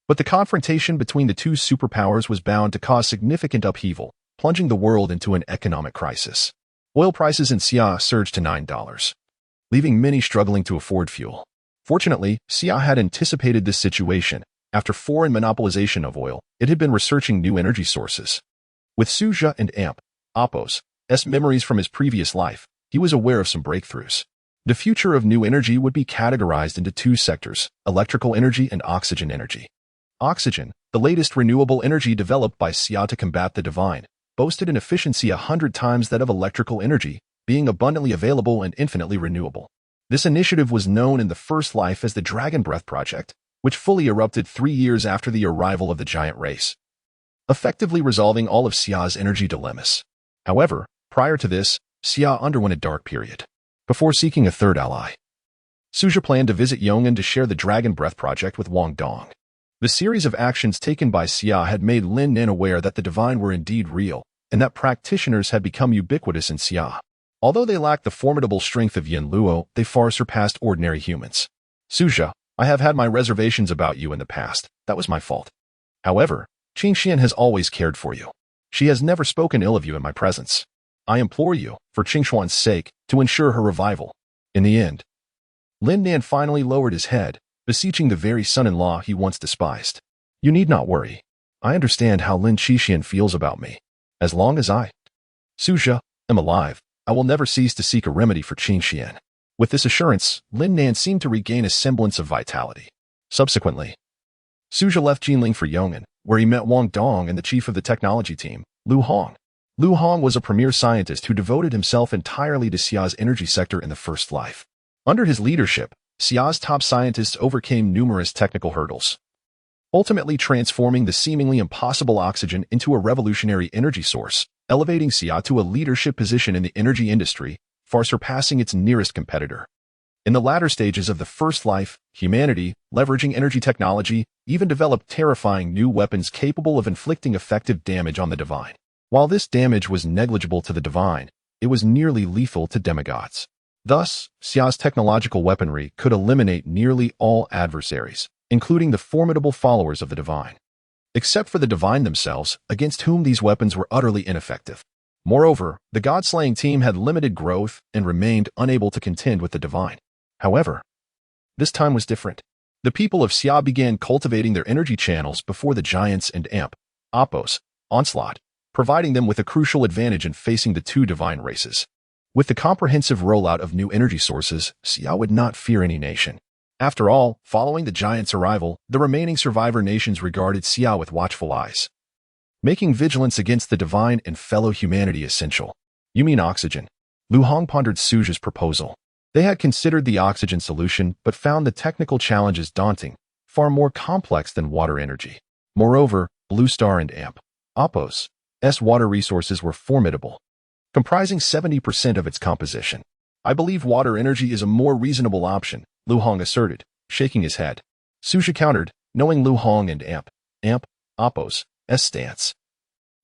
Speaker 1: But the confrontation between the two superpowers was bound to cause significant upheaval, plunging the world into an economic crisis. Oil prices in Xia surged to $9, leaving many struggling to afford fuel. Fortunately, Xia had anticipated this situation. After foreign monopolization of oil, it had been researching new energy sources. With Suja and Apos' memories from his previous life, he was aware of some breakthroughs. The future of new energy would be categorized into two sectors: electrical energy and oxygen energy. Oxygen, the latest renewable energy developed by Xia to combat the divine, boasted an efficiency 100 times that of electrical energy, being abundantly available and infinitely renewable. This initiative was known in the first life as the Dragon Breath Project, which fully erupted 3 years after the arrival of the giant race, effectively resolving all of Xia's energy dilemmas. However, prior to this, Xia underwent a dark period. Before seeking a third ally, Suja planned to visit Yong'an to share the Dragon Breath Project with Wang Dong. The series of actions taken by Xia had made Lin Nin aware that the divine were indeed real, and that practitioners had become ubiquitous in Xia. Although they lacked the formidable strength of Yin Luo, they far surpassed ordinary humans. Suja, I have had my reservations about you in the past. That was my fault. However, Qingxian has always cared for you. She has never spoken ill of you in my presence. I implore you, for Qingshuan's sake, to ensure her revival. In the end, Lin Nan finally lowered his head, beseeching the very son-in-law he once despised. You need not worry. I understand how Lin Qingxian feels about me. As long as I, Suja, am alive, I will never cease to seek a remedy for Qingxian. With this assurance, Lin Nan seemed to regain a semblance of vitality. Subsequently, Suja left Jinling for Yong'an, where he met Wang Dong and the chief of the technology team, Lu Hong. Lu Hong was a premier scientist who devoted himself entirely to Xia's energy sector in the first life. Under his leadership, Xia's top scientists overcame numerous technical hurdles, ultimately transforming the seemingly impossible oxygen into a revolutionary energy source, elevating Xia to a leadership position in the energy industry, far surpassing its nearest competitor. In the latter stages of the first life, humanity, leveraging energy technology, even developed terrifying new weapons capable of inflicting effective damage on the divine. While this damage was negligible to the divine, it was nearly lethal to demigods. Thus, Xia's technological weaponry could eliminate nearly all adversaries, including the formidable followers of the divine, except for the divine themselves, against whom these weapons were utterly ineffective. Moreover, the god-slaying team had limited growth and remained unable to contend with the divine. However, this time was different. The people of Xia began cultivating their energy channels before the giants and Apos' onslaught, providing them with a crucial advantage in facing the two divine races. With the comprehensive rollout of new energy sources, Xia would not fear any nation. After all, following the giants' arrival, the remaining survivor nations regarded Xia with watchful eyes, making vigilance against the divine and fellow humanity essential. You mean oxygen? Lu Hong pondered Suja's proposal. They had considered the oxygen solution but found the technical challenges daunting, far more complex than water energy. Moreover, Blue Star and Apos' water resources were formidable, comprising 70% of its composition. I believe water energy is a more reasonable option, Lu Hong asserted, shaking his head. Suja countered, knowing Lu Hong and Apos' stance.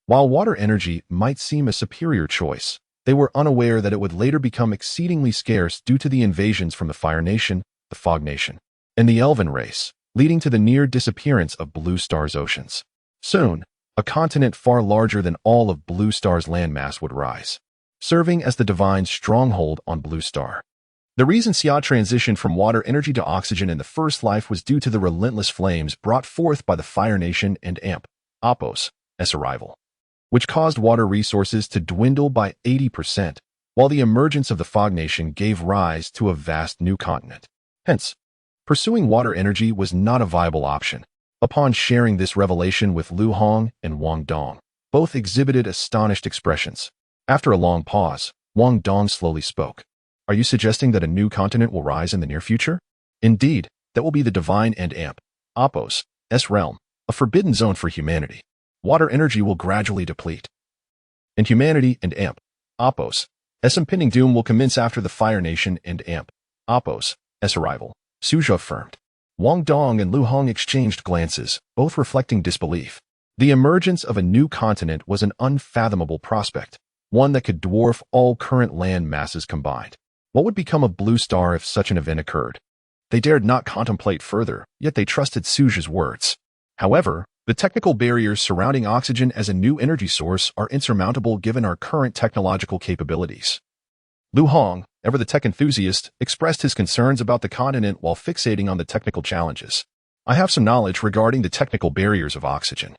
Speaker 1: While water energy might seem a superior choice, they were unaware that it would later become exceedingly scarce due to the invasions from the Fire Nation, the Fog Nation, and the Elven race, leading to the near disappearance of Blue Star's oceans. Soon, a continent far larger than all of Blue Star's landmass would rise, serving as the divine stronghold on Blue Star. The reason Xia transitioned from water energy to oxygen in the first life was due to the relentless flames brought forth by the Fire Nation and Apos' arrival, which caused water resources to dwindle by 80%, while the emergence of the Fog Nation gave rise to a vast new continent. Hence, pursuing water energy was not a viable option. Upon sharing this revelation with Lu Hong and Wang Dong, both exhibited astonished expressions. After a long pause, Wang Dong slowly spoke. Are you suggesting that a new continent will rise in the near future? Indeed, that will be the divine and Apos' realm, a forbidden zone for humanity. Water energy will gradually deplete, and humanity and Apos. Impending doom will commence after the Fire Nation and Apos' arrival, Suzhou affirmed. Wang Dong and Lu Hong exchanged glances, both reflecting disbelief. The emergence of a new continent was an unfathomable prospect, one that could dwarf all current land masses combined. What would become of Blue Star if such an event occurred? They dared not contemplate further, yet they trusted Suzhou's words. However, the technical barriers surrounding oxygen as a new energy source are insurmountable given our current technological capabilities. Lu Hong, ever the tech enthusiast, expressed his concerns about the continent while fixating on the technical challenges. I have some knowledge regarding the technical barriers of oxygen.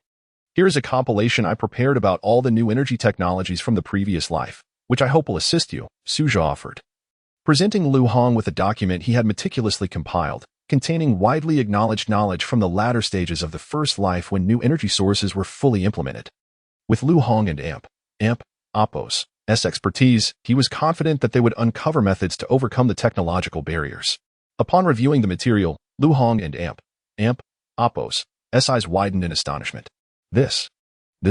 Speaker 1: Here is a compilation I prepared about all the new energy technologies from the previous life, which I hope will assist you, Suzhou offered. Presenting Lu Hong with a document he had meticulously compiled, containing widely acknowledged knowledge from the latter stages of the first life when new energy sources were fully implemented. With Lu Hong and Apos' expertise, he was confident that they would uncover methods to overcome the technological barriers. Upon reviewing the material, Lu Hong and Apos' eyes widened in astonishment. This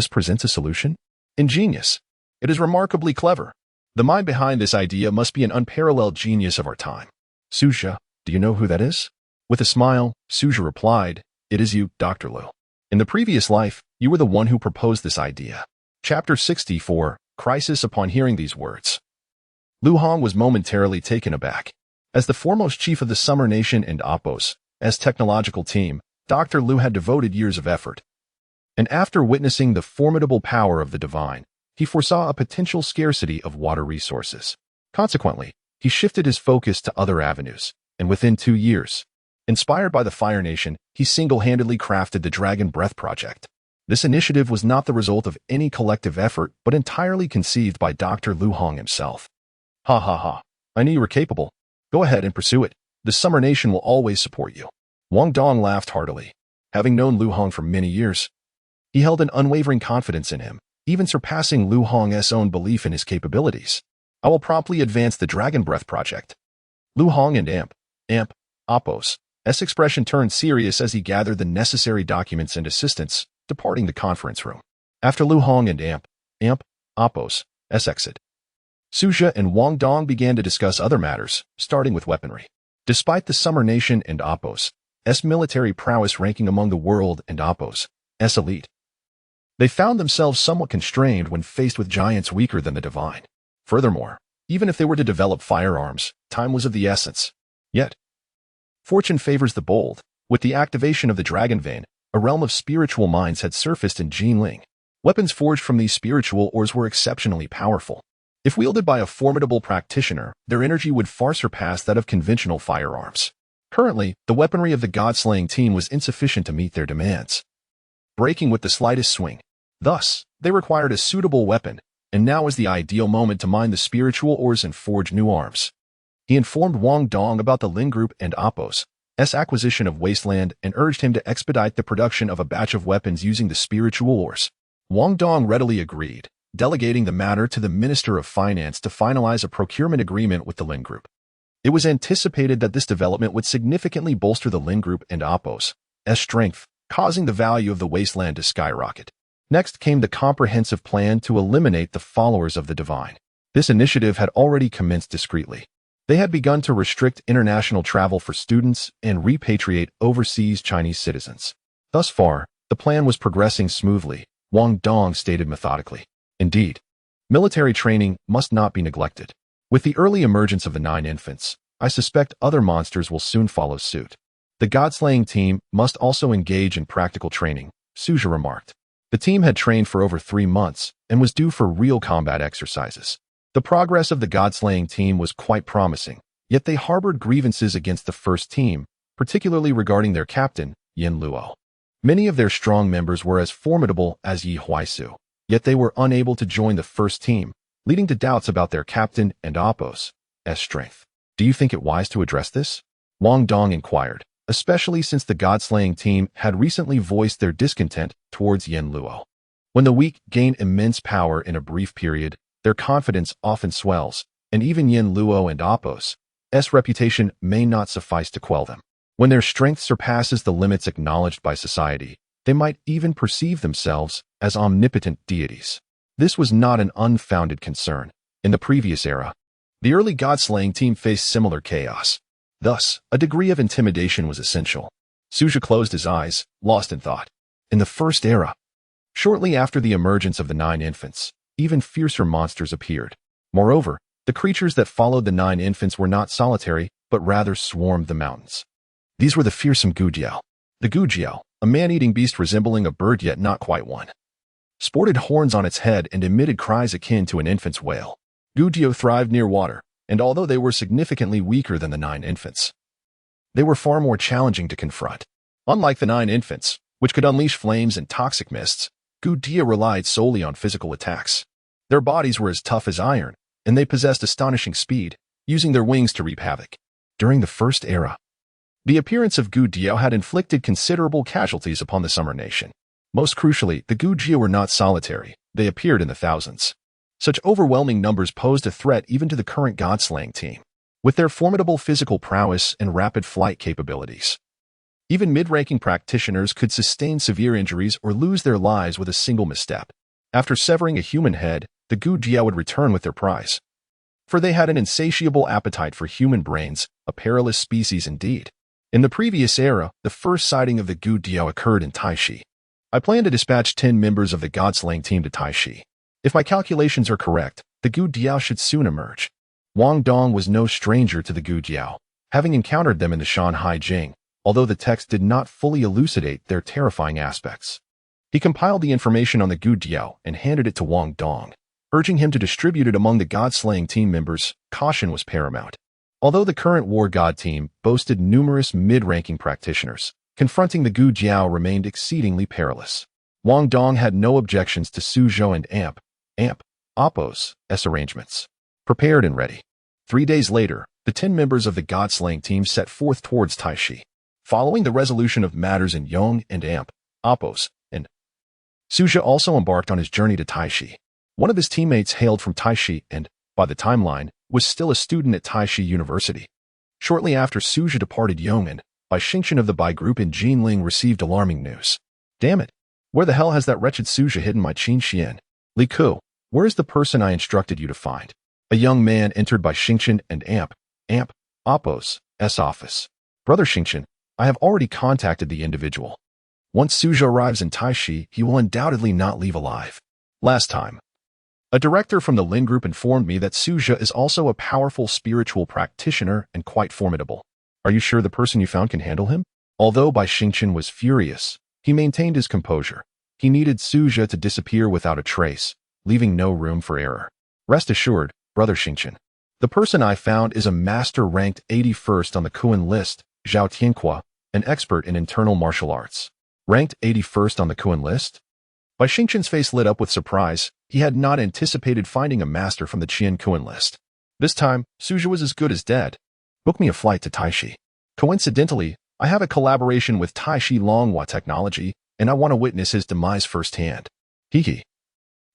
Speaker 1: presents a solution? Ingenious. It is remarkably clever. The mind behind this idea must be an unparalleled genius of our time. Suzhou, do you know who that is? With a smile, Suzhou replied, It is you, Dr. Lu. In the previous life, you were the one who proposed this idea. Chapter 64, Crisis. Upon hearing these words, Lu Hong was momentarily taken aback. As the foremost chief of the Summer Nation and Apos' technological team, Dr. Lu had devoted years of effort. And after witnessing the formidable power of the divine, he foresaw a potential scarcity of water resources. Consequently, he shifted his focus to other avenues, and within 2 years, inspired by the Fire Nation, he single-handedly crafted the Dragon Breath Project. This initiative was not the result of any collective effort, but entirely conceived by Dr. Lu Hong himself. Ha ha ha. I knew you were capable. Go ahead and pursue it. The Summer Nation will always support you. Wang Dong laughed heartily. Having known Lu Hong for many years, he held an unwavering confidence in him, even surpassing Lu Hong's own belief in his capabilities. I will promptly advance the Dragon Breath Project. Lu Hong and Apos' expression turned serious as he gathered the necessary documents and assistance, departing the conference room. After Lu Hong and Apos' exit, Suzhou and Wang Dong began to discuss other matters, starting with weaponry. Despite the Summer Nation and Apos' military prowess ranking among the world and Apos' elite, they found themselves somewhat constrained when faced with giants weaker than the divine. Furthermore, even if they were to develop firearms, time was of the essence. Yet, fortune favors the bold. With the activation of the Dragon Vein, a realm of spiritual minds had surfaced in Jinling. Weapons forged from these spiritual ores were exceptionally powerful. If wielded by a formidable practitioner, their energy would far surpass that of conventional firearms. Currently, the weaponry of the god-slaying team was insufficient to meet their demands, breaking with the slightest swing. Thus, they required a suitable weapon, and now was the ideal moment to mine the spiritual ores and forge new arms. He informed Wang Dong about the Lin Group and Apos' acquisition of Wasteland and urged him to expedite the production of a batch of weapons using the spiritual ores. Wang Dong readily agreed, delegating the matter to the Minister of Finance to finalize a procurement agreement with the Lin Group. It was anticipated that this development would significantly bolster the Lin Group and Apos' strength, causing the value of the Wasteland to skyrocket. Next came the comprehensive plan to eliminate the followers of the divine. This initiative had already commenced discreetly. They had begun to restrict international travel for students and repatriate overseas Chinese citizens. Thus far, the plan was progressing smoothly, Wang Dong stated methodically. Indeed, military training must not be neglected. With the early emergence of the 9 infants, I suspect other monsters will soon follow suit. The god-slaying team must also engage in practical training, Suzhou remarked. The team had trained for over 3 months and was due for real combat exercises. The progress of the god-slaying team was quite promising, yet they harbored grievances against the first team, particularly regarding their captain, Yin Luo. Many of their strong members were as formidable as Yi Huaisu, yet they were unable to join the first team, leading to doubts about their captain and Apos' strength. Do you think it wise to address this? Wang Dong inquired, especially since the god-slaying team had recently voiced their discontent towards Yin Luo. When the weak gain immense power in a brief period, their confidence often swells, and even Yin Luo and Apos' reputation may not suffice to quell them. When their strength surpasses the limits acknowledged by society, they might even perceive themselves as omnipotent deities. This was not an unfounded concern, In the previous era, the early god-slaying team faced similar chaos. Thus, a degree of intimidation was essential. Suja closed his eyes, lost in thought. In the first era, shortly after the emergence of the 9 infants, even fiercer monsters appeared. Moreover, the creatures that followed the 9 infants were not solitary, but rather swarmed the mountains. These were the fearsome Gujiao. The Gujiao, a man-eating beast resembling a bird yet not quite one, sported horns on its head and emitted cries akin to an infant's wail. Gujiao thrived near water, and although they were significantly weaker than the 9 infants, they were far more challenging to confront. Unlike the 9 infants, which could unleash flames and toxic mists, Gujiao relied solely on physical attacks. Their bodies were as tough as iron, and they possessed astonishing speed, using their wings to reap havoc. During the first era, the appearance of Gujiao had inflicted considerable casualties upon the Summer Nation. Most crucially, the Gujiao were not solitary, they appeared in the thousands. Such overwhelming numbers posed a threat even to the current god-slaying team, with their formidable physical prowess and rapid flight capabilities. Even mid-ranking practitioners could sustain severe injuries or lose their lives with a single misstep. After severing a human head, the Gujiao would return with their prize, for they had an insatiable appetite for human brains, a perilous species indeed. In the previous era, the first sighting of the Gujiao occurred in Taishi. I plan to dispatch 10 members of the god-slaying team to Taishi. If my calculations are correct, the Gujiao should soon emerge. Wang Dong was no stranger to the Gujiao, having encountered them in the Shanhai Jing, although the text did not fully elucidate their terrifying aspects. He compiled the information on the Gujiao and handed it to Wang Dong, urging him to distribute it among the god-slaying team members. Caution was paramount. Although the current war god team boasted numerous mid-ranking practitioners, confronting the Gujiao remained exceedingly perilous. Wang Dong had no objections to Suzhou and Appo's arrangements, prepared and ready. 3 days later, the 10 members of the god-slaying team set forth towards Taishi. Following the resolution of matters in Yong and Appo's, and Suzhou also embarked on his journey to Taishi. One of his teammates hailed from Taishi and, by the timeline, was still a student at Taishi University. Shortly after Suzhou departed Yong'an, by Xingqian of the Bai group in Jinling received alarming news. Damn it! Where the hell has that wretched Suzhou hidden my Qin Xian? Li Ku, where is the person I instructed you to find? A young man entered by Xingqian and Appo's office. Brother Xingqian, I have already contacted the individual. Once Suzhou arrives in Taishi, he will undoubtedly not leave alive. Last time, a director from the Lin group informed me that Suzhou is also a powerful spiritual practitioner and quite formidable. Are you sure the person you found can handle him? Although Bai Xingqian was furious, he maintained his composure. He needed Suzhou to disappear without a trace, leaving no room for error. Rest assured, Brother Xingqian, the person I found is a master ranked 81st on the Kuan list, Zhao Tianhua, an expert in internal martial arts. Ranked 81st on the Kuan list? Bai Xingqian's face lit up with surprise. He had not anticipated finding a master from the Qian Kuan list. This time, Suzhou was as good as dead. Book me a flight to Taishi. Coincidentally, I have a collaboration with Taishi Longhua Technology, and I want to witness his demise firsthand. Hee.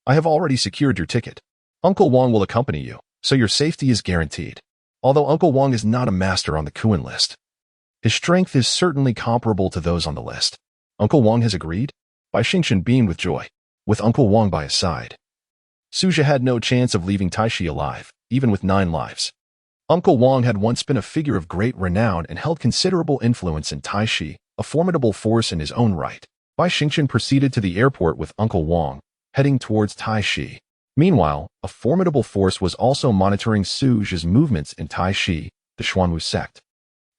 Speaker 1: I have already secured your ticket. Uncle Wang will accompany you, so your safety is guaranteed. Although Uncle Wang is not a master on the Kuan list, his strength is certainly comparable to those on the list. Uncle Wang has agreed? Bai Xingqian beamed with joy. With Uncle Wang by his side, Suzhou had no chance of leaving Taishi alive, even with 9 lives. Uncle Wang had once been a figure of great renown and held considerable influence in Taishi, a formidable force in his own right. Bai Xingqian proceeded to the airport with Uncle Wang, heading towards Taishi. Meanwhile, a formidable force was also monitoring Suzhou's movements in Taishi, the Xuanwu sect.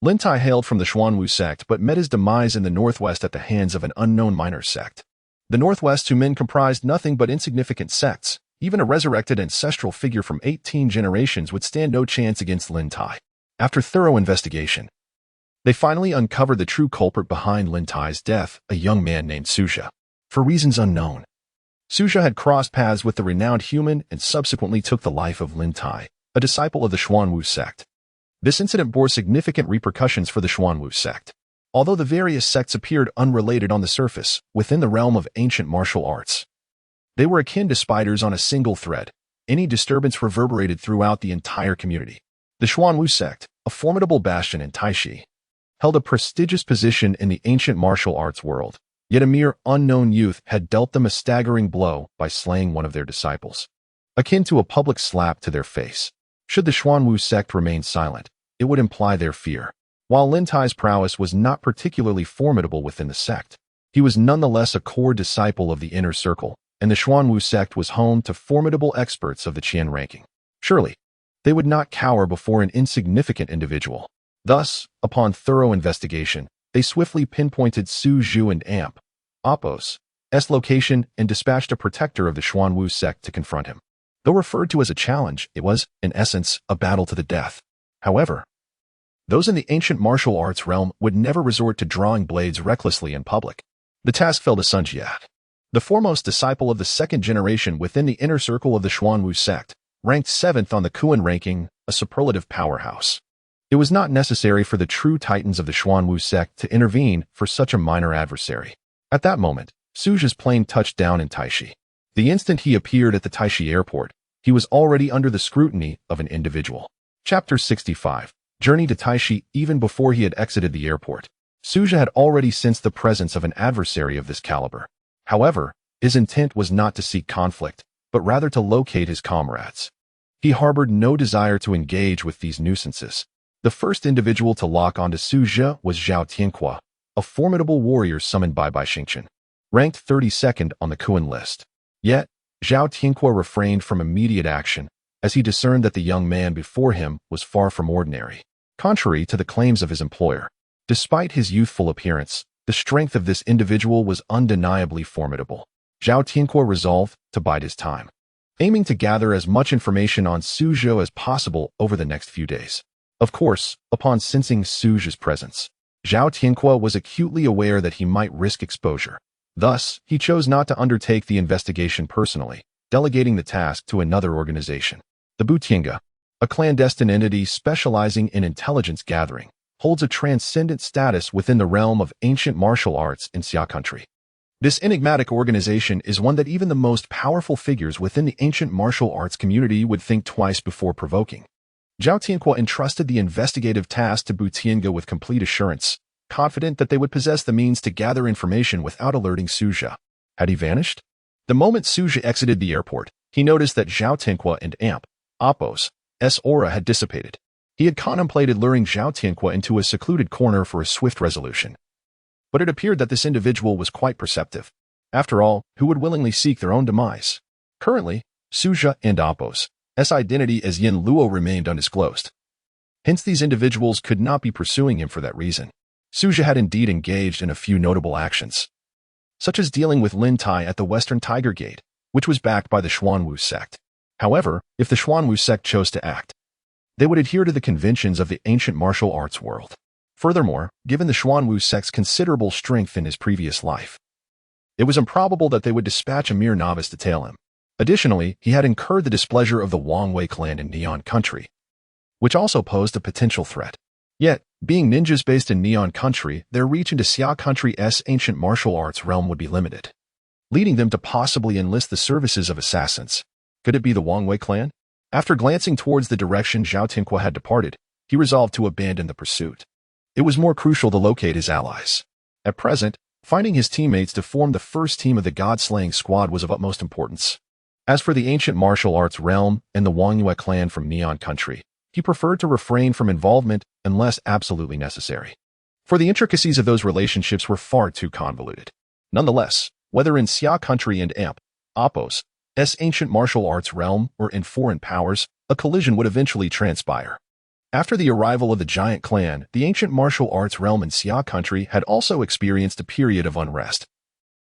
Speaker 1: Lin Tai hailed from the Xuanwu sect but met his demise in the northwest at the hands of an unknown minor sect. The northwest two men comprised nothing but insignificant sects. Even a resurrected ancestral figure from 18 generations would stand no chance against Lin Tai. After thorough investigation, they finally uncovered the true culprit behind Lin Tai's death, a young man named Suzhou. For reasons unknown, Suzhou had crossed paths with the renowned human and subsequently took the life of Lin Tai, a disciple of the Xuanwu sect. This incident bore significant repercussions for the Xuanwu sect. Although the various sects appeared unrelated on the surface, within the realm of ancient martial arts, they were akin to spiders on a single thread. Any disturbance reverberated throughout the entire community. The Xuanwu sect, a formidable bastion in Taishi, held a prestigious position in the ancient martial arts world, yet a mere unknown youth had dealt them a staggering blow by slaying one of their disciples. akin to a public slap to their face. Should the Xuanwu sect remain silent, it would imply their fear. While Lin Tai's prowess was not particularly formidable within the sect, he was nonetheless a core disciple of the inner circle, and the Xuanwu sect was home to formidable experts of the Qian ranking. Surely, they would not cower before an insignificant individual. Thus, upon thorough investigation, they swiftly pinpointed Su Zhu and Amp, Appos' location and dispatched a protector of the Xuanwu sect to confront him. Though referred to as a challenge, it was, in essence, a battle to the death. However, those in the ancient martial arts realm would never resort to drawing blades recklessly in public. The task fell to Sun Jie, the foremost disciple of the second generation within the inner circle of the Xuanwu sect, ranked 7th on the Kuan ranking, a superlative powerhouse. It was not necessary for the true titans of the Xuanwu sect to intervene for such a minor adversary. At that moment, Su Zhi's plane touched down in Taishi. The instant he appeared at the Taishi airport, he was already under the scrutiny of an individual. Chapter 65. Journey to Taishi. Even before he had exited the airport, Su Zhi had already sensed the presence of an adversary of this caliber. However, his intent was not to seek conflict, but rather to locate his comrades. He harbored no desire to engage with these nuisances. The first individual to lock onto Su Zhi was Zhao Tianqua, a formidable warrior summoned by Xingchen, ranked 32nd on the Kuan list. Yet, Zhao Tianqua refrained from immediate action, as he discerned that the young man before him was far from ordinary. Contrary to the claims of his employer, despite his youthful appearance, the strength of this individual was undeniably formidable. Zhao Tianqua resolved to bide his time, aiming to gather as much information on Su Zhi as possible over the next few days. Of course, upon sensing Su Zhi's presence, Zhao Tianqua was acutely aware that he might risk exposure. Thus, he chose not to undertake the investigation personally, delegating the task to another organization. The Butianga, a clandestine entity specializing in intelligence gathering, holds a transcendent status within the realm of ancient martial arts in Xia country. This enigmatic organization is one that even the most powerful figures within the ancient martial arts community would think twice before provoking. Zhao Tianqua entrusted the investigative task to Butianga with complete assurance, confident that they would possess the means to gather information without alerting Su Zhi. Had he vanished? The moment Su Zhi exited the airport, he noticed that Zhao Tianqua and Amp, Appos' aura had dissipated. He had contemplated luring Zhao Tianqua into a secluded corner for a swift resolution. But it appeared that this individual was quite perceptive. After all, who would willingly seek their own demise? Currently, Su Zhi and Appos' identity as Yin Luo remained undisclosed. Hence these individuals could not be pursuing him for that reason. Su Zhi had indeed engaged in a few notable actions, such as dealing with Lin Tai at the Western Tiger Gate, which was backed by the Xuanwu sect. However, if the Xuanwu sect chose to act, they would adhere to the conventions of the ancient martial arts world. Furthermore, given the Xuanwu sect's considerable strength in his previous life, it was improbable that they would dispatch a mere novice to tail him. Additionally, he had incurred the displeasure of the Wangwei clan in Neon Country, which also posed a potential threat. Yet, being ninjas based in Neon Country, their reach into Xia Country's ancient martial arts realm would be limited, leading them to possibly enlist the services of assassins. Could it be the Wangwei clan? After glancing towards the direction Zhao Tianqua had departed, he resolved to abandon the pursuit. It was more crucial to locate his allies. At present, finding his teammates to form the first team of the god-slaying squad was of utmost importance. As for the ancient martial arts realm and the Wangwei clan from Neon Country, he preferred to refrain from involvement unless absolutely necessary, for the intricacies of those relationships were far too convoluted. Nonetheless, whether in Xia Country and Amp, Appos' ancient martial arts realm or in foreign powers, a collision would eventually transpire. After the arrival of the giant clan, the ancient martial arts realm in Xia Country had also experienced a period of unrest,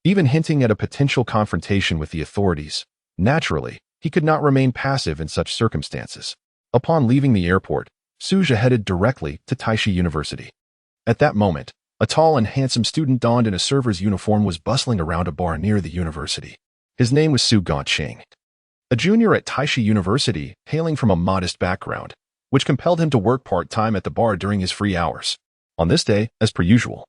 Speaker 1: even hinting at a potential confrontation with the authorities. Naturally, he could not remain passive in such circumstances. Upon leaving the airport, Su Zhi headed directly to Taishi University. At that moment, a tall and handsome student donned in a server's uniform was bustling around a bar near the university. His name was Su Ganqing, a junior at Taishi University, hailing from a modest background, which compelled him to work part-time at the bar during his free hours. On this day, as per usual,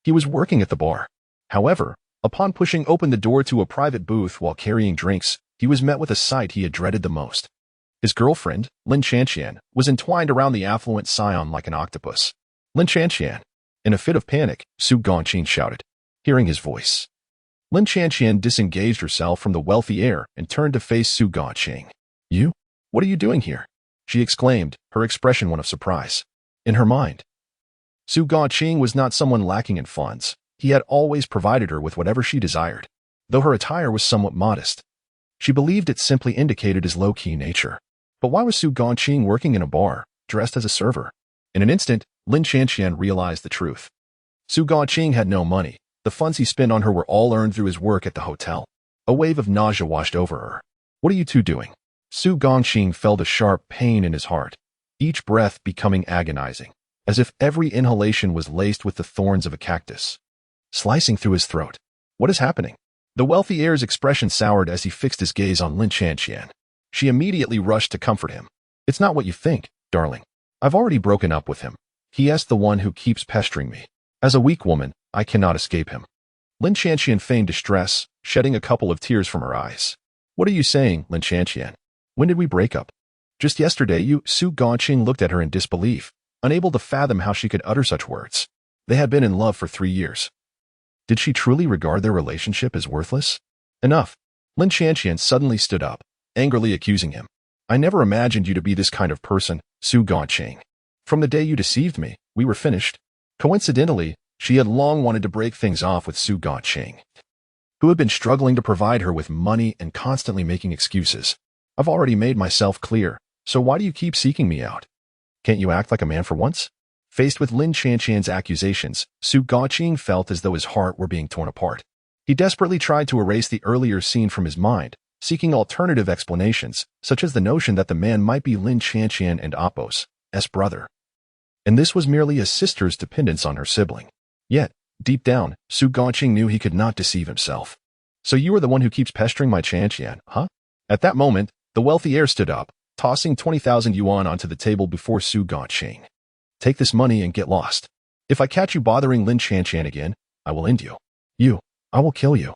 Speaker 1: he was working at the bar. However, upon pushing open the door to a private booth while carrying drinks, he was met with a sight he had dreaded the most. His girlfriend, Lin Chanqian, was entwined around the affluent scion like an octopus. Lin Chanqian. In a fit of panic, Su Ganqing shouted, hearing his voice. Lin Chanqian disengaged herself from the wealthy heir and turned to face Su Ganqing. You? What are you doing here? She exclaimed, her expression one of surprise. In her mind, Su Gongqing was not someone lacking in funds. He had always provided her with whatever she desired, though her attire was somewhat modest. She believed it simply indicated his low-key nature. But why was Su Gongqing working in a bar, dressed as a server? In an instant, Lin Chanqian realized the truth. Su Gongqing had no money. The funds he spent on her were all earned through his work at the hotel. A wave of nausea washed over her. What are you two doing? Su Gongqing felt a sharp pain in his heart, each breath becoming agonizing, as if every inhalation was laced with the thorns of a cactus, slicing through his throat. What is happening? The wealthy heir's expression soured as he fixed his gaze on Lin Chanqian. She immediately rushed to comfort him. It's not what you think, darling. I've already broken up with him. He is the one who keeps pestering me. As a weak woman, I cannot escape him. Lin Chanqian feigned distress, shedding a couple of tears from her eyes. What are you saying, Lin Chanqian? When did we break up? Just yesterday Su Gongqing looked at her in disbelief, unable to fathom how she could utter such words. They had been in love for 3 years. Did she truly regard their relationship as worthless? Enough. Lin Chanqian suddenly stood up, angrily accusing him. I never imagined you to be this kind of person, Su Gongqing. From the day you deceived me, we were finished. Coincidentally, she had long wanted to break things off with Su Gongqing, who had been struggling to provide her with money and constantly making excuses. I've already made myself clear, so why do you keep seeking me out? Can't you act like a man for once? Faced with Lin Chanqian's accusations, Su Gongqing felt as though his heart were being torn apart. He desperately tried to erase the earlier scene from his mind, seeking alternative explanations, such as the notion that the man might be Lin Chanqian and Apos' brother. And this was merely his sister's dependence on her sibling. Yet, deep down, Su Gongqing knew he could not deceive himself. So you are the one who keeps pestering my Chanqian, huh? At that moment, the wealthy heir stood up, tossing 20,000 yuan onto the table before Su Gongqing. Take this money and get lost. If I catch you bothering Lin Chanqian again, I will end you. I will kill you.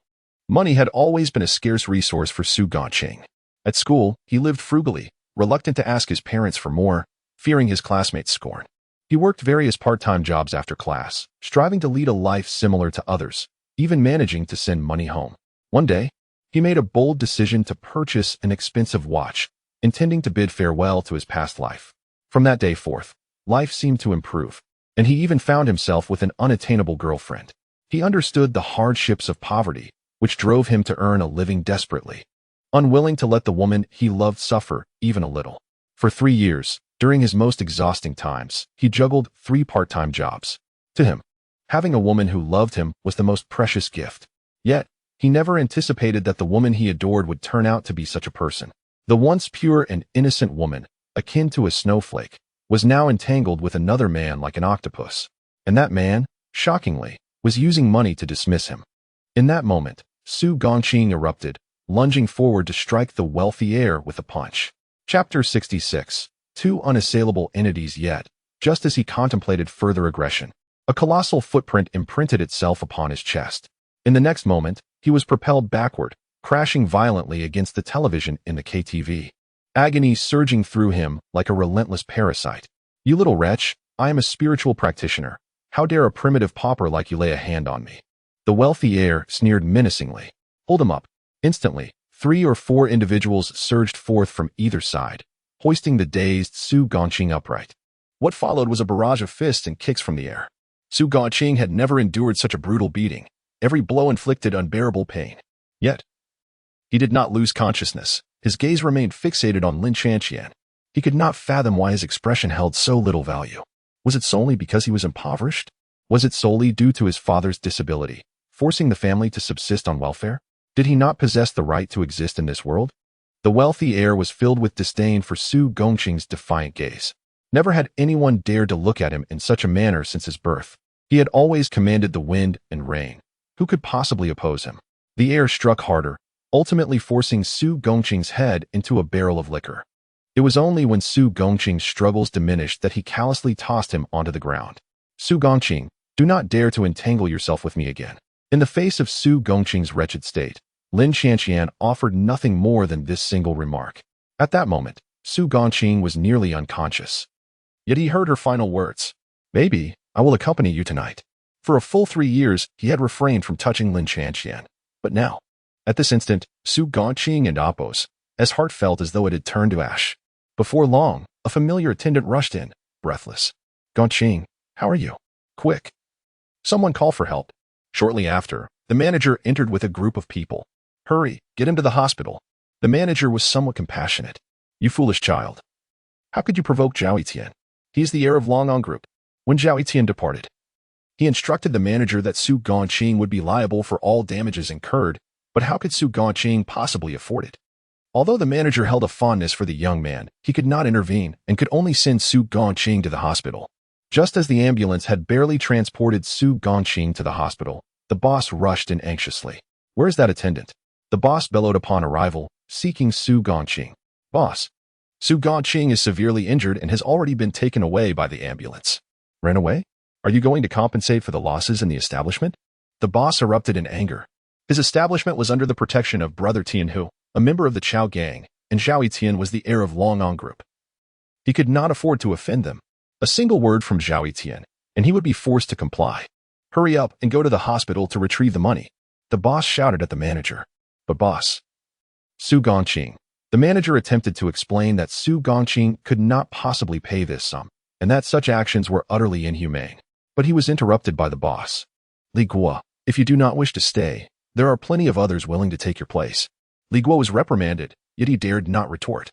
Speaker 1: Money had always been a scarce resource for Su Gongqing. At school, he lived frugally, reluctant to ask his parents for more, fearing his classmates' scorn. He worked various part-time jobs after class, striving to lead a life similar to others, even managing to send money home. One day, he made a bold decision to purchase an expensive watch, intending to bid farewell to his past life. From that day forth, life seemed to improve, and he even found himself with an unattainable girlfriend. He understood the hardships of poverty, which drove him to earn a living desperately, unwilling to let the woman he loved suffer even a little. For 3 years, during his most exhausting times, he juggled 3 part-time jobs. To him, having a woman who loved him was the most precious gift. Yet, he never anticipated that the woman he adored would turn out to be such a person. The once pure and innocent woman, akin to a snowflake, was now entangled with another man like an octopus. And that man, shockingly, was using money to dismiss him. In that moment, Su Gongqing erupted, lunging forward to strike the wealthy heir with a punch. Chapter 66. 2 unassailable entities yet, just as he contemplated further aggression, a colossal footprint imprinted itself upon his chest. In the next moment, he was propelled backward, crashing violently against the television in the KTV. Agony surging through him like a relentless parasite. You little wretch, I am a spiritual practitioner. How dare a primitive pauper like you lay a hand on me? The wealthy heir sneered menacingly. Hold him up. Instantly, 3 or 4 individuals surged forth from either side, hoisting the dazed Su Gongqing upright. What followed was a barrage of fists and kicks from the air. Su Gongqing had never endured such a brutal beating. Every blow inflicted unbearable pain. Yet, he did not lose consciousness. His gaze remained fixated on Lin Chanqian. He could not fathom why his expression held so little value. Was it solely because he was impoverished? Was it solely due to his father's disability, forcing the family to subsist on welfare? Did he not possess the right to exist in this world? The wealthy heir was filled with disdain for Su Gongqing's defiant gaze. Never had anyone dared to look at him in such a manner since his birth. He had always commanded the wind and rain. Who could possibly oppose him? The heir struck harder, ultimately forcing Su Gongqing's head into a barrel of liquor. It was only when Su Gongqing's struggles diminished that he callously tossed him onto the ground. Su Gongqing, do not dare to entangle yourself with me again. In the face of Su Gongqing's wretched state, Lin Chanqian offered nothing more than this single remark. At that moment, Su Gongqing was nearly unconscious. Yet he heard her final words. Maybe, I will accompany you tonight. For a full 3 years, he had refrained from touching Lin Chanqian. But now, at this instant, Su Gongqing and Apos' as heartfelt as though it had turned to ash. Before long, a familiar attendant rushed in, breathless. "Gongqing, how are you? Quick! Someone call for help." Shortly after, the manager entered with a group of people. "Hurry, get him to the hospital." The manager was somewhat compassionate. "You foolish child. How could you provoke Zhao Etian? He is the heir of Longon Group." When Zhao Etian departed, he instructed the manager that Su Gongqing would be liable for all damages incurred, but how could Su Gongqing possibly afford it? Although the manager held a fondness for the young man, he could not intervene and could only send Su Gongqing to the hospital. Just as the ambulance had barely transported Su Gongqing to the hospital, the boss rushed in anxiously. "Where's that attendant?" The boss bellowed upon arrival, seeking Su Gongqing. "Boss, Su Gongqing is severely injured and has already been taken away by the ambulance." "Ran away? Are you going to compensate for the losses in the establishment?" The boss erupted in anger. His establishment was under the protection of Brother Tianhu, a member of the Chao gang, and Zhao Etian was the heir of Longon Group. He could not afford to offend them. A single word from Zhao Etian, and he would be forced to comply. "Hurry up and go to the hospital to retrieve the money," the boss shouted at the manager. "But boss, Su Gongqing." The manager attempted to explain that Su Gongqing could not possibly pay this sum, and that such actions were utterly inhumane. But he was interrupted by the boss. "Li Guo, if you do not wish to stay, there are plenty of others willing to take your place." Li Guo was reprimanded, yet he dared not retort.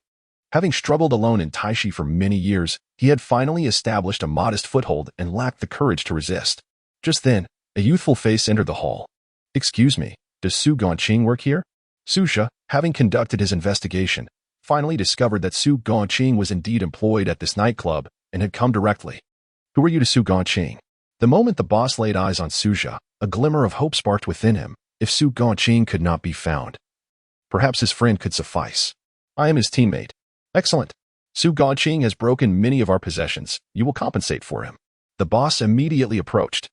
Speaker 1: Having struggled alone in Taishi for many years, he had finally established a modest foothold and lacked the courage to resist. Just then, a youthful face entered the hall. "Excuse me, does Su Gongqing work here?" Susha, having conducted his investigation, finally discovered that Su Gongqing was indeed employed at this nightclub and had come directly. "Who are you to Su Gongqing?" The moment the boss laid eyes on Susha, a glimmer of hope sparked within him. If Su Gongqing could not be found, perhaps his friend could suffice. "I am his teammate." "Excellent. Su Gongqing has broken many of our possessions. You will compensate for him." The boss immediately approached,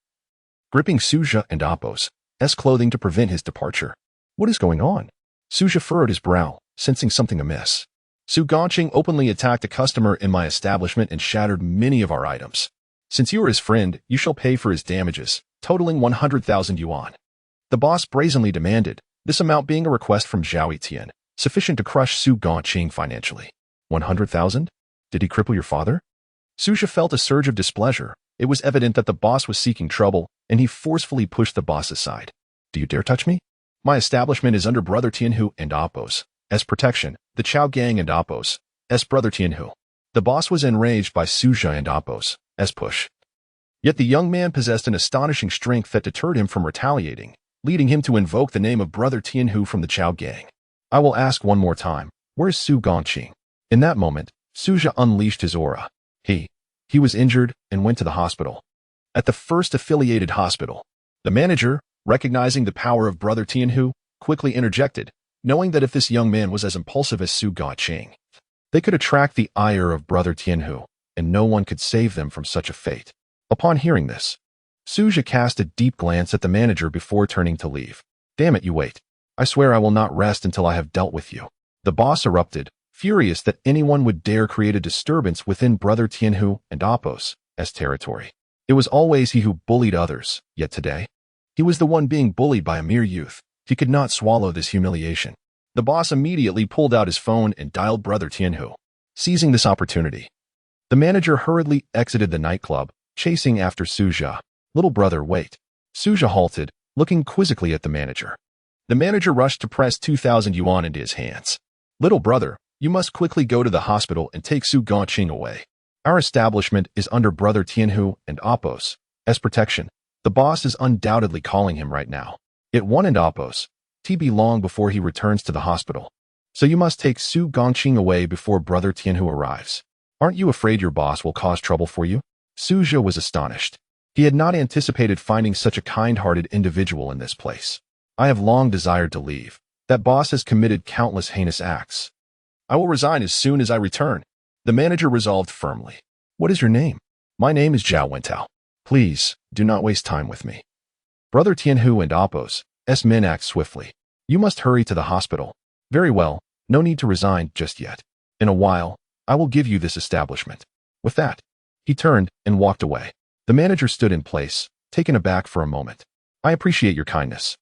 Speaker 1: gripping Susha and Appo's clothing to prevent his departure. "What is going on?" Susha furrowed his brow, sensing something amiss. "Su Gongqing openly attacked a customer in my establishment and shattered many of our items. Since you are his friend, you shall pay for his damages, totaling 100,000 yuan." The boss brazenly demanded, this amount being a request from Zhao Etian, sufficient to crush Su Gongqing financially. 100,000? Did he cripple your father? Susha felt a surge of displeasure. It was evident that the boss was seeking trouble, and he forcefully pushed the boss aside. "Do you dare touch me? My establishment is under Brother Tianhu and Appo's protection, the Chao gang and Appo's Brother Tianhu." The boss was enraged by Susha and Appo's push. Yet the young man possessed an astonishing strength that deterred him from retaliating, leading him to invoke the name of Brother Tianhu from the Chao gang. "I will ask one more time, where's Su Gongqing?" In that moment, Susha unleashed his aura. He was injured and went to the hospital. At the first affiliated hospital, the manager, recognizing the power of Brother Tianhu, quickly interjected, knowing that if this young man was as impulsive as Su Gongqing, they could attract the ire of Brother Tianhu, and no one could save them from such a fate. Upon hearing this, Susha cast a deep glance at the manager before turning to leave. "Damn it, you wait. I swear I will not rest until I have dealt with you." The boss erupted, furious that anyone would dare create a disturbance within Brother Tianhu and Appo's territory. It was always he who bullied others, yet today, he was the one being bullied by a mere youth. He could not swallow this humiliation. The boss immediately pulled out his phone and dialed Brother Tianhu. Seizing this opportunity, the manager hurriedly exited the nightclub, chasing after Susha. "Little brother, wait." Susha halted, looking quizzically at the manager. The manager rushed to press 2,000 yuan into his hands. "Little brother, you must quickly go to the hospital and take Su Gongqing away. Our establishment is under Brother Tianhu and Appo's protection. The boss is undoubtedly calling him right now. It won't end Appo's TB long before he returns to the hospital. So you must take Su Gongqing away before Brother Tianhu arrives. Aren't you afraid your boss will cause trouble for you?" Susha was astonished. He had not anticipated finding such a kind-hearted individual in this place. "I have long desired to leave. That boss has committed countless heinous acts. I will resign as soon as I return." The manager resolved firmly. "What is your name?" "My name is Zhao Wentao. Please, do not waste time with me." Brother Tianhu and Appo's men act swiftly. "You must hurry to the hospital." "Very well, no need to resign just yet. In a while, I will give you this establishment." With that, he turned and walked away. The manager stood in place, taken aback for a moment. "I appreciate your kindness,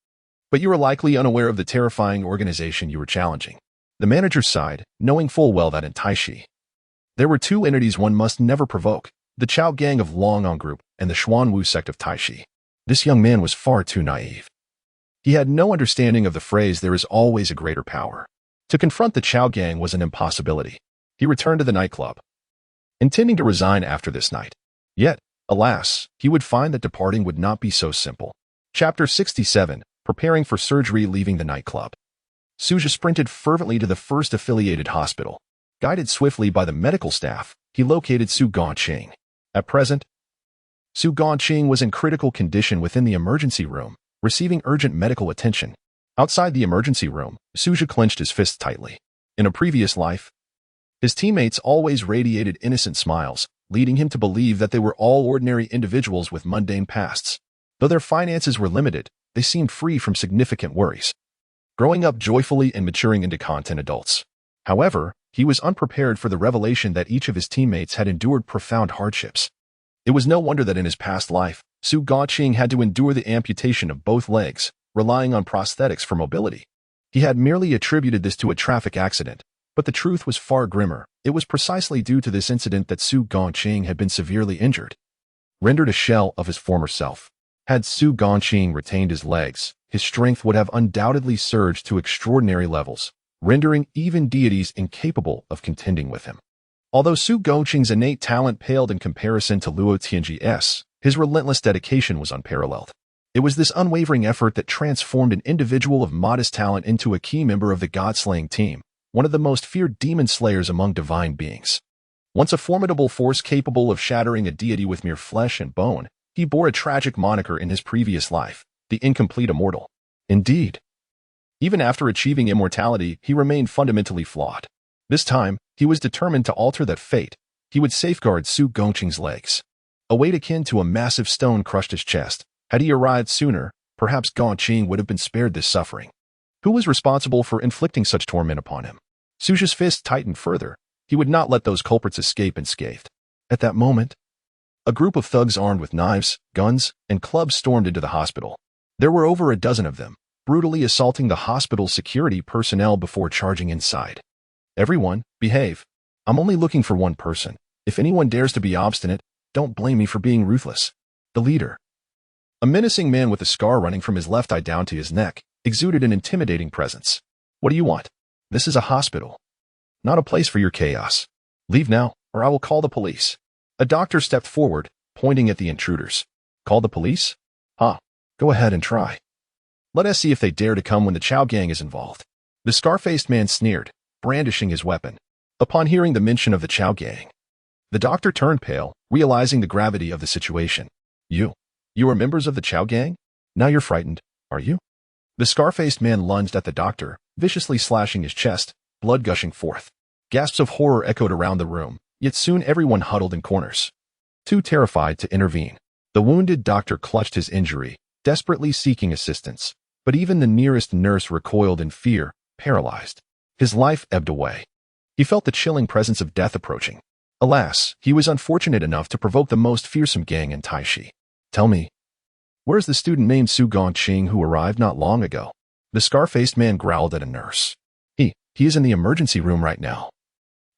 Speaker 1: but you are likely unaware of the terrifying organization you are challenging." The manager sighed, knowing full well that in Taishi, there were two entities one must never provoke, the Chao gang of Long'an group and the Xuanwu sect of Taishi. This young man was far too naive. He had no understanding of the phrase "there is always a greater power." To confront the Chao gang was an impossibility. He returned to the nightclub, intending to resign after this night. Yet, alas, he would find that departing would not be so simple. Chapter 67, Preparing for Surgery. Leaving the nightclub, Suja sprinted fervently to the first affiliated hospital. Guided swiftly by the medical staff, he located Su Gongqing. At present, Su Gongqing was in critical condition within the emergency room, receiving urgent medical attention. Outside the emergency room, Suja clenched his fists tightly. In a previous life, his teammates always radiated innocent smiles, leading him to believe that they were all ordinary individuals with mundane pasts. Though their finances were limited, they seemed free from significant worries, growing up joyfully and maturing into content adults. However, he was unprepared for the revelation that each of his teammates had endured profound hardships. It was no wonder that in his past life, Su Gongqing had to endure the amputation of both legs, relying on prosthetics for mobility. He had merely attributed this to a traffic accident, but the truth was far grimmer. It was precisely due to this incident that Su Gongqing had been severely injured, rendered a shell of his former self. Had Su Gongqing retained his legs, his strength would have undoubtedly surged to extraordinary levels, rendering even deities incapable of contending with him. Although Su Gongqing's innate talent paled in comparison to Luo Tianji's, his relentless dedication was unparalleled. It was this unwavering effort that transformed an individual of modest talent into a key member of the god-slaying team, one of the most feared demon slayers among divine beings. Once a formidable force capable of shattering a deity with mere flesh and bone, he bore a tragic moniker in his previous life, the incomplete immortal. Indeed, even after achieving immortality, he remained fundamentally flawed. This time, he was determined to alter that fate. He would safeguard Su Gongqing's legs. A weight akin to a massive stone crushed his chest. Had he arrived sooner, perhaps Gongqing would have been spared this suffering. Who was responsible for inflicting such torment upon him? Suja's fist tightened further. He would not let those culprits escape unscathed. At that moment, a group of thugs armed with knives, guns, and clubs stormed into the hospital. There were over a dozen of them, brutally assaulting the hospital's security personnel before charging inside. Everyone, behave. I'm only looking for one person. If anyone dares to be obstinate, don't blame me for being ruthless. The leader, a menacing man with a scar running from his left eye down to his neck, exuded an intimidating presence. What do you want? This is a hospital, not a place for your chaos. Leave now, or I will call the police. A doctor stepped forward, pointing at the intruders. Call the police? Huh. Go ahead and try. Let us see if they dare to come when the Chao gang is involved. The scar-faced man sneered, brandishing his weapon. Upon hearing the mention of the Chao gang, the doctor turned pale, realizing the gravity of the situation. You are members of the Chao gang? Now you're frightened, are you? The scar-faced man lunged at the doctor, viciously slashing his chest, blood gushing forth. Gasps of horror echoed around the room, yet soon everyone huddled in corners, too terrified to intervene. The wounded doctor clutched his injury, desperately seeking assistance, but even the nearest nurse recoiled in fear, paralyzed. His life ebbed away. He felt the chilling presence of death approaching. Alas, he was unfortunate enough to provoke the most fearsome gang in Taishi. Tell me, where's the student named Su Gongqing who arrived not long ago? The scar-faced man growled at a nurse. He is in the emergency room right now.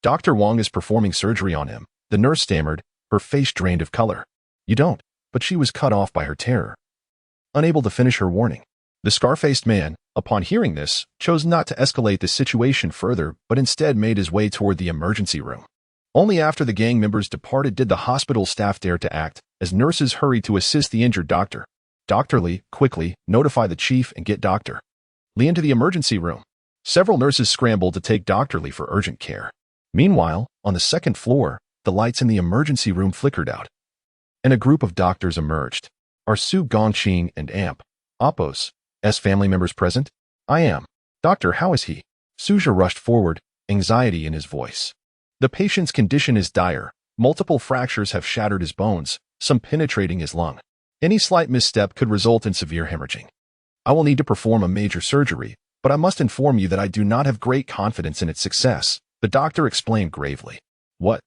Speaker 1: Dr. Wang is performing surgery on him, the nurse stammered, her face drained of color. You don't, but she was cut off by her terror, unable to finish her warning. The scar-faced man, upon hearing this, chose not to escalate the situation further, but instead made his way toward the emergency room. Only after the gang members departed did the hospital staff dare to act, as nurses hurried to assist the injured doctor. Dr. Lee, quickly, notify the chief and get Dr. Lee into the emergency room. Several nurses scrambled to take Dr. Lee for urgent care. Meanwhile, on the second floor, the lights in the emergency room flickered out, and a group of doctors emerged. Are Su Gongqing and Appo's family members present? I am. Doctor, how is he? Suja rushed forward, anxiety in his voice. The patient's condition is dire. Multiple fractures have shattered his bones, some penetrating his lung. Any slight misstep could result in severe hemorrhaging. I will need to perform a major surgery, but I must inform you that I do not have great confidence in its success, the doctor explained gravely. What?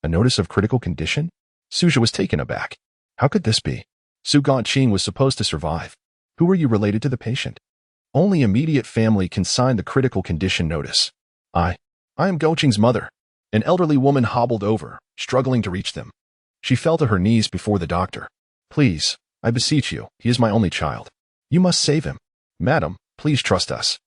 Speaker 1: A notice of critical condition? Suja was taken aback. How could this be? Su Gongqing was supposed to survive. Who are you related to the patient? Only immediate family can sign the critical condition notice. I am Goching's mother. An elderly woman hobbled over, struggling to reach them. She fell to her knees before the doctor. Please, I beseech you, he is my only child. You must save him. Madam, please trust us.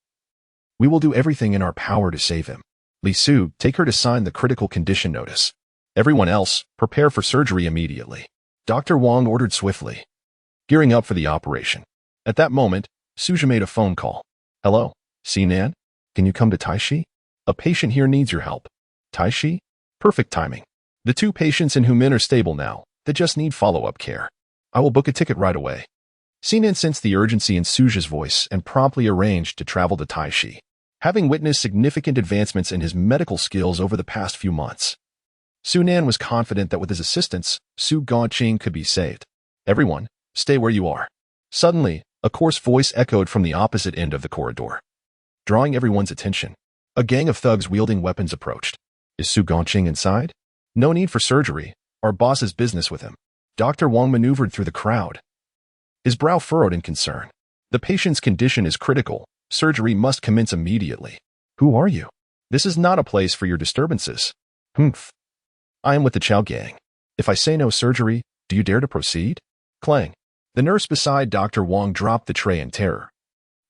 Speaker 1: We will do everything in our power to save him. Li Su, take her to sign the critical condition notice. Everyone else, prepare for surgery immediately. Dr. Wang ordered swiftly, gearing up for the operation. At that moment, Suja made a phone call. Hello, Sinan? Can you come to Taishi? A patient here needs your help. Taishi? Perfect timing. The two patients in Humin are stable now. They just need follow-up care. I will book a ticket right away. Sinan sensed the urgency in Suja's voice and promptly arranged to travel to Taishi, having witnessed significant advancements in his medical skills over the past few months. Sunan was confident that with his assistance, Su Gongqing could be saved. Everyone, stay where you are. Suddenly, a coarse voice echoed from the opposite end of the corridor. Drawing everyone's attention, a gang of thugs wielding weapons approached. Is Su Gongqing inside? No need for surgery. Our boss has business with him. Dr. Wang maneuvered through the crowd, his brow furrowed in concern. The patient's condition is critical. Surgery must commence immediately. Who are you? This is not a place for your disturbances. Humph. I am with the Chow gang. If I say no surgery, do you dare to proceed? Clang. The nurse beside Dr. Wang dropped the tray in terror,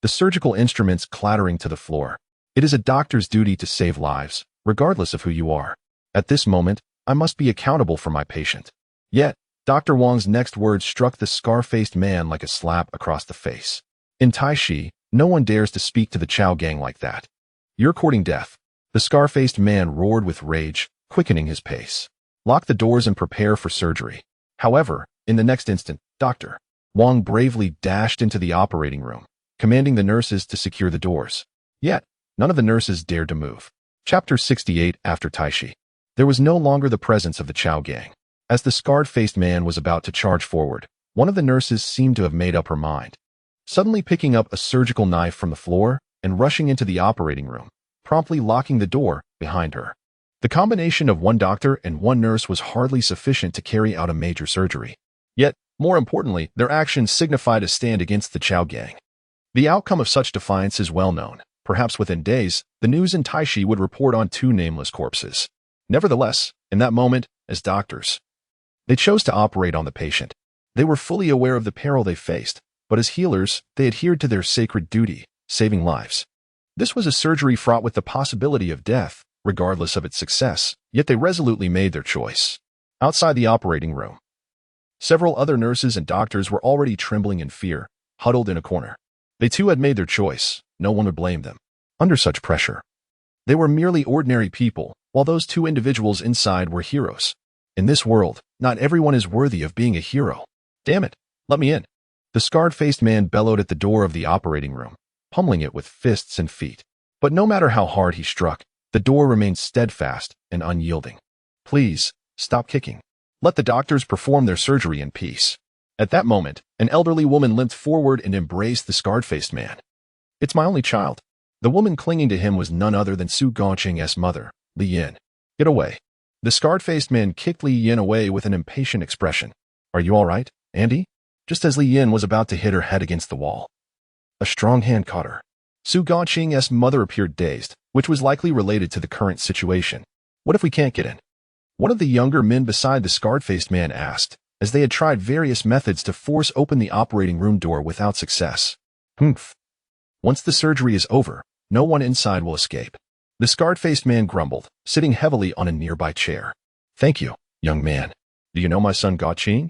Speaker 1: the surgical instruments clattering to the floor. It is a doctor's duty to save lives, regardless of who you are. At this moment, I must be accountable for my patient. Yet, Dr. Wang's next words struck the scar-faced man like a slap across the face. In Taishi, no one dares to speak to the Chow gang like that. You're courting death. The scar-faced man roared with rage, quickening his pace. Lock the doors and prepare for surgery. However, in the next instant, Dr. Wang bravely dashed into the operating room, commanding the nurses to secure the doors. Yet, none of the nurses dared to move. Chapter 68 After Taishi. There was no longer the presence of the Chow gang. As the scarred-faced man was about to charge forward, one of the nurses seemed to have made up her mind. Suddenly picking up a surgical knife from the floor and rushing into the operating room, promptly locking the door behind her. The combination of one doctor and one nurse was hardly sufficient to carry out a major surgery. Yet, more importantly, their actions signified a stand against the Chow gang. The outcome of such defiance is well known. Perhaps within days, the news in Taishi would report on two nameless corpses. Nevertheless, in that moment, as doctors, they chose to operate on the patient. They were fully aware of the peril they faced, but as healers, they adhered to their sacred duty, saving lives. This was a surgery fraught with the possibility of death, regardless of its success, yet they resolutely made their choice. Outside the operating room, several other nurses and doctors were already trembling in fear, huddled in a corner. They too had made their choice. No one would blame them. Under such pressure, they were merely ordinary people, while those two individuals inside were heroes. In this world, not everyone is worthy of being a hero. Damn it, let me in. The scarred-faced man bellowed at the door of the operating room, pummeling it with fists and feet. But no matter how hard he struck, the door remained steadfast and unyielding. Please, stop kicking. Let the doctors perform their surgery in peace. At that moment, an elderly woman limped forward and embraced the scarred-faced man. It's my only child. The woman clinging to him was none other than Su Gongqing's mother, Li Yin. Get away. The scarred-faced man kicked Li Yin away with an impatient expression. Are you all right, Andy? Just as Li Yin was about to hit her head against the wall, a strong hand caught her. Su Gongqing's mother appeared dazed, which was likely related to the current situation. What if we can't get in? One of the younger men beside the scarred-faced man asked, as they had tried various methods to force open the operating room door without success. Humph. Once the surgery is over, no one inside will escape. The scarred-faced man grumbled, sitting heavily on a nearby chair. Thank you, young man. Do you know my son Gongqing?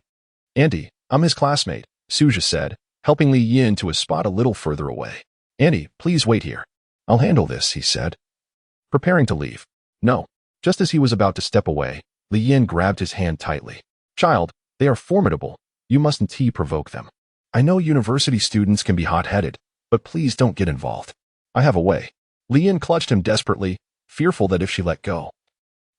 Speaker 1: Andy, I'm his classmate, Suja said, helping Li Yin to a spot a little further away. Andy, please wait here. I'll handle this, he said, preparing to leave. No. Just as he was about to step away, Li Yin grabbed his hand tightly. Child, they are formidable. You mustn't provoke them. I know university students can be hot-headed, but please don't get involved. I have a way. Li Yin clutched him desperately, fearful that if she let go,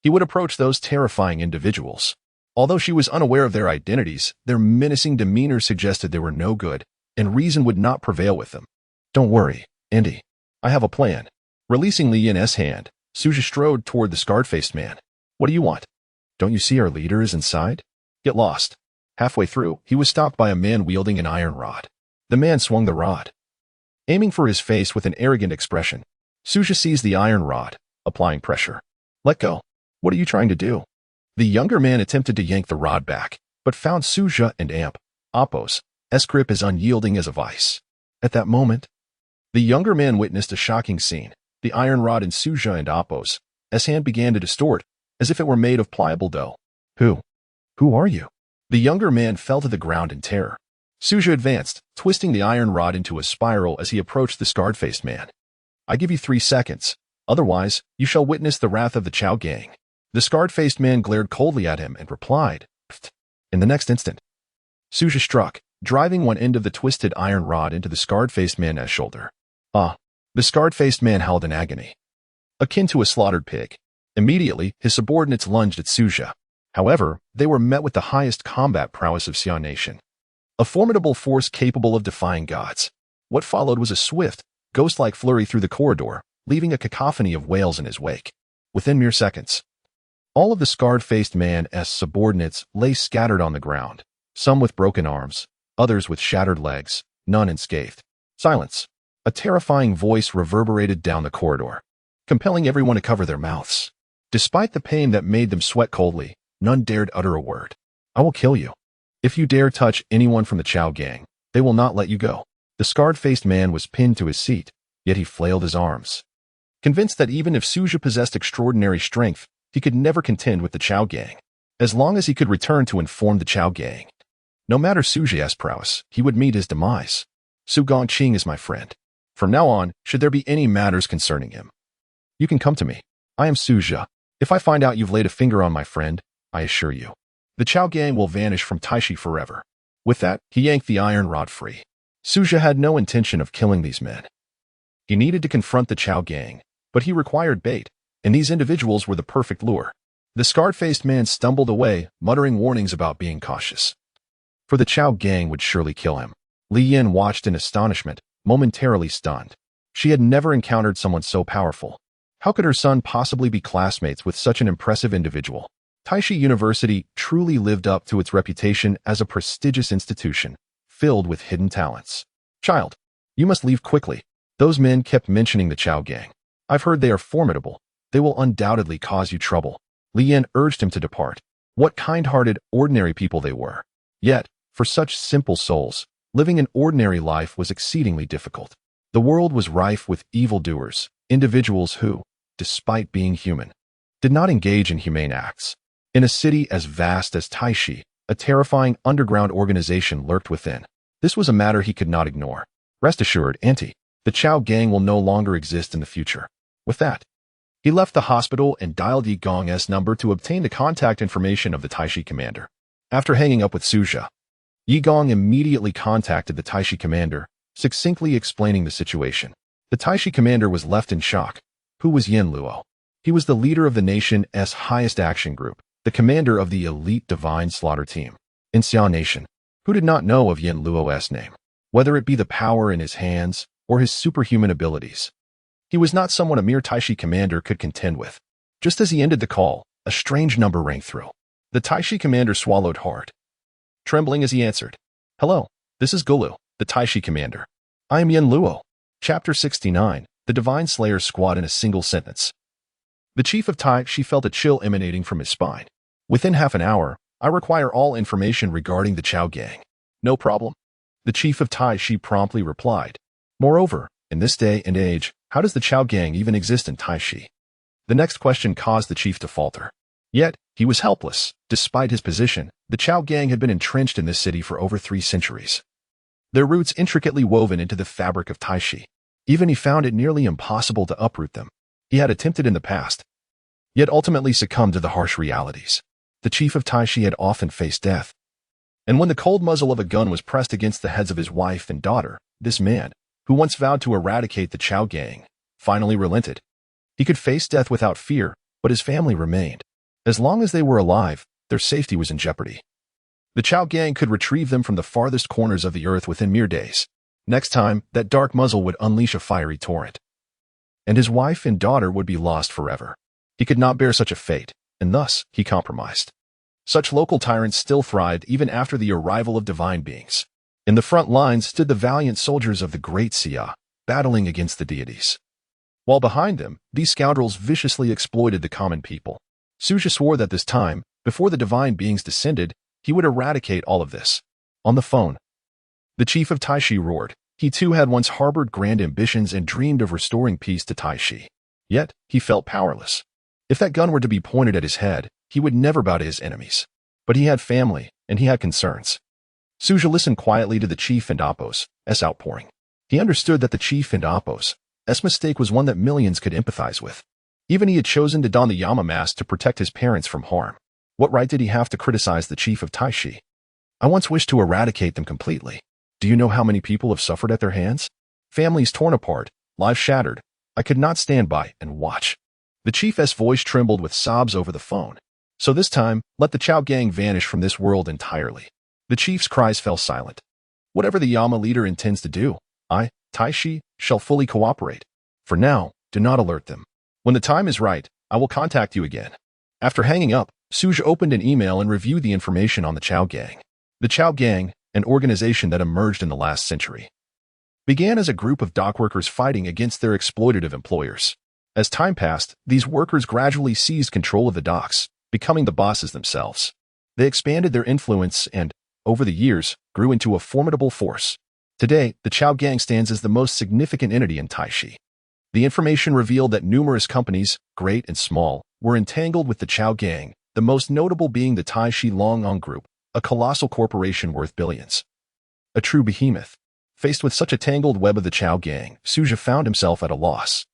Speaker 1: he would approach those terrifying individuals. Although she was unaware of their identities, their menacing demeanor suggested they were no good, and reason would not prevail with them. Don't worry, Andy. I have a plan. Releasing Li Yin's hand, Suja strode toward the scarred-faced man. What do you want? Don't you see our leader is inside? Get lost. Halfway through, he was stopped by a man wielding an iron rod. The man swung the rod, aiming for his face with an arrogant expression. Suja seized the iron rod, applying pressure. Let go. What are you trying to do? The younger man attempted to yank the rod back, but found Suja and Apos' grip as unyielding as a vice. At that moment, the younger man witnessed a shocking scene. The iron rod in Suja and Apos' hand began to distort, as if it were made of pliable dough. Who are you? The younger man fell to the ground in terror. Suja advanced, twisting the iron rod into a spiral as he approached the scarred-faced man. I give you 3 seconds. Otherwise, you shall witness the wrath of the Chow gang. The scarred-faced man glared coldly at him and replied, Pfft. In the next instant, Suja struck, driving one end of the twisted iron rod into the scarred-faced man's shoulder. The scarred-faced man howled in agony, akin to a slaughtered pig. Immediately, his subordinates lunged at Suja. However, they were met with the highest combat prowess of Xian Nation, a formidable force capable of defying gods. What followed was a swift, ghost-like flurry through the corridor, leaving a cacophony of wails in his wake. Within mere seconds, all of the scarred-faced man's subordinates lay scattered on the ground, some with broken arms, others with shattered legs, none unscathed. Silence. A terrifying voice reverberated down the corridor, compelling everyone to cover their mouths. Despite the pain that made them sweat coldly, none dared utter a word. I will kill you. If you dare touch anyone from the Chow gang, they will not let you go. The scarred-faced man was pinned to his seat, yet he flailed his arms, convinced that even if Suja possessed extraordinary strength, he could never contend with the Chow gang, as long as he could return to inform the Chow gang. No matter Suja's prowess, he would meet his demise. Su Gongqing is my friend. From now on, should there be any matters concerning him, you can come to me. I am Suja. If I find out you've laid a finger on my friend, I assure you, the Chow gang will vanish from Taishi forever. With that, he yanked the iron rod free. Suja had no intention of killing these men. He needed to confront the Chow gang, but he required bait, and these individuals were the perfect lure. The scarred-faced man stumbled away, muttering warnings about being cautious, for the Chow gang would surely kill him. Li Yin watched in astonishment, momentarily stunned. She had never encountered someone so powerful. How could her son possibly be classmates with such an impressive individual? Taishi University truly lived up to its reputation as a prestigious institution, filled with hidden talents. Child, you must leave quickly. Those men kept mentioning the Chow gang. I've heard they are formidable. They will undoubtedly cause you trouble. Li Yin urged him to depart. What kind-hearted, ordinary people they were. Yet, for such simple souls, living an ordinary life was exceedingly difficult. The world was rife with evildoers, individuals who, despite being human, did not engage in humane acts. In a city as vast as Taishi, a terrifying underground organization lurked within. This was a matter he could not ignore. Rest assured, Auntie, the Chow gang will no longer exist in the future. With that, he left the hospital and dialed Yi Gong's number to obtain the contact information of the Taishi commander. After hanging up with Suja, Yi Gong immediately contacted the Taishi commander, succinctly explaining the situation. The Taishi commander was left in shock. Who was Yin Luo? He was the leader of the nation's highest action group, the commander of the elite divine slaughter team. In Xian Nation, who did not know of Yin Luo's name, whether it be the power in his hands or his superhuman abilities? He was not someone a mere Taishi commander could contend with. Just as he ended the call, a strange number rang through. The Taishi commander swallowed hard, trembling as he answered. Hello, this is Gulu, the Taishi commander. I am Yin Luo. Chapter 69, The Divine Slayer's Squad in a Single Sentence. The chief of Taishi felt a chill emanating from his spine. Within half an hour, I require all information regarding the Chow gang. No problem. The chief of Taishi promptly replied. Moreover, in this day and age, how does the Chow gang even exist in Taishi? The next question caused the chief to falter. Yet, he was helpless. Despite his position, the Chow gang had been entrenched in this city for over 3 centuries. Their roots intricately woven into the fabric of Taishi. Even he found it nearly impossible to uproot them. He had attempted in the past, yet ultimately succumbed to the harsh realities. The chief of Taishi had often faced death. And when the cold muzzle of a gun was pressed against the heads of his wife and daughter, this man, who once vowed to eradicate the Chow gang, finally relented. He could face death without fear, but his family remained. As long as they were alive, their safety was in jeopardy. The Chow gang could retrieve them from the farthest corners of the earth within mere days. Next time, that dark muzzle would unleash a fiery torrent, and his wife and daughter would be lost forever. He could not bear such a fate, and thus he compromised. Such local tyrants still thrived even after the arrival of divine beings. In the front lines stood the valiant soldiers of the Great Xia, battling against the deities. while behind them, these scoundrels viciously exploited the common people. Suja swore that this time, before the divine beings descended, he would eradicate all of this. On the phone, the chief of Taishi roared. He too had once harbored grand ambitions and dreamed of restoring peace to Taishi. Yet, he felt powerless. If that gun were to be pointed at his head, he would never bow to his enemies. But he had family, and he had concerns. Suja listened quietly to the chief and Apos' outpouring. He understood that the chief and Apos' mistake was one that millions could empathize with. Even he had chosen to don the Yama mask to protect his parents from harm. What right did he have to criticize the chief of Taishi? I once wished to eradicate them completely. Do you know how many people have suffered at their hands? Families torn apart, lives shattered. I could not stand by and watch. The chief's voice trembled with sobs over the phone. So this time, let the Chao gang vanish from this world entirely. The chief's cries fell silent. Whatever the Yama leader intends to do, I, Taishi, shall fully cooperate. For now, do not alert them. When the time is right, I will contact you again. After hanging up, Suja opened an email and reviewed the information on the Chao gang. The Chao gang, an organization that emerged in the last century, began as a group of dockworkers fighting against their exploitative employers. As time passed, these workers gradually seized control of the docks, becoming the bosses themselves. They expanded their influence and, over the years, grew into a formidable force. Today, the Chao gang stands as the most significant entity in Taishi. The information revealed that numerous companies, great and small, were entangled with the Chao gang, the most notable being the Taishi Longon Group, a colossal corporation worth billions. A true behemoth. Faced with such a tangled web of the Chao gang, Suja found himself at a loss.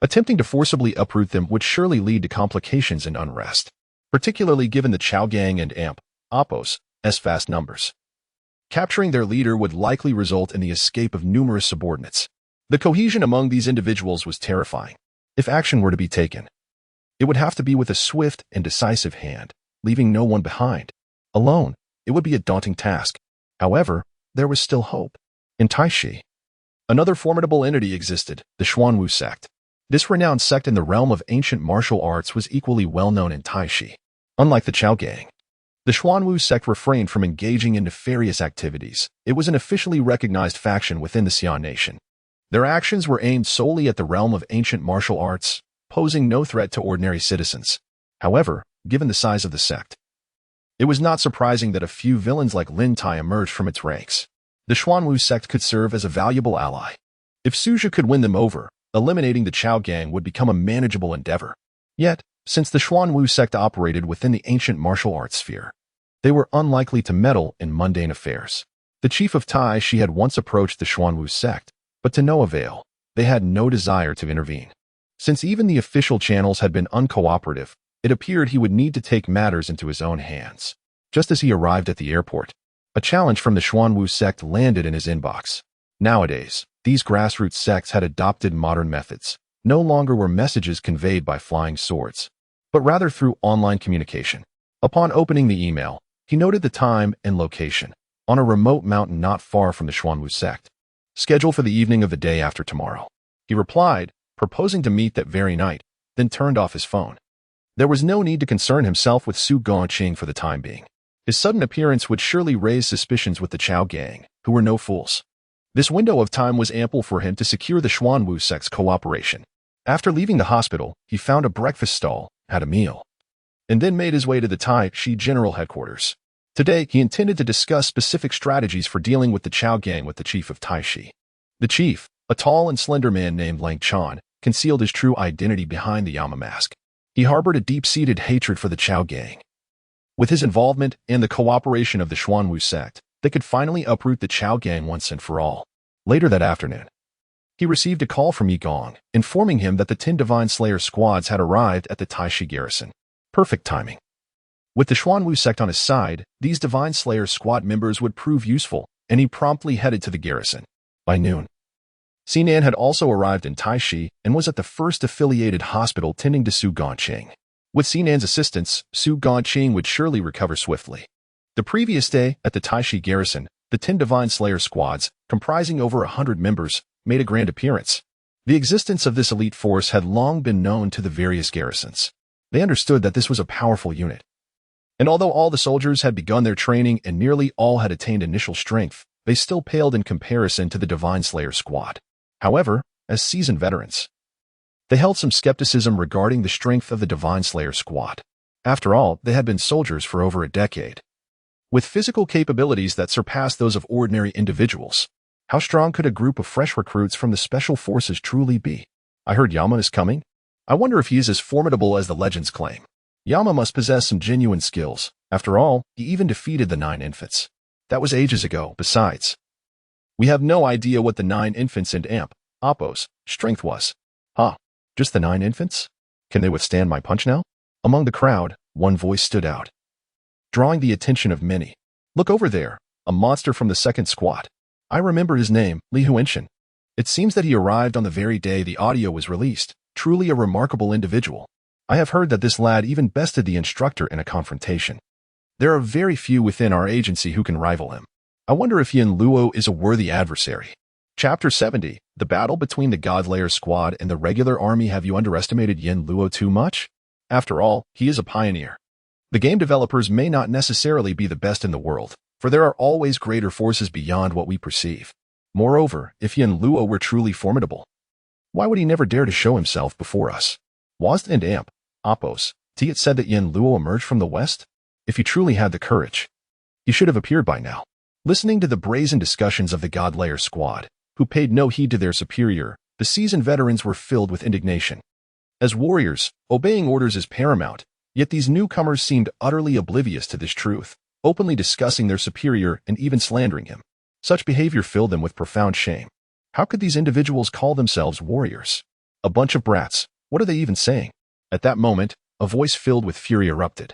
Speaker 1: Attempting to forcibly uproot them would surely lead to complications and unrest, particularly given the Chao gang and Apos' vast numbers. Capturing their leader would likely result in the escape of numerous subordinates. The cohesion among these individuals was terrifying. If action were to be taken, it would have to be with a swift and decisive hand, leaving no one behind. Alone, it would be a daunting task. However, there was still hope. In Taishi, another formidable entity existed, the Xuanwu sect. This renowned sect in the realm of ancient martial arts was equally well known in Taishi. Unlike the Chao gang, the Xuanwu sect refrained from engaging in nefarious activities. It was an officially recognized faction within the Xian nation. Their actions were aimed solely at the realm of ancient martial arts, posing no threat to ordinary citizens. However, given the size of the sect, it was not surprising that a few villains like Lin Tai emerged from its ranks. The Xuanwu sect could serve as a valuable ally. If Suja could win them over, eliminating the Chao gang would become a manageable endeavor. Yet, since the Xuanwu sect operated within the ancient martial arts sphere, they were unlikely to meddle in mundane affairs. The chief of Taishi had once approached the Xuanwu sect, but to no avail. They had no desire to intervene. Since even the official channels had been uncooperative, it appeared he would need to take matters into his own hands. Just as he arrived at the airport, a challenge from the Xuanwu sect landed in his inbox. Nowadays, these grassroots sects had adopted modern methods. No longer were messages conveyed by flying swords, but rather through online communication. Upon opening the email, he noted the time and location, on a remote mountain not far from the Xuanwu sect, scheduled for the evening of the day after tomorrow. He replied, proposing to meet that very night, then turned off his phone. There was no need to concern himself with Su Gongqing for the time being. His sudden appearance would surely raise suspicions with the Chao gang, who were no fools. This window of time was ample for him to secure the Xuanwu sect's cooperation. After leaving the hospital, he found a breakfast stall, had a meal, and then made his way to the Taishi General Headquarters. Today, he intended to discuss specific strategies for dealing with the Chao gang with the chief of Taishi. The chief, a tall and slender man named Lang Chan, concealed his true identity behind the Yama mask. He harbored a deep-seated hatred for the Chao gang. With his involvement and the cooperation of the Xuanwu sect, they could finally uproot the Chao gang once and for all. Later that afternoon, he received a call from Yi Gong, informing him that the 10 Divine Slayer squads had arrived at the Taishi garrison. Perfect timing. With the Xuanwu sect on his side, these Divine Slayer squad members would prove useful, and he promptly headed to the garrison. By noon, Sinan had also arrived in Taishi and was at the first affiliated hospital tending to Su Gongqing. With Sinan's assistance, Su Gongqing would surely recover swiftly. The previous day, at the Taishi garrison, the 10 Divine Slayer squads, comprising over 100 members, made a grand appearance. The existence of this elite force had long been known to the various garrisons. They understood that this was a powerful unit. And although all the soldiers had begun their training and nearly all had attained initial strength, they still paled in comparison to the Divine Slayer squad. However, as seasoned veterans, They held some skepticism regarding the strength of the Divine Slayer squad. After all, they had been soldiers for over a decade, with physical capabilities that surpassed those of ordinary individuals. How strong could a group of fresh recruits from the Special Forces truly be? I heard Yama is coming. I wonder if he is as formidable as the legends claim. Yama must possess some genuine skills. After all, he even defeated the 9 infants. That was ages ago. Besides, we have no idea what the 9 infants and Appo's strength was. Huh? Just the 9 infants? Can they withstand my punch now? Among the crowd, one voice stood out, drawing the attention of many. Look over there, a monster from the second squad. I remember his name, Li Huenshin. It seems that he arrived on the very day the audio was released. Truly a remarkable individual. I have heard that this lad even bested the instructor in a confrontation. There are very few within our agency who can rival him. I wonder if Yin Luo is a worthy adversary. Chapter 70, The Battle Between the Godlayer Squad and the Regular Army. Have you underestimated Yin Luo too much? After all, he is a pioneer. The game developers may not necessarily be the best in the world, for there are always greater forces beyond what we perceive. Moreover, if Yin Luo were truly formidable, why would he never dare to show himself before us? Was and Appo's it said that Yin Luo emerged from the west? If he truly had the courage, he should have appeared by now. Listening to the brazen discussions of the Godlayer squad, who paid no heed to their superior, the seasoned veterans were filled with indignation. As warriors, obeying orders is paramount, yet these newcomers seemed utterly oblivious to this truth, openly discussing their superior and even slandering him. Such behavior filled them with profound shame. How could these individuals call themselves warriors? A bunch of brats. What are they even saying? At that moment, a voice filled with fury erupted,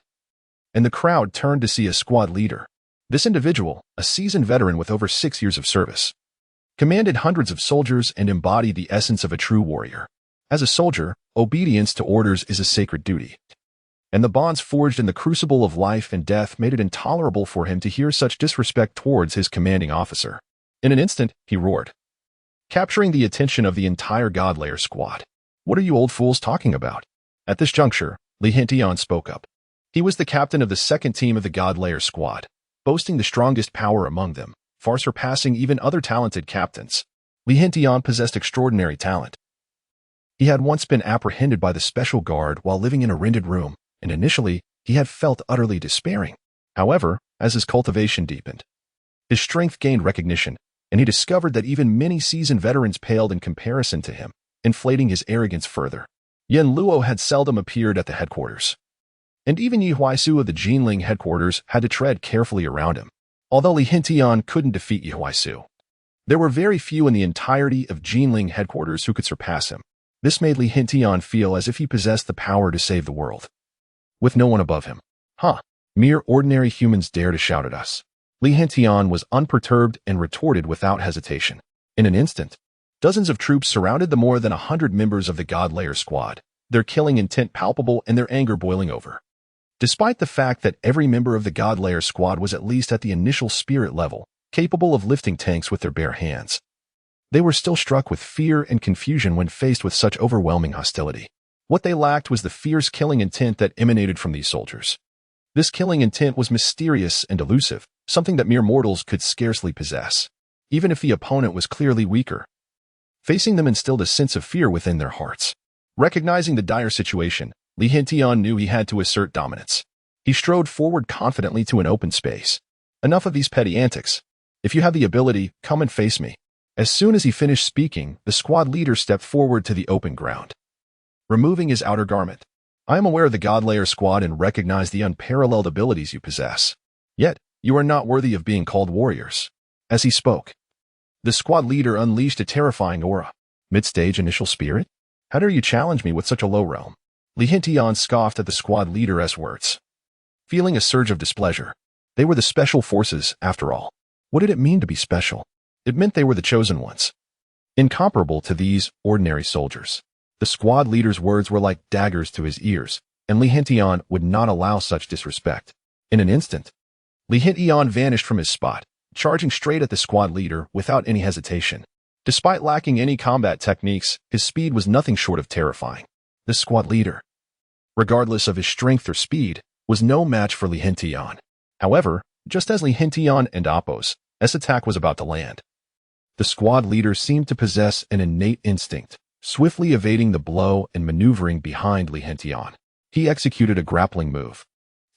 Speaker 1: and the crowd turned to see a squad leader. This individual, a seasoned veteran with over 6 years of service, commanded hundreds of soldiers and embodied the essence of a true warrior. As a soldier, obedience to orders is a sacred duty, and the bonds forged in the crucible of life and death made it intolerable for him to hear such disrespect towards his commanding officer. In an instant, he roared, capturing the attention of the entire Godlayer squad. What are you old fools talking about? At this juncture, Li Hintian spoke up. He was the captain of the second team of the Godlayer squad, boasting the strongest power among them, far surpassing even other talented captains. Li Hintian possessed extraordinary talent. He had once been apprehended by the special guard while living in a rented room, and initially, he had felt utterly despairing. However, as his cultivation deepened, his strength gained recognition, and he discovered that even many seasoned veterans paled in comparison to him, inflating his arrogance further. Yin Luo had seldom appeared at the headquarters, and even Yi Huaisu of the Jinling headquarters had to tread carefully around him. Although Li Hintian couldn't defeat Yi Huaisu, there were very few in the entirety of Jinling headquarters who could surpass him. This made Li Hintian feel as if he possessed the power to save the world, with no one above him. Mere ordinary humans dare to shout at us. Li Hintian was unperturbed and retorted without hesitation. In an instant, dozens of troops surrounded the more than 100 members of the Godlayer squad, their killing intent palpable and their anger boiling over. Despite the fact that every member of the Godlayer squad was at least at the initial spirit level, capable of lifting tanks with their bare hands, they were still struck with fear and confusion when faced with such overwhelming hostility. What they lacked was the fierce killing intent that emanated from these soldiers. This killing intent was mysterious and elusive, something that mere mortals could scarcely possess, even if the opponent was clearly weaker. Facing them instilled a sense of fear within their hearts. Recognizing the dire situation, Li Hintian knew he had to assert dominance. He strode forward confidently to an open space. Enough of these petty antics. If you have the ability, come and face me. As soon as he finished speaking, the squad leader stepped forward to the open ground, removing his outer garment. I am aware of the Godlayer squad and recognize the unparalleled abilities you possess. Yet, you are not worthy of being called warriors. As he spoke, the squad leader unleashed a terrifying aura. Mid-stage initial spirit? How dare you challenge me with such a low realm? Li Hintian scoffed at the squad leader's words, feeling a surge of displeasure. They were the special forces, after all. What did it mean to be special? It meant they were the chosen ones, incomparable to these ordinary soldiers. The squad leader's words were like daggers to his ears, and Li Hintian would not allow such disrespect. In an instant, Li Hintian vanished from his spot, charging straight at the squad leader without any hesitation. Despite lacking any combat techniques, his speed was nothing short of terrifying. The squad leader, regardless of his strength or speed, was no match for Li Hintian. However, just as Li Hintian and Appo's attack was about to land, the squad leader seemed to possess an innate instinct, swiftly evading the blow and maneuvering behind Li Hintian. He executed a grappling move,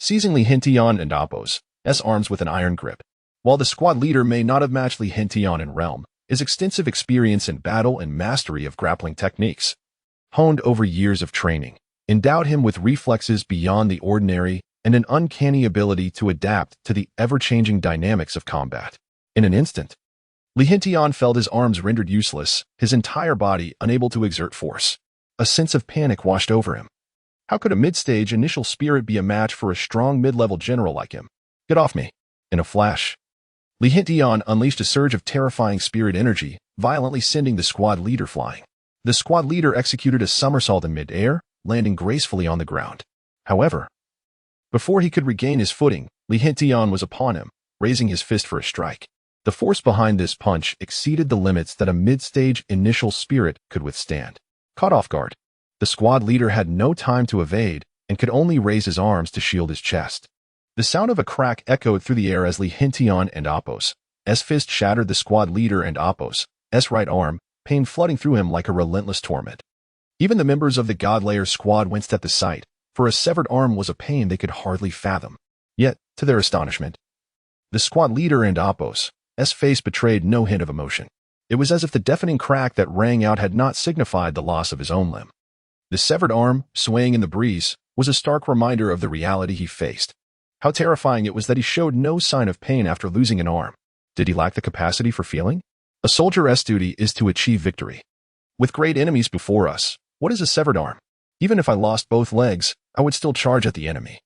Speaker 1: seizing Li Hintian and Apos' arms with an iron grip. While the squad leader may not have matched Li Hintian in realm, his extensive experience in battle and mastery of grappling techniques, honed over years of training, endowed him with reflexes beyond the ordinary and an uncanny ability to adapt to the ever-changing dynamics of combat. In an instant, Li Hintian felt his arms rendered useless, his entire body unable to exert force. A sense of panic washed over him. How could a mid-stage initial spirit be a match for a strong mid-level general like him? Get off me! In a flash, Li Hintian unleashed a surge of terrifying spirit energy, violently sending the squad leader flying. The squad leader executed a somersault in mid-air, landing gracefully on the ground. However, before he could regain his footing, Li Hintian was upon him, raising his fist for a strike. The force behind this punch exceeded the limits that a mid-stage initial spirit could withstand. Caught off guard, the squad leader had no time to evade and could only raise his arms to shield his chest. The sound of a crack echoed through the air as Li Hintian and Apos' fist shattered the squad leader and Apos' right arm, pain flooding through him like a relentless torment. Even the members of the Godlayer squad winced at the sight, for a severed arm was a pain they could hardly fathom. Yet, to their astonishment, the squad leader and Apos' face betrayed no hint of emotion. It was as if the deafening crack that rang out had not signified the loss of his own limb. The severed arm, swaying in the breeze, was a stark reminder of the reality he faced. How terrifying it was that he showed no sign of pain after losing an arm. Did he lack the capacity for feeling? A soldier's duty is to achieve victory. With great enemies before us, what is a severed arm? Even if I lost both legs, I would still charge at the enemy,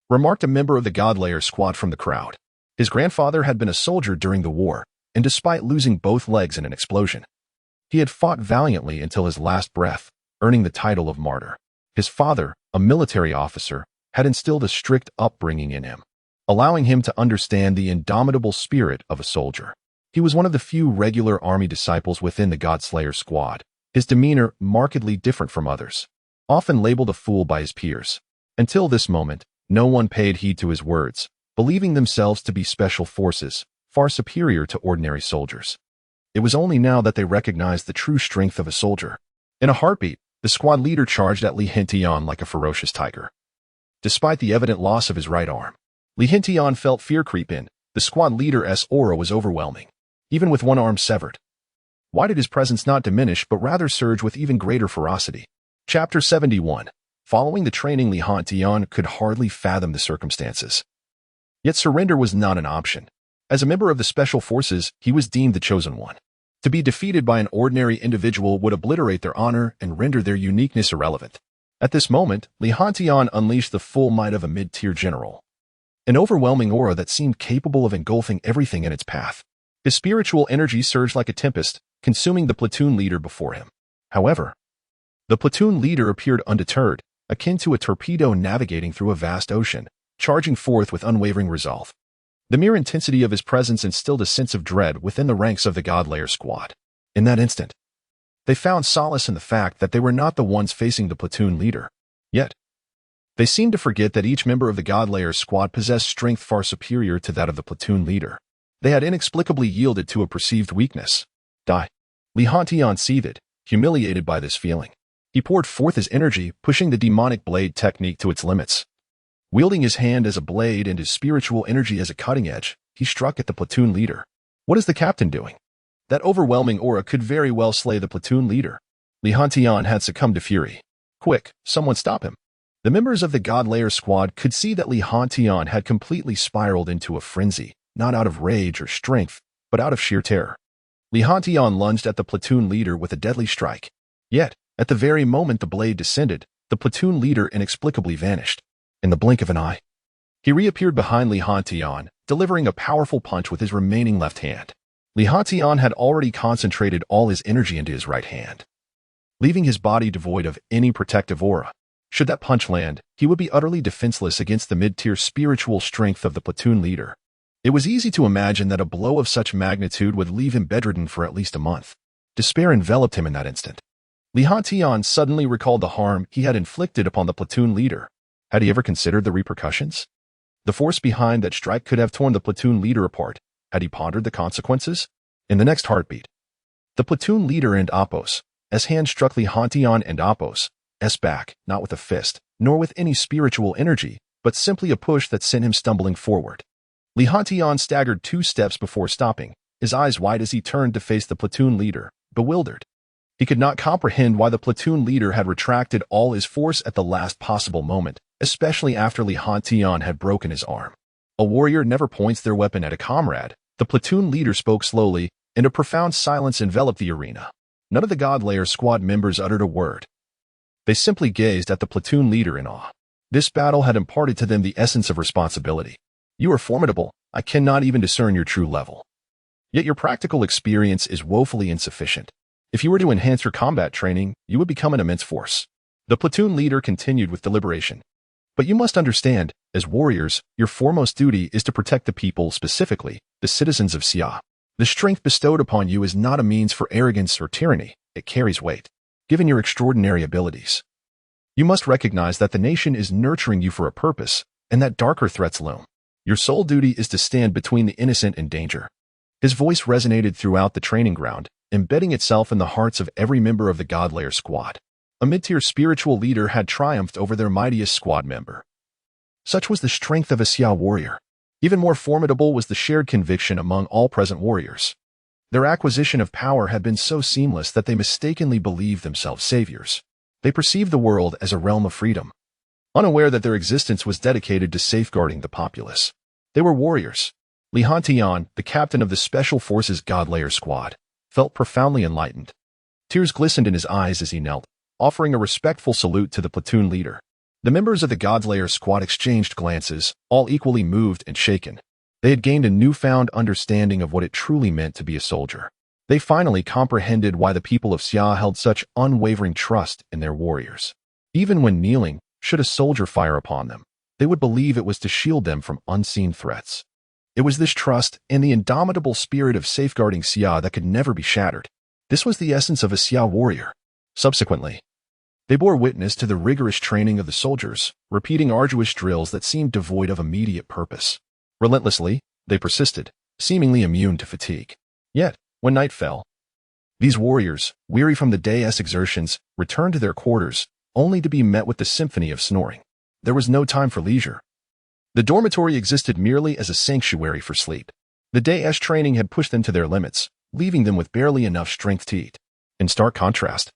Speaker 1: remarked a member of the Godlayer squad from the crowd. His grandfather had been a soldier during the war, and despite losing both legs in an explosion, he had fought valiantly until his last breath, earning the title of martyr. His father, a military officer, had instilled a strict upbringing in him, allowing him to understand the indomitable spirit of a soldier. He was one of the few regular army disciples within the Godslayer squad, his demeanor markedly different from others, often labeled a fool by his peers. Until this moment, no one paid heed to his words, believing themselves to be special forces, far superior to ordinary soldiers. It was only now that they recognized the true strength of a soldier. In a heartbeat, the squad leader charged at Li Hintian like a ferocious tiger. Despite the evident loss of his right arm, Li Hintian felt fear creep in. The squad leader's aura was overwhelming, even with one arm severed. Why did his presence not diminish but rather surge with even greater ferocity? Chapter 71. Following the training, Li Hintian could hardly fathom the circumstances. Yet surrender was not an option. As a member of the Special Forces, he was deemed the chosen one. To be defeated by an ordinary individual would obliterate their honor and render their uniqueness irrelevant. At this moment, Li Hintian unleashed the full might of a mid-tier general. An overwhelming aura that seemed capable of engulfing everything in its path. His spiritual energy surged like a tempest, consuming the platoon leader before him. However, the platoon leader appeared undeterred, akin to a torpedo navigating through a vast ocean, charging forth with unwavering resolve. The mere intensity of his presence instilled a sense of dread within the ranks of the Godlayer squad. In that instant, they found solace in the fact that they were not the ones facing the platoon leader. Yet, they seemed to forget that each member of the Godlayer squad possessed strength far superior to that of the platoon leader. They had inexplicably yielded to a perceived weakness. Die. Li Hintian seethed, humiliated by this feeling. He poured forth his energy, pushing the demonic blade technique to its limits. Wielding his hand as a blade and his spiritual energy as a cutting edge, he struck at the platoon leader. What is the captain doing? That overwhelming aura could very well slay the platoon leader. Li Hintian had succumbed to fury. Quick, someone stop him. The members of the Godlayer squad could see that Li Hintian had completely spiraled into a frenzy, not out of rage or strength, but out of sheer terror. Li Hintian lunged at the platoon leader with a deadly strike. Yet, at the very moment the blade descended, the platoon leader inexplicably vanished. In the blink of an eye, he reappeared behind Li Hintian, delivering a powerful punch with his remaining left hand. Li Hintian had already concentrated all his energy into his right hand, leaving his body devoid of any protective aura. Should that punch land, he would be utterly defenseless against the mid-tier spiritual strength of the platoon leader. It was easy to imagine that a blow of such magnitude would leave him bedridden for at least a month. Despair enveloped him in that instant. Li Hintian suddenly recalled the harm he had inflicted upon the platoon leader. Had he ever considered the repercussions? The force behind that strike could have torn the platoon leader apart. Had he pondered the consequences? In the next heartbeat, the platoon leader and Apos' as hand struck Li Hantian and Apos' back, not with a fist, nor with any spiritual energy, but simply a push that sent him stumbling forward. Li Hantian staggered 2 steps before stopping, his eyes wide as he turned to face the platoon leader, bewildered. He could not comprehend why the platoon leader had retracted all his force at the last possible moment, especially after Li Hantian had broken his arm. A warrior never points their weapon at a comrade. The platoon leader spoke slowly, and a profound silence enveloped the arena. None of the God-Layer squad members uttered a word. They simply gazed at the platoon leader in awe. This battle had imparted to them the essence of responsibility. You are formidable. I cannot even discern your true level. Yet your practical experience is woefully insufficient. If you were to enhance your combat training, you would become an immense force. The platoon leader continued with deliberation. But you must understand, as warriors, your foremost duty is to protect the people, specifically, the citizens of Xia. The strength bestowed upon you is not a means for arrogance or tyranny. It carries weight, given your extraordinary abilities. You must recognize that the nation is nurturing you for a purpose, and that darker threats loom. Your sole duty is to stand between the innocent and danger. His voice resonated throughout the training ground, embedding itself in the hearts of every member of the God-Layer squad. A mid-tier spiritual leader had triumphed over their mightiest squad member. Such was the strength of a Xia warrior. Even more formidable was the shared conviction among all present warriors. Their acquisition of power had been so seamless that they mistakenly believed themselves saviors. They perceived the world as a realm of freedom, unaware that their existence was dedicated to safeguarding the populace. They were warriors. Li Hantian, the captain of the Special Forces God-Layer squad, felt profoundly enlightened. Tears glistened in his eyes as he knelt, offering a respectful salute to the platoon leader. The members of the God-Layer squad exchanged glances, all equally moved and shaken. They had gained a newfound understanding of what it truly meant to be a soldier. They finally comprehended why the people of Xia held such unwavering trust in their warriors. Even when kneeling, should a soldier fire upon them, they would believe it was to shield them from unseen threats. It was this trust and the indomitable spirit of safeguarding Xia that could never be shattered. This was the essence of a Xia warrior. Subsequently, they bore witness to the rigorous training of the soldiers, repeating arduous drills that seemed devoid of immediate purpose. Relentlessly, they persisted, seemingly immune to fatigue. Yet, when night fell, these warriors, weary from the day's exertions, returned to their quarters, only to be met with the symphony of snoring. There was no time for leisure. The dormitory existed merely as a sanctuary for sleep. The day's training had pushed them to their limits, leaving them with barely enough strength to eat. In stark contrast,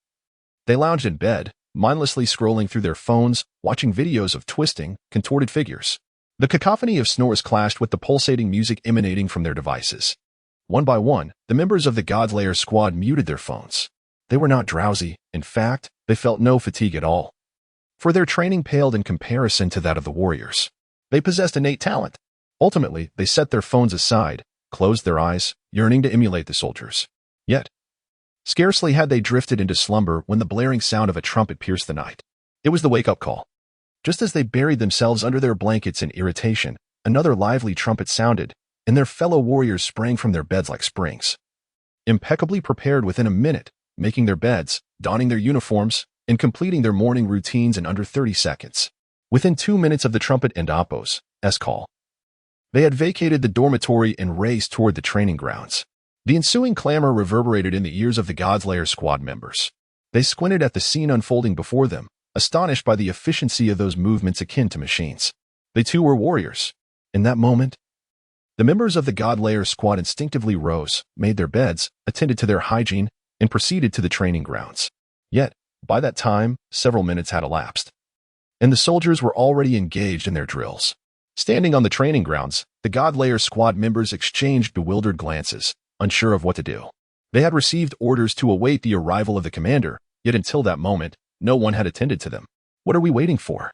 Speaker 1: they lounged in bed, mindlessly scrolling through their phones, watching videos of twisting, contorted figures. The cacophony of snores clashed with the pulsating music emanating from their devices. One by one, the members of the God-Layer squad muted their phones. They were not drowsy. In fact, they felt no fatigue at all. For their training paled in comparison to that of the warriors. They possessed innate talent. Ultimately, they set their phones aside, closed their eyes, yearning to emulate the soldiers. Yet, scarcely had they drifted into slumber when the blaring sound of a trumpet pierced the night. It was the wake-up call. Just as they buried themselves under their blankets in irritation, another lively trumpet sounded, and their fellow warriors sprang from their beds like springs. Impeccably prepared within a minute, making their beds, donning their uniforms, and completing their morning routines in under 30 seconds. Within 2 minutes of the trumpet and Apos' call, they had vacated the dormitory and raced toward the training grounds. The ensuing clamor reverberated in the ears of the God-Layer squad members. They squinted at the scene unfolding before them, astonished by the efficiency of those movements akin to machines. They too were warriors. In that moment, the members of the God-Layer squad instinctively rose, made their beds, attended to their hygiene, and proceeded to the training grounds. Yet, by that time, several minutes had elapsed, and the soldiers were already engaged in their drills. Standing on the training grounds, the God-Layer squad members exchanged bewildered glances, unsure of what to do. They had received orders to await the arrival of the commander, yet until that moment, no one had attended to them. What are we waiting for?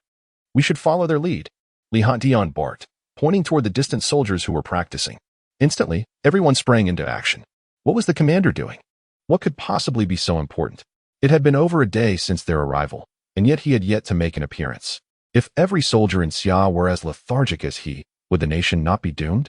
Speaker 1: We should follow their lead, Li Hantian barked, pointing toward the distant soldiers who were practicing. Instantly, everyone sprang into action. What was the commander doing? What could possibly be so important? It had been over a day since their arrival, and yet he had yet to make an appearance. If every soldier in Xia were as lethargic as he, would the nation not be doomed?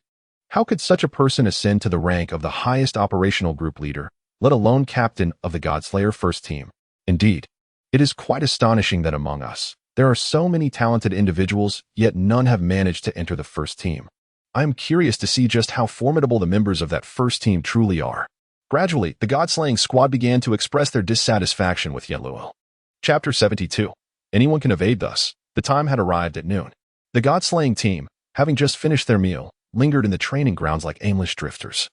Speaker 1: How could such a person ascend to the rank of the highest operational group leader, let alone captain of the God-Slayer first team? Indeed, it is quite astonishing that among us, there are so many talented individuals, yet none have managed to enter the first team. I am curious to see just how formidable the members of that first team truly are. Gradually, the god-slaying squad began to express their dissatisfaction with Yen Luo. Chapter 72. Anyone can evade thus. The time had arrived at noon. The god-slaying team, having just finished their meal, lingered in the training grounds like aimless drifters,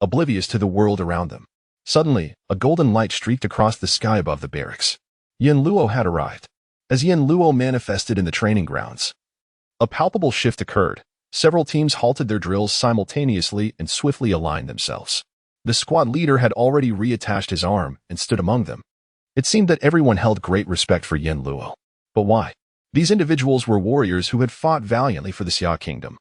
Speaker 1: oblivious to the world around them. Suddenly, a golden light streaked across the sky above the barracks. Yen Luo had arrived. As Yen Luo manifested in the training grounds, a palpable shift occurred. Several teams halted their drills simultaneously and swiftly aligned themselves. The squad leader had already reattached his arm and stood among them. It seemed that everyone held great respect for Yen Luo. But why? These individuals were warriors who had fought valiantly for the Xia kingdom.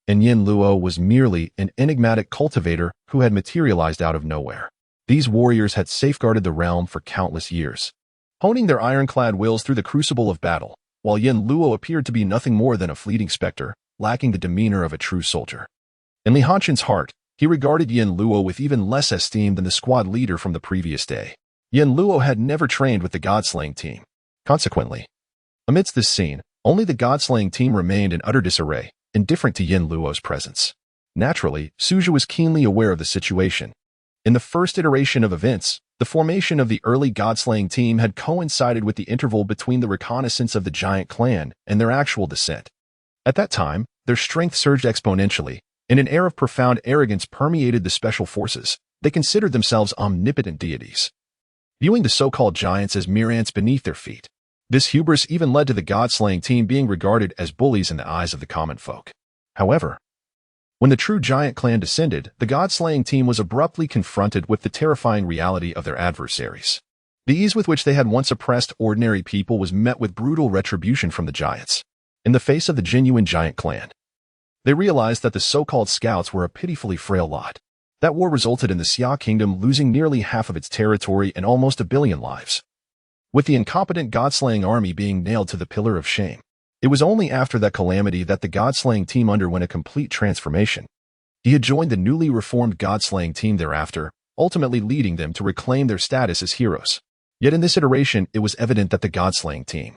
Speaker 1: And Yen Luo was merely an enigmatic cultivator who had materialized out of nowhere. These warriors had safeguarded the realm for countless years, honing their ironclad wills through the crucible of battle, while Yen Luo appeared to be nothing more than a fleeting specter, lacking the demeanor of a true soldier. In Li Hanshin's heart, he regarded Yen Luo with even less esteem than the squad leader from the previous day. Yen Luo had never trained with the god-slaying team. Consequently, amidst this scene, only the god-slaying team remained in utter disarray, indifferent to Yen Luo's presence. Naturally, Suja was keenly aware of the situation. In the first iteration of events, the formation of the early god-slaying team had coincided with the interval between the reconnaissance of the giant clan and their actual descent. At that time, their strength surged exponentially, and an air of profound arrogance permeated the special forces. They considered themselves omnipotent deities, viewing the so-called giants as mere ants beneath their feet. This hubris even led to the god-slaying team being regarded as bullies in the eyes of the common folk. However, when the true giant clan descended, the god-slaying team was abruptly confronted with the terrifying reality of their adversaries. The ease with which they had once oppressed ordinary people was met with brutal retribution from the giants. In the face of the genuine giant clan, they realized that the so-called scouts were a pitifully frail lot. That war resulted in the Xia kingdom losing nearly half of its territory and almost 1 billion lives, with the incompetent god-slaying army being nailed to the pillar of shame. It was only after that calamity that the god-slaying team underwent a complete transformation. He had joined the newly reformed god-slaying team thereafter, ultimately leading them to reclaim their status as heroes. Yet in this iteration, it was evident that the god-slaying team,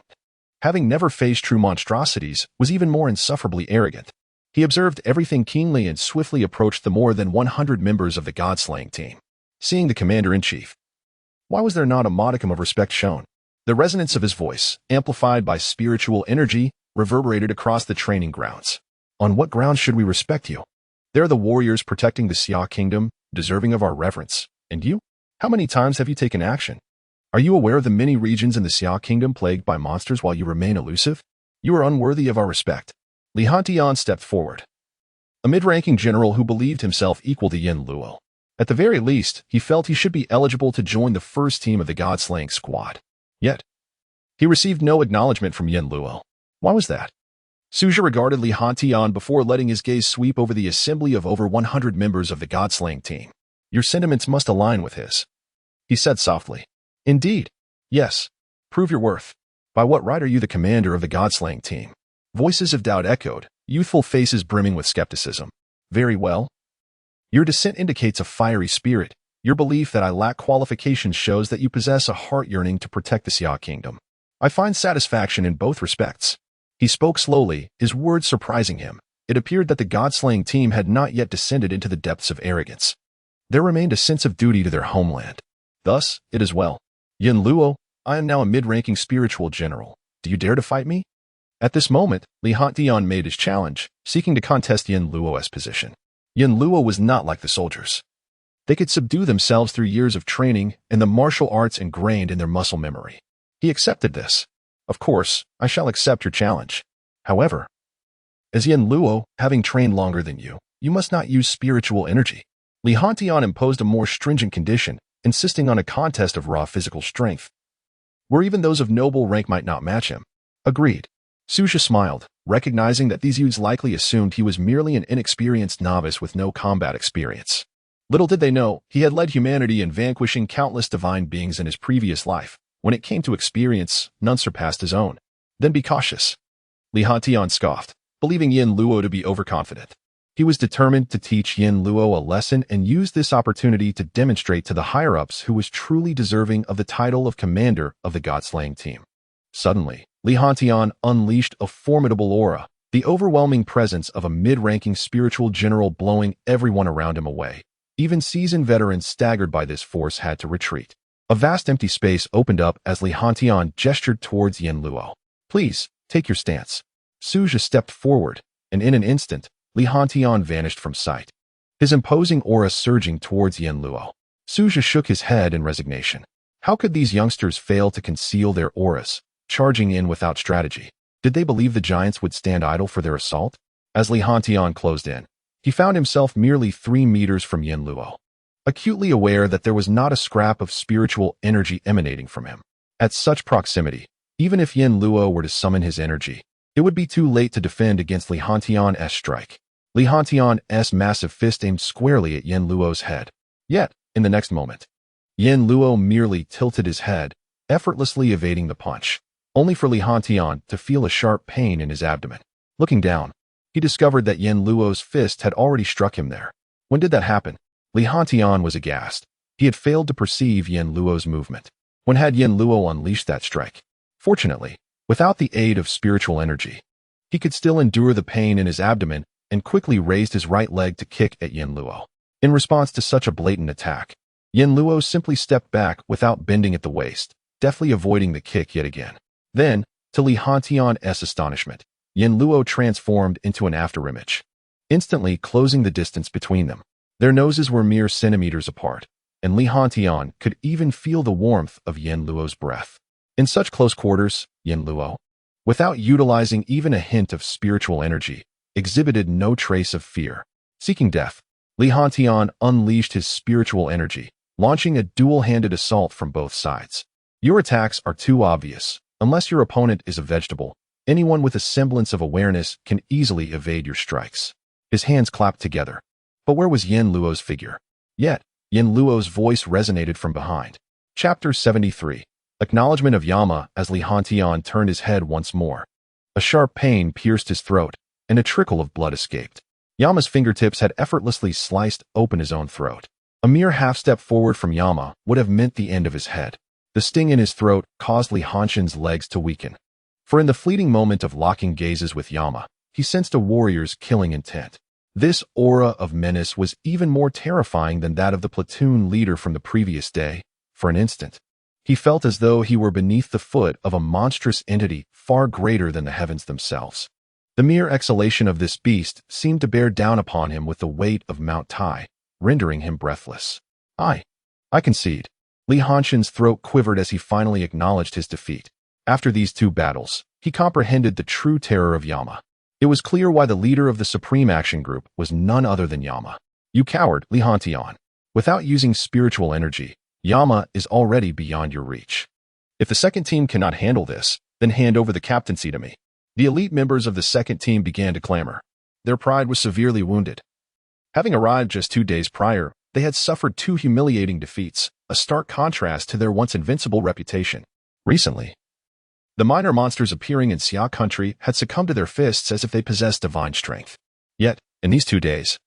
Speaker 1: having never faced true monstrosities, was even more insufferably arrogant. He observed everything keenly and swiftly approached the more than 100 members of the god-slaying team. Seeing the commander-in-chief, why was there not a modicum of respect shown? The resonance of his voice, amplified by spiritual energy, reverberated across the training grounds. On what grounds should we respect you? They're the warriors protecting the Xia kingdom, deserving of our reverence. And you? How many times have you taken action? Are you aware of the many regions in the Xia kingdom plagued by monsters while you remain elusive? You are unworthy of our respect. Li Hantian stepped forward, a mid-ranking general who believed himself equal to Yen Luo. At the very least, he felt he should be eligible to join the first team of the god-slaying squad. Yet, he received no acknowledgement from Yen Luo. Why was that? Suja regarded Li Hantian before letting his gaze sweep over the assembly of over 100 members of the god-slaying team. Your sentiments must align with his, he said softly. Indeed. Yes. Prove your worth. By what right are you the commander of the god-slaying team? Voices of doubt echoed, youthful faces brimming with skepticism. Very well. Your descent indicates a fiery spirit. Your belief that I lack qualifications shows that you possess a heart yearning to protect the Xia kingdom. I find satisfaction in both respects. He spoke slowly, his words surprising him. It appeared that the god-slaying team had not yet descended into the depths of arrogance. There remained a sense of duty to their homeland. Thus, it is well. Yen Luo, I am now a mid-ranking spiritual general. Do you dare to fight me? At this moment, Li Hantian made his challenge, seeking to contest Yen Luo's position. Yen Luo was not like the soldiers. They could subdue themselves through years of training and the martial arts ingrained in their muscle memory. He accepted this. Of course, I shall accept your challenge. However, as Yen Luo, having trained longer than you, you must not use spiritual energy. Li Hantian imposed a more stringent condition, insisting on a contest of raw physical strength, where even those of noble rank might not match him. Agreed. Suja smiled, recognizing that these youths likely assumed he was merely an inexperienced novice with no combat experience. Little did they know, he had led humanity in vanquishing countless divine beings in his previous life. When it came to experience, none surpassed his own. Then be cautious. Li Hantian scoffed, believing Yen Luo to be overconfident. He was determined to teach Yen Luo a lesson and use this opportunity to demonstrate to the higher-ups who was truly deserving of the title of commander of the god-slaying team. Suddenly, Li Hantian unleashed a formidable aura, the overwhelming presence of a mid-ranking spiritual general blowing everyone around him away. Even seasoned veterans staggered by this force had to retreat. A vast empty space opened up as Li Hantian gestured towards Yin Luo. Please, take your stance. Suja stepped forward, and in an instant, Li Hantian vanished from sight, his imposing aura surging towards Yin Luo. Suja shook his head in resignation. How could these youngsters fail to conceal their auras, charging in without strategy? Did they believe the giants would stand idle for their assault? As Li Hantian closed in, he found himself merely 3 meters from Yin Luo, acutely aware that there was not a scrap of spiritual energy emanating from him. At such proximity, even if Yin Luo were to summon his energy, it would be too late to defend against Li Hantian's strike. Li Hantian's massive fist aimed squarely at Yin Luo's head. Yet, in the next moment, Yin Luo merely tilted his head, effortlessly evading the punch, only for Li Hantian to feel a sharp pain in his abdomen. Looking down, he discovered that Yin Luo's fist had already struck him there. When did that happen? Li Hantian was aghast. He had failed to perceive Yin Luo's movement. When had Yin Luo unleashed that strike? Fortunately, without the aid of spiritual energy, he could still endure the pain in his abdomen and quickly raised his right leg to kick at Yin Luo. In response to such a blatant attack, Yin Luo simply stepped back without bending at the waist, deftly avoiding the kick yet again. Then, to Li Hantian's astonishment, Yin Luo transformed into an afterimage, instantly closing the distance between them. Their noses were mere centimeters apart, and Li Hantian could even feel the warmth of Yin Luo's breath. In such close quarters, Yin Luo, without utilizing even a hint of spiritual energy, exhibited no trace of fear. Seeking death, Li Hantian unleashed his spiritual energy, launching a dual-handed assault from both sides. Your attacks are too obvious. Unless your opponent is a vegetable, anyone with a semblance of awareness can easily evade your strikes. His hands clapped together. But where was Yin Luo's figure? Yet, Yin Luo's voice resonated from behind. Chapter 73. Acknowledgement of Yama. As Li Hantian turned his head once more, a sharp pain pierced his throat, and a trickle of blood escaped. Yama's fingertips had effortlessly sliced open his own throat. A mere half-step forward from Yama would have meant the end of his head. The sting in his throat caused Li Hantian's legs to weaken. For in the fleeting moment of locking gazes with Yama, he sensed a warrior's killing intent. This aura of menace was even more terrifying than that of the platoon leader from the previous day. For an instant, he felt as though he were beneath the foot of a monstrous entity far greater than the heavens themselves. The mere exhalation of this beast seemed to bear down upon him with the weight of Mount Tai, rendering him breathless. I concede. Li Hantian's throat quivered as he finally acknowledged his defeat. After these 2 battles, he comprehended the true terror of Yama. It was clear why the leader of the Supreme Action Group was none other than Yama. You coward, Li Hantian. Without using spiritual energy, Yama is already beyond your reach. If the second team cannot handle this, then hand over the captaincy to me. The elite members of the second team began to clamor. Their pride was severely wounded. Having arrived just 2 days prior, they had suffered 2 humiliating defeats, a stark contrast to their once invincible reputation. Recently, the minor monsters appearing in Xia country had succumbed to their fists as if they possessed divine strength. Yet, in these 2 days,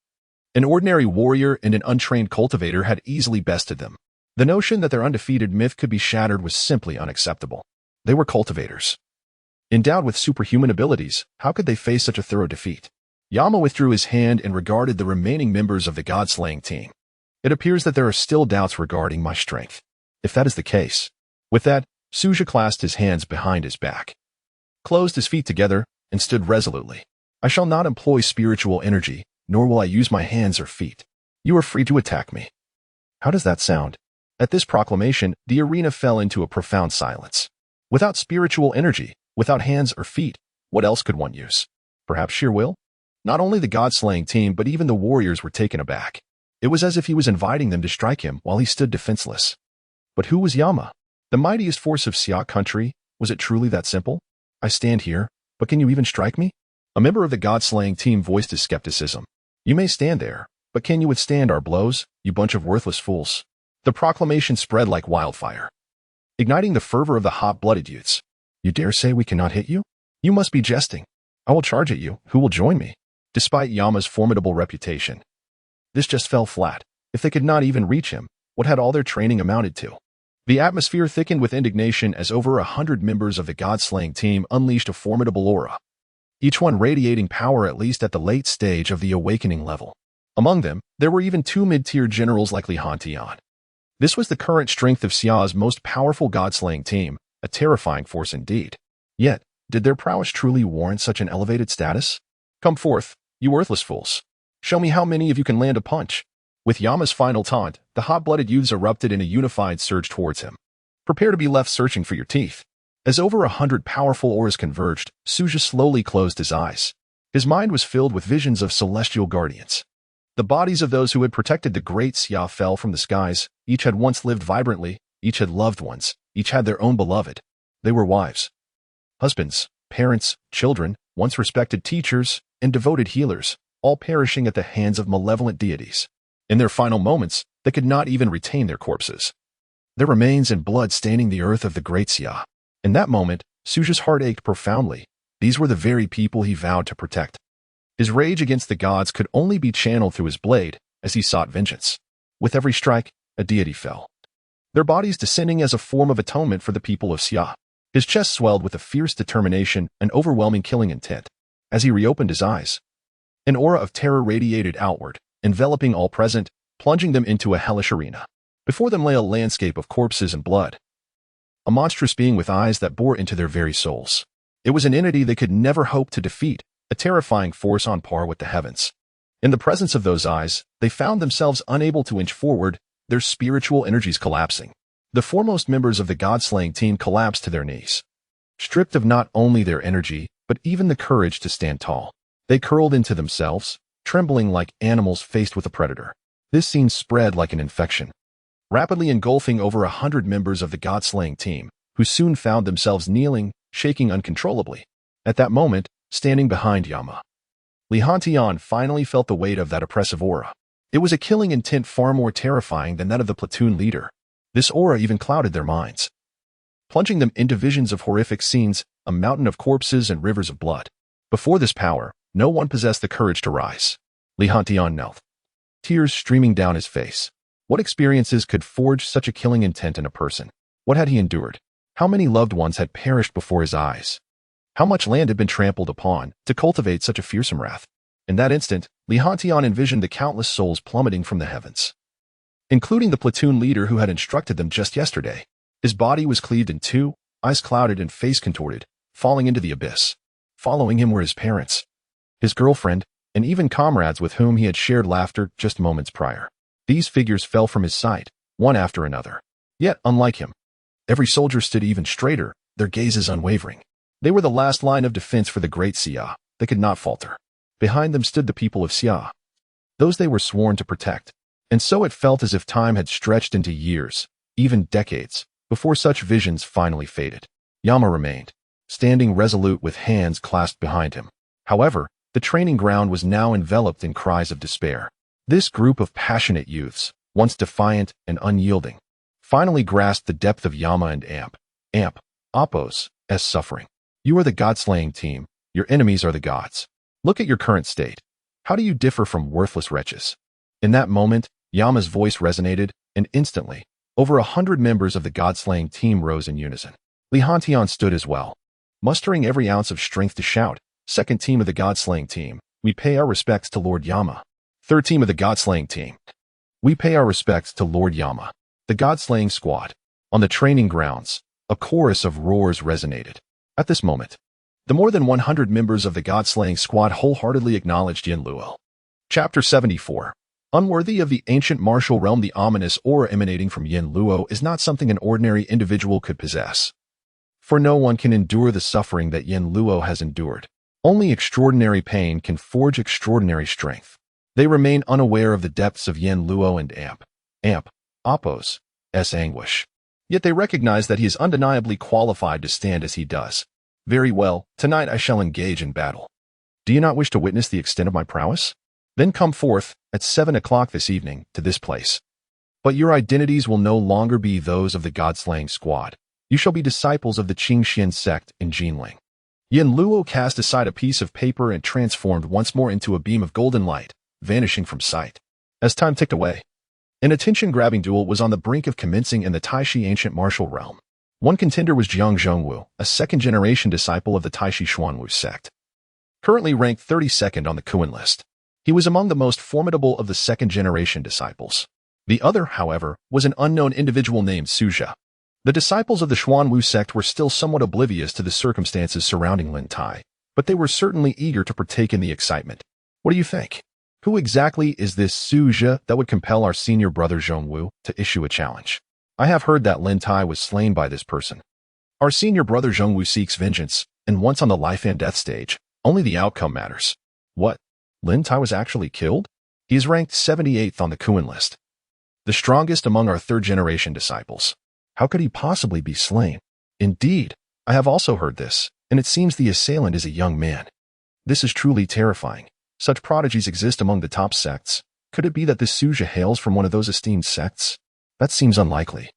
Speaker 1: an ordinary warrior and an untrained cultivator had easily bested them. The notion that their undefeated myth could be shattered was simply unacceptable. They were cultivators. Endowed with superhuman abilities, how could they face such a thorough defeat? Yama withdrew his hand and regarded the remaining members of the god-slaying team. It appears that there are still doubts regarding my strength. If that is the case. With that, Suja clasped his hands behind his back, closed his feet together, and stood resolutely. I shall not employ spiritual energy, nor will I use my hands or feet. You are free to attack me. How does that sound? At this proclamation, the arena fell into a profound silence. Without spiritual energy, without hands or feet, what else could one use? Perhaps sheer will? Not only the god-slaying team, but even the warriors were taken aback. It was as if he was inviting them to strike him while he stood defenseless. But who was Yama? The mightiest force of Xia country? Was it truly that simple? I stand here, but can you even strike me? A member of the god-slaying team voiced his skepticism. You may stand there, but can you withstand our blows, you bunch of worthless fools? The proclamation spread like wildfire, igniting the fervor of the hot-blooded youths. You dare say we cannot hit you? You must be jesting. I will charge at you. Who will join me? Despite Yama's formidable reputation, this just fell flat. If they could not even reach him, what had all their training amounted to? The atmosphere thickened with indignation as over 100 members of the god-slaying team unleashed a formidable aura, each one radiating power at least at the late stage of the awakening level. Among them, there were even two mid-tier generals like Li Hantian. This was the current strength of Xia's most powerful god-slaying team, a terrifying force indeed. Yet, did their prowess truly warrant such an elevated status? Come forth, you worthless fools. Show me how many of you can land a punch. With Yama's final taunt, the hot-blooded youths erupted in a unified surge towards him. Prepare to be left searching for your teeth. As over 100 powerful auras converged, Suja slowly closed his eyes. His mind was filled with visions of celestial guardians. The bodies of those who had protected the great Xia fell from the skies. Each had once lived vibrantly, each had loved ones, each had their own beloved. They were wives, husbands, parents, children, once respected teachers, and devoted healers, all perishing at the hands of malevolent deities. In their final moments, they could not even retain their corpses. Their remains and blood staining the earth of the great Xia. In that moment, Suja's heart ached profoundly. These were the very people he vowed to protect. His rage against the gods could only be channeled through his blade as he sought vengeance. With every strike, a deity fell, their bodies descending as a form of atonement for the people of Xia. His chest swelled with a fierce determination and overwhelming killing intent. As he reopened his eyes, an aura of terror radiated outward, enveloping all present, plunging them into a hellish arena. Before them lay a landscape of corpses and blood, a monstrous being with eyes that bore into their very souls. It was an entity they could never hope to defeat, a terrifying force on par with the heavens. In the presence of those eyes, they found themselves unable to inch forward, their spiritual energies collapsing. The foremost members of the god-slaying team collapsed to their knees. Stripped of not only their energy, but even the courage to stand tall. They curled into themselves, trembling like animals faced with a predator. This scene spread like an infection, rapidly engulfing over 100 members of the god-slaying team, who soon found themselves kneeling, shaking uncontrollably. At that moment, standing behind Yama, Li Hantian finally felt the weight of that oppressive aura. It was a killing intent far more terrifying than that of the platoon leader. This aura even clouded their minds, plunging them into visions of horrific scenes, a mountain of corpses and rivers of blood. Before this power, no one possessed the courage to rise. Li Hantian knelt, tears streaming down his face. What experiences could forge such a killing intent in a person? What had he endured? How many loved ones had perished before his eyes? How much land had been trampled upon to cultivate such a fearsome wrath? In that instant, Li Hantian envisioned the countless souls plummeting from the heavens, including the platoon leader who had instructed them just yesterday. His body was cleaved in two, eyes clouded and face contorted, falling into the abyss. Following him were his parents, his girlfriend, and even comrades with whom he had shared laughter just moments prior. These figures fell from his sight, one after another. Yet, unlike him, every soldier stood even straighter, their gazes unwavering. They were the last line of defense for the great Xia. They could not falter. Behind them stood the people of Xia, those they were sworn to protect. And so it felt as if time had stretched into years, even decades, before such visions finally faded. Yama remained, standing resolute with hands clasped behind him. However, the training ground was now enveloped in cries of despair. This group of passionate youths, once defiant and unyielding, finally grasped the depth of Yama and Appo's suffering. You are the god-slaying team. Your enemies are the gods. Look at your current state. How do you differ from worthless wretches? In that moment, Yama's voice resonated, and instantly, over 100 members of the god-slaying team rose in unison. Li Hantian stood as well, mustering every ounce of strength to shout, "Second team of the god-slaying team, we pay our respects to Lord Yama." Third team of the god-slaying team, we pay our respects to Lord Yama. The god-slaying squad. On the training grounds, a chorus of roars resonated. At this moment, the more than 100 members of the god-slaying squad wholeheartedly acknowledged Yin Luo. Chapter 74. Unworthy of the ancient martial realm, the ominous aura emanating from Yin Luo is not something an ordinary individual could possess. For no one can endure the suffering that Yin Luo has endured. Only extraordinary pain can forge extraordinary strength. They remain unaware of the depths of Yin Luo and Appo's anguish. Yet they recognize that he is undeniably qualified to stand as he does. Very well, tonight I shall engage in battle. Do you not wish to witness the extent of my prowess? Then come forth, at 7 o'clock this evening, to this place. But your identities will no longer be those of the god-slaying squad. You shall be disciples of the Qingxian sect in Jinling. Yin Luo cast aside a piece of paper and transformed once more into a beam of golden light, vanishing from sight. As time ticked away, an attention-grabbing duel was on the brink of commencing in the Taishi ancient martial realm. One contender was Jiang Zhongwu, a second-generation disciple of the Taishi Xuanwu sect, currently ranked 32nd on the Kuan list. He was among the most formidable of the second-generation disciples. The other, however, was an unknown individual named Suja. The disciples of the Xuanwu sect were still somewhat oblivious to the circumstances surrounding Lin Tai, but they were certainly eager to partake in the excitement. What do you think? Who exactly is this Suja that would compel our senior brother Zhongwu to issue a challenge? I have heard that Lin Tai was slain by this person. Our senior brother Zhongwu seeks vengeance, and once on the life and death stage, only the outcome matters. What? Lin Tai was actually killed? He is ranked 78th on the Kuan list. The strongest among our third-generation disciples. How could he possibly be slain? Indeed, I have also heard this, and it seems the assailant is a young man. This is truly terrifying. Such prodigies exist among the top sects. Could it be that this Suja hails from one of those esteemed sects? That seems unlikely.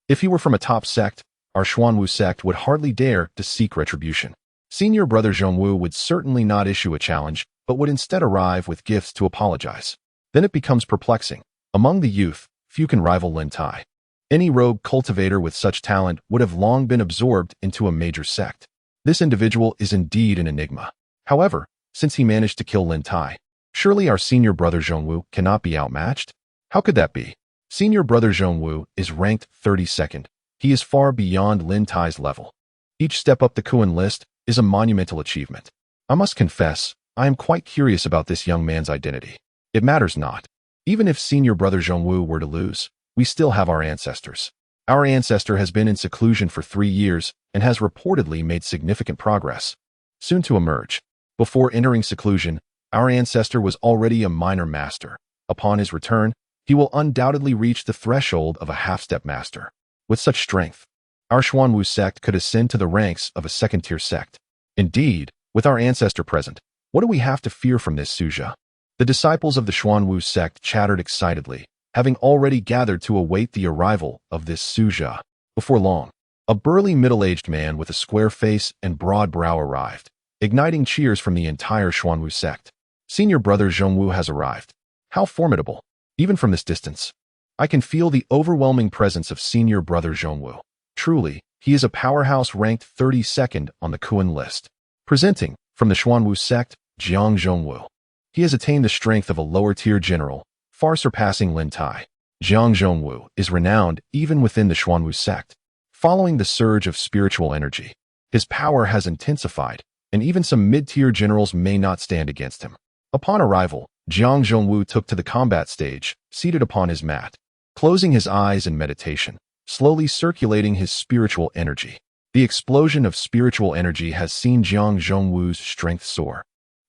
Speaker 1: If he were from a top sect, our Xuanwu sect would hardly dare to seek retribution. Senior brother Zhongwu would certainly not issue a challenge, but would instead arrive with gifts to apologize. Then it becomes perplexing. Among the youth, few can rival Lin Tai. Any rogue cultivator with such talent would have long been absorbed into a major sect. This individual is indeed an enigma. However, since he managed to kill Lin Tai, surely our senior brother Zhongwu cannot be outmatched? How could that be? Senior brother Zhongwu is ranked 32nd. He is far beyond Lin Tai's level. Each step up the Kuan list is a monumental achievement. I must confess, I am quite curious about this young man's identity. It matters not. Even if senior brother Zhongwu were to lose, we still have our ancestors. Our ancestor has been in seclusion for 3 years and has reportedly made significant progress. Soon to emerge. Before entering seclusion, our ancestor was already a minor master. Upon his return, he will undoubtedly reach the threshold of a half-step master. With such strength, our Xuanwu sect could ascend to the ranks of a second-tier sect. Indeed, with our ancestor present, what do we have to fear from this Suja? The disciples of the Xuanwu sect chattered excitedly, having already gathered to await the arrival of this Suja. Before long, a burly middle-aged man with a square face and broad brow arrived, igniting cheers from the entire Xuanwu sect. Senior brother Zhongwu has arrived. How formidable! Even from this distance, I can feel the overwhelming presence of senior brother Zhongwu. Truly, he is a powerhouse ranked 32nd on the Kuan list. Presenting, from the Xuanwu sect, Jiang Zhongwu. He has attained the strength of a lower-tier general, far surpassing Lin Tai. Jiang Zhongwu is renowned even within the Xuanwu sect. Following the surge of spiritual energy, his power has intensified, and even some mid-tier generals may not stand against him. Upon arrival, Jiang Zhongwu took to the combat stage, seated upon his mat, closing his eyes in meditation, slowly circulating his spiritual energy. The explosion of spiritual energy has seen Jiang Zhongwu's strength soar.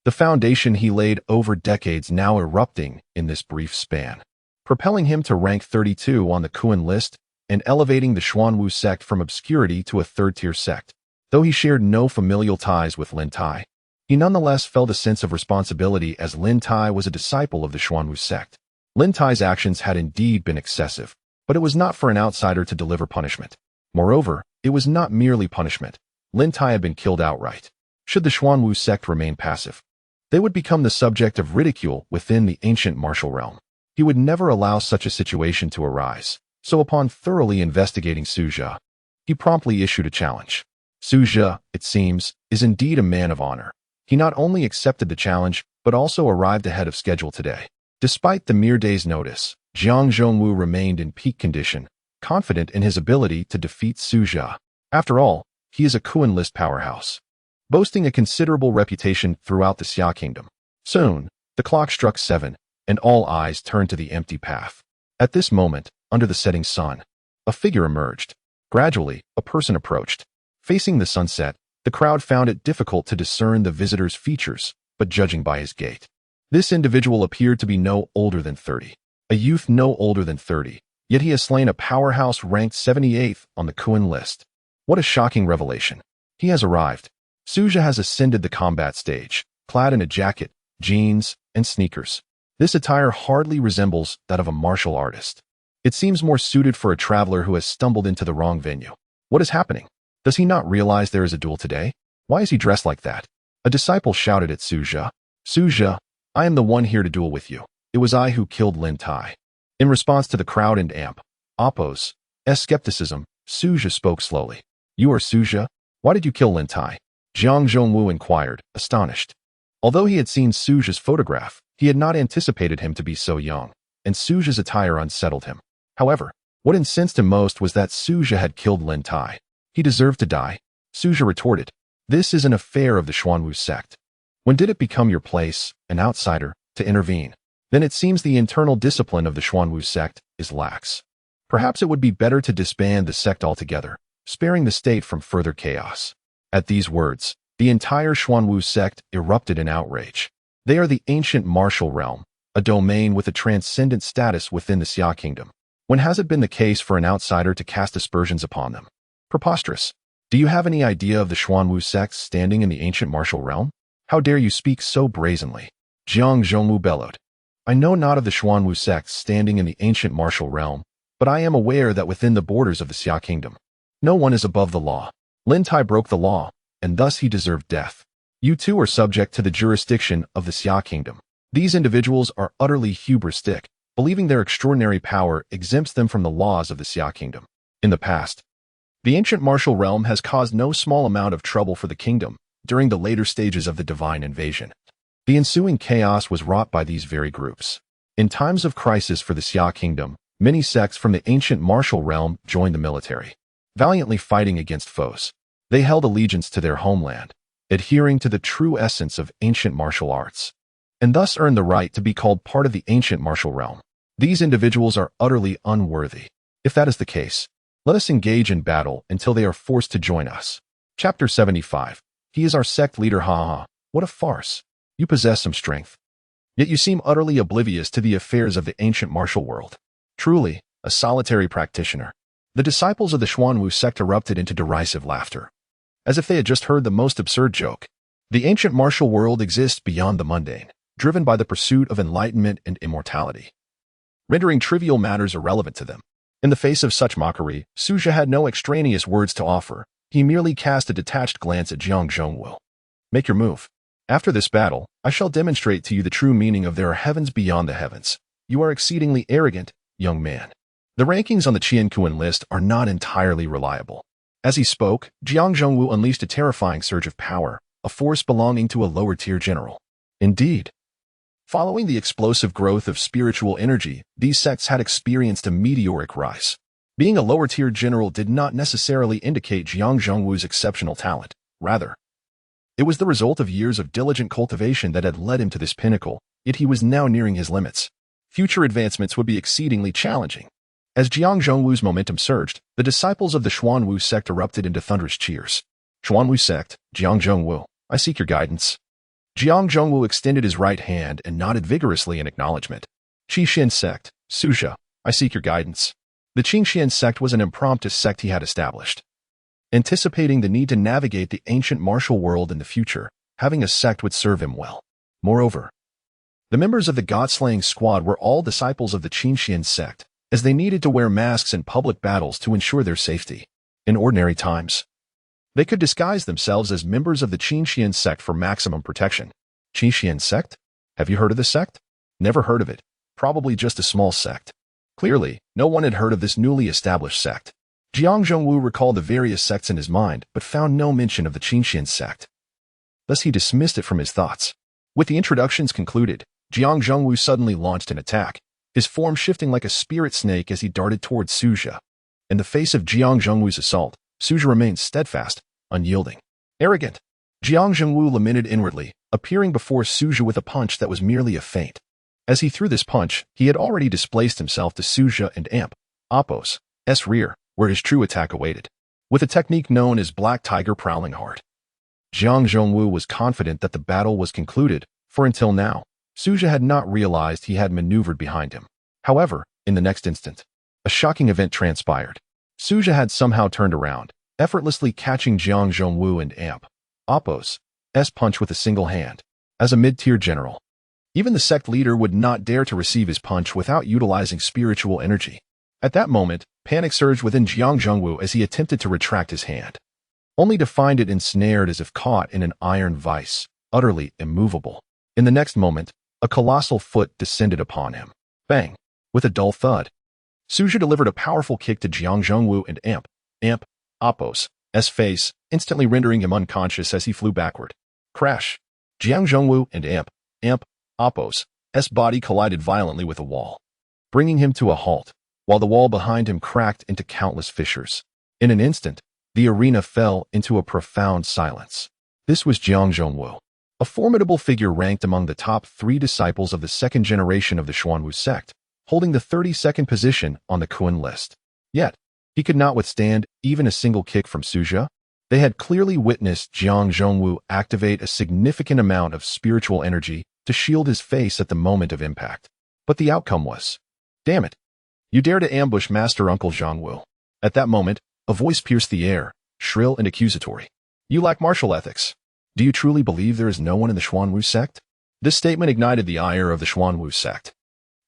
Speaker 1: The foundation he laid over decades now erupting in this brief span, propelling him to rank 32 on the Kuan list and elevating the Xuanwu sect from obscurity to a third-tier sect. Though he shared no familial ties with Lin Tai, he nonetheless felt a sense of responsibility as Lin Tai was a disciple of the Xuanwu sect. Lin Tai's actions had indeed been excessive, but it was not for an outsider to deliver punishment. Moreover, it was not merely punishment. Lin Tai had been killed outright. Should the Xuanwu sect remain passive, they would become the subject of ridicule within the ancient martial realm. He would never allow such a situation to arise, so upon thoroughly investigating Suja, he promptly issued a challenge. Suja, it seems, is indeed a man of honor. He not only accepted the challenge, but also arrived ahead of schedule today. Despite the mere day's notice, Jiang Zhongwu remained in peak condition, confident in his ability to defeat Suja. After all, he is a Kuan list powerhouse, boasting a considerable reputation throughout the Xia kingdom. Soon, the clock struck 7, and all eyes turned to the empty path. At this moment, under the setting sun, a figure emerged. Gradually, a person approached. Facing the sunset, the crowd found it difficult to discern the visitor's features, but judging by his gait, this individual appeared to be no older than 30. A youth no older than 30, yet he has slain a powerhouse ranked 78th on the Kuan list. What a shocking revelation. He has arrived. Suja has ascended the combat stage, clad in a jacket, jeans, and sneakers. This attire hardly resembles that of a martial artist. It seems more suited for a traveler who has stumbled into the wrong venue. What is happening? Does he not realize there is a duel today? Why is he dressed like that? A disciple shouted at Suja. Suja, I am the one here to duel with you. It was I who killed Lin Tai. In response to the crowd and Oppo's skepticism, Suja spoke slowly. You are Suja? Why did you kill Lin Tai? Jiang Zhongwu inquired, astonished. Although he had seen Suja's photograph, he had not anticipated him to be so young, and Suja's attire unsettled him. However, what incensed him most was that Suja had killed Lin Tai. He deserved to die. Suja retorted, "This is an affair of the Xuanwu sect. When did it become your place, an outsider, to intervene? Then it seems the internal discipline of the Xuanwu sect is lax. Perhaps it would be better to disband the sect altogether, sparing the state from further chaos." At these words, the entire Xuanwu sect erupted in outrage. They are the ancient martial realm, a domain with a transcendent status within the Xia kingdom. When has it been the case for an outsider to cast aspersions upon them? Preposterous. Do you have any idea of the Xuanwu sect standing in the ancient martial realm? How dare you speak so brazenly? Jiang Zhongwu bellowed. I know not of the Xuanwu sect standing in the ancient martial realm, but I am aware that within the borders of the Xia kingdom, no one is above the law. Lin Tai broke the law, and thus he deserved death. You too are subject to the jurisdiction of the Xia kingdom. These individuals are utterly hubristic, believing their extraordinary power exempts them from the laws of the Xia kingdom. In the past, the ancient martial realm has caused no small amount of trouble for the kingdom during the later stages of the divine invasion. The ensuing chaos was wrought by these very groups. In times of crisis for the Xia kingdom, many sects from the ancient martial realm joined the military, valiantly fighting against foes. They held allegiance to their homeland, adhering to the true essence of ancient martial arts, and thus earned the right to be called part of the ancient martial realm. These individuals are utterly unworthy. If that is the case, let us engage in battle until they are forced to join us. Chapter 75. He is our sect leader, ha. What a farce. You possess some strength, yet you seem utterly oblivious to the affairs of the ancient martial world. Truly, a solitary practitioner. The disciples of the Xuanwu sect erupted into derisive laughter, as if they had just heard the most absurd joke. The ancient martial world exists beyond the mundane, driven by the pursuit of enlightenment and immortality, rendering trivial matters irrelevant to them. In the face of such mockery, Suja had no extraneous words to offer. He merely cast a detached glance at Jiang Zhongwu. Make your move. After this battle, I shall demonstrate to you the true meaning of there are heavens beyond the heavens. You are exceedingly arrogant, young man. The rankings on the Qianquan list are not entirely reliable. As he spoke, Jiang Zhongwu unleashed a terrifying surge of power, a force belonging to a lower-tier general. Indeed, following the explosive growth of spiritual energy, these sects had experienced a meteoric rise. Being a lower-tier general did not necessarily indicate Jiang Zhongwu's exceptional talent. Rather, it was the result of years of diligent cultivation that had led him to this pinnacle, yet he was now nearing his limits. Future advancements would be exceedingly challenging. As Jiang Zhongwu's momentum surged, the disciples of the Xuanwu sect erupted into thunderous cheers. Xuanwu sect, Jiang Zhongwu, I seek your guidance. Jiang Zhongwu extended his right hand and nodded vigorously in acknowledgement. Qixin sect, Suja, I seek your guidance. The Qingxian sect was an impromptu sect he had established, anticipating the need to navigate the ancient martial world in the future. Having a sect would serve him well. Moreover, the members of the god-slaying squad were all disciples of the Qingxian sect, as they needed to wear masks in public battles to ensure their safety. In ordinary times, they could disguise themselves as members of the Qingxian sect for maximum protection. Qingxian sect? Have you heard of the sect? Never heard of it. Probably just a small sect. Clearly, no one had heard of this newly established sect. Jiang Zhongwu recalled the various sects in his mind, but found no mention of the Qingxian sect. Thus he dismissed it from his thoughts. With the introductions concluded, Jiang Zhongwu suddenly launched an attack, his form shifting like a spirit snake as he darted towards Suja. In the face of Jiang Zhongwu's assault, Suja remained steadfast, unyielding. Arrogant. Jiang Zhongwu lamented inwardly, appearing before Suja with a punch that was merely a feint. As he threw this punch, he had already displaced himself to Suja and Appo's rear, where his true attack awaited, with a technique known as Black Tiger Prowling Heart. Jiang Zhongwu was confident that the battle was concluded, for until now, Suja had not realized he had maneuvered behind him. However, in the next instant, a shocking event transpired. Suja had somehow turned around, effortlessly catching Jiang Zhongwu and Appo's punch with a single hand. As a mid-tier general, even the sect leader would not dare to receive his punch without utilizing spiritual energy. At that moment, panic surged within Jiang Zhongwu as he attempted to retract his hand, only to find it ensnared as if caught in an iron vice, utterly immovable. In the next moment, a colossal foot descended upon him. Bang! With a dull thud, Suja delivered a powerful kick to Jiang Zhongwu and Appo's face, instantly rendering him unconscious as he flew backward. Crash! Jiang Zhongwu and Amp, Appo's body collided violently with a wall, bringing him to a halt, while the wall behind him cracked into countless fissures. In an instant, the arena fell into a profound silence. This was Jiang Zhongwu, a formidable figure ranked among the top 3 disciples of the second generation of the Xuanwu sect, holding the 32nd position on the Kun list. Yet, he could not withstand even a single kick from Suzhou. They had clearly witnessed Jiang Zhongwu activate a significant amount of spiritual energy to shield his face at the moment of impact. But the outcome was, "Damn it! You dare to ambush Master Uncle Zhongwu." At that moment, a voice pierced the air, shrill and accusatory. "You lack martial ethics. Do you truly believe there is no one in the Xuanwu sect?" This statement ignited the ire of the Xuanwu sect.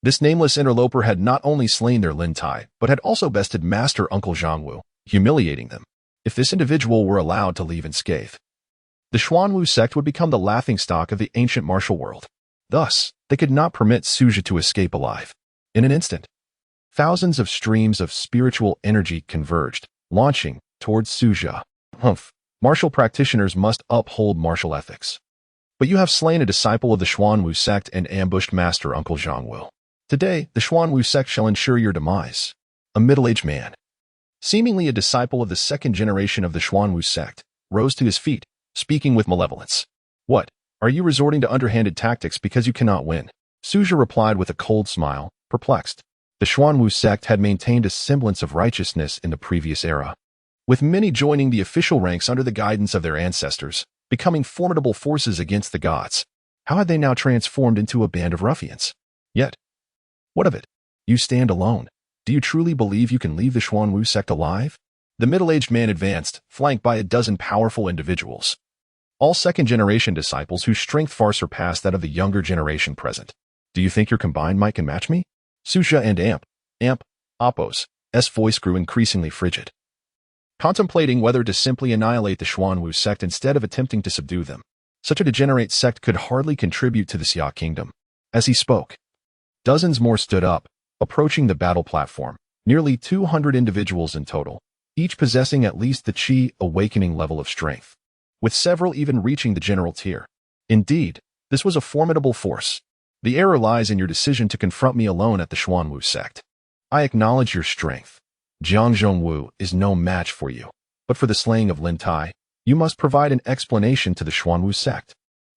Speaker 1: This nameless interloper had not only slain their Lin Tai, but had also bested Master Uncle Zhongwu, humiliating them. If this individual were allowed to leave unscathed, the Xuanwu sect would become the laughingstock of the ancient martial world. Thus, they could not permit Suzhou to escape alive. In an instant, thousands of streams of spiritual energy converged, launching towards Suzhou. Martial practitioners must uphold martial ethics. But you have slain a disciple of the Xuanwu sect and ambushed Master Uncle Zhongwu. Today, the Xuanwu sect shall ensure your demise. A middle-aged man, seemingly a disciple of the second generation of the Xuanwu sect, rose to his feet, speaking with malevolence. "What? Are you resorting to underhanded tactics because you cannot win?" Suzhou replied with a cold smile, perplexed. The Xuanwu sect had maintained a semblance of righteousness in the previous era, with many joining the official ranks under the guidance of their ancestors, becoming formidable forces against the gods. How had they now transformed into a band of ruffians? Yet, what of it? You stand alone. Do you truly believe you can leave the Xuanwu sect alive? The middle-aged man advanced, flanked by a dozen powerful individuals, all second-generation disciples whose strength far surpassed that of the younger generation present. "Do you think your combined might can match me?" Suzhou and Amp, Appo's voice grew increasingly frigid, contemplating whether to simply annihilate the Xuanwu sect instead of attempting to subdue them. Such a degenerate sect could hardly contribute to the Xia kingdom. As he spoke, dozens more stood up, approaching the battle platform, nearly 200 individuals in total, each possessing at least the Qi awakening level of strength, with several even reaching the general tier. Indeed, this was a formidable force. "The error lies in your decision to confront me alone at the Xuanwu sect. I acknowledge your strength. Jiang Zhongwu is no match for you, but for the slaying of Lin Tai, you must provide an explanation to the Xuanwu sect."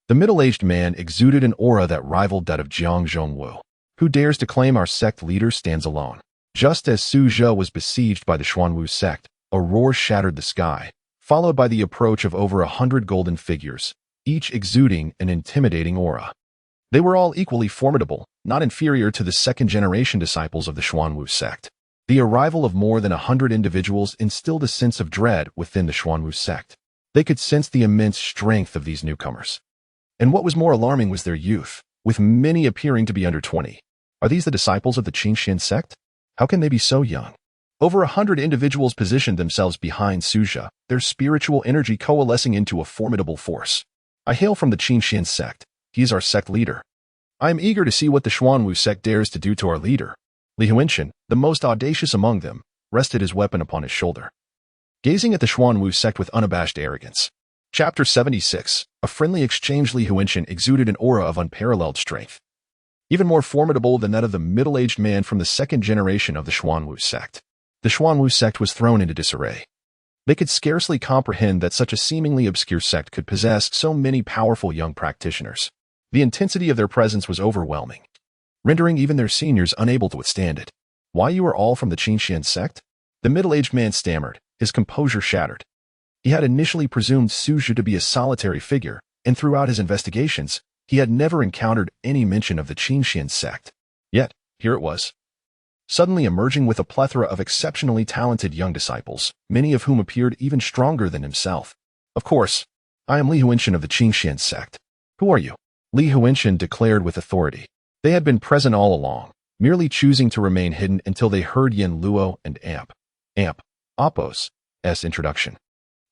Speaker 1: The middle-aged man exuded an aura that rivaled that of Jiang Zhongwu. "Who dares to claim our sect leader stands alone?" Just as Suzhou was besieged by the Xuanwu sect, a roar shattered the sky, followed by the approach of over 100 golden figures, each exuding an intimidating aura. They were all equally formidable, not inferior to the second-generation disciples of the Xuanwu sect. The arrival of more than 100 individuals instilled a sense of dread within the Xuanwu sect. They could sense the immense strength of these newcomers. And what was more alarming was their youth, with many appearing to be under 20. Are these the disciples of the Qingxian sect? How can they be so young? Over 100 individuals positioned themselves behind Suzhou, their spiritual energy coalescing into a formidable force. "I hail from the Qingxian sect. He is our sect leader. I am eager to see what the Xuanwu sect dares to do to our leader." Li Huinshan, the most audacious among them, rested his weapon upon his shoulder, gazing at the Xuanwu sect with unabashed arrogance. Chapter 76. A friendly exchange. Li Huinshan exuded an aura of unparalleled strength, even more formidable than that of the middle-aged man from the second generation of the Xuanwu sect. The Xuanwu sect was thrown into disarray. They could scarcely comprehend that such a seemingly obscure sect could possess so many powerful young practitioners. The intensity of their presence was overwhelming, rendering even their seniors unable to withstand it. "Why, you are all from the Qingxian sect?" The middle-aged man stammered, his composure shattered. He had initially presumed Suzhou to be a solitary figure, and throughout his investigations, he had never encountered any mention of the Qingxian sect. Yet, here it was, suddenly emerging with a plethora of exceptionally talented young disciples, many of whom appeared even stronger than himself. "Of course, I am Li Huinshan of the Qingxian sect. Who are you?" Li Huinshan declared with authority. They had been present all along, merely choosing to remain hidden until they heard Yin Luo and Amp, Appo's introduction.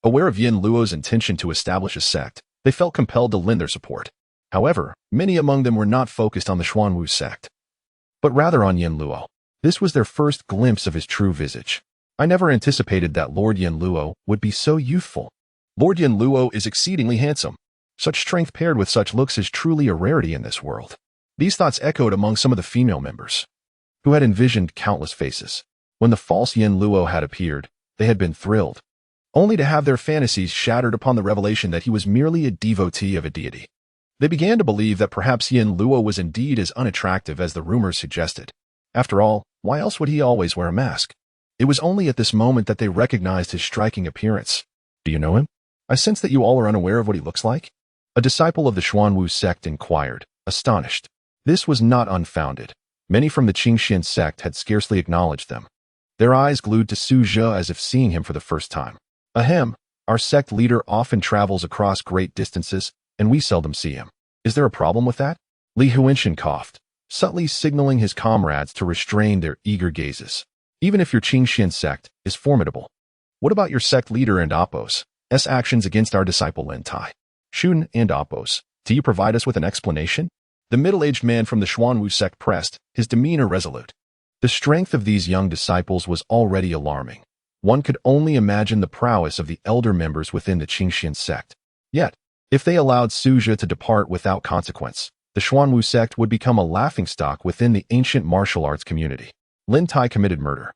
Speaker 1: Aware of Yin Luo's intention to establish a sect, they felt compelled to lend their support. However, many among them were not focused on the Xuanwu sect, but rather on Yin Luo. This was their first glimpse of his true visage. "I never anticipated that Lord Yin Luo would be so youthful." "Lord Yin Luo is exceedingly handsome. Such strength paired with such looks is truly a rarity in this world. These thoughts echoed among some of the female members, who had envisioned countless faces. When the false Yin Luo had appeared, they had been thrilled, only to have their fantasies shattered upon the revelation that he was merely a devotee of a deity. They began to believe that perhaps Yin Luo was indeed as unattractive as the rumors suggested. After all, why else would he always wear a mask? It was only at this moment that they recognized his striking appearance. Do you know him? I sense that you all are unaware of what he looks like. A disciple of the Xuanwu sect inquired, astonished. This was not unfounded. Many from the Qingxian sect had scarcely acknowledged them, their eyes glued to Su Zhe as if seeing him for the first time. Ahem, our sect leader often travels across great distances, and we seldom see him. Is there a problem with that? Li Huinshan coughed, subtly signaling his comrades to restrain their eager gazes. Even if your Qingxian sect is formidable, what about your sect leader and Apos' actions against our disciple Lin Tai? Shun and Apos, do you provide us with an explanation? The middle-aged man from the Xuanwu sect pressed, his demeanor resolute. The strength of these young disciples was already alarming. One could only imagine the prowess of the elder members within the Qingxian sect. Yet, if they allowed Su Zhe to depart without consequence, the Xuanwu sect would become a laughingstock within the ancient martial arts community. Lin Tai committed murder,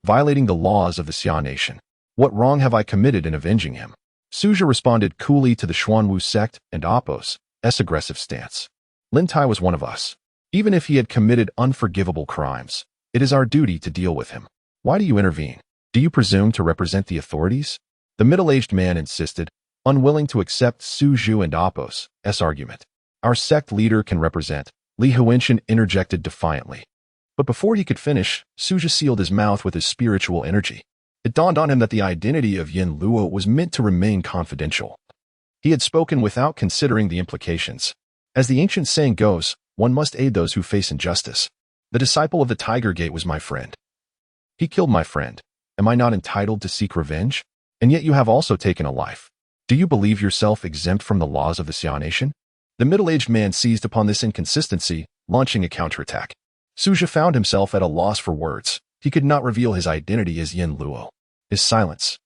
Speaker 1: violating the laws of the Xia nation. What wrong have I committed in avenging him? Su Zhe responded coolly to the Xuanwu sect and Apos' aggressive stance. Lin Tai was one of us. Even if he had committed unforgivable crimes, it is our duty to deal with him. Why do you intervene? Do you presume to represent the authorities? The middle-aged man insisted, unwilling to accept Su Zhe and Apos' argument. Our sect leader can represent, Li Huinshan interjected defiantly. But before he could finish, Su Zhe sealed his mouth with his spiritual energy. It dawned on him that the identity of Yin Luo was meant to remain confidential. He had spoken without considering the implications. As the ancient saying goes, one must aid those who face injustice. The disciple of the Tiger Gate was my friend. He killed my friend. Am I not entitled to seek revenge? And yet you have also taken a life. Do you believe yourself exempt from the laws of the Xia nation? The middle-aged man seized upon this inconsistency, launching a counterattack. Su Zhe found himself at a loss for words. He could not reveal his identity as Yin Luo. His silence,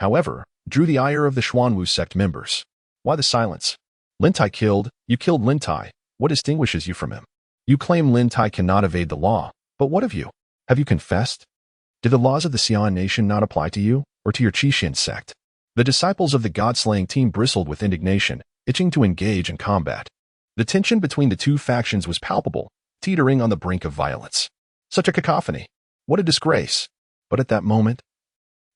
Speaker 1: however, drew the ire of the Xuanwu sect members. Why the silence? Lin Tai killed. You killed Lin Tai. What distinguishes you from him? You claim Lin Tai cannot evade the law, but what of you? Have you confessed? Do the laws of the Xia nation not apply to you, or to your Qixin sect? The disciples of the god-slaying team bristled with indignation, itching to engage in combat. The tension between the two factions was palpable, teetering on the brink of violence. Such a cacophony. What a disgrace. But at that moment,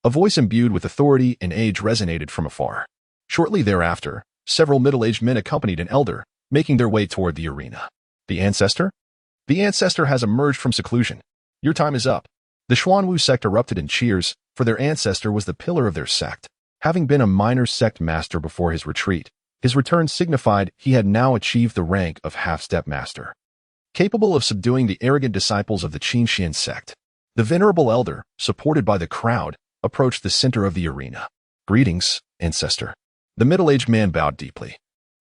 Speaker 1: a voice imbued with authority and age resonated from afar. Shortly thereafter, several middle-aged men accompanied an elder, making their way toward the arena. The ancestor? The ancestor has emerged from seclusion. Your time is up. The Xuanwu sect erupted in cheers, for their ancestor was the pillar of their sect. Having been a minor sect master before his retreat, his return signified he had now achieved the rank of half-step master, capable of subduing the arrogant disciples of the Qingxian sect. The venerable elder, supported by the crowd, approached the center of the arena. Greetings, ancestor. The middle-aged man bowed deeply,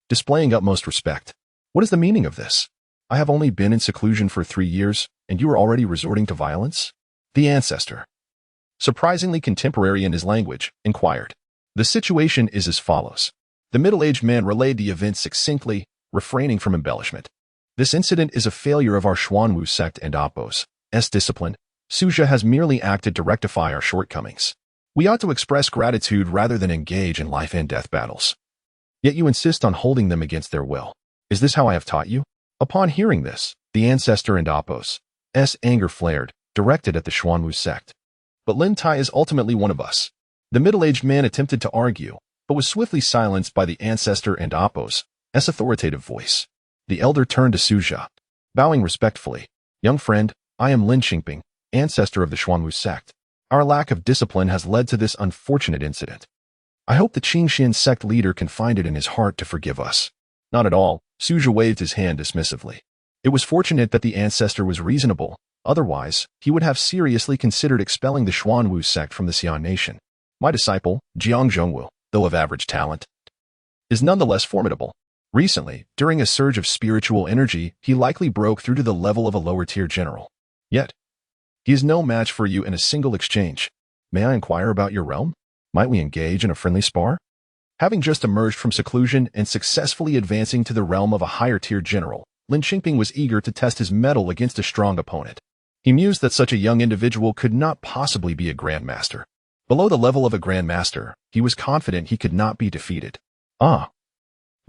Speaker 1: displaying utmost respect. What is the meaning of this? I have only been in seclusion for 3 years, and you are already resorting to violence? The ancestor, surprisingly contemporary in his language, inquired. The situation is as follows. The middle-aged man relayed the event succinctly, refraining from embellishment. This incident is a failure of our Xuanwu sect and Apos' discipline. Su Zhe has merely acted to rectify our shortcomings. We ought to express gratitude rather than engage in life-and-death battles. Yet you insist on holding them against their will. Is this how I have taught you? Upon hearing this, the ancestor and Apos' anger flared, directed at the Xuanwu sect. But Lin Tai is ultimately one of us. The middle-aged man attempted to argue, but was swiftly silenced by the ancestor and Apos' authoritative voice. The elder turned to Su Zhe, bowing respectfully. Young friend, I am Lin Qingping, ancestor of the Xuanwu sect. Our lack of discipline has led to this unfortunate incident. I hope the Qingxian sect leader can find it in his heart to forgive us. Not at all. Su Zhe waved his hand dismissively. It was fortunate that the ancestor was reasonable. Otherwise, he would have seriously considered expelling the Xuanwu sect from the Xia nation. My disciple, Jiang Zhongwu, though of average talent, is nonetheless formidable. Recently, during a surge of spiritual energy, he likely broke through to the level of a lower-tier general. Yet, he is no match for you in a single exchange. May I inquire about your realm? Might we engage in a friendly spar? Having just emerged from seclusion and successfully advancing to the realm of a higher-tier general, Lin Qingping was eager to test his mettle against a strong opponent. He mused that such a young individual could not possibly be a grandmaster. Below the level of a grandmaster, he was confident he could not be defeated. The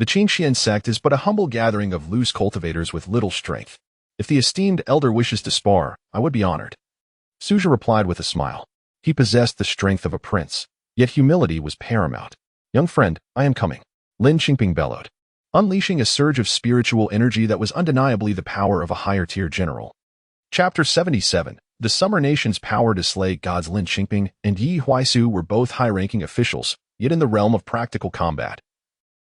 Speaker 1: Qingxian sect is but a humble gathering of loose cultivators with little strength. If the esteemed elder wishes to spar, I would be honored. Suzhi replied with a smile. He possessed the strength of a prince, yet humility was paramount. Young friend, I am coming, Lin Qingping bellowed, unleashing a surge of spiritual energy that was undeniably the power of a higher-tier general. Chapter 77. The Summer Nation's power to slay gods. Lin Qingping and Yi Huaisu were both high-ranking officials, yet in the realm of practical combat.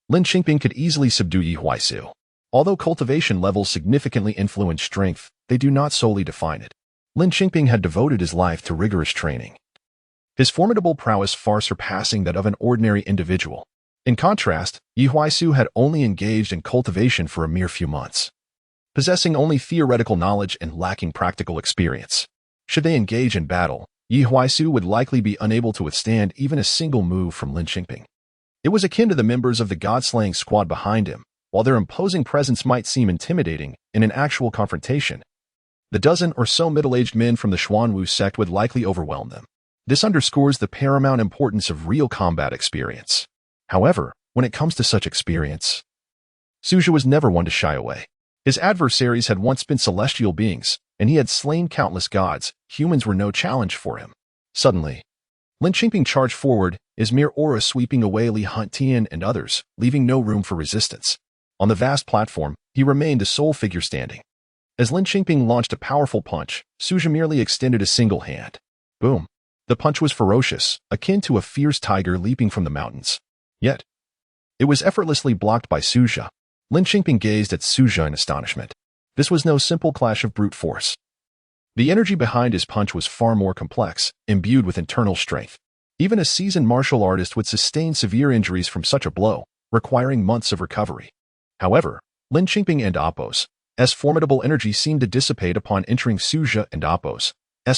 Speaker 1: Lin Qingping could easily subdue Yi Huaisu. Although cultivation levels significantly influence strength, they do not solely define it. Lin Qingping had devoted his life to rigorous training, his formidable prowess far surpassing that of an ordinary individual. In contrast, Yi Huaisu had only engaged in cultivation for a mere few months, possessing only theoretical knowledge and lacking practical experience. Should they engage in battle, Yi Huaisu would likely be unable to withstand even a single move from Lin Qingping. It was akin to the members of the god-slaying squad behind him. While their imposing presence might seem intimidating, in an actual confrontation, the dozen or so middle-aged men from the Xuanwu sect would likely overwhelm them. This underscores the paramount importance of real combat experience. However, when it comes to such experience, Suzhi was never one to shy away. His adversaries had once been celestial beings, and he had slain countless gods. Humans were no challenge for him. Suddenly, Lin Qingping charged forward, his mere aura sweeping away Li Huntian and others, leaving no room for resistance. On the vast platform, he remained the sole figure standing. As Lin Qingping launched a powerful punch, Suzhi merely extended a single hand. Boom. The punch was ferocious, akin to a fierce tiger leaping from the mountains. Yet, it was effortlessly blocked by Suzhi. Lin Qingping gazed at Suzhi in astonishment. This was no simple clash of brute force. The energy behind his punch was far more complex, imbued with internal strength. Even a seasoned martial artist would sustain severe injuries from such a blow, requiring months of recovery. However, Lin Qingping and Appo's formidable energy seemed to dissipate upon entering Suzhi and Appo's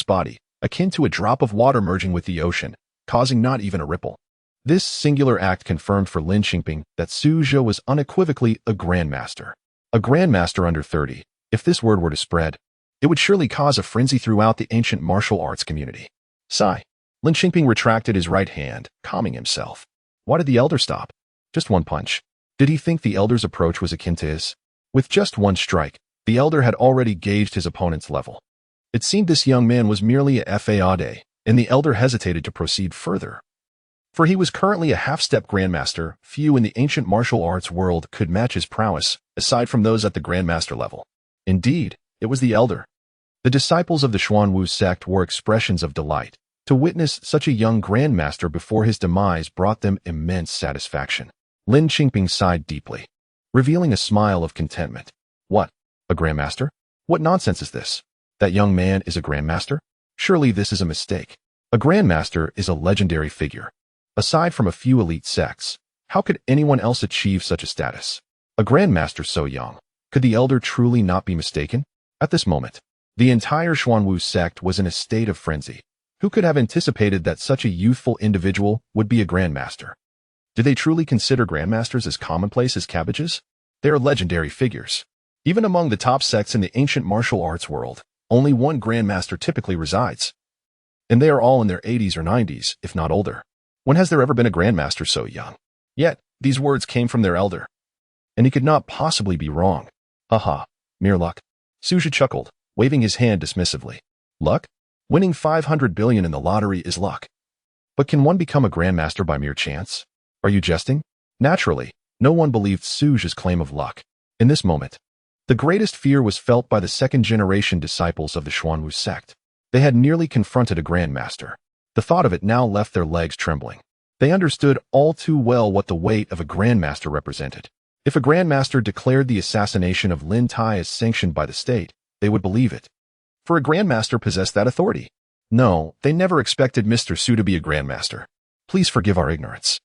Speaker 1: body, akin to a drop of water merging with the ocean, causing not even a ripple. This singular act confirmed for Lin Qingping that Suzhi was unequivocally a grandmaster. A grandmaster under 30. If this word were to spread, it would surely cause a frenzy throughout the ancient martial arts community. Sigh. Lin Qingping retracted his right hand, calming himself. Why did the elder stop? Just one punch. Did he think the elder's approach was akin to his? With just one strike, the elder had already gauged his opponent's level. It seemed this young man was merely a fade, and the elder hesitated to proceed further. For he was currently a half-step grandmaster. Few in the ancient martial arts world could match his prowess, aside from those at the grandmaster level. Indeed, it was the elder. The disciples of the Xuanwu sect wore expressions of delight. To witness such a young grandmaster before his demise brought them immense satisfaction. Lin Qingping sighed deeply, revealing a smile of contentment. What? A grandmaster? What nonsense is this? That young man is a grandmaster? Surely this is a mistake. A grandmaster is a legendary figure. Aside from a few elite sects, how could anyone else achieve such a status? A grandmaster so young. Could the elder truly not be mistaken? At this moment, the entire Xuanwu sect was in a state of frenzy. Who could have anticipated that such a youthful individual would be a grandmaster? Do they truly consider grandmasters as commonplace as cabbages? They are legendary figures. Even among the top sects in the ancient martial arts world, only one grandmaster typically resides. And they are all in their 80s or 90s, if not older. When has there ever been a grandmaster so young? Yet, these words came from their elder. And he could not possibly be wrong. Haha, mere luck. Suzhi chuckled, waving his hand dismissively. Luck? Winning 500 billion in the lottery is luck. But can one become a grandmaster by mere chance? Are you jesting? Naturally, no one believed Suzhi's claim of luck. In this moment, the greatest fear was felt by the second-generation disciples of the Xuanwu sect. They had nearly confronted a grandmaster. The thought of it now left their legs trembling. They understood all too well what the weight of a grandmaster represented. If a grandmaster declared the assassination of Lin Tai as sanctioned by the state, they would believe it. For a grandmaster possessed that authority. No, they never expected Mr. Su to be a grandmaster. Please forgive our ignorance.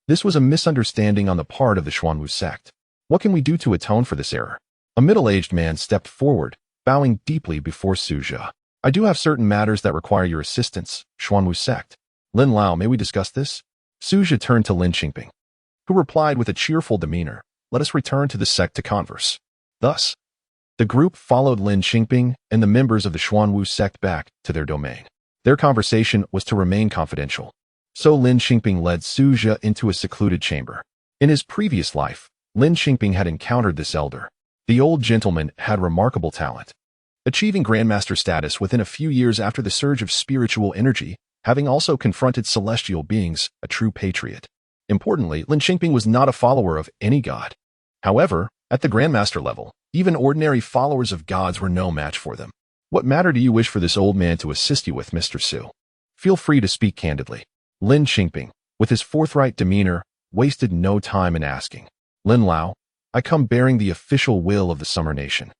Speaker 1: This was a misunderstanding on the part of the Xuanwu sect. What can we do to atone for this error? A middle-aged man stepped forward, bowing deeply before Suzhi. I do have certain matters that require your assistance, Xuanwu sect. Lin Lao, may we discuss this? Suzhi turned to Lin Qingping. who replied with a cheerful demeanor, "Let us return to the sect to converse." Thus, the group followed Lin Xingping and the members of the Xuanwu sect back to their domain. Their conversation was to remain confidential, so Lin Xingping led Suzha into a secluded chamber. In his previous life, Lin Xingping had encountered this elder. The old gentleman had remarkable talent, achieving grandmaster status within a few years after the surge of spiritual energy, having also confronted celestial beings, a true patriot. Importantly, Lin Xingping was not a follower of any god. However, at the grandmaster level, even ordinary followers of gods were no match for them. "What matter do you wish for this old man to assist you with, Mr. Su? Feel free to speak candidly." Lin Xingping, with his forthright demeanor, wasted no time in asking. "Lin Lao, I come bearing the official will of the Summer Nation,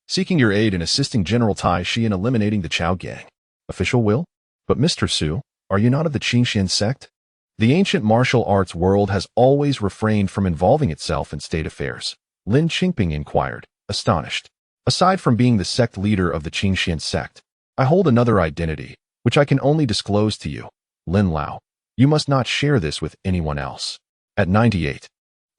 Speaker 1: seeking your aid in assisting General Tai Shi in eliminating the Chao Gang." "Official will? But Mr. Su, are you not of the Qingxian sect?" The ancient martial arts world has always refrained from involving itself in state affairs. Lin Xingping inquired, astonished. "Aside from being the sect leader of the Qingxian sect, I hold another identity, which I can only disclose to you. Lin Lao, you must not share this with anyone else." At 98,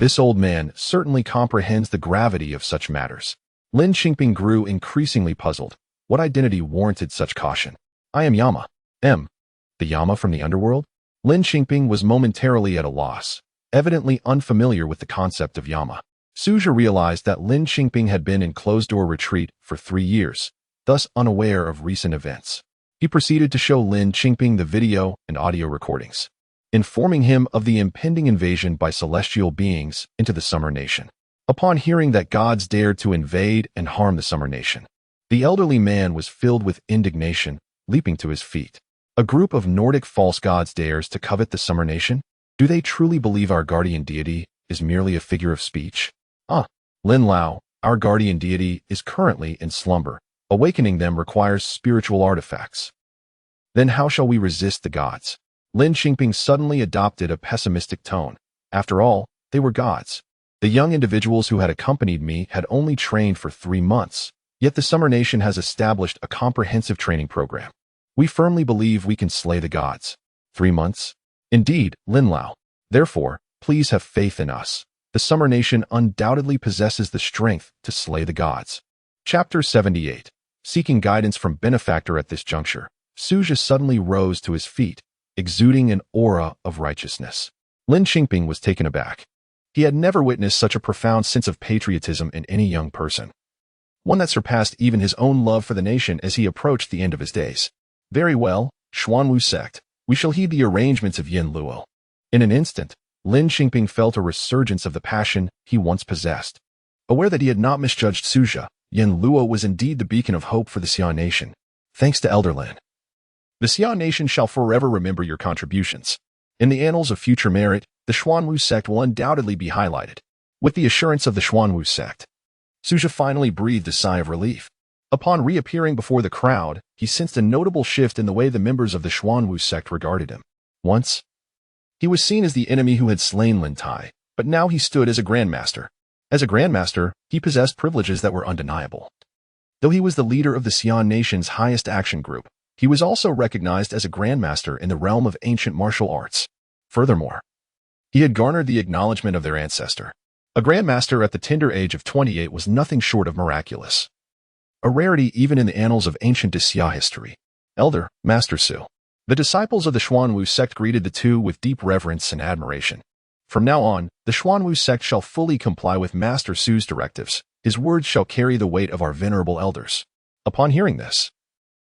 Speaker 1: this old man certainly comprehends the gravity of such matters. Lin Xingping grew increasingly puzzled. What identity warranted such caution? "I am Yama. The Yama from the Underworld?" Lin Xingping was momentarily at a loss, evidently unfamiliar with the concept of Yama. Suzha realized that Lin Xingping had been in closed-door retreat for 3 years, thus unaware of recent events. He proceeded to show Lin Xingping the video and audio recordings, informing him of the impending invasion by celestial beings into the Summer Nation. Upon hearing that gods dared to invade and harm the Summer Nation, the elderly man was filled with indignation, leaping to his feet. "A group of Nordic false gods dares to covet the Summer Nation? Do they truly believe our guardian deity is merely a figure of speech? Lin Lao, our guardian deity is currently in slumber. Awakening them requires spiritual artifacts. Then how shall we resist the gods?" Lin Xingping suddenly adopted a pessimistic tone. After all, they were gods. The young individuals who had accompanied me had only trained for 3 months, yet the Summer Nation has established a comprehensive training program. We firmly believe we can slay the gods. 3 months? Indeed, Lin Lao. Therefore, please have faith in us. The Summer Nation undoubtedly possesses the strength to slay the gods. Chapter 78. Seeking guidance from benefactor. At this juncture, Suzha suddenly rose to his feet, exuding an aura of righteousness. Lin Xingping was taken aback. He had never witnessed such a profound sense of patriotism in any young person, one that surpassed even his own love for the nation as he approached the end of his days. "Very well, Xuanwu sect, we shall heed the arrangements of Yin Luo." In an instant, Lin Xingping felt a resurgence of the passion he once possessed. Aware that he had not misjudged Suzha, Yin Luo was indeed the beacon of hope for the Xia Nation. "Thanks to Elder Lin. The Xia Nation shall forever remember your contributions. In the annals of future merit, the Xuanwu sect will undoubtedly be highlighted." With the assurance of the Xuanwu sect, Suzha finally breathed a sigh of relief. Upon reappearing before the crowd, he sensed a notable shift in the way the members of the Xuanwu sect regarded him. Once, he was seen as the enemy who had slain Lin Tai, but now he stood as a grandmaster. As a grandmaster, he possessed privileges that were undeniable. Though he was the leader of the Xia Nation's highest action group, he was also recognized as a grandmaster in the realm of ancient martial arts. Furthermore, he had garnered the acknowledgement of their ancestor. A grandmaster at the tender age of 28 was nothing short of miraculous, a rarity even in the annals of ancient Daxia history. "Elder, Master Su." The disciples of the Xuanwu sect greeted the two with deep reverence and admiration. From now on, the Xuanwu sect shall fully comply with Master Su's directives. His words shall carry the weight of our venerable elders. Upon hearing this,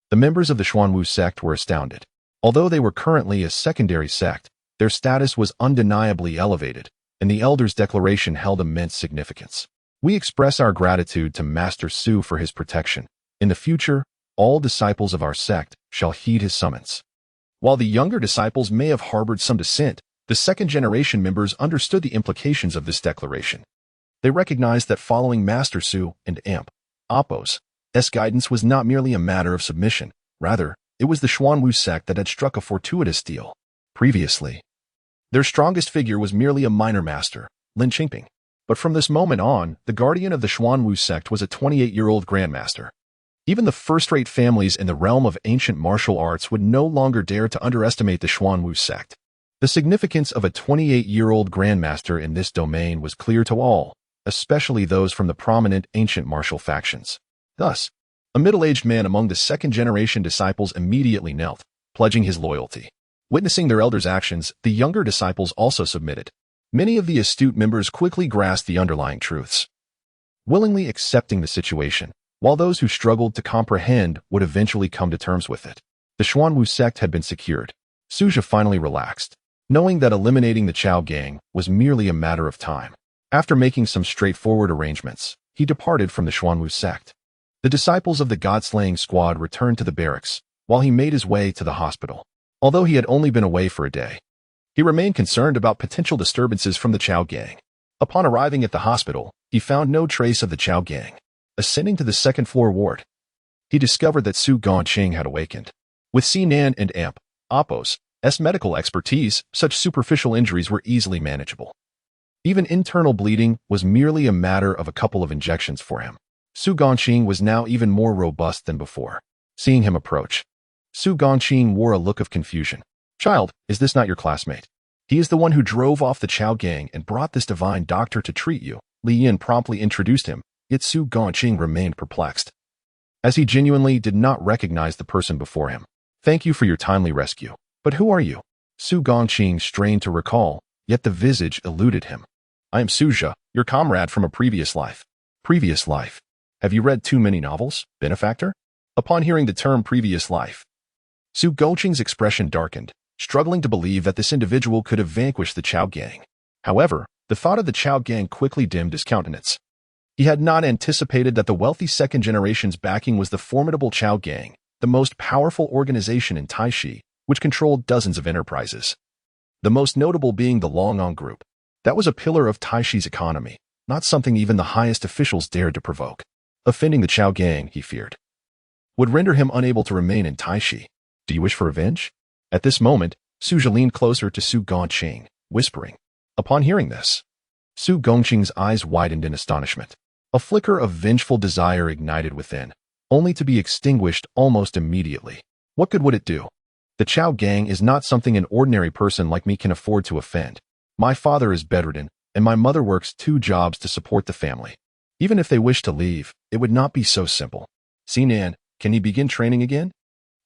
Speaker 1: the members of the Xuanwu sect were astounded. Although they were currently a secondary sect, their status was undeniably elevated, and the elders' declaration held immense significance. "We express our gratitude to Master Su for his protection. In the future, all disciples of our sect shall heed his summons." While the younger disciples may have harbored some dissent, the second-generation members understood the implications of this declaration. They recognized that following Master Su and Imp Appo's guidance was not merely a matter of submission. Rather, it was the Xuanwu sect that had struck a fortuitous deal. Previously, their strongest figure was merely a minor master, Lin Xingping. But from this moment on, the guardian of the Xuanwu sect was a 28-year-old grandmaster. Even the first-rate families in the realm of ancient martial arts would no longer dare to underestimate the Xuanwu sect. The significance of a 28-year-old grandmaster in this domain was clear to all, especially those from the prominent ancient martial factions. Thus, a middle-aged man among the second-generation disciples immediately knelt, pledging his loyalty. Witnessing their elders' actions, the younger disciples also submitted. Many of the astute members quickly grasped the underlying truths, willingly accepting the situation, while those who struggled to comprehend would eventually come to terms with it. The Xuanwu sect had been secured. Suja finally relaxed, knowing that eliminating the Chao gang was merely a matter of time. After making some straightforward arrangements, he departed from the Xuanwu sect. The disciples of the god-slaying squad returned to the barracks, while he made his way to the hospital. Although he had only been away for a day, he remained concerned about potential disturbances from the Chao gang. Upon arriving at the hospital, he found no trace of the Chao gang. Ascending to the second-floor ward, he discovered that Su Gongqing had awakened. With Sinan and Amp, Appo's medical expertise, such superficial injuries were easily manageable. Even internal bleeding was merely a matter of a couple of injections for him. Su Gongqing was now even more robust than before. Seeing him approach, Su Gongqing wore a look of confusion. "Child, is this not your classmate? He is the one who drove off the Chao gang and brought this divine doctor to treat you." Li Yin promptly introduced him, yet Su Gongqing remained perplexed, as he genuinely did not recognize the person before him. "Thank you for your timely rescue. But who are you?" Su Gongqing strained to recall, yet the visage eluded him. "I am Suja, your comrade from a previous life." "Previous life? Have you read too many novels, benefactor?" Upon hearing the term previous life, Su Gongqing's expression darkened, struggling to believe that this individual could have vanquished the Chao gang. However, the thought of the Chao gang quickly dimmed his countenance. He had not anticipated that the wealthy second generation's backing was the formidable Chao gang, the most powerful organization in Taishi, which controlled dozens of enterprises. The most notable being the Longong Group. That was a pillar of Taishi's economy, not something even the highest officials dared to provoke. Offending the Chao gang, he feared, would render him unable to remain in Taishi. "Do you wish for revenge?" At this moment, Suja leaned closer to Su Gongqing, whispering. Upon hearing this, Su Gongqing's eyes widened in astonishment. A flicker of vengeful desire ignited within, only to be extinguished almost immediately. What good would it do? The Chao gang is not something an ordinary person like me can afford to offend. My father is bedridden, and my mother works 2 jobs to support the family. Even if they wish to leave, it would not be so simple. Sinan, can he begin training again?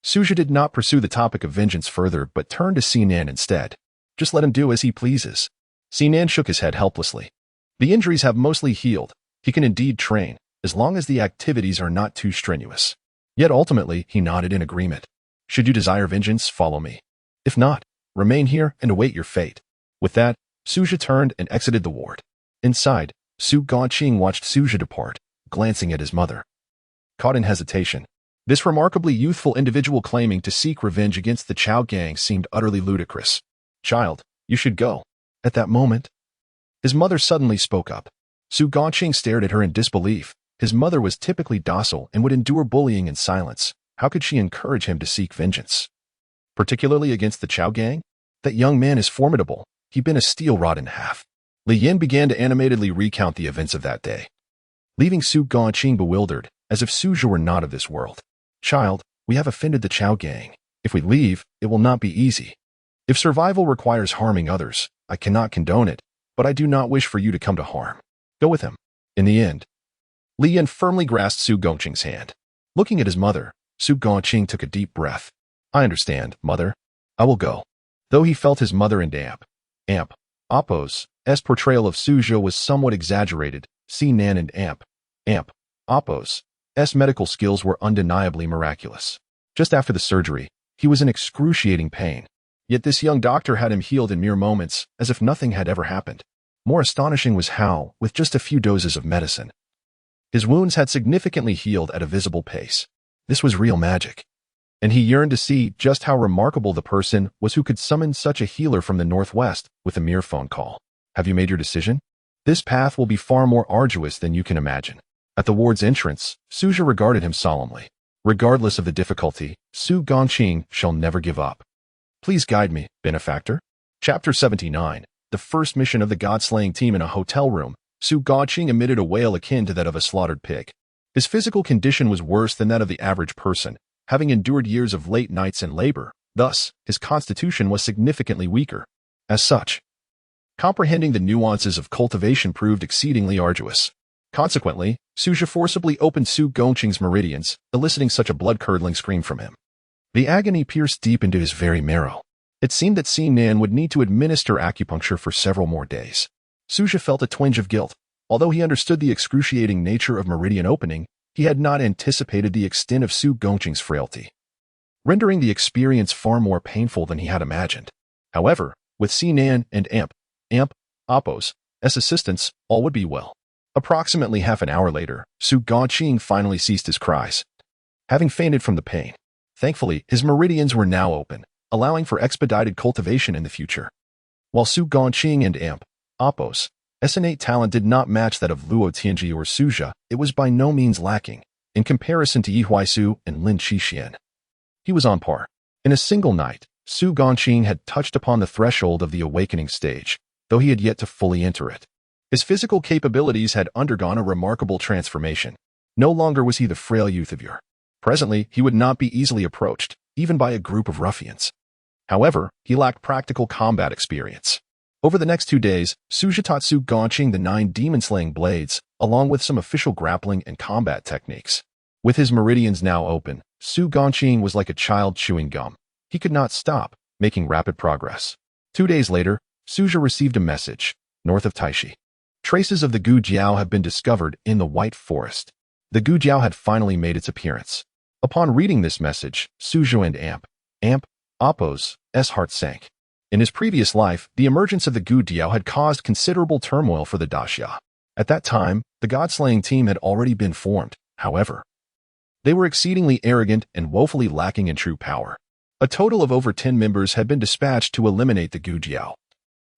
Speaker 1: Suja did not pursue the topic of vengeance further, but turned to Sinan instead. Just let him do as he pleases. Sinan shook his head helplessly. The injuries have mostly healed. He can indeed train, as long as the activities are not too strenuous. Yet ultimately, he nodded in agreement. Should you desire vengeance, follow me. If not, remain here and await your fate. With that, Suja turned and exited the ward. Inside, Su Gongqing watched Suja depart, glancing at his mother. Caught in hesitation, this remarkably youthful individual claiming to seek revenge against the Chao gang seemed utterly ludicrous. "Child, you should go." At that moment, his mother suddenly spoke up. Su Gongqing stared at her in disbelief. His mother was typically docile and would endure bullying in silence. How could she encourage him to seek vengeance? Particularly against the Chao gang? That young man is formidable. He'd been a steel rod in half. Li Yin began to animatedly recount the events of that day, leaving Su Gongqing bewildered, as if Suja were not of this world. "Child, we have offended the Chao gang. If we leave, it will not be easy. If survival requires harming others, I cannot condone it, but I do not wish for you to come to harm. Go with him." In the end, Li Yin firmly grasped Su Gongqing's hand. Looking at his mother, Su Gongqing took a deep breath. "I understand, mother. I will go." Though he felt his mother and Appo's portrayal of Suja was somewhat exaggerated, Sinan and Appo's medical skills were undeniably miraculous. Just after the surgery, he was in excruciating pain. Yet this young doctor had him healed in mere moments, as if nothing had ever happened. More astonishing was how, with just a few doses of medicine, his wounds had significantly healed at a visible pace. This was real magic. And he yearned to see just how remarkable the person was who could summon such a healer from the northwest with a mere phone call. "Have you made your decision? This path will be far more arduous than you can imagine." At the ward's entrance, Suja regarded him solemnly. "Regardless of the difficulty, Su Gongqing shall never give up. Please guide me, benefactor." Chapter 79. The first mission of the god-slaying team. In a hotel room, Su Gongqing emitted a wail akin to that of a slaughtered pig. His physical condition was worse than that of the average person, having endured years of late nights and labor. Thus, his constitution was significantly weaker. As such, comprehending the nuances of cultivation proved exceedingly arduous. Consequently, Suja forcibly opened Su Gongqing's meridians, eliciting such a blood-curdling scream from him. The agony pierced deep into his very marrow. It seemed that Si Nan would need to administer acupuncture for several more days. Suja felt a twinge of guilt. Although he understood the excruciating nature of meridian opening, he had not anticipated the extent of Su Gongqing's frailty, rendering the experience far more painful than he had imagined. However, with Si Nan and Apos, as assistants, all would be well. Approximately half an hour later, Su Gongqing finally ceased his cries, having fainted from the pain. Thankfully, his meridians were now open, allowing for expedited cultivation in the future. While Su Gongqing and Apos' innate talent did not match that of Luo Tianji or Suja, it was by no means lacking, in comparison to Yi Huaisu and Lin Qixuan. He was on par. In a single night, Su Gongqing had touched upon the threshold of the awakening stage, though he had yet to fully enter it. His physical capabilities had undergone a remarkable transformation. No longer was he the frail youth of yore. Presently, he would not be easily approached, even by a group of ruffians. However, he lacked practical combat experience. Over the next 2 days, Suja taught Su Gongqing the 9 demon-slaying blades, along with some official grappling and combat techniques. With his meridians now open, Su Gongqing was like a child chewing gum. He could not stop, making rapid progress. 2 days later, Suja received a message, north of Taishi. Traces of the Gu Jiao have been discovered in the White Forest. The Gu Jiao had finally made its appearance. Upon reading this message, Suja and Apos' heart sank. In his previous life, the emergence of the Gu Jiao had caused considerable turmoil for the Daxia. At that time, the god-slaying team had already been formed. However, they were exceedingly arrogant and woefully lacking in true power. A total of over 10 members had been dispatched to eliminate the Gu Jiao.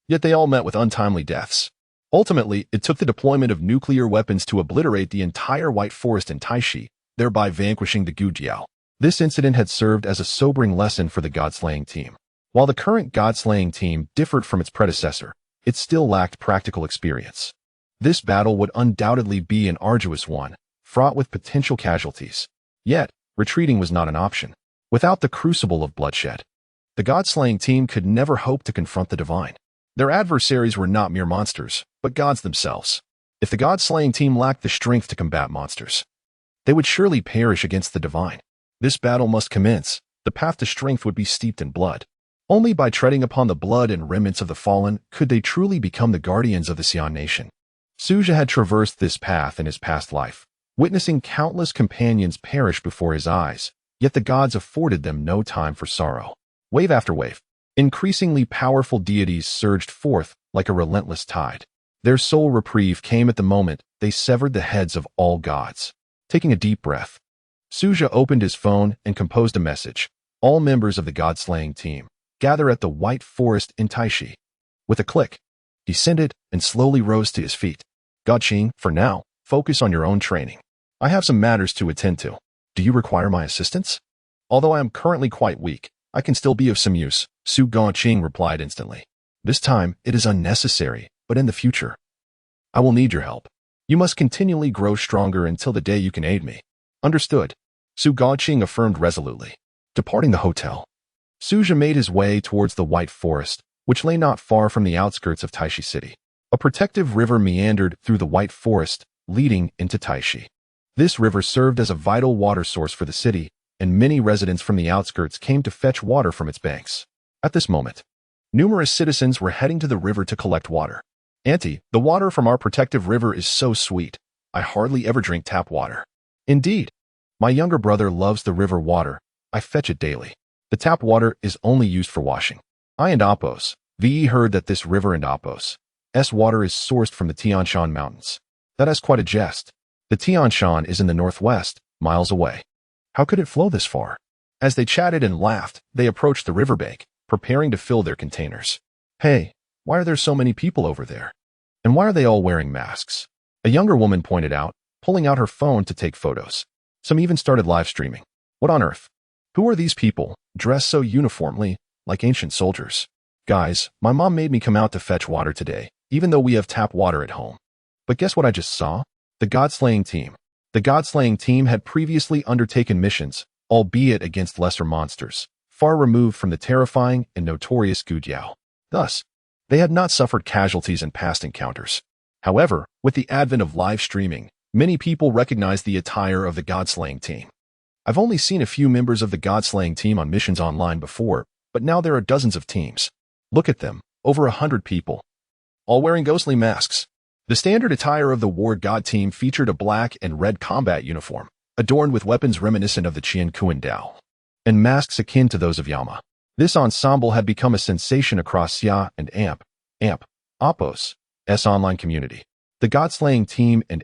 Speaker 1: Yet they all met with untimely deaths. Ultimately, it took the deployment of nuclear weapons to obliterate the entire White Forest in Taishi, thereby vanquishing the Gu Jiao. This incident had served as a sobering lesson for the god-slaying team. While the current god-slaying team differed from its predecessor, it still lacked practical experience. This battle would undoubtedly be an arduous one, fraught with potential casualties. Yet, retreating was not an option. Without the crucible of bloodshed, the god-slaying team could never hope to confront the divine. Their adversaries were not mere monsters, but gods themselves. If the god-slaying team lacked the strength to combat monsters, they would surely perish against the divine. This battle must commence. The path to strength would be steeped in blood. Only by treading upon the blood and remnants of the fallen could they truly become the guardians of the Xian nation. Suja had traversed this path in his past life, witnessing countless companions perish before his eyes, yet the gods afforded them no time for sorrow. Wave after wave, increasingly powerful deities surged forth like a relentless tide. Their sole reprieve came at the moment they severed the heads of all gods. Taking a deep breath, Suja opened his phone and composed a message. All members of the god-slaying team, gather at the White Forest in Taishi. With a click, he sent it and slowly rose to his feet. Gongqing, for now, focus on your own training. I have some matters to attend to. Do you require my assistance? Although I am currently quite weak, I can still be of some use, Su Gongqing replied instantly. This time, it is unnecessary, but in the future, I will need your help. You must continually grow stronger until the day you can aid me. Understood, Su Gongqing affirmed resolutely. Departing the hotel, Suja made his way towards the White Forest, which lay not far from the outskirts of Taishi City. A protective river meandered through the White Forest, leading into Taishi. This river served as a vital water source for the city, and many residents from the outskirts came to fetch water from its banks. At this moment, numerous citizens were heading to the river to collect water. Auntie, the water from our protective river is so sweet. I hardly ever drink tap water. Indeed, my younger brother loves the river water. I fetch it daily. The tap water is only used for washing. I and Apos, VE heard that this river and Apos' water is sourced from the Tian Shan Mountains. That is quite a jest. The Tian Shan is in the northwest, miles away. How could it flow this far? As they chatted and laughed, they approached the riverbank, preparing to fill their containers. Hey, why are there so many people over there? And why are they all wearing masks? A younger woman pointed out, pulling out her phone to take photos. Some even started live streaming. What on earth? Who are these people, dressed so uniformly, like ancient soldiers? Guys, my mom made me come out to fetch water today, even though we have tap water at home. But guess what I just saw? The god-slaying team. The god-slaying team had previously undertaken missions, albeit against lesser monsters, far removed from the terrifying and notorious Gu Jiao. Thus, They had not suffered casualties in past encounters. However, with the advent of live streaming, many people recognized the attire of the God-slaying team. I've only seen a few members of the God-slaying team on missions online before, but now there are dozens of teams. Look at them, over 100 people, all wearing ghostly masks. The standard attire of the War God team featured a black and red combat uniform, adorned with weapons reminiscent of the Qian Kuan Dao, and masks akin to those of Yama. This ensemble had become a sensation across Xia and Appos' online community. The God-slaying team and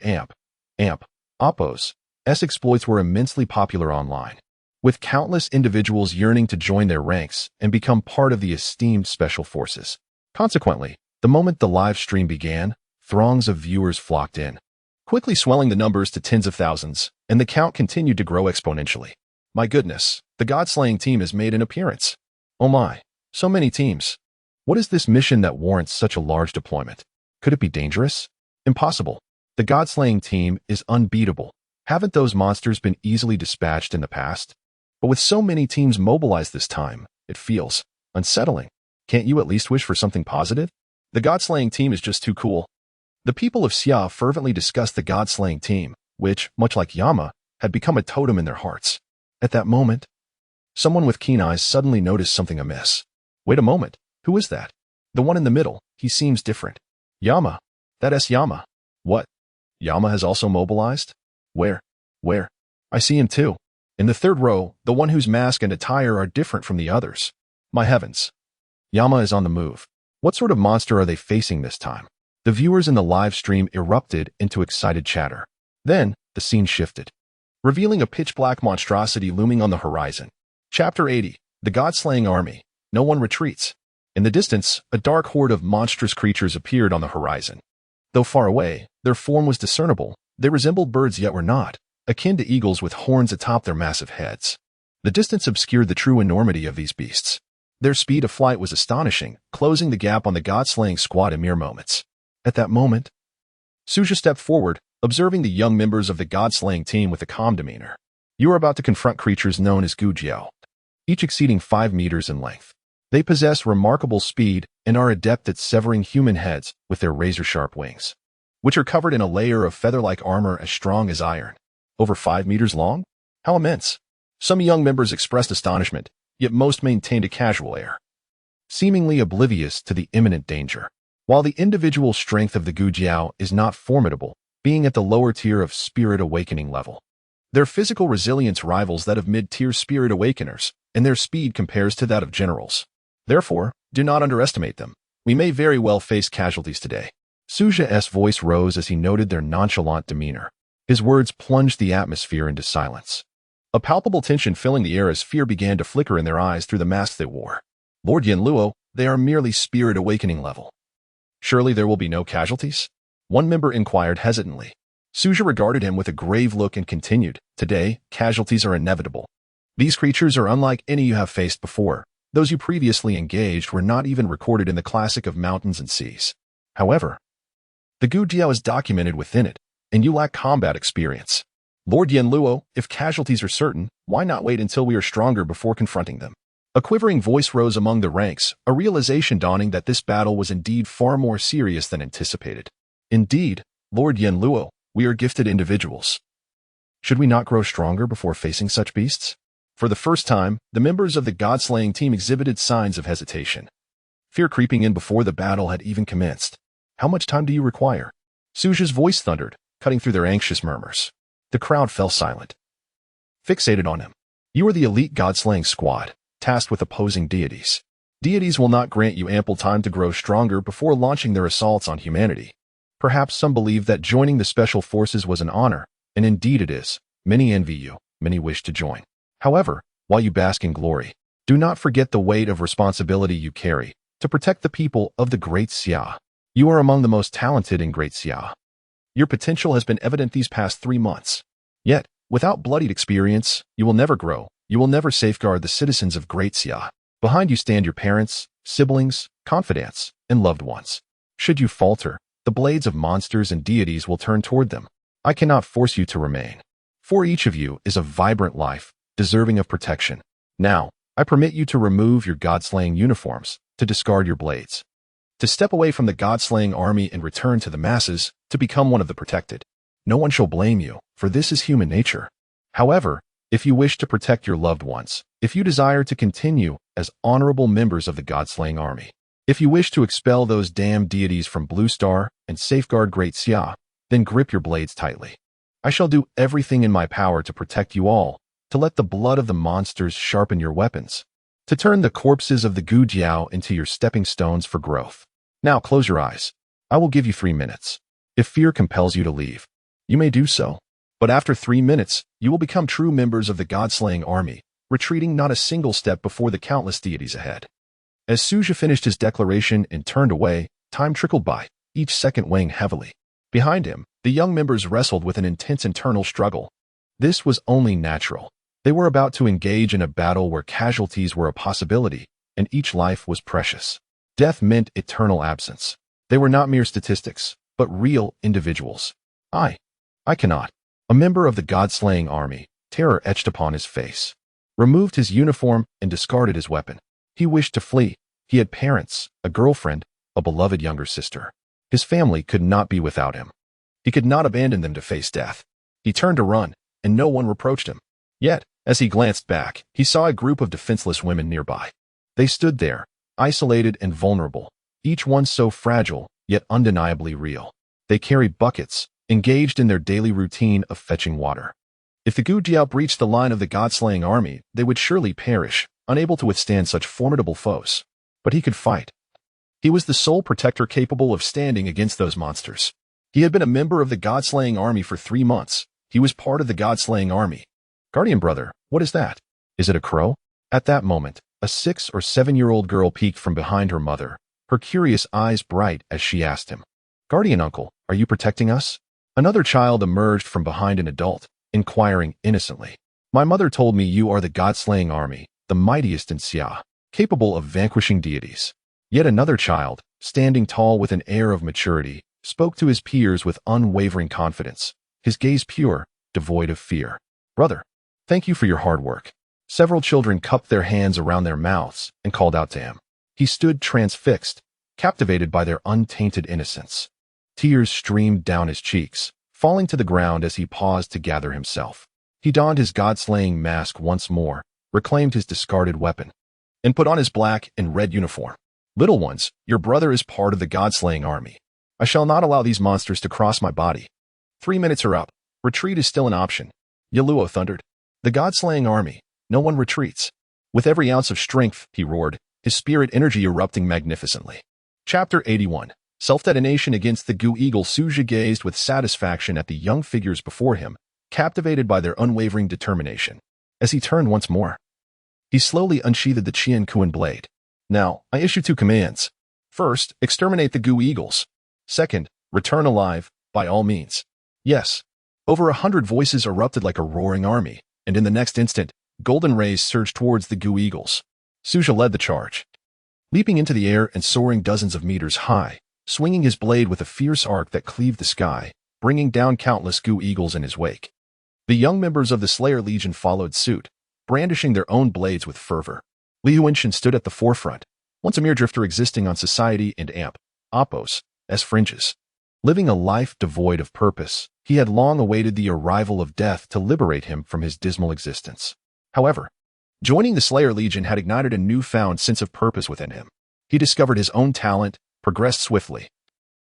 Speaker 1: Appos' exploits were immensely popular online, with countless individuals yearning to join their ranks and become part of the esteemed special forces. Consequently, the moment the live stream began, throngs of viewers flocked in, quickly swelling the numbers to tens of thousands, and the count continued to grow exponentially. My goodness, the God-slaying team has made an appearance. Oh my, so many teams. What is this mission that warrants such a large deployment? Could it be dangerous? Impossible. The God-slaying team is unbeatable. Haven't those monsters been easily dispatched in the past? But with so many teams mobilized this time, it feels unsettling. Can't you at least wish for something positive? The God-slaying team is just too cool. The people of Xia fervently discussed the God-slaying team, which, much like Yama, had become a totem in their hearts. At that moment, someone with keen eyes suddenly noticed something amiss. Wait a moment, who is that? The one in the middle, he seems different. Yama. That's Yama. What? Yama has also mobilized? Where? I see him too. In the third row, the one whose mask and attire are different from the others. My heavens. Yama is on the move. What sort of monster are they facing this time? The viewers in the live stream erupted into excited chatter. Then, the scene shifted, revealing a pitch-black monstrosity looming on the horizon. Chapter 80, The God-Slaying Army. No one retreats. In the distance, a dark horde of monstrous creatures appeared on the horizon. Though far away, their form was discernible. They resembled birds yet were not, akin to eagles with horns atop their massive heads. The distance obscured the true enormity of these beasts. Their speed of flight was astonishing, closing the gap on the God-slaying squad in mere moments. At that moment, Suja stepped forward, observing the young members of the God-slaying team with a calm demeanor. You are about to confront creatures known as Gujiao, each exceeding 5 meters in length. They possess remarkable speed and are adept at severing human heads with their razor-sharp wings, which are covered in a layer of feather-like armor as strong as iron. Over 5 meters long? How immense! Some young members expressed astonishment, yet most maintained a casual air, seemingly oblivious to the imminent danger. While the individual strength of the Gujiao is not formidable, being at the lower tier of spirit awakening level, their physical resilience rivals that of mid-tier spirit awakeners, and their speed compares to that of generals. Therefore, do not underestimate them. We may very well face casualties today. Suja's voice rose as he noted their nonchalant demeanor. His words plunged the atmosphere into silence, a palpable tension filling the air as fear began to flicker in their eyes through the masks they wore. Lord Yenluo, they are merely spirit awakening level. Surely there will be no casualties? One member inquired hesitantly. Suja regarded him with a grave look and continued, Today, casualties are inevitable. These creatures are unlike any you have faced before. Those you previously engaged were not even recorded in the classic of mountains and seas. However, the Gujiao is documented within it, and you lack combat experience. Lord Yenluo, if casualties are certain, why not wait until we are stronger before confronting them? A quivering voice rose among the ranks, a realization dawning that this battle was indeed far more serious than anticipated. Indeed, Lord Yenluo, we are gifted individuals. Should we not grow stronger before facing such beasts? For the first time, the members of the God-slaying team exhibited signs of hesitation, fear creeping in before the battle had even commenced. How much time do you require? Suja's voice thundered, cutting through their anxious murmurs. The crowd fell silent, fixated on him. You are the elite God-slaying squad, tasked with opposing deities. Deities will not grant you ample time to grow stronger before launching their assaults on humanity. Perhaps some believe that joining the special forces was an honor, and indeed it is. Many envy you, many wish to join. However, while you bask in glory, do not forget the weight of responsibility you carry to protect the people of the Great Xia. You are among the most talented in Great Xia. Your potential has been evident these past 3 months. Yet, without bloodied experience, you will never grow. You will never safeguard the citizens of Great Xia. Behind you stand your parents, siblings, confidants, and loved ones. Should you falter, the blades of monsters and deities will turn toward them. I cannot force you to remain. For each of you is a vibrant life, deserving of protection. Now, I permit you to remove your God-slaying uniforms, to discard your blades, to step away from the god-slaying army and return to the masses, to become one of the protected. No one shall blame you, for this is human nature. However, if you wish to protect your loved ones, if you desire to continue as honorable members of the god-slaying army, if you wish to expel those damned deities from Blue Star and safeguard Great Xia, then grip your blades tightly. I shall do everything in my power to protect you all, to let the blood of the monsters sharpen your weapons, to turn the corpses of the Gu Jiao into your stepping stones for growth. Now close your eyes. I will give you 3 minutes. If fear compels you to leave, you may do so. But after 3 minutes, you will become true members of the god-slaying army, retreating not a single step before the countless deities ahead. As Suja finished his declaration and turned away, time trickled by, each second weighing heavily. Behind him, the young members wrestled with an intense internal struggle. This was only natural. They were about to engage in a battle where casualties were a possibility, and each life was precious. Death meant eternal absence. They were not mere statistics, but real individuals. I cannot. A member of the god-slaying army, terror etched upon his face, removed his uniform and discarded his weapon. He wished to flee. He had parents, a girlfriend, a beloved younger sister. His family could not be without him. He could not abandon them to face death. He turned to run, and no one reproached him. Yet, as he glanced back, he saw a group of defenseless women nearby. They stood there, isolated and vulnerable, each one so fragile, yet undeniably real. They carried buckets, engaged in their daily routine of fetching water. If the Gu Jiao breached the line of the god-slaying army, they would surely perish, unable to withstand such formidable foes. But he could fight. He was the sole protector capable of standing against those monsters. He had been a member of the god-slaying army for 3 months. He was part of the god-slaying army. Guardian brother, what is that? Is it a crow? At that moment, a 6 or 7-year-old girl peeked from behind her mother, her curious eyes bright as she asked him, Guardian uncle, are you protecting us? Another child emerged from behind an adult, inquiring innocently. My mother told me you are the god-slaying army, the mightiest in Xia, capable of vanquishing deities. Yet another child, standing tall with an air of maturity, spoke to his peers with unwavering confidence, his gaze pure, devoid of fear. Brother, thank you for your hard work. Several children cupped their hands around their mouths and called out to him. He stood transfixed, captivated by their untainted innocence. Tears streamed down his cheeks, falling to the ground as he paused to gather himself. He donned his god-slaying mask once more, reclaimed his discarded weapon, and put on his black and red uniform. Little ones, your brother is part of the god-slaying army. I shall not allow these monsters to cross my body. 3 minutes are up. Retreat is still an option. Yaluo thundered. The god-slaying army. No one retreats. With every ounce of strength, he roared, his spirit energy erupting magnificently. Chapter 81. Self-detonation against the Gu Eagle. Suja gazed with satisfaction at the young figures before him, captivated by their unwavering determination. As he turned once more, he slowly unsheathed the Qian Kuan blade. Now, I issue 2 commands. First, exterminate the Gu Eagles. Second, return alive, by all means. Yes. Over 100 voices erupted like a roaring army, and in the next instant, golden rays surged towards the Gu Eagles. Suja led the charge, leaping into the air and soaring dozens of meters high, swinging his blade with a fierce arc that cleaved the sky, bringing down countless Gu Eagles in his wake. The young members of the Slayer Legion followed suit, brandishing their own blades with fervor. Liu Wenshin stood at the forefront, once a mere drifter existing on society and Oppos, as fringes. Living a life devoid of purpose, he had long awaited the arrival of death to liberate him from his dismal existence. However, joining the Slayer Legion had ignited a newfound sense of purpose within him. He discovered his own talent, progressed swiftly,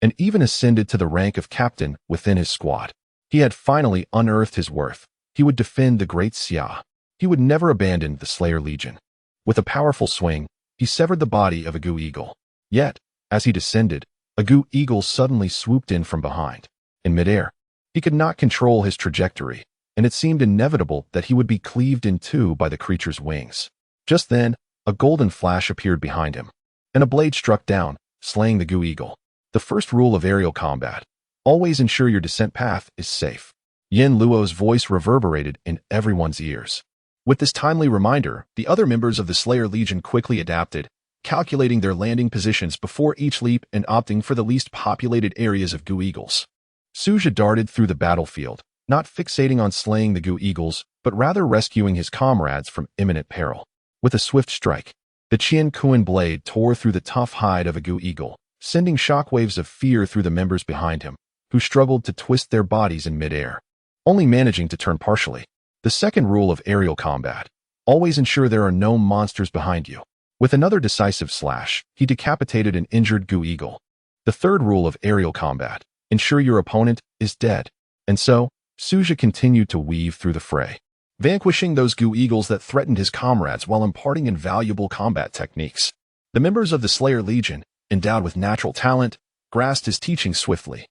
Speaker 1: and even ascended to the rank of captain within his squad. He had finally unearthed his worth. He would defend the Great Xia. He would never abandon the Slayer Legion. With a powerful swing, he severed the body of a Gu Eagle. Yet, as he descended, a Gu Eagle suddenly swooped in from behind. In midair, he could not control his trajectory, and it seemed inevitable that he would be cleaved in two by the creature's wings. Just then, a golden flash appeared behind him, and a blade struck down, slaying the Gu Eagle. The first rule of aerial combat: always ensure your descent path is safe. Yin Luo's voice reverberated in everyone's ears. With this timely reminder, the other members of the Slayer Legion quickly adapted, calculating their landing positions before each leap and opting for the least populated areas of Gu Eagles. Suja darted through the battlefield, not fixating on slaying the Gu Eagles, but rather rescuing his comrades from imminent peril. With a swift strike, the Qian Kuan blade tore through the tough hide of a Gu Eagle, sending shockwaves of fear through the members behind him, who struggled to twist their bodies in midair, only managing to turn partially. The second rule of aerial combat: always ensure there are no monsters behind you. With another decisive slash, he decapitated an injured goo eagle. The third rule of aerial combat: ensure your opponent is dead. And so, Suja continued to weave through the fray, vanquishing those goo eagles that threatened his comrades while imparting invaluable combat techniques. The members of the Slayer Legion, endowed with natural talent, grasped his teachings swiftly,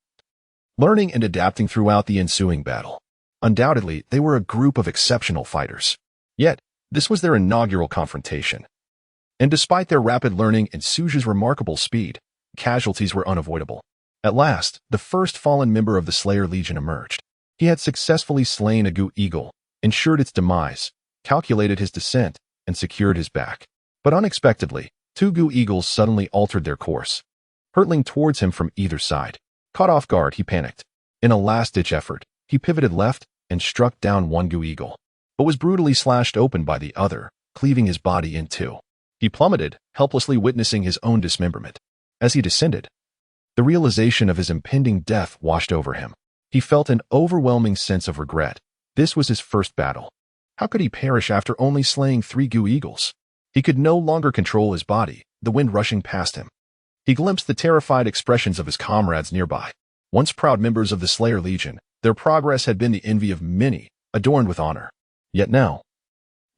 Speaker 1: learning and adapting throughout the ensuing battle. Undoubtedly, they were a group of exceptional fighters. Yet, this was their inaugural confrontation. And despite their rapid learning and Suja's remarkable speed, casualties were unavoidable. At last, the first fallen member of the Slayer Legion emerged. He had successfully slain a goo eagle, ensured its demise, calculated his descent, and secured his back. But unexpectedly, two goo eagles suddenly altered their course, hurtling towards him from either side. Caught off guard, he panicked. In a last-ditch effort, he pivoted left and struck down one goo eagle, but was brutally slashed open by the other, cleaving his body in two. He plummeted, helplessly witnessing his own dismemberment. As he descended, the realization of his impending death washed over him. He felt an overwhelming sense of regret. This was his first battle. How could he perish after only slaying 3 goo eagles? He could no longer control his body, the wind rushing past him. He glimpsed the terrified expressions of his comrades nearby. Once proud members of the Slayer Legion, their progress had been the envy of many, adorned with honor. Yet now,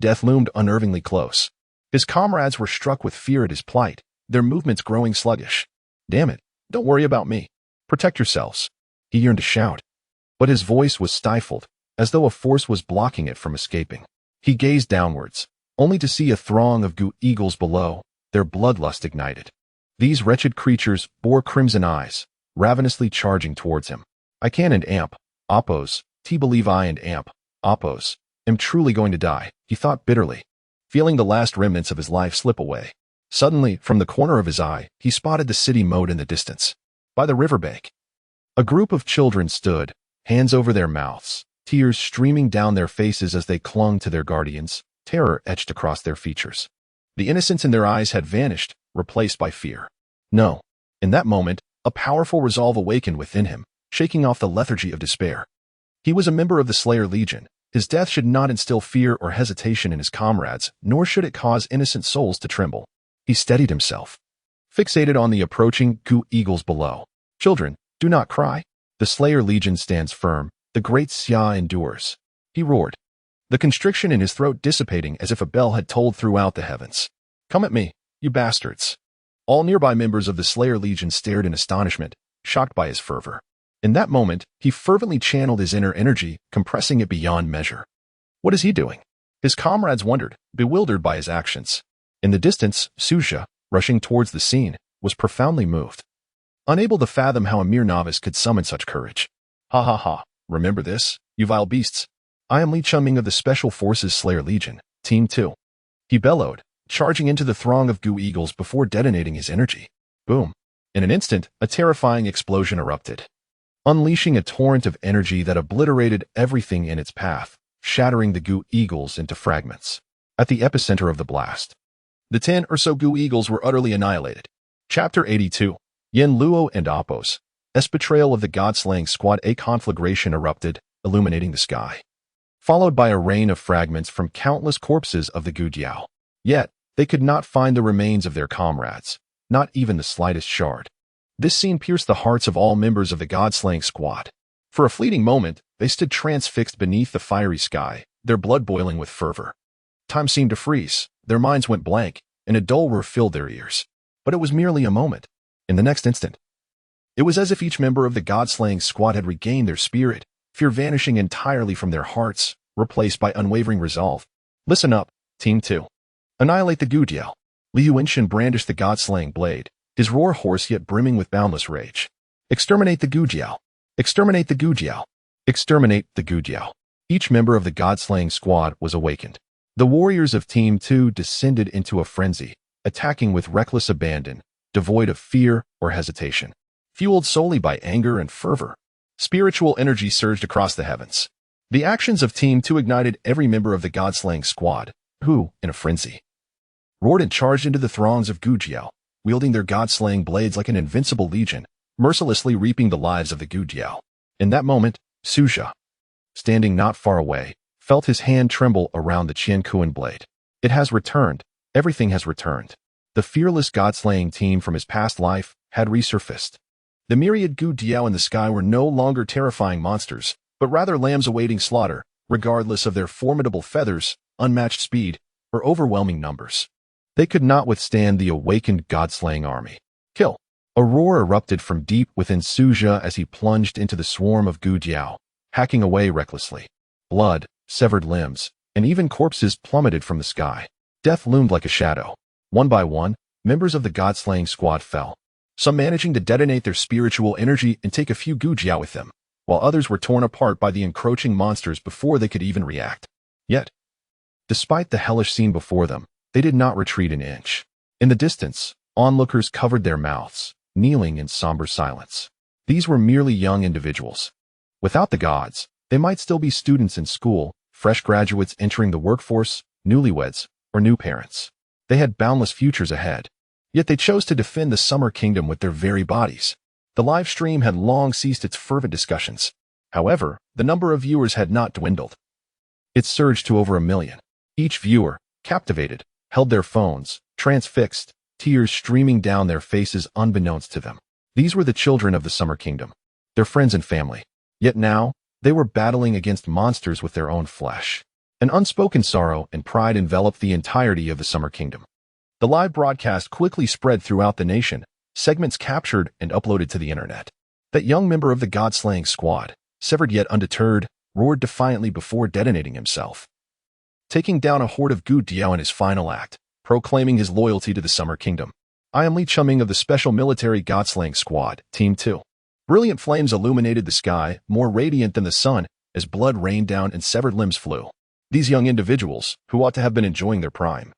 Speaker 1: death loomed unnervingly close. His comrades were struck with fear at his plight, their movements growing sluggish. "Damn it, don't worry about me. Protect yourselves." He yearned to shout, but his voice was stifled, as though a force was blocking it from escaping. He gazed downwards, only to see a throng of goo eagles below, their bloodlust ignited. These wretched creatures bore crimson eyes, ravenously charging towards him. "I can and amp, Oppos, believe I and amp, Oppos, am truly going to die," he thought bitterly, feeling the last remnants of his life slip away. Suddenly, from the corner of his eye, he spotted the city moat in the distance. By the riverbank, a group of children stood, hands over their mouths, tears streaming down their faces as they clung to their guardians, terror etched across their features. The innocence in their eyes had vanished, replaced by fear. No. In that moment, a powerful resolve awakened within him, shaking off the lethargy of despair. He was a member of the Slayer Legion. His death should not instill fear or hesitation in his comrades, nor should it cause innocent souls to tremble. He steadied himself, fixated on the approaching goo eagles below. "Children, do not cry. The Slayer Legion stands firm. The great Xia endures," he roared, the constriction in his throat dissipating as if a bell had tolled throughout the heavens. "Come at me, you bastards." All nearby members of the Slayer Legion stared in astonishment, shocked by his fervor. In that moment, he fervently channeled his inner energy, compressing it beyond measure. What is he doing? His comrades wondered, bewildered by his actions. In the distance, Suja, rushing towards the scene, was profoundly moved, unable to fathom how a mere novice could summon such courage. "Ha ha ha, remember this, you vile beasts. I am Li Chunming of the Special Forces Slayer Legion, Team 2. He bellowed, charging into the throng of goo eagles before detonating his energy. Boom. In an instant, a terrifying explosion erupted, unleashing a torrent of energy that obliterated everything in its path, shattering the goo eagles into fragments. At the epicenter of the blast, the 10 or so goo eagles were utterly annihilated. Chapter 82. Yen Luo and Oppos. As betrayal of the god-slaying squad, a conflagration erupted, illuminating the sky, followed by a rain of fragments from countless corpses of the goo diao. Yet, they could not find the remains of their comrades, not even the slightest shard. This scene pierced the hearts of all members of the god-slaying squad. For a fleeting moment, they stood transfixed beneath the fiery sky, their blood boiling with fervor. Time seemed to freeze, their minds went blank, and a dull roar filled their ears. But it was merely a moment. In the next instant, it was as if each member of the god-slaying squad had regained their spirit, fear vanishing entirely from their hearts, replaced by unwavering resolve. "Listen up, Team 2. Annihilate the goo diao." Liu Yunshin brandished the god-slaying blade, his roar hoarse yet brimming with boundless rage. "Exterminate the goo diao. Exterminate the goo diao. Exterminate the goo diao." Each member of the god-slaying squad was awakened. The warriors of Team 2 descended into a frenzy, attacking with reckless abandon, devoid of fear or hesitation. Fueled solely by anger and fervor, spiritual energy surged across the heavens. The actions of Team 2 ignited every member of the god-slaying squad, who, in a frenzy, roared and charged into the throngs of goo diao, wielding their god-slaying blades like an invincible legion, mercilessly reaping the lives of the Gujiao. In that moment, Suja, standing not far away, felt his hand tremble around the Qiankuan blade. It has returned. Everything has returned. The fearless god-slaying team from his past life had resurfaced. The myriad Gujiao in the sky were no longer terrifying monsters, but rather lambs awaiting slaughter, regardless of their formidable feathers, unmatched speed, or overwhelming numbers. They could not withstand the awakened god-slaying army. Kill! A roar erupted from deep within Suja as he plunged into the swarm of Gujiao, hacking away recklessly. Blood, severed limbs, and even corpses plummeted from the sky. Death loomed like a shadow. One by one, members of the god-slaying squad fell, some managing to detonate their spiritual energy and take a few Gujiao with them, while others were torn apart by the encroaching monsters before they could even react. Yet, despite the hellish scene before them, they did not retreat an inch. In the distance, onlookers covered their mouths, kneeling in somber silence. These were merely young individuals. Without the gods, they might still be students in school, fresh graduates entering the workforce, newlyweds, or new parents. They had boundless futures ahead. Yet they chose to defend the Summer Kingdom with their very bodies. The live stream had long ceased its fervent discussions. However, the number of viewers had not dwindled. It surged to over 1 million. Each viewer, captivated, held their phones, transfixed, tears streaming down their faces unbeknownst to them. These were the children of the Summer Kingdom, their friends and family. Yet now, they were battling against monsters with their own flesh. An unspoken sorrow and pride enveloped the entirety of the Summer Kingdom. The live broadcast quickly spread throughout the nation, segments captured and uploaded to the internet. That young member of the god-slaying squad, severed yet undeterred, roared defiantly before detonating himself, taking down a horde of Gujiao in his final act, proclaiming his loyalty to the Summer Kingdom. I am Li Chuming of the Special Military God-Slaying Squad, Team 2. Brilliant flames illuminated the sky, more radiant than the sun, as blood rained down and severed limbs flew. These young individuals, who ought to have been enjoying their prime,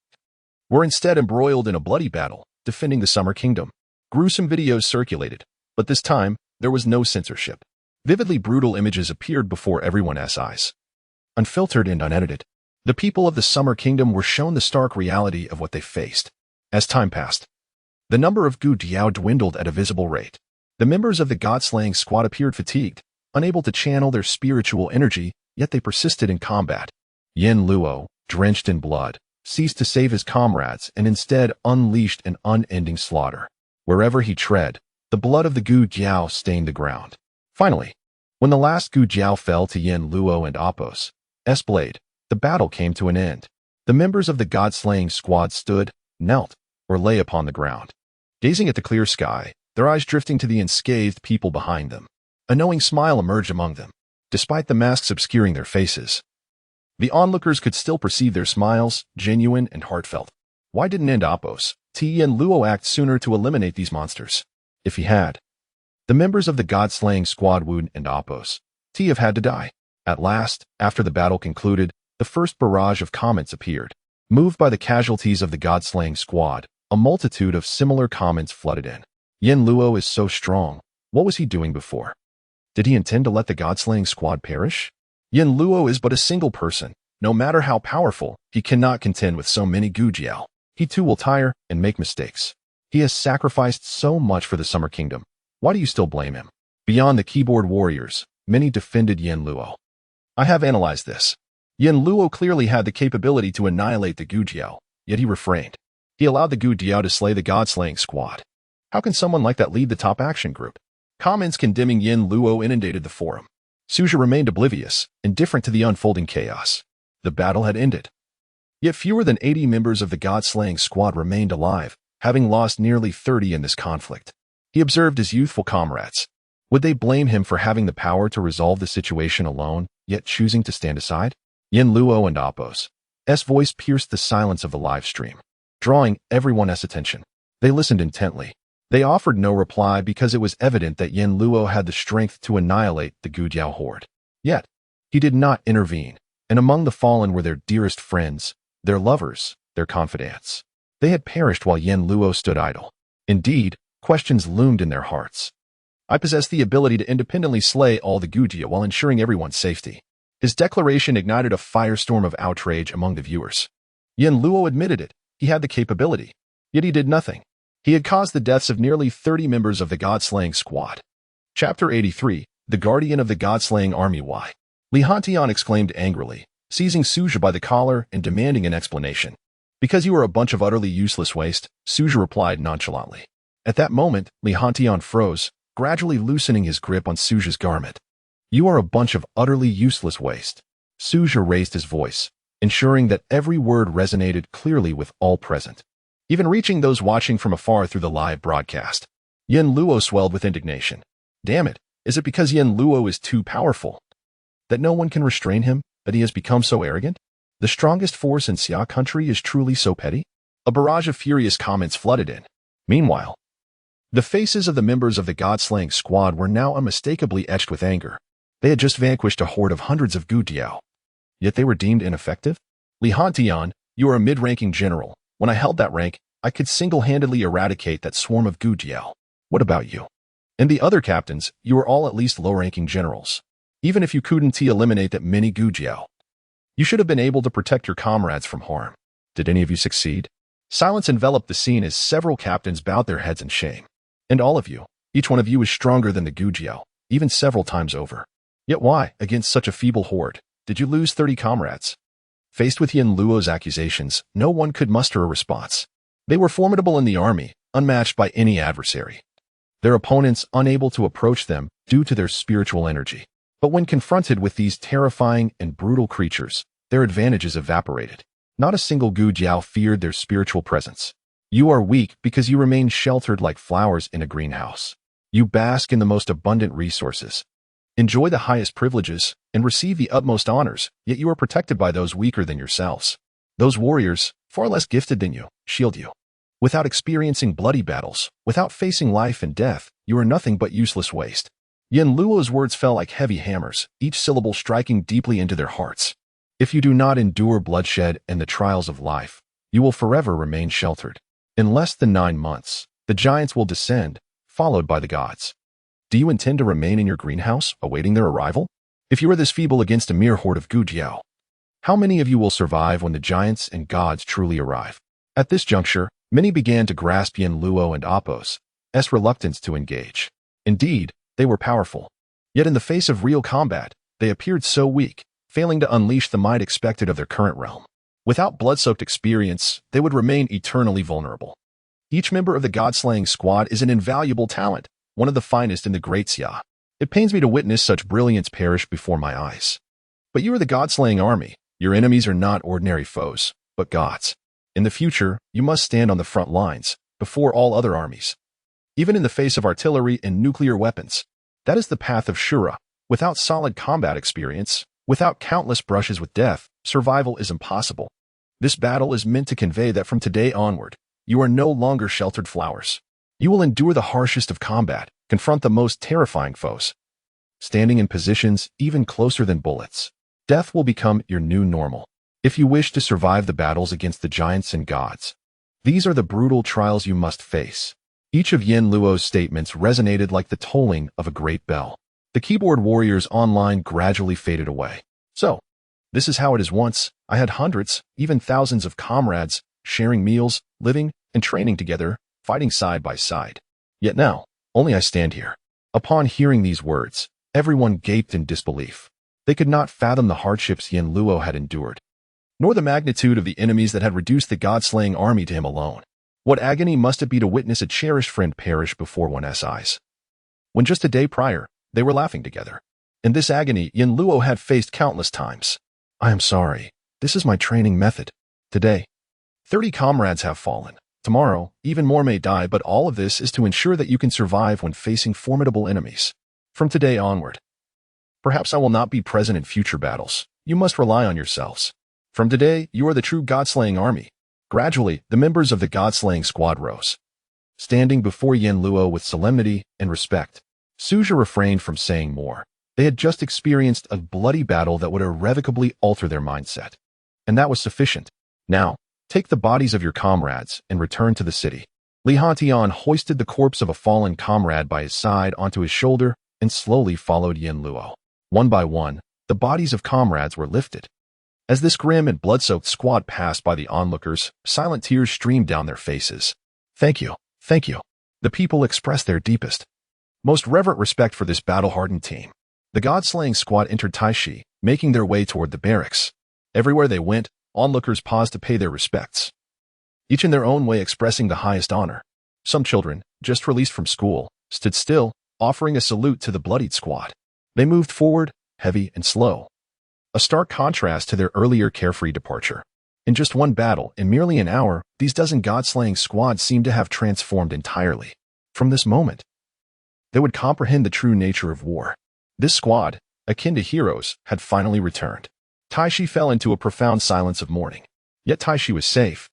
Speaker 1: were instead embroiled in a bloody battle, defending the Summer Kingdom. Gruesome videos circulated, but this time, there was no censorship. Vividly brutal images appeared before everyone's eyes. Unfiltered and unedited, the people of the Summer Kingdom were shown the stark reality of what they faced. As time passed, the number of Gujiao dwindled at a visible rate. The members of the god-slaying squad appeared fatigued, unable to channel their spiritual energy, yet they persisted in combat. Yin Luo, drenched in blood, ceased to save his comrades and instead unleashed an unending slaughter. Wherever he tread, the blood of the Gujiao stained the ground. Finally, when the last Gujiao fell to Yin Luo and Apos' blade, the battle came to an end. The members of the god-slaying squad stood, knelt, or lay upon the ground, gazing at the clear sky, their eyes drifting to the unscathed people behind them. A knowing smile emerged among them. Despite the masks obscuring their faces, the onlookers could still perceive their smiles, genuine and heartfelt. Why didn't Apos' and Luo act sooner to eliminate these monsters? If he had, the members of the god-slaying squad would and Apos' have had to die. At last, after the battle concluded, the first barrage of comments appeared. Moved by the casualties of the god-slaying squad, a multitude of similar comments flooded in. Yin Luo is so strong. What was he doing before? Did he intend to let the god-slaying squad perish? Yin Luo is but a single person. No matter how powerful, he cannot contend with so many Gujiao. He too will tire and make mistakes. He has sacrificed so much for the Summer Kingdom. Why do you still blame him? Beyond the keyboard warriors, many defended Yin Luo. I have analyzed this. Yin Luo clearly had the capability to annihilate the Gujiao, yet he refrained. He allowed the Gujiao to slay the god-slaying squad. How can someone like that lead the top action group? Comments condemning Yin Luo inundated the forum. Suja remained oblivious, indifferent to the unfolding chaos. The battle had ended. Yet fewer than 80 members of the god-slaying squad remained alive, having lost nearly 30 in this conflict. He observed his youthful comrades. Would they blame him for having the power to resolve the situation alone, yet choosing to stand aside? Yin Luo and Apos' voice pierced the silence of the live stream, drawing everyone's attention. They listened intently. They offered no reply because it was evident that Yin Luo had the strength to annihilate the Gujiao horde. Yet, he did not intervene, and among the fallen were their dearest friends, their lovers, their confidants. They had perished while Yin Luo stood idle. Indeed, questions loomed in their hearts. I possess the ability to independently slay all the Gujiao while ensuring everyone's safety. His declaration ignited a firestorm of outrage among the viewers. Yin Luo admitted it. He had the capability. Yet he did nothing. He had caused the deaths of nearly 30 members of the god-slaying squad. Chapter 83, The Guardian of the God-Slaying Army. Why? Lihantion exclaimed angrily, seizing Suja by the collar and demanding an explanation. Because you are a bunch of utterly useless waste, Suja replied nonchalantly. At that moment, Lihantion froze, gradually loosening his grip on Suja's garment. You are a bunch of utterly useless waste. Suja raised his voice, ensuring that every word resonated clearly with all present, even reaching those watching from afar through the live broadcast. Yen Luo swelled with indignation. Damn it, is it because Yen Luo is too powerful that no one can restrain him, that he has become so arrogant? The strongest force in Xia country is truly so petty? A barrage of furious comments flooded in. Meanwhile, the faces of the members of the god-slaying squad were now unmistakably etched with anger. They had just vanquished a horde of hundreds of Gudiao. Yet they were deemed ineffective? Lihantion, you are a mid-ranking general. When I held that rank, I could single-handedly eradicate that swarm of Gudiao. What about you? And the other captains, you are all at least low-ranking generals. Even if you couldn't eliminate that many Gujiao, you should have been able to protect your comrades from harm. Did any of you succeed? Silence enveloped the scene as several captains bowed their heads in shame. And all of you, each one of you is stronger than the Gujiao, even several times over. Yet why, against such a feeble horde, did you lose 30 comrades? Faced with Yen Luo's accusations, no one could muster a response. They were formidable in the army, unmatched by any adversary. Their opponents unable to approach them due to their spiritual energy. But when confronted with these terrifying and brutal creatures, their advantages evaporated. Not a single Gujiao feared their spiritual presence. You are weak because you remain sheltered like flowers in a greenhouse. You bask in the most abundant resources, enjoy the highest privileges, and receive the utmost honors, yet you are protected by those weaker than yourselves. Those warriors, far less gifted than you, shield you. Without experiencing bloody battles, without facing life and death, you are nothing but useless waste. Yen Luo's words fell like heavy hammers, each syllable striking deeply into their hearts. If you do not endure bloodshed and the trials of life, you will forever remain sheltered. In less than 9 months, the giants will descend, followed by the gods. Do you intend to remain in your greenhouse, awaiting their arrival? If you are this feeble against a mere horde of Gujiao, how many of you will survive when the giants and gods truly arrive? At this juncture, many began to grasp Yen Luo and Appo's reluctance to engage. Indeed, they were powerful. Yet in the face of real combat, they appeared so weak, failing to unleash the might expected of their current realm. Without blood-soaked experience, they would remain eternally vulnerable. Each member of the god-slaying squad is an invaluable talent, one of the finest in the Great Xia. It pains me to witness such brilliance perish before my eyes. But you are the god-slaying army. Your enemies are not ordinary foes, but gods. In the future, you must stand on the front lines, before all other armies. Even in the face of artillery and nuclear weapons. That is the path of Shura. Without solid combat experience, without countless brushes with death, survival is impossible. This battle is meant to convey that from today onward, you are no longer sheltered flowers. You will endure the harshest of combat, confront the most terrifying foes. Standing in positions even closer than bullets. Death will become your new normal. If you wish to survive the battles against the giants and gods, these are the brutal trials you must face. Each of Yen Luo's statements resonated like the tolling of a great bell. The keyboard warriors online gradually faded away. So, this is how it is once. I had hundreds, even thousands of comrades, sharing meals, living, and training together, fighting side by side. Yet now, only I stand here. Upon hearing these words, everyone gaped in disbelief. They could not fathom the hardships Yen Luo had endured, nor the magnitude of the enemies that had reduced the god-slaying army to him alone. What agony must it be to witness a cherished friend perish before one's eyes, when just a day prior, they were laughing together. In this agony, Yen Luo had faced countless times. I am sorry. This is my training method. Today, 30 comrades have fallen. Tomorrow, even more may die, but all of this is to ensure that you can survive when facing formidable enemies. From today onward, perhaps I will not be present in future battles. You must rely on yourselves. From today, you are the true god-slaying army. Gradually, the members of the god-slaying squad rose, standing before Yen Luo with solemnity and respect. Suja refrained from saying more. They had just experienced a bloody battle that would irrevocably alter their mindset. And that was sufficient. Now, take the bodies of your comrades and return to the city. Lihantion hoisted the corpse of a fallen comrade by his side onto his shoulder and slowly followed Yen Luo. One by one, the bodies of comrades were lifted. As this grim and blood-soaked squad passed by the onlookers, silent tears streamed down their faces. Thank Thank you. The people expressed their deepest, most reverent respect for this battle-hardened team. The god-slaying squad entered Taishi, making their way toward the barracks. Everywhere they went, onlookers paused to pay their respects, each in their own way expressing the highest honor. Some children, just released from school, stood still, offering a salute to the bloodied squad. They moved forward, heavy and slow, a stark contrast to their earlier carefree departure. In just one battle, in merely an hour, these dozen god-slaying squads seemed to have transformed entirely. From this moment, they would comprehend the true nature of war. This squad, akin to heroes, had finally returned. Taishi fell into a profound silence of mourning. Yet Taishi was safe.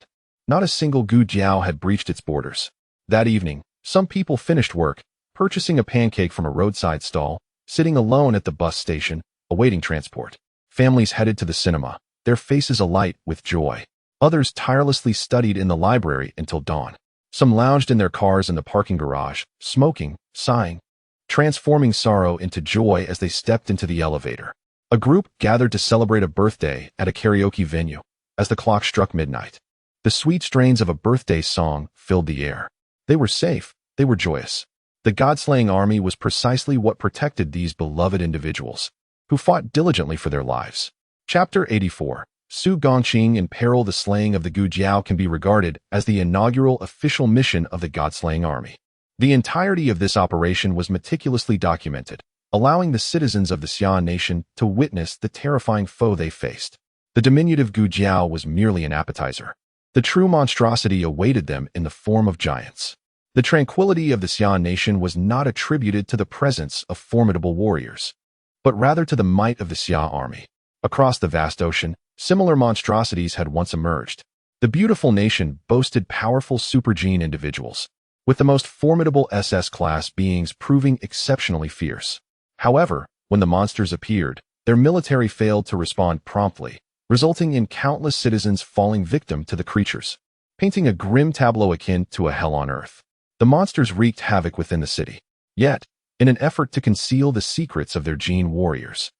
Speaker 1: Not a single Gu Jiao had breached its borders. That evening, some people finished work, purchasing a pancake from a roadside stall, sitting alone at the bus station, awaiting transport. Families headed to the cinema, their faces alight with joy. Others tirelessly studied in the library until dawn. Some lounged in their cars in the parking garage, smoking, sighing, transforming sorrow into joy as they stepped into the elevator. A group gathered to celebrate a birthday at a karaoke venue. As the clock struck midnight, the sweet strains of a birthday song filled the air. They were safe, they were joyous. The god-slaying army was precisely what protected these beloved individuals, who fought diligently for their lives. Chapter 84. Su Gongqing in peril. The slaying of the Gu Jiao can be regarded as the inaugural official mission of the god-slaying army. The entirety of this operation was meticulously documented, allowing the citizens of the Xia nation to witness the terrifying foe they faced. The diminutive Gu Jiao was merely an appetizer. The true monstrosity awaited them in the form of giants. The tranquility of the Xia nation was not attributed to the presence of formidable warriors, but rather to the might of the Xia army. Across the vast ocean, similar monstrosities had once emerged. The beautiful nation boasted powerful supergene individuals, with the most formidable SS-class beings proving exceptionally fierce. However, when the monsters appeared, their military failed to respond promptly, resulting in countless citizens falling victim to the creatures, painting a grim tableau akin to a hell on earth. The monsters wreaked havoc within the city. Yet, in an effort to conceal the secrets of their gene warriors,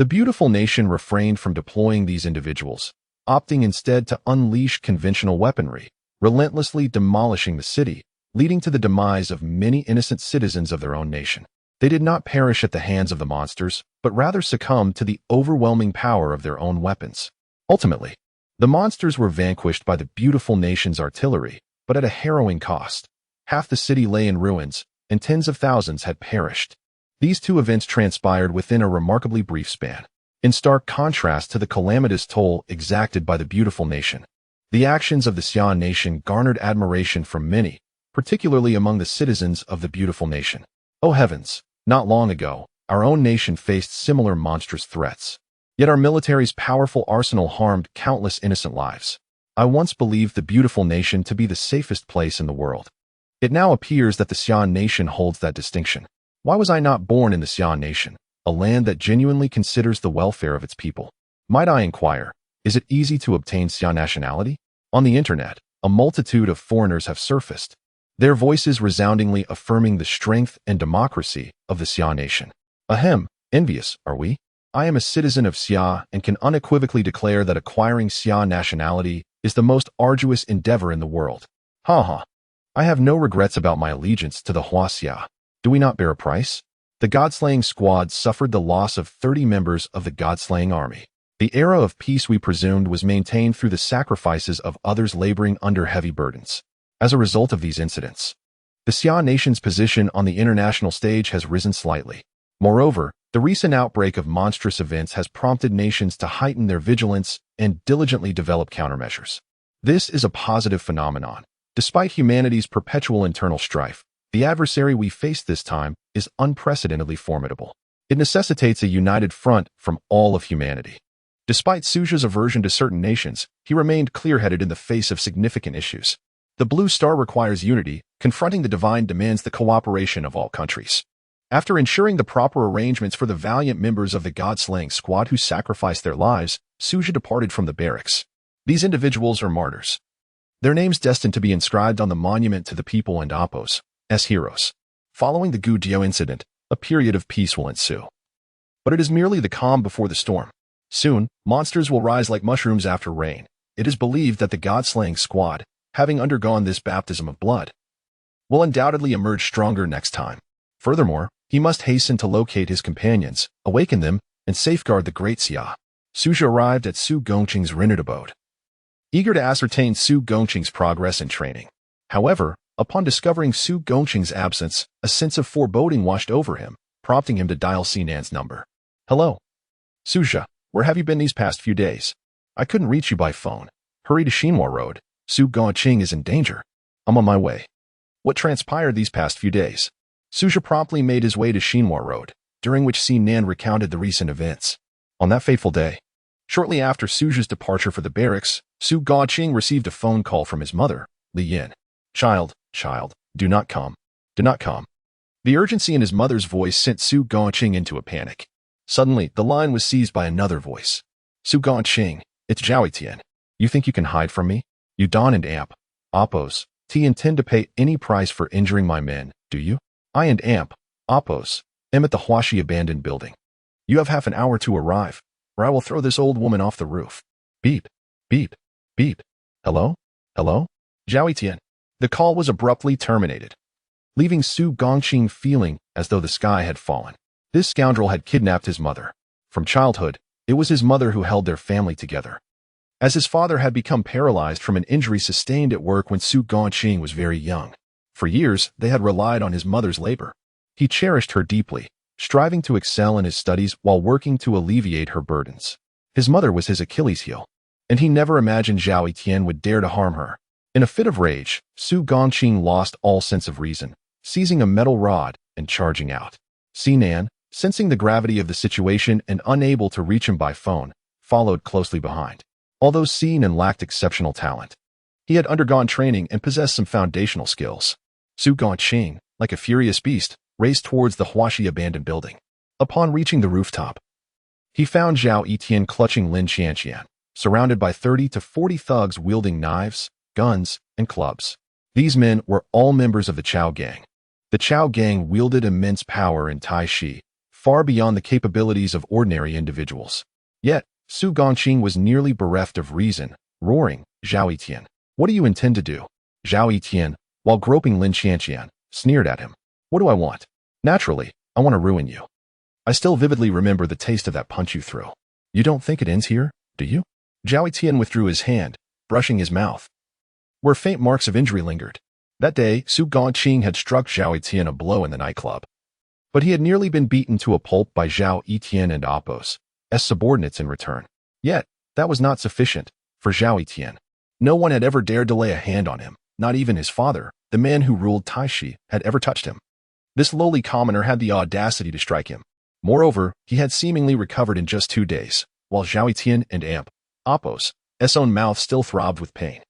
Speaker 1: the beautiful nation refrained from deploying these individuals, opting instead to unleash conventional weaponry, relentlessly demolishing the city, leading to the demise of many innocent citizens of their own nation. They did not perish at the hands of the monsters, but rather succumbed to the overwhelming power of their own weapons. Ultimately, the monsters were vanquished by the beautiful nation's artillery, but at a harrowing cost. Half the city lay in ruins, and tens of thousands had perished. These two events transpired within a remarkably brief span, in stark contrast to the calamitous toll exacted by the beautiful nation. The actions of the Xia nation garnered admiration from many, particularly among the citizens of the beautiful nation. Oh heavens, not long ago, our own nation faced similar monstrous threats. Yet our military's powerful arsenal harmed countless innocent lives. I once believed the beautiful nation to be the safest place in the world. It now appears that the Xia nation holds that distinction. Why was I not born in the Xia nation, a land that genuinely considers the welfare of its people? Might I inquire, is it easy to obtain Xia nationality? On the internet, a multitude of foreigners have surfaced, their voices resoundingly affirming the strength and democracy of the Xia nation. Ahem, envious, are we? I am a citizen of Xia and can unequivocally declare that acquiring Xia nationality is the most arduous endeavor in the world. Ha. I have no regrets about my allegiance to the Hua Xia. Do we not bear a price? The god-slaying squad suffered the loss of 30 members of the god-slaying army. The era of peace we presumed was maintained through the sacrifices of others laboring under heavy burdens. As a result of these incidents, the Xia nation's position on the international stage has risen slightly. Moreover, the recent outbreak of monstrous events has prompted nations to heighten their vigilance and diligently develop countermeasures. This is a positive phenomenon. Despite humanity's perpetual internal strife, the adversary we face this time is unprecedentedly formidable. It necessitates a united front from all of humanity. Despite Suja's aversion to certain nations, he remained clear-headed in the face of significant issues. The Blue Star requires unity, confronting the divine demands the cooperation of all countries. After ensuring the proper arrangements for the valiant members of the god-slaying squad who sacrificed their lives, Suja departed from the barracks. These individuals are martyrs, their names destined to be inscribed on the monument to the people and Appos as heroes. Following the Gu Jiao incident, a period of peace will ensue. But it is merely the calm before the storm. Soon, monsters will rise like mushrooms after rain. It is believed that the god-slaying squad, having undergone this baptism of blood, will undoubtedly emerge stronger next time. Furthermore, he must hasten to locate his companions, awaken them, and safeguard the great Xia. Suja arrived at Su Gongqing's rented abode, eager to ascertain Su Gongqing's progress and training. However, upon discovering Su Gongqing's absence, a sense of foreboding washed over him, prompting him to dial Sinan's number. Hello. Suja, where have you been these past few days? I couldn't reach you by phone. Hurry to Xinhua Road. Su Gongqing is in danger. I'm on my way. What transpired these past few days? Suja promptly made his way to Xinhua Road, during which Sinan recounted the recent events. On that fateful day, shortly after Suja's departure for the barracks, Su Gongqing received a phone call from his mother, Li Yin. Child, do not come. Do not come. The urgency in his mother's voice sent Su Gongqing into a panic. Suddenly, the line was seized by another voice. Su Gongqing, it's Zhao Tian. You think you can hide from me? You Don and Amp, Oppos, T intend to pay any price for injuring my men, do you? I and Amp, Oppos, am at the Huashi abandoned building. You have half an hour to arrive, or I will throw this old woman off the roof. Beep, beep, beep. Hello? Hello? Zhao Tian. The call was abruptly terminated, leaving Su Gongqing feeling as though the sky had fallen. This scoundrel had kidnapped his mother. From childhood, it was his mother who held their family together, as his father had become paralyzed from an injury sustained at work when Su Gongqing was very young. For years, they had relied on his mother's labor. He cherished her deeply, striving to excel in his studies while working to alleviate her burdens. His mother was his Achilles heel, and he never imagined Zhao Tian would dare to harm her. In a fit of rage, Su Gongqing lost all sense of reason, seizing a metal rod and charging out. Sinan, sensing the gravity of the situation and unable to reach him by phone, followed closely behind. Although Sinan lacked exceptional talent, he had undergone training and possessed some foundational skills. Su Gongqing, like a furious beast, raced towards the Huashi abandoned building. Upon reaching the rooftop, he found Zhao Tian clutching Lin Qianqian, surrounded by 30 to 40 thugs wielding knives, guns, and clubs. These men were all members of the Chao Gang. The Chao Gang wielded immense power in Taishi, far beyond the capabilities of ordinary individuals. Yet, Su Gongqing was nearly bereft of reason, roaring, Zhao Tian, what do you intend to do? Zhao Tian, while groping Lin Qianqian, sneered at him. What do I want? Naturally, I want to ruin you. I still vividly remember the taste of that punch you threw. You don't think it ends here, do you? Zhao Tian withdrew his hand, brushing his mouth, where faint marks of injury lingered. That day, Su Gongqing had struck Zhao Tian a blow in the nightclub, but he had nearly been beaten to a pulp by Zhao Tian and Oppos, as subordinates in return. Yet, that was not sufficient for Zhao Tian. No one had ever dared to lay a hand on him, not even his father, the man who ruled Taishi, had ever touched him. This lowly commoner had the audacity to strike him. Moreover, he had seemingly recovered in just 2 days, while Zhao Tian and Amp, Oppos, own mouth still throbbed with pain.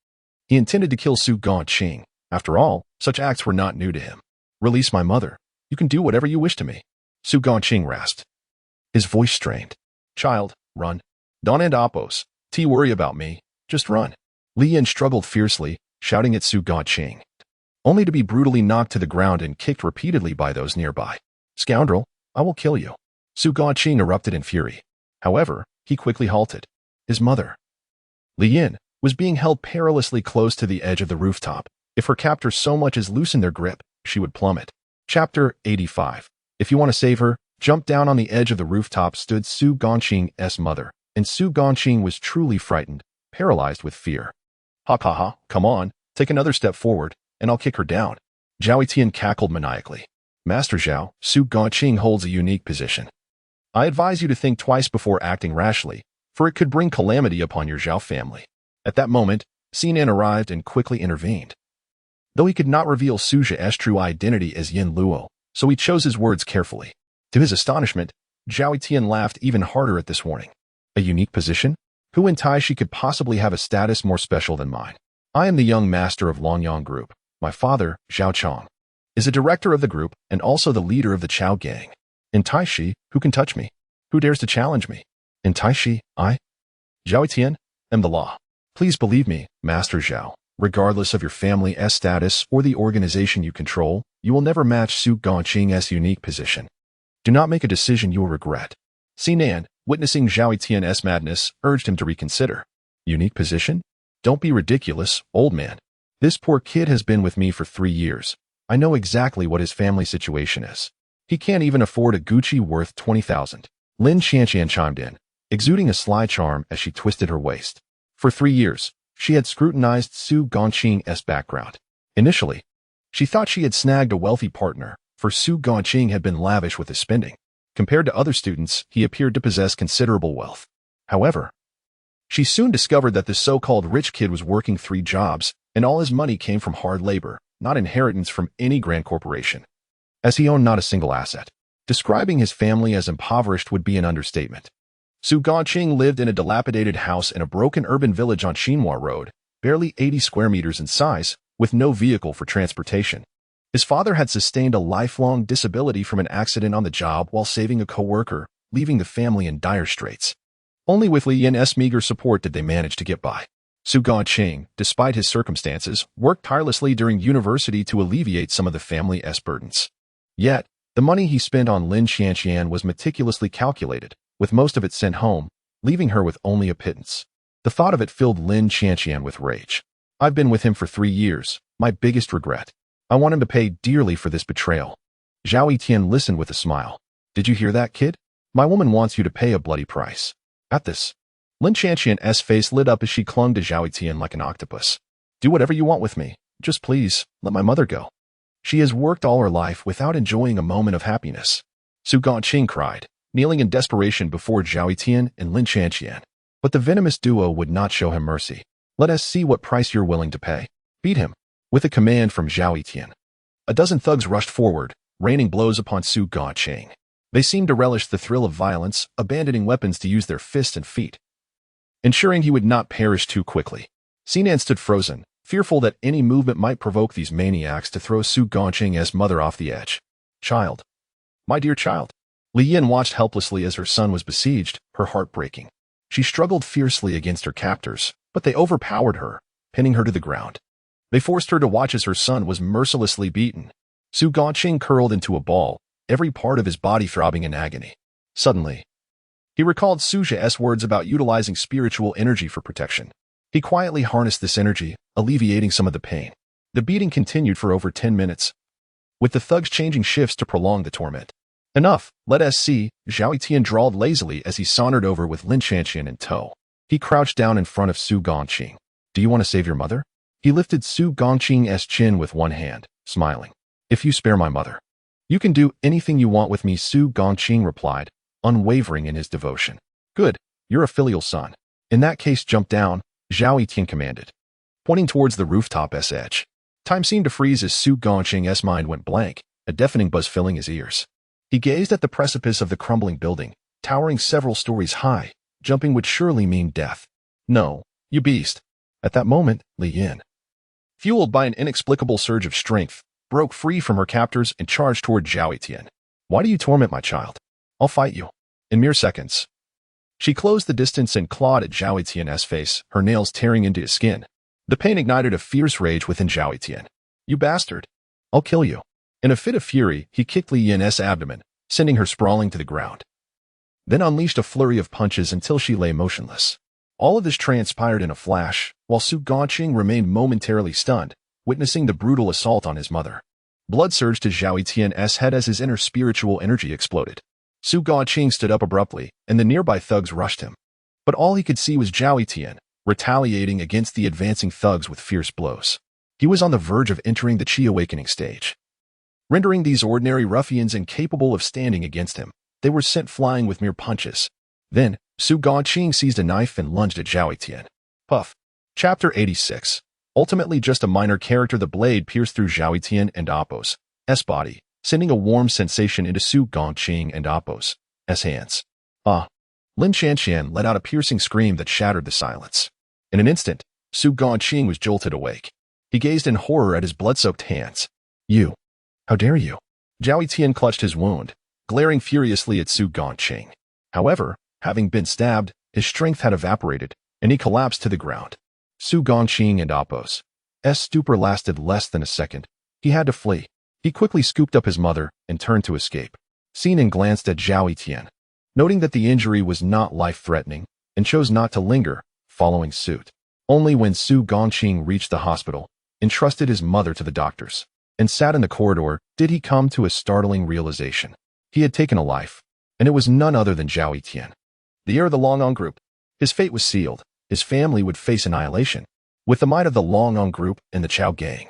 Speaker 1: He intended to kill Su Gongqing. After all, such acts were not new to him. Release my mother. You can do whatever you wish to me. Su Gongqing rasped, his voice strained. Child, run. Don't and Oppos, worry about me. Just run. Li Yin struggled fiercely, shouting at Su Gongqing, only to be brutally knocked to the ground and kicked repeatedly by those nearby. Scoundrel, I will kill you. Su Gongqing erupted in fury. However, he quickly halted. His mother, Li Yin, was being held perilously close to the edge of the rooftop. If her captors so much as loosened their grip, she would plummet. Chapter 85. If you want to save her, jump down. On the edge of the rooftop stood Su Gongqing's mother, and Su Gongqing was truly frightened, paralyzed with fear. Ha ha ha, come on, take another step forward, and I'll kick her down. Zhao Tian cackled maniacally. Master Zhao, Su Gongqing holds a unique position. I advise you to think twice before acting rashly, for it could bring calamity upon your Zhao family. At that moment, Sinan arrived and quickly intervened. Though he could not reveal Suja's true identity as Yin Luo, so he chose his words carefully. To his astonishment, Zhao Tian laughed even harder at this warning. A unique position? Who in Taishi could possibly have a status more special than mine? I am the young master of Longyang Group. My father, Zhao Chong, is a director of the group and also the leader of the Chao Gang. In Taishi, who can touch me? Who dares to challenge me? In Taishi, I, Zhao Tian, am the law. Please believe me, Master Zhao. Regardless of your family's status or the organization you control, you will never match Su Gongqing's unique position. Do not make a decision you will regret. Sinan, witnessing Zhao Tian's madness, urged him to reconsider. Unique position? Don't be ridiculous, old man. This poor kid has been with me for 3 years. I know exactly what his family situation is. He can't even afford a Gucci worth 20,000. Lin Qianqian chimed in, exuding a sly charm as she twisted her waist. For 3 years, she had scrutinized Su Gongqing's background. Initially, she thought she had snagged a wealthy partner, for Su Gongqing had been lavish with his spending. Compared to other students, he appeared to possess considerable wealth. However, she soon discovered that the so-called rich kid was working 3 jobs, and all his money came from hard labor, not inheritance from any grand corporation, as he owned not a single asset. Describing his family as impoverished would be an understatement. Su Gongqing lived in a dilapidated house in a broken urban village on Xinhua Road, barely 80 square meters in size, with no vehicle for transportation. His father had sustained a lifelong disability from an accident on the job while saving a co-worker, leaving the family in dire straits. Only with Li Yin's meager support did they manage to get by. Su Gongqing, despite his circumstances, worked tirelessly during university to alleviate some of the family's burdens. Yet, the money he spent on Lin Qianqian was meticulously calculated, with most of it sent home, leaving her with only a pittance. The thought of it filled Lin Qianqian with rage. I've been with him for 3 years, my biggest regret. I want him to pay dearly for this betrayal. Zhao Yitian listened with a smile. Did you hear that, kid? My woman wants you to pay a bloody price. At this, Lin Qianqian's face lit up as she clung to Zhao Yitian like an octopus. Do whatever you want with me. Just please, let my mother go. She has worked all her life without enjoying a moment of happiness. Su Gongqing cried, kneeling in desperation before Zhao Yitian and Lin Qianqian. But the venomous duo would not show him mercy. Let us see what price you're willing to pay. Beat him. With a command from Zhao Yitian, a dozen thugs rushed forward, raining blows upon Su Gongqing. They seemed to relish the thrill of violence, abandoning weapons to use their fists and feet, ensuring he would not perish too quickly. Sinan stood frozen, fearful that any movement might provoke these maniacs to throw Su Gongqing's mother off the edge. Child. My dear child. Li Yin watched helplessly as her son was besieged, her heart breaking. She struggled fiercely against her captors, but they overpowered her, pinning her to the ground. They forced her to watch as her son was mercilessly beaten. Su Gongqing curled into a ball, every part of his body throbbing in agony. Suddenly, he recalled Suja's words about utilizing spiritual energy for protection. He quietly harnessed this energy, alleviating some of the pain. The beating continued for over 10 minutes, with the thugs changing shifts to prolong the torment. Enough, let us see, Zhao Yitian drawled lazily as he sauntered over with Lin Qianqian in tow. He crouched down in front of Su Gongqing. Do you want to save your mother? He lifted Su Gongqing's chin with one hand, smiling. If you spare my mother, you can do anything you want with me, Su Gongqing replied, unwavering in his devotion. Good, you're a filial son. In that case, jump down, Zhao Yitian commanded, pointing towards the rooftop's edge. Time seemed to freeze as Su Gongqing's mind went blank, a deafening buzz filling his ears. He gazed at the precipice of the crumbling building, towering several stories high. Jumping would surely mean death. No, you beast. At that moment, Li Yin, fueled by an inexplicable surge of strength, broke free from her captors and charged toward Zhao Yitian. Why do you torment my child? I'll fight you. In mere seconds. She closed the distance and clawed at Zhao Yitian's face, her nails tearing into his skin. The pain ignited a fierce rage within Zhao Yitian. You bastard. I'll kill you. In a fit of fury, he kicked Li Yin's abdomen, sending her sprawling to the ground. Then unleashed a flurry of punches until she lay motionless. All of this transpired in a flash, while Su Gongqing remained momentarily stunned, witnessing the brutal assault on his mother. Blood surged to Zhao Yitian's head as his inner spiritual energy exploded. Su Gongqing stood up abruptly, and the nearby thugs rushed him. But all he could see was Zhao Yitian, retaliating against the advancing thugs with fierce blows. He was on the verge of entering the Qi awakening stage, rendering these ordinary ruffians incapable of standing against him. They were sent flying with mere punches. Then, Su Gongqing seized a knife and lunged at Zhao Yitian. Puff. Chapter 86. Ultimately just a minor character, the blade pierced through Zhao Yitian and Appo's body, sending a warm sensation into Su Gongqing and Appo's hands. Ah! Lin Qianqian let out a piercing scream that shattered the silence. In an instant, Su Gongqing was jolted awake. He gazed in horror at his blood-soaked hands. You! How dare you! Zhao Yitian clutched his wound, glaring furiously at Su Gongqing. However, having been stabbed, his strength had evaporated, and he collapsed to the ground. Su Gongqing and Appo's stupor lasted less than a second. He had to flee. He quickly scooped up his mother and turned to escape. Sinan glanced at Zhao Yitian, noting that the injury was not life-threatening, and chose not to linger, following suit. Only when Su Gongqing reached the hospital, entrusted his mother to the doctors. and sat in the corridor, did he come to a startling realization. He had taken a life, and it was none other than Zhao Etienne, the heir of the Longon group. His fate was sealed. His family would face annihilation, with the might of the Longon group and the Chao gang.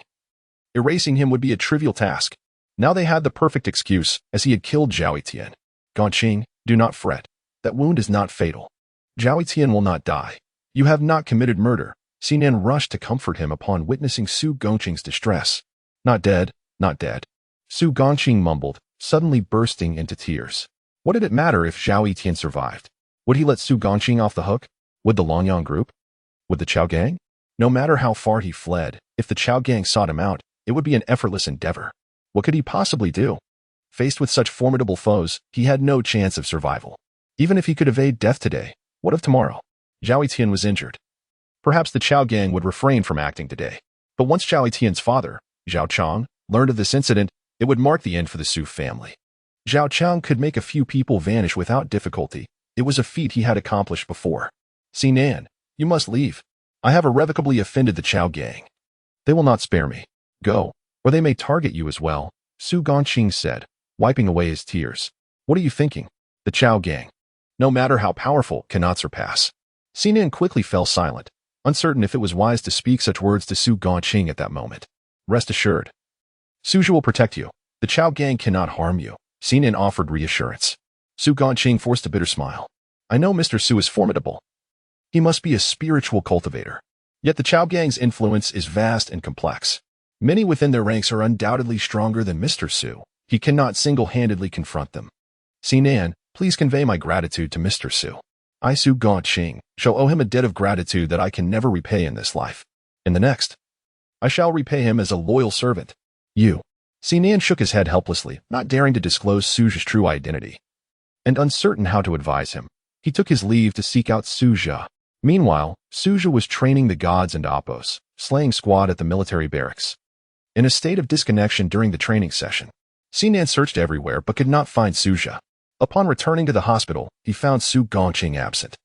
Speaker 1: Erasing him would be a trivial task. Now they had the perfect excuse, as he had killed Zhao Etienne. Gongqing, do not fret. That wound is not fatal. Zhao Etienne will not die. You have not committed murder. Sinan rushed to comfort him upon witnessing Su Gongqing's distress. Not dead, not dead. Su Gongqing mumbled, suddenly bursting into tears. What did it matter if Zhao Etienne survived? Would he let Su Gongqing off the hook? Would the Longyang group? Would the Chao gang? No matter how far he fled, if the Chao gang sought him out, it would be an effortless endeavor. What could he possibly do? Faced with such formidable foes, he had no chance of survival. Even if he could evade death today, what of tomorrow? Zhao Etienne was injured. Perhaps the Chao gang would refrain from acting today. But once Zhao Etienne's father, Zhao Chang, learned of this incident, it would mark the end for the Su family. Zhao Chang could make a few people vanish without difficulty. It was a feat he had accomplished before. Sinan, you must leave. I have irrevocably offended the Chao gang. They will not spare me. Go, or they may target you as well, Su Gongqing said, wiping away his tears. What are you thinking? The Chao gang, no matter how powerful, cannot surpass. Sinan quickly fell silent, uncertain if it was wise to speak such words to Su Gongqing at that moment. Rest assured. Suja will protect you. The Chao gang cannot harm you, Sinan offered reassurance. Su Gongqing forced a bitter smile. I know Mr. Su is formidable. He must be a spiritual cultivator. Yet the Chao gang's influence is vast and complex. Many within their ranks are undoubtedly stronger than Mr. Su. He cannot single-handedly confront them. Sinan, please convey my gratitude to Mr. Su. I, Su Gongqing, shall owe him a debt of gratitude that I can never repay in this life. In the next, I shall repay him as a loyal servant. You. Sinan shook his head helplessly, not daring to disclose Suja's true identity. And uncertain how to advise him, he took his leave to seek out Suja. Meanwhile, Suja was training the gods and Appos, slaying squad at the military barracks. In a state of disconnection during the training session, Sinan searched everywhere but could not find Suja. Upon returning to the hospital, he found Su Gongqing absent.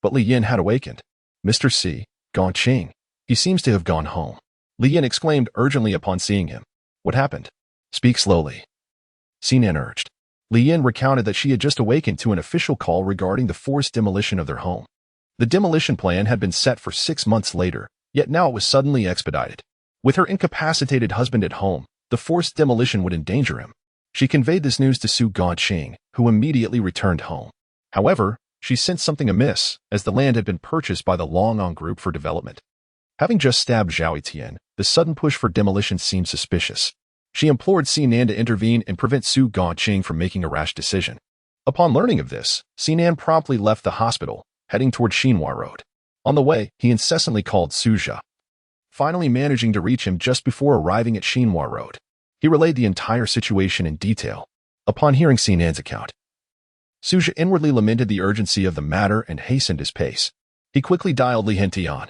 Speaker 1: But Li Yin had awakened. Mr. C. Gongqing. He seems to have gone home. Li Yin exclaimed urgently upon seeing him. What happened? Speak slowly. Sinan urged. Li Yin recounted that she had just awakened to an official call regarding the forced demolition of their home. The demolition plan had been set for 6 months later, yet now it was suddenly expedited. With her incapacitated husband at home, the forced demolition would endanger him. She conveyed this news to Su Gongqing, who immediately returned home. However, she sensed something amiss, as the land had been purchased by the Longon group for development. Having just stabbed Zhao Etienne, the sudden push for demolition seemed suspicious. She implored Sinan to intervene and prevent Su Gongqing from making a rash decision. Upon learning of this, Sinan promptly left the hospital, heading toward Xinhua Road. On the way, he incessantly called Suja. Finally managing to reach him just before arriving at Xinhua Road, he relayed the entire situation in detail. Upon hearing Sinan's account, Suja inwardly lamented the urgency of the matter and hastened his pace. He quickly dialed Li Hentian,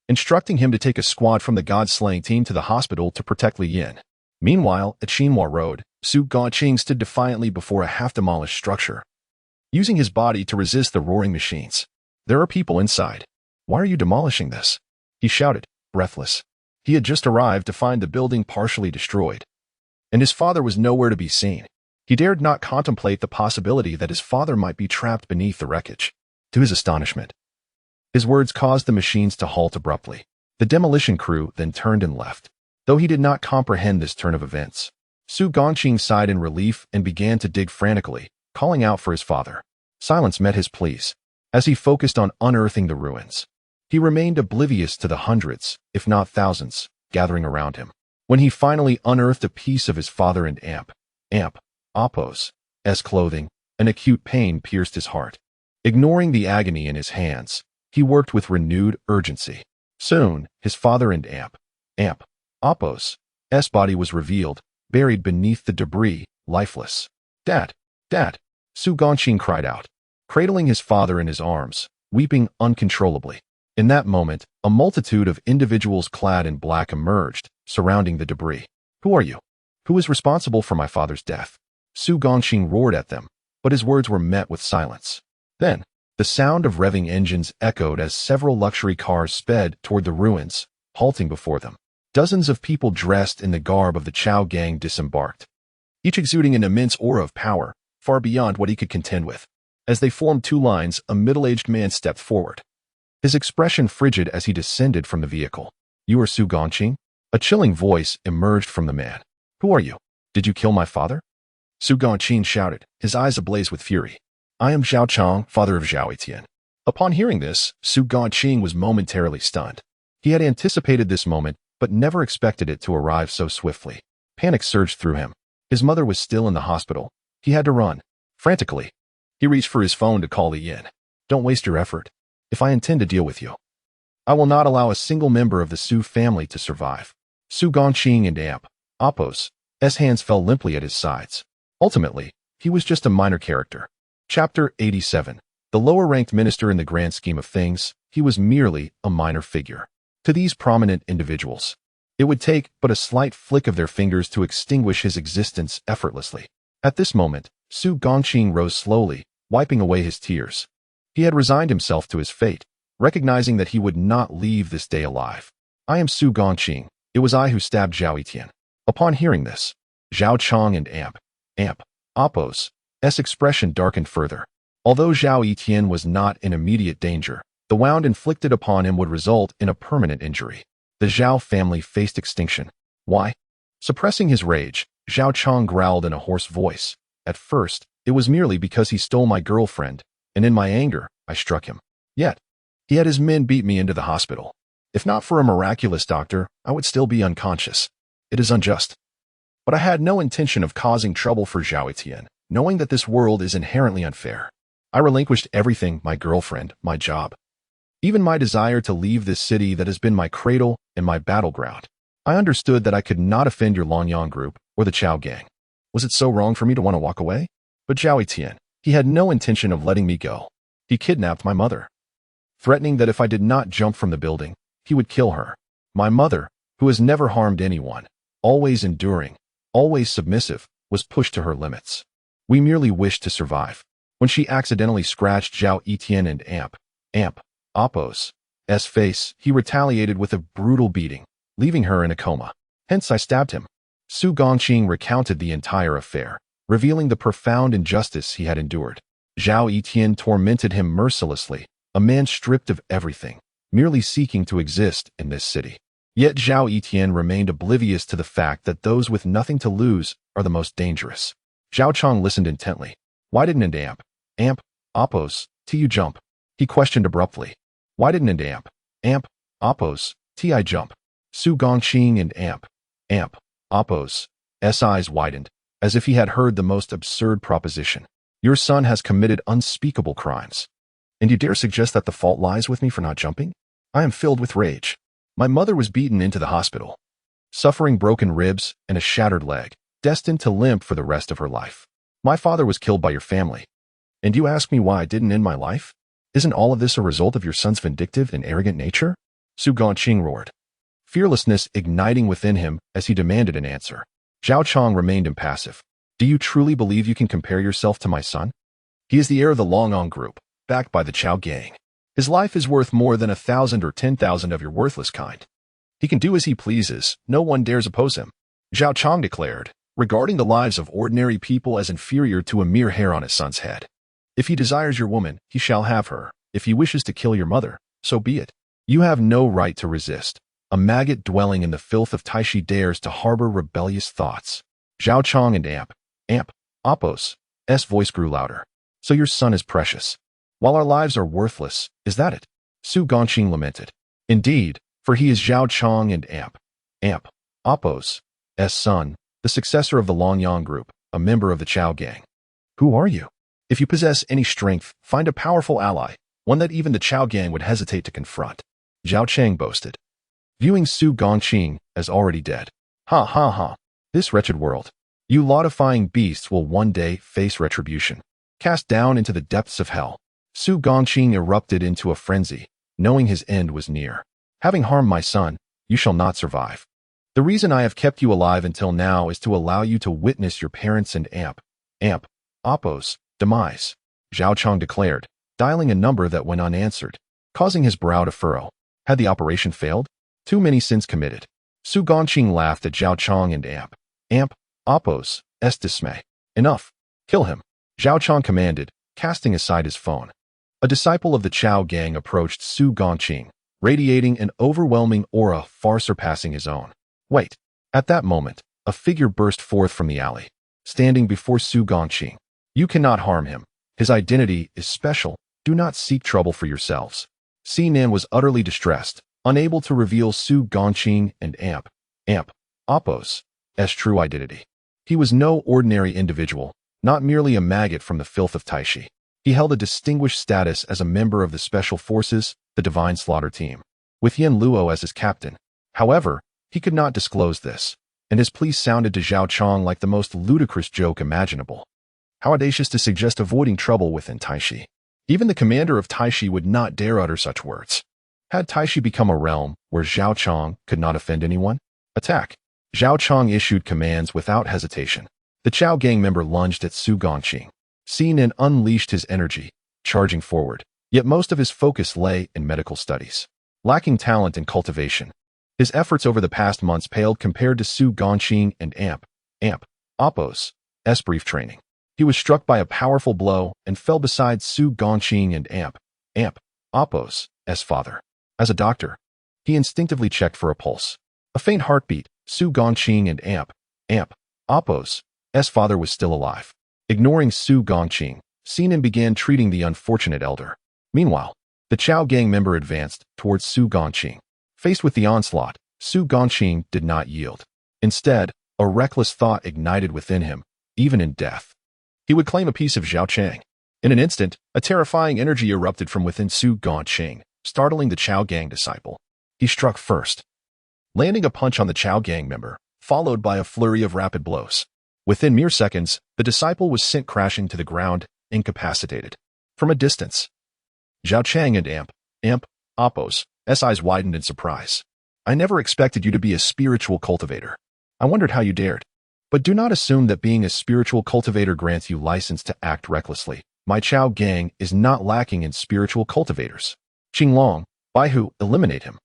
Speaker 1: instructing him to take a squad from the god-slaying team to the hospital to protect Li Yin. Meanwhile, at Xinhua Road, Su Gongqing stood defiantly before a half-demolished structure, using his body to resist the roaring machines. There are people inside. Why are you demolishing this? He shouted, breathless. He had just arrived to find the building partially destroyed, and his father was nowhere to be seen. He dared not contemplate the possibility that his father might be trapped beneath the wreckage. To his astonishment, his words caused the machines to halt abruptly. The demolition crew then turned and left. Though he did not comprehend this turn of events, Su Gongqing sighed in relief and began to dig frantically, calling out for his father. Silence met his pleas. As he focused on unearthing the ruins, he remained oblivious to the hundreds, if not thousands, gathering around him. When he finally unearthed a piece of his father and Appos' clothing, an acute pain pierced his heart. Ignoring the agony in his hands, he worked with renewed urgency. Soon, his father and Appos' body was revealed, buried beneath the debris, lifeless. Dad! Dad! Su Gongqing cried out, cradling his father in his arms, weeping uncontrollably. In that moment, a multitude of individuals clad in black emerged, surrounding the debris. Who are you? Who is responsible for my father's death? Su Gongqing roared at them, but his words were met with silence. Then, the sound of revving engines echoed as several luxury cars sped toward the ruins, halting before them. Dozens of people dressed in the garb of the Chao gang disembarked, each exuding an immense aura of power, far beyond what he could contend with. As they formed two lines, a middle-aged man stepped forward, his expression frigid as he descended from the vehicle. "You are Su Gongqing?" A chilling voice emerged from the man. "Who are you? Did you kill my father?" Su Gongqing shouted, his eyes ablaze with fury. "I am Zhao Chang, father of Zhao Etian." Upon hearing this, Su Gongqing was momentarily stunned. He had anticipated this moment, but never expected it to arrive so swiftly. Panic surged through him. His mother was still in the hospital. He had to run. Frantically, he reached for his phone to call the inn. "Don't waste your effort. If I intend to deal with you, I will not allow a single member of the Su family to survive." Su Gongqing and Apos' hands fell limply at his sides. Ultimately, he was just a minor character. Chapter 87. The lower-ranked minister in the grand scheme of things, he was merely a minor figure. To these prominent individuals, it would take but a slight flick of their fingers to extinguish his existence effortlessly. At this moment, Su Gongqing rose slowly, wiping away his tears. He had resigned himself to his fate, recognizing that he would not leave this day alive. "I am Su Gongqing. It was I who stabbed Zhao Etian." Upon hearing this, Zhao Chang and Apos' expression darkened further. Although Zhao Etian was not in immediate danger, the wound inflicted upon him would result in a permanent injury. The Zhao family faced extinction. Why? Suppressing his rage, Zhao Chang growled in a hoarse voice. "At first, it was merely because he stole my girlfriend, and in my anger, I struck him. Yet, he had his men beat me into the hospital. If not for a miraculous doctor, I would still be unconscious. It is unjust. But I had no intention of causing trouble for Zhao Etian, knowing that this world is inherently unfair. I relinquished everything, my girlfriend, my job, even my desire to leave this city that has been my cradle and my battleground. I understood that I could not offend your Longyang group or the Chao gang. Was it so wrong for me to want to walk away? But Zhao Etian, he had no intention of letting me go. He kidnapped my mother, threatening that if I did not jump from the building, he would kill her. My mother, who has never harmed anyone, always enduring, always submissive, was pushed to her limits. We merely wished to survive. When she accidentally scratched Zhao Etian and Apos' face, he retaliated with a brutal beating, leaving her in a coma. Hence I stabbed him." Su Gongqing recounted the entire affair, revealing the profound injustice he had endured. Zhao Etian tormented him mercilessly, a man stripped of everything, merely seeking to exist in this city. Yet Zhao Etian remained oblivious to the fact that those with nothing to lose are the most dangerous. Zhao Chang listened intently. "Why didn't Apos' you jump?" he questioned abruptly. "Why didn't Apos' I jump?" Su Gongqing and Apos' eyes widened, as if he had heard the most absurd proposition. "Your son has committed unspeakable crimes, and you dare suggest that the fault lies with me for not jumping? I am filled with rage. My mother was beaten into the hospital, suffering broken ribs and a shattered leg, destined to limp for the rest of her life. My father was killed by your family. And you ask me why I didn't end my life? Isn't all of this a result of your son's vindictive and arrogant nature?" Su Gongqing roared, fearlessness igniting within him as he demanded an answer. Zhao Chang remained impassive. "Do you truly believe you can compare yourself to my son? He is the heir of the Longyang group, backed by the Chao gang. His life is worth more than 1,000 or 10,000 of your worthless kind. He can do as he pleases. No one dares oppose him." Zhao Chang declared, regarding the lives of ordinary people as inferior to a mere hair on his son's head. "If he desires your woman, he shall have her. If he wishes to kill your mother, so be it. You have no right to resist. A maggot dwelling in the filth of Taishi dares to harbor rebellious thoughts." Zhao Chang and Apos' voice grew louder. "So your son is precious, while our lives are worthless, is that it?" Su Gongqing lamented. "Indeed, for he is Zhao Chang and Apos' son, the successor of the Longyang group, a member of the Chao gang. Who are you? If you possess any strength, find a powerful ally, one that even the Chao gang would hesitate to confront," Zhao Chang boasted, viewing Su Gongqing as already dead. "Ha ha ha. This wretched world. You law-defying beasts will one day face retribution. Cast down into the depths of hell." Su Gongqing erupted into a frenzy, knowing his end was near. "Having harmed my son, you shall not survive. The reason I have kept you alive until now is to allow you to witness your parents and Apos' demise," Zhao Chang declared, dialing a number that went unanswered, causing his brow to furrow. Had the operation failed? Too many sins committed. Su Gongqing laughed at Zhao Chong and Amp, Oppos, s dismay. Enough. Kill him, Zhao Chong commanded, casting aside his phone. A disciple of the Chao gang approached Su Gongqing, radiating an overwhelming aura far surpassing his own. Wait. At that moment, a figure burst forth from the alley, standing before Su Gongqing. You cannot harm him. His identity is special. Do not seek trouble for yourselves. Sinan was utterly distressed, unable to reveal Su Gongqing and Amp, Oppos' true identity. He was no ordinary individual, not merely a maggot from the filth of Taishi. He held a distinguished status as a member of the Special Forces, the Divine Slaughter Team, with Yin Luo as his captain. However, he could not disclose this, and his plea sounded to Zhao Chong like the most ludicrous joke imaginable. How audacious to suggest avoiding trouble within Taishi. Even the commander of Taishi would not dare utter such words. Had Taishi become a realm where Zhao Chong could not offend anyone? Attack! Zhao Chong issued commands without hesitation. The Chao gang member lunged at Su Gongqing. Sinan unleashed his energy, charging forward, yet most of his focus lay in medical studies. Lacking talent and cultivation, his efforts over the past months paled compared to Su Gongqing and Amp, Oppos' brief training. He was struck by a powerful blow and fell beside Su Gongqing and Amp, Oppos' father. As a doctor, he instinctively checked for a pulse. A faint heartbeat. Su Gongqing and Amp, Oppos' father was still alive. Ignoring Su Gongqing, Sinan began treating the unfortunate elder. Meanwhile, the Chao gang member advanced towards Su Gongqing. Faced with the onslaught, Su Gongqing did not yield. Instead, a reckless thought ignited within him, even in death. He would claim a piece of Zhao Chang. In an instant, a terrifying energy erupted from within Su Gongqing, startling the Chao gang disciple. He struck first, landing a punch on the Chao gang member, followed by a flurry of rapid blows. Within mere seconds, the disciple was sent crashing to the ground, incapacitated. From a distance, Zhao Chang and Amp, Oppos' eyes widened in surprise. I never expected you to be a spiritual cultivator. I wondered how you dared. But do not assume that being a spiritual cultivator grants you license to act recklessly. My Chao gang is not lacking in spiritual cultivators. Qinglong, Baihu, eliminate him,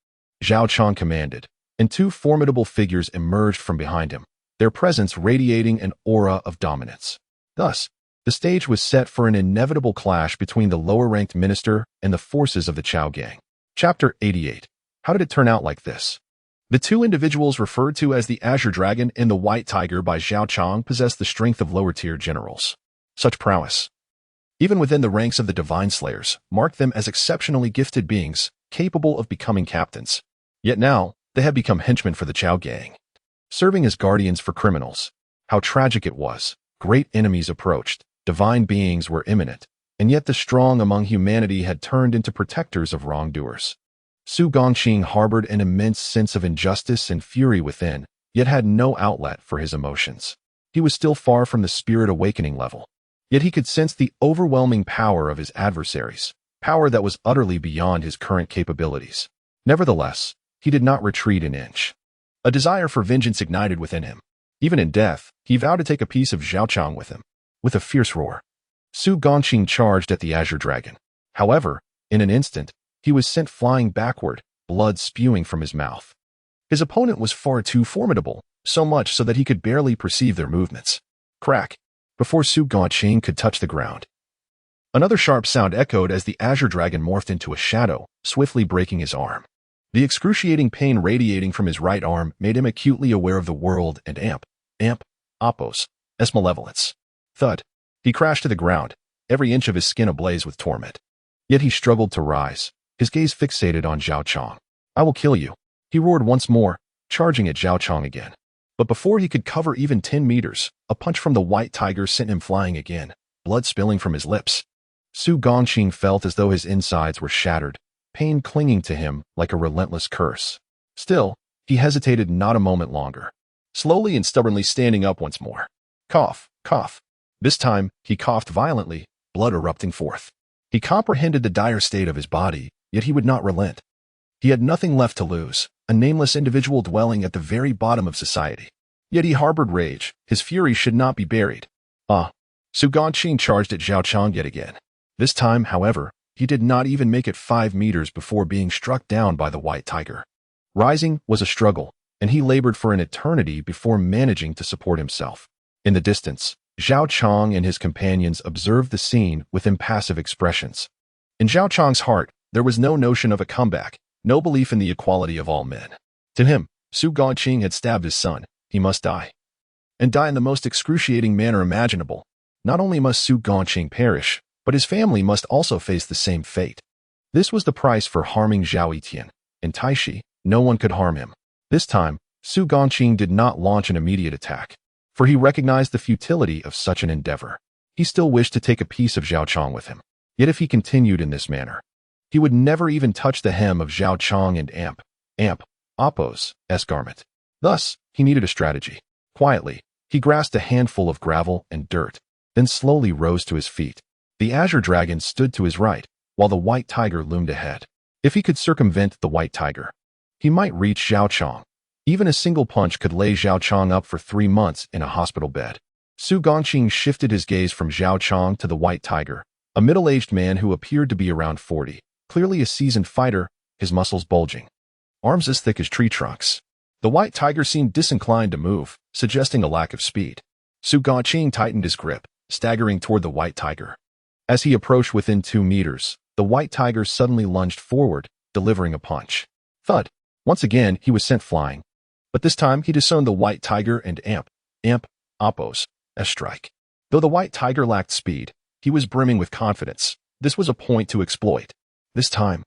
Speaker 1: Zhao Chong commanded, and two formidable figures emerged from behind him, their presence radiating an aura of dominance. Thus, the stage was set for an inevitable clash between the lower-ranked minister and the forces of the Chao gang. Chapter 88. How did it turn out like this? The two individuals referred to as the Azure Dragon and the White Tiger by Zhao Chong possessed the strength of lower-tier generals. Such prowess, even within the ranks of the Divine Slayers, marked them as exceptionally gifted beings, capable of becoming captains. Yet now, they had become henchmen for the Chao gang, serving as guardians for criminals. How tragic it was. Great enemies approached, divine beings were imminent, and yet the strong among humanity had turned into protectors of wrongdoers. Su Gongqing harbored an immense sense of injustice and fury within, yet had no outlet for his emotions. He was still far from the spirit awakening level, yet he could sense the overwhelming power of his adversaries, power that was utterly beyond his current capabilities. Nevertheless, he did not retreat an inch. A desire for vengeance ignited within him. Even in death, he vowed to take a piece of Zhao Chong with him. With a fierce roar, Su Gongqing charged at the Azure Dragon. However, in an instant, he was sent flying backward, blood spewing from his mouth. His opponent was far too formidable, so much so that he could barely perceive their movements. Crack! Before Su Gongqing could touch the ground, another sharp sound echoed as the Azure Dragon morphed into a shadow, swiftly breaking his arm. The excruciating pain radiating from his right arm made him acutely aware of the world and Oppos' malevolence. Thud. He crashed to the ground, every inch of his skin ablaze with torment. Yet he struggled to rise, his gaze fixated on Zhao Chong. I will kill you, he roared once more, charging at Zhao Chong again. But before he could cover even 10 meters, a punch from the White Tiger sent him flying again, blood spilling from his lips. Su Gongqing felt as though his insides were shattered, pain clinging to him like a relentless curse. Still, he hesitated not a moment longer, slowly and stubbornly standing up once more. Cough, cough. This time, he coughed violently, blood erupting forth. He comprehended the dire state of his body, yet he would not relent. He had nothing left to lose, a nameless individual dwelling at the very bottom of society. Yet he harbored rage, his fury should not be buried. Su Gongqing charged at Zhao Chong yet again. This time, however, he did not even make it 5 meters before being struck down by the White Tiger. Rising was a struggle, and he labored for an eternity before managing to support himself. In the distance, Zhao Chong and his companions observed the scene with impassive expressions. In Zhao Chong's heart, there was no notion of a comeback, no belief in the equality of all men. To him, Su Gongqing had stabbed his son. He must die. And die in the most excruciating manner imaginable. Not only must Su Gongqing perish, but his family must also face the same fate. This was the price for harming Zhao Yitian. In Taishi, no one could harm him. This time, Su Gongqing did not launch an immediate attack, for he recognized the futility of such an endeavor. He still wished to take a piece of Zhao Chong with him. Yet if he continued in this manner, he would never even touch the hem of Zhao Chong and Appo's garment. Thus, he needed a strategy. Quietly, he grasped a handful of gravel and dirt, then slowly rose to his feet. The azure dragon stood to his right, while the white tiger loomed ahead. If he could circumvent the white tiger, he might reach Zhao Chong. Even a single punch could lay Zhao Chong up for 3 months in a hospital bed. Su Gongqing shifted his gaze from Zhao Chong to the white tiger, a middle-aged man who appeared to be around 40, clearly a seasoned fighter, his muscles bulging, arms as thick as tree trunks. The white tiger seemed disinclined to move, suggesting a lack of speed. Su Gongqing tightened his grip, staggering toward the white tiger. As he approached within 2 meters, the white tiger suddenly lunged forward, delivering a punch. Thud! Once again, he was sent flying. But this time, he disowned the white tiger and Appo's strike. Though the white tiger lacked speed, he was brimming with confidence. This was a point to exploit. This time,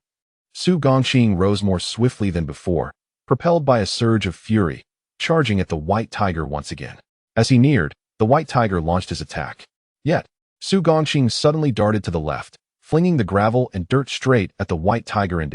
Speaker 1: Su Gongqing rose more swiftly than before, propelled by a surge of fury, charging at the white tiger once again. As he neared, the white tiger launched his attack. Yet, Su Gongqing suddenly darted to the left, flinging the gravel and dirt straight at the white tiger and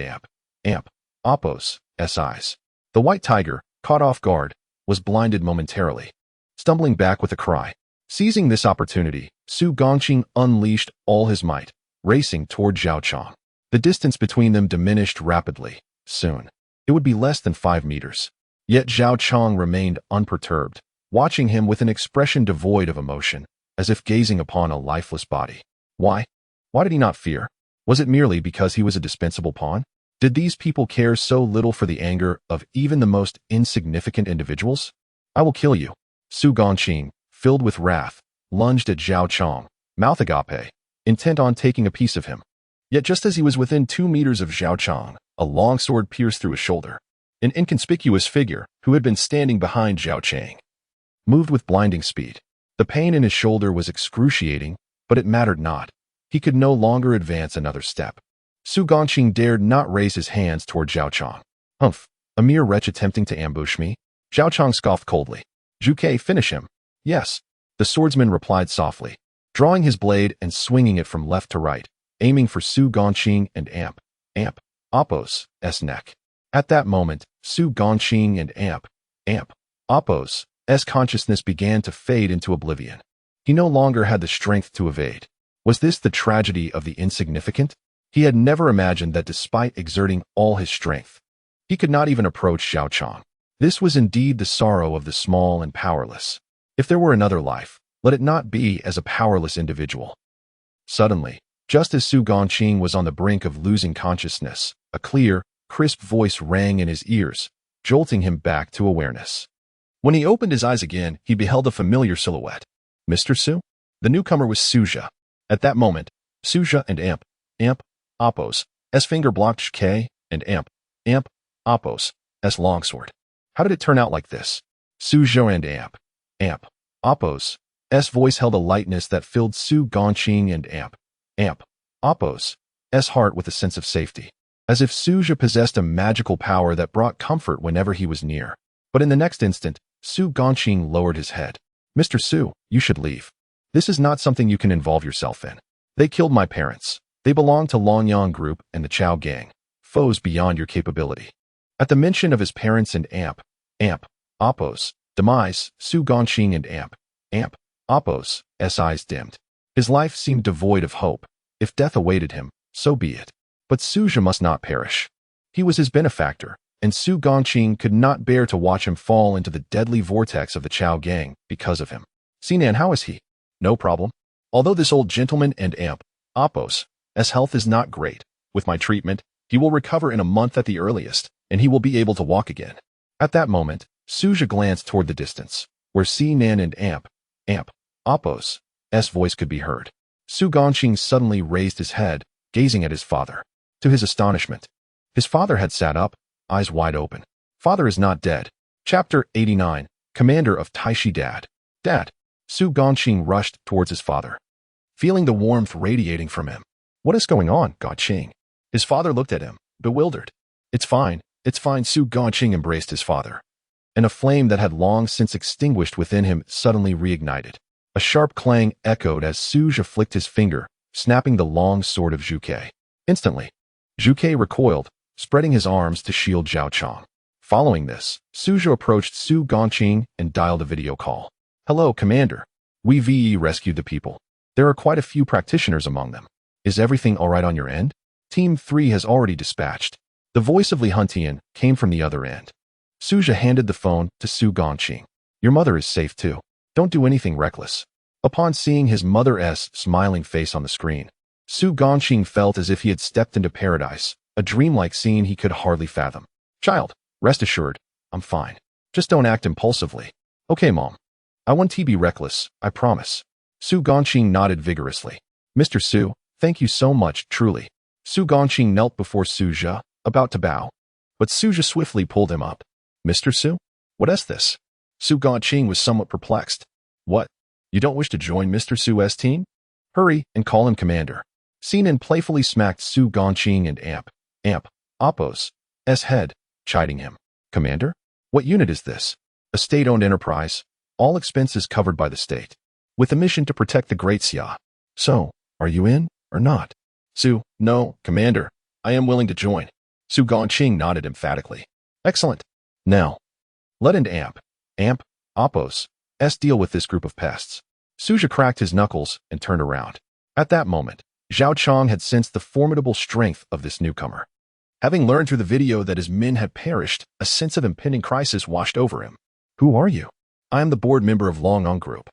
Speaker 1: Appo's eyes. The white tiger, caught off guard, was blinded momentarily, stumbling back with a cry. Seizing this opportunity, Su Gongqing unleashed all his might, racing toward Zhao Chong. The distance between them diminished rapidly. Soon, it would be less than 5 meters. Yet Zhao Chong remained unperturbed, watching him with an expression devoid of emotion, as if gazing upon a lifeless body. Why? Why did he not fear? Was it merely because he was a dispensable pawn? Did these people care so little for the anger of even the most insignificant individuals? I will kill you. Su Gongqing, filled with wrath, lunged at Zhao Chong, mouth agape, intent on taking a piece of him. Yet just as he was within 2 meters of Zhao Chong, a long sword pierced through his shoulder. An inconspicuous figure, who had been standing behind Zhao Chang, moved with blinding speed. The pain in his shoulder was excruciating, but it mattered not. He could no longer advance another step. Su Gongqing dared not raise his hands toward Zhao Chong. Humph, a mere wretch attempting to ambush me? Zhao Chong scoffed coldly. Zhuke, finish him. Yes, the swordsman replied softly, drawing his blade and swinging it from left to right, aiming for Su Gongqing and Appo's neck. At that moment, Su Gongqing and Appo's consciousness began to fade into oblivion. He no longer had the strength to evade. Was this the tragedy of the insignificant? He had never imagined that despite exerting all his strength, he could not even approach Zhao Chong. This was indeed the sorrow of the small and powerless. If there were another life, let it not be as a powerless individual. Suddenly, just as Su Gongqing was on the brink of losing consciousness, a clear, crisp voice rang in his ears, jolting him back to awareness. When he opened his eyes again, he beheld a familiar silhouette. Mr. Su? The newcomer was Suja. At that moment, Suja and Appo's finger blocked K and Appo's longsword. How did it turn out like this? Suja and Appo's voice held a lightness that filled Su Gongqing and Appo's heart with a sense of safety, as if Suja possessed a magical power that brought comfort whenever he was near. But in the next instant, Su Gongqing lowered his head. Mr. Su, you should leave. This is not something you can involve yourself in. They killed my parents. They belong to Longyang Group and the Chao Gang, foes beyond your capability. At the mention of his parents and Appo's demise, Su Gongqing and Appo's eyes dimmed. His life seemed devoid of hope. If death awaited him, so be it. But Suja must not perish. He was his benefactor, and Su Gongqing could not bear to watch him fall into the deadly vortex of the Chao Gang because of him. Sinan, how is he? No problem. Although this old gentleman and Appo's health is not great, with my treatment, he will recover in a month at the earliest, and he will be able to walk again. At that moment, Suja glanced toward the distance, where Sinan and Appo's voice could be heard. Su Gongqing suddenly raised his head, gazing at his father. To his astonishment, his father had sat up, eyes wide open. Father is not dead. Chapter 89, Commander of Taishi Dad. Dad. Su Gongqing rushed towards his father, feeling the warmth radiating from him. What is going on, Gongqing? His father looked at him, bewildered. It's fine, Su Gongqing embraced his father. And a flame that had long since extinguished within him suddenly reignited. A sharp clang echoed as Suja flicked his finger, snapping the long sword of Zhuge. Instantly, Zhuge recoiled, spreading his arms to shield Zhao Chong. Following this, Suja approached Su Gongqing and dialed a video call. Hello, Commander. We VE rescued the people. There are quite a few practitioners among them. Is everything all right on your end? Team 3 has already dispatched. The voice of Li Huntian came from the other end. Suja handed the phone to Su Gongqing. Your mother is safe too. Don't do anything reckless. Upon seeing his mother's smiling face on the screen, Su Gongqing felt as if he had stepped into paradise, a dreamlike scene he could hardly fathom. Child, rest assured, I'm fine. Just don't act impulsively. Okay, Mom. I won't be reckless, I promise. Su Gongqing nodded vigorously. Mr. Su, thank you so much, truly. Su Gongqing knelt before Suja, about to bow. But Suja swiftly pulled him up. Mr. Su? What is this? Su Gongqing was somewhat perplexed. What? You don't wish to join Mr. Su's team? Hurry and call him Commander. Sinan playfully smacked Su Gongqing and Appo's head, chiding him. Commander? What unit is this? A state-owned enterprise, all expenses covered by the state, with a mission to protect the Great Xia. So, are you in or not? Su, no, Commander. I am willing to join. Su Gongqing nodded emphatically. Excellent. Now, let Appo's deal with this group of pests. Suja cracked his knuckles and turned around. At that moment, Zhao Chong had sensed the formidable strength of this newcomer. Having learned through the video that his men had perished, a sense of impending crisis washed over him. Who are you? I am the board member of Longong Group,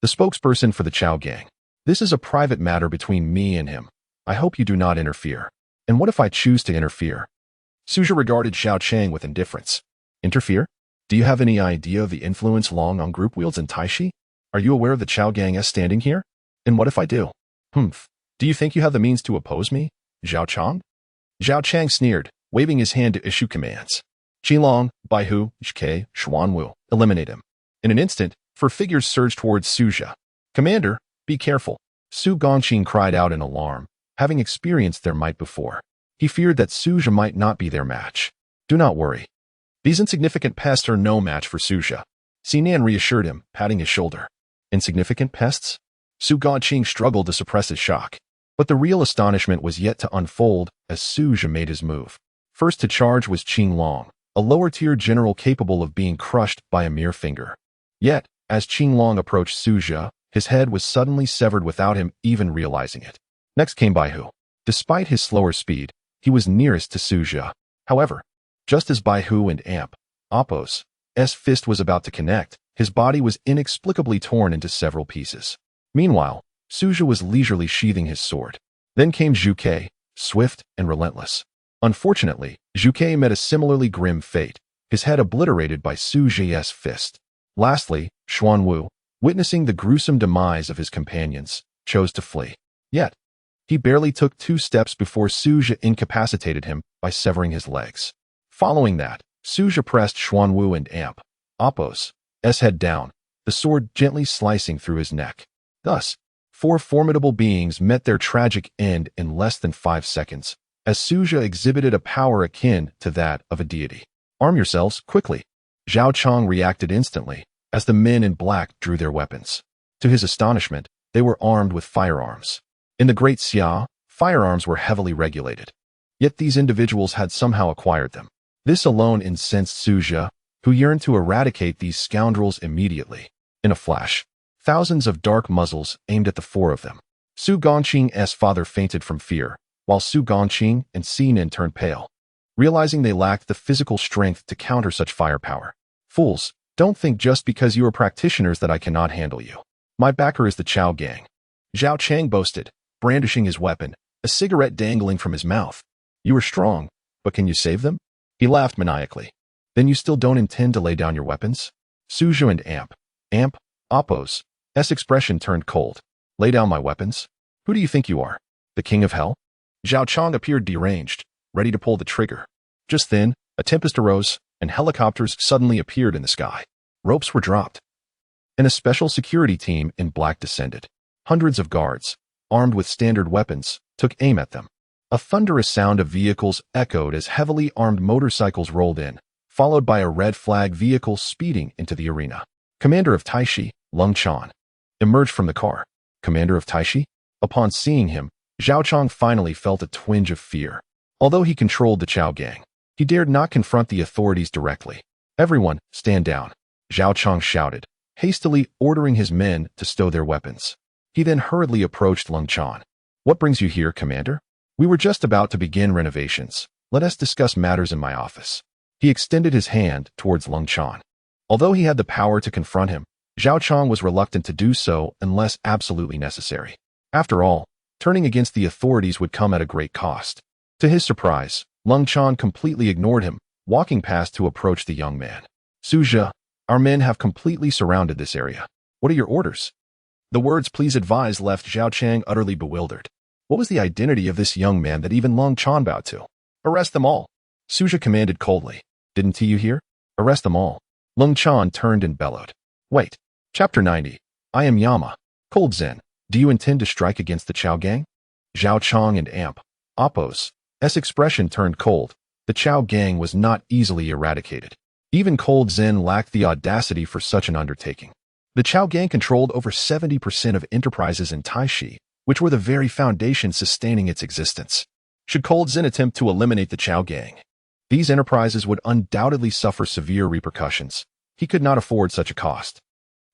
Speaker 1: the spokesperson for the Chao Gang. This is a private matter between me and him. I hope you do not interfere. And what if I choose to interfere? Suja regarded Xiao Chang with indifference. Interfere? Do you have any idea of the influence Longong Group wields in Taishi? Are you aware of the Chao Gang standing here? And what if I do? Do you think you have the means to oppose me, Zhao Chang? Zhao Chang sneered, waving his hand to issue commands. Qilong, Baihu, Zhike, Xuanwu, eliminate him. In an instant, 4 figures surged towards Suja. Commander, be careful. Su Gongqing cried out in alarm, having experienced their might before. He feared that Suja might not be their match. Do not worry. These insignificant pests are no match for Suja. Sinan reassured him, patting his shoulder. Insignificant pests? Su Gongqing struggled to suppress his shock. But the real astonishment was yet to unfold as Suja made his move. First to charge was Qinglong, a lower-tier general capable of being crushed by a mere finger. Yet, as Qinglong approached Suja, his head was suddenly severed without him even realizing it. Next came Baihu. Despite his slower speed, he was nearest to Suja. However, just as Baihu and Appo's fist was about to connect, his body was inexplicably torn into several pieces. Meanwhile, Suja was leisurely sheathing his sword. Then came Zhuge, swift and relentless. Unfortunately, Zhuge met a similarly grim fate, his head obliterated by Suja's fist. Lastly, Xuanwu, witnessing the gruesome demise of his companions, chose to flee. Yet, he barely took 2 steps before Suja incapacitated him by severing his legs. Following that, Suja pressed Xuanwu and Appo's head down, the sword gently slicing through his neck. Thus, 4 formidable beings met their tragic end in less than 5 seconds, as Suja exhibited a power akin to that of a deity. Arm yourselves, quickly. Zhao Chong reacted instantly, as the men in black drew their weapons. To his astonishment, they were armed with firearms. In the Great Xia, firearms were heavily regulated. Yet these individuals had somehow acquired them. This alone incensed Suja, who yearned to eradicate these scoundrels immediately. In a flash, thousands of dark muzzles aimed at the 4 of them. Su Gongqing's father fainted from fear, while Su Gongqing and Sinan turned pale, realizing they lacked the physical strength to counter such firepower. Fools, don't think just because you are practitioners that I cannot handle you. My backer is the Chao Gang. Zhao Chang boasted, brandishing his weapon, a cigarette dangling from his mouth. You are strong, but can you save them? He laughed maniacally. Then you still don't intend to lay down your weapons? Suzhou and Amp, Oppo's expression turned cold. Lay down my weapons? Who do you think you are? The king of hell? Zhao Chong appeared deranged, ready to pull the trigger. Just then, a tempest arose, and helicopters suddenly appeared in the sky. Ropes were dropped, and a special security team in black descended. Hundreds of guards, armed with standard weapons, took aim at them. A thunderous sound of vehicles echoed as heavily armed motorcycles rolled in, followed by a red flag vehicle speeding into the arena. Commander of Taishi, Lung Chan, emerged from the car. Commander of Taishi? Upon seeing him, Zhao Chong finally felt a twinge of fear. Although he controlled the Chao gang, he dared not confront the authorities directly. Everyone, stand down, Zhao Chong shouted, hastily ordering his men to stow their weapons. He then hurriedly approached Lung Chan. What brings you here, Commander? We were just about to begin renovations. Let us discuss matters in my office. He extended his hand towards Lung Chan. Although he had the power to confront him, Zhao Chong was reluctant to do so unless absolutely necessary. After all, turning against the authorities would come at a great cost. To his surprise, Lung Chan completely ignored him, walking past to approach the young man. Suzhou, our men have completely surrounded this area. What are your orders? The words "please advise" left Zhao Chang utterly bewildered. What was the identity of this young man that even Lung Chan bowed to? Arrest them all, Suzhou commanded coldly. Didn't you hear? Arrest them all. Lung Chan turned and bellowed. Wait. Chapter 90. I am Yama. Cold Zen. Do you intend to strike against the Chao gang? Zhao Chong and Oppo's expression turned cold. The Chao gang was not easily eradicated. Even Cold Zen lacked the audacity for such an undertaking. The Chao gang controlled over 70% of enterprises in Taishi, which were the very foundation sustaining its existence. Should Cold Zen attempt to eliminate the Chao gang, these enterprises would undoubtedly suffer severe repercussions. He could not afford such a cost.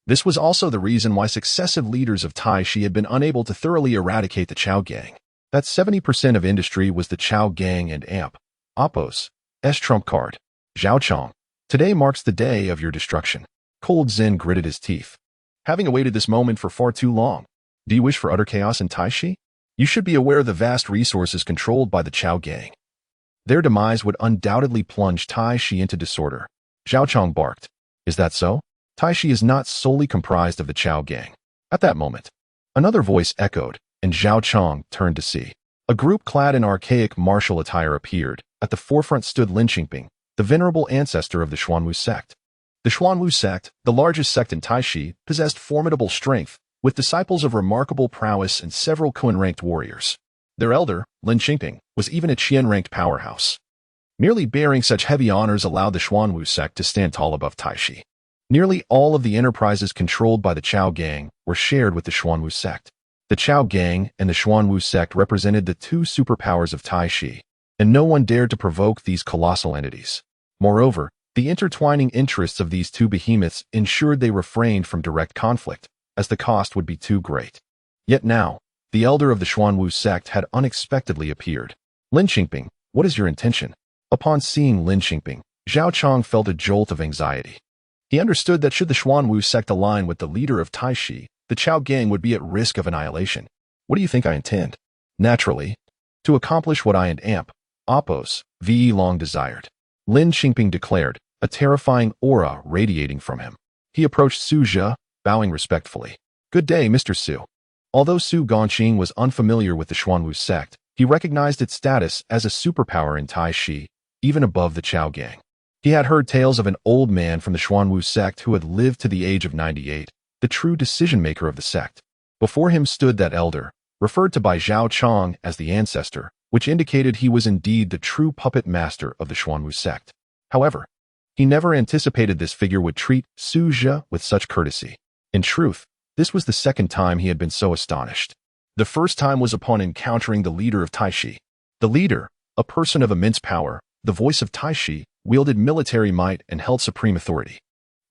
Speaker 1: This was also the reason why successive leaders of Taishi had been unable to thoroughly eradicate the Chao gang. That 70% of industry was the Chao gang and Oppo's trump card. Zhao Chong, today marks the day of your destruction. Cold Zen gritted his teeth. Having awaited this moment for far too long, do you wish for utter chaos in Taishi? You should be aware of the vast resources controlled by the Chao gang. Their demise would undoubtedly plunge Taishi into disorder. Zhao Chong barked. Is that so? Taishi is not solely comprised of the Chao gang. At that moment, another voice echoed, and Zhao Chong turned to see. A group clad in archaic martial attire appeared. At the forefront stood Lin Qingping, the venerable ancestor of the Xuanwu sect. The Xuanwu sect, the largest sect in Taishi, possessed formidable strength, with disciples of remarkable prowess and several Kun-ranked warriors. Their elder, Lin Qingping, was even a Qian-ranked powerhouse. Merely bearing such heavy honors allowed the Xuanwu sect to stand tall above Taishi. Nearly all of the enterprises controlled by the Chao gang were shared with the Xuanwu sect. The Chao gang and the Xuanwu sect represented the two superpowers of Taishi, and no one dared to provoke these colossal entities. Moreover, the intertwining interests of these two behemoths ensured they refrained from direct conflict, as the cost would be too great. Yet now, the elder of the Xuanwu sect had unexpectedly appeared. Lin Qingping, what is your intention? Upon seeing Lin Qingping, Zhao Chong felt a jolt of anxiety. He understood that should the Xuanwu sect align with the leader of Taishi, the Chao gang would be at risk of annihilation. What do you think I intend? Naturally, to accomplish what I and Oppo's long desired. Lin Qingping declared, a terrifying aura radiating from him. He approached Suzhou, bowing respectfully. Good day, Mr. Su. Although Su Gongqing was unfamiliar with the Xuanwu sect, he recognized its status as a superpower in Taishi, even above the Chao gang. He had heard tales of an old man from the Xuanwu sect who had lived to the age of 98, the true decision-maker of the sect. Before him stood that elder, referred to by Zhao Chong as the ancestor, which indicated he was indeed the true puppet master of the Xuanwu sect. However, he never anticipated this figure would treat Suzhou with such courtesy. In truth, this was the second time he had been so astonished. The first time was upon encountering the leader of Taishi. The leader, a person of immense power, the voice of Taishi, wielded military might and held supreme authority.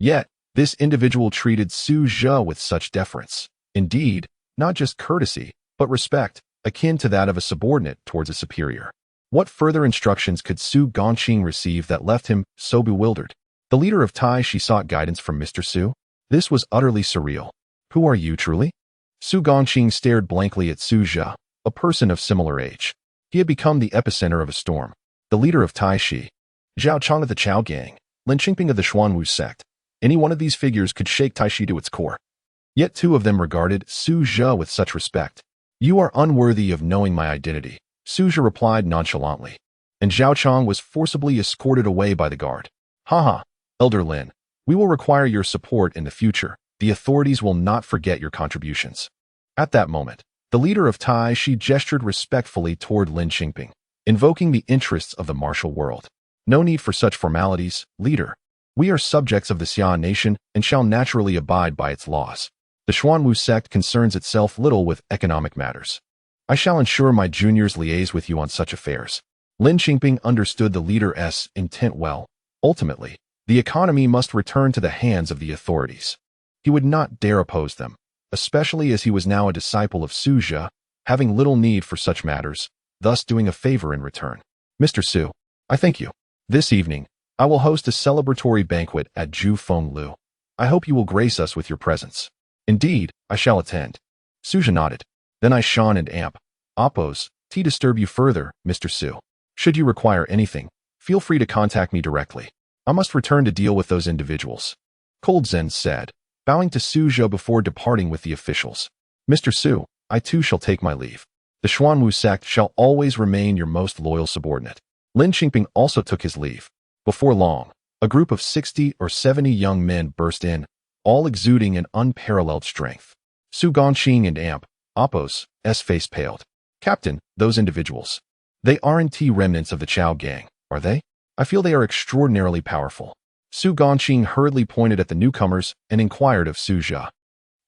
Speaker 1: Yet, this individual treated Suzhou with such deference. Indeed, not just courtesy, but respect, akin to that of a subordinate towards a superior. What further instructions could Su Gongqing receive that left him so bewildered? The leader of Taishi sought guidance from Mr. Su. This was utterly surreal. Who are you truly? Su Gongqing stared blankly at Suzhou, a person of similar age. He had become the epicenter of a storm. The leader of Taishi. Zhao Chong of the Chao gang. Lin Qingping of the Xuanwu sect. Any one of these figures could shake Taishi to its core. Yet two of them regarded Su Zhe with such respect. You are unworthy of knowing my identity, Su Zhe replied nonchalantly. And Zhao Chong was forcibly escorted away by the guard. Haha, Elder Lin, we will require your support in the future. The authorities will not forget your contributions. At that moment, the leader of Taishi gestured respectfully toward Lin Qingping, invoking the interests of the martial world. No need for such formalities, leader. We are subjects of the Xia nation and shall naturally abide by its laws. The Xuanwu sect concerns itself little with economic matters. I shall ensure my juniors liaise with you on such affairs. Lin Qingping understood the leader's intent well. Ultimately, the economy must return to the hands of the authorities. He would not dare oppose them, especially as he was now a disciple of Su Zhe, having little need for such matters, thus doing a favor in return. Mr. Su, I thank you. This evening, I will host a celebratory banquet at Ju Feng Lu. I hope you will grace us with your presence. Indeed, I shall attend. Su Zhe nodded. Then I Shan and Amp. Oppose, to disturb you further, Mr. Su. Should you require anything, feel free to contact me directly. I must return to deal with those individuals. Cold Zen said, bowing to Su Zhe before departing with the officials. Mr. Su, I too shall take my leave. The Xuanwu sect shall always remain your most loyal subordinate. Lin Qingping also took his leave. Before long, a group of 60 or 70 young men burst in, all exuding an unparalleled strength. Su Gongqing and Amp, Appo's face paled. Captain, those individuals. They aren't remnants of the Chao gang, are they? I feel they are extraordinarily powerful. Su Gongqing hurriedly pointed at the newcomers and inquired of Su Zhe.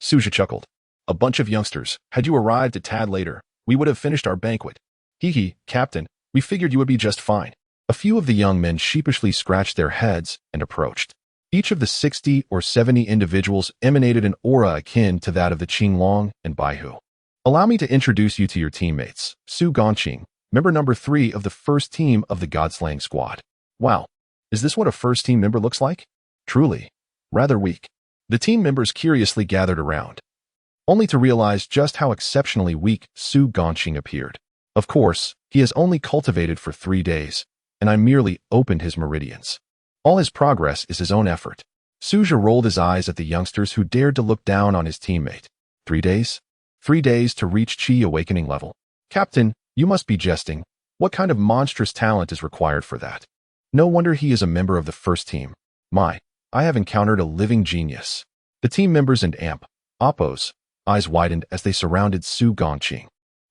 Speaker 1: Su Zhe chuckled. A bunch of youngsters. Had you arrived a tad later, we would have finished our banquet. Hee, Captain, we figured you would be just fine. A few of the young men sheepishly scratched their heads and approached. Each of the 60 or 70 individuals emanated an aura akin to that of the Qinglong and Baihu. Allow me to introduce you to your teammates. Su Gongqing, member number 3 of the first team of the God-slaying squad. Wow, is this what a first team member looks like? Truly, rather weak. The team members curiously gathered around, only to realize just how exceptionally weak Su Gongqing appeared. Of course, he has only cultivated for 3 days, and I merely opened his meridians. All his progress is his own effort. Su Zhe rolled his eyes at the youngsters who dared to look down on his teammate. 3 days? 3 days to reach Qi awakening level. Captain, you must be jesting. What kind of monstrous talent is required for that? No wonder he is a member of the first team. I have encountered a living genius. The team members and Amp, Appo's eyes widened as they surrounded Su Gongqing.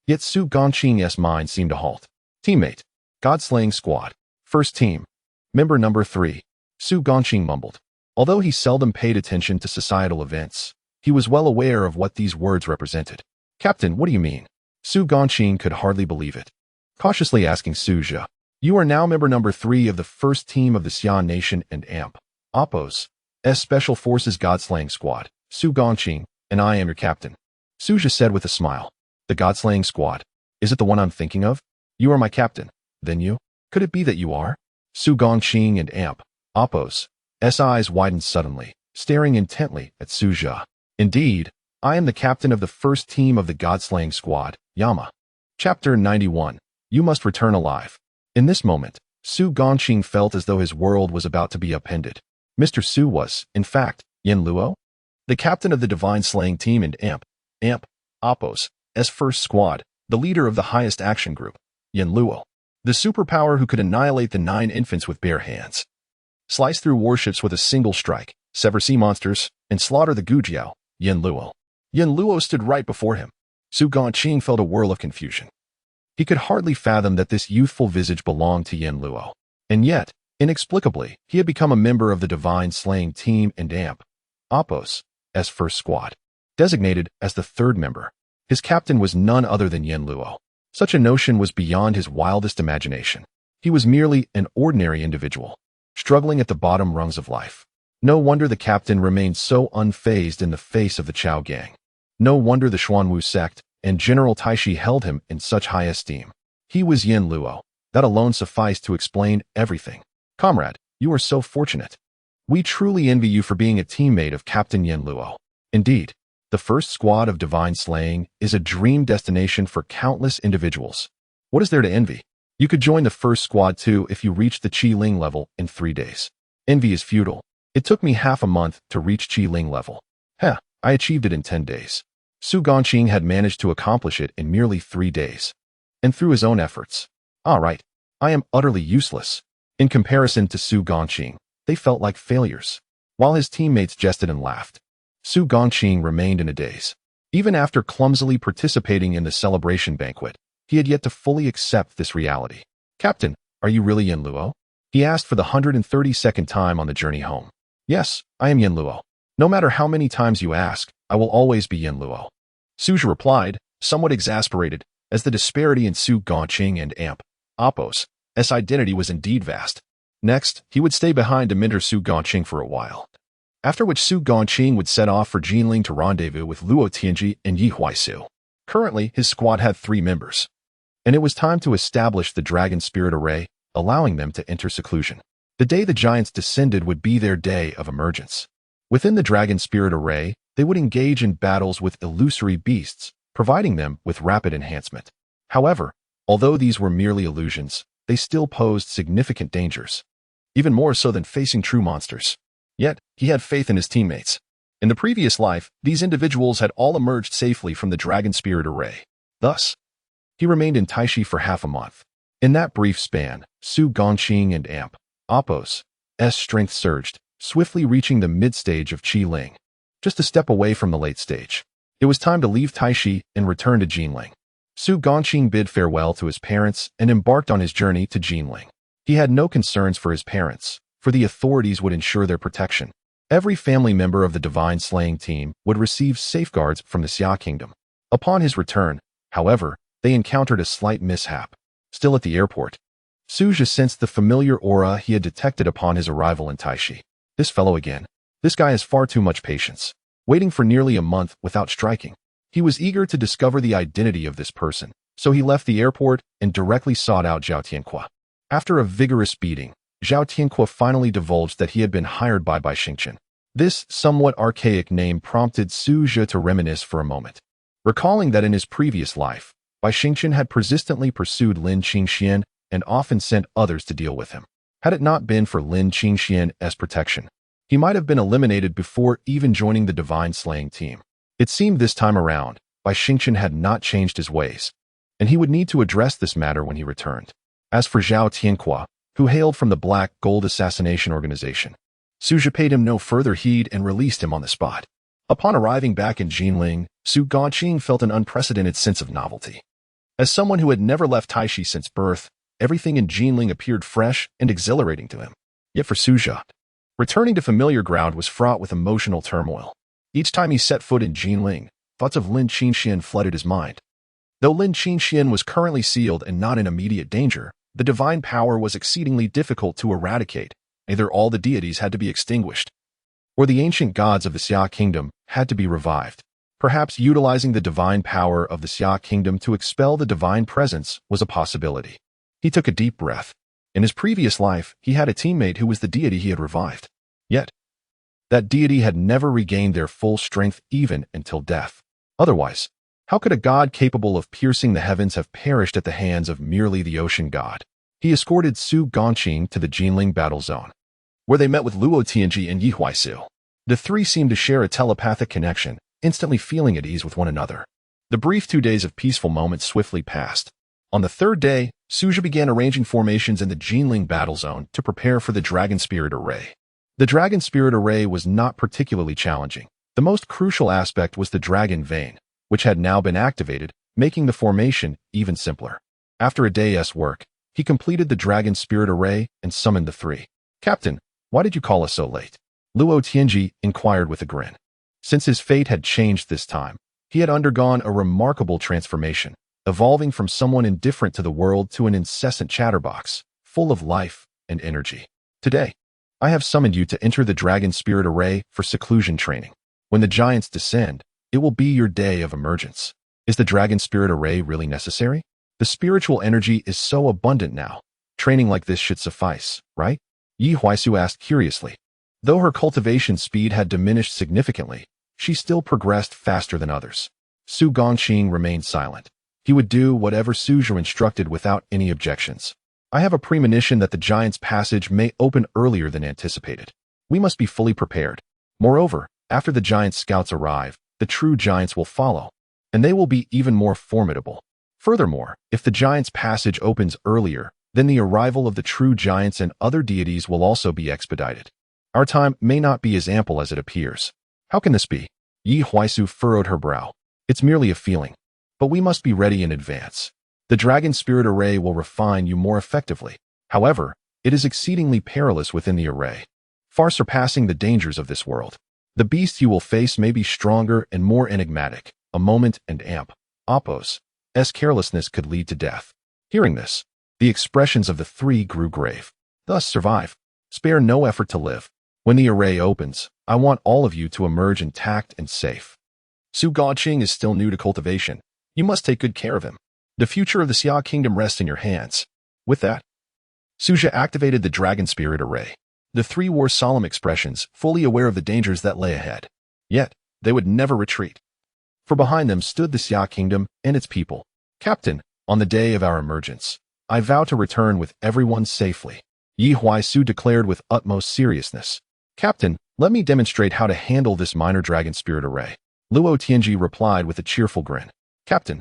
Speaker 1: Yet Su Gongqing's mind seemed to halt. Teammate, God-slaying squad, first team, member number 3, Su Gongqing mumbled. Although he seldom paid attention to societal events, he was well aware of what these words represented. Captain, what do you mean? Su Gongqing could hardly believe it. Cautiously asking Su Zhe, you are now member number 3 of the first team of the Xia Nation and Amp, Appo's Special Forces God-slaying squad, Su Gongqing, and I am your captain. Su Zhe said with a smile. The God-slaying squad. Is it the one I'm thinking of? You are my captain. Then you? Could it be that you are? Su Gongqing and Amp, Appo's eyes widened suddenly, staring intently at Su Zhe. Indeed, I am the captain of the first team of the God-slaying squad, Yama. Chapter 91. You must return alive. In this moment, Su Gongqing felt as though his world was about to be upended. Mr. Su was, in fact, Yin Luo, the captain of the divine slaying team and Amp, Appo's first squad, the leader of the highest action group, Yin Luo, the superpower who could annihilate the 9 infants with bare hands, slice through warships with a single strike, sever sea monsters, and slaughter the Gujiao, Yin Luo. Yin Luo stood right before him. Su Gongqing felt a whirl of confusion. He could hardly fathom that this youthful visage belonged to Yin Luo. And yet, inexplicably, he had become a member of the divine slaying team and Amp, Appo's first squad. Designated as the 3rd member, his captain was none other than Yin Luo. Such a notion was beyond his wildest imagination. He was merely an ordinary individual, struggling at the bottom rungs of life. No wonder the captain remained so unfazed in the face of the Chao gang. No wonder the Xuanwu sect and General Taishi held him in such high esteem. He was Yin Luo. That alone sufficed to explain everything. Comrade, you are so fortunate. We truly envy you for being a teammate of Captain Yin Luo. Indeed, the first squad of divine slaying is a dream destination for countless individuals. What is there to envy? You could join the first squad too if you reach the Qi Ling level in 3 days. Envy is futile. It took me half a month to reach Qi Ling level. Heh, I achieved it in 10 days. Su Gongqing had managed to accomplish it in merely 3 days. And through his own efforts. All right, I am utterly useless. In comparison to Su Gongqing, they felt like failures. While his teammates jested and laughed, Su Gongqing remained in a daze. Even after clumsily participating in the celebration banquet, he had yet to fully accept this reality. Captain, are you really Yin Luo? He asked for the 132nd time on the journey home. Yes, I am Yin Luo. No matter how many times you ask, I will always be Yin Luo. Suja replied, somewhat exasperated, as the disparity in Su Gongqing and Appo's identity was indeed vast. Next, he would stay behind to mentor Su Gongqing for a while. After which Su Gongqing would set off for Jinling to rendezvous with Luo Tianji and Yi Huaisu. Currently, his squad had 3 members. And it was time to establish the Dragon Spirit Array, allowing them to enter seclusion. The day the giants descended would be their day of emergence. Within the Dragon Spirit Array, they would engage in battles with illusory beasts, providing them with rapid enhancement. However, although these were merely illusions, they still posed significant dangers. Even more so than facing true monsters. Yet, he had faith in his teammates. In the previous life, these individuals had all emerged safely from the Dragon Spirit Array. Thus, he remained in Taishi for half a month. In that brief span, Su Gongqing and Appo's strength surged, swiftly reaching the mid-stage of Qi Ling. Just a step away from the late stage. It was time to leave Taishi and return to Jinling. Su Gongqing bid farewell to his parents and embarked on his journey to Jinling. He had no concerns for his parents, for the authorities would ensure their protection. Every family member of the Divine Slaying team would receive safeguards from the Xia Kingdom. Upon his return, however, they encountered a slight mishap. Still at the airport, Suja sensed the familiar aura he had detected upon his arrival in Taishi. This fellow again. This guy has far too much patience. Waiting for nearly a month without striking. He was eager to discover the identity of this person, so he left the airport and directly sought out Zhao Tianqua. After a vigorous beating, Zhao Tianqua finally divulged that he had been hired by Xingchen. This somewhat archaic name prompted Suja to reminisce for a moment. Recalling that in his previous life, Xingchen had persistently pursued Lin Qingxian and often sent others to deal with him. Had it not been for Lin Qingxian's protection, he might have been eliminated before even joining the Divine Slaying team. It seemed this time around, Xingchen had not changed his ways, and he would need to address this matter when he returned. As for Zhao Tianqua, who hailed from the Black Gold Assassination Organization, Suja paid him no further heed and released him on the spot. Upon arriving back in Jinling, Su Gongqing felt an unprecedented sense of novelty. As someone who had never left Taishi since birth, everything in Jinling appeared fresh and exhilarating to him. Yet for Suja, returning to familiar ground was fraught with emotional turmoil. Each time he set foot in Jinling, thoughts of Lin Qingxian flooded his mind. Though Lin Qingxian was currently sealed and not in immediate danger, the divine power was exceedingly difficult to eradicate. Either all the deities had to be extinguished, or the ancient gods of the Xia Kingdom had to be revived. Perhaps utilizing the divine power of the Xia Kingdom to expel the divine presence was a possibility. He took a deep breath. In his previous life, he had a teammate who was the deity he had revived. Yet, that deity had never regained their full strength even until death. Otherwise, how could a god capable of piercing the heavens have perished at the hands of merely the ocean god? He escorted Su Gongqing to the Jinling battle zone, where they met with Luo Tianji and Yi Huaisu. The 3 seemed to share a telepathic connection, instantly feeling at ease with one another. The brief 2 days of peaceful moments swiftly passed. On the 3rd day, Suja began arranging formations in the Jinling battle zone to prepare for the Dragon Spirit Array. The Dragon Spirit Array was not particularly challenging. The most crucial aspect was the Dragon Vein, which had now been activated, making the formation even simpler. After a day's work, he completed the Dragon Spirit Array and summoned the 3. Captain, why did you call us so late? Luo Tianji inquired with a grin. Since his fate had changed this time, he had undergone a remarkable transformation, evolving from someone indifferent to the world to an incessant chatterbox, full of life and energy. Today, I have summoned you to enter the Dragon Spirit Array for seclusion training. When the giants descend, it will be your day of emergence. Is the Dragon Spirit Array really necessary? The spiritual energy is so abundant now. Training like this should suffice, right? Yi Huaisu asked curiously. Though her cultivation speed had diminished significantly, she still progressed faster than others. Su Gongqing remained silent. He would do whatever Suja instructed without any objections. I have a premonition that the giant's passage may open earlier than anticipated. We must be fully prepared. Moreover, after the giant scouts arrive, the true giants will follow, and they will be even more formidable. Furthermore, if the giant's passage opens earlier, then the arrival of the true giants and other deities will also be expedited. Our time may not be as ample as it appears. How can this be? Yi Huaisu furrowed her brow. It's merely a feeling. But we must be ready in advance. The dragon spirit array will refine you more effectively. However, it is exceedingly perilous within the array, far surpassing the dangers of this world. The beasts you will face may be stronger and more enigmatic. A moment and Appos' carelessness could lead to death. Hearing this, the expressions of the three grew grave. Thus survive. Spare no effort to live. When the array opens, I want all of you to emerge intact and safe. Su Gaoqing is still new to cultivation. You must take good care of him. The future of the Xia Kingdom rests in your hands. With that, Suja activated the Dragon Spirit Array. The three wore solemn expressions, fully aware of the dangers that lay ahead. Yet, they would never retreat. For behind them stood the Xia Kingdom and its people. Captain, on the day of our emergence, I vow to return with everyone safely. Yi Huaisu declared with utmost seriousness. Captain, let me demonstrate how to handle this minor Dragon Spirit Array. Luo Tianji replied with a cheerful grin. Captain,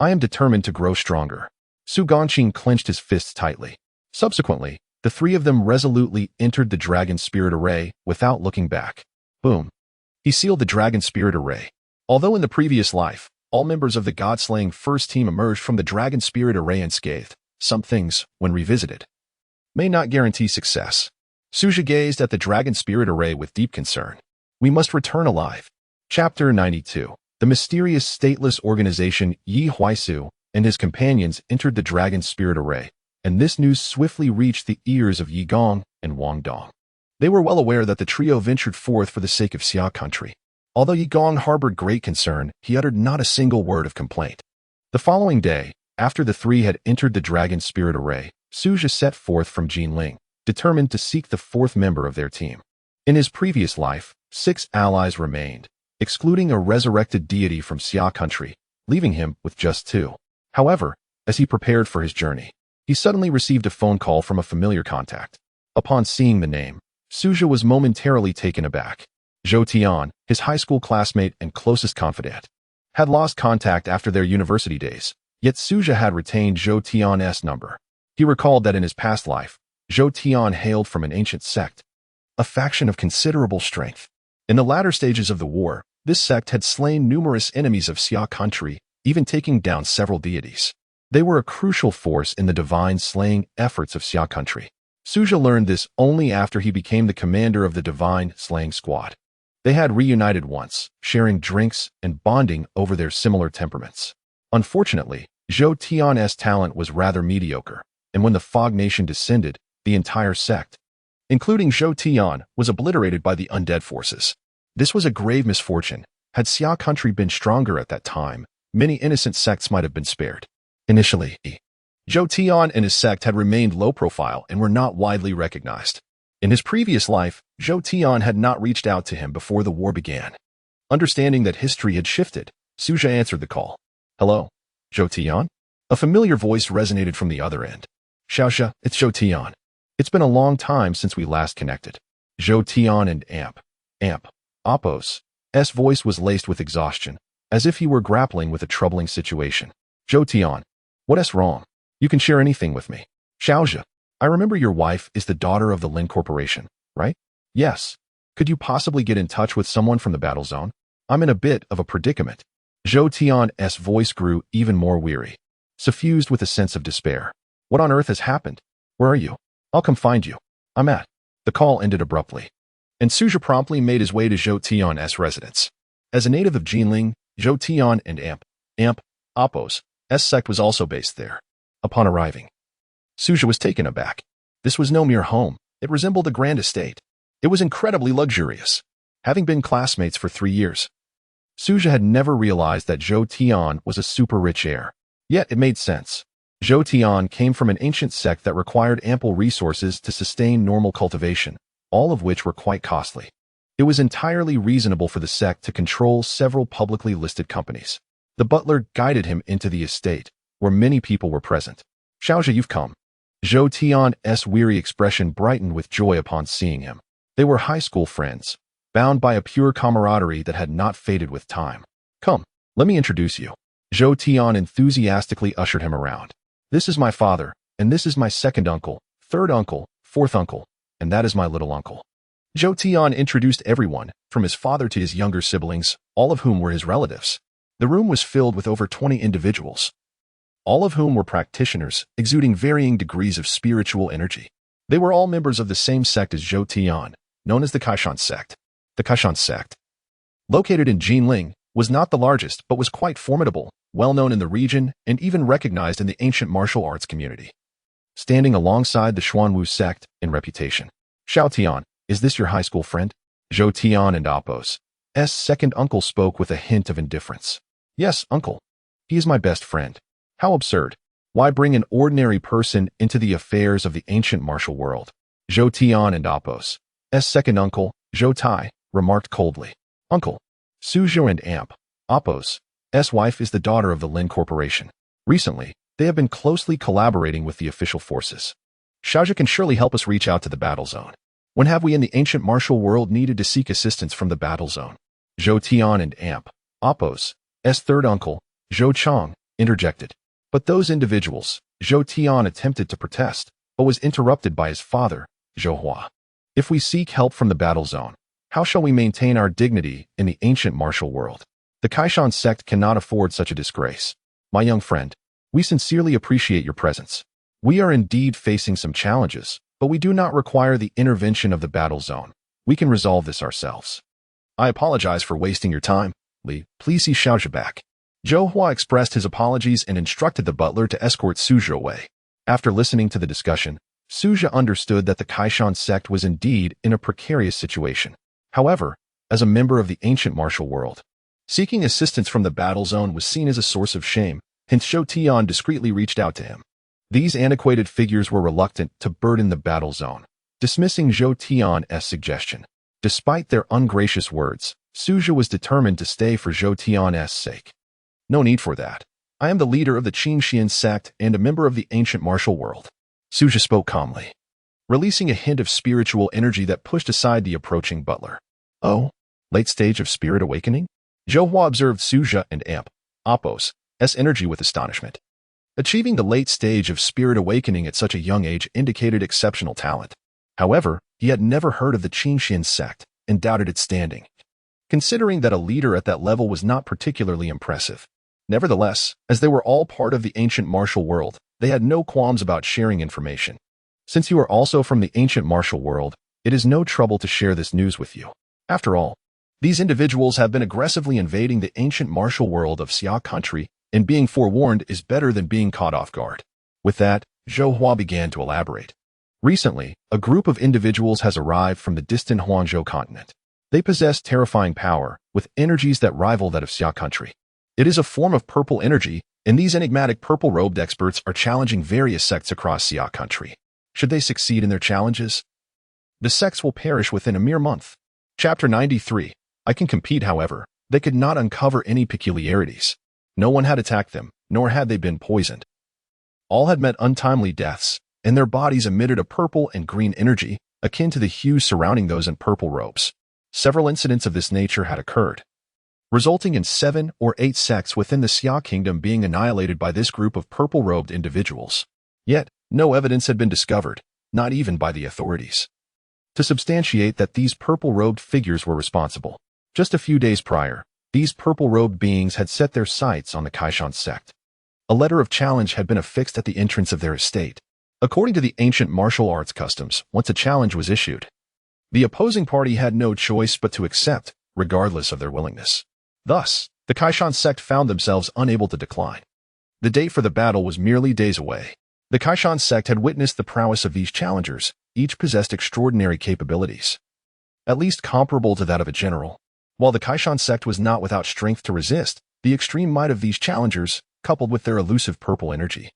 Speaker 1: I am determined to grow stronger. Su Gaoqing clenched his fists tightly. Subsequently, the three of them resolutely entered the Dragon Spirit Array without looking back. Boom. He sealed the Dragon Spirit Array. Although in the previous life, all members of the God-slaying first team emerged from the Dragon Spirit Array unscathed, some things, when revisited, may not guarantee success. Suja gazed at the Dragon Spirit Array with deep concern. We must return alive. Chapter 92. The mysterious stateless organization Yi Huaisu and his companions entered the Dragon Spirit Array, and this news swiftly reached the ears of Yi Gong and Wang Dong. They were well aware that the trio ventured forth for the sake of Xia country. Although Yi Gong harbored great concern, he uttered not a single word of complaint. The following day, after the three had entered the Dragon Spirit Array, Suja set forth from Jinling, determined to seek the fourth member of their team. In his previous life, 6 allies remained, excluding a resurrected deity from Xia country, leaving him with just 2. However, as he prepared for his journey, he suddenly received a phone call from a familiar contact. Upon seeing the name, Suja was momentarily taken aback. Zhou Tian, his high school classmate and closest confidant, had lost contact after their university days, yet Suja had retained Zhou Tian's number. He recalled that in his past life, Zhou Tian hailed from an ancient sect, a faction of considerable strength. In the latter stages of the war, this sect had slain numerous enemies of Xia country, even taking down several deities. They were a crucial force in the divine slaying efforts of Xia country. Suja learned this only after he became the commander of the divine slaying squad. They had reunited once, sharing drinks and bonding over their similar temperaments. Unfortunately, Zhou Tian's talent was rather mediocre, and when the Fog Nation descended, the entire sect, including Zhou Tian, was obliterated by the undead forces. This was a grave misfortune. Had Xia country been stronger at that time, many innocent sects might have been spared. Initially, Zhou Tian and his sect had remained low profile and were not widely recognized. In his previous life, Zhou Tian had not reached out to him before the war began. Understanding that history had shifted, Suja answered the call. Hello, Zhou Tian? A familiar voice resonated from the other end. Xiaoxia, it's Zhou Tian. It's been a long time since we last connected. Zhou Tian and Appos' voice was laced with exhaustion, as if he were grappling with a troubling situation. Zhou Tian, what's wrong? You can share anything with me. Xiaoxia, I remember your wife is the daughter of the Lin Corporation, right? Yes. Could you possibly get in touch with someone from the battle zone? I'm in a bit of a predicament. Zhou Tian's voice grew even more weary, suffused with a sense of despair. What on earth has happened? Where are you? I'll come find you. I'm at. The call ended abruptly, and Suja promptly made his way to Zhou Tian's residence. As a native of Jinling, Zhou Tian and Appos' sect was also based there. Upon arriving, Suja was taken aback. This was no mere home. It resembled a grand estate. It was incredibly luxurious. Having been classmates for 3 years, Suja had never realized that Zhou Tian was a super-rich heir. Yet it made sense. Zhou Tian came from an ancient sect that required ample resources to sustain normal cultivation, all of which were quite costly. It was entirely reasonable for the sect to control several publicly listed companies. The butler guided him into the estate, where many people were present. Xiaoxia, you've come. Zhou Tian's weary expression brightened with joy upon seeing him. They were high school friends, bound by a pure camaraderie that had not faded with time. Come, let me introduce you. Zhou Tian enthusiastically ushered him around. This is my father, and this is my second uncle, third uncle, fourth uncle, and that is my little uncle. Zhou Tian introduced everyone, from his father to his younger siblings, all of whom were his relatives. The room was filled with over 20 individuals, all of whom were practitioners, exuding varying degrees of spiritual energy. They were all members of the same sect as Zhou Tian, known as the Kaishan sect. The Kaishan sect, located in Jinling, was not the largest but was quite formidable, well known in the region, and even recognized in the ancient martial arts community, standing alongside the Xuanwu sect in reputation. Xiao Tian, is this your high school friend? Zhou Tian and Apos' second uncle spoke with a hint of indifference. Yes, uncle. He is my best friend. How absurd. Why bring an ordinary person into the affairs of the ancient martial world? Zhou Tian and Apos' second uncle, Zhou Tai, remarked coldly. Uncle, Suzhou and Apos' wife is the daughter of the Lin Corporation. Recently, they have been closely collaborating with the official forces. Xiaozhi can surely help us reach out to the battle zone. When have we in the ancient martial world needed to seek assistance from the battle zone? Zhou Tian and Apos' third uncle, Zhou Chang, interjected. But those individuals, Zhou Tian attempted to protest, but was interrupted by his father, Zhou Hua. If we seek help from the battle zone, how shall we maintain our dignity in the ancient martial world? The Kaishan sect cannot afford such a disgrace. My young friend, we sincerely appreciate your presence. We are indeed facing some challenges, but we do not require the intervention of the battle zone. We can resolve this ourselves. I apologize for wasting your time, Li. Please see Xiaozhi back. Zhou Hua expressed his apologies and instructed the butler to escort Suzhou away. After listening to the discussion, Suzhou understood that the Kaishan sect was indeed in a precarious situation. However, as a member of the ancient martial world, seeking assistance from the battle zone was seen as a source of shame, hence Zhou Tian discreetly reached out to him. These antiquated figures were reluctant to burden the battle zone, dismissing Zhou Tian's suggestion. Despite their ungracious words, Suzhou was determined to stay for Zhou Tian's sake. No need for that. I am the leader of the Qingxian sect and a member of the ancient martial world. Suzhou spoke calmly, releasing a hint of spiritual energy that pushed aside the approaching butler. Oh, late stage of spirit awakening? Zhou Hua observed Suzhou and Apos' energy with astonishment. Achieving the late stage of spirit awakening at such a young age indicated exceptional talent. However, he had never heard of the Qingxian sect and doubted its standing, considering that a leader at that level was not particularly impressive. Nevertheless, as they were all part of the ancient martial world, they had no qualms about sharing information. Since you are also from the ancient martial world, it is no trouble to share this news with you. After all, these individuals have been aggressively invading the ancient martial world of Xia country, and being forewarned is better than being caught off guard. With that, Zhou Hua began to elaborate. Recently, a group of individuals has arrived from the distant Huangzhou continent. They possess terrifying power, with energies that rival that of Xia country. It is a form of purple energy, and these enigmatic purple-robed experts are challenging various sects across Xia country. Should they succeed in their challenges, the sects will perish within a mere month. Chapter 93. I can compete, however. They could not uncover any peculiarities. No one had attacked them, nor had they been poisoned. All had met untimely deaths, and their bodies emitted a purple and green energy, akin to the hues surrounding those in purple robes. Several incidents of this nature had occurred, resulting in 7 or 8 sects within the Xia kingdom being annihilated by this group of purple-robed individuals. Yet, no evidence had been discovered, not even by the authorities, to substantiate that these purple-robed figures were responsible. Just a few days prior, these purple-robed beings had set their sights on the Kaishan sect. A letter of challenge had been affixed at the entrance of their estate. According to the ancient martial arts customs, once a challenge was issued, the opposing party had no choice but to accept, regardless of their willingness. Thus, the Kaishan sect found themselves unable to decline. The date for the battle was merely days away. The Kaishan sect had witnessed the prowess of these challengers. Each possessed extraordinary capabilities, at least comparable to that of a general. While the Kaishan sect was not without strength to resist, the extreme might of these challengers, coupled with their elusive purple energy,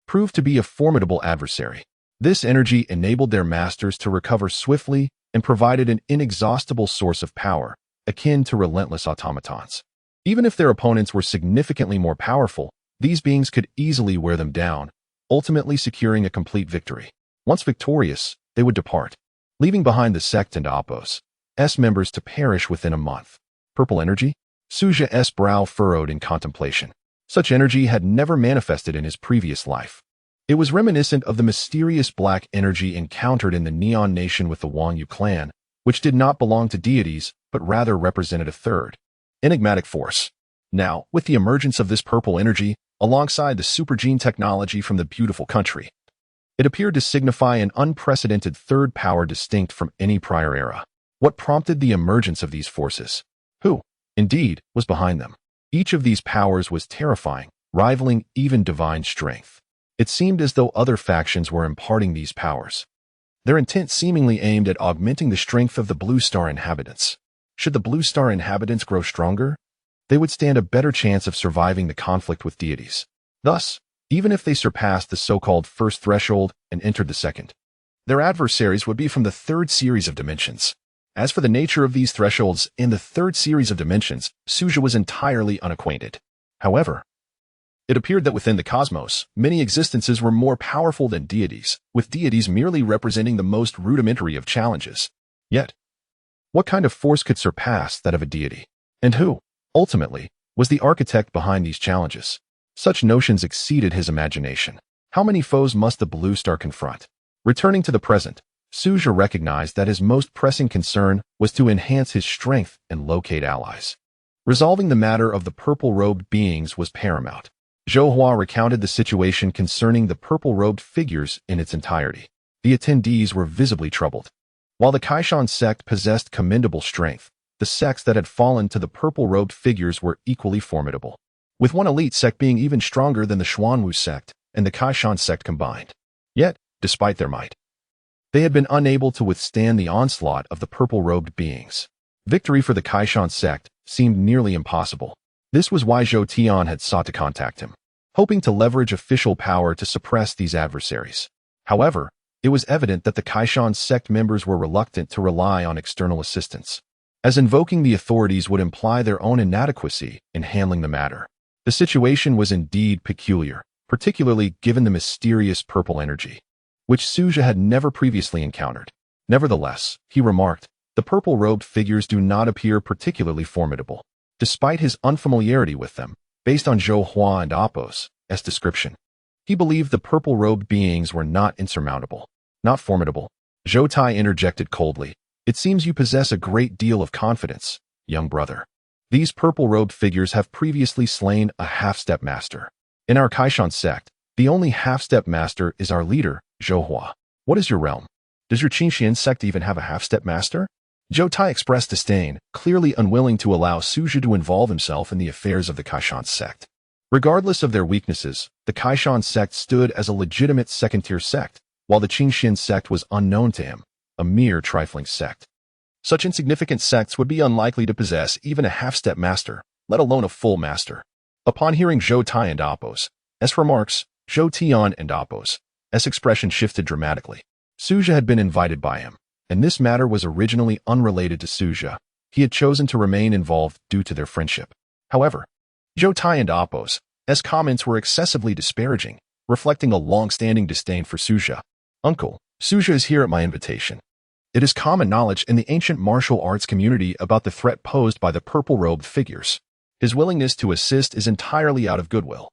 Speaker 1: proved to be a formidable adversary. This energy enabled their masters to recover swiftly and provided an inexhaustible source of power, akin to relentless automatons. Even if their opponents were significantly more powerful, these beings could easily wear them down, ultimately securing a complete victory. Once victorious, they would depart, leaving behind the sect and Oppos' members to perish within a month. Purple energy? Suja's brow furrowed in contemplation. Such energy had never manifested in his previous life. It was reminiscent of the mysterious black energy encountered in the Neon Nation with the Wangyu clan, which did not belong to deities, but rather represented a third, enigmatic force. Now, with the emergence of this purple energy, alongside the supergene technology from the beautiful country, it appeared to signify an unprecedented third power distinct from any prior era. What prompted the emergence of these forces? Who, indeed, was behind them? Each of these powers was terrifying, rivaling even divine strength. It seemed as though other factions were imparting these powers, their intent seemingly aimed at augmenting the strength of the Blue Star inhabitants. Should the Blue Star inhabitants grow stronger, they would stand a better chance of surviving the conflict with deities. Thus, even if they surpassed the so-called first threshold and entered the second, their adversaries would be from the third series of dimensions. As for the nature of these thresholds in the third series of dimensions, Suja was entirely unacquainted. However, it appeared that within the cosmos, many existences were more powerful than deities, with deities merely representing the most rudimentary of challenges. Yet, what kind of force could surpass that of a deity? And who, ultimately, was the architect behind these challenges? Such notions exceeded his imagination. How many foes must the Blue Star confront? Returning to the present, Suja recognized that his most pressing concern was to enhance his strength and locate allies. Resolving the matter of the purple-robed beings was paramount. Zhou Hua recounted the situation concerning the purple-robed figures in its entirety. The attendees were visibly troubled. While the Kaishan sect possessed commendable strength, the sects that had fallen to the purple-robed figures were equally formidable, with one elite sect being even stronger than the Xuanwu sect and the Kaishan sect combined. Yet, despite their might, they had been unable to withstand the onslaught of the purple-robed beings. Victory for the Kaishan sect seemed nearly impossible. This was why Zhou Tian had sought to contact him, hoping to leverage official power to suppress these adversaries. However, it was evident that the Kaishan sect members were reluctant to rely on external assistance, as invoking the authorities would imply their own inadequacy in handling the matter. The situation was indeed peculiar, particularly given the mysterious purple energy, which Suja had never previously encountered. Nevertheless, he remarked, the purple-robed figures do not appear particularly formidable. Despite his unfamiliarity with them, based on Zhou Hua and Oppos' description, he believed the purple-robed beings were not insurmountable, not formidable. Zhou Tai interjected coldly, "It seems you possess a great deal of confidence, young brother. These purple-robed figures have previously slain a half-step master. In our Kaishan sect, the only half-step master is our leader, Zhou Hua. What is your realm? Does your Qingxian sect even have a half-step master?" Zhou Tai expressed disdain, clearly unwilling to allow Suja to involve himself in the affairs of the Kaishan sect. Regardless of their weaknesses, the Kaishan sect stood as a legitimate second-tier sect, while the Qingxian sect was unknown to him, a mere trifling sect. Such insignificant sects would be unlikely to possess even a half-step master, let alone a full master. Upon hearing Zhou Tai and Oppos' remarks, Zhou Tian and Oppos' expression shifted dramatically. Suja had been invited by him, and this matter was originally unrelated to Suja. He had chosen to remain involved due to their friendship. However, Zhou Tai and Oppos' comments were excessively disparaging, reflecting a long-standing disdain for Suja. "Uncle, Suja is here at my invitation. It is common knowledge in the ancient martial arts community about the threat posed by the purple-robed figures. His willingness to assist is entirely out of goodwill.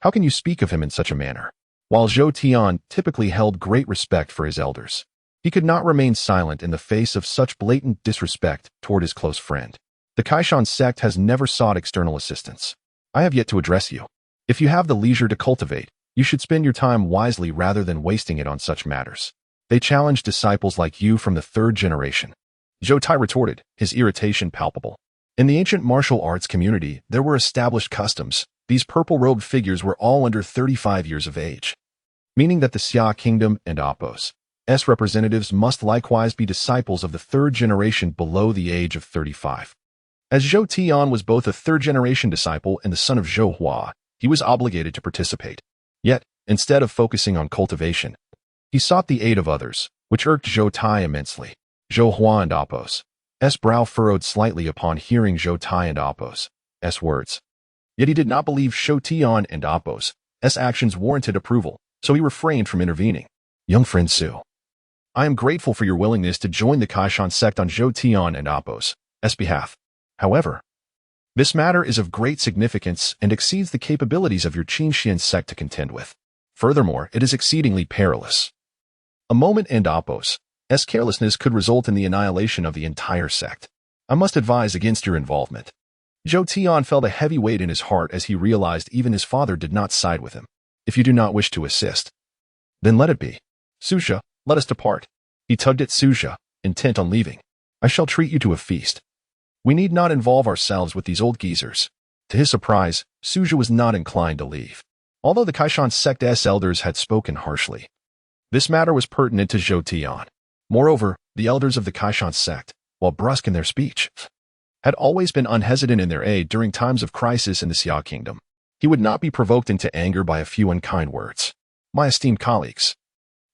Speaker 1: How can you speak of him in such a manner?" While Zhou Tian typically held great respect for his elders, he could not remain silent in the face of such blatant disrespect toward his close friend. "The Kaishan sect has never sought external assistance. I have yet to address you. If you have the leisure to cultivate, you should spend your time wisely rather than wasting it on such matters. They challenge disciples like you from the third generation." Zhou Tai retorted, his irritation palpable. In the ancient martial arts community, there were established customs. These purple-robed figures were all under 35 years of age, meaning that the Xia Kingdom and Oppos' representatives must likewise be disciples of the third generation below the age of 35. As Zhou Tian was both a third-generation disciple and the son of Zhou Hua, he was obligated to participate. Yet, instead of focusing on cultivation, he sought the aid of others, which irked Zhou Tai immensely. Zhou Hua and Oppos' brow furrowed slightly upon hearing Zhou Tai and Oppos' words. Yet he did not believe Zhou Tian and Oppos' actions warranted approval. so he refrained from intervening. Young friend Su, I am grateful for your willingness to join the Kaishan sect on Zhou Tian and Apos' behalf. However, this matter is of great significance and exceeds the capabilities of your Qinxian sect to contend with. Furthermore, it is exceedingly perilous. A moment and Apos' carelessness could result in the annihilation of the entire sect. I must advise against your involvement. Zhou Tian felt a heavy weight in his heart as he realized even his father did not side with him. If you do not wish to assist, then let it be. Susha, let us depart. He tugged at Susha, intent on leaving. I shall treat you to a feast. We need not involve ourselves with these old geezers. To his surprise, Susha was not inclined to leave. Although the Kaishan sect's elders had spoken harshly, this matter was pertinent to Zhou Tian. Moreover, the elders of the Kaishan sect, while brusque in their speech, had always been unhesitant in their aid during times of crisis in the Xia kingdom. He would not be provoked into anger by a few unkind words. My esteemed colleagues,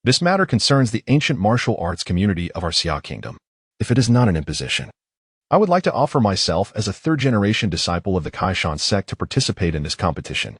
Speaker 1: this matter concerns the ancient martial arts community of our Xia kingdom. If it is not an imposition, I would like to offer myself as a third-generation disciple of the Kaishan sect to participate in this competition.